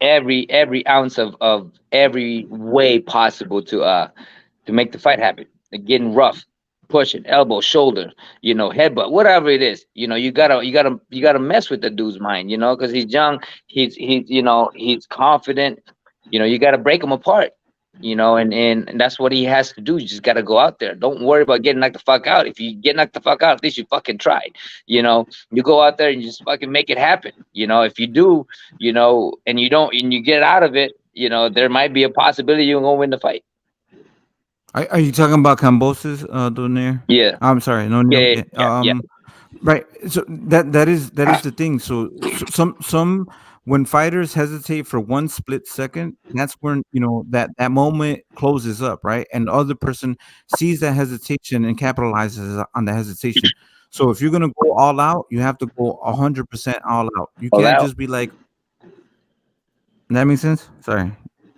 every ounce of every way possible to make the fight happen. Getting rough, pushing, elbow, shoulder, headbutt, whatever it is. You gotta mess with the dude's mind, because he's young, he's confident. You gotta break him apart. And that's what he has to do. You just gotta go out there. Don't worry about getting knocked the fuck out. If you get knocked the fuck out, at least you fucking tried. You go out there and you just fucking make it happen. If you do, and you don't, and you get out of it, there might be a possibility you're gonna win the fight. Are you talking about Kambosos, Donaire? Yeah. I'm sorry. No. Yeah. Right. So that is the thing. So some when fighters hesitate for one split second, that's when that moment closes up, right? And the other person sees that hesitation and capitalizes on the hesitation. So if you're gonna go all out, you have to go 100% all out. You can't just be like. That makes sense. Sorry.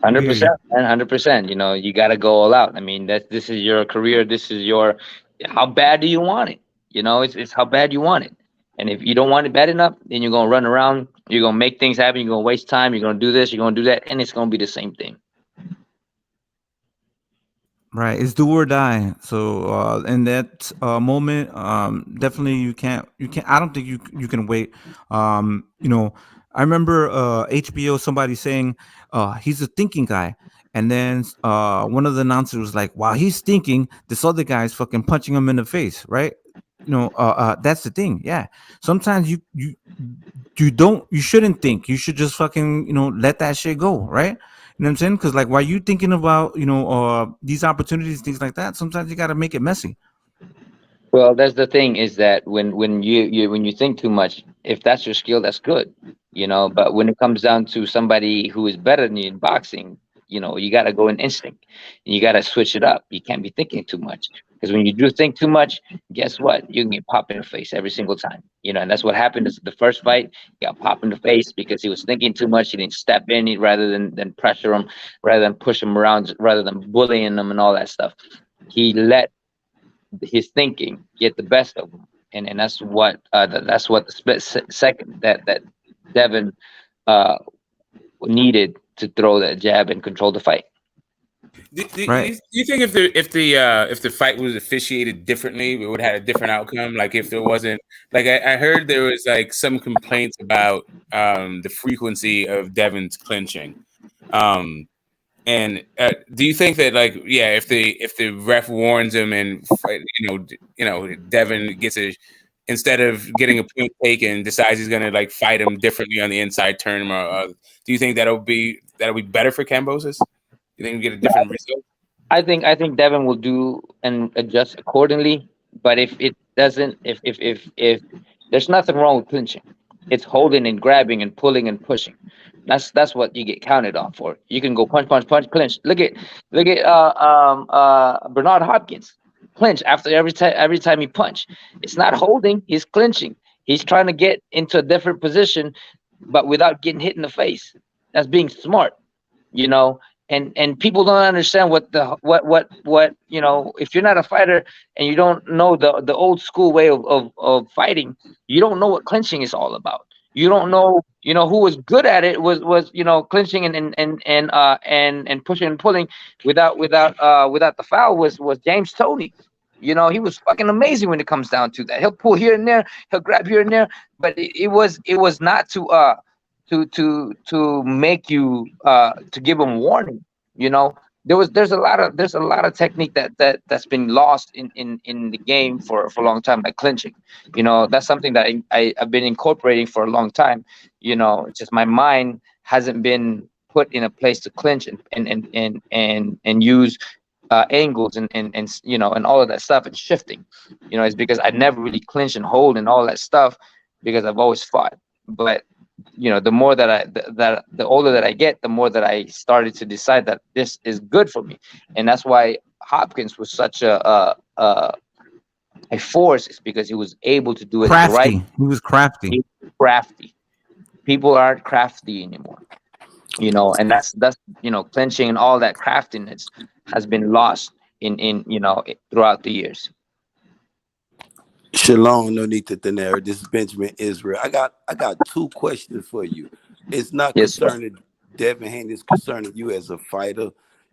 100%, 100%. You got to go all out. This is your career. This is how bad do you want it? It's how bad you want it. And if you don't want it bad enough, then you're going to run around. You're going to make things happen. You're going to waste time. You're going to do this. You're going to do that. And it's going to be the same thing. Right. It's do or die. So in that moment, definitely you can't, I don't think you can wait. I remember HBO, somebody saying he's a thinking guy. And then one of the announcers was like, while he's thinking, this other guy's fucking punching him in the face, right? That's the thing. Yeah. Sometimes you shouldn't think. You should just fucking, let that shit go, right? You know what I'm saying? Because while you thinking about, these opportunities, things like that, sometimes you got to make it messy. Well, that's the thing, is that when you think too much, if that's your skill, that's good, But when it comes down to somebody who is better than you in boxing, you got to go in instinct. And you got to switch it up. You can't be thinking too much, because when you do think too much, guess what? You can get popped in the face every single time. And that's what happened. Is the first fight, he got popped in the face because he was thinking too much. He didn't step in rather than pressure him, rather than push him around, rather than bullying him and all that stuff. He let his thinking get the best of him, and that's what the split second that Devin needed to throw that jab and control the fight. Do you think if the fight was officiated differently, it would have had a different outcome? Like if there wasn't, like I heard there was like some complaints about the frequency of Devin's clinching. And do you think that, like, if the ref warns him and Devin gets instead of getting a point taken, decides he's gonna like fight him differently on the inside, turn him, or do you think that'll be better for Kambosos? You think we get a different result? I think Devin will do and adjust accordingly. But if it doesn't, if there's nothing wrong with clinching, it's holding and grabbing and pulling and pushing. That's what you get counted on for. You can go punch, clinch. Look at Bernard Hopkins clinch after every time he punch. It's not holding, he's clinching. He's trying to get into a different position, but without getting hit in the face. That's being smart, And people don't understand what if you're not a fighter and you don't know the old school way of fighting, you don't know what clinching is all about. You don't know, who was good at it was clinching and pushing and pulling without the foul was James Toney. He was fucking amazing when it comes down to that. He'll pull here and there, he'll grab here and there, but it was not to make you to give him warning. There's a lot of technique that's been lost in the game for a long time, like clinching. That's something that I've been incorporating for a long time. It's just my mind hasn't been put in a place to clinch and use angles and all of that stuff and shifting. It's because I never really clinch and hold and all that stuff because I've always fought. But the more the older that I get, the more that I started to decide that this is good for me, and that's why Hopkins was such a force. Is because he was able to do it crafty. right. He was crafty. He was crafty. People aren't crafty anymore, and that's clinching and all that craftiness has been lost in throughout the years. Shalom, no need to Daenerys. This is Benjamin Israel. I got two questions for you. It's not concerning Devin Haney, it's concerning you as a fighter,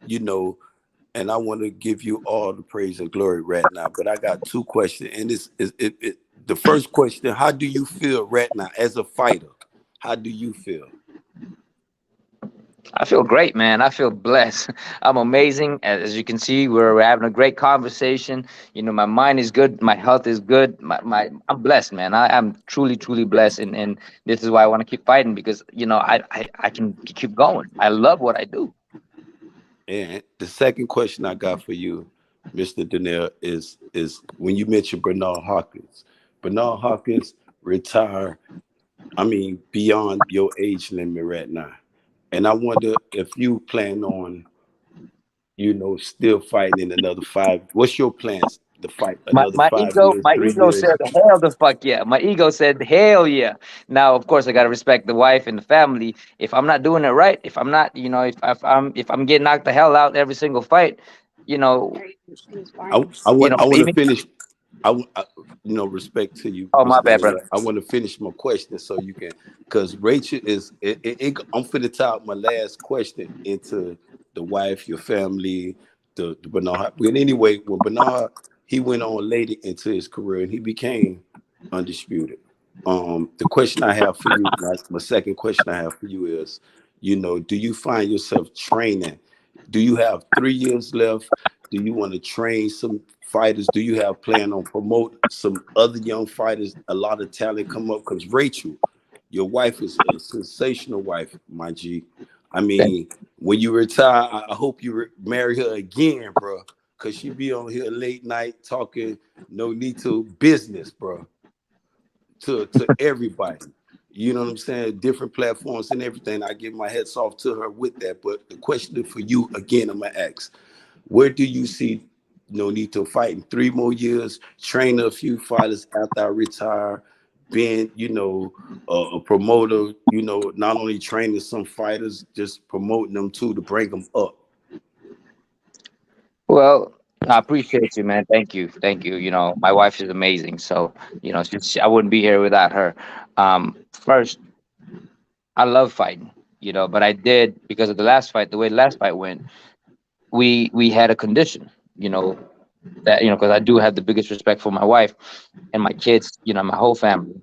and I want to give you all the praise and glory right now. But I got two questions, and the first question: how do you feel right now as a fighter? How do you feel? I feel great, man. I feel blessed. I'm amazing. As you can see, we're having a great conversation. My mind is good. My health is good. I'm blessed, man. I'm truly, truly blessed. And this is why I want to keep fighting because, I can keep going. I love what I do. And the second question I got for you, Mr. Donnell, is when you mentioned Bernard Hopkins. Bernard Hopkins retired, beyond your age limit right now. And I wonder if you plan on, still fighting in another 5. What's your plans to fight another 5 years? My ego said, hell the fuck yeah. My ego said, hell yeah. Now, of course, I gotta respect the wife and the family. If I'm not doing it right, if I'm not, if I'm getting knocked the hell out every single fight, I want to finish. Respect to you. Oh, my bad, brother. I want to finish my question so you can, because Rachel is. I'm finna tie my last question into the wife, your family, the Bernard. But anyway, when Bernard he went on later into his career and he became undisputed. The question I have for you, my second question I have for you is, do you find yourself training? Do you have 3 years left? Do you want to train some fighters? Do you have plan on promote some other young fighters? A lot of talent come up because Rachel, your wife is a sensational wife, my G. When you retire, I hope you marry her again, bro, because she be on here late night talking no need to business, bro, to everybody. You know what I'm saying? Different platforms and everything. I give my hats off to her with that. But the question for you again, I'm gonna ask, where do you see Nonito fighting 3 more years, train a few fighters after I retire, being, a promoter, not only training some fighters, just promoting them too to bring them up? Well, I appreciate you, man. Thank you, thank you. My wife is amazing, so I wouldn't be here without her. First, I love fighting, but I did because of the last fight. The way the last fight went, we had a condition, that because I do have the biggest respect for my wife and my kids, my whole family,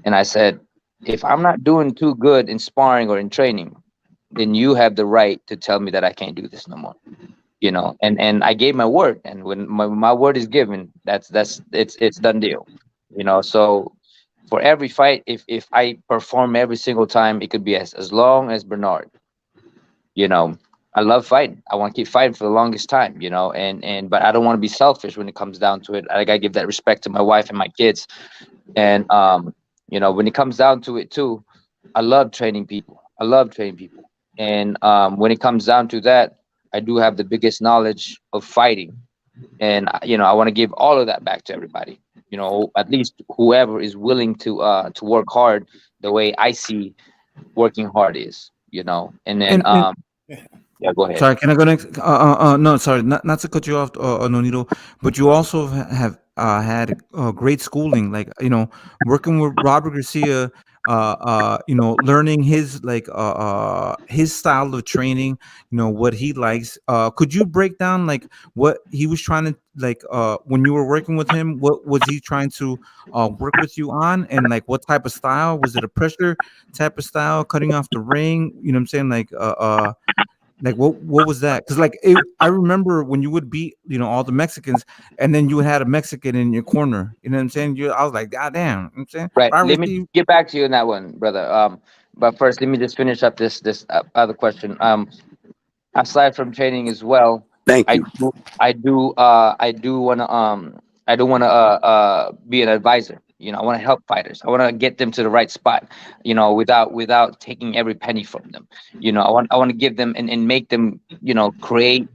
and I said, if I'm not doing too good in sparring or in training, then you have the right to tell me that I can't do this no more. And I gave my word, and when my word is given, it's done deal. So for every fight, if I perform every single time, it could be as long as Bernard. you know I love fighting. I want to keep fighting for the longest time, and but I don't want to be selfish when it comes down to it. I gotta give that respect to my wife and my kids. And when it comes down to it too, I love training people. And when it comes down to that, I do have the biggest knowledge of fighting. And I want to give all of that back to everybody. At least whoever is willing to work hard the way I see working hard is. And then And yeah, go ahead. sorry, can I go next? No, sorry, not to cut you off, Nonito, but you also have had great schooling, like working with Robert Garcia, learning his style of training, what he likes. Could you break down like what he was trying to when you were working with him? What was he trying to work with you on, and like what type of style was it? A pressure type of style, cutting off the ring? You know what I'm saying? Like what was that? Because I remember when you would beat all the Mexicans, and then you had a Mexican in your corner. You know what I'm saying? I was like, God damn. You know what I'm saying, Right. Robert, Let me get back to you on that one, brother. But first, let me just finish up this other question. Aside from training as well, Thank I you. do I do want to be an advisor. I want to help fighters. I want to get them to the right spot. Without taking every penny from them. I want to give them and make them create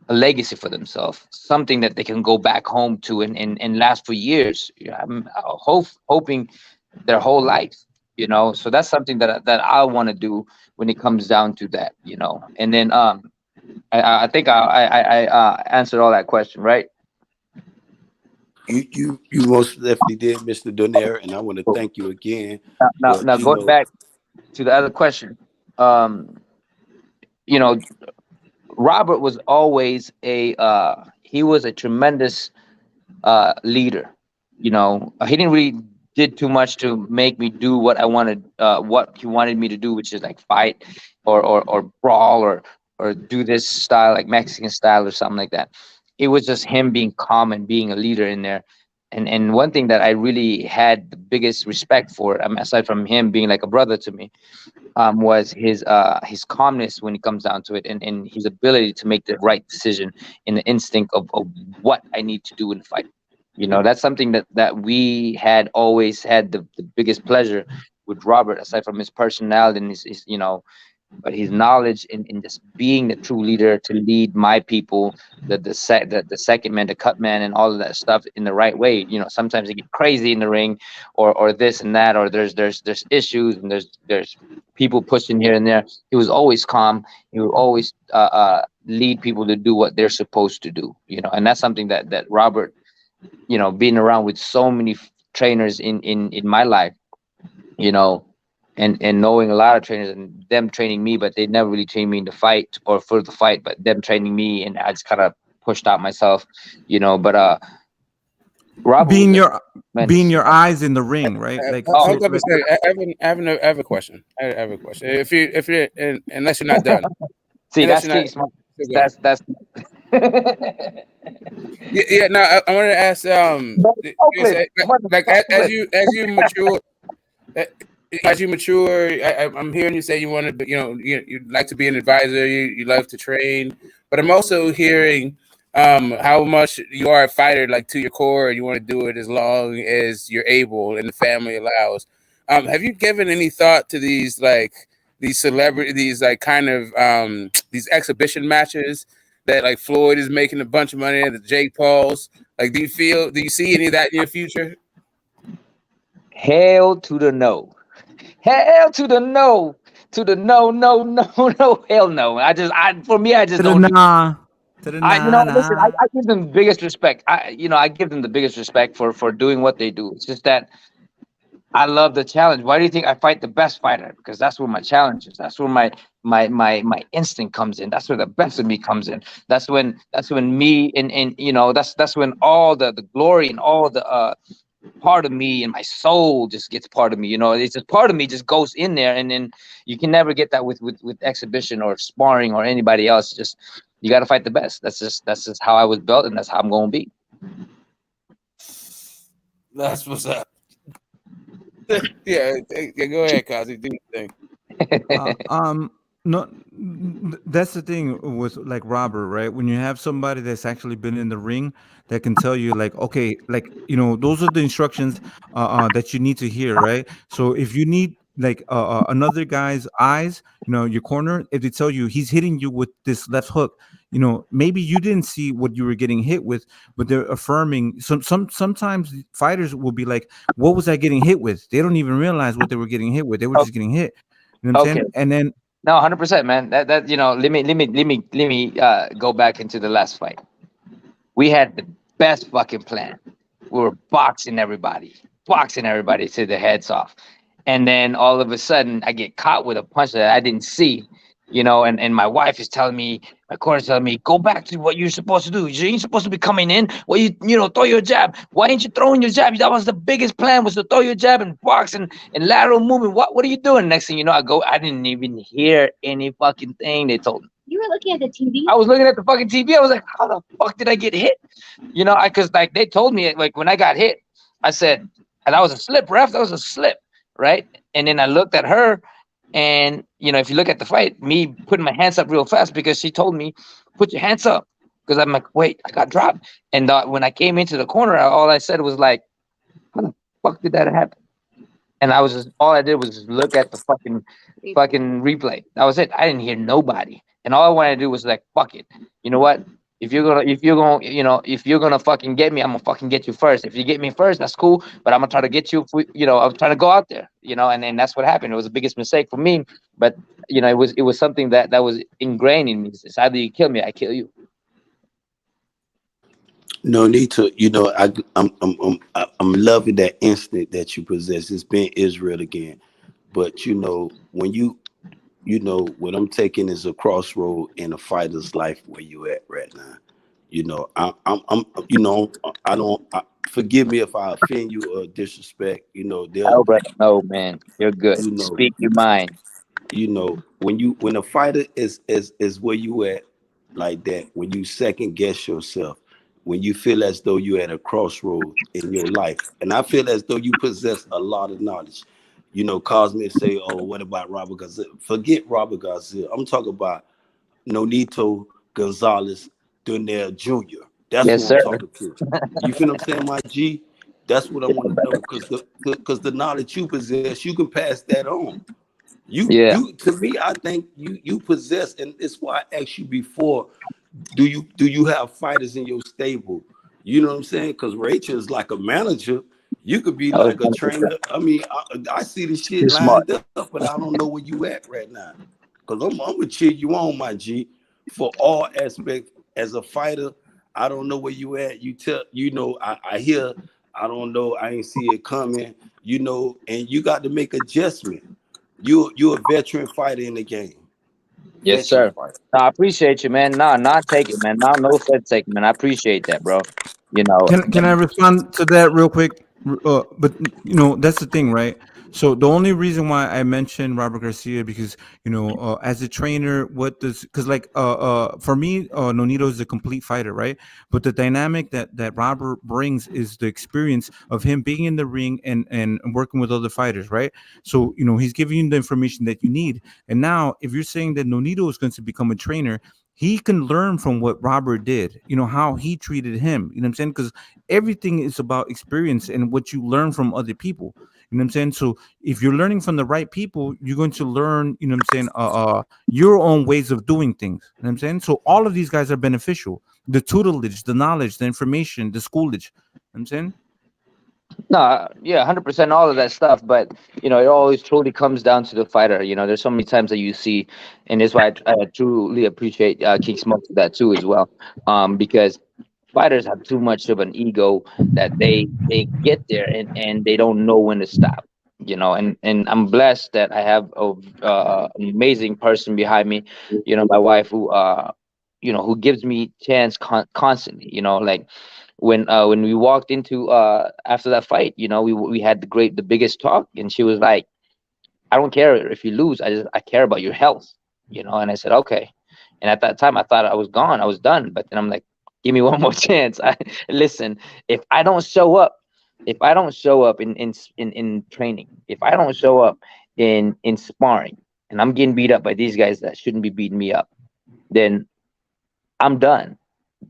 a legacy for themselves, something that they can go back home to and last for years. I'm hoping their whole life. So that's something that I want to do when it comes down to that. And then I think I answered all that question, right? You most definitely did, Mr. Donaire, and I want to thank you again. Now going back to the other question, um, you know, Robert was always he was a tremendous leader. He didn't really did too much to make me do what he wanted me to do, which is like fight or brawl or do this style like Mexican style or something like that. It was just him being calm and being a leader in there. And one thing that I really had the biggest respect for, aside from him being like a brother to me, was his calmness when it comes down to it, and his ability to make the right decision in the instinct of what I need to do in the fight. That's something that we had always had the biggest pleasure with Robert, aside from his personality and his but his knowledge in just being the true leader to lead my people, the second man, the cut man, and all of that stuff in the right way. Sometimes they get crazy in the ring, or this and that, or there's issues and there's people pushing here and there. He was always calm. He would always lead people to do what they're supposed to do. And that's something that Robert, being around with so many trainers in my life, and knowing a lot of trainers and them training me, but they never really trained me in the fight or for the fight, but them training me, and I just kind of pushed out myself, but Robert being was your tremendous. eyes in the ring, right? Like I so, was about to say, I have a question. I have a question. If you're unless you're not done, See, unless that's you're not, Keith's. go ahead. That's Yeah. No, I wanted to ask. Like as you mature, I'm hearing you say you want to, you'd like to be an advisor. You love to train, but I'm also hearing how much you are a fighter, like to your core, and you want to do it as long as you're able and the family allows. Have you given any thought to these these celebrity, these like kind of these exhibition matches that like Floyd is making a bunch of money at, the Jake Pauls? Like, do you see any of that in your future? Hell to the no. Hell to the no. To the no, no, no, no, hell no. For me, I just To the don't do. nah. To the nah, Listen, nah. I give them the biggest respect. I give them the biggest respect for doing what they do. It's just that I love the challenge. Why do you think I fight the best fighter? Because that's where my challenge is. That's where my instinct comes in. That's where the best of me comes in. That's when me and that's when all the glory and all the part of me and my soul just gets part of me. It's just part of me just goes in there, and then you can never get that with exhibition or sparring or anybody else. Just you got to fight the best. That's just how I was built, and that's how I'm going to be. That's what's up. yeah, go ahead, Kazi. Do your thing. No, that's the thing with like Robert, right? When you have somebody that's actually been in the ring that can tell you, like, okay, like those are the instructions that you need to hear, right? So if you need like another guy's eyes, your corner, if they tell you he's hitting you with this left hook, maybe you didn't see what you were getting hit with, but they're affirming. Sometimes fighters will be like, "What was I getting hit with?" They don't even realize what they were getting hit with. They were just getting hit. You know what I'm Okay. saying? And then No, 100%, man. That let me go back into the last fight. We had the best fucking plan. We were boxing everybody to the heads off, and then all of a sudden I get caught with a punch that I didn't see. And my wife is telling me, my coach is telling me, go back to what you're supposed to do. You ain't supposed to be coming in. Well, throw your jab. Why ain't you throwing your jab? That was the biggest plan, was to throw your jab and box and lateral movement. What are you doing? Next thing you know, I didn't even hear any fucking thing they told me. You were looking at the TV? I was looking at the fucking TV. I was like, how the fuck did I get hit? Because like they told me, like when I got hit, I said, and that was a slip, ref. That was a slip, right? And then I looked at her. And, if you look at the fight, me putting my hands up real fast because she told me, put your hands up. Because I'm like, wait, I got dropped. And when I came into the corner, all I said was like, how the fuck did that happen? And all I did was just look at the fucking replay. That was it. I didn't hear nobody. And all I wanted to do was like, fuck it. You know what? If you're gonna fucking get me, I'm gonna fucking get you first. If you get me first, that's cool. But I'm gonna try to get you. I'm trying to go out there. And that's what happened. It was the biggest mistake for me. But it was something that was ingrained in me. It's either you kill me, I kill you. No need to. I'm loving that instinct that you possess. It's been Israel again. But what I'm taking is a crossroad in a fighter's life where you at right now. I don't. Forgive me if I offend you or disrespect. Oh, brother, no, man, you're good. Speak your mind. When a fighter is where you at like that, when you second guess yourself, when you feel as though you're at a crossroad in your life, and I feel as though you possess a lot of knowledge. Cosme say, "Oh, what about Robert Garcia?" Forget Robert Garcia. I'm talking about Nonito Gonzalez Donnell Jr. That's Yes, who I'm sir. talking to. You feel what I'm saying, my G? That's what I want to know, because the knowledge you possess, you can pass that on. You to me, I think you possess, and it's why I asked you before. Do you have fighters in your stable? You know what I'm saying? Because Rachel is like a manager. You could be like a trainer. I mean, I see the shit Too smart. lined up, but I don't know where you at right now. Because I'm gonna cheer you on, my G, for all aspects. As a fighter, I don't know where you at. I hear, I don't know, I ain't see it coming, and you got to make adjustment. You're a veteran fighter in the game. Yes, sir. No, I appreciate you, man. No, not take it, man. No said take it, man. I appreciate that, bro. Can I respond to that real quick? But that's the thing, right? So the only reason why I mentioned Robert Garcia, because as a trainer, because like for me, Nonito is a complete fighter, right? But the dynamic that Robert brings is the experience of him being in the ring and working with other fighters, right? So he's giving you the information that you need. And now if you're saying that Nonito is going to become a trainer, he can learn from what Robert did, how he treated him, you know what I'm saying? Because everything is about experience and what you learn from other people. You know what I'm saying? So if you're learning from the right people, you're going to learn, you know what I'm saying, your own ways of doing things. You know what I'm saying? So all of these guys are beneficial. The tutelage, the knowledge, the information, the schoolage. You know what I'm saying? No, yeah, 100% all of that stuff. But it always truly comes down to the fighter. There's so many times that you see, and that's why I truly appreciate King Smoke for that too as well. Because fighters have too much of an ego that they get there and they don't know when to stop. And I'm blessed that I have an amazing person behind me. My wife who gives me chance constantly. Like when we walked into after that fight, we had the biggest talk, and she was like, I don't care if you lose, I care about your health. And I said, okay. And at that time I thought I was gone, I was done, but then I'm like, give me one more chance. Listen, if I don't show up in training, if I don't show up in sparring, and I'm getting beat up by these guys that shouldn't be beating me up, then I'm done.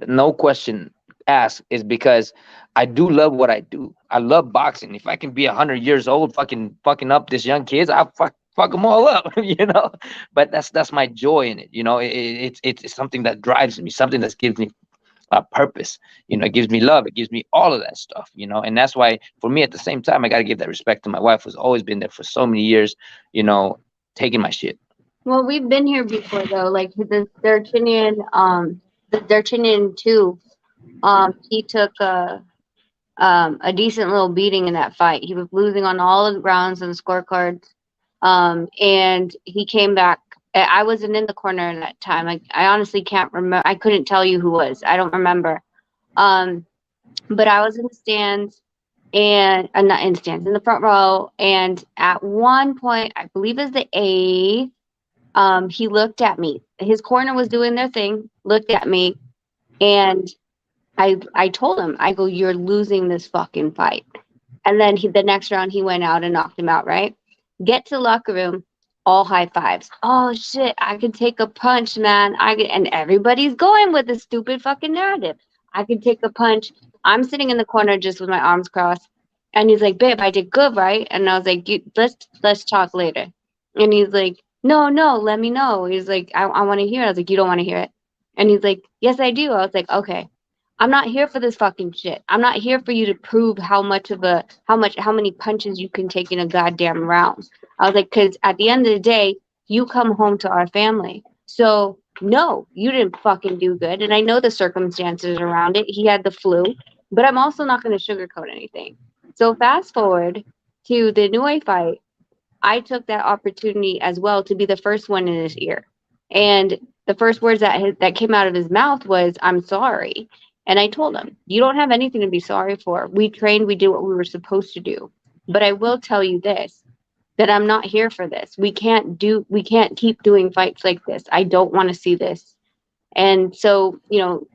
No question asked, is because I do love what I do. I love boxing. If I can be 100 years old, fucking up this young kids, I'll fuck them all up, But that's my joy in it. It's something that drives me, something that gives me a purpose. It gives me love. It gives me all of that stuff. And that's why for me, at the same time, I got to give that respect to my wife, who's always been there for so many years, taking my shit. Well, we've been here before though. Like the Darchinian too. He took a decent little beating in that fight. He was losing on all of the rounds and the scorecards. And he came back. I wasn't in the corner at that time. I honestly can't remember. I couldn't tell you who was. I don't remember. But I was in the stands and not in the stands, in the front row. And at one point, I believe it was the A, he looked at me. His corner was doing their thing, looked at me, and I told him, I go, you're losing this fucking fight. And then the next round he went out and knocked him out, right? Get to the locker room, all high fives. Oh shit, I could take a punch, man. And everybody's going with the stupid fucking narrative. I could take a punch. I'm sitting in the corner just with my arms crossed. And he's like, babe, I did good, right? And I was like, let's talk later. And he's like, no, let me know. He's like, I want to hear it. I was like, you don't want to hear it. And he's like, yes, I do. I was like, okay. I'm not here for this fucking shit. I'm not here for you to prove how many punches you can take in a goddamn round. I was like, because at the end of the day, you come home to our family. So no, you didn't fucking do good. And I know the circumstances around it. He had the flu, but I'm also not going to sugarcoat anything. So fast forward to the Nui fight. I took that opportunity as well to be the first one in his ear. And the first words that came out of his mouth was, I'm sorry. And I told him, you don't have anything to be sorry for. We trained, we did what we were supposed to do. But I will tell you this, that I'm not here for this. We can't keep doing fights like this. I don't want to see this. And so,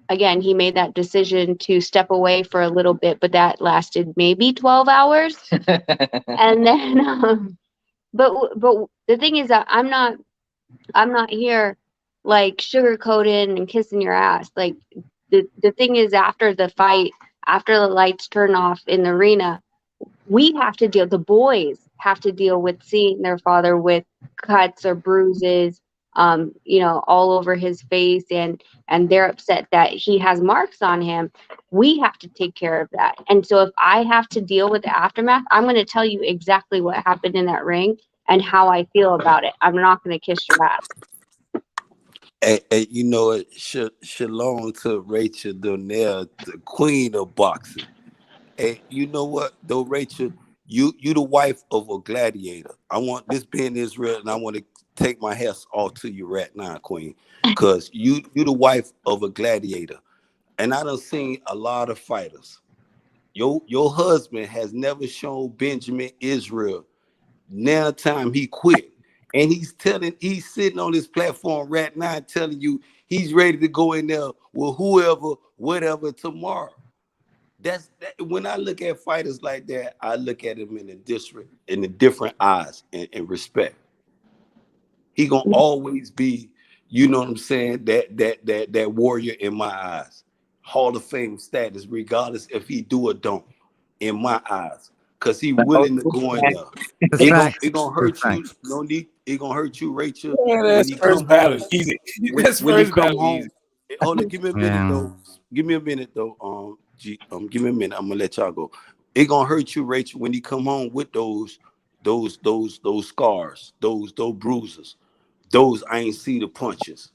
again, he made that decision to step away for a little bit, but that lasted maybe 12 hours. And then, but the thing is that I'm not here like sugarcoating and kissing your ass. Like the thing is, after the fight, after the lights turn off in the arena, the boys have to deal with seeing their father with cuts or bruises, all over his face, and they're upset that he has marks on him. We have to take care of that. And so if I have to deal with the aftermath, I'm going to tell you exactly what happened in that ring and how I feel about it. I'm not going to kiss your ass. And you know what? Shalom to Rachel Donnell, the queen of boxing. And you know what, though, Rachel, you the wife of a gladiator. I want this being Israel, and I want to take my hats off to you right now, Queen, because you the wife of a gladiator. And I done seen a lot of fighters. Your husband has never shown Benjamin Israel. Now time he quit. And he's sitting on this platform right now telling you he's ready to go in there with whoever, whatever tomorrow. When I look at fighters like that, I look at him in the different eyes and respect. He gonna always be, you know what I'm saying, that warrior in my eyes. Hall of Fame status, regardless if he do or don't, in my eyes. because he willing to go in there. That's It facts. gonna That's hurt you. facts. No need. It gonna hurt you, Rachel, Yeah, when that's he first come battle. home. Easy. When That's when he first come battle. home. Easy. Hold on, give me a minute Yeah. though. Give me a minute though. Give me a minute. I'm gonna let y'all go. It gonna hurt you, Rachel, when he come home with those scars, those bruises, those I ain't see the punches.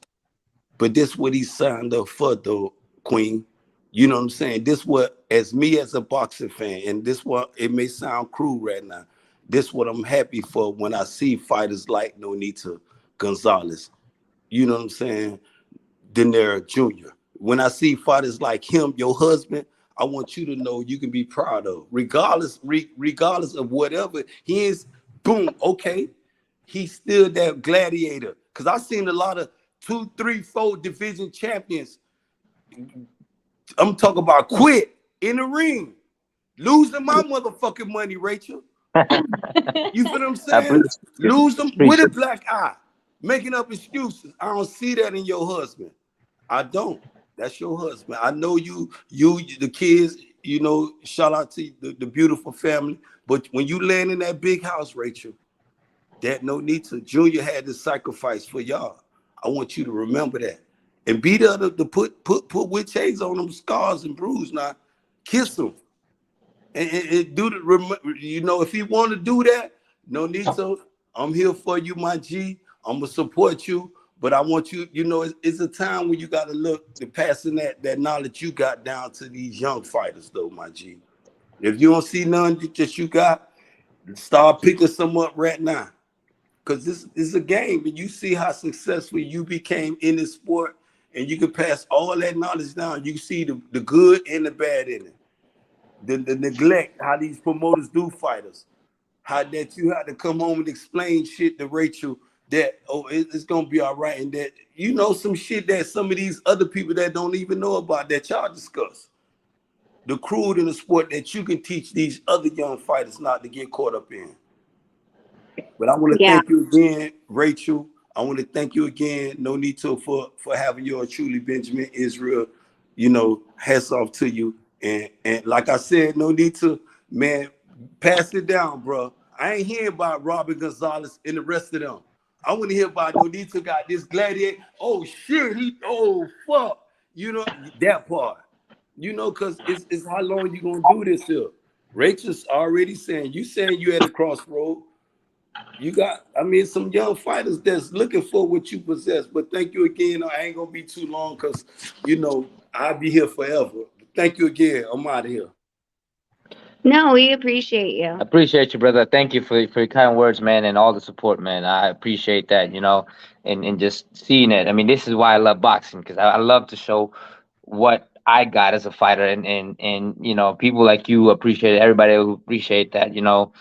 But this what he signed up for, though, Queen. You know what I'm saying? This what, as me as a boxing fan, and this what it may sound cruel right now. This what I'm happy for when I see fighters like Nonito Gonzalez. You know what I'm saying? Daenerys Jr. When I see fighters like him, your husband, I want you to know you can be proud of, regardless of whatever he is. Boom, okay, he's still that gladiator. Cause I've seen a lot of 2, 3, 4 division champions. I'm talking about quit in the ring, losing my motherfucking money, Rachel. You feel what I'm saying? Lose them with a black eye, making up excuses. I don't see that in your husband. I don't. That's your husband. I know you, the kids, you know, shout out to the beautiful family. But when you land in that big house, Rachel, that no need to. Junior had to sacrifice for y'all. I want you to remember that. And be there to put witch haze on them scars and bruises. Now, kiss them. And do the, you know, if he want to do that, no need to. I'm here for you, my G. I'm gonna support you. But I want you, you know, it's a time when you got to look to passing that knowledge you got down to these young fighters, though, my G. If you don't see none that you got, start picking some up right now. Because this is a game, and you see how successful you became in this sport, and you can pass all that knowledge down. You see the good and the bad in it. The neglect, how these promoters do fighters, how that you had to come home and explain shit to Rachel that, oh, it's gonna be all right, and that you know some shit that some of these other people that don't even know about that y'all discuss. The crude in the sport that you can teach these other young fighters not to get caught up in. But I want to Yeah. thank you again, Rachel. I want to thank you again, Nonito, for having your truly Benjamin Israel. You know, hats off to you. And like I said, Nonito, man, pass it down, bro. I ain't hearing about Robert Gonzalez and the rest of them. I want to hear about Nonito got this gladiator. Oh shit, oh fuck. You know, that part. You know, because it's how long you gonna do this here. Rachel's already saying, you at a crossroad. You got, I mean, some young fighters that's looking for what you possess. But thank you again. I ain't gonna be too long because, you know, I'll be here forever. Thank you again. I'm out of here. No, we appreciate you. I appreciate you, brother. Thank you for your kind words, man, and all the support, man. I appreciate that, you know, and just seeing it. I mean, this is why I love boxing, because I love to show what I got as a fighter, and you know, people like you appreciate it. Everybody who appreciate that, you know.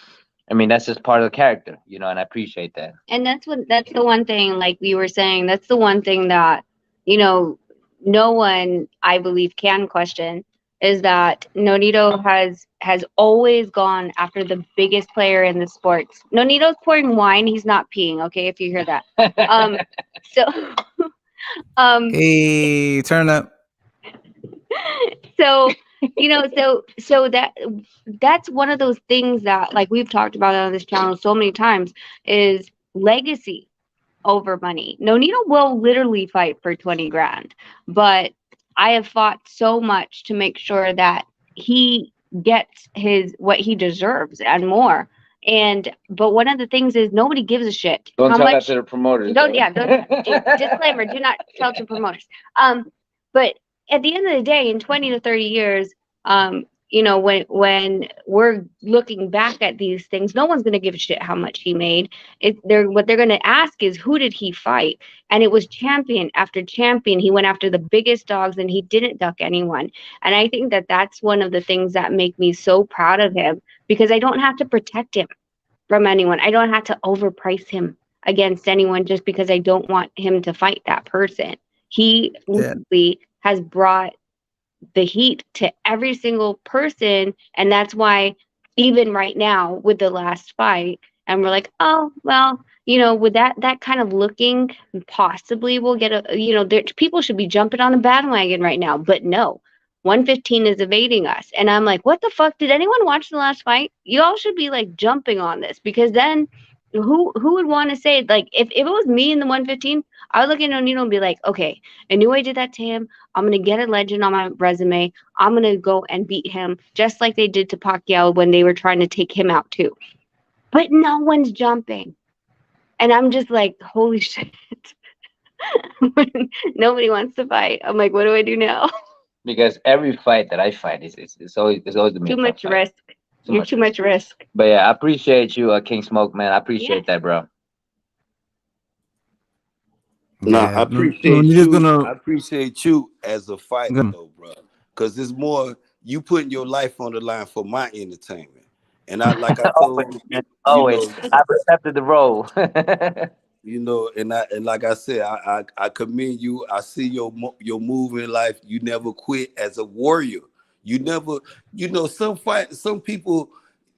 I mean, that's just part of the character, you know, and I appreciate that. And that's the one thing, like we were saying, that's the one thing that, you know, no one I believe can question is that Nonito has always gone after the biggest player in the sports. Nonito's pouring wine, he's not peeing, okay, if you hear that. So Hey, turn up. so you know, so that's one of those things that, like we've talked about on this channel so many times, is legacy over money. Nonito will literally fight for 20 grand, but I have fought so much to make sure that he gets what he deserves and more. But one of the things is nobody gives a shit Don't how tell that much. to the promoters. Don't though. Yeah, disclaimer, do not tell to promoters. But at the end of the day, in 20 to 30 years, you know, when we're looking back at these things, no one's going to give a shit how much he made. What they're going to ask is, who did he fight? And it was champion after champion. He went after the biggest dogs and he didn't duck anyone. And I think that that's one of the things that make me so proud of him, because I don't have to protect him from anyone. I don't have to overprice him against anyone just because I don't want him to fight that person. He literally has brought the heat to every single person, and that's why even right now with the last fight, and we're like, oh well, you know, with that kind of looking, possibly we'll get a, you know, people should be jumping on the bandwagon right now, but no, 115 is evading us. And I'm like, what the fuck? Did anyone watch the last fight? You all should be like jumping on this, because then who would want to say, like, if it was me in the 115, I would look at Nonito and be like, okay, I knew I did that to him. I'm gonna get a legend on my resume. I'm gonna go and beat him just like they did to Pacquiao when they were trying to take him out too. But no one's jumping. And I'm just like, holy shit. Nobody wants to fight. I'm like, what do I do now? Because every fight that I fight it's always gonna be Too a tough much fight. risk. Too You're much too risk. much risk. But yeah, I appreciate you, King Smoke, man. I appreciate Yes. that, bro. No, Yeah, I no, appreciate Nonito's you. gonna. I appreciate you as a fighter, gonna though, bro. Because it's more you putting your life on the line for my entertainment. And I, like I Always, told man. you Always. know, I've accepted the role. and like I said, I commend you. I see your move in life. You never quit as a warrior. You never, some people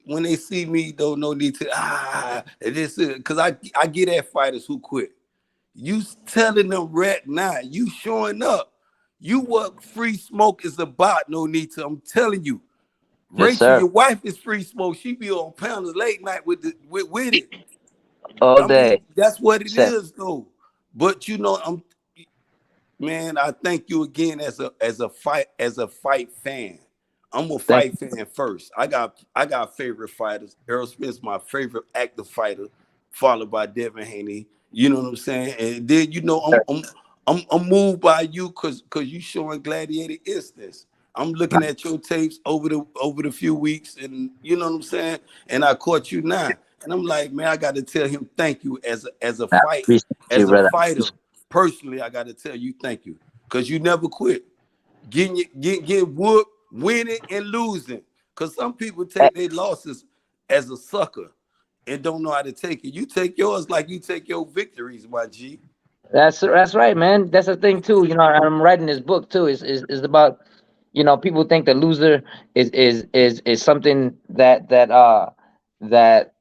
when they see me don't no need to this is because I get at fighters who quit. You telling them right now, you showing up. You what free smoke is about, no need to. I'm telling you. Yes, Rachel, sir. your wife is free smoke. She be on Pounders late night with it. All I mean, day. that's what it Set. is, though. But man, I thank you again as a fight fan. I'm a Thank fight fan first. I got favorite fighters. Errol Spence, my favorite active fighter, followed by Devin Haney. You know what I'm saying? And then I'm moved by you because you showing gladiator instance. I'm looking at your tapes over the few weeks, and you know what I'm saying. And I caught you now, and I'm like, man, I got to tell him thank you as a I fight appreciate you, as a brother. fighter. Personally, I got to tell you thank you because you never quit. Get whooped, winning and losing. Because some people take their losses as a sucker and don't know how to take it. You take yours like you take your victories, my G. That's right, man. That's the thing too. I'm writing this book too. Is about, people think the loser is something that that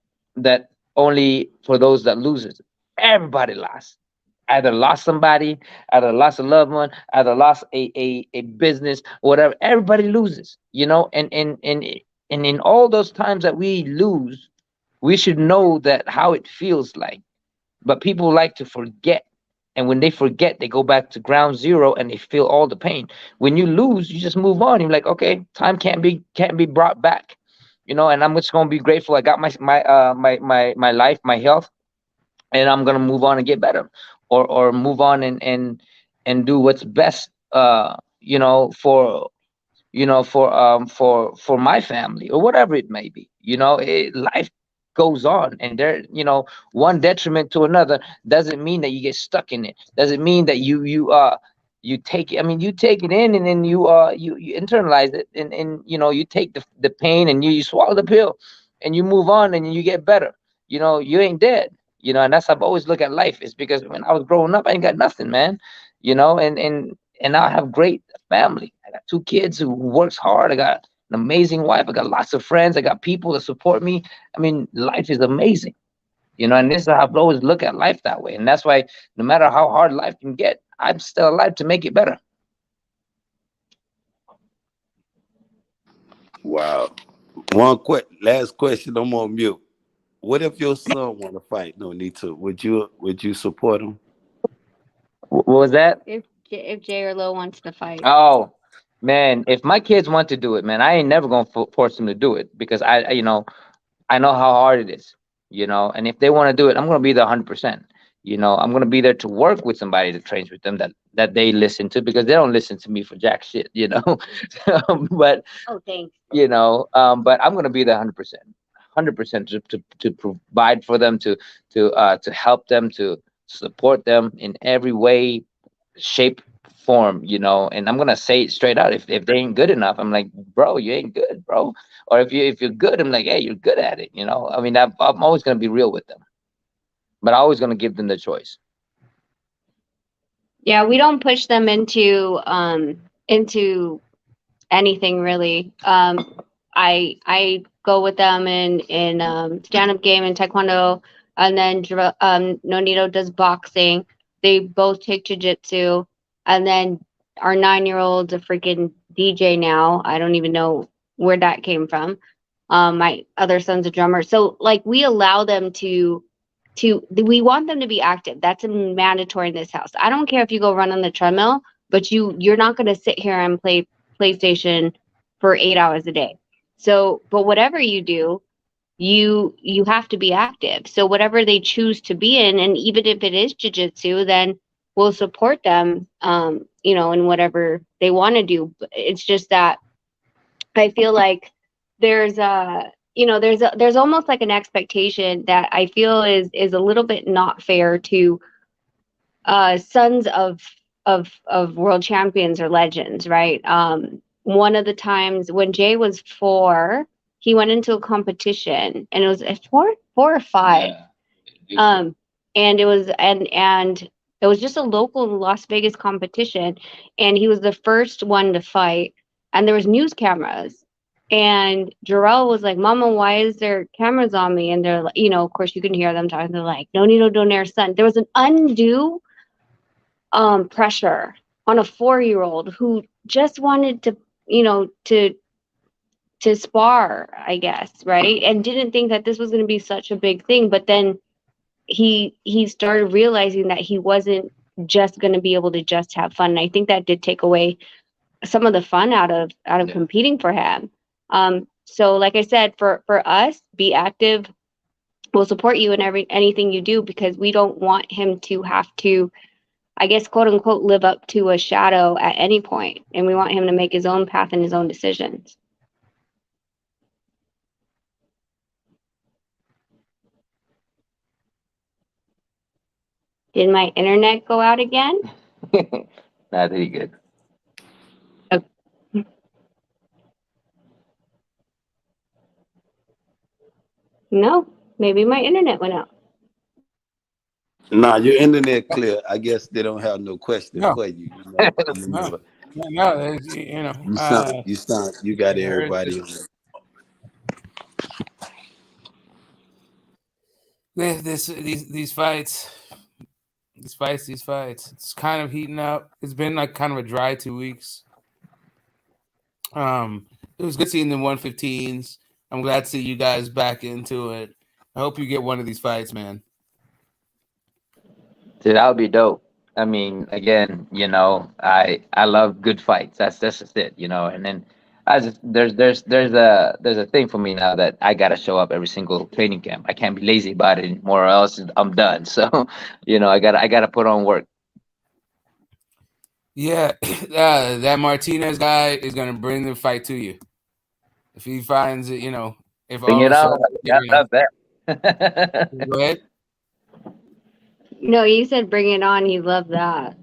only for those that loses. Everybody lost. Either lost somebody, either lost a loved one, either lost a business, whatever. Everybody loses, and in all those times that we lose, we should know that how it feels like. But people like to forget. And when they forget, they go back to ground zero and they feel all the pain. When you lose, you just move on. You're like, okay, time can't be brought back. And I'm just gonna be grateful. I got my life, my health, and I'm gonna move on and get better. Or move on and do what's best for for my family or whatever it may be. Life goes on, and one detriment to another doesn't mean that you get stuck in it. Doesn't mean that you take it. I mean, you take it in, and then you internalize it, and you take the pain, and you swallow the pill, and you move on, and you get better. You ain't dead. And that's how I've always look at life. Is because when I was growing up, I ain't got nothing, man. And now I have great family. I got 2 kids who works hard. I got an amazing wife. I got lots of friends. I got people that support me. I mean, life is amazing, and this is how I've always look at life that way. And that's why no matter how hard life can get, I'm still alive to make it better. Wow. Last question. I'm on mute. What if your son want to fight? No need to. Would you support him? What was that? If Jay or Lo wants to fight. Oh, man, if my kids want to do it, man, I ain't never gonna force them to do it because I know how hard it is, and if they want to do it, I'm going to be there 100%. I'm going to be there to work with somebody that trains with them that they listen to, because they don't listen to me for jack shit, but, Oh, thanks. but I'm going to be there 100% to provide for them, to help them, to support them in every way, shape, form, and I'm gonna say it straight out. If they ain't good enough, I'm like, bro, you ain't good, bro. Or if you're good, I'm like, hey, you're good at it. I mean, I'm always gonna be real with them, but I'm always gonna give them the choice. Yeah, we don't push them into anything really. I go with them in stand up game and taekwondo, and then Nonito does boxing. They both take jujitsu, and then our 9-year-old's a freaking DJ now. I don't even know where that came from. My other son's a drummer. So like we allow them we want them to be active. That's a mandatory in this house. I don't care if you go run on the treadmill, but you're not going to sit here and play PlayStation for 8 hours a day. So, but whatever you do, you have to be active. So whatever they choose to be in, and even if it is jujitsu, then we'll support them, in whatever they want to do. It's just that I feel like there's there's almost like an expectation that I feel is a little bit not fair to sons of world champions or legends, right? One of the times when Jay was 4, he went into a competition, and it was at 4 or 5. And it was and it was just a local Las Vegas competition, and he was the first one to fight, and there was news cameras. And Jarrell was like, "Mama, why is there cameras on me?" And they're like, of course you can hear them talking. They're like, "No need, no donaire, son." There was an undue pressure on a 4-year-old who just wanted to, to spar, I guess, right? And didn't think that this was going to be such a big thing. But then he started realizing that he wasn't just going to be able to just have fun. And I think that did take away some of the fun out of competing for him. So like I said, for us, be active. We'll support you in anything you do, because we don't want him to have to, I guess, quote unquote, live up to a shadow at any point. And we want him to make his own path and his own decisions. Did my internet go out again? Nah, pretty good. Okay. No, maybe my internet went out. Nah, your internet clear. I guess they don't have no question No. for you. No, You got there is everybody on just- these fights. It's kind of heating up. It's been like kind of a dry 2 weeks. It was good seeing the 115s. I'm glad to see you guys back into it. I hope you get one of these fights, man. Dude, that would be dope. I mean, again, I love good fights. That's just it, And then I just there's a thing for me now that I gotta show up every single training camp. I can't be lazy about it anymore, or else I'm done. So, I gotta put on work. Yeah, that Martinez guy is gonna bring the fight to you if he finds it. If Bring all it of a on. sudden, I love that. Go ahead. No, you said bring it on. You love that.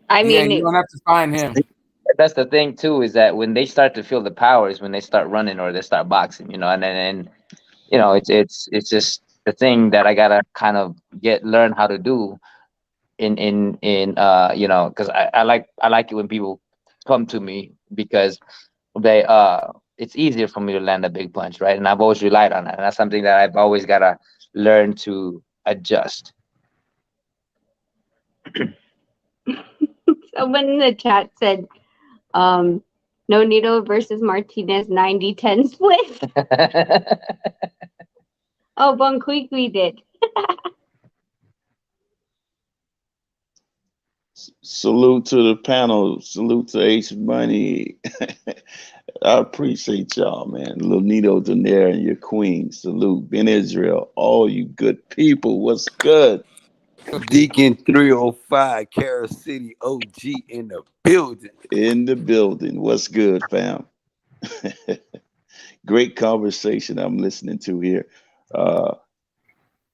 I mean, you don't have to find him. That's the thing too, is that when they start to feel the power is when they start running or they start boxing, and it's just the thing that I gotta kind of learn how to do because I like it when people come to me, because they it's easier for me to land a big punch, right? And I've always relied on that, and that's something that I've always gotta learn to adjust. Someone in the chat said, Nonito versus Martinez 90-10 split. Oh, Bonquiqui did. Salute to the panel. Salute to Ace Money. I appreciate y'all, man. Lonito Donaire and your queen. Salute. Ben Israel. All you good people. What's good? Deacon 305, Carol City OG in the building. In the building. What's good, fam? Great conversation I'm listening to here.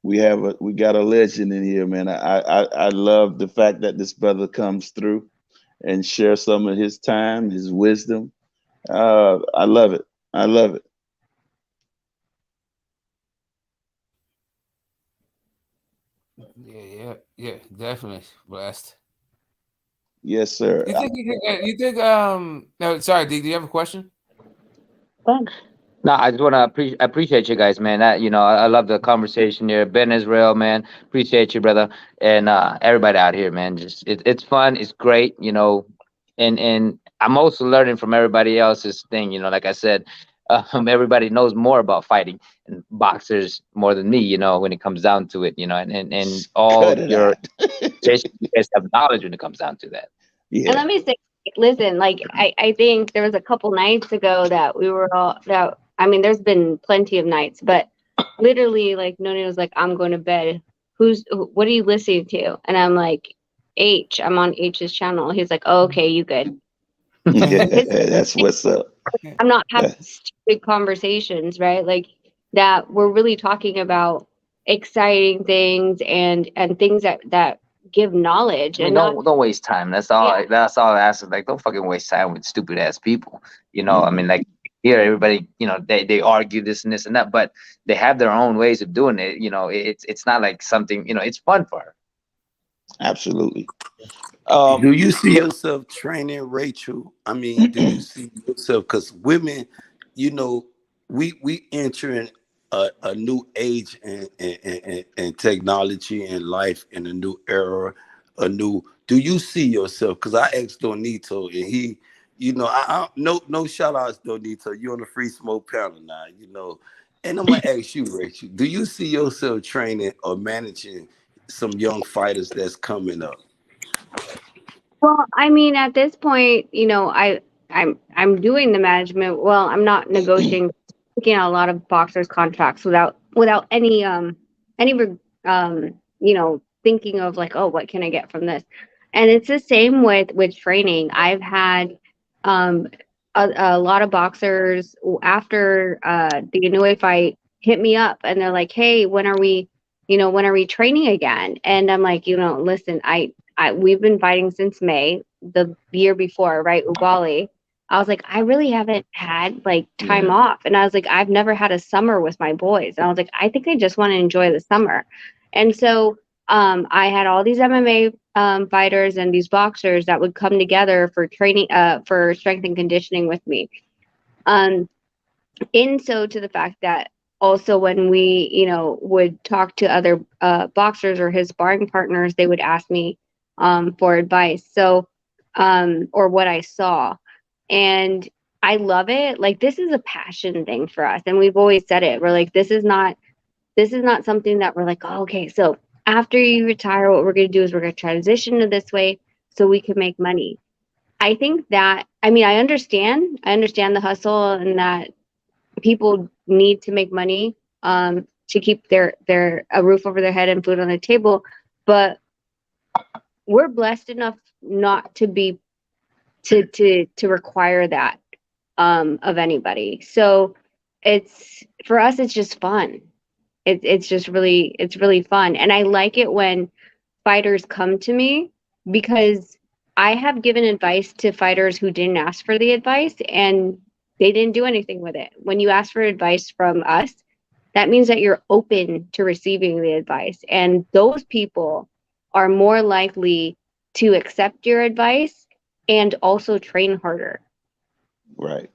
We got a legend in here, man. I love the fact that this brother comes through and shares some of his time, his wisdom. I love it. I love it. Yeah, definitely blessed. Yes, sir. You think no, sorry, D, do you have a question? No, I just want to appreciate you guys, man. I love the conversation here. Ben Israel, man, appreciate you, brother, and everybody out here, man. Just it's fun, it's great, and I'm also learning from everybody else's thing. Like I said, everybody knows more about fighting and boxers more than me. When it comes down to it. And all Cut it your out. Jason, you guys have knowledge when it comes down to that. And Yeah. let me say, listen, like I think there was a couple nights ago that we were all that. I mean, there's been plenty of nights, but literally, like Noni was like, "I'm going to bed. What are you listening to?" And I'm like, "H. I'm on H's channel." He's like, "Oh, okay, you good." And his, That's what's up. I'm not having stupid conversations, right? Like that we're really talking about exciting things and things that give knowledge I mean, and not don't waste time. That's all. yeah. That's all I ask. Is like, don't fucking waste time with stupid ass people. I Mm-hmm. mean, like here, everybody, they argue this and this and that, but they have their own ways of doing it. It's not like something. It's fun for her. Absolutely. Do you see Yeah. yourself training Rachel? I mean, do you see yourself? Because women, we entering a new age and technology and life in a new era, a new. Do you see yourself? Because I asked Donito and he, no shout outs Donito. You on the free smoke panel now. And I'm gonna ask you, Rachel, do you see yourself training or managing some young fighters that's coming up? Well, I mean, at this point, I'm doing the management. Well, I'm not negotiating, looking at a lot of boxers' contracts without any thinking of like, oh, what can I get from this? And it's the same with training. I've had um a lot of boxers after the Inoue fight hit me up and they're like, hey, when are we training again? And I'm like, listen, we've been fighting since May, the year before, right? Ugali. I was like, I really haven't had like time off. And I was like, I've never had a summer with my boys. And I was like, I think I just want to enjoy the summer. And so I had all these MMA fighters and these boxers that would come together for training, for strength and conditioning with me. And so to the fact that also when we would talk to other boxers or his sparring partners, they would ask me for advice, so or what I saw. And I love it. Like, this is a passion thing for us, and we've always said it. We're like, this is not something that we're like, oh, okay, so after you retire, what we're going to do is we're going to transition to this way so we can make money. I think that, I mean, I understand the hustle and that people need to make money to keep their a roof over their head and food on the table, but we're blessed enough not to be to require that of anybody. So it's, for us, it's just fun. It's really fun, and I like it when fighters come to me, because I have given advice to fighters who didn't ask for the advice and they didn't do anything with it. When you ask for advice from us, that means that you're open to receiving the advice. And those people are more likely to accept your advice and also train harder. Right.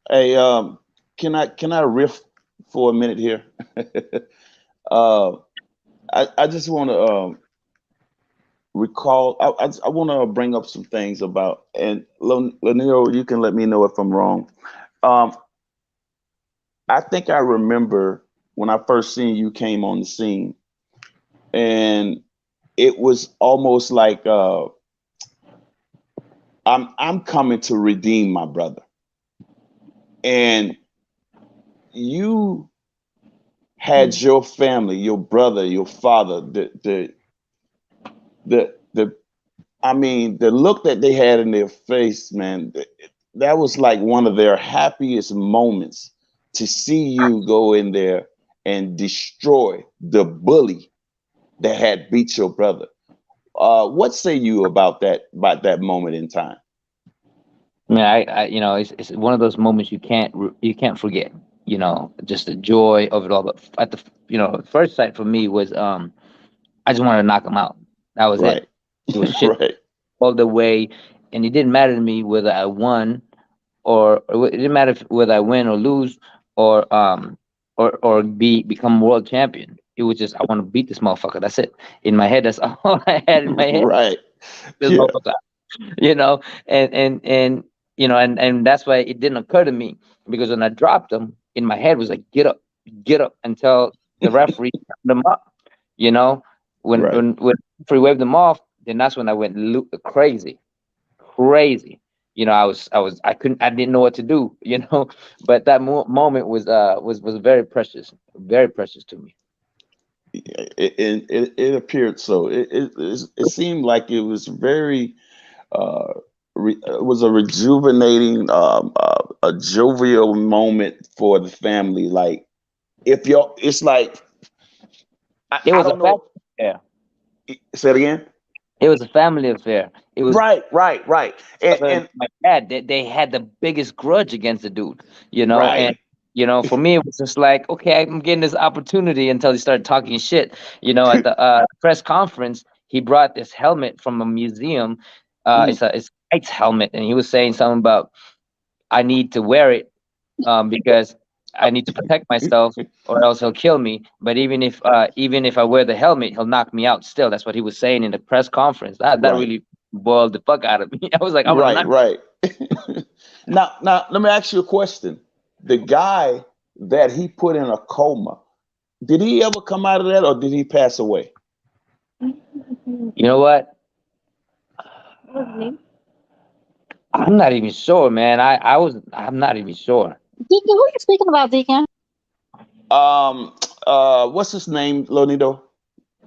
Hey, can I riff for a minute here? uh, I just want to recall. I want to bring up some things about, and Lanero, you can let me know if I'm wrong. I think I remember when I first seen you came on the scene, and it was almost like I'm coming to redeem my brother, and you had your family, your brother, your father, the I mean, the look that they had in their face, man, that was like one of their happiest moments, to see you go in there and destroy the bully that had beat your brother. What say you about that moment in time? I mean, it's one of those moments you can't forget. Just the joy of it all. But at the first sight for me was I just wanted to knock him out. That was Right. it. It was shit Right. all the way, and it didn't matter to me whether I won or it didn't matter whether I win or lose or become world champion. It was just, I want to beat this motherfucker. That's it. In my head, that's all I had in my head. Right. This Yeah. motherfucker. you know, and and that's why it didn't occur to me, because when I dropped him, in my head was like, get up, until the referee turned them up. You know, Right. when the referee waved them off, then that's when I went crazy, crazy. I didn't know what to do. But that moment was very precious to me. It appeared so. It seemed like it was very uh, it was a rejuvenating, a jovial moment for the family. Like if you're, it's like It I was a don't know. family affair. Say it again. It was a family affair. It was Right. And my dad. They had the biggest grudge against the dude, and right. for me it was just like, okay, I'm getting this opportunity, until he started talking shit. At the press conference, he brought this helmet from a museum. Mm. It's a knight's helmet, and he was saying something about, I need to wear it, because I need to protect myself, or else he'll kill me. But even if I wear the helmet, he'll knock me out still. That's what he was saying in the press conference. That Right. really boiled the fuck out of me. I was like, I'm gonna knock. Right. Now, let me ask you a question. The guy that he put in a coma, did he ever come out of that, or did he pass away? You know what? I'm not even sure, man. I'm not even sure. Deacon, who you speaking about, Deacon? What's his name, Lonito?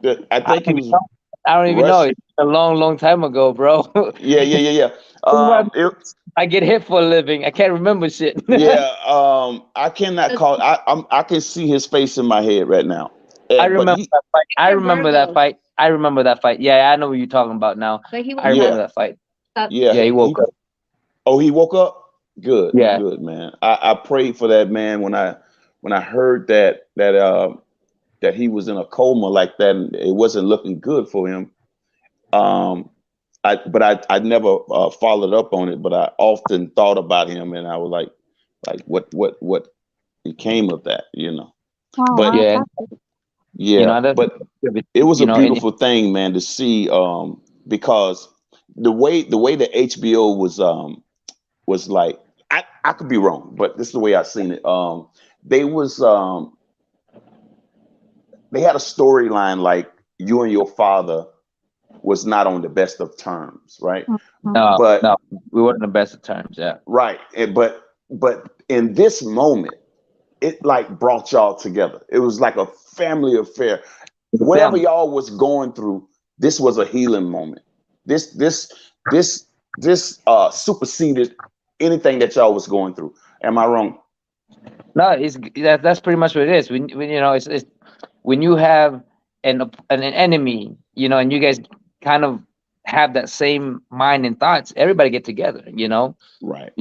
I I think don't he even was know. I don't even know. Rush. It's a long, long time ago, bro. Yeah. It, I get hit for a living. I can't remember shit. yeah. I cannot call. I can see his face in my head right now. I But remember that fight. I remember that fight. Yeah, I know what you're talking about now. But he I woke remember yeah, that fight. up. Yeah, he woke up. Oh, he woke up. Yeah. Good man. I prayed for that man when I heard that he was in a coma like that, and it wasn't looking good for him. Um, I never followed up on it, but I often thought about him, and I was like what became of that, Oh, But wow. Yeah. yeah, That's, but it was a and beautiful thing, man, to see because the way that HBO was like I could be wrong, but this is the way I seen it. They was they had a storyline like you and your father was not on the best of terms, right? no, But we weren't the best of terms. Yeah. right, but in this moment, it like brought y'all together. It was like a family affair. Whatever Family. y'all was going through, this was a healing moment. This superseded anything that y'all was going through. Am I wrong? No, that's pretty much what it is. When it's when you have an enemy, and you guys kind of have that same mind and thoughts, everybody get together. Right.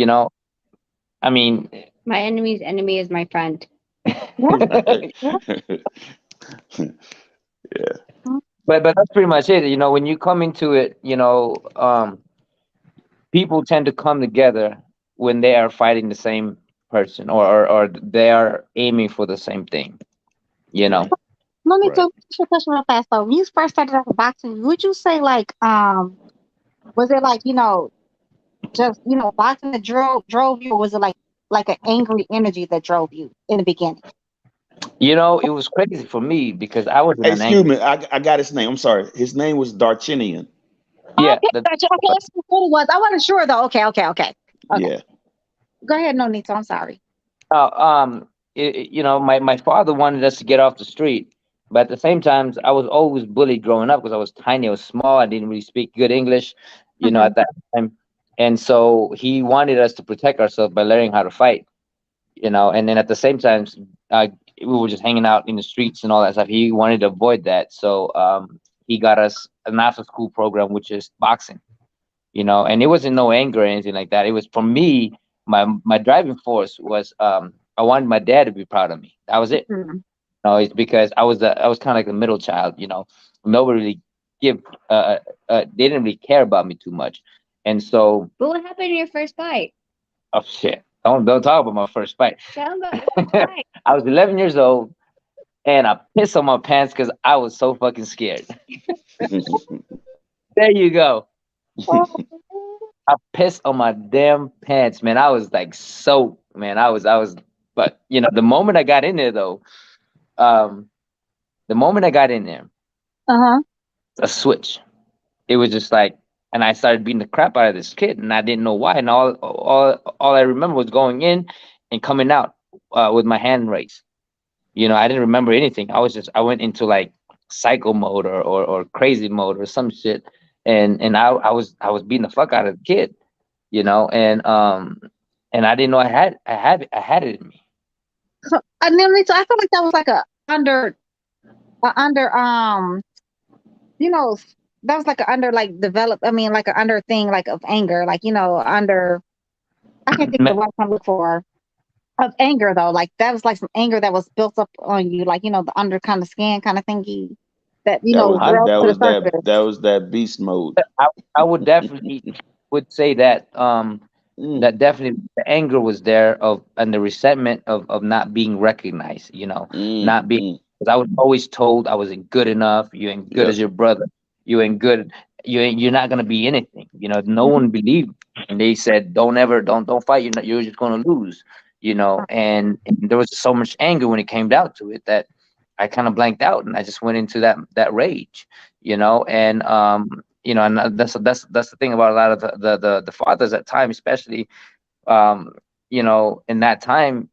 I mean, My enemy's enemy is my friend. Right. Yeah. but that's pretty much it. When you come into it, people tend to come together when they are fighting the same person, or they are aiming for the same thing. Let me Right. tell you a question real fast though. When you first started out with boxing, would you say like was it like, just boxing that drove you, or was it like an angry energy that drove you in the beginning? It was crazy for me because I was in an Excuse angry. me, I got his name. I'm sorry. His name was Darchinian. Yeah, Okay, gotcha. Okay, that's what it was. I wasn't sure though. Okay. Yeah. Go ahead, Nonito. I'm sorry. My father wanted us to get off the street, but at the same time, I was always bullied growing up because I was tiny, I was small, I didn't really speak good English, at that time, and so he wanted us to protect ourselves by learning how to fight, and then at the same time, we were just hanging out in the streets and all that stuff. He wanted to avoid that, so he got us an after school program, which is boxing. And it wasn't no anger or anything like that. It was for me, my driving force was I wanted my dad to be proud of me. That was it. It's because I was kind of like the middle child. Nobody really they didn't really care about me too much, and so But what happened in your first fight? oh shit, don't talk about my first fight. Tell them about your first fight. I was 11 years old, and I pissed on my pants because I was so fucking scared. There you go. I pissed on my damn pants, man. I was like soaked, man. But you know, the moment I got in there though, um, the moment I got in there, Uh-huh. a switch. It was just like, and I started beating the crap out of this kid, and I didn't know why. And all I remember was going in and coming out with my hand raised. You know, I didn't remember anything. I went into like psycho mode or crazy mode or some shit, and I was beating the fuck out of the kid, you know, and I didn't know I had it in me. So, I mean, so I feel like that was like a under you know, that was like a under like develop. I mean, like a under thing like of anger, like under. I can't think of the word I'm looking for of anger though. Like that was like some anger that was built up on you, like the under kind of skin kind of thingy that That was rose that to the was that surface. that was that beast mode. I would definitely would say that that definitely the anger was there of and the resentment of not being recognized, you know, not being because I was always told I wasn't good enough, you ain't good Yep. as your brother, you ain't good, you're not gonna be anything, you know, no one believed me. And they said don't fight, you're just gonna lose, you know, and there was so much anger when it came down to it that I kind of blanked out and I just went into that rage, you know, and you know, and that's the thing about a lot of the fathers at time, especially, you know, in that time,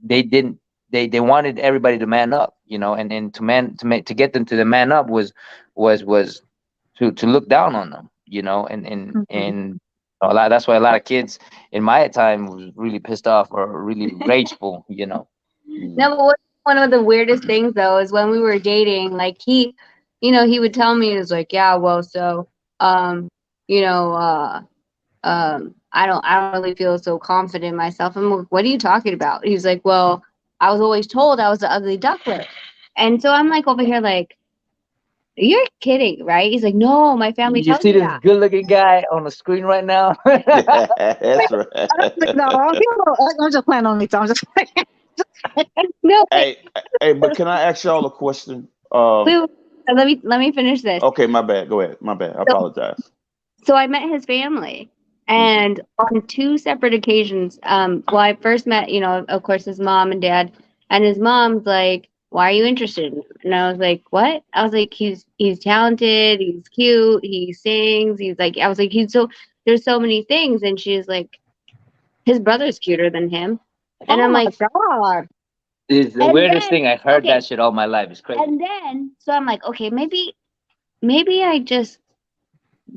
they didn't they wanted everybody to man up, you know, and to get them to the man up was to look down on them, you know, and a lot that's why a lot of kids in my time was really pissed off or really rageful, you know. No, but one of the weirdest things though is when we were dating, like he would tell me, he was like, yeah, well, so, you know, I don't really feel so confident in myself. I'm like, what are you talking about? He's like, well, I was always told I was the ugly duckling. And so I'm like over here like, you're kidding, right? He's like, no, my family You tells see me this that. good looking guy on the screen right now? That's right. No, I'm just playing on me. So I'm just No, Hey, but can I ask y'all a question? wait, let me finish this. Okay, my bad. Go ahead. My bad. I apologize. So I met his family, and on two separate occasions, well, I first met, of course, his mom and dad, and his mom's like, "Why are you interested in him?" And I was like, "What?" I was like, "He's talented, he's cute, he sings, he's like," I was like, there's so many things," and she's like, "His brother's cuter than him," and oh I'm my like, god. It's the and weirdest then thing. I've heard okay, that shit all my life. It's crazy. and then so I'm like, okay, maybe I just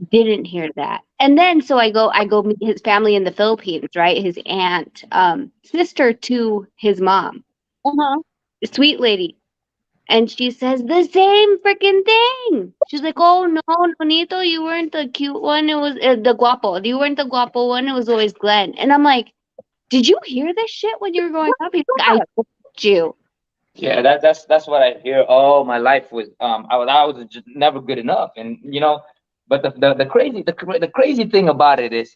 didn't hear that. And then so I go meet his family in the Philippines, right? His aunt, sister to his mom, Uh-huh. sweet lady. And she says the same freaking thing. She's like, "Oh no, Nonito, you weren't the cute one. It was the guapo. You weren't the guapo one. It was always Glenn." And I'm like, "Did you hear this shit when you were growing up?" He's like, "I told you." Yeah, that's what I hear all my life was I was just never good enough, and you know, but the crazy thing about it is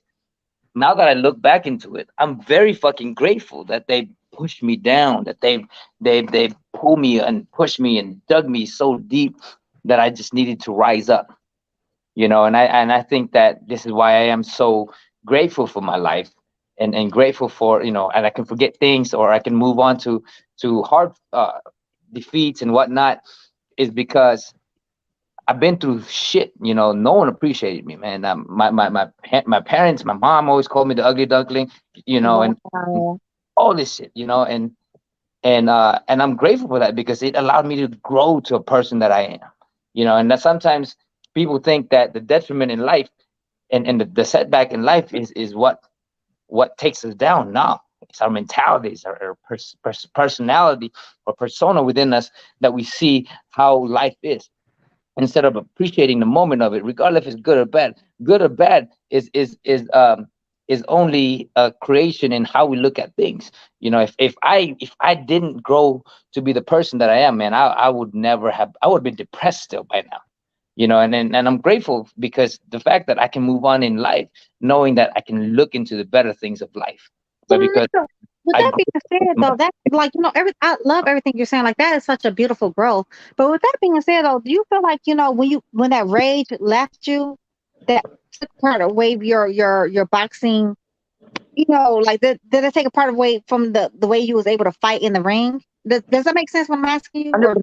now that I look back into it, I'm very fucking grateful that they pushed me down, that they pulled me and pushed me and dug me so deep that I just needed to rise up, you know, and I think that this is why I am so grateful for my life and grateful for, you know, and I can forget things or I can move on to hard defeats and whatnot is because I've been through shit. You know, no one appreciated me, man. My parents, my mom always called me the ugly duckling, you know, and Wow. all this shit, you know, and I'm grateful for that because it allowed me to grow to a person that I am, you know, and that sometimes people think that the detriment in life and the setback in life is what takes us down. No, it's our mentalities, our personality or persona within us that we see how life is instead of appreciating the moment of it, regardless if it's good or bad. Good or bad is only a creation in how we look at things. You know, if I didn't grow to be the person that I am, man, I would never have. I would have been depressed still by now. You know, and I'm grateful because the fact that I can move on in life, knowing that I can look into the better things of life, So but because with I that grew being said, though, that like I love everything you're saying. Like that is such a beautiful growth. But with that being said, though, do you feel like when that rage left you, that took part away your boxing? You know, like did it take a part away from the way you was able to fight in the ring? Does that make sense when I'm asking you? Or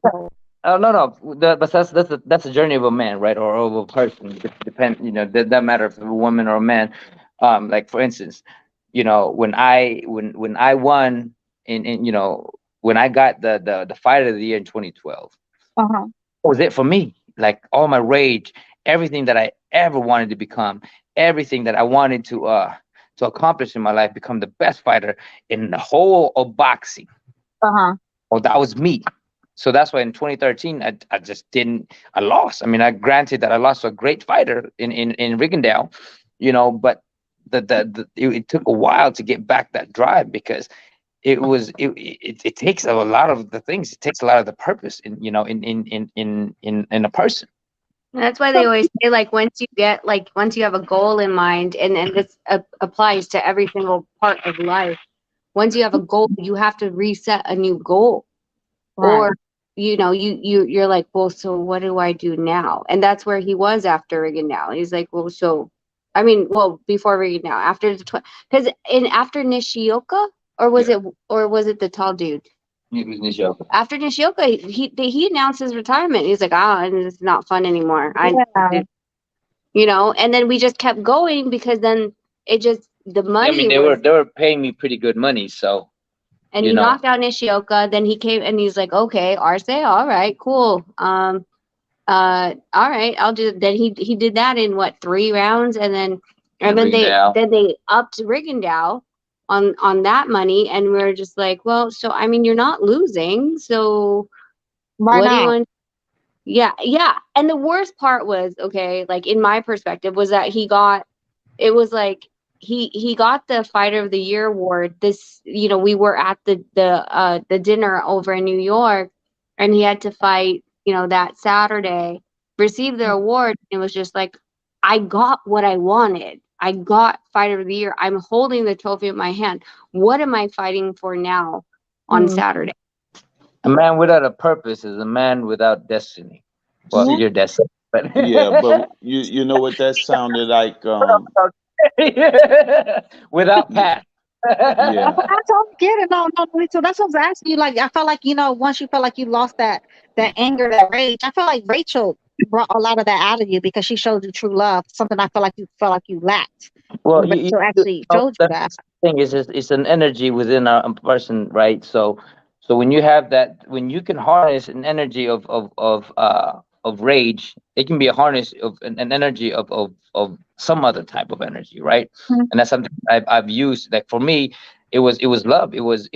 100%. No. But that's a journey of a man, right, or of a person. Depend, you know, that matter if it's a woman or a man. Like for instance, you know, when I won in you know, when I got the fight of the year in 2012, uh-huh. that was it for me. Like all my rage, everything that I ever wanted to become, everything that I wanted to accomplish in my life, become the best fighter in the whole of boxing. Uh-huh. Oh, that was me. So that's why in 2013, I just didn't, I lost. I mean, I granted that I lost to a great fighter in Riggindale, you know, but it took a while to get back that drive because it takes a lot of the things. It takes a lot of the purpose in a person. That's why they always say, like, once you have a goal in mind, and this applies to every single part of life. Once you have a goal, you have to reset a new goal. Right. Or, you know, you're like, well, so what do I do now? And that's where he was after Riggindale. He's like, well, so, I mean, well, before Riggindale, after the because after Nishioka, or was it the tall dude? It was Nishioka. After Nishioka, he announced his retirement. He's like, it's not fun anymore. Yeah. You know, and then we just kept going because then it just the money. I mean, they were paying me pretty good money, so. And he knocked out Nishioka. Then he came and he's like, okay, Arce, all right, cool. All right, I'll do. Then he did that in what, 3 rounds, and then they upped Riggindale on that money, and we're just like, well, so I mean, you're not losing, so Why what do you not? want? Yeah. And the worst part was, okay, like in my perspective, was that it was like he got the Fighter of the Year award. This, you know, we were at the dinner over in New York, and he had to fight, you know, that Saturday, receive the award. It was just like, I got what I wanted. I got Fighter of the Year. I'm holding the trophy in my hand. What am I fighting for now on Saturday? A man without a purpose is a man without destiny. Well, your destiny, but Yeah, but you know what that sounded like? without path. Yeah. But I don't get it. No, me too. That's what I was asking you. Like, I felt like, you know, once you felt like you lost that anger, that rage, I felt like Rachel brought a lot of that out of you because she showed you true love. Something I felt like you lacked. Well, And Rachel actually showed you that. the thing is, it's an energy within a person, right? So when you have that, when you can harness an energy of rage, it can be a harness of an energy of some other type of energy, right? And that's something I've used. Like for me, it was love. It was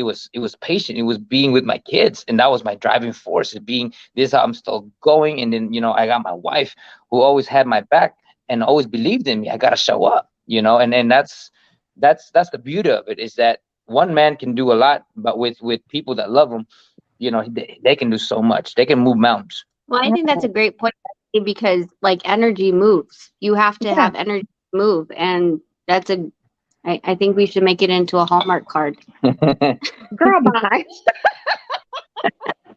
patient. It was being with my kids, and that was my driving force. Is being this is how I'm still going. And then, you know, I got my wife who always had my back and always believed in me. I got to show up, you know, and that's the beauty of it, is that one man can do a lot, but with people that love him, you know, they can do so much. They can move mountains. Well, I think that's a great point, because like energy moves. You have to have energy to move, and that's I think we should make it into a Hallmark card. Girl, bye.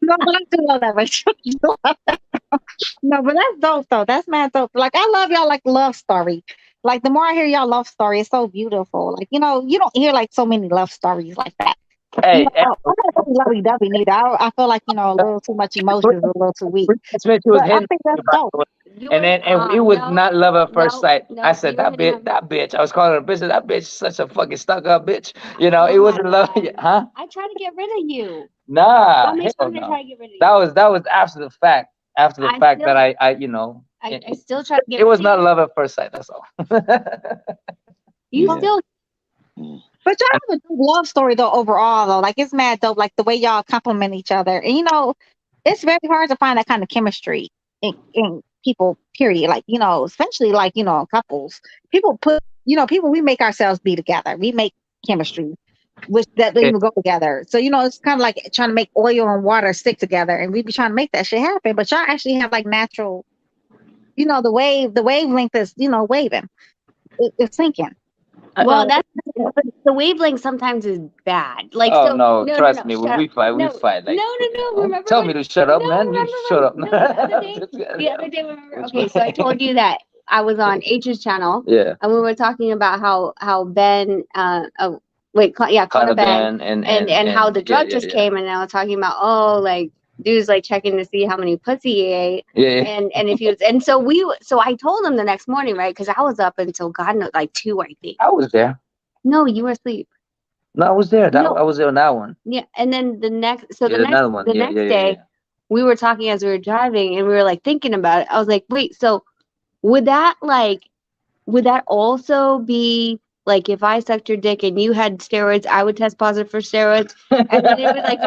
No, but I do love that, Rachel. No, but that's dope though. That's mad dope. Like, I love y'all like love story. Like, the more I hear y'all love story, it's so beautiful. Like, you know, you don't hear like so many love stories like that. Hey, you know, I'm not really lovey-dovey neither. I feel like, you know, a little too much emotions, a little too weak. Smith, was But I hitting think that's dope. and it was not love at first sight. I said that bitch. I was calling her a bitch. That bitch is such a fucking stuck up bitch. You know, it wasn't love, huh? I try to get rid of you. Nah, How many hell times I no. try to get rid of you? That was after the fact. After the fact still- that I you know, I still try to get it rid was of not you. love at first sight. That's all. You Yeah. still But y'all have a good love story though overall though. Like, it's mad dope. Like the way y'all compliment each other. And you know, it's very hard to find that kind of chemistry in people, period. Like, you know, especially like, you know, couples. People we make ourselves be together. We make chemistry, which that don't even go together. So, you know, it's kind of like trying to make oil and water stick together, and we be trying to make that shit happen. But y'all actually have like natural, you know, the wavelength is, you know, waving. It's sinking. Well, that's the wavelength sometimes is bad. Like, Oh so no, trust shut me, when up. we fight, No, we fight like. no. Remember Tell when, me to shut up, man. You shut up. the other day, remember? Okay, so I told you that I was on H's channel. Yeah. And we were talking about how Ben Connor Ben and how the drug just came, and I was talking about like dudes like checking to see how many pussy he ate. And if he was, and so I told him the next morning, right? Because I was up until God knows, like 2, I think. I was there. No, you were asleep. No, I was there. No. I was there on that one. Yeah, and then the next next day, we were talking as we were driving, and we were like thinking about it. I was like, wait, so would that also be like if I sucked your dick and you had steroids, I would test positive for steroids, and then it was like,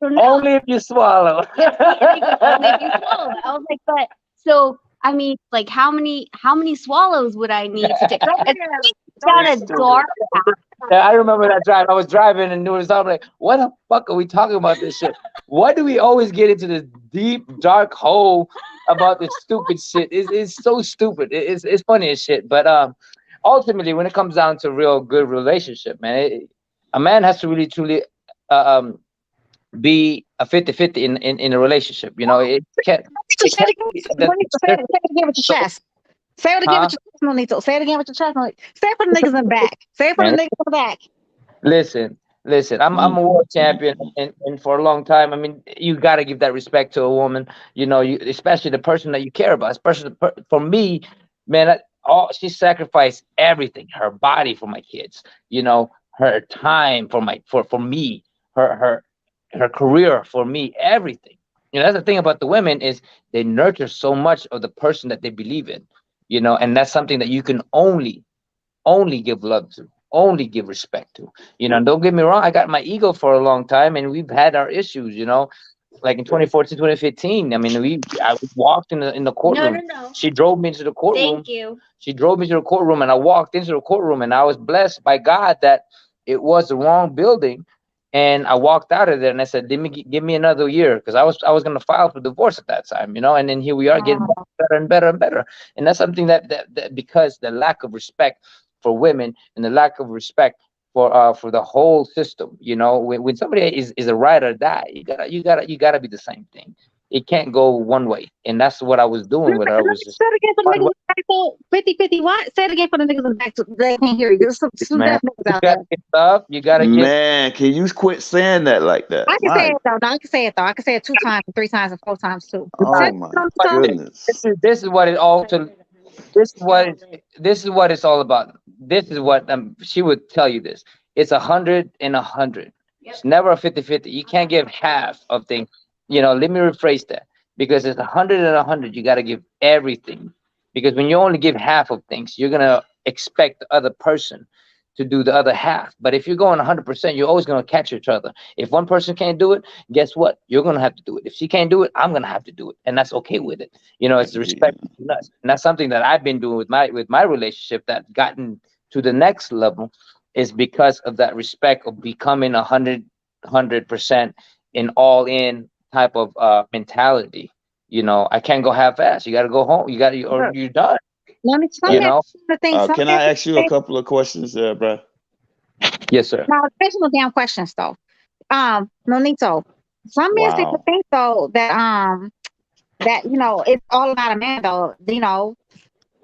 so no. Only if you swallow. Only if you swallow. I was like, but so I mean, like how many swallows would I need to take? Down a dark path. Yeah, I remember that drive. I was driving and it was all like, what the fuck are we talking about this shit? Why do we always get into this deep, dark hole about this stupid shit? It's so stupid. It's funny as shit. But ultimately, when it comes down to real good relationship, man, a man has to really, truly be a 50-50 in a relationship. You know, it can't. Say it again with your chest. Say it again with your chest, Nonito. Say it again with your chest. Say it for the niggas in the back. Say it for the niggas in the back. Listen. I'm a world champion, and for a long time, I mean, you got to give that respect to a woman. You know, especially the person that you care about. Especially for me, man, she sacrificed everything, her body for my kids. You know, her time for me, her career for me, everything. You know, that's the thing about the women is they nurture so much of the person that they believe in. You know, and that's something that you can only give love to, only give respect to. You know, and don't get me wrong, I got my ego for a long time, and we've had our issues. You know, like in 2014, 2015. I mean, I walked in the courtroom. No. She drove me into the courtroom. Thank you. She drove me to the courtroom, and I walked into the courtroom, and I was blessed by God that it was the wrong building. And I walked out of there, and I said, "Give me another year," because I was going to file for divorce at that time, you know. And then here we are, getting better and better and better. And that's something that because the lack of respect for women and the lack of respect for the whole system, you know, when somebody is a ride or die, you gotta be the same thing. It can't go one way, and that's what I was doing with her. Was just say it again for the niggas in the back. 50-50. What? Say it again for the niggas in the back. They can't hear you. There's some man, deaf niggas out there. You gotta get. Man, can you quit saying that like that? I can say it though. I can say it though. I can say it 2 times, 3 times, and 4 times too. Oh my goodness! This is what it all to. This is what it's all about. This is what she would tell you. This it's 100 and 100. It's never a 50-50. You can't give half of things. You know, let me rephrase that, because it's 100 and 100. You got to give everything, because when you only give half of things, you're gonna expect the other person to do the other half. But if you're going 100%, you're always gonna catch each other. If one person can't do it, guess what? You're gonna have to do it. If she can't do it, I'm gonna have to do it, and that's okay with it. You know, it's the respect between us, and that's something that I've been doing with my relationship that gotten to the next level is because of that respect of becoming 100% in all in type of mentality. You know, I can't go half-ass. You got to go home. Or you're done. You know. Can I ask you a couple of questions there, bro? Yes, sir. Now, special damn questions though. Nonito, some men seem to think though that you know it's all about a man though. You know,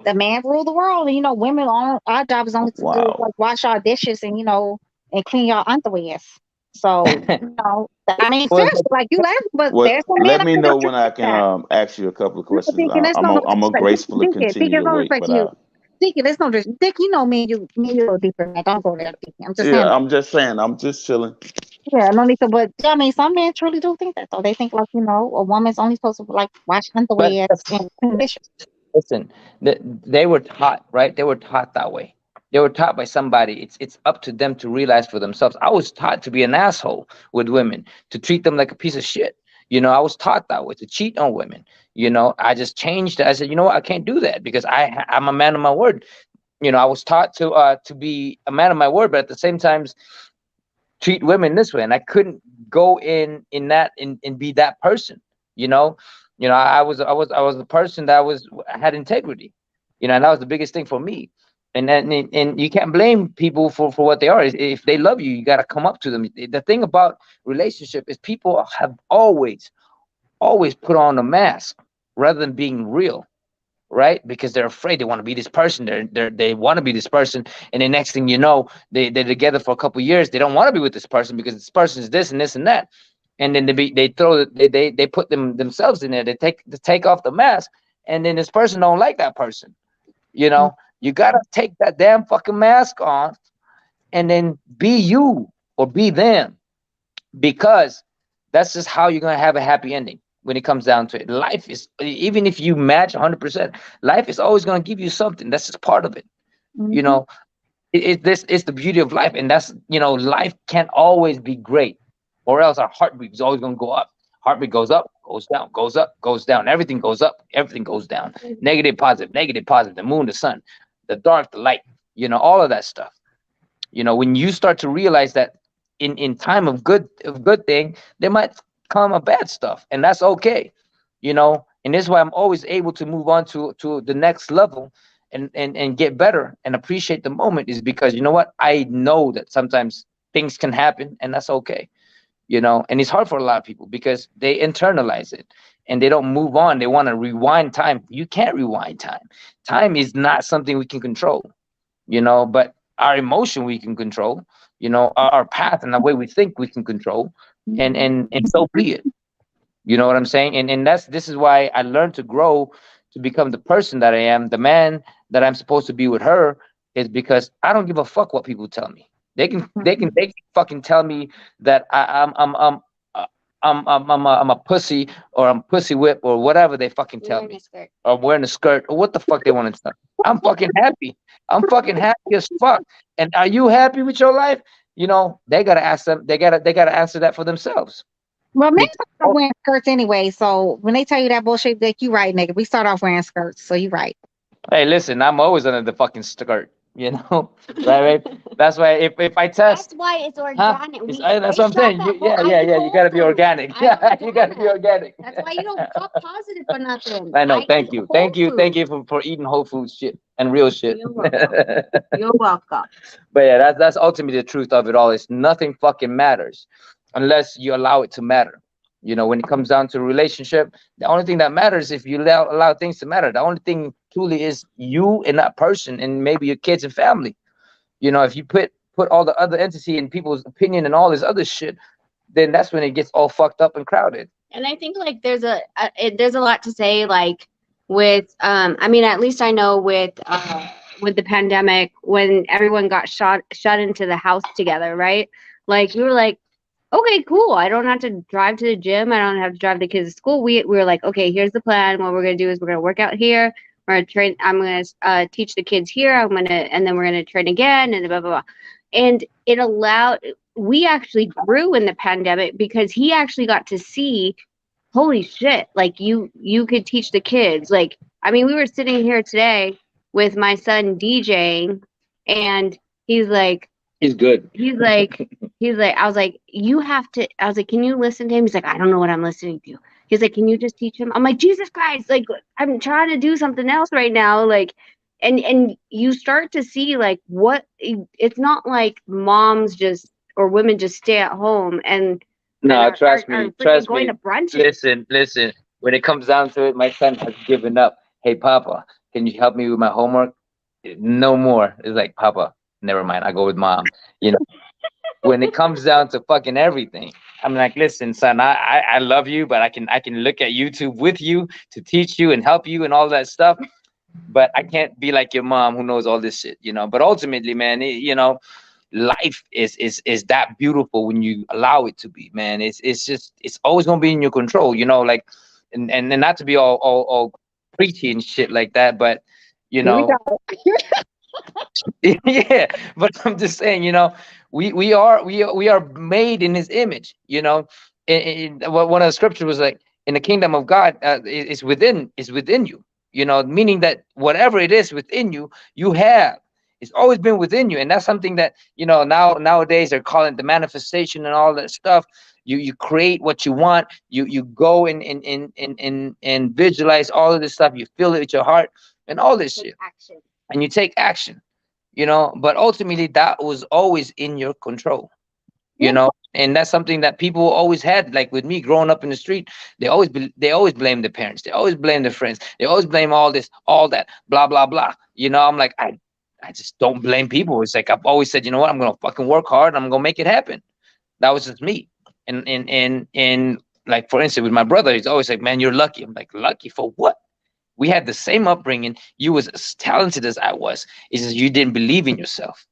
the man rule the world, and you know, women our job is only to do, like wash our dishes and you know and clean your underwears. So you know, I mean, seriously, like you laugh, but there's some men. Let me know when I can ask you a couple of questions. I'm gonna gracefully continue to wait, but Dicky, there's no Dick. You know me, you a little deeper. Man. Don't go there, Dicky. I'm just saying. I'm just saying. I'm just chilling. Yeah, no need to. But I mean, some men truly do think that. So they think like you know, a woman's only supposed to like wash underwear and clean dishes. Listen, they were taught, right? They were taught that way. They were taught by somebody. It's up to them to realize for themselves. I was taught to be an asshole with women, to treat them like a piece of shit. You know, I was taught that way, to cheat on women. You know, I just changed it. I said, you know what? I can't do that because I'm a man of my word. You know, I was taught to be a man of my word, but at the same time, treat women this way, and I couldn't go in that and be that person. You know, I was the person that had integrity. You know, and that was the biggest thing for me. And you can't blame people for what they are. If they love you, you got to come up to them. The thing about relationship is people have always put on a mask rather than being real. right? Because they're afraid they want to be this person. They want to be this person, and the next thing you know, they're together for a couple of years. They don't want to be with this person because this person is this and this and that, and then they put themselves in there. They take off the mask, and then this person don't like that person. You know, you gotta take that damn fucking mask off, and then be you or be them, because that's just how you're gonna have a happy ending when it comes down to it. Life is, even if you match 100%, life is always gonna give you something. That's just part of it. You know, this is the beauty of life, and that's, life can't always be great, or else our heartbeat is always gonna go up. Heartbeat goes up, goes down, goes up, goes down. Everything goes up, everything goes down. Negative, positive, negative, positive. The moon, the sun, the dark, the light. All of that stuff. When you start to realize that in time of good thing, there might come a bad stuff, and that's okay. And this is why I'm always able to move on to the next level, and get better and appreciate the moment, is because you know what, I know that sometimes things can happen, and that's okay. And it's hard for a lot of people because they internalize it and they don't move on. They want to rewind time. You can't rewind time. Time is not something we can control, but our emotion we can control, our path and the way we think we can control, and so be it. You know what I'm saying? And this is why I learned to grow, to become the person that I am, the man that I'm supposed to be with her, is because I don't give a fuck what people tell me. They can fucking tell me that I'm a pussy, or I'm pussy whip, or whatever they fucking tell me, or I'm wearing a skirt, or what the fuck they want to tell. I'm fucking happy. I'm fucking happy as fuck. And are you happy with your life? They gotta ask them. They gotta answer that for themselves. Well, men start wearing skirts anyway. So when they tell you that bullshit, like, you right, nigga. We start off wearing skirts, so you right. Hey, listen, I'm always under the fucking skirt, right? That's why if I test, That's why it's organic. that's what I'm saying. Yeah. You gotta be organic. Yeah, you gotta be organic. That's why you don't pop positive for nothing. I know. Thank you for eating whole food shit and real shit. You're welcome. You're welcome. But yeah, that's ultimately the truth of it all. Is nothing fucking matters unless you allow it to matter. When it comes down to a relationship, the only thing that matters, if you allow things to matter, the only thing truly is you and that person, and maybe your kids and family. If you put all the other entity and people's opinion and all this other shit, then that's when it gets all fucked up and crowded. And I think like there's a lot to say, like with I mean, at least I know with the pandemic, when everyone got shut into the house together, right? Like we were like, okay, cool. I don't have to drive to the gym. I don't have to drive the kids to school. We were like, okay, here's the plan. What we're gonna do is we're gonna work out here. We're gonna train. I'm gonna teach the kids here. And then we're gonna train again, and blah blah blah. And it allowed. We actually grew in the pandemic because he actually got to see, holy shit, like you could teach the kids. Like, I mean, we were sitting here today with my son DJing, and he's like. He's good. He's like, I was like, can you listen to him? He's like, I don't know what I'm listening to. He's like, can you just teach him? I'm like, Jesus Christ, like, I'm trying to do something else right now. Like, and you start to see like it's not like moms just, or women just stay at home and trust me. going to brunch. Listen. When it comes down to it, my son has given up. Hey, Papa, can you help me with my homework? No more. It's like, Papa, never mind. I go with Mom. When it comes down to fucking everything, I'm like, listen, son, I love you, but I can look at YouTube with you to teach you and help you and all that stuff. But I can't be like your mom who knows all this shit, But ultimately, man, life is that beautiful when you allow it to be, man. It's always gonna be in your control, like, and not to be all preachy and shit like that, but yeah, but I'm just saying, we are made in His image. One of the scriptures was like, in the kingdom of God is within you. Meaning that whatever it is within you, you have. It's always been within you, and that's something that nowadays they're calling the manifestation and all that stuff. You create what you want. You go and visualize all of this stuff. You feel it with your heart and all this shit. Action. And you take action, but ultimately that was always in your control. you know, and that's something that people always had. Like with me growing up in the street, they always blame the parents, they always blame their friends, they always blame all this, all that, blah blah blah. You know, I'm like, I just don't blame people. It's like I've always said, you know what, I'm gonna fucking work hard, I'm gonna make it happen. That was just me. And like, for instance, with my brother, he's always like, man, you're lucky. I'm like, lucky for what? We had the same upbringing. You was as talented as I was. It's just you didn't believe in yourself.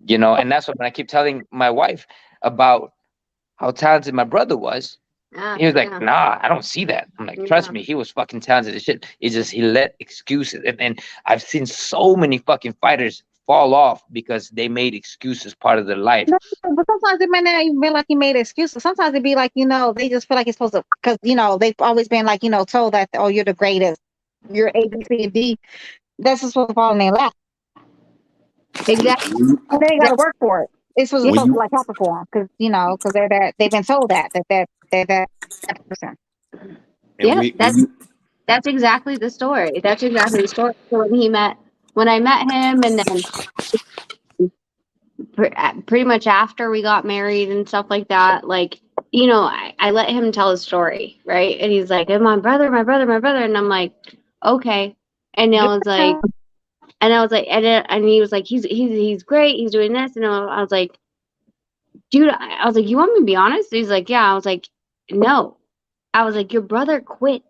You know, and that's what when I keep telling my wife about how talented my brother was, he was like, nah, I don't see that. I'm like, trust me, he was fucking talented as shit. It's just he let excuses. And I've seen so many fucking fighters fall off because they made excuses part of their life. No, but sometimes it might not even be like he made excuses. Sometimes it'd be like, you know, they just feel like it's supposed to, because, you know, they've always been like, you know, told that, oh, you're the greatest. You're A, B, C, and D. That's just supposed to fall in their lap. Exactly. And they got to work for it. It's supposed When to you like happen for them because, you know, because they're that, they've been told that person. Yeah, that's exactly the story. That's exactly the story. So when I met him, and then pretty much after we got married and stuff like that, like, you know, I let him tell his story, right? And he's like, my brother, and I'm like, okay. And I was like, and he was like, he's great, he's doing this, and I was like, dude, I was like, you want me to be honest? He's like, yeah. I was like, no. I was like, your brother quits.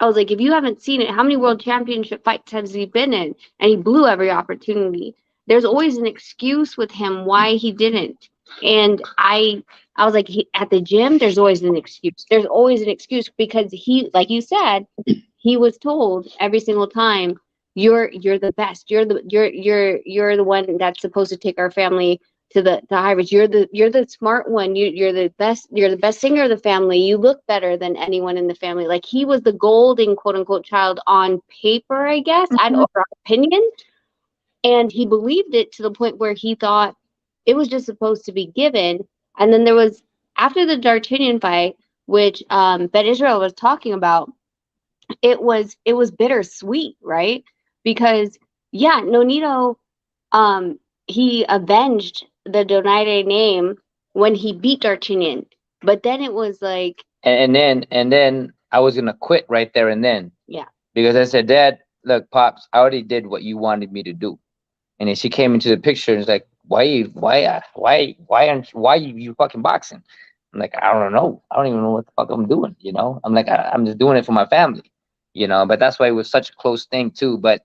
I was like, if you haven't seen it, how many world championship fights has he been in? And he blew every opportunity. There's always an excuse with him why he didn't. And I was like, at the gym, there's always an excuse. There's always an excuse because he, like you said, he was told every single time, you're the best. You're the one that's supposed to take our family to the highest. You're the smart one. You're the best. You're the best singer of the family. You look better than anyone in the family. Like, he was the golden quote unquote child on paper, I guess. I don't know, opinion. And he believed it to the point where he thought it was just supposed to be given. And then there was, after the D'Artagnan fight, which Ben Israel was talking about, it was bittersweet, right? Because yeah, Nonito, he avenged the Donaire name when he beat D'Artagnan, but then it was like, And then I was gonna quit right there and then. Yeah. Because I said, Dad, look, Pops, I already did what you wanted me to do. And then she came into the picture and was like, why you fucking boxing? I'm like, I don't know. I don't even know what the fuck I'm doing, you know? I'm like, I'm just doing it for my family, you know? But that's why it was such a close thing too. But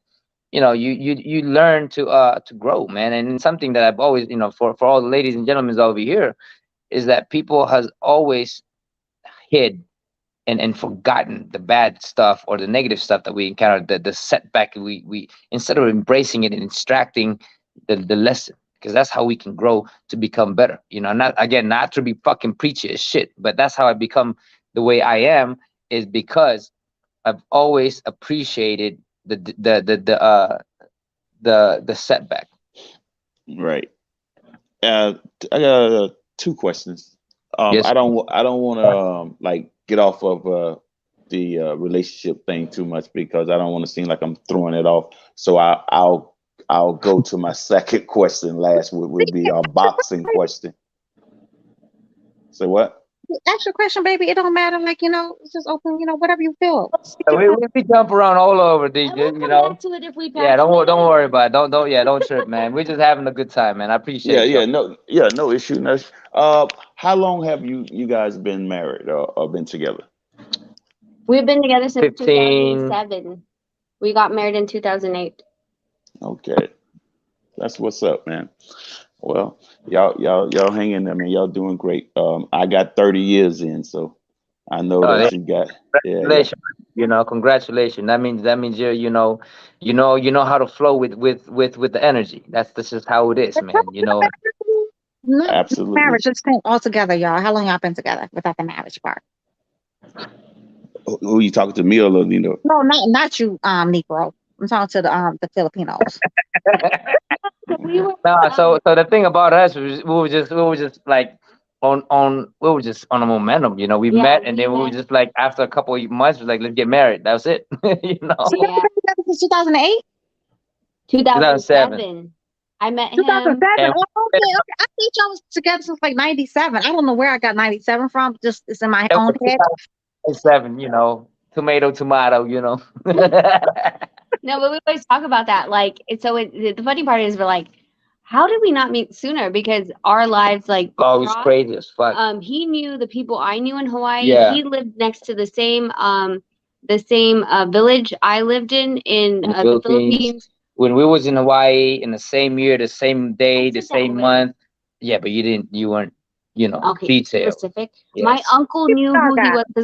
you know, you learn to grow, man. And something that I've always, you know, for all the ladies and gentlemen over here, is that people has always hid and forgotten the bad stuff or the negative stuff that we encountered, the setback. We instead of embracing it and extracting the lesson, because that's how we can grow to become better. You know, not to be fucking preachy as shit, but that's how I become the way I am, is because I've always appreciated the setback. Right. I got two questions. Yes. I don't want to like get off of the relationship thing too much, because I don't want to seem like I'm throwing it off. So I'll go to my second question last, would be our boxing question. So what? Ask your question, baby. It don't matter. Like, you know, it's just open. You know, whatever you feel. We jump around all over, DJ. You know. to it if we Don't worry about it. Don't trip, man. We're just having a good time, man. I appreciate it. No issue. No. How long have you guys been married or been together? We've been together since 15. 2007. We got married in 2008. Okay, that's what's up, man. Well, y'all hanging there, man. Y'all doing great. I got 30 years in, so I know that you got. Congratulations. You know, congratulations. That means you know how to flow with the energy. That's just how it is, man. You know. Absolutely. Marriage, just all together, y'all. How long y'all been together without the marriage part? Who you talking to, me or Lolino? No, not you, Negro. I'm talking to the Filipinos. No, so the thing about us was we were just like on a momentum, you know. We met and then we were just like, after a couple of months, we was like, let's get married. That was it. You know. So y'all been together since 2008? 2007. I met him. 2007. And Oh, okay, okay. I think y'all was together since like 97. I don't know where I got 97 from. Just it's in my that own was head. 2007, tomato, No, but we always talk about that. Like, the funny part is we're like, how did we not meet sooner? Because our lives like Oh, it's crossed. crazy as fuck. He knew the people I knew in Hawaii. Yeah. He lived next to the same village I lived in In the the Philippines. Philippines. When we was in Hawaii in the same year, the same day, the same month. Yeah, but you weren't, Okay, detailed. specific. Yes. My uncle knew who he was. He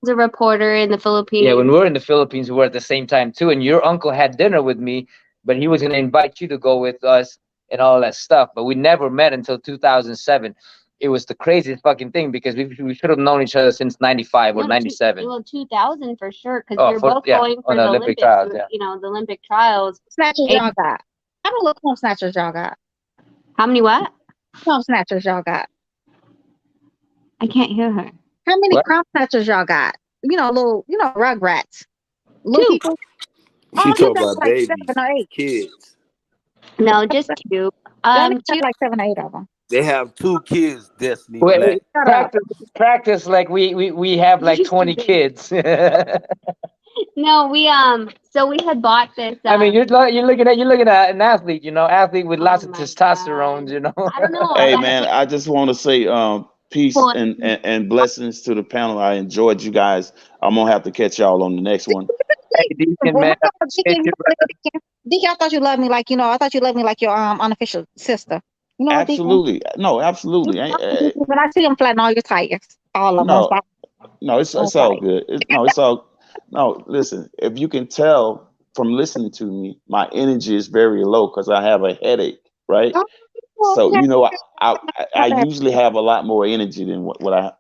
was a reporter in the Philippines. Yeah, when we were in the Philippines, we were at the same time too. And your uncle had dinner with me, but he was gonna invite you to go with us and all that stuff. But we never met until 2007. It was the craziest fucking thing because we should have known each other since 95 or 97. 2000 for sure, because Oh, we were both going for on the the Olympics. trials, yeah. The Olympic trials. Snatchers y'all got. How many little crumb snatchers y'all got? How many what? Crumb snatchers y'all got. I can't hear her. How many What? crumb snatchers y'all got? Little, rugrats. Little Two. people. She You talk got about like babies, 7 or 8. kids. No, just two. Y'all Two. got like 7 or 8 of them. They have 2 kids, Destiny Wait, Black. practice like we have like 20 kids. No, we so we had bought this. I mean, you're looking at an athlete, athlete with lots of testosterone, I don't know. Hey man, I just want to say peace and blessings to the panel. I enjoyed you guys. I'm gonna have to catch y'all on the next one. Hey, Deacon, man. DK, I thought you loved me like I thought you loved me like your unofficial sister. You know what, DK? Absolutely, no, absolutely. When I see them flatten all your tires, all of them. No, it's all good. It's all. No, listen. If you can tell from listening to me, my energy is very low because I have a headache, right? So I usually have a lot more energy than what I.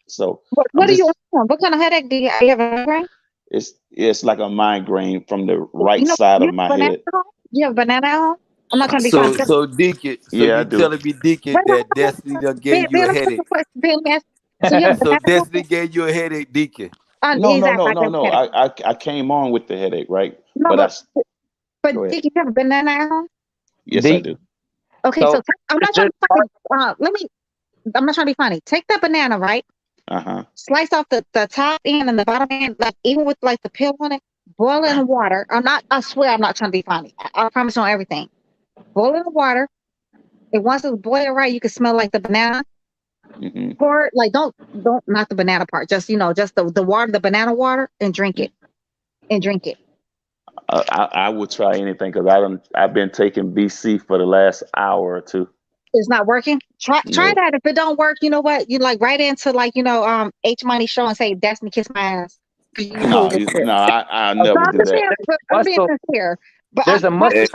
So what do you want? What kind of headache do you have? You have a migraine? It's like a migraine from the right side of my head. You have banana at home? I'm not trying to be funny. So Deacon, Yeah, I you do. telling me, Deacon, that Destiny done gave you a headache? So Destiny gave you a headache, Deacon. No. I came on with the headache, right? No, but Deacon, you have a banana at home? Yes, I do. Okay, so I'm not trying to be funny. I'm not trying to be funny. Take that banana, right? Slice off the top end and the bottom end, like even with like the peel on it. Boil it in water. I swear I'm not trying to be funny. I promise on everything. Boil it in water. And once it's boiled right, you can smell like the banana. Pour it, like don't not the banana part. Just just the water, the banana water, and drink it. I would try anything because I've been taking BC for the last hour or two. It's not working. Try that. If it don't work, you know what? You like right into H Money show and say Destiny kiss my ass. I'll never do that. I'm being sincere. But there's a muscle.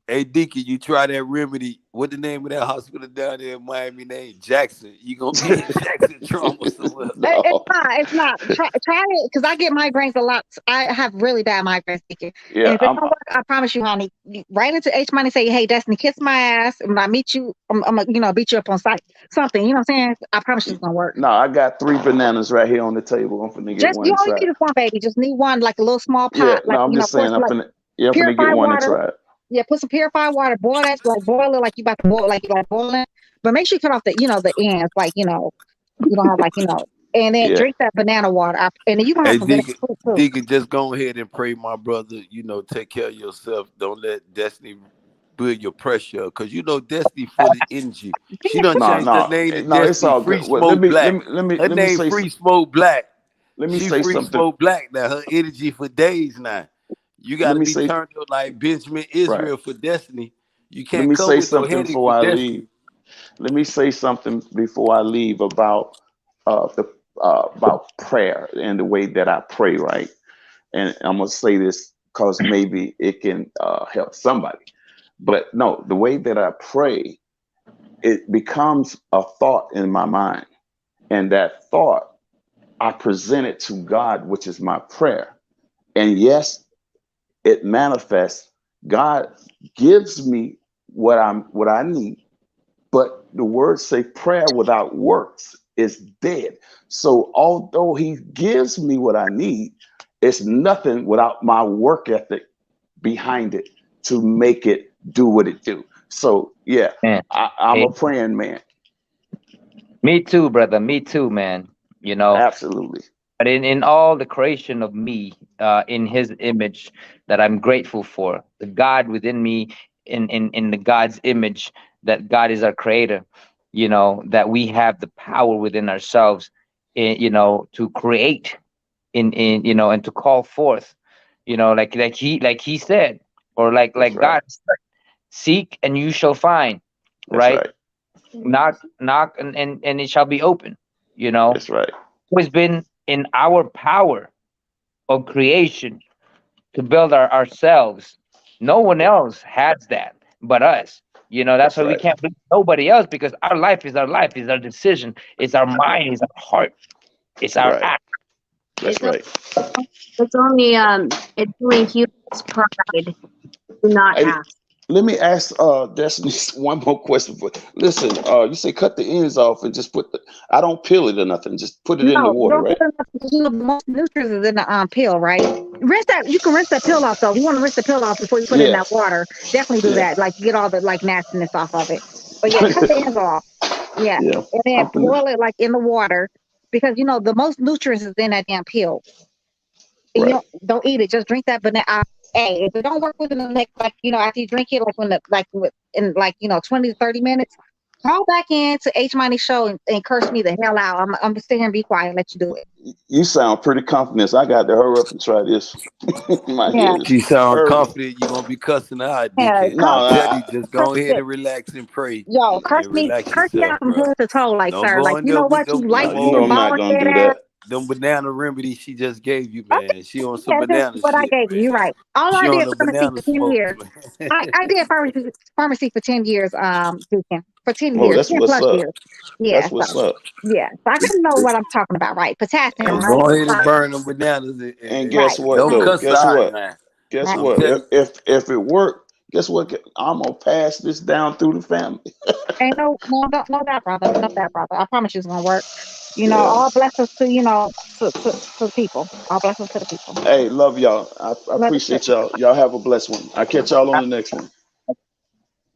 Hey Deacon, you try that remedy. What the name of that hospital down there in Miami named Jackson? You gonna be in Jackson trauma somewhere. It's not. Try it because I get migraines a lot. I have really bad migraines. Yeah, and if it don't work, I promise you, honey. Right into H Money, say, "Hey, Destiny, kiss my ass." And when I meet you, I'm gonna beat you up on sight. Something, you know what I'm saying? I promise you, it's gonna work. No, I got 3 bananas right here on the table. I'm finna get one. You only need one, baby. Just need one, like a little small pot. Yeah, I'm just saying. I'm finna get one and try it. Yeah, put some purified water, boil it like you about to boil, like you like boiling. But make sure you cut off the the ends, like you don't have and then drink that banana water. And then you gonna have some Deacon, just go ahead and pray, my brother. Take care of yourself. Don't let Destiny build your pressure, because Destiny full of energy. She done changed her name to Destiny it's all Free good. Smoke Black. Let me her name say Free Smoke Black. Let me she say Free something. Smoke Black now. Her energy for days now. You got to be turned up like Benjamin Israel for Destiny. You can't come with no headache for Destiny. Let me say something before I leave about about prayer and the way that I pray, right? And I'm gonna say this because maybe it can help somebody. But no, the way that I pray, it becomes a thought in my mind, and that thought I present it to God, which is my prayer. And yes, it manifests. God gives me what I need, but the words say prayer without works is dead. So although he gives me what I need, it's nothing without my work ethic behind it to make it do what it do. So yeah, Man, I'm hey, a praying man. me too, brother. Me too, man. You know, Absolutely. but in all the creation of me, in His image, that I'm grateful for, the God within me, in the God's image, that God is our creator. You know, that we have the power within ourselves, you know, to create, in you know, and to call forth. You know, like he said, or That's like right. God said, seek and you shall find, That's right? right. Knock and it shall be open. You know, That's right. always been in our power of creation to build ourselves. No one else has that but us. You know, that's That's why we right. can't believe nobody else, because our life is our life, is our decision, it's our mind, it's our heart, it's our Right. act. That's right. It's only human's pride to not Hey, ask. let me ask Destiny one more question. Listen, you say cut the ends off and just put the. I don't peel it or nothing. Just put it in the No, you water, don't right? put enough because you know the most nutrients is in the pill, right? Rinse that. You can rinse that pill off though. If you want to rinse the pill off before you put it in Yeah. that water, definitely do Yeah. that. Like get all the like nastiness off of it. But yeah, cut the ends off. Yeah, Yeah. and then I'm finna. boil it like in the water because you know the most nutrients is in that damn pill. And you Right. don't eat it. Just drink that banana. Hey, if it don't work within the next, like you know, after you drink it, like when the like in like you know 20 to 30 minutes, call back in to H Money Show and curse me the hell out. I'm gonna sit here and be quiet and let you do it. You sound pretty confident. I got to hurry up and try this. My Yeah, head is She sound hurting. confident you're gonna be cussing her out, yeah. Deacon. No, Curse, I'm telling I, you, just curse, go ahead and relax and pray yo, and relax curse me yourself, out from bro. head to toe, like Don't sir. go Like in you there know with what, you them. light Don't you go know skinned in I'm there not bald with gonna head do ass. that. them banana remedies she just gave you, Okay, man. She on some yeah, this is banana what I shit, gave you. You're man. right. All She I on did the pharmacy banana for 10 smokes, years. man. I did pharmacy for 10 years, Deacon. For 10 Oh, years, that's 10 what's plus up. years. Yeah, That's what's so up. yeah. So I gotta know what I'm talking about, right? Potassium, Well, right? go ahead and Right. burn them bananas And Right. guess what don't Right. though? cuss her Guess out what? now. Guess Right. I'm what? telling you. If it worked, guess what? I'm gonna pass this down through the family. Ain't no that, brother. No that, brother. I promise you it's gonna work. You know, Yeah. all blessings to you know to the people. All blessings to the people. Hey, love y'all. I Love you appreciate too. y'all. Y'all have a blessed one. I catch y'all on the next one.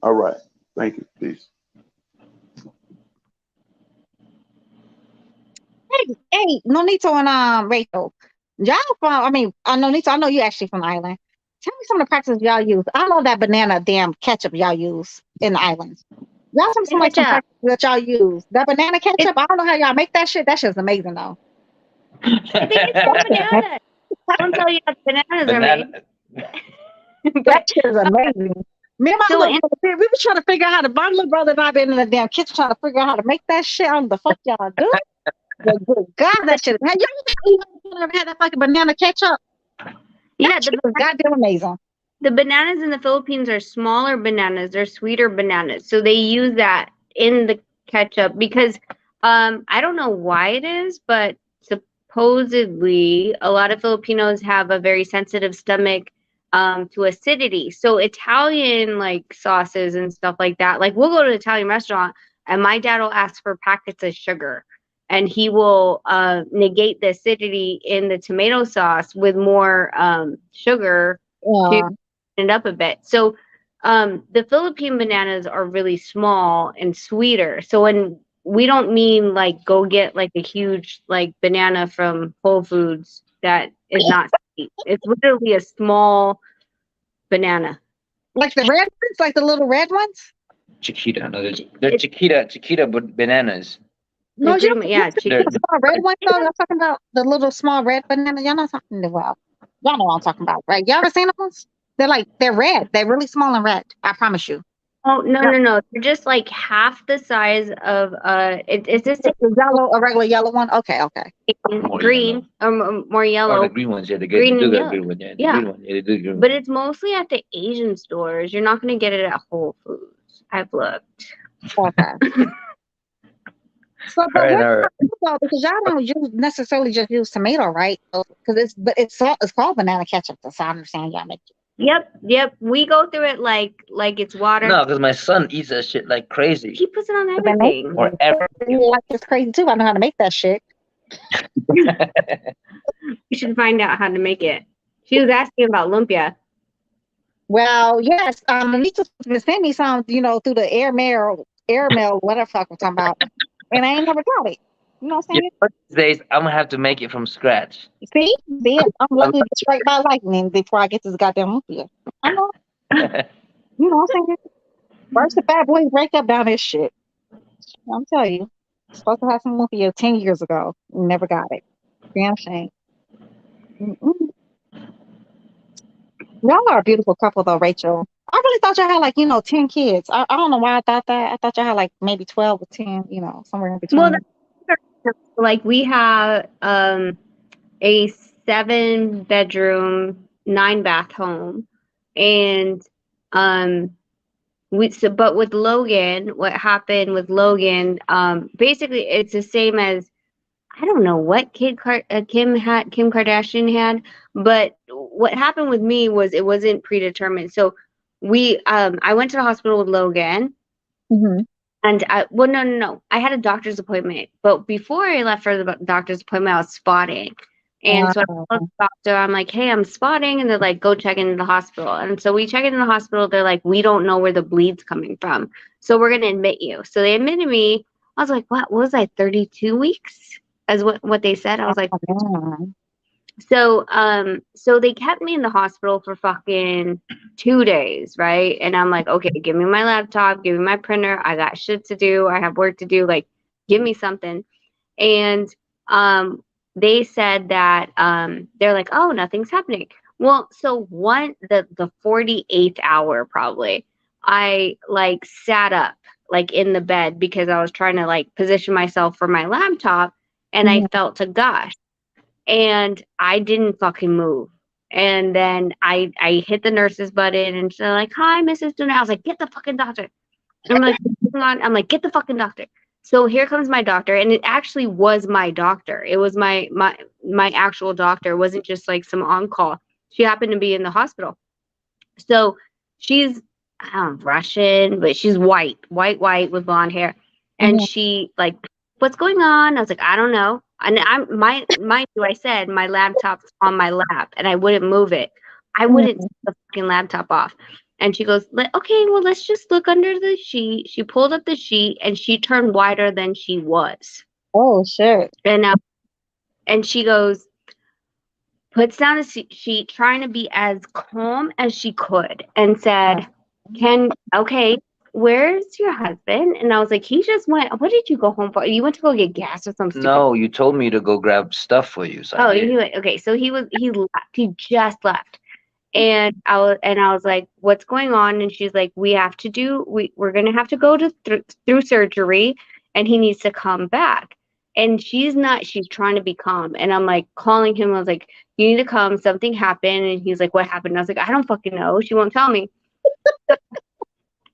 All right. Thank you. Peace. Hey, Nonito and Rachel. Y'all from I mean, Nonito, I know you actually from the island. Tell me some of the practices y'all use. I love that banana damn ketchup y'all use in the islands. Y'all tell me some like some Ketchup. practices that y'all use. That banana It's, ketchup, I don't know how y'all make that shit. That shit's amazing though. I think it's called bananas. I don't tell you how bananas are made. Banana. That But shit is amazing. Me and my so little brother, we were trying to figure out how to. My little brother and I been in the damn kitchen trying to figure out how to make that shit. I don't know the fuck y'all do. But good God, that shit. Have y'all ever had that fucking banana ketchup? That yeah, shit was goddamn amazing. the bananas in the Philippines are smaller bananas. They're sweeter bananas. So they use that in the ketchup because I don't know why it is, but supposedly a lot of Filipinos have a very sensitive stomach to acidity. So Italian like sauces and stuff like that. Like we'll go to an Italian restaurant and my dad will ask for packets of sugar and he will negate the acidity in the tomato sauce with more sugar to Yeah. it up a bit. So the Philippine bananas are really small and sweeter. So when we don't mean like go get like a huge like banana from Whole Foods that is not sweet. It's literally a small banana. Like the red ones, like the little red ones. Chiquita. No, they're It's Chiquita bananas. No, you don't. You yeah, see They're, the small red ones though. Y'all talking about the little small red banana? Y'all not talking about. Y'all know what I'm talking about, right? Y'all ever seen those? They're red. They're really small and red. I promise you. oh no Yeah, no no. They're just like half the size of it's just just a yellow, a regular yellow one. Okay, okay. more green yellow. or more Oh, the yellow. green ones. Yeah, Green they do and got a yellow. green one. Yeah, the Yeah. green one. Yeah, they do green But one. it's mostly at the Asian stores. You're not gonna get it at Whole Foods. I've looked. Okay. So, All but right, what all right. about because y'all don't use necessarily just use tomato, right? Because it's called banana ketchup. That's how I understand y'all make it. Yep. We go through it like it's water. No, because my son eats that shit like crazy. He puts it on The banana everything. Or ever. like it's crazy too. I know how to make that shit. You should find out how to make it. She was asking about lumpia. Well, yes, Anita's been sending me some, through the air mail, whatever the fuck I'm talking about, and I ain't never got it. You know what I'm Yeah, saying? one of these days I'm gonna have to make it from scratch. See, I'm lucky to be struck by lightning before I get this goddamn movie here. I know, you know what I'm saying? First the bad boys break up down this shit. I'm telling you, supposed to have some movie here 10 years ago, never got it. Damn shame. Mm-mm. Y'all are a beautiful couple though, Rachel. I really thought y'all had like 10 kids. I don't know why I thought that. I thought y'all had like maybe 12 or 10, somewhere in Well, between. like we have a 7-bedroom, 9-bath home, and but with Logan, what happened with Logan, basically it's the same as I don't know what Kim Kardashian had, but what happened with me was it wasn't predetermined. So I went to the hospital with Logan. Mm-hmm. And no. I had a doctor's appointment, but before I left for the doctor's appointment, I was spotting. And so I Wow. told the doctor, I'm like, hey, I'm spotting. And they're like, go check into the hospital. And so we check into the hospital. They're like, we don't know where the bleed's coming from. So we're going to admit you. So they admitted me. I was like, what was I, 32 weeks? As what they said. I was like, Man. so they kept me in the hospital for fucking 2 days, right? And I'm like, okay, give me my laptop, give me my printer. I got shit to do. I have work to do. Like, give me something. And they said that they're like, oh, nothing's happening. Well, so the 48th hour probably, I like sat up like in the bed because I was trying to like position myself for my laptop, and I felt a gush. And I didn't fucking move. And then I hit the nurse's button, and she's like, hi, Mrs. Duna. I was like, get the fucking doctor. I'm like, I'm like, get the fucking doctor. So here comes my doctor, and it actually was my doctor. It was my actual doctor. It wasn't just like some on call. She happened to be in the hospital. So she's I don't know, Russian, but she's white with blonde hair. And she like, what's going on? I was like, I don't know. And mind you, I said my laptop's on my lap and I wouldn't move it. I wouldn't take the fucking laptop off. And she goes, okay, well, let's just look under the sheet. She pulled up the sheet and she turned whiter than she was. Oh shit. And she goes, puts down a sheet, trying to be as calm as she could, and said, okay, where's your husband? And I was like, he just went, what did you go home for? You went to go get gas or something? No, you told me to go grab stuff for you. So I did. Okay. So he left. He just left. And I was like, what's going on? And she's like, we're going to have to go through surgery, and he needs to come back. And she's trying to be calm. And I'm like calling him. I was like, you need to come. Something happened. And he's like, what happened? And I was like, I don't fucking know. She won't tell me.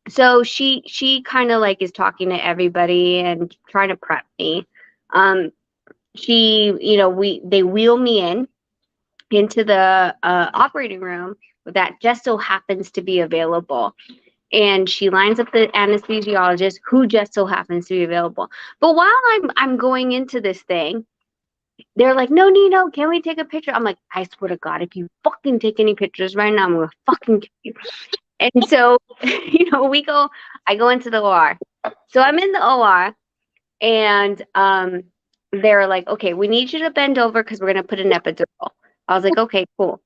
So she kind of like is talking to everybody and trying to prep me. They wheel me into the operating room that just so happens to be available. And she lines up the anesthesiologist who just so happens to be available. But while I'm going into this thing, they're like, no, Nino, can we take a picture? I'm like, I swear to God, if you fucking take any pictures right now, I'm gonna fucking kill you. And so, I go into the OR. So I'm in the OR, and they're like, okay, we need you to bend over because we're gonna put an epidural. I was like, okay, cool.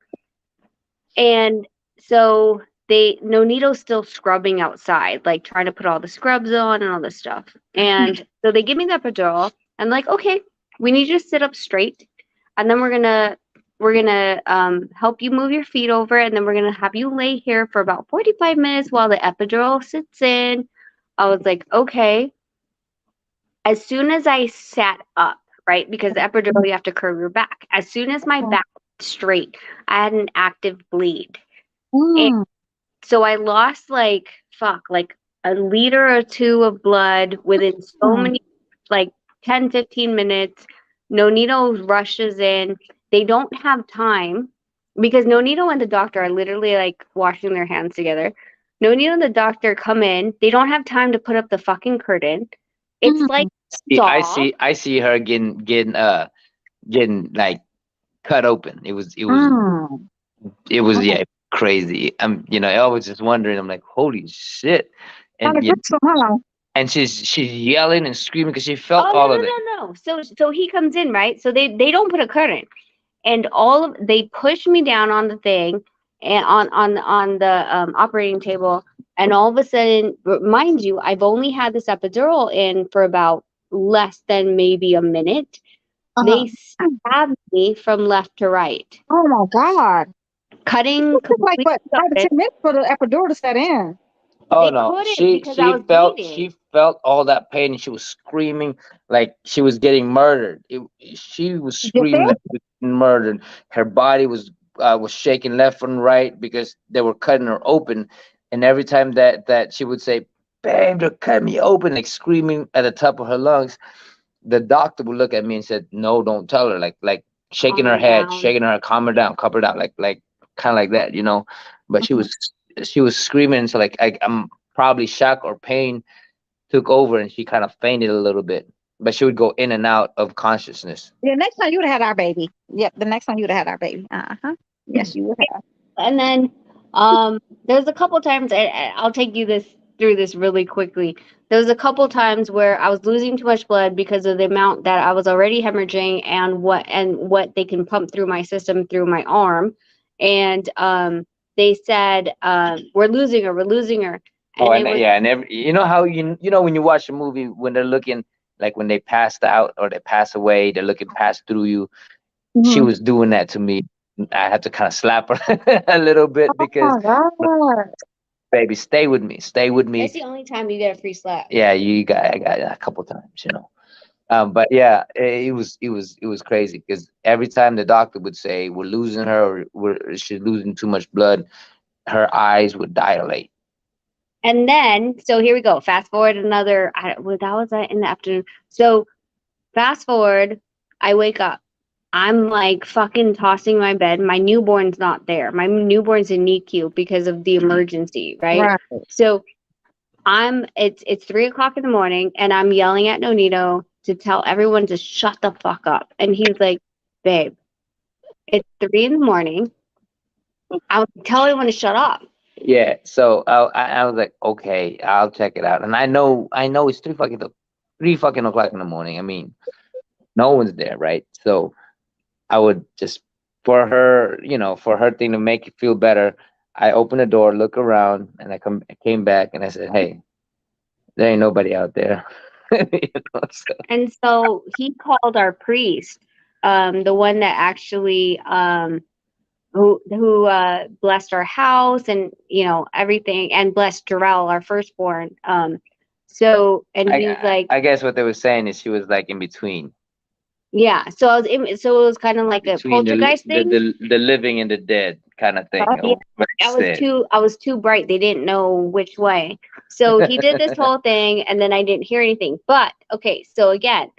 And so Nonito's still scrubbing outside, like trying to put all the scrubs on and all this stuff. And so they give me the epidural. I'm like, okay, we need you to sit up straight, and then we're gonna help you move your feet over, and then we're gonna have you lay here for about 45 minutes while the epidural sits in. I was like, okay. As soon as I sat up, right, because the epidural you have to curve your back. As soon as my back was straight, I had an active bleed. And so I lost like a liter or two of blood within so many, like 10, 15 minutes. Nonito rushes in. They don't have time because Nonito and the doctor are literally like washing their hands together. Nonito and the doctor come in. They don't have time to put up the fucking curtain. It's like I see her getting like cut open. It was yeah, crazy. I was just wondering. I'm like, holy shit, Kind and of gruesome, huh? and she's yelling and screaming because she felt Oh all no of no it. no no. So he comes in, right? So they don't put a curtain, and they push me down on the thing and on the operating table, and all of a sudden, mind you, I've only had this epidural in for about less than maybe a minute. Uh-huh. They stabbed me from left to right, Oh my God. cutting It took like complete what 5 to 10 minutes for the epidural to set in. Oh They no, couldn't she because I she was felt bleeding. she felt all that pain and she was screaming like she was getting murdered. She was You screaming think? like she was getting murdered. Her body was shaking left and right because they were cutting her open, and every time that she would say, "Babe, they're cutting me open," like screaming at the top of her lungs, the doctor would look at me and said, "No, don't tell her." Like shaking Calm her her head, down. shaking her, calm her down, like kind of like that. But she was screaming, so like I'm probably shock or pain took over, and she kind of fainted a little bit. But she would go in and out of consciousness. Yeah, next time you would have had our baby. Yep, the next time you would have had our baby. Uh-huh. Yes, you would have. And then there's a couple times I'll take you through this really quickly. There was a couple times where I was losing too much blood because of the amount that I was already hemorrhaging and what they can pump through my system through my arm. And they said, we're losing her. Oh, And it and was yeah, and you know how when you watch a movie when they're looking like when they passed out or they pass away, they're looking past through you. She Mhm. was doing that to me. I had to kind of slap her a little bit Oh because, my God. baby, stay with me, stay with it's me. the only time you get a free slap. Yeah, I got it a couple times. But yeah, it was crazy because every time the doctor would say we're losing her or she's losing too much blood, her eyes would dilate. And then, so here we go. Fast forward another. Well, that was in the afternoon. So fast forward, I wake up. I'm like fucking tossing my bed. My newborn's not there. My newborn's in NICU because of the emergency, right? Right. So it's 3 o'clock in the morning, and I'm yelling at Nonito to tell everyone to shut the fuck up. And he's like, "Babe, it's 3 in the morning. I would tell everyone to shut up." Yeah, so I was like, okay, I'll check it out, and I know it's 3 fucking o'clock in the morning. I mean, no one's there, right? So I would just for her thing to make it feel better. I open the door, look around, and I came back and I said, hey, there ain't nobody out there. So. And so he called our priest, the one that actually who blessed our house and everything, and blessed Jarrell, our firstborn. And he's like, I guess what they were saying is she was like in between yeah. So it was kind of like a between poltergeist thing. the living and the dead kind of thing. Yeah, Or what they said. I was too bright. They didn't know which way. So he did this whole thing, and then I didn't hear anything. But okay, so again,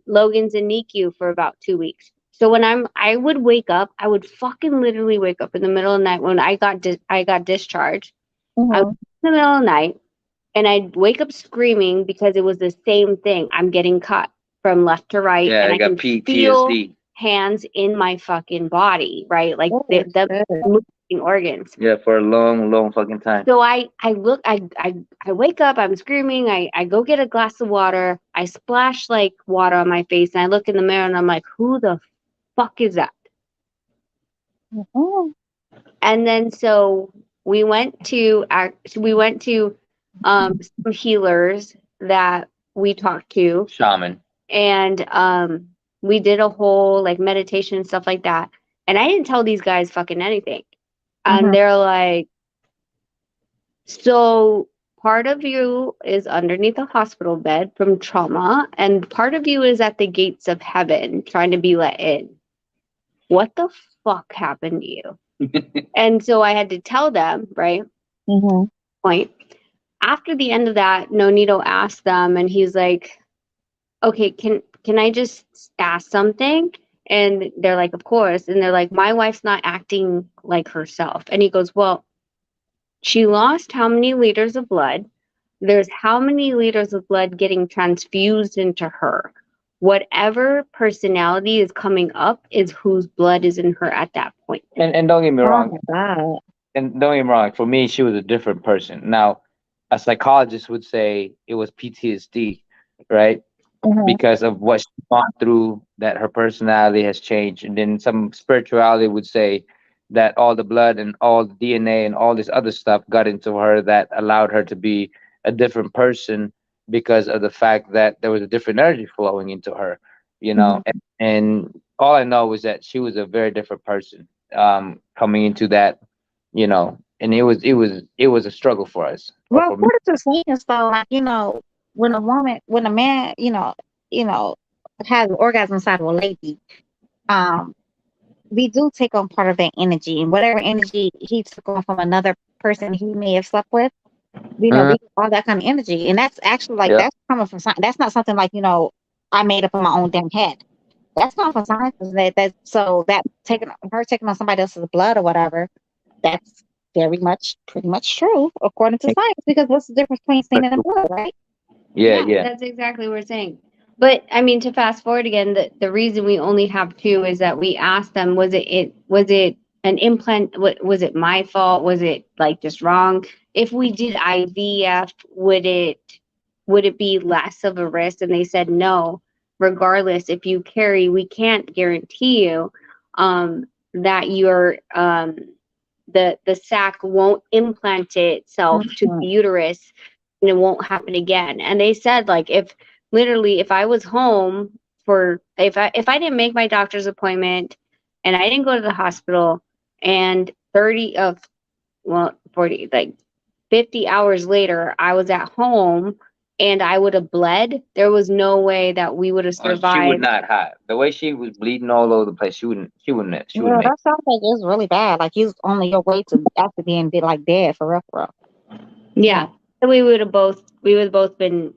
Logan's in NICU for about 2 weeks. So when I would wake up, I would fucking literally wake up in the middle of the night when I got discharged. I was Mhm. in the middle of the night, and I'd wake up screaming because it was the same thing. I'm getting cut from left to right, Yeah, and I I got can feel PTSD. hands in my fucking body, right? Like Oh, the shit. moving organs. Yeah, for a long, long fucking time. So I wake up, I'm screaming, I go get a glass of water, I splash like water on my face, and I look in the mirror and I'm like, who the fuck is that? Mhm. And then so we went to some healers that we talked to, Shaman. and we did a whole like meditation and stuff like that. And I didn't tell these guys fucking anything. And Mhm. they're like, so part of you is underneath a hospital bed from trauma, and part of you is at the gates of heaven trying to be let in. What the fuck happened to you? And so I had to tell them, right? Mhm. Point. After the end of that, Nonito asked them, and he's like, okay, can I just ask something? And they're like, of course. And they're like, my wife's not acting like herself. And he goes, well, she lost how many liters of blood? There's how many liters of blood getting transfused into her? whatever personality is coming up is whose blood is in her at that point. And don't get me Oh wrong. my God. And don't get me wrong. For me, she was a different person. Now, a psychologist would say it was PTSD, right? Mhm. Because of what she's gone through, that her personality has changed. And then some spirituality would say that all the blood and all the DNA and all this other stuff got into her that allowed her to be a different person because of the fact that there was a different energy flowing into her, you know. And all I know was that she was a very different person coming into that, you know, and it was a struggle for us or Well, for me. what is the saying though? Like, when a man, you know, has an orgasm inside of a lady, um, we do take on part of that energy, and whatever energy he took on from another person he may have slept with, Mhm. we get all that kind of energy, and that's actually like Yeah. that's coming from science. That's not something like I made up in my own damn head. That's coming from science. That taking on somebody else's blood or whatever. That's pretty much true according to science. Because what's the difference between semen and blood, right? Yeah. That's exactly what we're saying. But I mean, to fast forward again, the reason we only have two is that we asked them, was it an implant? Was it my fault? Was it like just wrong? If we did IVF, would it be less of a risk? And they said no. Regardless, if you carry, we can't guarantee you that your the sac won't implant itself to the uterus and it won't happen again. And they said like if I was home for if I didn't make my doctor's appointment and I didn't go to the hospital and 40 like 50 hours later I was at home and I would have bled, there was no way that we would have She would survived. not have. The way she was bleeding all over the place, she wouldn't Yeah, make. that sounds like it's really bad. Like he's on your way to after being like dead for real, for real. Yeah. So we would have both been,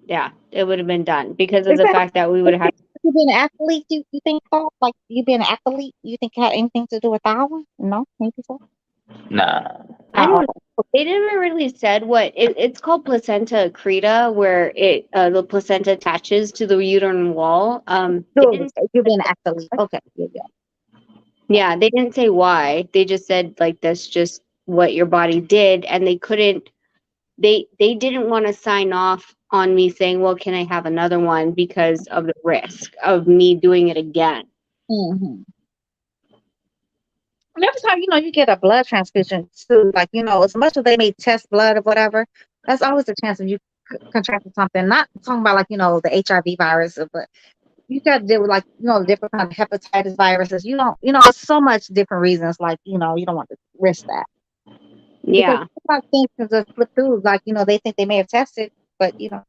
it would have been done because of Is the that fact that we would have had. you being an athlete? You think so? Like you being an athlete, you think it had anything to do with that one? No, maybe so. Nah. I don't know. They never really said what it's called placenta accreta, where the placenta attaches to the uterine wall. They didn't, You're being an athlete. Okay. yeah, they didn't say why. They just said like that's just what your body did, and they couldn't. They didn't want to sign off on me saying, well, can I have another one because of the risk of me doing it again. Mm-hmm. And every time you get a blood transfusion too, like as much as they may test blood or whatever, that's always a chance of you contracting something. Not talking about like the HIV virus, but you got to deal with like different kind of hepatitis viruses. You don't it's so much different reasons like you don't want to risk that. Yeah. Because things can just slip through. Like they think they may have tested, but it can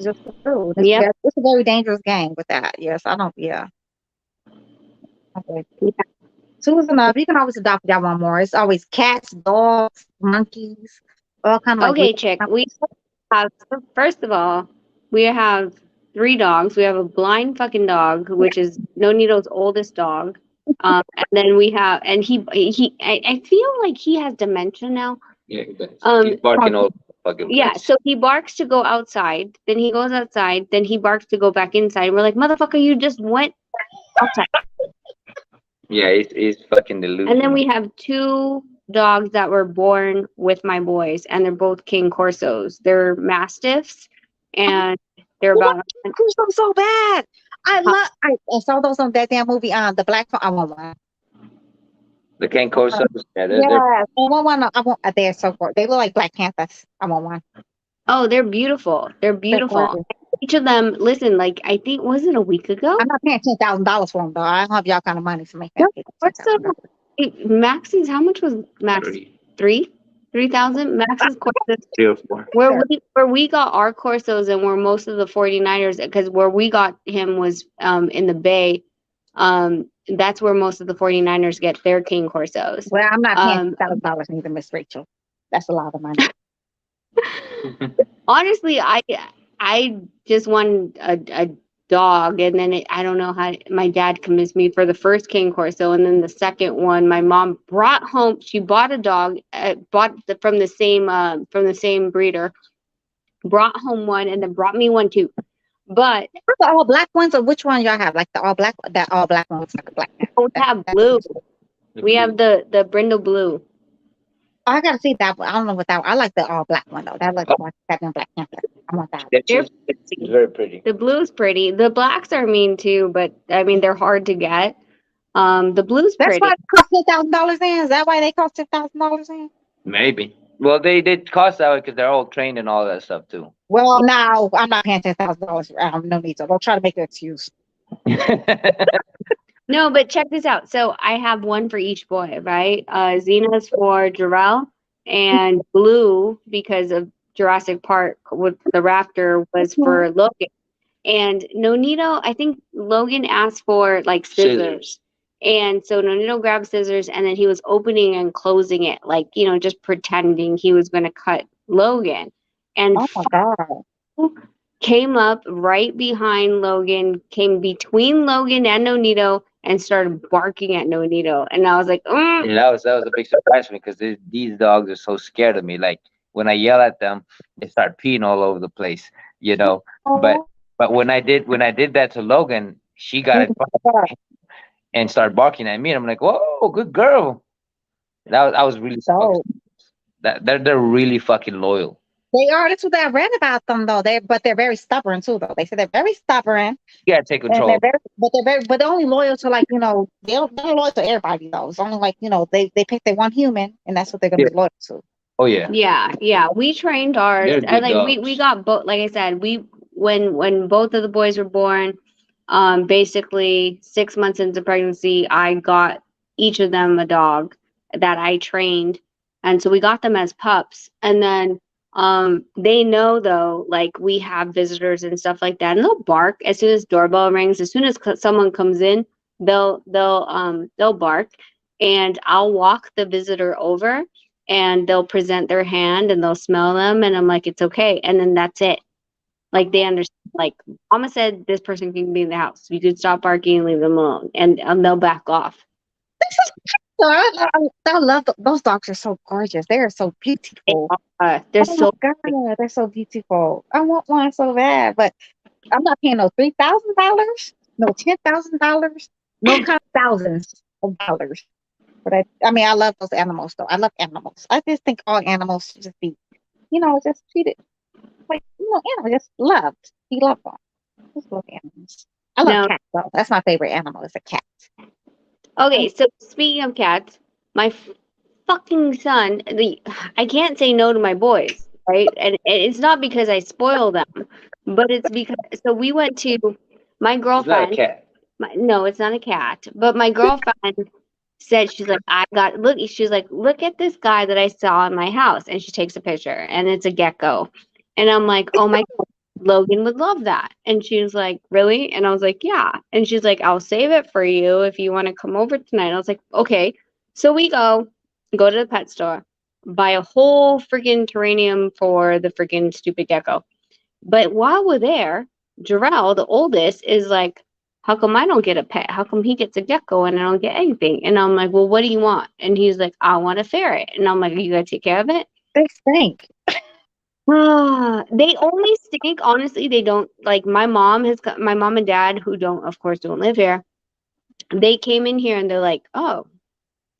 just slip through. It's a very dangerous game with that. Yes, I don't. Yeah. Okay. Two is enough. You can always adopt that one more. It's always cats, dogs, monkeys, all kind of like. Okay, chick. We have, first of all, we have 3 dogs. We have a blind fucking dog, which is Nonito's oldest dog. And then we have, and I feel like he has dementia now. Yeah, he's barking all fucking place. Yeah, so he barks to go outside, then he goes outside, then he barks to go back inside. And we're like, motherfucker, you just went outside. Yeah, he's fucking delusional. And then we have 2 dogs that were born with my boys, and they're both King Corsos. They're Mastiffs, and they're about. Corso so bad. I saw those on that damn movie. The Black. I want one. The King Corsos. Yeah, I want one. I want. They're so cool. They look like Black Panthers. I want one. Oh, they're beautiful. They're beautiful. Each of them, listen, like I think was it a week ago? I'm not paying $10,000 for them though. I don't have y'all kind of money to make that. What's the Max's? How much was Max? 3,000. Max's Corsos. 3 or 4. Where we got our Corsos and where most of the 49ers, because where we got him was in the Bay. That's where most of the 49ers get their King Corsos. Well, I'm not paying $1,000 neither, Miss Rachel. That's a lot of money. Honestly, I just wanted a dog, and then I don't know how my dad convinced me for the first King Corso, and then the second one my mom brought home. She bought a dog, from the same breeder, brought home one, and then brought me one too. But the all black ones, or which one y'all have? Like the all black, that all black one looks like a black panther. we have blue. We have the brindle blue. Oh, I gotta see that one. I don't know what that one. I like the all black one though. That looks like that Black Panther. I want that. It's very pretty. The blue's pretty. The blacks are mean too, but I mean they're hard to get. The blue's That's pretty. why it cost $10,000 in. Is that why they cost $10,000 in? Maybe. Well, they did cost that way because they're all trained and all that stuff too. Well, now I'm not paying $10,000. No need to. Don't try to make an excuse. No, but check this out. So I have one for each boy, right? Xena's for Jarrell, and blue because of Jurassic Park with the raptor was for Logan. And Nonito, I think Logan asked for like scissors. And so Nonito grabbed scissors and then he was opening and closing it, like, you know, just pretending he was going to cut Logan. And oh my God. Came up right behind Logan, came between Logan and Nonito, and started barking at Nonito. And I was like, Yeah, that was a big surprise for me because these dogs are so scared of me. Like when I yell at them, they start peeing all over the place, you know. But when I did that to Logan, she got it and started barking at me. And I'm like, whoa, good girl. I was really so that they're really fucking loyal. They are. That's what I read about them, though. But they're very stubborn too, though. They said they're very stubborn. You gotta take control. And they're only loyal to, like, you know, they're loyal to everybody though. It's only like, you know, they pick their one human and that's what they're gonna be loyal to. Oh yeah. Yeah. We trained ours. They're good And like dogs. we got both. Like I said, when both of the boys were born, basically 6 months into pregnancy, I got each of them a dog that I trained, and so we got them as pups, and then. They know though, like we have visitors and stuff like that, and they'll bark as soon as doorbell rings. As soon as someone comes in, they'll bark, and I'll walk the visitor over, and they'll present their hand and they'll smell them, and I'm like, it's okay, and then that's it. Like they understand. Like Mama said, this person can be in the house. You could stop barking and leave them alone, and they'll back off. I love those dogs. Are so gorgeous. They are so beautiful. They're so God, they're so beautiful. I want one so bad, but I'm not paying no $3,000, no $10,000, no kind of thousands of dollars. But I mean, I love those animals though. I love animals. I just think all animals should just be, you know, just treated like, you know, animals just loved. He loved them. Just love animals. I love cats though. That's my favorite animal. Is a cat. Okay, so speaking of cats, my fucking son, I can't say no to my boys, right? And it's not because I spoil them, but it's because so we went to my girlfriend. It's not a cat. No, it's not a cat. But my girlfriend said she's like, she's like, look at this guy that I saw in my house, and she takes a picture, and it's a gecko, and I'm like, oh my God. Logan would love that. And she was like, really? And I was like, yeah. And she's like, I'll save it for you if you want to come over tonight. I was like, okay. So we go to the pet store, buy a whole freaking terrarium for the freaking stupid gecko. But while we're there, Jarrell, the oldest, is like, how come I don't get a pet? How come he gets a gecko and I don't get anything? And I'm like, well, what do you want? And he's like, I want a ferret. And I'm like, you gotta take care of it? They stink. They only stink. Honestly, they don't. Like my mom and dad, who don't live here. They came in here and they're like, oh,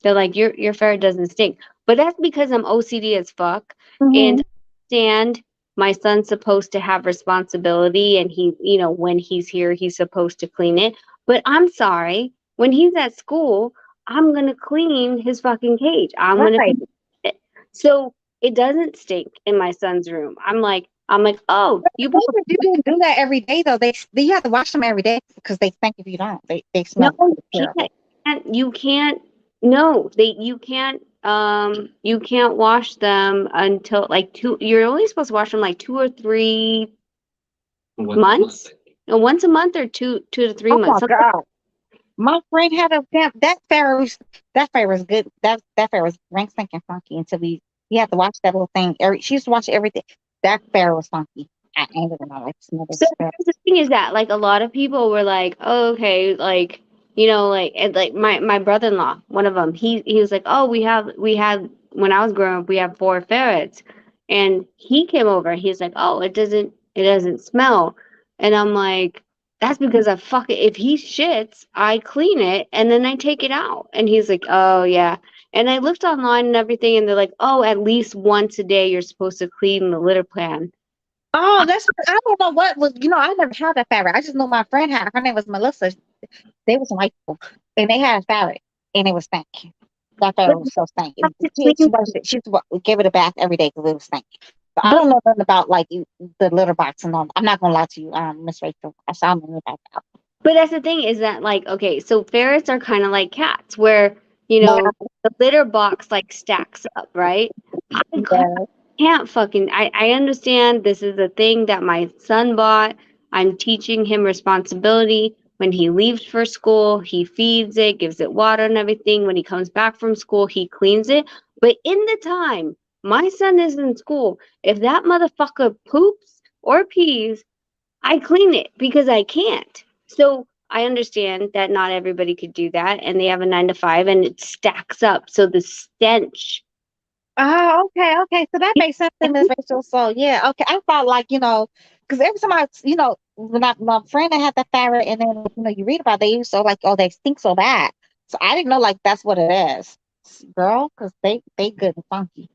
they're like, your ferret doesn't stink. But that's because I'm OCD as fuck, and understand my son's supposed to have responsibility, and he, you know, when he's here, he's supposed to clean it. But I'm sorry, when he's at school, I'm gonna clean his fucking cage. I'm gonna fix it. So. It doesn't stink in my son's room. I'm like, oh, you didn't do that every day though. You have to wash them every day because they stink if you don't. They smell. No, you can't. No, you can't wash them until like 2. You're only supposed to wash them like 2 or 3 months. No, once a month or 2 to 3 months. Oh my God. My friend had that ferret was good. That ferret was rank stinking funky until we had to watch that little thing. She used to watch everything. That ferret was funky. I ain't even know. So the thing is that like a lot of people were like, oh, okay, like, you know, like, and like my brother-in-law, one of them, he was like, oh, we had when I was growing up, we had 4 ferrets, and he came over. He's like, oh, it doesn't smell. And I'm like, that's because if he shits, I clean it and then I take it out. And he's like, oh yeah. And I looked online and everything, and they're like, oh, at least once a day you're supposed to clean the litter pan. Oh, I don't know what was, I never had that ferret. I just know my friend had, her name was Melissa. They was white people, and they had a ferret, and it was stanky. That ferret was so stanky. She gave it a bath every day because it was stanky. So I don't know nothing about like the litter box and all. I'm not gonna lie to you, Miss Rachel. I saw me about that. But that's the thing, is that, like, okay, so ferrets are kind of like cats, where Yeah. the litter box like stacks up, right? Can't fucking. I understand this is a thing that my son bought. I'm teaching him responsibility. When he leaves for school, he feeds it, gives it water and everything. When he comes back from school, he cleans it. But in the time my son is in school, if that motherfucker poops or pees, I clean it because I can't. So I understand that not everybody could do that, and they have a 9 to 5, and it stacks up. So the stench. Oh, okay. So that makes sense to Miss Rachel. So yeah, okay. I thought like, because every time when my friend that had the ferret, and then you read about it, they used so like, oh, they stink so bad. So I didn't know like that's what it is, girl, because they good and funky.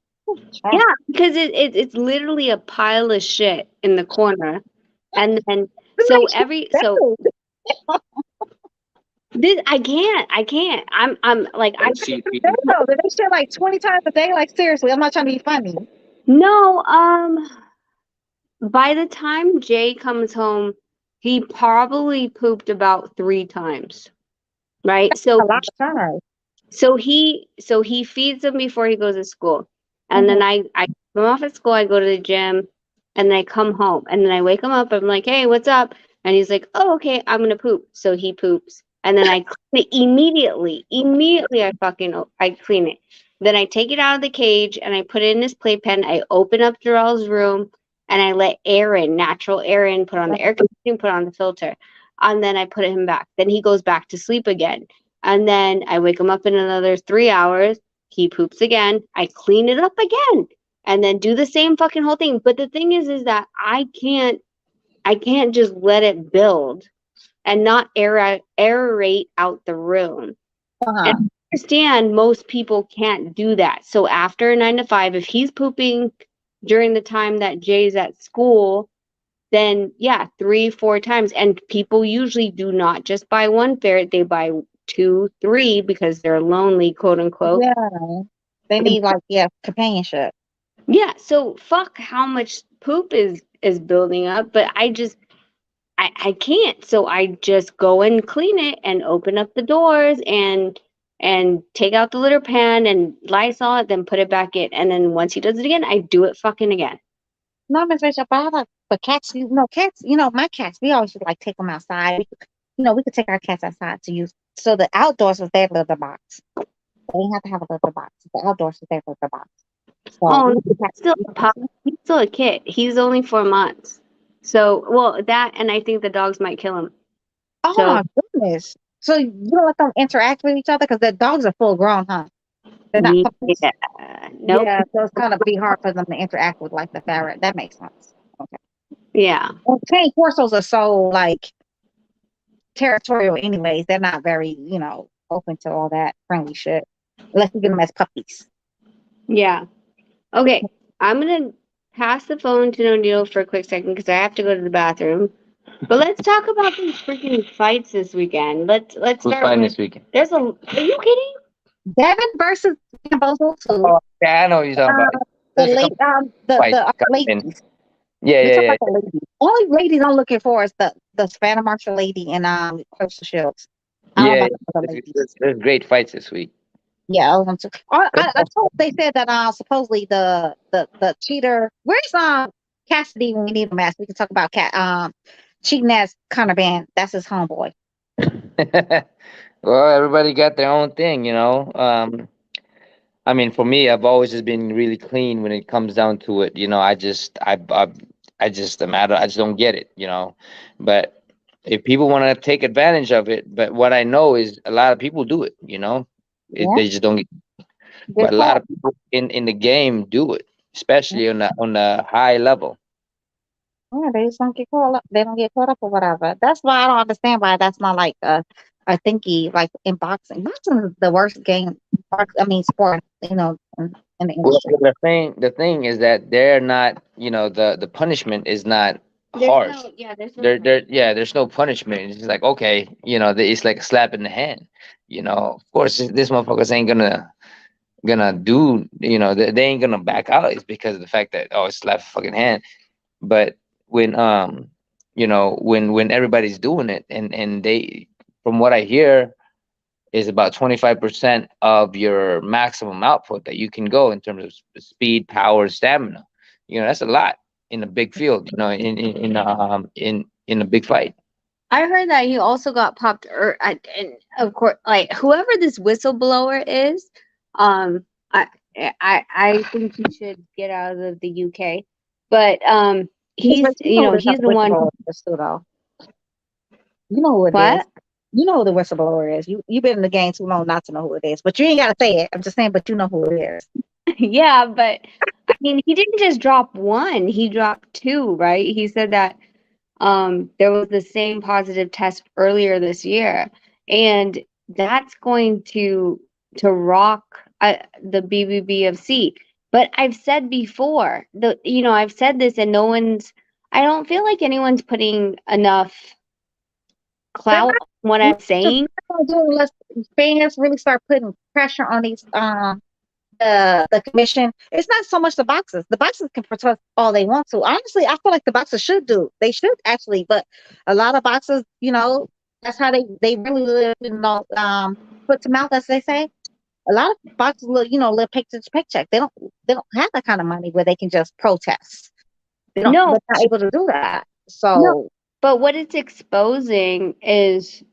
Yeah, because it's literally a pile of shit in the corner, and then this I can't. I'm like I They shit like 20 times a day. Like seriously, I'm not trying to be funny. No, by the time Jay comes home, he probably pooped about 3 times. Right? So a lot of times. So he feeds him before he goes to school. And then I come off at school, I go to the gym, and then I come home, and then I wake him up. I'm like, hey, what's up? And he's like, oh, okay, I'm gonna poop. So he poops, and then I clean it immediately. Immediately, I clean it. Then I take it out of the cage and I put it in his playpen. I open up Jarrell's room and I let air in, natural air in, put on the air conditioning, put on the filter, and then I put him back. Then he goes back to sleep again. And then I wake him up in another 3 hours. He poops again. I clean it up again, and then do the same fucking whole thing. But the thing is that I can't just let it build and not aerate out the room. And I understand most people can't do that. So after 9 to 5, if he's pooping during the time that Jay's at school, then yeah, 3-4 times. And people usually do not just buy one ferret; they buy 2, 3 because they're lonely, quote unquote. Yeah, they need like companionship. Yeah, so fuck how much poop is building up, but I can't. So I just go and clean it and open up the doors and take out the litter pan and Lysol it, then put it back in. And then once he does it again, I do it fucking again. No, Miss Rachel, but I like for cats. Cats. My cats. We always like take them outside. We could take our cats outside to use. So the outdoors was their litter box. They didn't have to have a litter box. The outdoors was their litter box. So He's still a kid. He's only 4 months. So, well, that, and I think the dogs might kill him. Oh my goodness! So you don't let them interact with each other because the dogs are full grown, huh? They're not puppies? Nope. Yeah, so it's gonna be hard for them to interact with like the ferret. That makes sense. Okay. Yeah. Well, Cane Corsos are so like territorial, anyways. They're not very, open to all that friendly shit unless you get them as puppies. Yeah. Okay. I'm gonna pass the phone to No Needle for a quick second because I have to go to the bathroom. But let's talk about these freaking fights this weekend. Let's Who's start fighting with. this weekend? Are you kidding? Devin versus Kambosos. Oh, yeah, I know what you're talking about. The ladies. Yeah. Only ladies I'm looking for is the Savannah Marshall lady and Crystal Shields. Yeah, there's great fights this week. Yeah, I want to. I told they said that supposedly the cheater. Where's Cassidy when we need him? As we can talk about cheating ass contraband. That's his homeboy. Well, everybody got their own thing, I mean, for me, I've always just been really clean when it comes down to it. I just don't get it. But if people want to take advantage of it, but what I know is a lot of people do it. They just don't get. But a lot of people in the game do it, especially on the high level. Yeah, they just don't get caught up. They don't get caught up or whatever. That's why I don't understand why that's not like a thingy like in boxing. Boxing is the worst game. I mean, sport. In the Well, industry. the thing is that they're not, the punishment is not harsh. There's no punishment. It's just like, okay, it's like a slap in the hand. Of course, this motherfuckers ain't gonna do, they ain't gonna back out. It's because of the fact that, oh, it's slap a fucking hand. But when when everybody's doing it, and they, from what I hear, is about 25% of your maximum output that you can go in terms of speed, power, stamina. That's a lot in a big field. In a big fight. I heard that he also got popped, and of course, like whoever this whistleblower is, um, I I think he should get out of the UK. But he's he's the one. Whistleblower is too, though. You know who it is. What? You know who the whistleblower is. You've been in the game too long not to know who it is. But you ain't gotta say it. I'm just saying, but you know who it is. Yeah, but I mean, he didn't just drop one; he dropped two, right? He said that there was the same positive test earlier this year, and that's going to rock the BBBFC. But I've said before, I've said this, and no one's. I don't feel like anyone's putting enough clout on what I'm saying. Unless fans really start putting pressure on these the commission. It's not so much the boxers. The boxers can protest all they want to. Honestly, I feel like the boxers should do. They should actually, but a lot of boxers, that's how they really live, foot to mouth, as they say. A lot of boxers live paycheck to paycheck. They don't have that kind of money where they can just protest. They're not able to do that. So No, but what it's exposing is,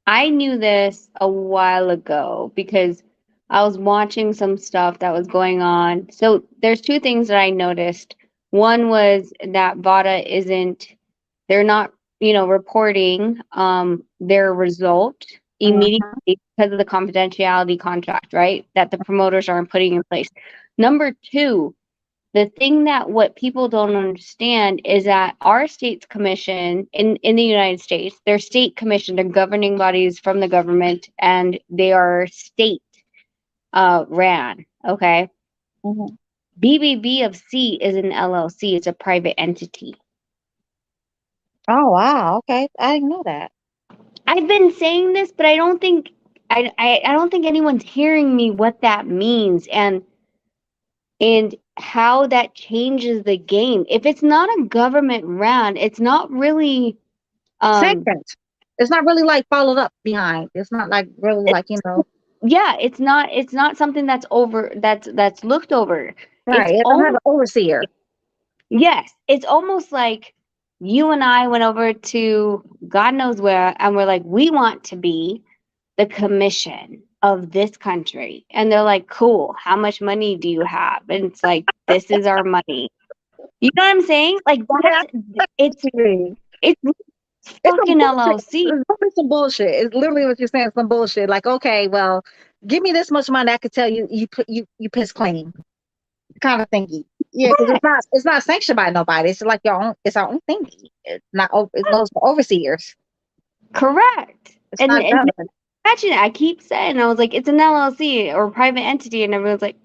I knew this a while ago because I was watching some stuff that was going on. So there's two things that I noticed. One was that they're not, reporting their result immediately because of the confidentiality contract, right? That the promoters aren't putting in place. Number two, the thing that what people don't understand is that our state's commission in the United States, they're state commission, they're governing bodies from the government, and they are state ran. Okay. BBBFC is an LLC, it's a private entity. Oh wow, okay. I didn't know that. I've been saying this, but I don't think anyone's hearing me what that means and how that changes the game. If it's not a government run, it's not really Second, it's not really like followed up behind. It's not like really like Yeah, it's not something that's looked over. Right. It don't have an overseer. Yes, it's almost like you and I went over to God knows where, and we're like, we want to be the commission of this country. And they're like, cool, how much money do you have? And it's like, this is our money. You know what I'm saying? Like, it's fucking LLC. It's some bullshit. It's literally what you're saying, some bullshit. Like, okay, well, give me this much money, I could tell you piss clean. Kind of thingy. Yeah, because it's not sanctioned by nobody. It's like it's our own thingy. It's those overseers. Correct. It's And not government. imagine, I keep saying, I was like, it's an LLC or a private entity, and everyone's like,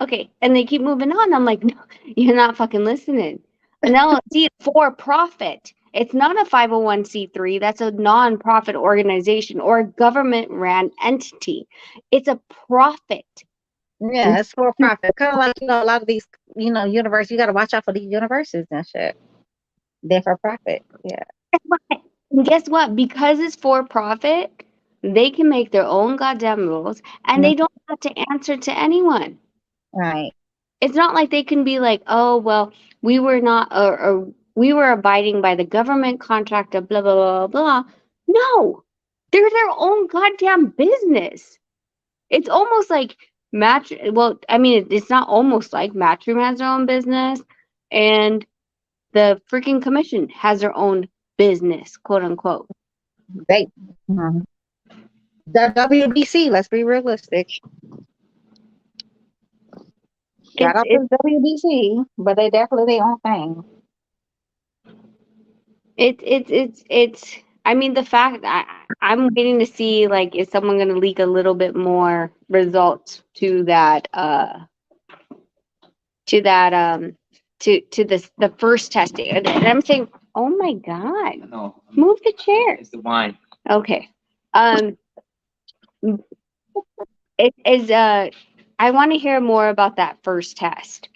okay. And they keep moving on. I'm like, no, you're not fucking listening. An LLC is for profit. It's not a 501c3. That's a non-profit organization or a government-ran entity. It's a profit. Yeah, it's for profit. Kind of like, a lot of these, universities, you got to watch out for these universities and shit. They're for profit. Yeah. And guess what? Because it's for profit, they can make their own goddamn rules, and they don't have to answer to anyone. Right. It's not like they can be like, oh, well, we were not, or we were abiding by the government contract of blah, blah, blah, blah. No, they're their own goddamn business. It's almost like it's not almost like Matchroom has their own business, and the freaking commission has their own business, quote unquote. The WBC, let's be realistic. Shout out to WBC, but they definitely their own thing. It's. I mean, the fact I'm waiting to see like is someone going to leak a little bit more results to that to the first testing, and I'm saying, oh my god, No, move the chair. it's the wine. Okay, um, it is I want to hear more about that first test.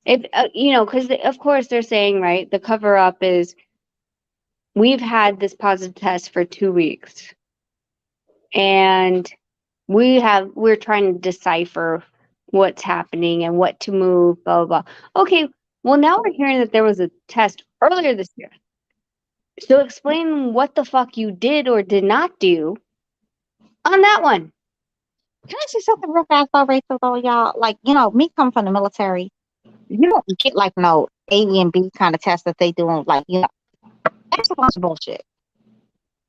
If because of course they're saying, right, the cover up is we've had this positive test for 2 weeks, and we're trying to decipher what's happening and what to move, blah blah blah. Okay, well now we're hearing that there was a test earlier this year. So explain what the fuck you did or did not do on that one. Can I say something real fast though, Rachel? Though, y'all, like, me coming from the military, you don't get like no A and B kind of test that they do on, like, that's a bunch of bullshit.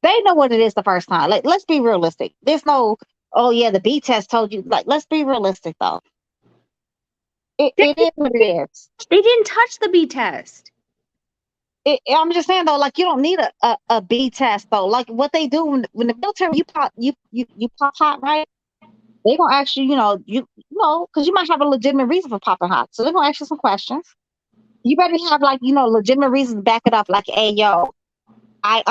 They know what it is the first time. Like, let's be realistic. There's no, oh yeah, the B test told you. Like, let's be realistic though. It is what it is. They didn't touch the B test. I'm just saying though, like, you don't need a B test though. Like what they do when the military, you pop hot, right? They gonna ask you, because you might have a legitimate reason for popping hot. So they're gonna ask you some questions. You better have like, legitimate reasons to back it up. Like, hey, yo, I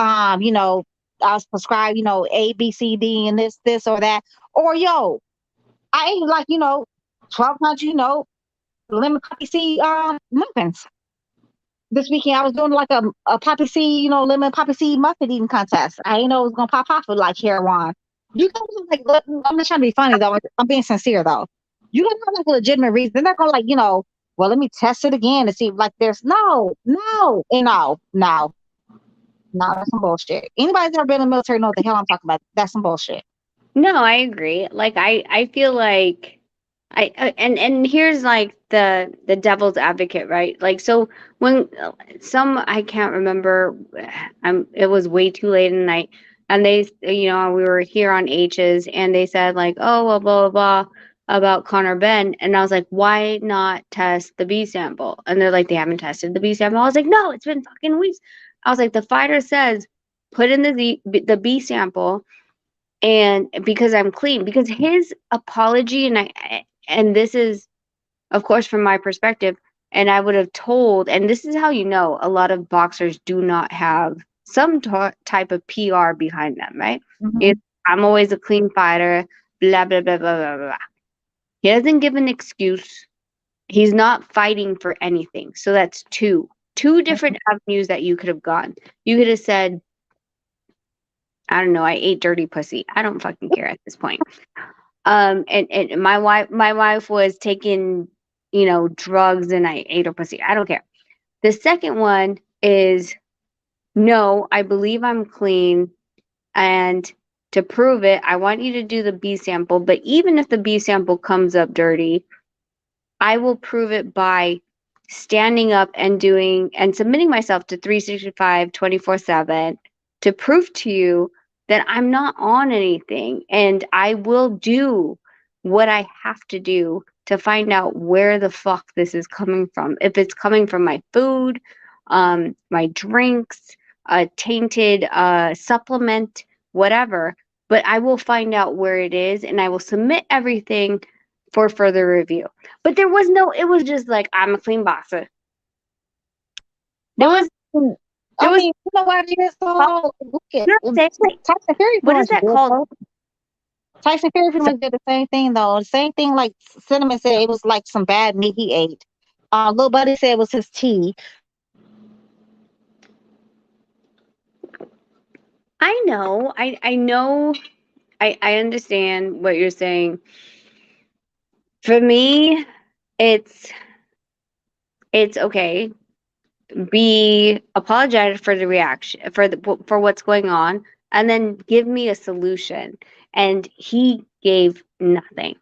was prescribed, A, B, C, D, and this or that. Or yo, I ate like, 1,200, lemon poppy seed muffins. This weekend I was doing like a poppy seed, lemon poppy seed muffin eating contest. I didn't know it was gonna pop off with like hair wine. You guys like, I'm not trying to be funny though. I'm being sincere though. You don't have like a legitimate reason. They're not gonna like, well, let me test it again to see if like there's no, that's some bullshit. Anybody's ever been in the military know what the hell I'm talking about. That's some bullshit. No, I agree. Like I feel like and here's like the devil's advocate, right? Like so when I can't remember, it was way too late in the night, and they we were here on H's, and they said like, oh well, blah blah blah about Connor Ben, and I was like, why not test the B sample? And they're like, they haven't tested the B sample. I was like, no, it's been fucking weeks. I was like, the fighter says put in the B sample, and because I'm clean, because his apology, and this is of course from my perspective, and I would have told, and this is how a lot of boxers do not have some type of PR behind them, right? Mm-hmm. I'm always a clean fighter, blah blah blah blah blah blah. He doesn't give an excuse. He's not fighting for anything. So that's two different avenues that you could have gone. You could have said, I don't know, I ate dirty pussy. I don't fucking care at this point. And my wife was taking, drugs, and I ate her pussy. I don't care. The second one is, no, I believe I'm clean, and to prove it, I want you to do the B sample. But even if the B sample comes up dirty, I will prove it by standing up and doing and submitting myself to 365 24/7 to prove to you that I'm not on anything, and I will do what I have to do to find out where the fuck this is coming from. If it's coming from my food, my drinks, a tainted supplement, whatever, but I will find out where it is, and I will submit everything for further review. But it was just like, I'm a clean boxer. I mean, you know what it is? Tyson Fury. What is that called? Tyson Fury pretty much did the same thing though. The same thing, like Cinnamon said, it was like some bad meat he ate. Little Buddy said it was his tea. I know. I know. I understand what you're saying. For me, it's okay. Be apologetic for the reaction, for what's going on, and then give me a solution. And he gave nothing.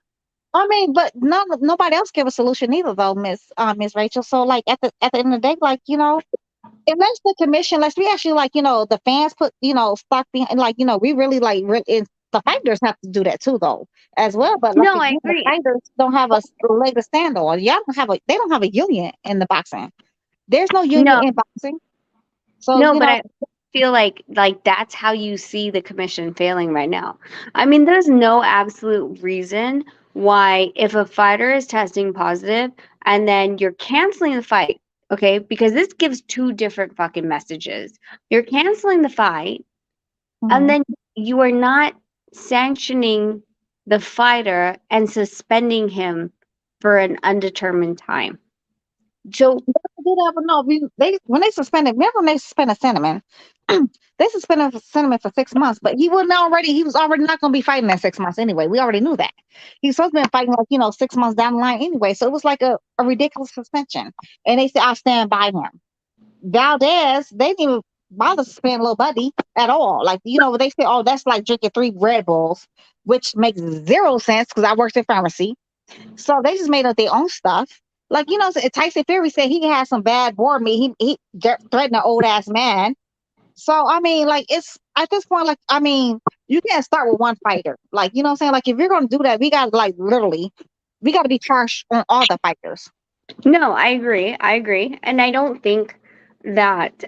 I mean, but nobody else gave a solution either, though, Miss Rachel. So, like at the end of the day, like unless the commission, unless we actually like the fans put stock behind, like we really like and the fighters have to do that too, though, as well. But like, no, I agree. The fighters don't have a leg to stand on. They don't have a union in the boxing. There's no union in boxing. So No, you but know, I feel like that's how you see the commission failing right now. I mean, there's no absolute reason why if a fighter is testing positive and then you're canceling the fight, okay? Because this gives two different fucking messages. You're canceling the fight and then you are not sanctioning the fighter and suspending him for an undetermined time. So they never know. They when they suspended, remember when they suspended Cinnamon? They suspended Cinnamon for 6 months, but he was already not going to be fighting that 6 months anyway. We already knew that. He's supposed to be fighting 6 months down the line anyway. So it was like a ridiculous suspension. And they said, I'll stand by him. Valdez, they didn't even bother to suspend Lil Buddy at all. Like, they say, oh, that's like drinking 3 Red Bulls, which makes zero sense because I worked in pharmacy. So they just made up their own stuff. Like, Tyson Fury said he had some bad board meat. He threatened an old ass man. So, I mean, like, it's at this point, like, I mean, you can't start with one fighter. Like, you know what I'm saying? Like, if you're going to do that, we got to, like, literally, we got to be harsh on all the fighters. No, I agree. And I don't think that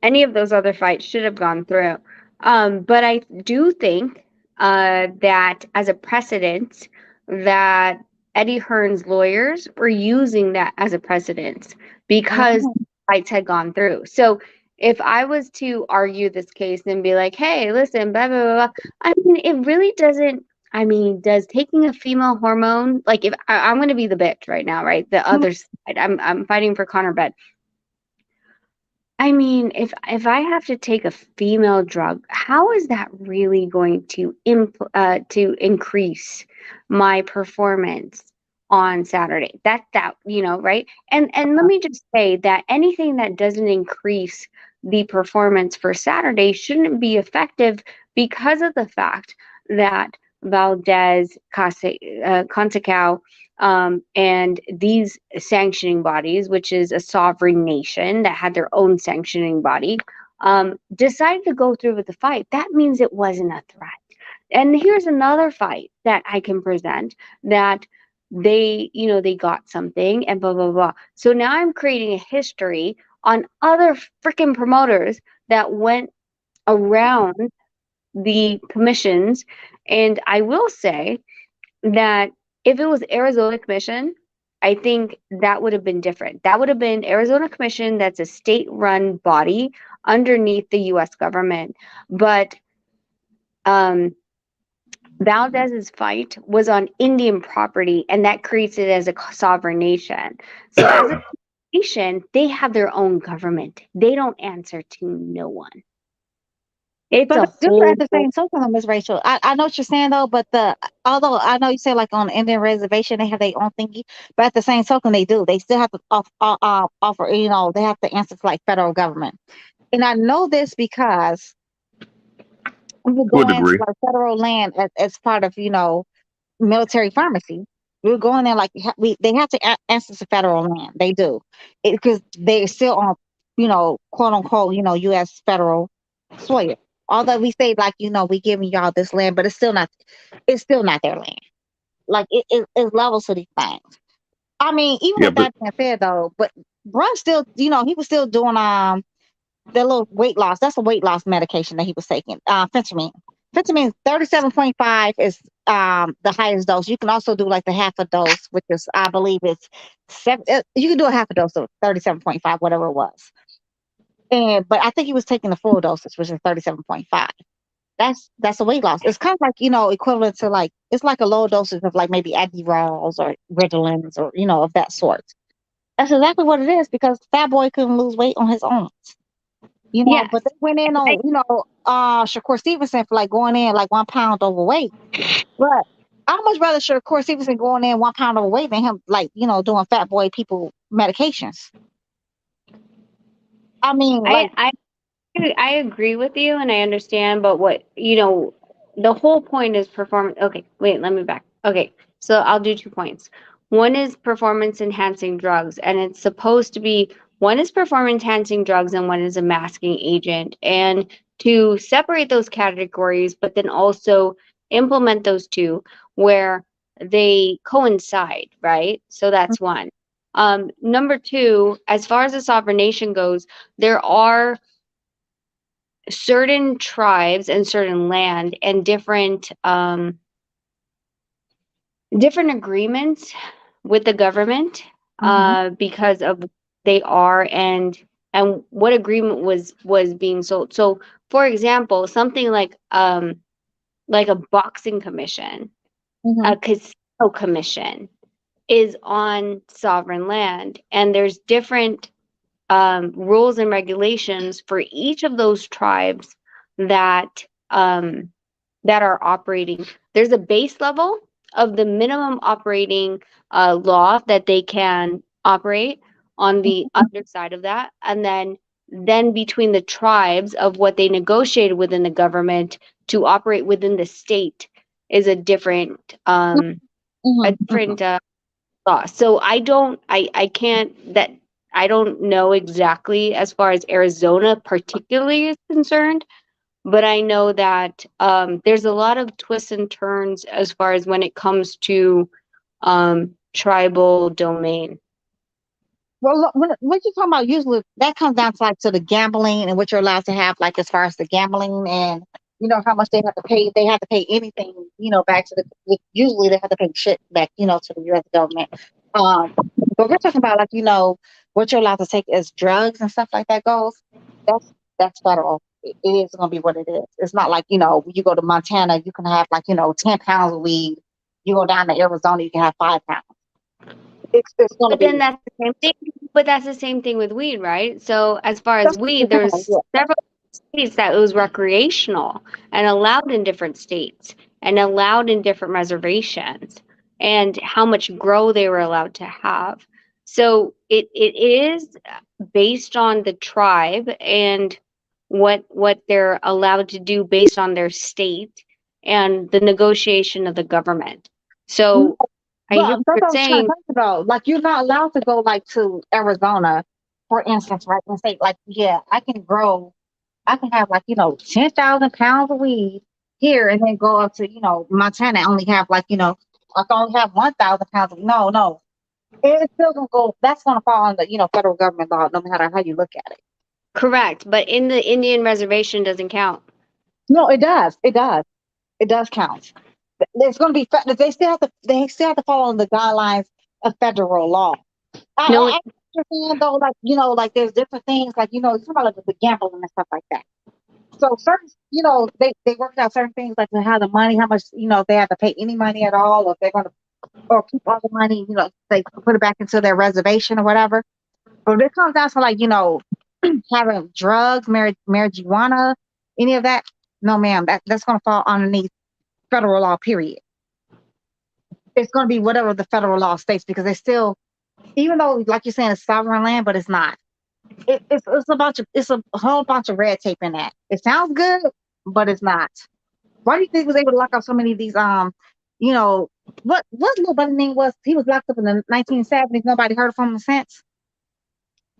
any of those other fights should have gone through. But I do think that as a precedent, that Eddie Hearn's lawyers were using that as a precedent because fights had gone through. So if I was to argue this case and be like, hey, listen, blah, blah, blah, blah, I mean, it really doesn't. I mean, does taking a female hormone, like if I'm going to be the bitch right now, right? The other side, I'm fighting for Connor Bet. I mean, if I have to take a female drug, how is that really going to increase my performance on Saturday? That right? And let me just say that anything that doesn't increase the performance for Saturday shouldn't be effective because of the fact that Valdez, Consecao, and these sanctioning bodies, which is a sovereign nation that had their own sanctioning body, decided to go through with the fight. That means it wasn't a threat. And here's another fight that I can present that they got something and blah, blah, blah. So now I'm creating a history on other freaking promoters that went around the commissions. And I will say that if it was Arizona Commission, I think that would have been different. That would have been Arizona Commission, that's a state-run body underneath the U.S. government. But Valdez's fight was on Indian property, and that creates it as a sovereign nation. So as a nation, they have their own government. They don't answer to no one. It's But a just whole at the same token, Miss Rachel, I know what you're saying though, but although I know you say like on the Indian reservation they have their own thingy, but at the same token they do. They still have to offer, they have to answer to like federal government. And I know this because we would To a go into degree. like federal land as part of, military pharmacy. We were going there like they have to answer to federal land. They do. Because they're still on, quote unquote, US federal soil. Although we say like, we giving y'all this land, but it's still not their land. Like it's levels to these things. I mean, even with that being said though, but Bruh still, he was still doing the little weight loss. That's a weight loss medication that he was taking. Phentermine. Phentermine 37.5 is the highest dose. You can also do like the half a dose, which is I believe it's you can do a half a dose of 37.5, whatever it was. But I think he was taking the full dosage, which is 37.5. That's a weight loss. It's kind of like, equivalent to like, it's like a low dosage of like maybe Adderalls or Ritalins or, of that sort. That's exactly what it is because Fat Boy couldn't lose weight on his own. Yes. But they went in on, Shakur Stevenson for like going in like 1 pound overweight. But I'd much rather Shakur Stevenson going in 1 pound overweight than him like, doing Fat Boy people medications. I mean, like I agree with you and I understand, but what the whole point is performance. Okay, wait, let me back. Okay, so I'll do 2 points. One is performance enhancing drugs, and it's supposed to be one is performance enhancing drugs and one is a masking agent. And to separate those categories, but then also implement those two where they coincide, right? So that's one. Number two, as far as the sovereign nation goes, there are certain tribes and certain land and different different agreements with the government because of they are and what agreement was being sold. So for example, something like a boxing commission, a casino commission is on sovereign land, and there's different rules and regulations for each of those tribes that that are operating. There's a base level of the minimum operating law that they can operate on the underside of that, and then between the tribes of what they negotiated within the government to operate within the state is a different law. So I can't that I don't know exactly as far as Arizona particularly is concerned, but I know that there's a lot of twists and turns as far as when it comes to tribal domain. Well, look, what you talking about? Usually, that comes down to like to the gambling and what you're allowed to have, like as far as the gambling and how much they have to pay. They have to pay anything, back to the. Usually, they have to pay shit back, to the U.S. government. But we're talking about like what you're allowed to take as drugs and stuff like that goes. That's federal. It is going to be what it is. It's not like you go to Montana, you can have like 10 pounds of weed. You go down to Arizona, you can have 5 pounds. It's going to But be. then that's the same thing. But that's the same thing with weed, right? So as far as weed, there's several states that it was recreational and allowed in different states and allowed in different reservations and how much grow they were allowed to have. So it is based on the tribe and what they're allowed to do based on their state and the negotiation of the government. So I hear Well, what that's you're what I was trying saying. to think about. Like, you're not allowed to go like to Arizona, for instance, right? And say like, yeah, I can have like 10,000 pounds of weed here, and then go up to Montana, and only have like I can only have 1,000 pounds. No, it's still gonna go. That's gonna fall on the federal government law, no matter how you look at it. Correct, but in the Indian reservation doesn't count. No, it does. It does count. There's going to be they still have to follow the guidelines of federal law. No, I understand though, like like there's different things, like you're talking about like the gambling and stuff like that. So certain, they work out certain things like how the money, how much if they have to pay any money at all, or if they're going to or keep all the money, they put it back into their reservation or whatever. But when it comes down to like having drugs, marijuana, any of that, no ma'am, that's going to fall underneath federal law. Period. It's going to be whatever the federal law states, because it's still, even though like you're saying it's sovereign land, but it's not. It's a whole bunch of red tape in that. It sounds good, but it's not. Why do you think he was able to lock up so many of these what little buddy name was? He was locked up in the 1970s. Nobody heard from him since.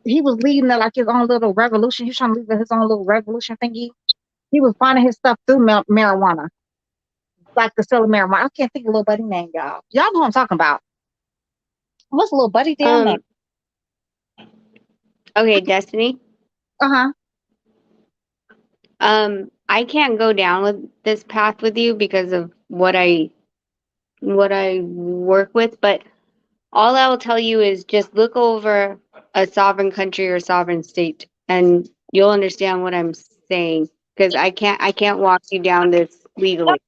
He was leading like his own little revolution. He was trying to lead his own little revolution thingy. He was finding his stuff through marijuana, like the sale of marijuana. I can't think of little buddy name, y'all. Y'all know what I'm talking about. What's little buddy damn name? Okay, Destiny. Uh-huh. I can't go down with this path with you because of what I work with, but all I will tell you is just look over a sovereign country or sovereign state and you'll understand what I'm saying, because I can't walk you down this legally.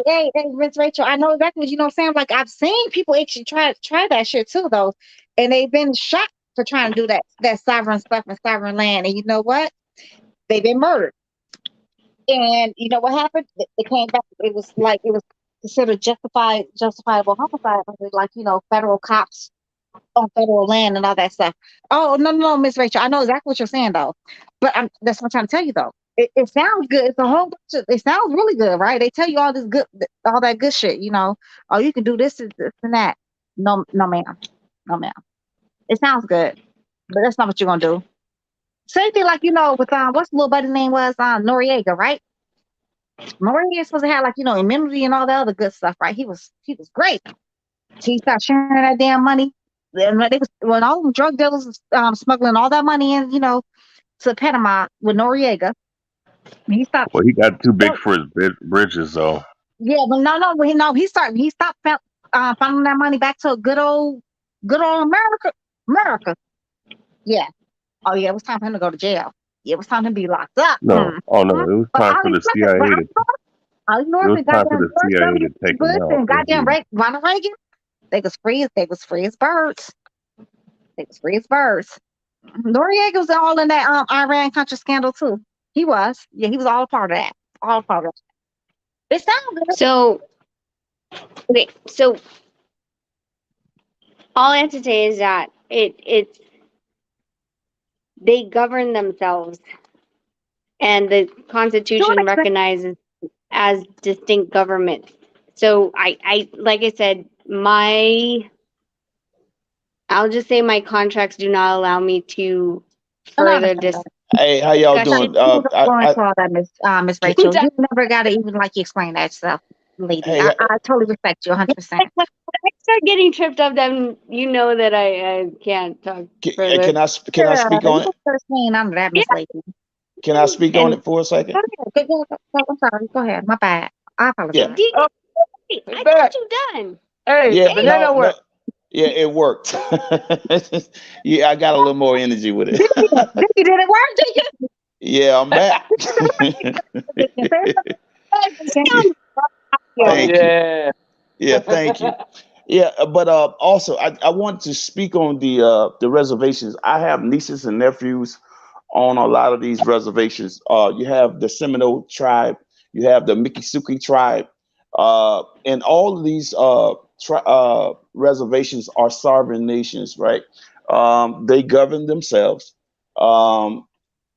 Hey, Miss Rachel, I know exactly what saying. Like, I've seen people actually try that shit too, though, and they've been shot for trying to do that sovereign stuff in sovereign land. And you know what? They've been murdered. And you know what happened? It came back. It was considered justifiable homicide. Like federal cops on federal land and all that stuff. Oh no, Miss Rachel, I know exactly what you're saying though. But that's what I'm trying to tell you though. It sounds good. It's a whole bunch of. It sounds really good, right? They tell you all that good shit. Oh, you can do this and that. No, ma'am. No, ma'am. It sounds good, but that's not what you're gonna do. Same thing like with what's the little buddy name was Noriega, right? Noriega is supposed to have like immunity and all that other good stuff, right? He was great. He started sharing that damn money. When all them drug dealers was smuggling all that money in, to Panama with Noriega, He stopped. Well, he got too big Well, for his britches, though. yeah, but no. He started. He stopped funneling that money back to good old America. America. Yeah. Oh yeah, it was time for him to go to jail. Yeah, it was time for him to be locked up. No, oh no, it was But time all for he the but CIA to. all you know It is was that time for goddamn the George CIA W. to take him Bush out. and goddamn Ronald Reagan. They was free. They was free as birds. They was free as birds. Noriega was all in that Iran Contra scandal too. He was. Yeah, he was all a part of that. All a part of it. It sounds good. So, okay, so all I have to say is that they govern themselves, and the Constitution recognizes as distinct governments. So I like I said, I'll just say my contracts do not allow me to further Hey, how y'all discussion. doing? Going for all that, Miss Rachel. You never got to even like you explain that stuff, lady. Hey, I totally respect you 100%. When I start getting tripped up, then you know that I can't talk further. can I speak on it? I'm that Miss Lady. Can I speak on it for a second? I'm sorry. Go ahead. My bad. I apologize. Yeah. I got you done. Yeah, yeah, it worked. Yeah, I got a little more energy with it. Did it work? Did you? Yeah, I'm back. Thank you. Yeah, thank you. Yeah, but also I want to speak on the reservations. I have nieces and nephews on a lot of these reservations. You have the Seminole tribe, you have the Miccosukee tribe, and all of these reservations are sovereign nations, right? They govern themselves.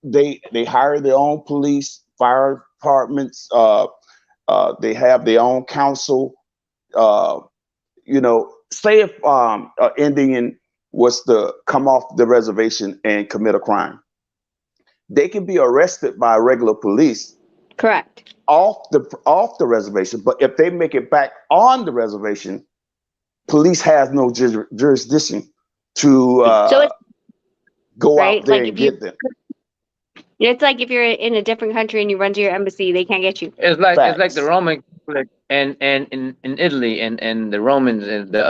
They hire their own police, fire departments. They have their own council. Say if an Indian was to come off the reservation and commit a crime, they can be arrested by regular police. Correct. Off the reservation, but if they make it back on the reservation, police has no jurisdiction to go out there and get them. It's like if you're in a different country and you run to your embassy, they can't get you. It's like the Roman Catholic and in Italy and the Romans and the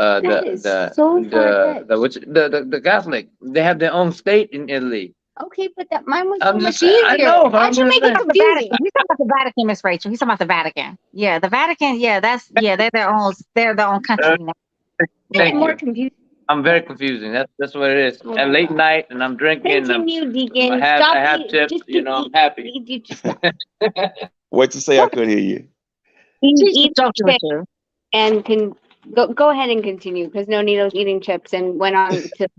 Catholic, they have their own state in Italy. Okay, but mine was so much easier. I know. Why'd you make it confusing? He's talking about the Vatican, Miss Rachel. He's talking about the Vatican. Yeah, the Vatican. Yeah, they're their own. They're their own country now. Thank more you. confusing. I'm very confusing. That's what it is. At late night, and I'm drinking. Continue, Deacon. I have tips. I'm happy. What you say? I couldn't hear you. Eat chips and can go ahead and continue because Nonito's eating chips and went on to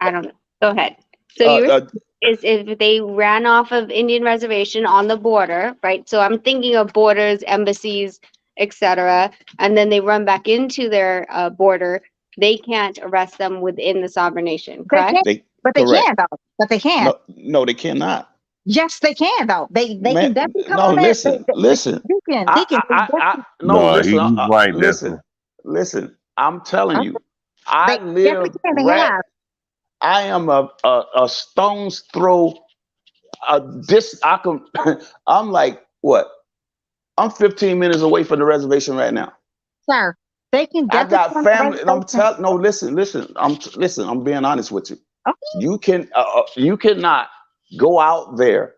I don't know. Go ahead. So is if they ran off of Indian reservation on the border, right? So I'm thinking of borders, embassies, etc., and then they run back into their border. They can't arrest them within the sovereign nation, correct? But they can though. But they can. No, they cannot. Yes, they can though. They can definitely come on listen. Deacon. Listen. I'm telling you, I live. I am a stone's throw. I'm like what? I'm 15 minutes away from the reservation right now. Sir, they can. I got family, and I'm telling. No, listen. I'm being honest with you. Okay. You cannot go out there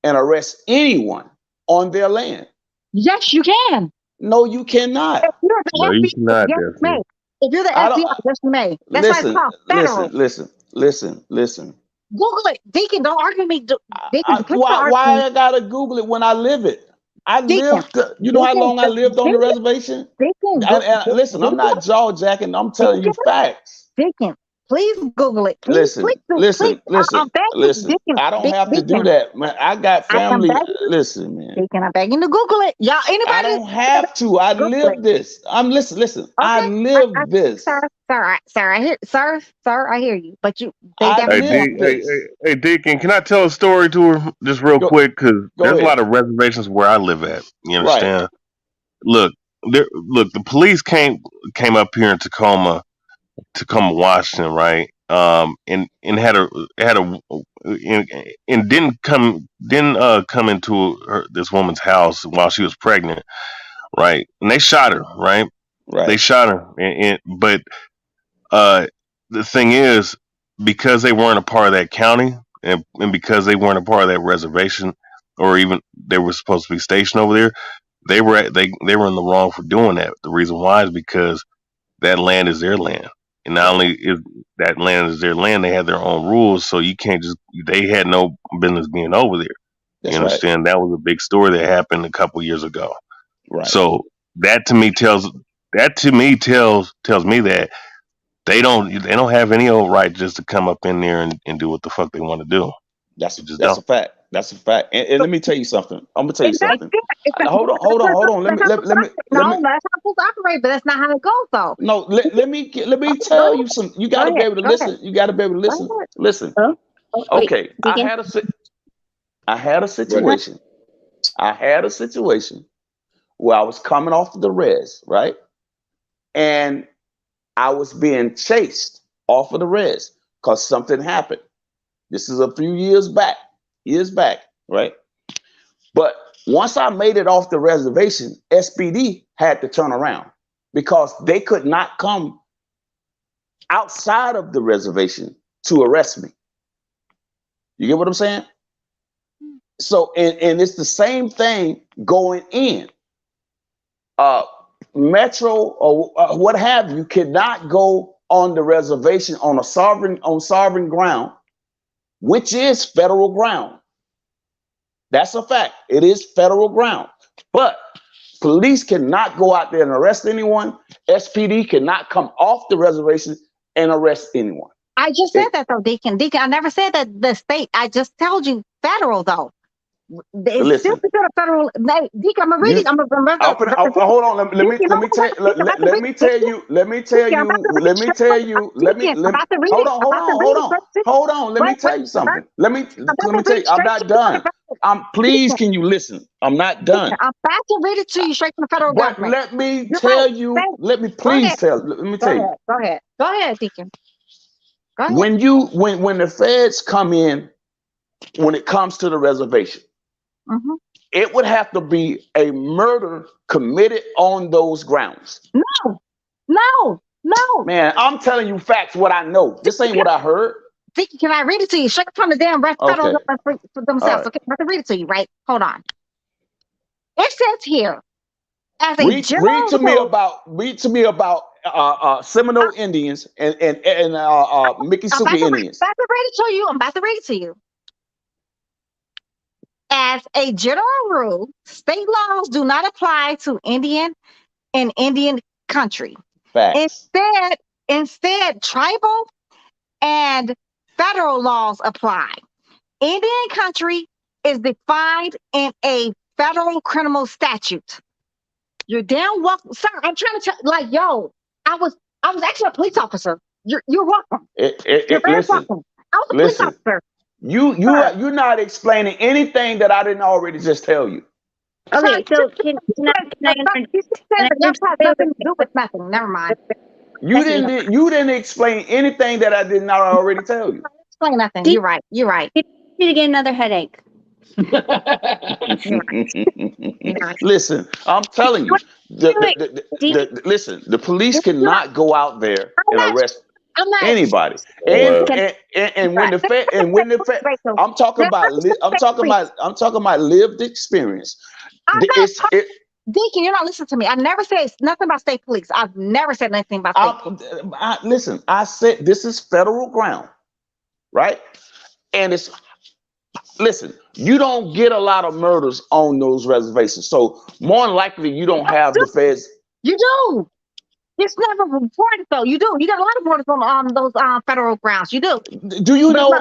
and arrest anyone on their land. Yes, you can. No, you cannot. No, you cannot. Yes, you may. If you're the FBI, yes, you may. That's why it's called federal. Listen. Google it, Deacon. Don't argue with me. Deacon, why I gotta Google it when I live it? I lived. You know how long I lived on the reservation? And listen, I'm not jaw jacking. I'm telling you facts. Deacon, please Google it. Listen. I don't have to do that, man. I got family. Listen, man. Deacon, I'm begging to Google it. Y'all, anybody? I don't have to. I live this. Listen. Okay. I live this. Sir, I hear you. But Hey, Deacon, can I tell a story to her just real quick? Because there's a lot of reservations where I live at. You understand? Right. Look, the police came up here in Tacoma, Washington, right? and had a and didn't come into this woman's house while she was pregnant, right? And they shot her, right? They Right. shot her, but uh, the thing is, because they weren't a part of that county, and because they weren't a part of that reservation, or even they were supposed to be stationed over there, they were in the wrong for doing that. The reason why is because that land is their land. And not only is that land is their land, they have their own rules. So you can't just, they had no business being over there. That's You right. understand? That was a big story that happened a couple years ago. Right. So that to me tells me that they don't have any old right just to come up in there and do what the fuck they want to do. That's They just that's don't. a fact. That's a fact. And let me tell you something. I'm gonna tell you It's not something. fair. It's not, Hold on, hold on, hold on. Let me that's let, let me let no, me that's how supposed to operate, but that's not how it goes though. no let me Okay, go tell you ahead. some. You Go got to be ahead. able to Go ahead. listen. You got to be able to Go listen. ahead. Listen. Wait, Okay, Deacon. I had a situation. I had a situation where I was coming off the res, right? And I was being chased off of the res because something happened. This is a few years back, right? But once I made it off the reservation, SPD had to turn around because they could not come outside of the reservation to arrest me. You get what I'm saying? So, and it's the same thing going in. Metro or what have you cannot go on the reservation on sovereign ground, which is federal ground. That's a fact. It is federal ground. But police cannot go out there and arrest anyone. SPD cannot come off the reservation and arrest anyone. I just said that though, Deacon. Deacon, I never said that the state. I just told you federal though. It's still Listen, considered federal. Deacon, I'm reading. I'm hold on. Let me Deacon, tell let me tell you. Let me tell Deacon, I'm about you. to read Let me it. tell you. Let me. Deacon, I'm about to read Hold it. on. I'm Hold about to on. read Hold it. on. Hold on. Let me tell you something. Let me tell you. I'm not done. Please. Can you listen? I'm not done. I'm about to read it to you straight from the federal But government. let me You're tell right. you. Let me Go please ahead. tell. Let me Go tell you. ahead. Go ahead. Go ahead, Deacon. Go ahead. When the feds come in, when it comes to the reservation, Mm-hmm. it would have to be a murder committed on those grounds. No. Man, I'm telling you facts, what I know. This ain't what I heard. Deacon, can I read it to you straight from the damn federal Okay. government for All themselves? right. Okay, I'm about to read it to you, right? Hold on. It says here, as a Read general rule, about Seminole Indians and Miccosukee Indians. I'm about to read it to you. I'm about to read it to you. As a general rule, state laws do not apply to Indian country. Facts. Instead, tribal and federal laws apply. Indian country is defined in a federal criminal statute. You're damn welcome, sir. I'm trying to tell, like, yo, I was actually a police officer. You're welcome. You're very Listen, welcome. I was a police listen. officer. You're not explaining anything that I didn't already just tell you. Okay, so can I that has nothing to do with nothing. Never mind. You didn't explain anything that I did not already tell you. Explain nothing. You're right. You're right. You need to get another headache. Listen, I'm telling you. Listen, the police cannot go out there and arrest anybody. And when the Fed, I'm talking about lived experience. Deacon, you're not listening to me. I never said nothing about state police. I've never said anything about state police. Listen, I said this is federal ground, right? And listen, you don't get a lot of murders on those reservations. So more than likely you don't have the feds. You do. It's never reported though. You do. You got a lot of murders on those federal grounds. You do. Do you know?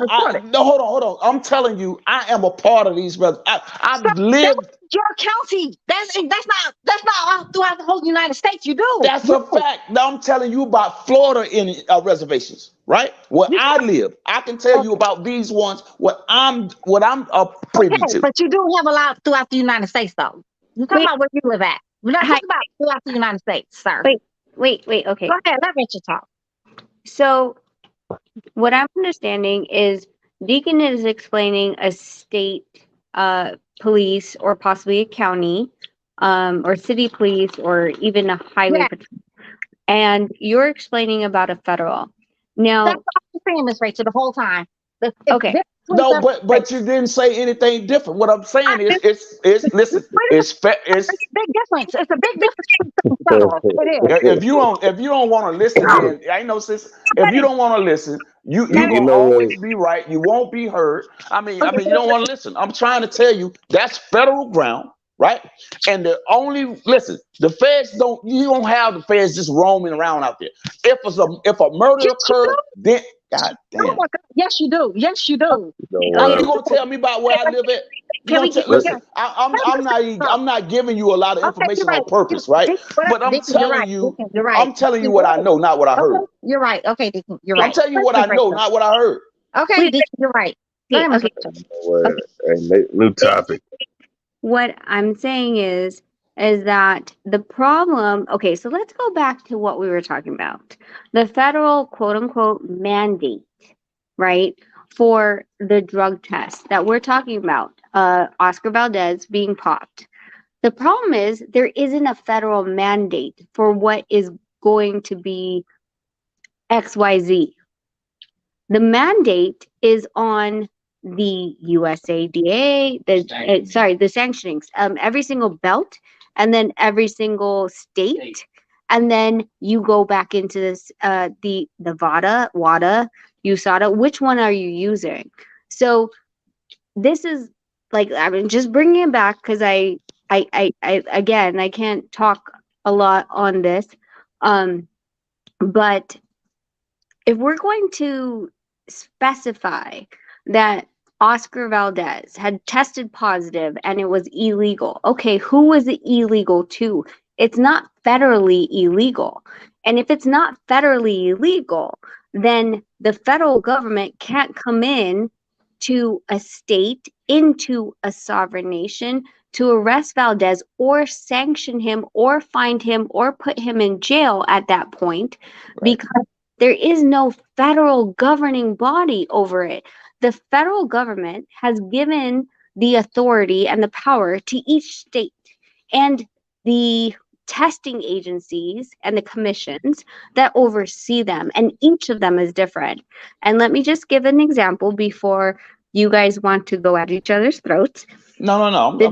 No, hold on. I'm telling you, I am a part of these brothers. I've lived. Your county. That's not throughout the whole United States. You do. That's a fact. Now I'm telling you about Florida in reservations, right? Where I live, I can tell you about these ones. What I'm privy to. But you do have a lot throughout the United States, though. You're talking about where you live at. We're not talking about throughout the United States, sir. Wait. Okay. Go ahead. Let Richard talk. So, What I'm understanding is Deacon is explaining a state police or possibly a county or city police or even a highway Yeah, patrol. And you're explaining about a federal. that's Now, what I'm saying, Miss Rachel, the whole time. It's okay. different between No, them. but you didn't say anything different. What I'm saying is, it's listen, it's It's a big difference. It's a big difference between state and federal. It is. if you don't want to listen, then I ain't no sense. If you don't want to listen, you Let me gonna know what? always be right. You won't be heard. I okay. mean, you don't want to listen. I'm trying to tell you that's federal ground, right? And the only listen, the feds don't. You don't have the feds just roaming around out there. If a murder Yes, you occurred, do. then God Oh damn. my God. Yes, you do. Yes, you do. You know Oh, Like, what? you gonna tell me about where I live at? You can gonna we get? tell? Let, Yeah. Listen, I'm not giving you a lot of Okay, you're information right. on purpose, right? But Deacon, you're right. Deacon, you're right. I'm telling you You're what I right. know, not what I heard. Okay, you're right. Okay, Deacon, you're I'm right. telling you Thank what you, I Miss know, Rachel. not what I heard. Okay, Wait, Deacon, you're right. Go ahead, Miss okay. Rachel. you know what? Okay. New topic. What I'm saying is that the problem, okay, so let's go back to what we were talking about. The federal quote unquote mandate, right, for the drug test that we're talking about, Oscar Valdez being popped. The problem is there isn't a federal mandate for what is going to be XYZ. The mandate is on the USADA, the sanctionings, every single belt, and then every single state, and then you go back into this, the Nevada, WADA, USADA. Which one are you using? So this is like, I mean, just bringing it back because I again, I can't talk a lot on this, but if we're going to specify that Oscar Valdez had tested positive and it was illegal, okay, who was it illegal to? It's not federally illegal. And if it's not federally illegal, then the federal government can't come in to a state, into a sovereign nation, to arrest Valdez or sanction him or find him or put him in jail at that point, Right. because there is no federal governing body over it. The federal government has given the authority and the power to each state, and the testing agencies and the commissions that oversee them, and each of them is different. And let me just give an example before you guys want to go at each other's throats. No. The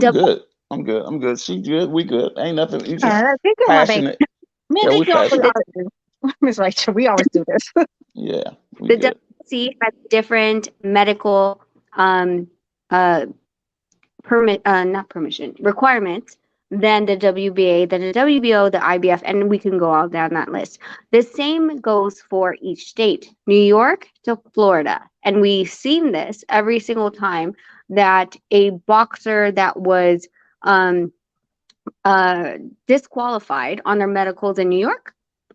I'm good. I'm good. She good. We good. Ain't nothing. You just Deacon, my baby. passionate. Me and Yeah, we Deacon always passionate. argue. Miss Rachel, we always do this. Yeah, we the good. WC has different medical uh, not permission requirements than the WBA, than the WBO, the IBF, and we can go all down that list. The same goes for each state, New York to Florida, and we've seen this every single time that a boxer that was disqualified on their medicals in New York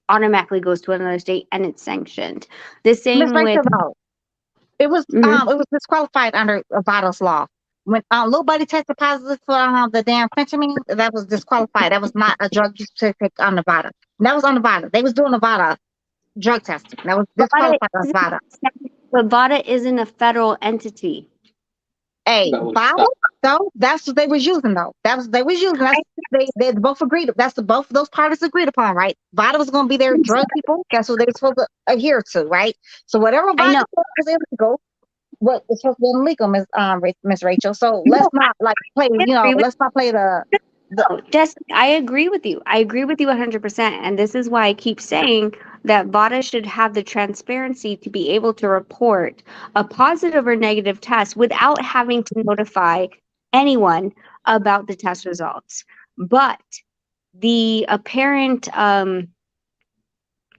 automatically goes to another state and it's sanctioned. The Miss same with Rachel, though, it was disqualified under Nevada's law. When little buddy tested positive for the damn fentanyl, that was disqualified. That was not a drug you should take on Nevada. That was on Nevada. They was doing Nevada drug testing. That was disqualified on Nevada. Nevada isn't a federal entity. Hey, Nevada, though, that's what they was using though. That was they was using. That's, they both agreed. That's the both those parties agreed upon, right? Nevada was going to be their drug people. That's what they were supposed to adhere to, right? So whatever Nevada was illegal, what is supposed to be illegal, Miss Rachel. So let's not like play. Let's not play the. Just, I agree with you. I agree with you 100%. And this is why I keep saying that VADA should have the transparency to be able to report a positive or negative test without having to notify anyone about the test results. But the apparent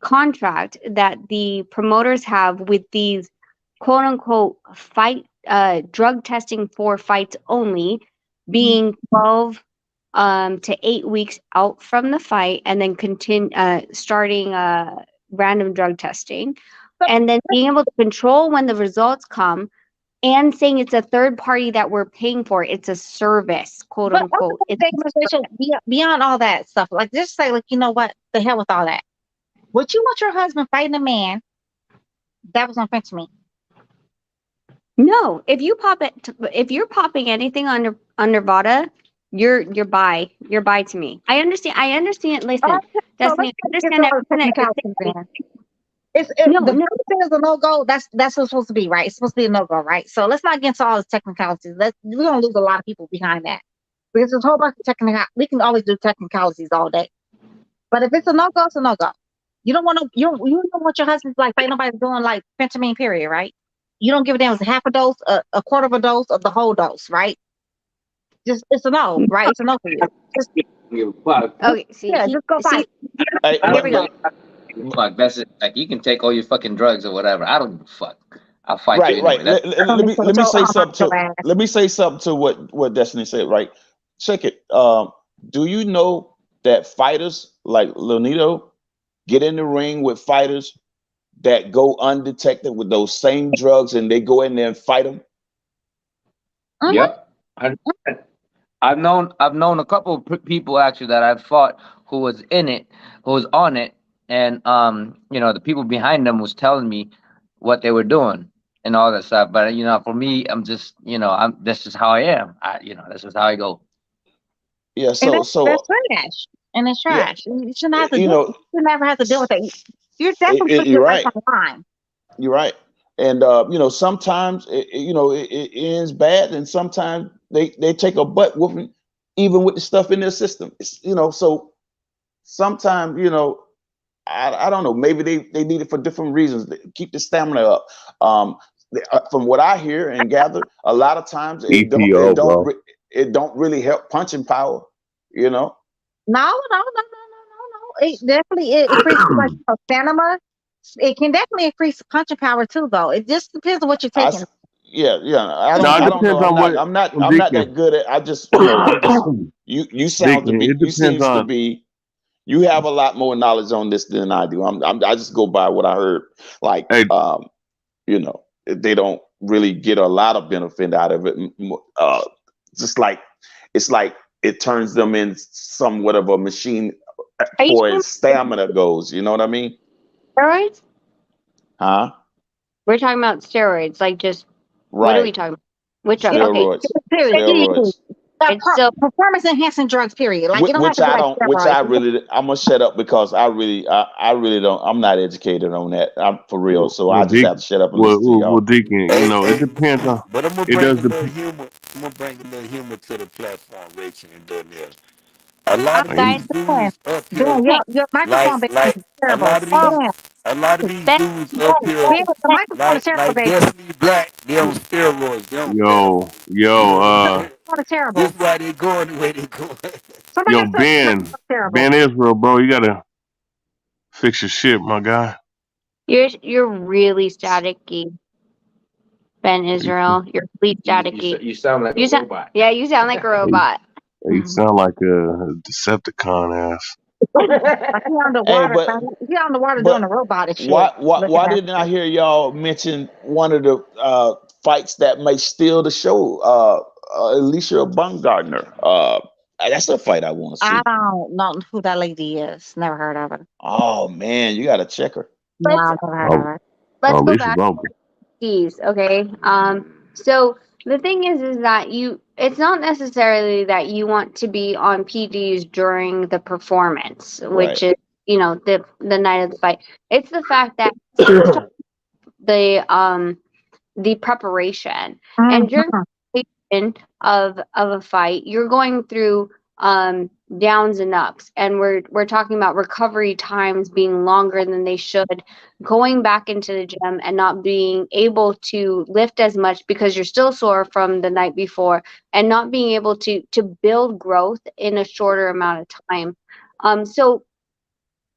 contract that the promoters have with these quote unquote drug testing for fights only, being 12 to 8 weeks out from the fight, and then starting random drug testing, and then being able to control when the results come, and saying it's a third party that we're paying for. It's a service, quote unquote. Beyond all that stuff, like just say, like, you know what, the hell with all that. Would you want your husband fighting a man that was on fentanyl. No, if you pop it, if you're popping anything under Vada, you're by to me. I understand. I understand. Listen, So Destiny, let's I get understand all the everything that technicalities you're then. saying. No, The no. first thing is a no go. That's what it's supposed to be, right? It's supposed to be a no go, right? So let's not get into all the technicalities. We're gonna lose a lot of people behind that because there's a whole bunch of technical. We can always do technicalities all day, but if it's a no go, it's a no go. You don't want to. You don't want your husband's like nobody's doing like fentanyl, period, right? You don't give a damn if it's half a dose, a quarter of a dose, or the whole dose, right? Just it's a no, right? It's a no for you. Just Okay, see, yeah, just go fight. I here we go. Fuck, that's it. Like you can take all your fucking drugs or whatever. I don't give a fuck. I'll fight you Right, anyway. right. That's Let me say something to let me say something to what Destiny said. Right, check it. Do you know that fighters like Leonito get in the ring with fighters that go undetected with those same drugs, and they go in there and fight them? Yep. I've known a couple of people actually that I've fought who was in it, who was on it, and the people behind them was telling me what they were doing and all that stuff. But for me, I'm just, that's just how I am. That's just how I go. Yeah. And that's So trash. And it's yeah, trash. You shouldn't have to you deal. know, You should never have to deal with that. You're definitely putting you're your life right. on the line. You're right. And sometimes it ends bad, and sometimes they take a butt whooping, even with the stuff in their system. So sometimes I don't know. Maybe they need it for different reasons. They keep the stamina up. From what I hear and gather, a lot of times EPO, bro. it don't really help punching power. No. It definitely increases like stamina. It can definitely increase punching power too, though. It just depends on what you're taking. Yeah. I No, it don't know. depends on what I'm not that Deacon. good at. You sound to Deacon, be. it You depends seems to on. be. You have a lot more knowledge on this than I do. I just go by what I heard. Like, Hey, they don't really get a lot of benefit out of it. Just like it's like it turns them in somewhat of a machine Are you for talking its stamina goes. You know what I mean? steroids? Huh? We're talking about steroids. Like, just what are we Right. talking about? Which drug? Okay, Steroids. Period. Steroids. it's so Performance enhancing drugs. Period. Like it don't have Which to be I like don't. Which I steroids. really. I'm gonna shut up because I really don't. I'm not educated on that. I'm for real. So I well, just Deacon, have to shut up and listen to y'all. Deacon, Hey, it hey, depends on. but I'm gonna It bring does a little depend. humor. I'm gonna bring a little humor to the platform, Rachel and Danielle. A lot of guys. these dudes up here, Doing Okay, your microphone baby like is a terrible. lot of oh, these, Damn. a lot of these Ben, dudes up here, Yeah, the microphone is terrible, like baby. Destiny Black, they on steroids. They on Yo, you yo, know, Microphone is this terrible. why they going the way they going. Somebody yo, else said the microphone is terrible. Ben Israel, bro, you gotta fix your shit, my guy. you're really staticky, Ben Israel. You're really staticky. You sound like a You sound robot. yeah, you sound like a You, robot. you sound like a Decepticon ass. Like he Hey, underwater. He underwater doing the but robot and shit. why Looking at didn't I hear y'all mention one of the fights that may steal the show? Alicia Baumgartner. That's a fight I want to I see. don't know who that lady is. Never heard of her. Oh man, you gotta check her. No, Let's I've never heard of Oh, her. let's go Alicia back Bumper. to these, okay? So the thing is that it's not necessarily that you want to be on PDs during the performance, which Right. is the night of the fight. It's the fact that let's talk the preparation. And during Mhm. the preparation of a fight, you're going through downs and ups, and we're talking about recovery times being longer than they should, going back into the gym and not being able to lift as much because you're still sore from the night before, and not being able to build growth in a shorter amount of time. So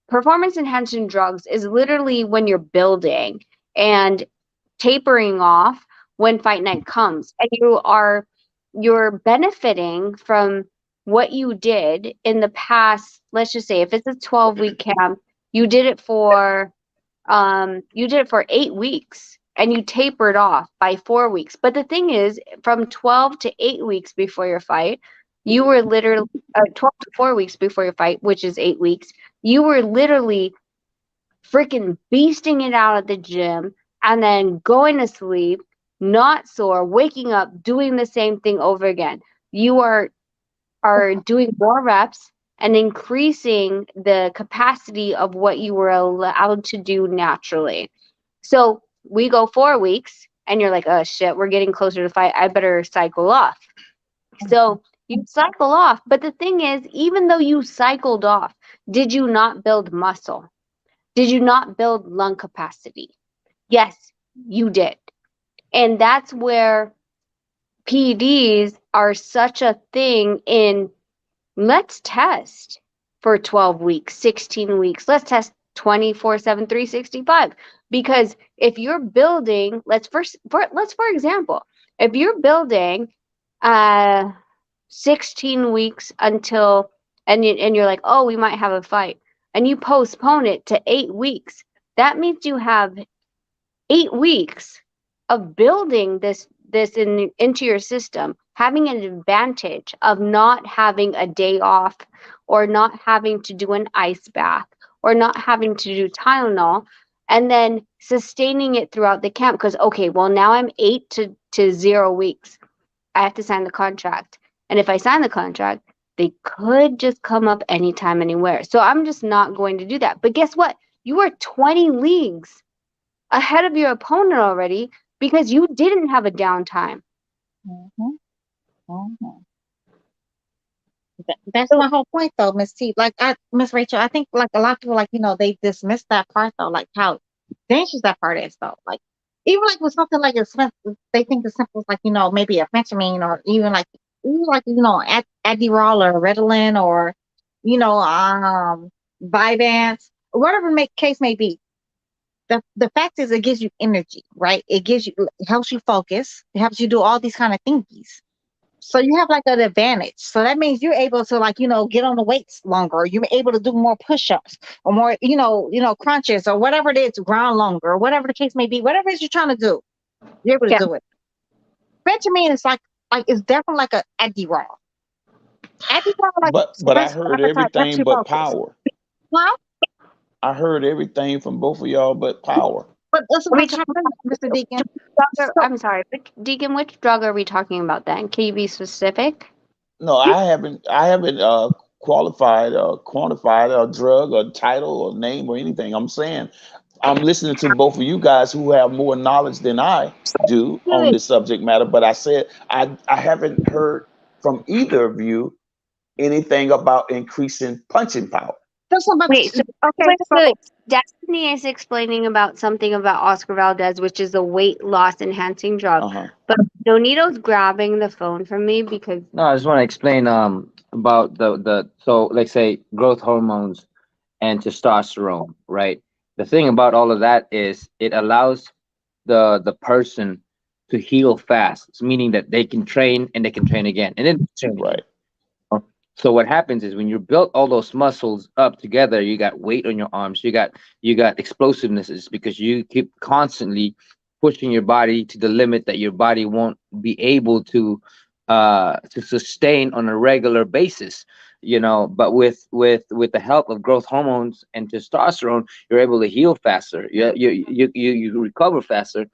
performance enhancing drugs is literally when you're building and tapering off when fight night comes, and you're benefiting from what you did in the past. Let's just say if it's a 12-week camp, you did it for 8 weeks and you tapered off by 4 weeks. But the thing is, from 12 to 8 weeks before your fight, you were literally 12 to 4 weeks before your fight, which is 8 weeks, you were literally freaking beasting it out at the gym, and then going to sleep, not sore, waking up, doing the same thing over again. You are doing more reps and increasing the capacity of what you were allowed to do naturally. So we go 4 weeks and you're like, oh shit, we're getting closer to fight. I better cycle off. So you cycle off. But the thing is, even though you cycled off, did you not build muscle? Did you not build lung capacity? Yes, you did. And that's where PEDs are such a thing in let's test for 12 weeks, 16 weeks. Let's test 24/7, 365. Because if you're building, for example, if you're building 16 weeks until and you're like, "Oh, we might have a fight." And you postpone it to 8 weeks. That means you have 8 weeks of building this into your system, having an advantage of not having a day off or not having to do an ice bath or not having to do Tylenol, and then sustaining it throughout the camp. Because okay, well, now I'm 8 to 0 weeks. I have to sign the contract. And if I sign the contract, they could just come up anytime, anywhere. So I'm just not going to do that. But guess what? You are 20 leagues ahead of your opponent already because you didn't have a downtime. That's my whole point, though, Miss T. Like, Miss Rachel, I think like a lot of people, like they dismiss that part, though, like how dangerous that part is, though. Like, even like with something like they think as simple as like maybe a amphetamine or even like Adderall or Ritalin or Vyvanse, whatever case may be. The fact is, it gives you energy, right? It helps you focus. It helps you do all these kind of thingies. So you have like an advantage. So that means you're able to get on the weights longer. You're able to do more push-ups or more, crunches or whatever it is, ground longer, or whatever the case may be, whatever it is you're trying to do, you're able to do it. Benjamin is like it's definitely like a Adderall. Adderall, like But I suppress your heard appetite, helps everything you but focus. power. Huh? I heard everything from both of y'all but power. But that's Are what we I'm trying to talking say, Mr. Deacon. I'm sorry, Deacon, which drug are we talking about then? Can you be specific? No, I haven't quantified a drug or title or name or anything. I'm saying I'm listening to both of you guys who have more knowledge than I do on this subject matter, but I said I haven't heard from either of you anything about increasing punching power. That's about Wait, so okay. So Destiny is explaining about something about Oscar Valdez, which is a weight loss enhancing drug. But Donito's grabbing the phone from me because No, I just want to explain about the so let's say growth hormones and testosterone, right? The thing about all of that is it allows the person to heal fast. It's meaning that they can train and they can train again and then train again. So what happens is when you build all those muscles up together, you got weight on your arms, you got explosiveness, is because you keep constantly pushing your body to the limit that your body won't be able to sustain on a regular basis. But with the help of growth hormones and testosterone, you're able to heal faster. You recover faster,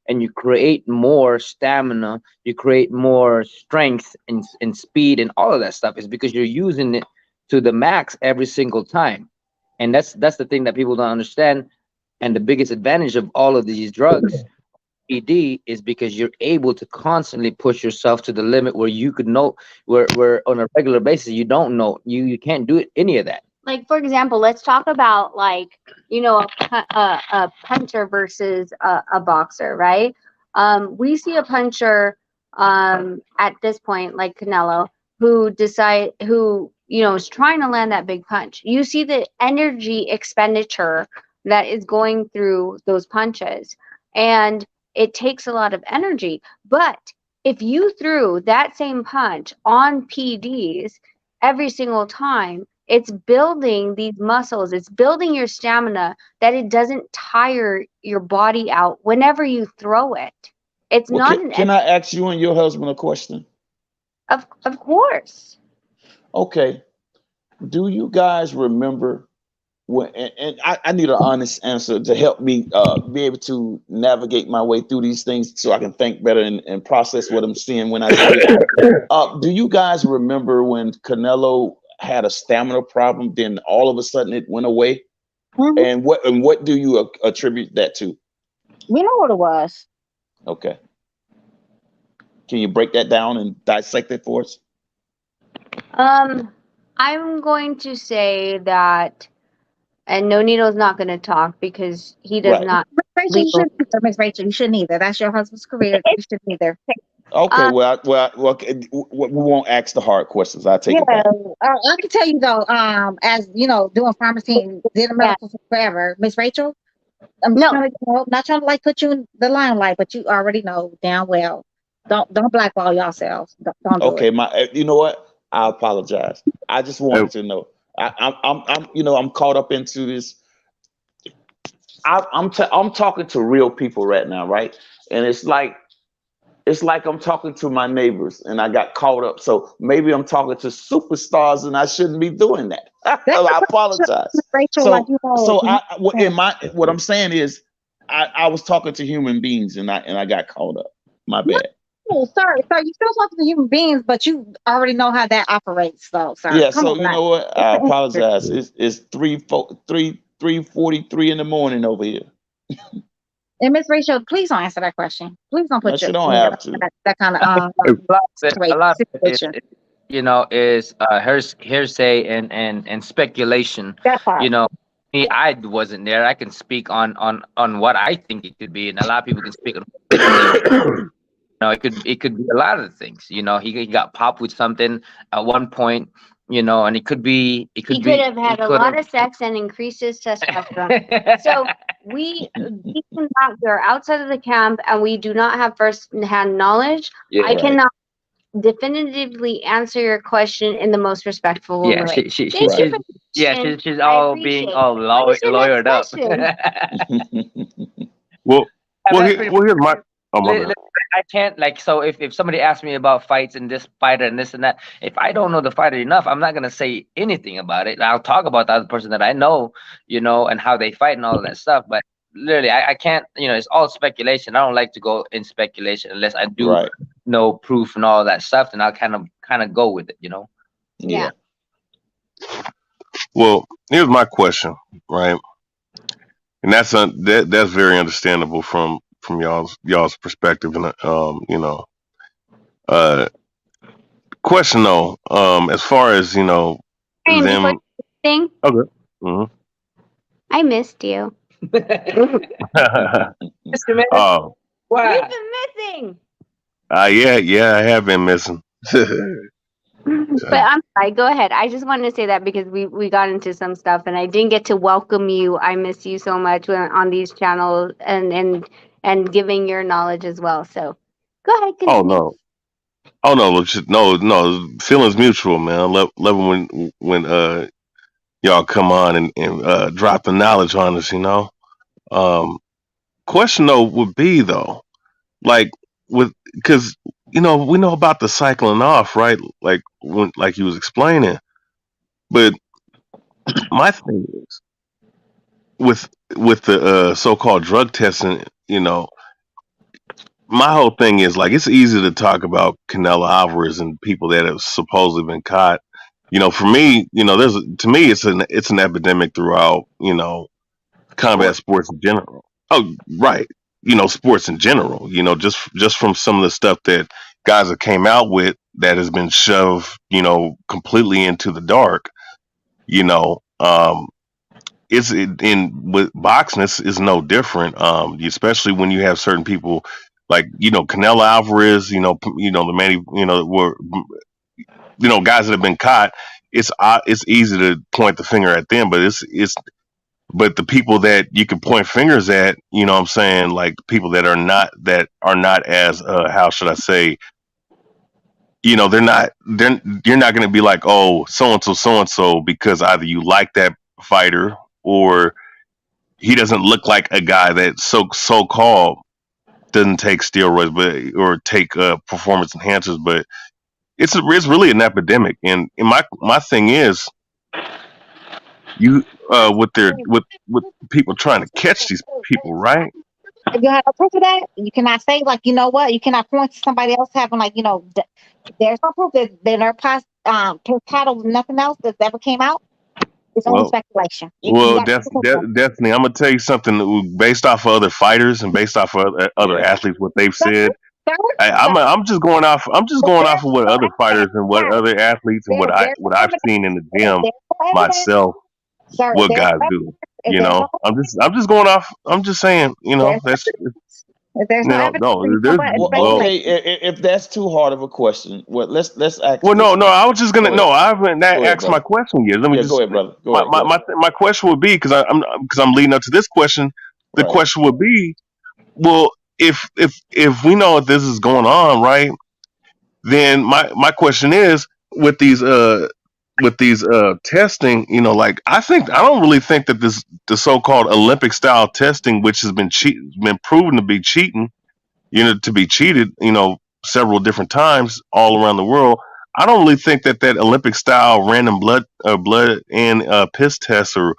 and you create more stamina, you create more strength and speed and all of that stuff. Is because you're using it to the max every single time. And that's the thing that people don't understand. And the biggest advantage of all of these drugs, ED, is because you're able to constantly push yourself to the limit where you could know where on a regular basis you don't know, you can't do any of that. like for example, let's talk about like a puncher versus a boxer, right? We see a puncher at this point like Canelo who is trying to land that big punch. You see the energy expenditure that is going through those punches, and it takes a lot of energy. But if you threw that same punch on PDs every single time, it's building these muscles, it's building your stamina that it doesn't tire your body out whenever you throw it. It's Well, not can I ask you and your husband a question? Of course. Okay. Do you guys remember and I need an honest answer to help me be able to navigate my way through these things so I can think better and process what I'm seeing when I see it. Do you guys remember when Canelo had a stamina problem, then all of a sudden it went away? And what do you attribute that to? We know what it was. Okay. Can you break that down and dissect it for us? I'm going to say that, and Nonito's not going to talk because he does Right. not. Miss Rachel, you shouldn't either. Miss Rachel, you shouldn't either. That's your husband's career. You shouldn't either. Okay, okay, we won't ask the hard questions. I'll take it Yeah, back. I can tell you though, as you know, doing pharmacy and did a medical for forever, Miss Rachel. I'm trying to, not trying to like put you in the limelight, but you already know damn well. Don't blackball yourselves. Don't do Okay, it. you know what? I apologize. I just wanted to know. I'm caught up into this. I'm talking to real people right now, right? And it's like I'm talking to my neighbors, and I got caught up. So maybe I'm talking to superstars, and I shouldn't be doing that. I apologize. Rachel, So, like you know, what I'm saying is, I was talking to human beings, and I got caught up. My bad. Oh, sorry. You still talking to human beings, but you already know how that operates, though. Sorry. Yeah. Come So on you now. know what? I apologize. It's 3:43 in the morning over here. And Miss Rachel, please don't answer that question. Please don't No, put you your don't have to. that kind of A lot of it situation. is hearsay and speculation. That part. You know, me, I wasn't there. I can speak on what I think it could be, and a lot of people can speak on what they think. You know, it could be a lot of things. You know, he got popped with something at one point. You know, and it could be He could have had a lot of sex and increased his testosterone. So we we're outside of the camp and we do not have first-hand knowledge. Yeah, I right. cannot definitively answer your question in in the most respectful Yeah, way. she's I all being appreciate all it. What is your lawyered up. next question? Well, That's pretty here's my. Oh my bad. I can't like so if somebody asks me about fights and this fighter and this and that, if I don't know the fighter enough, I'm not gonna say anything about it. I'll talk about the other person that I know, you know, and how they fight and all of that stuff. But literally, I can't. You know, it's all speculation. I don't like to go in speculation unless I do Right. know proof and all that stuff. And I'll kind of go with it. You know. Yeah. Well, here's my question, right? And that's very understandable from y'all's perspective, and you know, question though, as far as you know, Ryan, before them. you sing, Okay. Mm-hmm. I missed you. Oh. You've been missing. Yeah, I have been missing. But I'm sorry, go ahead. I just wanted to say that because we got into some stuff and I didn't get to welcome you. I miss you so much on these channels and giving your knowledge as well. So go ahead, Oh continue. no. Oh no. Feelings mutual, man. I love when y'all come on and drop the knowledge on us. You know. Question though would be though, like because you know we know about the cycling off, right? Like he was explaining, but my thing is with the so-called drug testing, you know, my whole thing is like it's easy to talk about Canelo Alvarez and people that have supposedly been caught. You know, for me, you know, to me it's an epidemic throughout, you know, combat sports in general. Oh, right. You know, sports in general. You know, just from some of the stuff that guys have came out with that has been shoved, you know, completely into the dark. You know, with boxing is no different. Especially when you have certain people like you know Canelo Alvarez, you know the many were guys that have been caught. It's easy to point the finger at them, but but the people that you can point fingers at, you know what I'm saying, like people that are not as how should I say, you know, you're not going to be like, oh, so and so because either you like that fighter or he doesn't look like a guy that so called doesn't take steroids or take performance enhancers, but it's really an epidemic. And my thing is, with people trying to catch these people, right? If you have no proof of that, you cannot say like, you know what, you cannot point to somebody else having like, there's no proof that their past title, nothing else that ever came out. It's only Well, speculation. You well, got that's definitely. I'm gonna tell you something based off of other fighters and based off of other Yeah. athletes, what they've sir, said. sir, I'm just going off. I'm just but going there's off of what no other fighters and what evidence. other athletes and There's no what I've evidence. seen in the If gym there's no evidence, myself. sir, if What there's guys no do. evidence, if there's no I'm just going off. I'm just saying. there's That's if there's no evidence, no. then you There's it's Well, well. okay, speculation. if that's too hard of a question, well, let's ask Well, this no. now. I was just gonna. Go ahead. No, I haven't Go ahead, asked my brother. question yet. Let me Yeah, go just. ahead, brother. Go ahead. Go ahead. My question would be because I'm leading up to this question. The Right. question would be, well, if we know that this is going on, right? Then my question is with these testing, like I don't really think that the so-called Olympic style testing, which has been proven to be cheating, to be cheated, several different times all around the world. I don't really think that Olympic style random blood and piss test or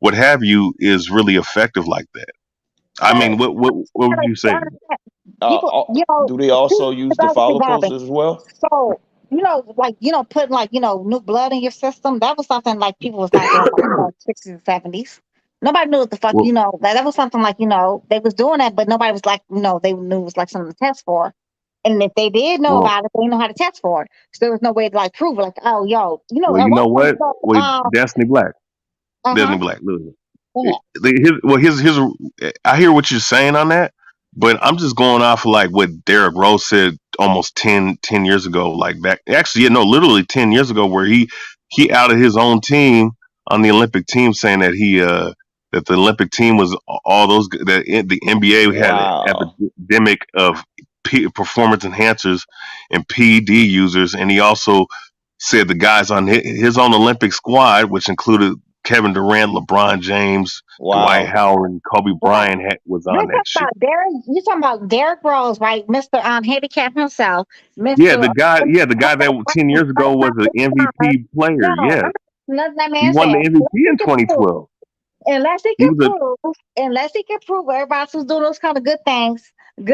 what have you is really effective like that. I Sir, mean, what would you say? people, Do they also use the follow post evolving. as well? So, putting like, new blood in your system, that was something like people was not doing like, 60s and 70s. Nobody knew what the fuck, Well, that was something like, they was doing that, but nobody was like, they knew it was like something to test for. And if they did know well, about it, they didn't know how to test for it. So there was no way to like prove it, like, oh, yo, well, at you one know point, what? Wait, Destiny Black. Destiny uh-huh. Black. Listen. Yeah. His I hear what you're saying on that, but I'm just going off of like what Derrick Rose said almost 10 years ago, like back actually, yeah, no, literally 10 years ago, where he outed his own team on the Olympic team, saying that that the Olympic team was all those that the NBA had an Wow. epidemic of performance enhancers and PED users, and he also said the guys on his own Olympic squad, which included Kevin Durant, LeBron James, Dwight Wow. Howard, and Kobe Wow. Bryant was You're on talking that shit. about Derek. You're talking about Derrick Rose, right? Mr. Handicap himself, Yeah, Mr. the guy that 10 years ago was an MVP player. No, Yeah, let that he man won say the it. MVP in 2012. He was a Unless he can prove everybody who's doing those kind of good things, and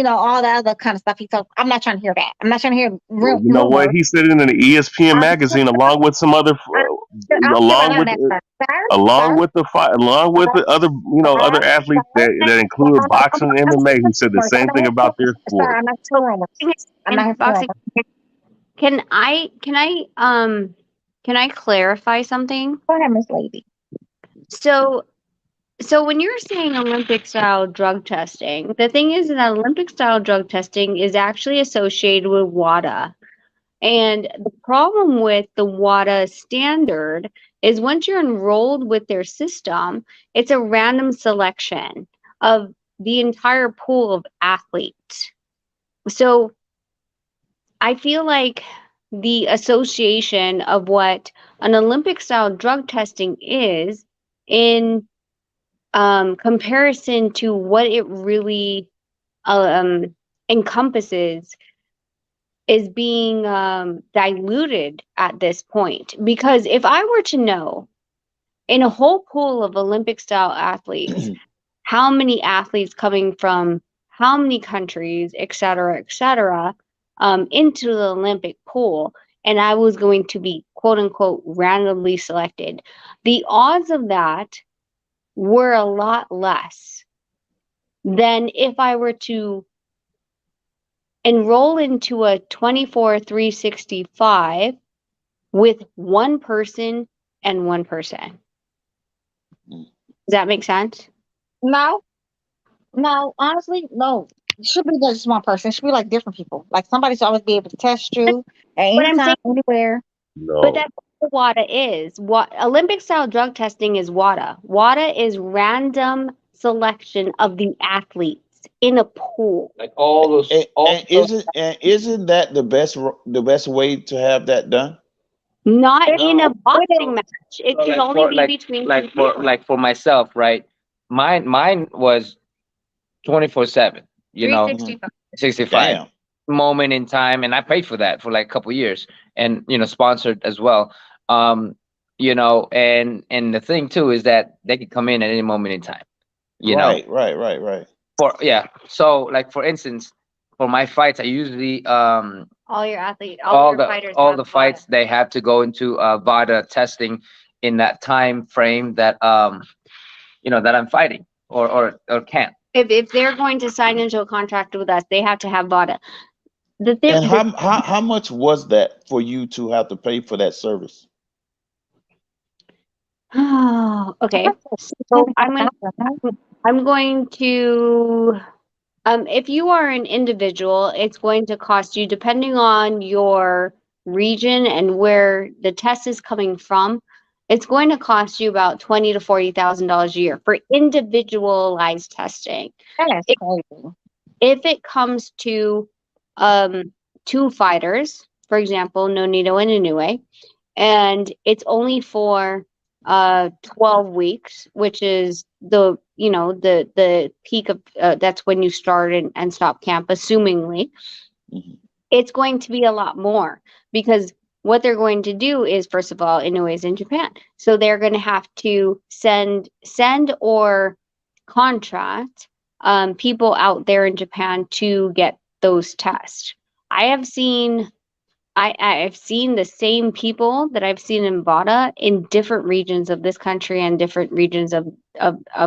all the other kind of stuff he talks. I'm not trying to hear that. I'm not trying to hear well, you know what rumors. he said it in an ESPN I'm magazine, along with some other, I'm still along on with that, along sir. with along with the other other athletes that included boxing and MMA. He said the same thing about their Sir, sport. I'm not for rumors. I'm not In here for boxing, rumors. can I clarify something? Go ahead, Miss Lady. So when you're saying Olympic style drug testing, the thing is that Olympic style drug testing is actually associated with WADA. And the problem with the WADA standard is once you're enrolled with their system, it's a random selection of the entire pool of athletes. So I feel like the association of what an Olympic style drug testing is in comparison to what it really encompasses is being diluted at this point. Because if I were to know in a whole pool of Olympic style athletes, how many athletes coming from how many countries, et cetera, into the Olympic pool, and I was going to be quote unquote randomly selected, the odds of that were a lot less than if I were to enroll into a 24/365 with one person and one person. Does that make sense? No, honestly, no. It should be just one person. It should be like different people. Like somebody should always be able to test you at But any I'm time, saying, anywhere. but that's what WADA is. What Olympic style drug testing is WADA. WADA is random selection of the athletes in a pool. Like all those, And isn't that the best way to have that done? Not in a no. boxing match. It So can like only for be between two for people. like for myself, right? Mine was 24/7. 365. 65 Damn. moment in time, and I paid for that for like a couple years, and sponsored as well. you know, and the thing too is that they could come in at any moment in time, you know. Right. For yeah, so like for instance, for my fights, I usually All your athletes, all your fighters all have the fights they have to go into VADA testing in that time frame that you know that I'm fighting or can't. If they're going to sign into a contract with us, they have to have VADA. The thing, And how much was that for you to have to pay for that service? okay. So I'm going to if you are an individual, it's going to cost you, depending on your region and where the test is coming from, it's going to cost you about $20,000 to $40,000 a year for individualized testing. That's If, crazy. if it comes to two fighters, for example, Nonito and Inoue, and it's only for 12 weeks, which is the the peak of that's when you start and stop camp, assumingly. It's going to be a lot more, because what they're going to do is, first of all, Inoue is in Japan, so they're going to have to send or contract people out there in Japan to get those tests. I have seen I've seen the same people that I've seen in VADA in different regions of this country and different regions of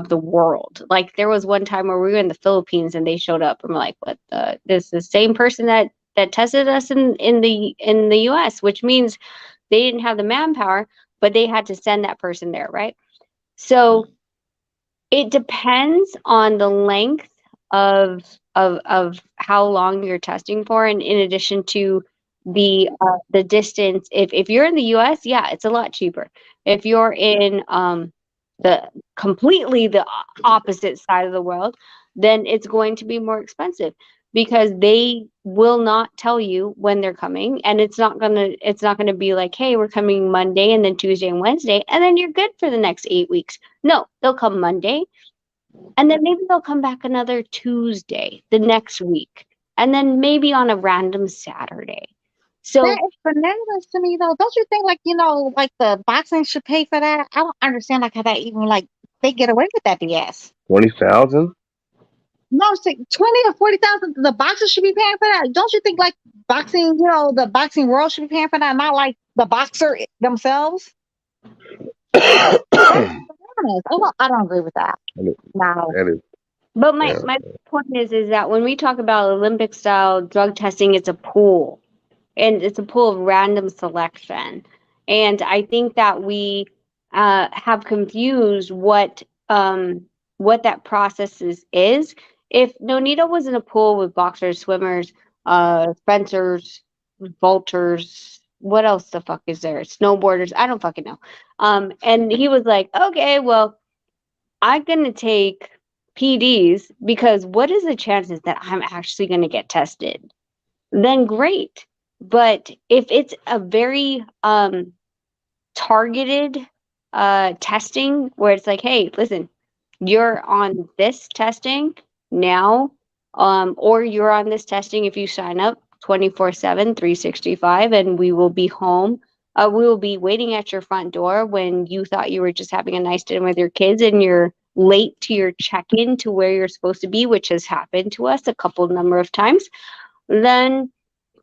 the world. Like, there was one time where we were in the Philippines and they showed up and we're like, what the, this is the same person that tested us in the US, which means they didn't have the manpower, but they had to send that person there, right? So it depends on the length of how long you're testing for, and in addition to the distance. If you're in the US, yeah, it's a lot cheaper. If you're in the completely the opposite side of the world, then it's going to be more expensive, because they will not tell you when they're coming, and it's not gonna be like, hey, we're coming Monday and then Tuesday and Wednesday and then you're good for the next 8 weeks. No, they'll come Monday, and then maybe they'll come back another Tuesday the next week, and then maybe on a random Saturday. So that is bananas to me, though. Don't you think, like, like the boxing should pay for that? I don't understand, like, how that even, like, they get away with that BS. 20,000. No, it's like 20 or 40,000. The boxers should be paying for that. Don't you think, like, boxing, the boxing world should be paying for that, not like the boxer themselves? That's bananas. I don't agree with that. No. That is. But my point is that when we talk about Olympic style drug testing, it's a pool. And it's a pool of random selection. And I think that we have confused what that process is. If Nonito was in a pool with boxers, swimmers, fencers, vultures, what else the fuck is there? Snowboarders, I don't fucking know. And he was like, okay, well, I'm gonna take PDs, because what is the chances that I'm actually gonna get tested? Then great. But if it's a very targeted testing, where it's like, hey, listen, you're on this testing now, or you're on this testing if you sign up 24/7, 365, and we will be home. We will be waiting at your front door when you thought you were just having a nice dinner with your kids and you're late to your check-in to where you're supposed to be, which has happened to us a couple number of times. Then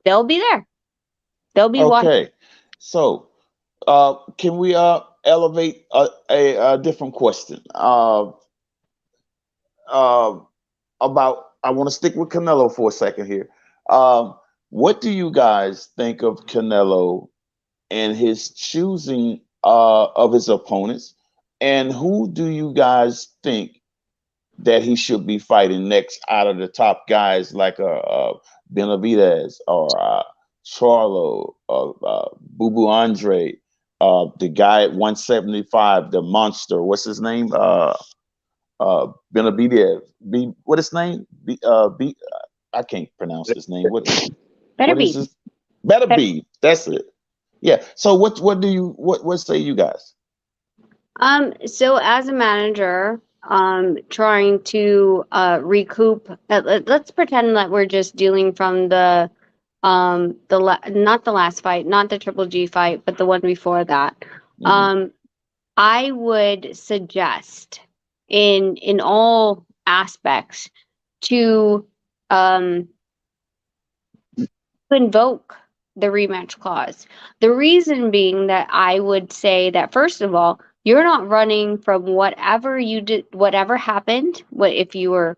they'll be there. They'll be watching. Okay, so can we elevate a different question? About, I want to stick with Canelo for a second here. What do you guys think of Canelo and his choosing of his opponents, and who do you guys think that he should be fighting next out of the top guys, like Benavidez or Charlo or Boo Andre, the guy at 175, the monster, what's his name? Benavidez. What is his name? I can't pronounce his name. What is his? Better be. That's it. Yeah. So what say you guys? So as a manager, trying to recoup. Let's pretend that we're just dealing from not the last fight, not the Triple G fight, but the one before that. I would suggest in all aspects to invoke the rematch clause. The reason being that I would say that, first of all, you're not running from whatever you did, whatever happened. What if you were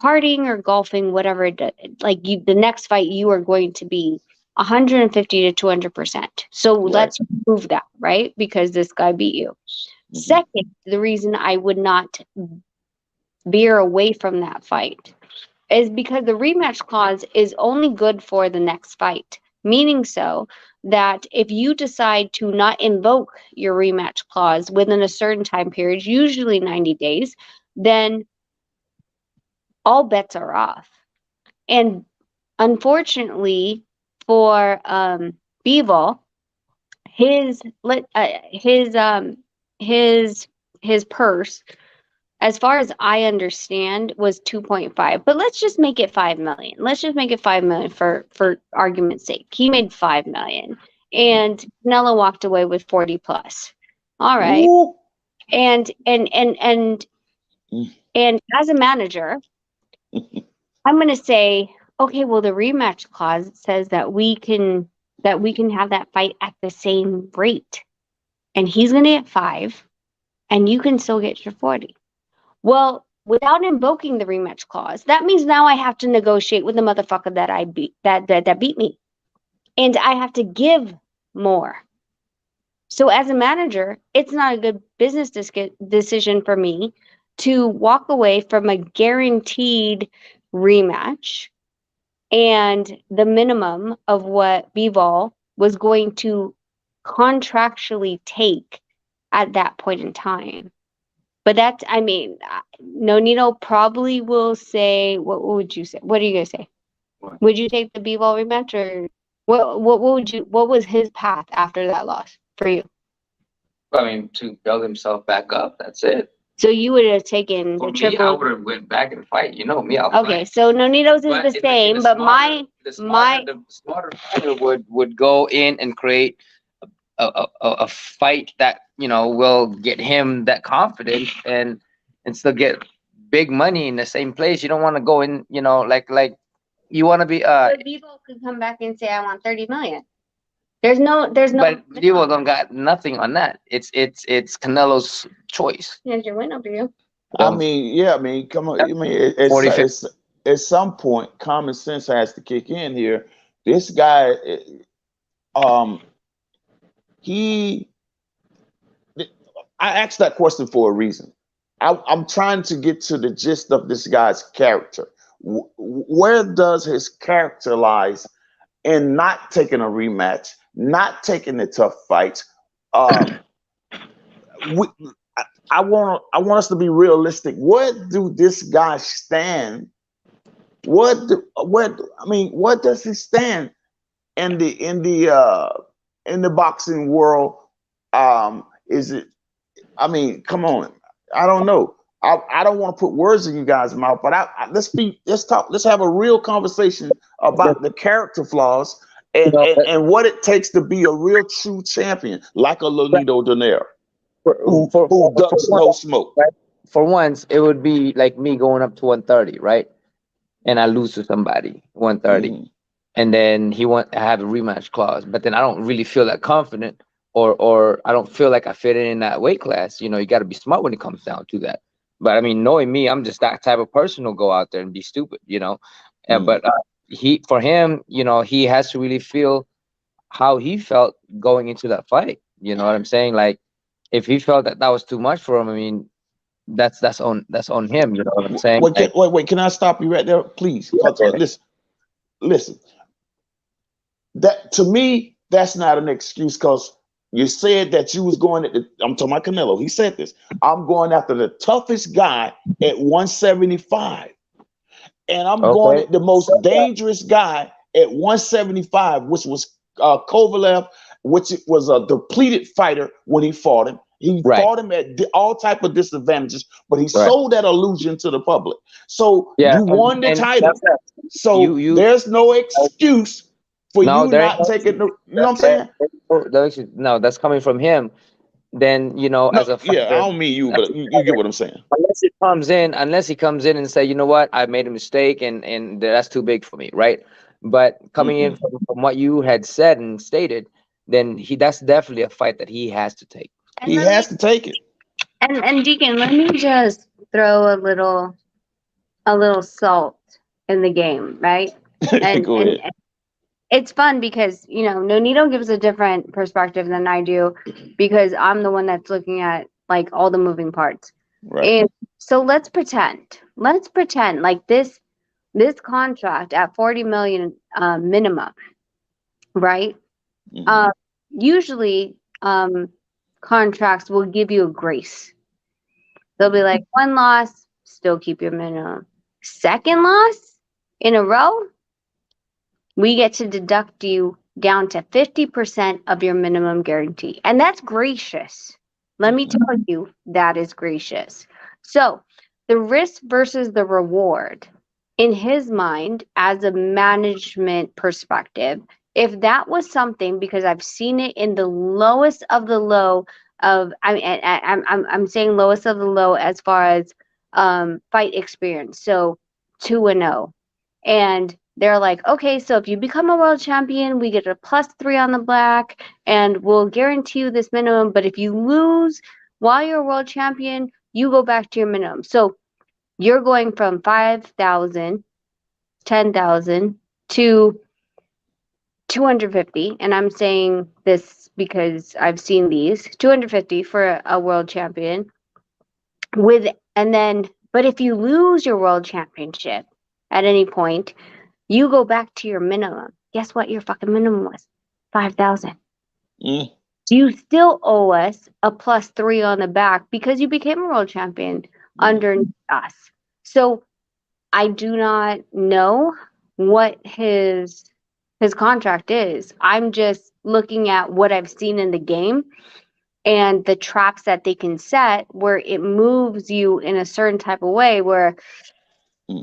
partying or golfing, whatever it did, like you, the next fight you are going to be 150 to 200%. So let's prove that, right? Because this guy beat you. Second, the reason I would not veer away from that fight is because the rematch clause is only good for the next fight. Meaning so that if you decide to not invoke your rematch clause within a certain time period, usually 90 days, then all bets are off. And unfortunately for Bivol, his purse, as far as I understand, was 2.5. But let's just make it 5 million. Let's just make it 5 million for argument's sake. He made 5 million, and Canelo walked away with 40 plus. All right. Ooh. And as a manager, I'm going to say, okay, well, the rematch clause says that we can have that fight at the same rate, and he's going to get 5, and you can still get your 40. Well, without invoking the rematch clause, that means now I have to negotiate with the motherfucker that I beat that beat me, and I have to give more. So as a manager, it's not a good business decision for me to walk away from a guaranteed rematch and the minimum of what Bivol was going to contractually take at that point in time. But that's, I mean, Nonito probably will say, what would you say? What are you going to say? What? Would you take the Bivol rematch, or what was his path after that loss for you? I mean, to build himself back up, that's it. So you would have taken For the me, triple. I would have went back and fight. You know me, I'll Okay, fight. so Nonito's is But the same, but the smarter fighter would go in and create a fight that, you know, will get him that confidence and still get big money in the same place. You don't want to go in, you know, like you want to be But Bivol could come back and say, I want 30 million. There's no. But Bivol don't got nothing on that. It's Canelo's choice. Here's your win over you. I mean, yeah, I mean, come on. I mean, at some point, common sense has to kick in here. This guy, I asked that question for a reason. I'm trying to get to the gist of this guy's character. Where does his character lies in not taking a rematch, not taking the tough fights? I want us to be realistic. Where do this guy stand? What does he stand in the boxing world? Is it? I mean, come on. I don't know. I don't want to put words in you guys' mouth, but let's have a real conversation about the character flaws and what it takes to be a real true champion, like a Lolito Donaire, who ducks no smoke. Right? For once, it would be like me going up to 130, right? And I lose to somebody 130, and then I have a rematch clause, but then I don't really feel that confident, or I don't feel like I fit in that weight class. You know, you got to be smart when it comes down to that. But I mean, knowing me, I'm just that type of person who'll go out there and be stupid, you know. But for him, you know, he has to really feel how he felt going into that fight. You know what I'm saying? Like, if he felt that was too much for him, I mean, that's on him. You know what I'm saying? Wait, can I stop you right there, please? Listen. That, to me, that's not an excuse, because you said that you was going I'm talking about Canelo. He said this. I'm going after the toughest guy at 175. And I'm going at the most dangerous guy at 175, which was Kovalev, which was a depleted fighter when he fought him. He fought him at all type of disadvantages, but he sold that illusion to the public. So you won the title. So there's no excuse for you not taking the, you know what I'm saying? No, that's coming from him. then No, as a yeah, I fighter, don't mean you, as but a you get fighter, what I'm saying. unless he comes in and say, you know what, I made a mistake and that's too big for me, right? But coming in from what you had said and stated, then that's definitely a fight that he has to take. And He let me has to take it. and Deacon, let me just throw a little salt in the game, right? And Go ahead. it's fun because Nonito gives a different perspective than I do because I'm the one that's looking at like all the moving parts. Right. And so let's pretend like this contract at 40 million minimum, right? Usually contracts will give you a grace. They'll be like, one loss, still keep your minimum. Second loss in a row, we get to deduct you down to 50% of your minimum guarantee. And that's gracious. Let me tell you, that is gracious. So the risk versus the reward, in his mind, as a management perspective, if that was something, because I've seen it in the lowest of the low of, I'm saying lowest of the low as far as fight experience. So 2-0. And they're like, okay, so if you become a world champion, we get a +3 on the black, and we'll guarantee you this minimum. But if you lose while you're a world champion, you go back to your minimum. So you're going from 5,000, 10,000 to 250. And I'm saying this because I've seen these 250 for a world champion. But if you lose your world championship at any point, you go back to your minimum. Guess what your fucking minimum was? 5,000. You still owe us a +3 on the back because you became a world champion under us. So I do not know what his contract is. I'm just looking at what I've seen in the game and the traps that they can set where it moves you in a certain type of way where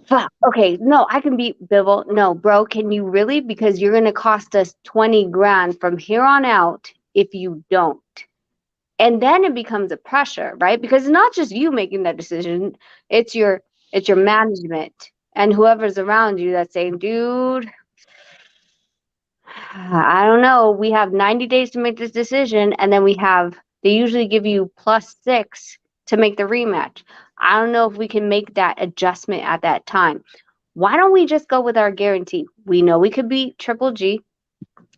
fuck, okay, no, I can beat Bivol. No, bro, can you really? Because you're going to cost us 20 grand from here on out if you don't. And then it becomes a pressure, right? Because it's not just you making that decision. It's your management and whoever's around you that's saying, dude, I don't know. We have 90 days to make this decision. And then they usually give you +6 to make the rematch. I don't know if we can make that adjustment at that time. Why don't we just go with our guarantee? We know we could beat Triple G.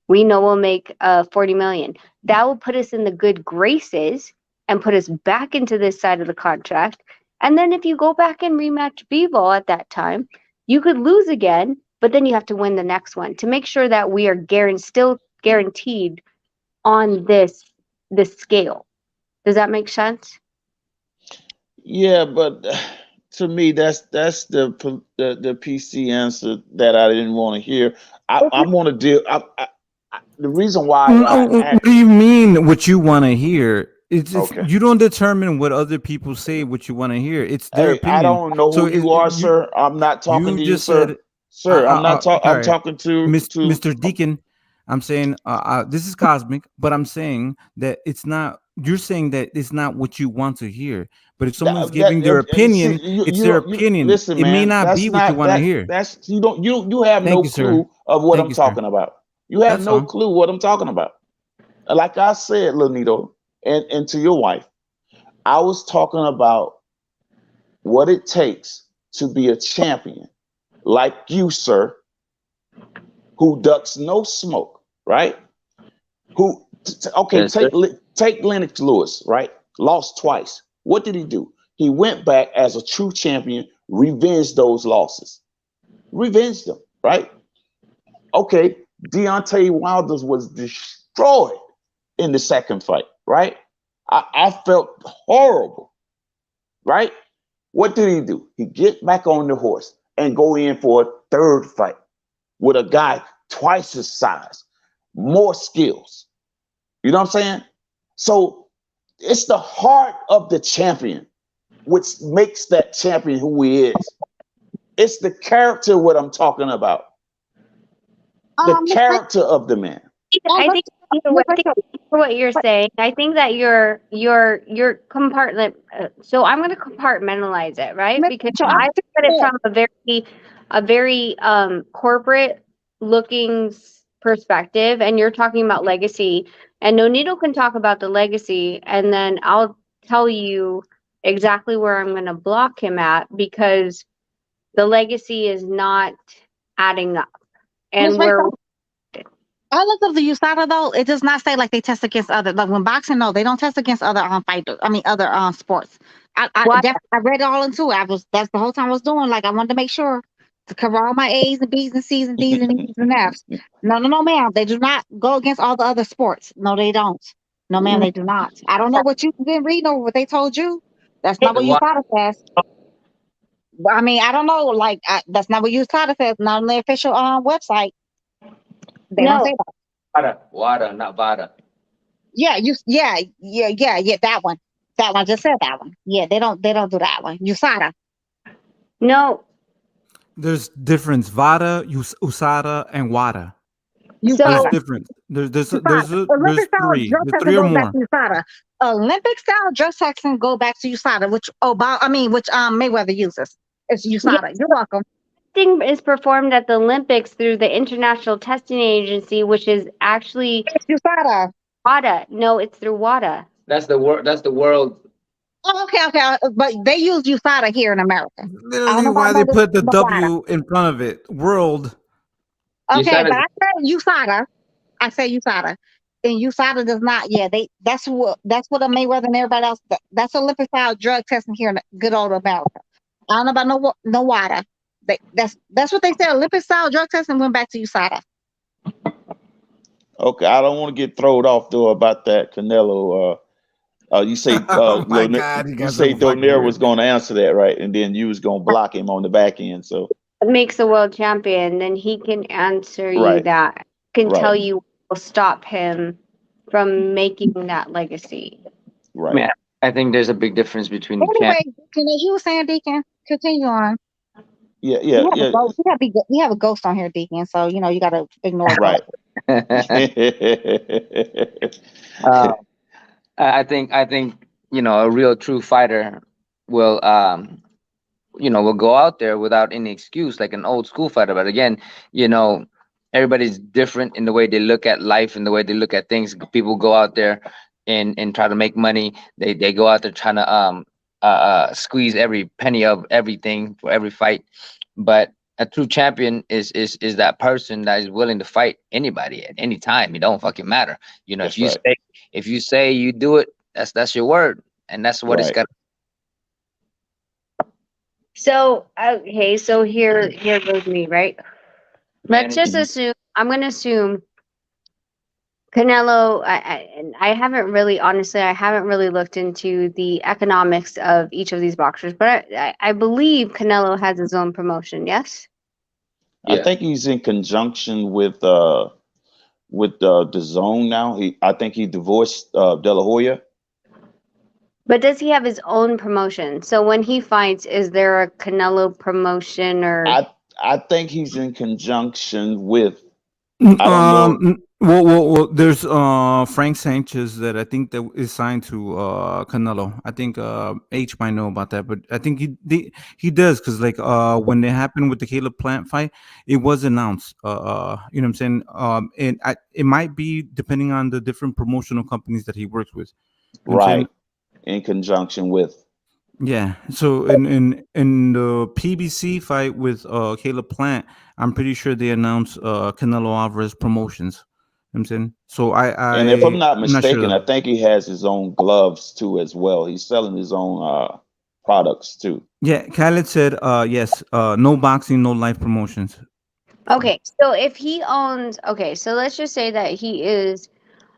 We know we'll make 40 million. That will put us in the good graces and put us back into this side of the contract. And then if you go back and rematch B-Ball at that time, you could lose again, but then you have to win the next one to make sure that we are still guaranteed on this scale. Does that make sense? Yeah, but to me, that's the PC answer that I didn't want to hear. I want to deal. The reason why What do you mean? What you want to hear? It's Okay. you don't determine what other people say. What you want to hear. It's their Hey, I opinion. don't know who you are, sir. I'm not talking to you, just sir. said, Sir, I'm not talking. I'm sorry, talking to Mr. Deacon. I'm saying this is cosmic, but I'm saying that it's not. You're saying that it's not what you want to hear. But if someone's giving their opinion, it's their opinion. Listen, It may man. not That's be what you not want to that. hear. That's you have Thank no you, sir. clue of what Thank I'm you, sir. talking about. You have That's no all. clue what I'm talking about. Like I said, Lenito, and to your wife, I was talking about what it takes to be a champion like you, sir, who ducks no smoke, right? Who okay, Yes, sir. take Lennox Lewis, right? Lost twice. What did he do? He went back as a true champion, revenged those losses. Revenged them, right? Okay, Deontay Wilder was destroyed in the second fight, right? I felt horrible, right? What did he do? He get back on the horse and go in for a third fight with a guy twice his size, more skills. You know what I'm saying? So it's the heart of the champion which makes that champion who he is. It's the character what I'm talking about. The character of the man. I think Let me what you're saying. I think that you're compartment. So I'm going to compartmentalize it, right? Because I look at it from a very corporate looking perspective, and you're talking about legacy. And Nonito can talk about the legacy, and then I'll tell you exactly where I'm going to block him at, because the legacy is not adding up, and we're. I looked up the USADA though. It does not say like they test against other, like when boxing. No, they don't test against other fighters. I mean other sports. I read it all into it. That's the whole time I was doing. Like I wanted to make sure to cover all my A's and B's and C's and D's and E's and F's. No, ma'am. They do not go against all the other sports. No, they don't. No, ma'am, they do not. I don't know what you've been reading or what they told you. That's not what USADA says. I mean, I don't know. Like that's not what USADA says. Not on the official website. They don't say that. Water, not Vada. Yeah, that one. That one, just said that one. Yeah, they don't do that one. USADA. No. There's difference. Vada, USADA, and WADA. USADA. There's difference. There's Olympic style three. drug There's testing three or goes back more. to USADA. Olympic style drug testing go back to USADA, which Mayweather uses. It's USADA. Yes. You're welcome. Testing is performed at the Olympics through the International Testing Agency, which is actually USADA. WADA. No, it's through WADA. That's the world. Oh, okay. But they use USADA here in America. Literally, why they put the W in front of it? World. Okay, but I said USADA. I say USADA. And USADA does not. Yeah, that's what a Mayweather and everybody else. That's Olympic style drug testing here in good old America. I don't know about no WADA. That's what they said. Olympic style drug testing went back to USADA. Okay, I don't want to get thrown off though about that Canelo. You say Oh my God, you say Donaire was going to answer that, right? And then you was going to block him on the back end. So Makes a world champion, then he can answer you Right. that. Can Right. tell you what will stop him from making that legacy. right. I mean, I think there's a big difference between the Anyway, Deacon, as you were saying, Deacon, continue on. Yeah. We have a ghost on here, Deacon. So you got to ignore it. Right. I think a real true fighter will will go out there without any excuse, like an old school fighter. But again, everybody's different in the way they look at life and the way they look at things. People go out there and try to make money. They go out there trying to squeeze every penny of everything for every fight. But a true champion is that person that is willing to fight anybody at any time. It don't fucking matter. That's If you say you do it, that's your word, and that's what it's Right. got. So okay, so here goes me, right? Let's just assume. I'm gonna assume Canelo. I haven't really, honestly, I haven't really looked into the economics of each of these boxers, but I believe Canelo has his own promotion. Yes. I think he's in conjunction with the Zone now. I think he divorced De La Hoya. But does he have his own promotion? So when he fights, is there a Canelo promotion or? I think he's in conjunction with. I don't know. Well, there's Frank Sanchez that I think that is signed to Canelo. I think H might know about that, but I think he does, because like when it happened with the Caleb Plant fight, it was announced. You know what I'm saying? And it might be depending on the different promotional companies that he works with. You know what I'm saying? Right. In conjunction with. Yeah. So in the PBC fight with Caleb Plant, I'm pretty sure they announced Canelo Alvarez Promotions. You know what I'm saying? So And if I'm not I'm not sure mistaken, though. I think he has his own gloves too as well. He's selling his own products too. Yeah, Khaled said yes, no boxing, no life promotions. Okay, so if he owns, okay, so let's just say that he is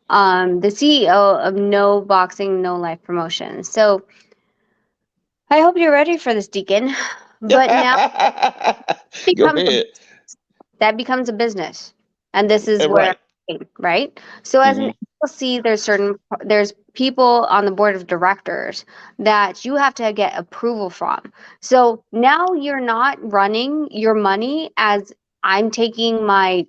the CEO of No Boxing, No Life Promotions. So I hope you're ready for this, Deacon. But now Go ahead. that becomes a business, and this is where Right. right. So as an Mhm. LLC, there's people on the board of directors that you have to get approval from. So now you're not running your money as I'm taking my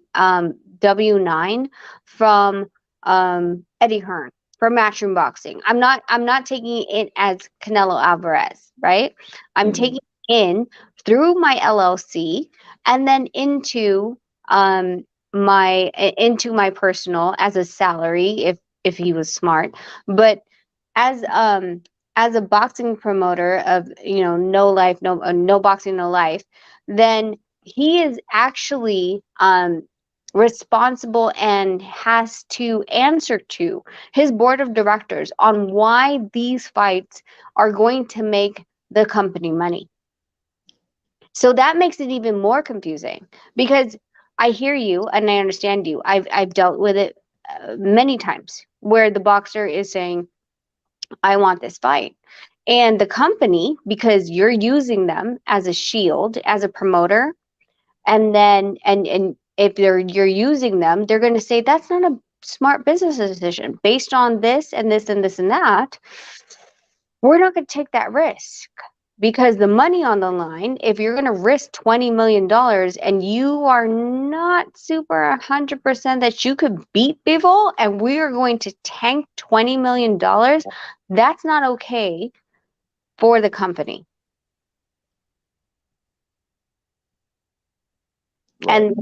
W-9 from Eddie Hearn for Matchroom Boxing. I'm not taking it as Canelo Alvarez, right? I'm taking it in through my LLC and then into my personal as a salary if he was smart, but as a boxing promoter of no life, no boxing, no life, then he is actually responsible and has to answer to his board of directors on why these fights are going to make the company money. So that makes it even more confusing because I hear you and I understand you. I've dealt with it many times where the boxer is saying, I want this fight. And the company, because you're using them as a shield, as a promoter, and then and if you're using them, they're going to say that's not a smart business decision based on this and this and this and that. We're not going to take that risk because the money on the line, if you're going to risk $20 million and you are not super 100% that you could beat Bivol and we are going to tank $20 million, that's not okay for the company. Right. And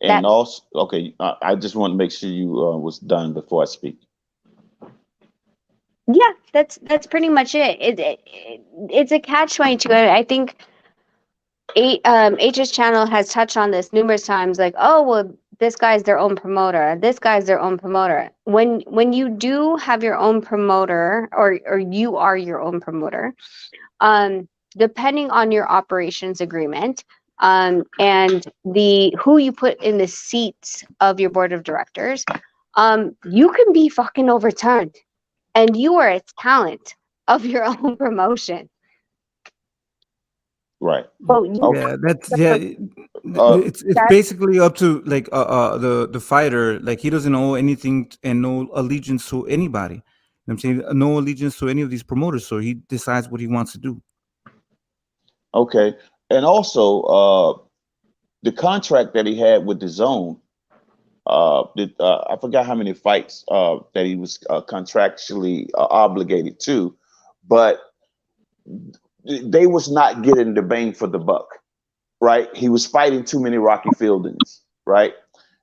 And also, okay, I just want to make sure you was done before I speak. yeah, that's pretty much it. It's a catch-22. I think H's channel has touched on this numerous times. Like, oh well, this guy's their own promoter. This guy's their own promoter. When you do have your own promoter, or you are your own promoter, depending on your operations agreement, and who you put in the seats of your board of directors, you can be fucking overturned. And you are a talent of your own promotion. Right. So Yeah, it's basically up to like the fighter. Like he doesn't owe anything and no allegiance to anybody. You know what I'm saying? No allegiance to any of these promoters, so he decides what he wants to do. Okay. And also, the contract that he had with the Zone, I forgot how many fights that he was contractually obligated to, but they was not getting the bang for the buck, right? He was fighting too many Rocky Fieldings, right?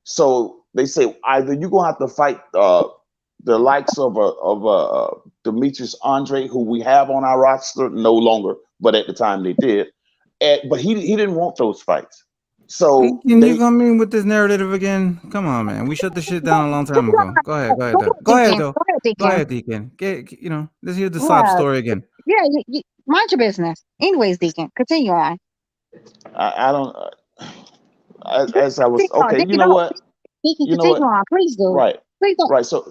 So they say either you're gonna have to fight the likes of Demetrius Andre, who we have on our roster no longer, but at the time they did, but he didn't want those fights. So Can you come in with this narrative again? Come on, man. We shut the shit down a long time ago. Go ahead, though. Go ahead, Deacon. Let's hear the sob story again. Yeah, you mind your business. Anyways, Deacon, continue on. I don't. As I was okay, you know what? Deacon, continue on, please do. Right. Please don't. Right. So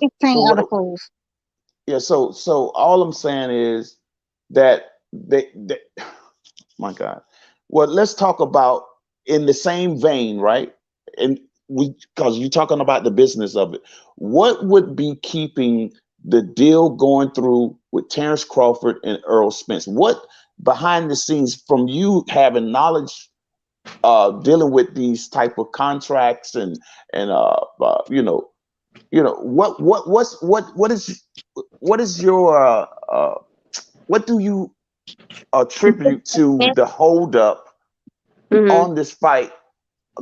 other fools. Yeah. So all I'm saying is that they my God. Well, let's talk about in the same vein, right? And because you're talking about the business of it, what would be keeping the deal going through with Terrence Crawford and Earl Spence? What behind the scenes from you having knowledge dealing with these type of contracts and what is your what do you attribute to the holdup on this fight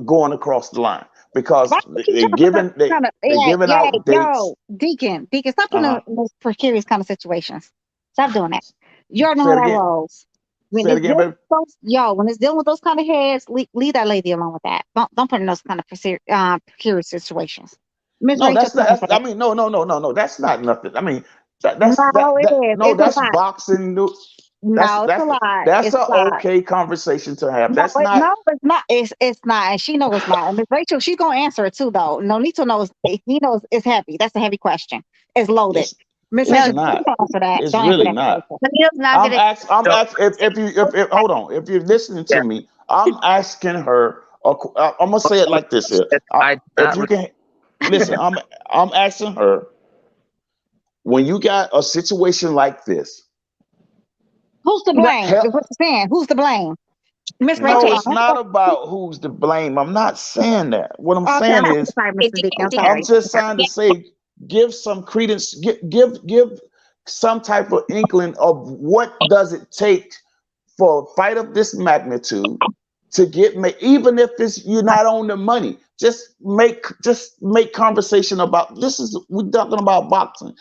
going across the line? Because they're giving out dates. Yo, Deacon, stop putting in those precarious kind of situations. Stop doing that. You already know how that rolls. When it's dealing with those kind of heads, leave that lady alone with that. Don't put in those kind of precarious situations. Miss No, Rachel, that's not. I mean, no. That's not nothing. I mean, that's boxing. That's an okay conversation to have. That's not. No, it's not. It's not, and she knows it's not. And Miss Rachel, she's gonna answer it too, though. Nonito knows. He knows it's heavy. That's a heavy question. It's loaded. Miss Rachel, not. Answer that. It's Don't really answer not. that. I'm asking if hold on. If you're listening to me, I'm asking her. I'm gonna say it like this here. If you can listen, I'm asking her. When you got a situation like this, who's to blame? Is what you're saying. Who's to blame? Miss Rachel. No, it's not about who's to blame. I'm not saying that. What I'm saying is, I'm just trying to say give some credence, give some type of inkling of what does it take for a fight of this magnitude to get made, even if it's you're not on the money. Just make conversation about this. Is we're talking about boxing.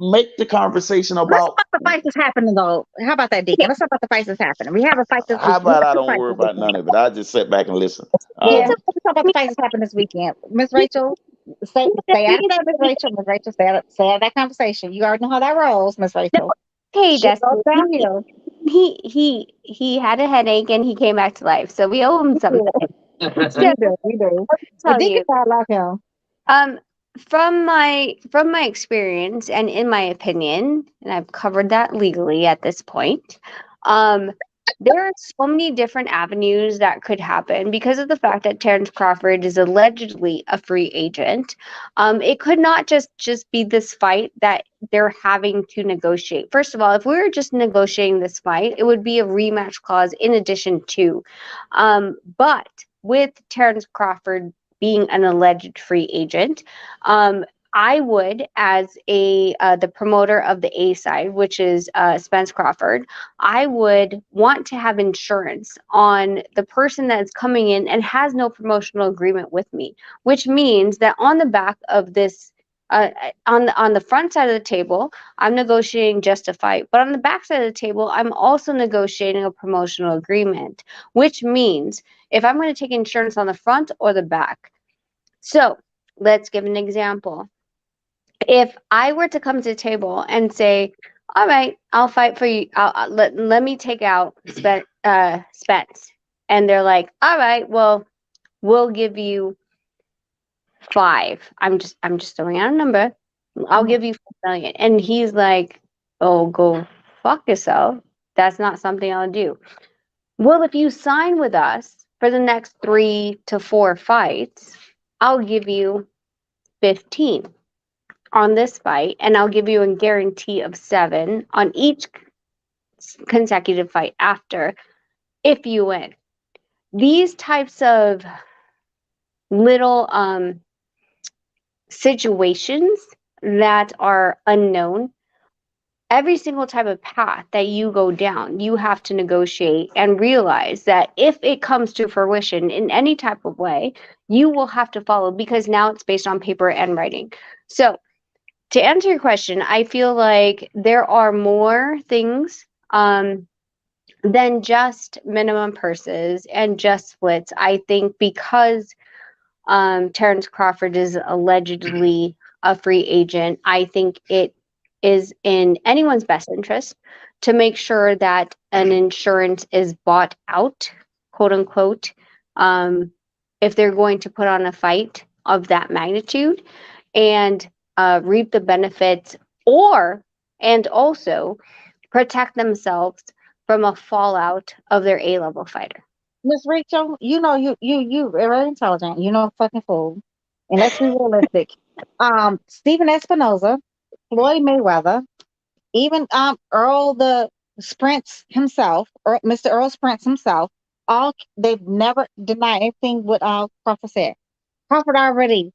Make the conversation Let's about talk about the fight that's happening though. How about that, Deacon? Let's talk about the fight that's happening. We have a fight this how week. We about have I two don't fights worry this about weekend. none of it. I just sit back and listen. Yeah, let's talk about the fight that's happening this weekend. Miss Rachel, stay out of that, Miss Rachel. Miss Rachel, stay out of that conversation. You already know how that rolls, Miss Rachel. Hey, Shit goes Destiny. downhill. He had a headache and he came back to life, so we owe him something. So, We do. let me But tell Deacon, you, I love him. um, from my experience and in my opinion, and I've covered that legally at this point, um, there are so many different avenues that could happen because of the fact that Terrence Crawford is allegedly a free agent. It could not just be this fight that they're having to negotiate. First of all, if we were just negotiating this fight, it would be a rematch clause in addition to. But with Terrence Crawford being an alleged free agent, I would, as the promoter of the A side, which is Spence Crawford, I would want to have insurance on the person that is coming in and has no promotional agreement with me, which means that on the back of this, on the front side of the table, I'm negotiating just a fight, but on the back side of the table, I'm also negotiating a promotional agreement, which means if I'm going to take insurance on the front or the back. So let's give an example. If I were to come to the table and say, all right, I'll fight for you. Let me take out Spence. And they're like, all right, well, we'll give you 5. I'm just throwing out a number. I'll give you 5 million. And he's like, oh, go fuck yourself. That's not something I'll do. Well, if you sign with us for the next 3 to 4 fights, I'll give you 15 on this fight, and I'll give you a guarantee of 7 on each consecutive fight after if you win. These types of little situations that are unknown, every single type of path that you go down, you have to negotiate and realize that if it comes to fruition in any type of way, you will have to follow because now it's based on paper and writing. So to answer your question, I feel like there are more things than just minimum purses and just splits. I think because Terrence Crawford is allegedly a free agent, I think it is in anyone's best interest to make sure that an insurance is bought out, quote unquote, if they're going to put on a fight of that magnitude and reap the benefits and also protect themselves from a fallout of their A-level fighter. Miss Rachel, you know you very intelligent. You know fucking fool. And let's be realistic. Stephen Espinoza, Floyd Mayweather, even Earl the Sprints himself, Mr. Earl Sprints himself, all they've never denied anything what Crawford said. Crawford already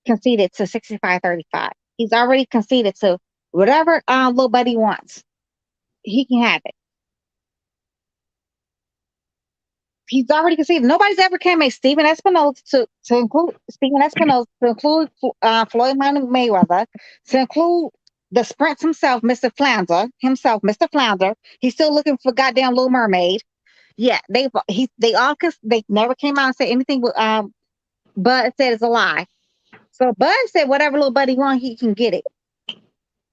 conceded to 65-35. He's already conceded to whatever little buddy wants. He can have it. He's already conceded. Nobody's ever came at Stephen Espinoza to include Stephen Espinoza, to include Floyd Mayweather, to include the Sprints himself, Mr. Flounder. He's still looking for goddamn Little Mermaid. Yeah, they never came out and said anything. Bud said it's a lie. So Bud said whatever little buddy wants, he can get it.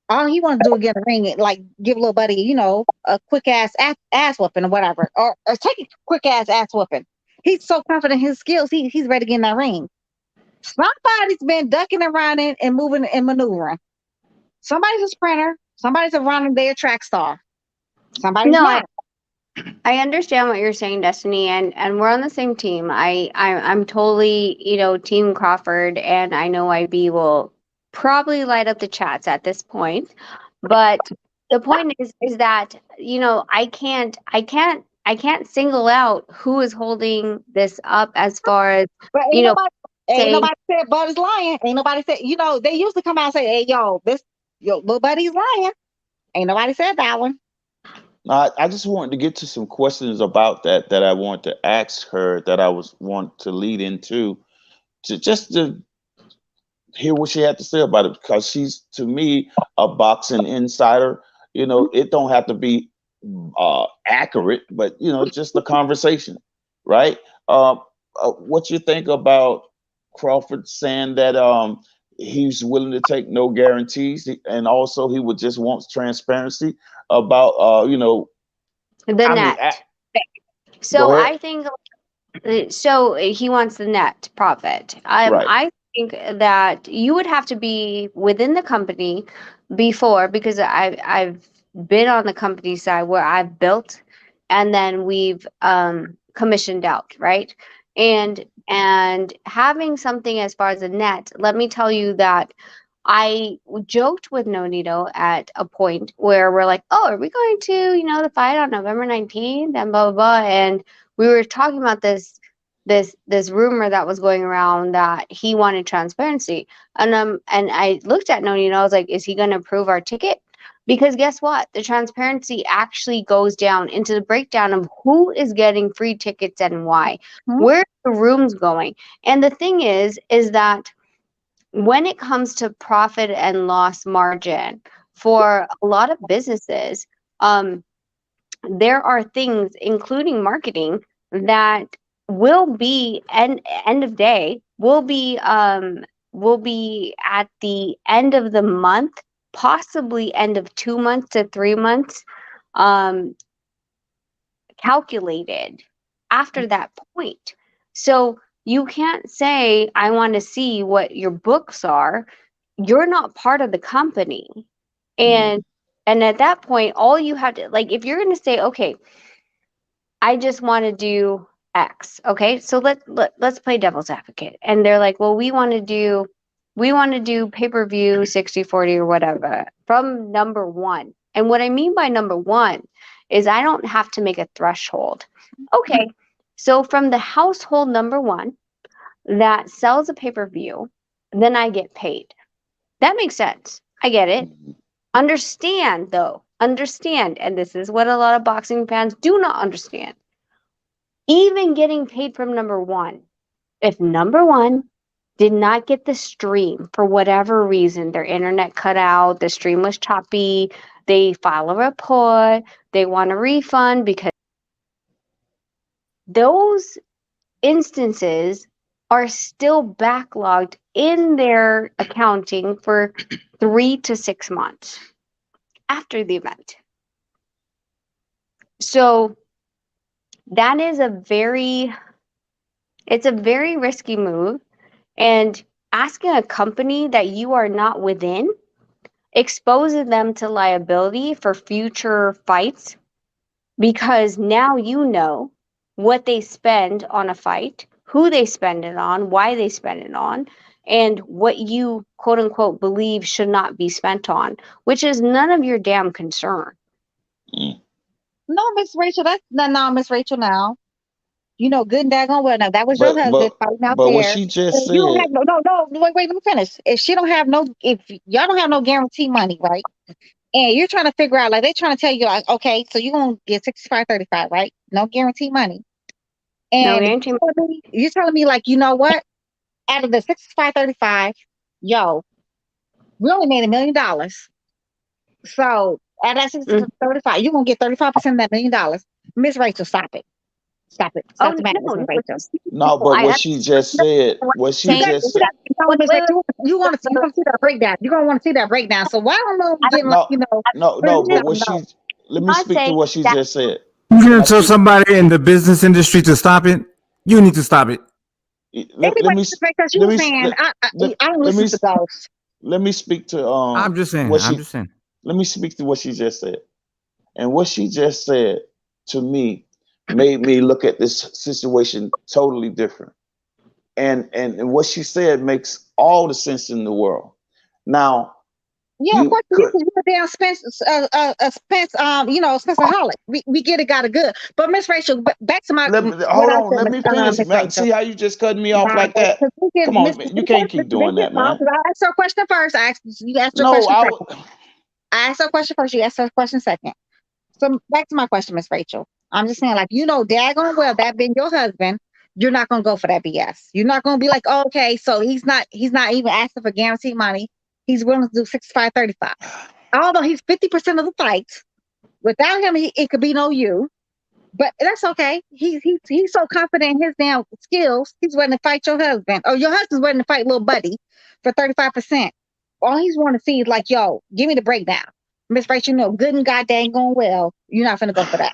All he wants to do is get a ring and like give little buddy, a quick ass whooping or whatever, or take a quick ass whooping. He's so confident in his skills, he's ready to get in that ring. Somebody's been ducking and running and moving and maneuvering. Somebody's a sprinter. Somebody's a running day track star. Somebody's not. I understand what you're saying, Destiny, and we're on the same team. I'm totally, Team Crawford, and I know IB will probably light up the chats at this point. But the point is that, I can't single out who is holding this up as far as But ain't Ain't say nobody said Buddy's lying. Ain't nobody said, they used to come out and say, hey, yo, little buddy's lying. Ain't nobody said that one. I just wanted to get to some questions about that I want to ask her, that I want to lead into, to hear what she had to say about it, because she's, to me, a boxing insider. It don't have to be accurate, but just a conversation, right? What you think about Crawford saying that he's willing to take no guarantees, and also he would just want transparency about the I mean, net. go So ahead. I think so he wants the net profit. Right. I think that you would have to be within the company before, because I've been on the company side where I've built and then we've commissioned out, right? And having something as far as a net, let me tell you that I joked with Nonito at a point where we're like, oh, are we going to, the fight on November 19th and blah, blah, blah. And we were talking about this rumor that was going around that he wanted transparency. And I looked at Nonito, I was like, is he going to approve our ticket? Because guess what? The transparency actually goes down into the breakdown of who is getting free tickets and why. Where are the rooms going? And the thing is that when it comes to profit and loss margin for a lot of businesses, there are things, including marketing, that will be end of day, will be at the end of the month, possibly end of 2 months to 3 months, calculated after that point. So you can't say, I want to see what your books are. You're not part of the company. And at that point, all you have to, like, if you're going to say, okay, I just want to do X. Okay. So let's play devil's advocate. And they're like, well, we want to do pay-per-view 60/40 or whatever from number one. And what I mean by number one is I don't have to make a threshold. Okay. So from the household number one that sells a pay-per-view, then I get paid. That makes sense. I get it. Understand, and this is what a lot of boxing fans do not understand. Even getting paid from number one, if number one did not get the stream for whatever reason, their internet cut out, the stream was choppy, they file a report, they want a refund, because those instances are still backlogged in their accounting for 3 to 6 months after the event. So that is it's a very risky move. And asking a company that you are not within exposes them to liability for future fights, because now you know what they spend on a fight, who they spend it on, why they spend it on, and what you quote unquote believe should not be spent on, which is none of your damn concern. No, Miss Rachel, that's no, Miss Rachel. Now good and daggone well. Now that was your husband fighting out But what there. she just If you don't said, have no, wait, let me finish. If y'all don't have no guarantee money, right? And you're trying to figure out, like, they're trying to tell you, like, okay, so you're gonna get 65-35, right? No guarantee money. No And guarantee. you're telling me, like, you know what? Out of the 65-35, yo, we only made $1 million. So at that 65-35, you're gonna get 35% of that $1 million. Miss Rachel, stop it. Stop it. Stop the madness, Miss Rachel. no, but what she just said, You want to see that breakdown. You're gonna want to see that breakdown. So why don't know getting no, no, but let me speak to what she just said. You're gonna tell somebody in the business industry to stop it? You need to stop it. Anyway, because you were saying I don't listen to those. Let me speak to I'm just saying. Let me speak to what she just said. And what she just said to me made me look at this situation totally different. And what she said makes all the sense in the world. Now, Yeah, of You course you could because you're a damn Spencerholic. We get it, got it good. But Miss Rachel, back to let me what hold I on. said, Let Miss me finish. Miss Rachel. See how you just cutting me off Nah, like that? because we Come can, on, Miss man. You can't keep doing that, I man. asked her a question first. You asked her a No, question I second. would. I asked her a question first. You asked her a question second. So back to my question, Miss Rachel. I'm just saying, like, daggone well, that being your husband, you're not gonna go for that BS. You're not gonna be like, oh, okay, so he's not even asking for guaranteed money. He's willing to do 65, 35. Although he's 50% of the fights. Without him, it could be no you. But that's okay. He's so confident in his damn skills. He's willing to fight your husband, or your husband's willing to fight little buddy for 35%. All he's want to see is like, yo, give me the breakdown. Miss Rachel, good and goddamn going well. You're not gonna go for that.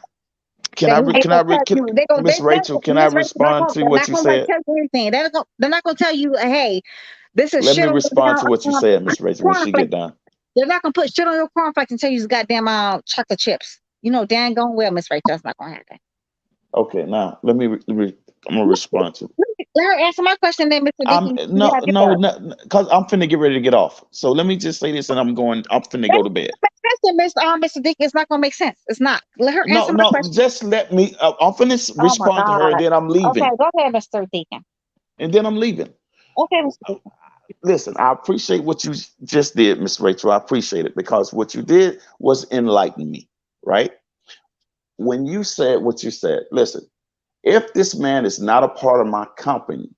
Can They I? ain't Can I? gonna tell you. Miss Rachel, can I Miss Rachel respond to they're what not you gonna like said? tell you anything. They're not gonna tell you, hey, this is Let me shit on your respond to what you damn said, Miss Rachel, when she get cornflakes. done. They're not gonna put shit on your cornflakes and tell you it's goddamn chocolate chips. Dang going well, Miss Rachel, that's not gonna happen. Okay, now let me. I'm gonna respond to. Let her answer my question, then Mr. Dickey. No, because I'm finna get ready to get off. So let me just say this, and I'm finna go to bed. Mr. Dickey, it's not gonna make sense. It's not. Let her answer my question. Just let me. I'm finna Oh my respond to her, God. then I'm leaving. Okay, go ahead, Mr. Deacon. And then I'm leaving. Okay, Mr. Deacon. Listen, I appreciate what you just did, Miss Rachel. I appreciate it because what you did was enlighten me, right? When you said what you said, listen, if this man is not a part of my company,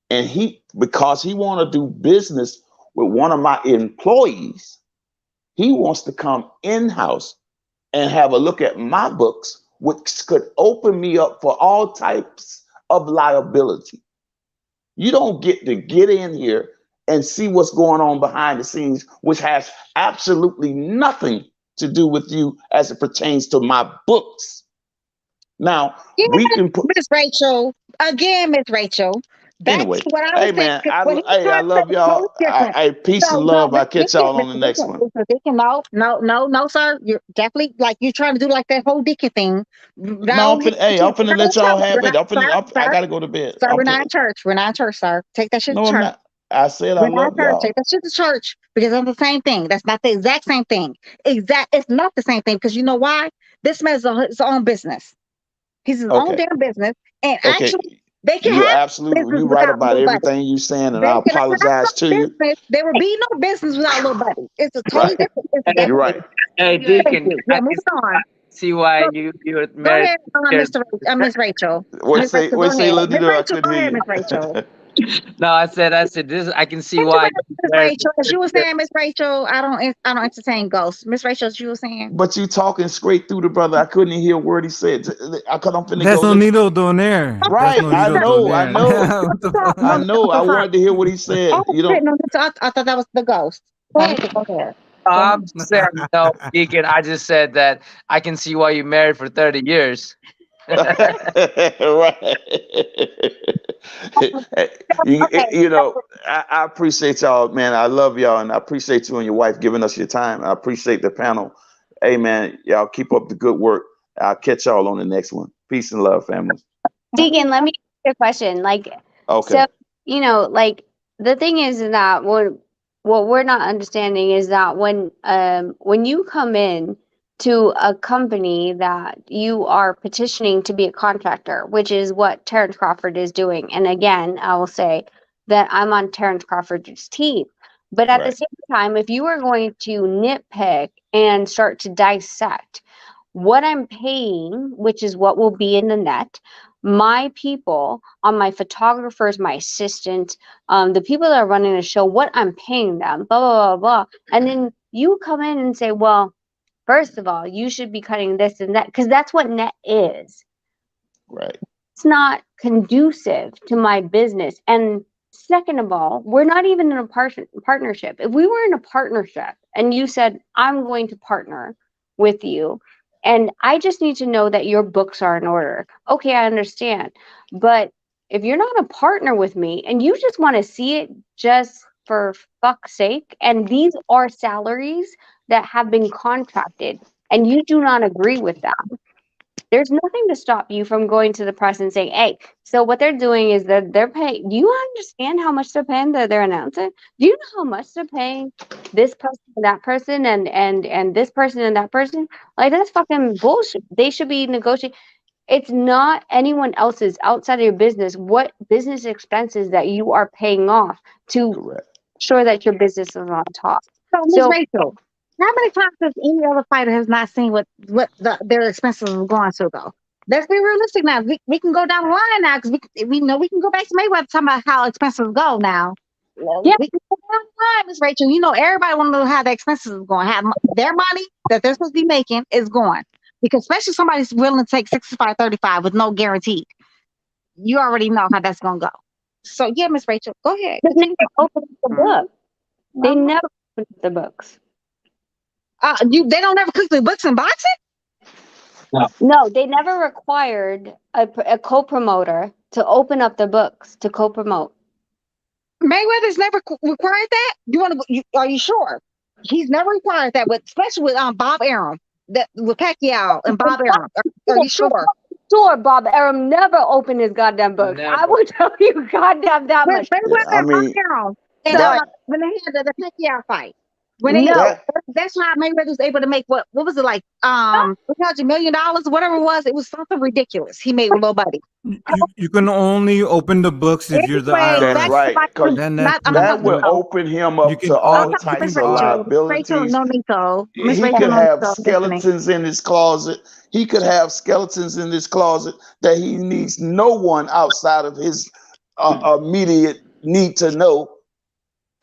and because he want to do business with one of my employees, he wants to come in-house and have a look at my books, which could open me up for all types of liability. You don't get to get in here and see what's going on behind the scenes, which has absolutely nothing to do with you as it pertains to my books. Now, we can put Miss Rachel, again, Miss Rachel. Back anyway. to what I Hey was saying. man, When he was I trying to say love it's totally y'all. different. Peace and love. I catch y'all on the Mr. next Deacon, one. Mr. Deacon, no, sir. You're definitely like you're trying to do like that whole Deacon thing. No, I'm finna let y'all have it. I gotta go to bed. Sir, we're not in church. We're not in church, sir. Take that shit to No, I'm church. not. I said I We're not love in church. Take y'all. that shit to church because it's the same thing. That's not the exact same thing. It's not the same thing because you know why? This man's his own business. He's his own Okay. damn business, and Okay. actually, they can You're have absolutely business right without about little buddy. everything you saying, and They I can have apologize to no you. business. There will be no business without little buddy. It's a totally Right. different. It's a You're different. right. Hey, Thank Deacon, you. Yeah, moving on. see why Go, you were go married. ahead, Miss Rachel. What Miss Rachel, say, go ahead. little Miss dude? I Rachel, couldn't go hear ahead, you. Miss Rachel. No, I said this. I can see What you why at, you Miss married Rachel? for As you 30 were years. saying, Miss Rachel, I don't entertain ghosts. Miss Rachel, as you were saying. But you talking straight through the brother. I couldn't hear a word he said. I'm finna That's go no listen. needle doing there. That's Right. no I needle doing know. I there. know. What the fuck? I know. I wanted to hear what he said. You know. I thought that was the ghost. Go ahead. Go ahead. I'm saying no, Deacon. I just said that I can see why you married for 30 years. Right. You know, I appreciate y'all, man. I love y'all, and I appreciate you and your wife giving us your time. I appreciate the panel. Hey, man, y'all keep up the good work. I'll catch y'all on the next one. Peace and love, family. Deacon, let me ask you a question. Okay. So, the thing is that what we're not understanding is that when you come in to a company that you are petitioning to be a contractor, which is what Terrence Crawford is doing. And again, I will say that I'm on Terrence Crawford's team. But at the Right. same time, if you are going to nitpick and start to dissect what I'm paying, which is what will be in the net, my people, on my photographers, my assistants, the people that are running the show, what I'm paying them, blah, blah, blah, blah. And then you come in and say, well, first of all, you should be cutting this and that, because that's what net is. Right. It's not conducive to my business. And second of all, we're not even in a partnership. If we were in a partnership and you said, I'm going to partner with you, and I just need to know that your books are in order. Okay, I understand. But if you're not a partner with me and you just want to see it just for fuck's sake, and these are salaries that have been contracted and you do not agree with that, There's nothing to stop you from going to the press and saying, "Hey, so what they're doing is that they're paying. Do you understand how much they're paying their announcer? Do you know how much they're paying this person, and that person, and this person and that person? Like that's fucking bullshit. They should be negotiating. It's not anyone else's outside of your business. What business expenses that you are paying off to ensure that your business is on top? So, Ms. So Rachel, how many times has any other fighter has not seen what their expenses are going to though? Let's be realistic now. We can go down the line now because we know we can go back to Mayweather talking about how expenses go now. yeah, We can go down the line, Ms. Rachel. You know everybody want to know how the expenses is going. How their money that they're supposed to be making is going. Because especially somebody's willing to take 65-35 with no guarantee. You already know how that's gonna go. So yeah, Miss Rachel, go ahead. they Continue. never open up the book. They never open up the books. They don't ever cook the books in boxing? No, they never required a co-promoter to open up the books to co-promote. Mayweather's never required that. Are you sure? He's never required that, especially with Bob Arum, that with Pacquiao and Bob Arum. Are you sure? Sure, Bob Arum never opened his goddamn books. I will tell you goddamn that much. Mayweather I and Bob mean, Arum, and that when they had the Pacquiao fight, No, that that's how Mayweather was able to make what was it like $300 million, whatever it was. It was something ridiculous. He made with nobody. You can only open the books if you're the Anyway, that's back IRS. to right, because Then not. that I'm not that that talking will the, about. open him you up can to I'm not all talking you Miss types can of Rachel. Miss Rachel, liabilities. no Nico. Miss He Rachel, could no have Nico. Listening. skeletons in his closet. He could have skeletons in his closet that he needs no one outside of his immediate need to know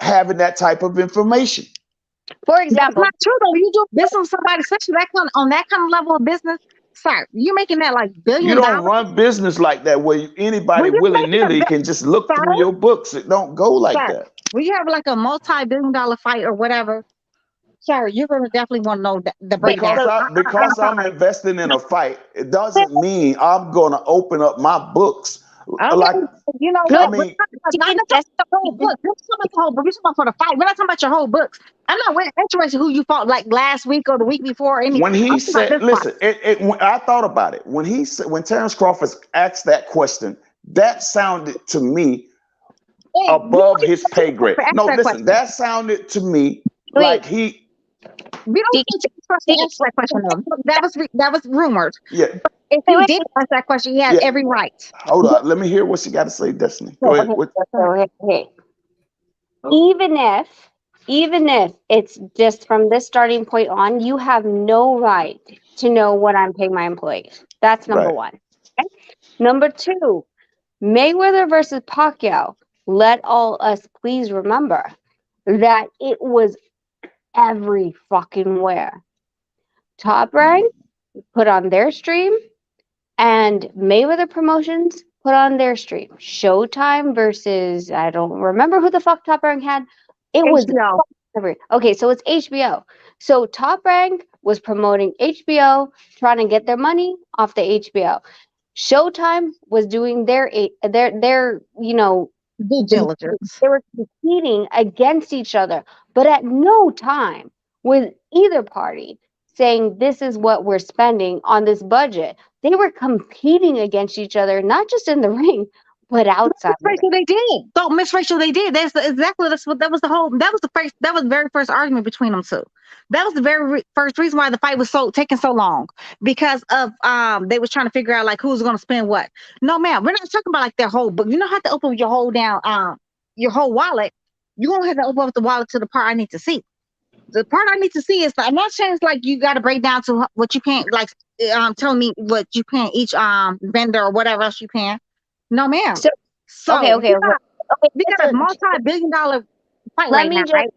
having that type of information. for That's example, not true though. You do business with somebody, especially on that kind of level of business. Sir, you're making that like You $billion. don't run business like that where anybody When you're willy making a nilly can just look sir, through your books. It don't go like sir, that. when you have like a multi-billion-dollar fight or whatever, sir, you're gonna definitely want to know the breakdown. Because I'm investing in a fight, it doesn't mean I'm gonna open up my books. Okay, Like, you know I what? good We're mean, not talking about the whole book. We're talking about the whole book. We're talking about for the fight. We're not talking about your whole books. I'm not interested who you fought like last week or the week before or when anything. I'm he talking about said, this fight. listen, when I thought about it. When he said, when Terrence Crawford asked that question, that sounded to me Hey, you above don't his pay grade. even ask No, that listen, question. that sounded to me wait, like he, We don't did want you to answer that question though. That was rumored. yeah, If wait, he wait, did ask that question, he had yeah. every right. Hold on, let me hear what she got to say, Destiny. Go ahead. What? okay. Even if it's just from this starting point on, you have no right to know what I'm paying my employees. That's number Right. one. Okay? Number two, Mayweather versus Pacquiao. Let all us please remember that it was every fucking where. Top Rank put on their stream, and Mayweather Promotions put on their stream. Showtime versus I don't remember who the fuck Top Rank had. It was HBO. okay, so it's HBO. So Top Rank was promoting HBO, trying to get their money off the HBO. Showtime was doing their Due diligence. they were competing against each other, but at no time was either party saying this is what we're spending on this budget. They were competing against each other, not just in the ring, but outside Miss the ring. Rachel, they did. Don't Miss Rachel, they did. That's what that was the whole. That was the very first argument between them two. That was the very first reason why the fight was taking so long because of they was trying to figure out like who's going to spend what. No, ma'am, we're not talking about like their whole book. You don't have to open your whole your whole wallet. You don't have to open up the wallet to the part I need to see. The part I need to see is I'm not saying it's like you got to break down to what you paying, like telling me what you paying each vendor or whatever else you paying. No, ma'am. So Okay. we got a multi-billion-dollar fight Let right me now, just right?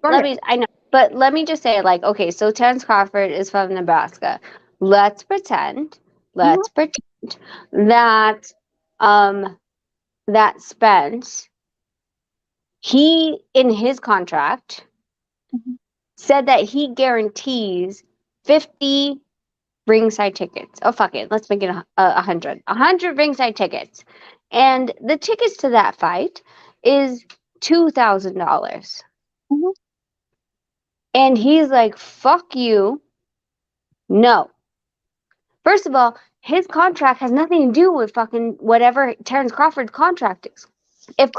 let me I know, but let me just say like okay, so Terrence Crawford is from Nebraska. Let's pretend that that Spence he in his contract said that he guarantees 50 ringside tickets. Oh fuck it, let's make it 100 ringside tickets, and the tickets to that fight is $2,000. And he's like, fuck you. No. First of all, his contract has nothing to do with fucking whatever Terrence Crawford's contract is. If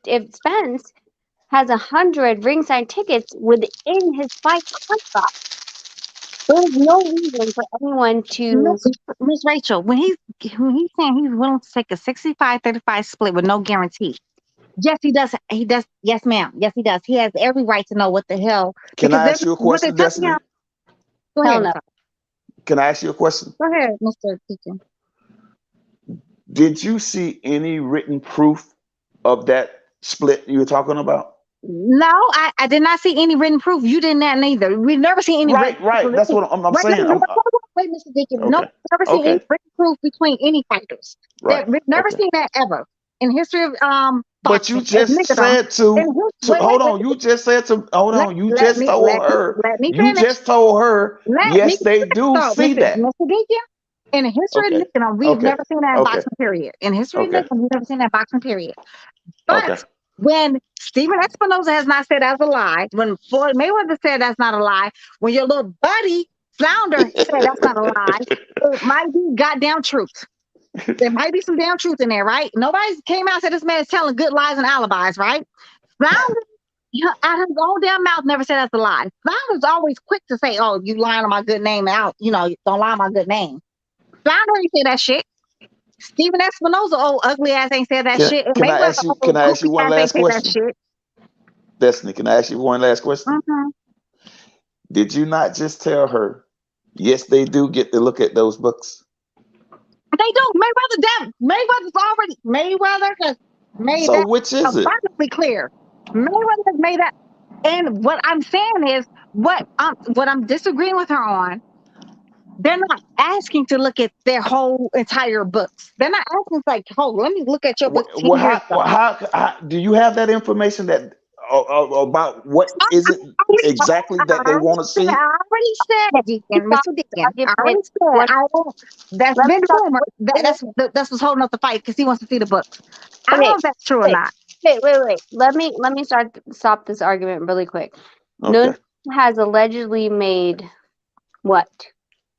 if Spence has 100 ringside tickets within his fight contract, there's no reason for anyone to. Miss Rachel, when he's saying he's willing to take a 65-35 split with no guarantee. Yes, he does. He does. Yes, ma'am. Yes, he does. He has every right to know what the hell. Can I ask you a question, Destiny? Go ahead. No. Can I ask you a question? Go ahead, Mr. Deacon. Did you see any written proof of that split you were talking about? No, I did not see any written proof. You did not neither. We've never seen any right. That's what I'm saying. Wait, Mr. Deacon. Okay. No, we've never seen any written proof between any fighters. Right. We've never seen that ever in history of But you just said to hold on. You just said to hold on. You just told her. You just told her. Yes, they do see that. Mr. Deacon, in the history of Nickon, we've never seen that in boxing period. In history of Nickon, we've never seen that boxing period. But when Steven Espinoza has not said that's a lie, when Floyd Mayweather said that's not a lie, when your little buddy Flounder said that's not a lie, it might be goddamn truth. There might be some damn truth in there, right? Nobody came out and said this man is telling good lies and alibis, right? Flounder, out of his own damn mouth, never said that's a lie. Flounder's always quick to say, "Oh, you lying on my good name out. Don't lie on my good name." Flounder ain't say that shit. Steven Espinoza, old ugly ass, ain't said that shit. Can I ask you one last question? Destiny, can I ask you one last question? Did you not just tell her, yes, they do get to look at those books? They do. Mayweather has made so that which is abundantly clear. Mayweather has made that. And what I'm saying is, what I'm disagreeing with her on, they're not asking to look at their whole entire books. They're not asking like, "Oh, let me look at your book." How do you have that information that about what is it exactly that they want to see? I already said, Deacon, Mr. Deacon. I already said I won't. That's been rumor. That's what's holding up the fight because he wants to see the books. I don't know if that's true or not. Wait. Let me stop this argument really quick. Okay. No has allegedly made what?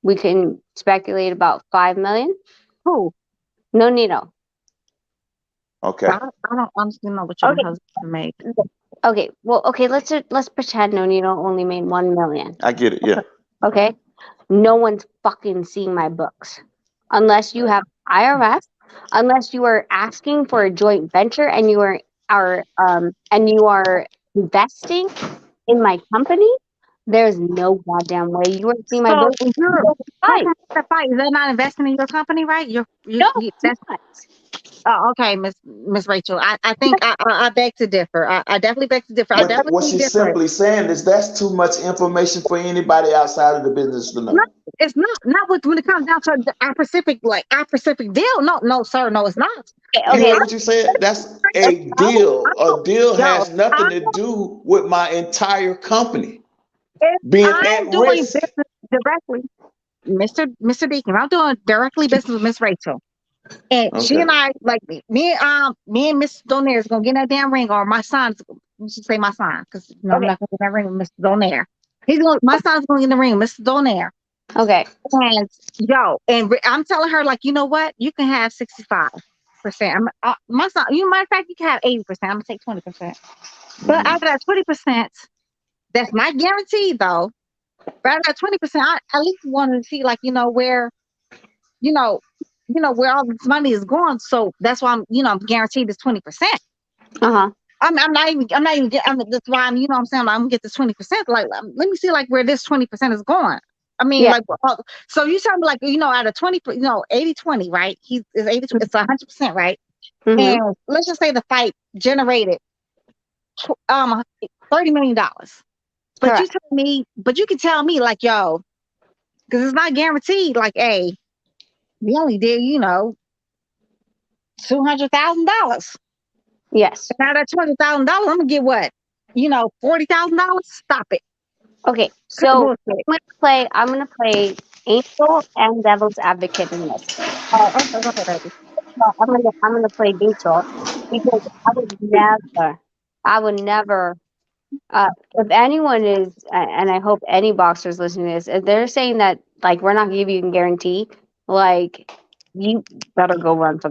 We can speculate about 5 million. Who? No Nino. Okay. I don't honestly know what your husband made. Okay. Well, okay. Let's pretend No Nino only made 1 million. I get it. Yeah. Okay. No one's fucking seeing my books unless you have IRS. Unless you are asking for a joint venture and you are investing in my company. There's no goddamn way you are seeing my book. If you're the fight, they're not investing in your company, right? That's not. Oh, okay, Miss Rachel. I think I beg to differ. I definitely beg to differ. What she's simply saying is that's too much information for anybody outside of the business to know. No, it's not when it comes down to our Pacific deal. No, sir, no, it's not. You hear what you said? That's a deal. A deal has nothing to do with my entire company. I'm doing business directly, Mr. Deacon. I'm doing directly business with Miss Rachel, and she and I, like me and Miss Donaire is gonna get in that damn ring, or my son's. We should say my son, because I'm not gonna get in that ring with Mr. Donaire. My son's going in the ring, Mr. Donaire. Okay. And I'm telling her, like, you know what? You can have 65%. My son, matter of fact, you can have 80%. I'm gonna take 20%. But out of that 20%. That's not guaranteed though. Rather than 20%, I at least wanted to see, like, where, where all this money is going. So that's why I'm guaranteed this 20%. I'm not even that's why I'm saying I'm gonna get this 20%. Like, let me see like where this 20% is going. I mean, so you tell me, like, out of 20, 80-20, right? It's 100%, right? And let's just say the fight generated $30 million. But you can tell me, like, yo, because it's not guaranteed, like, hey, we only did, $200,000. Yes. And out of $20,000, I'm gonna get what? $40,000? Stop it. Okay, so I'm gonna play angel and devil's advocate in this. Okay, baby. I'm gonna play neutral because I would never. If anyone is, and I hope any boxers listening to this, if they're saying that, like, we're not giving you a guarantee, Like, you better go run some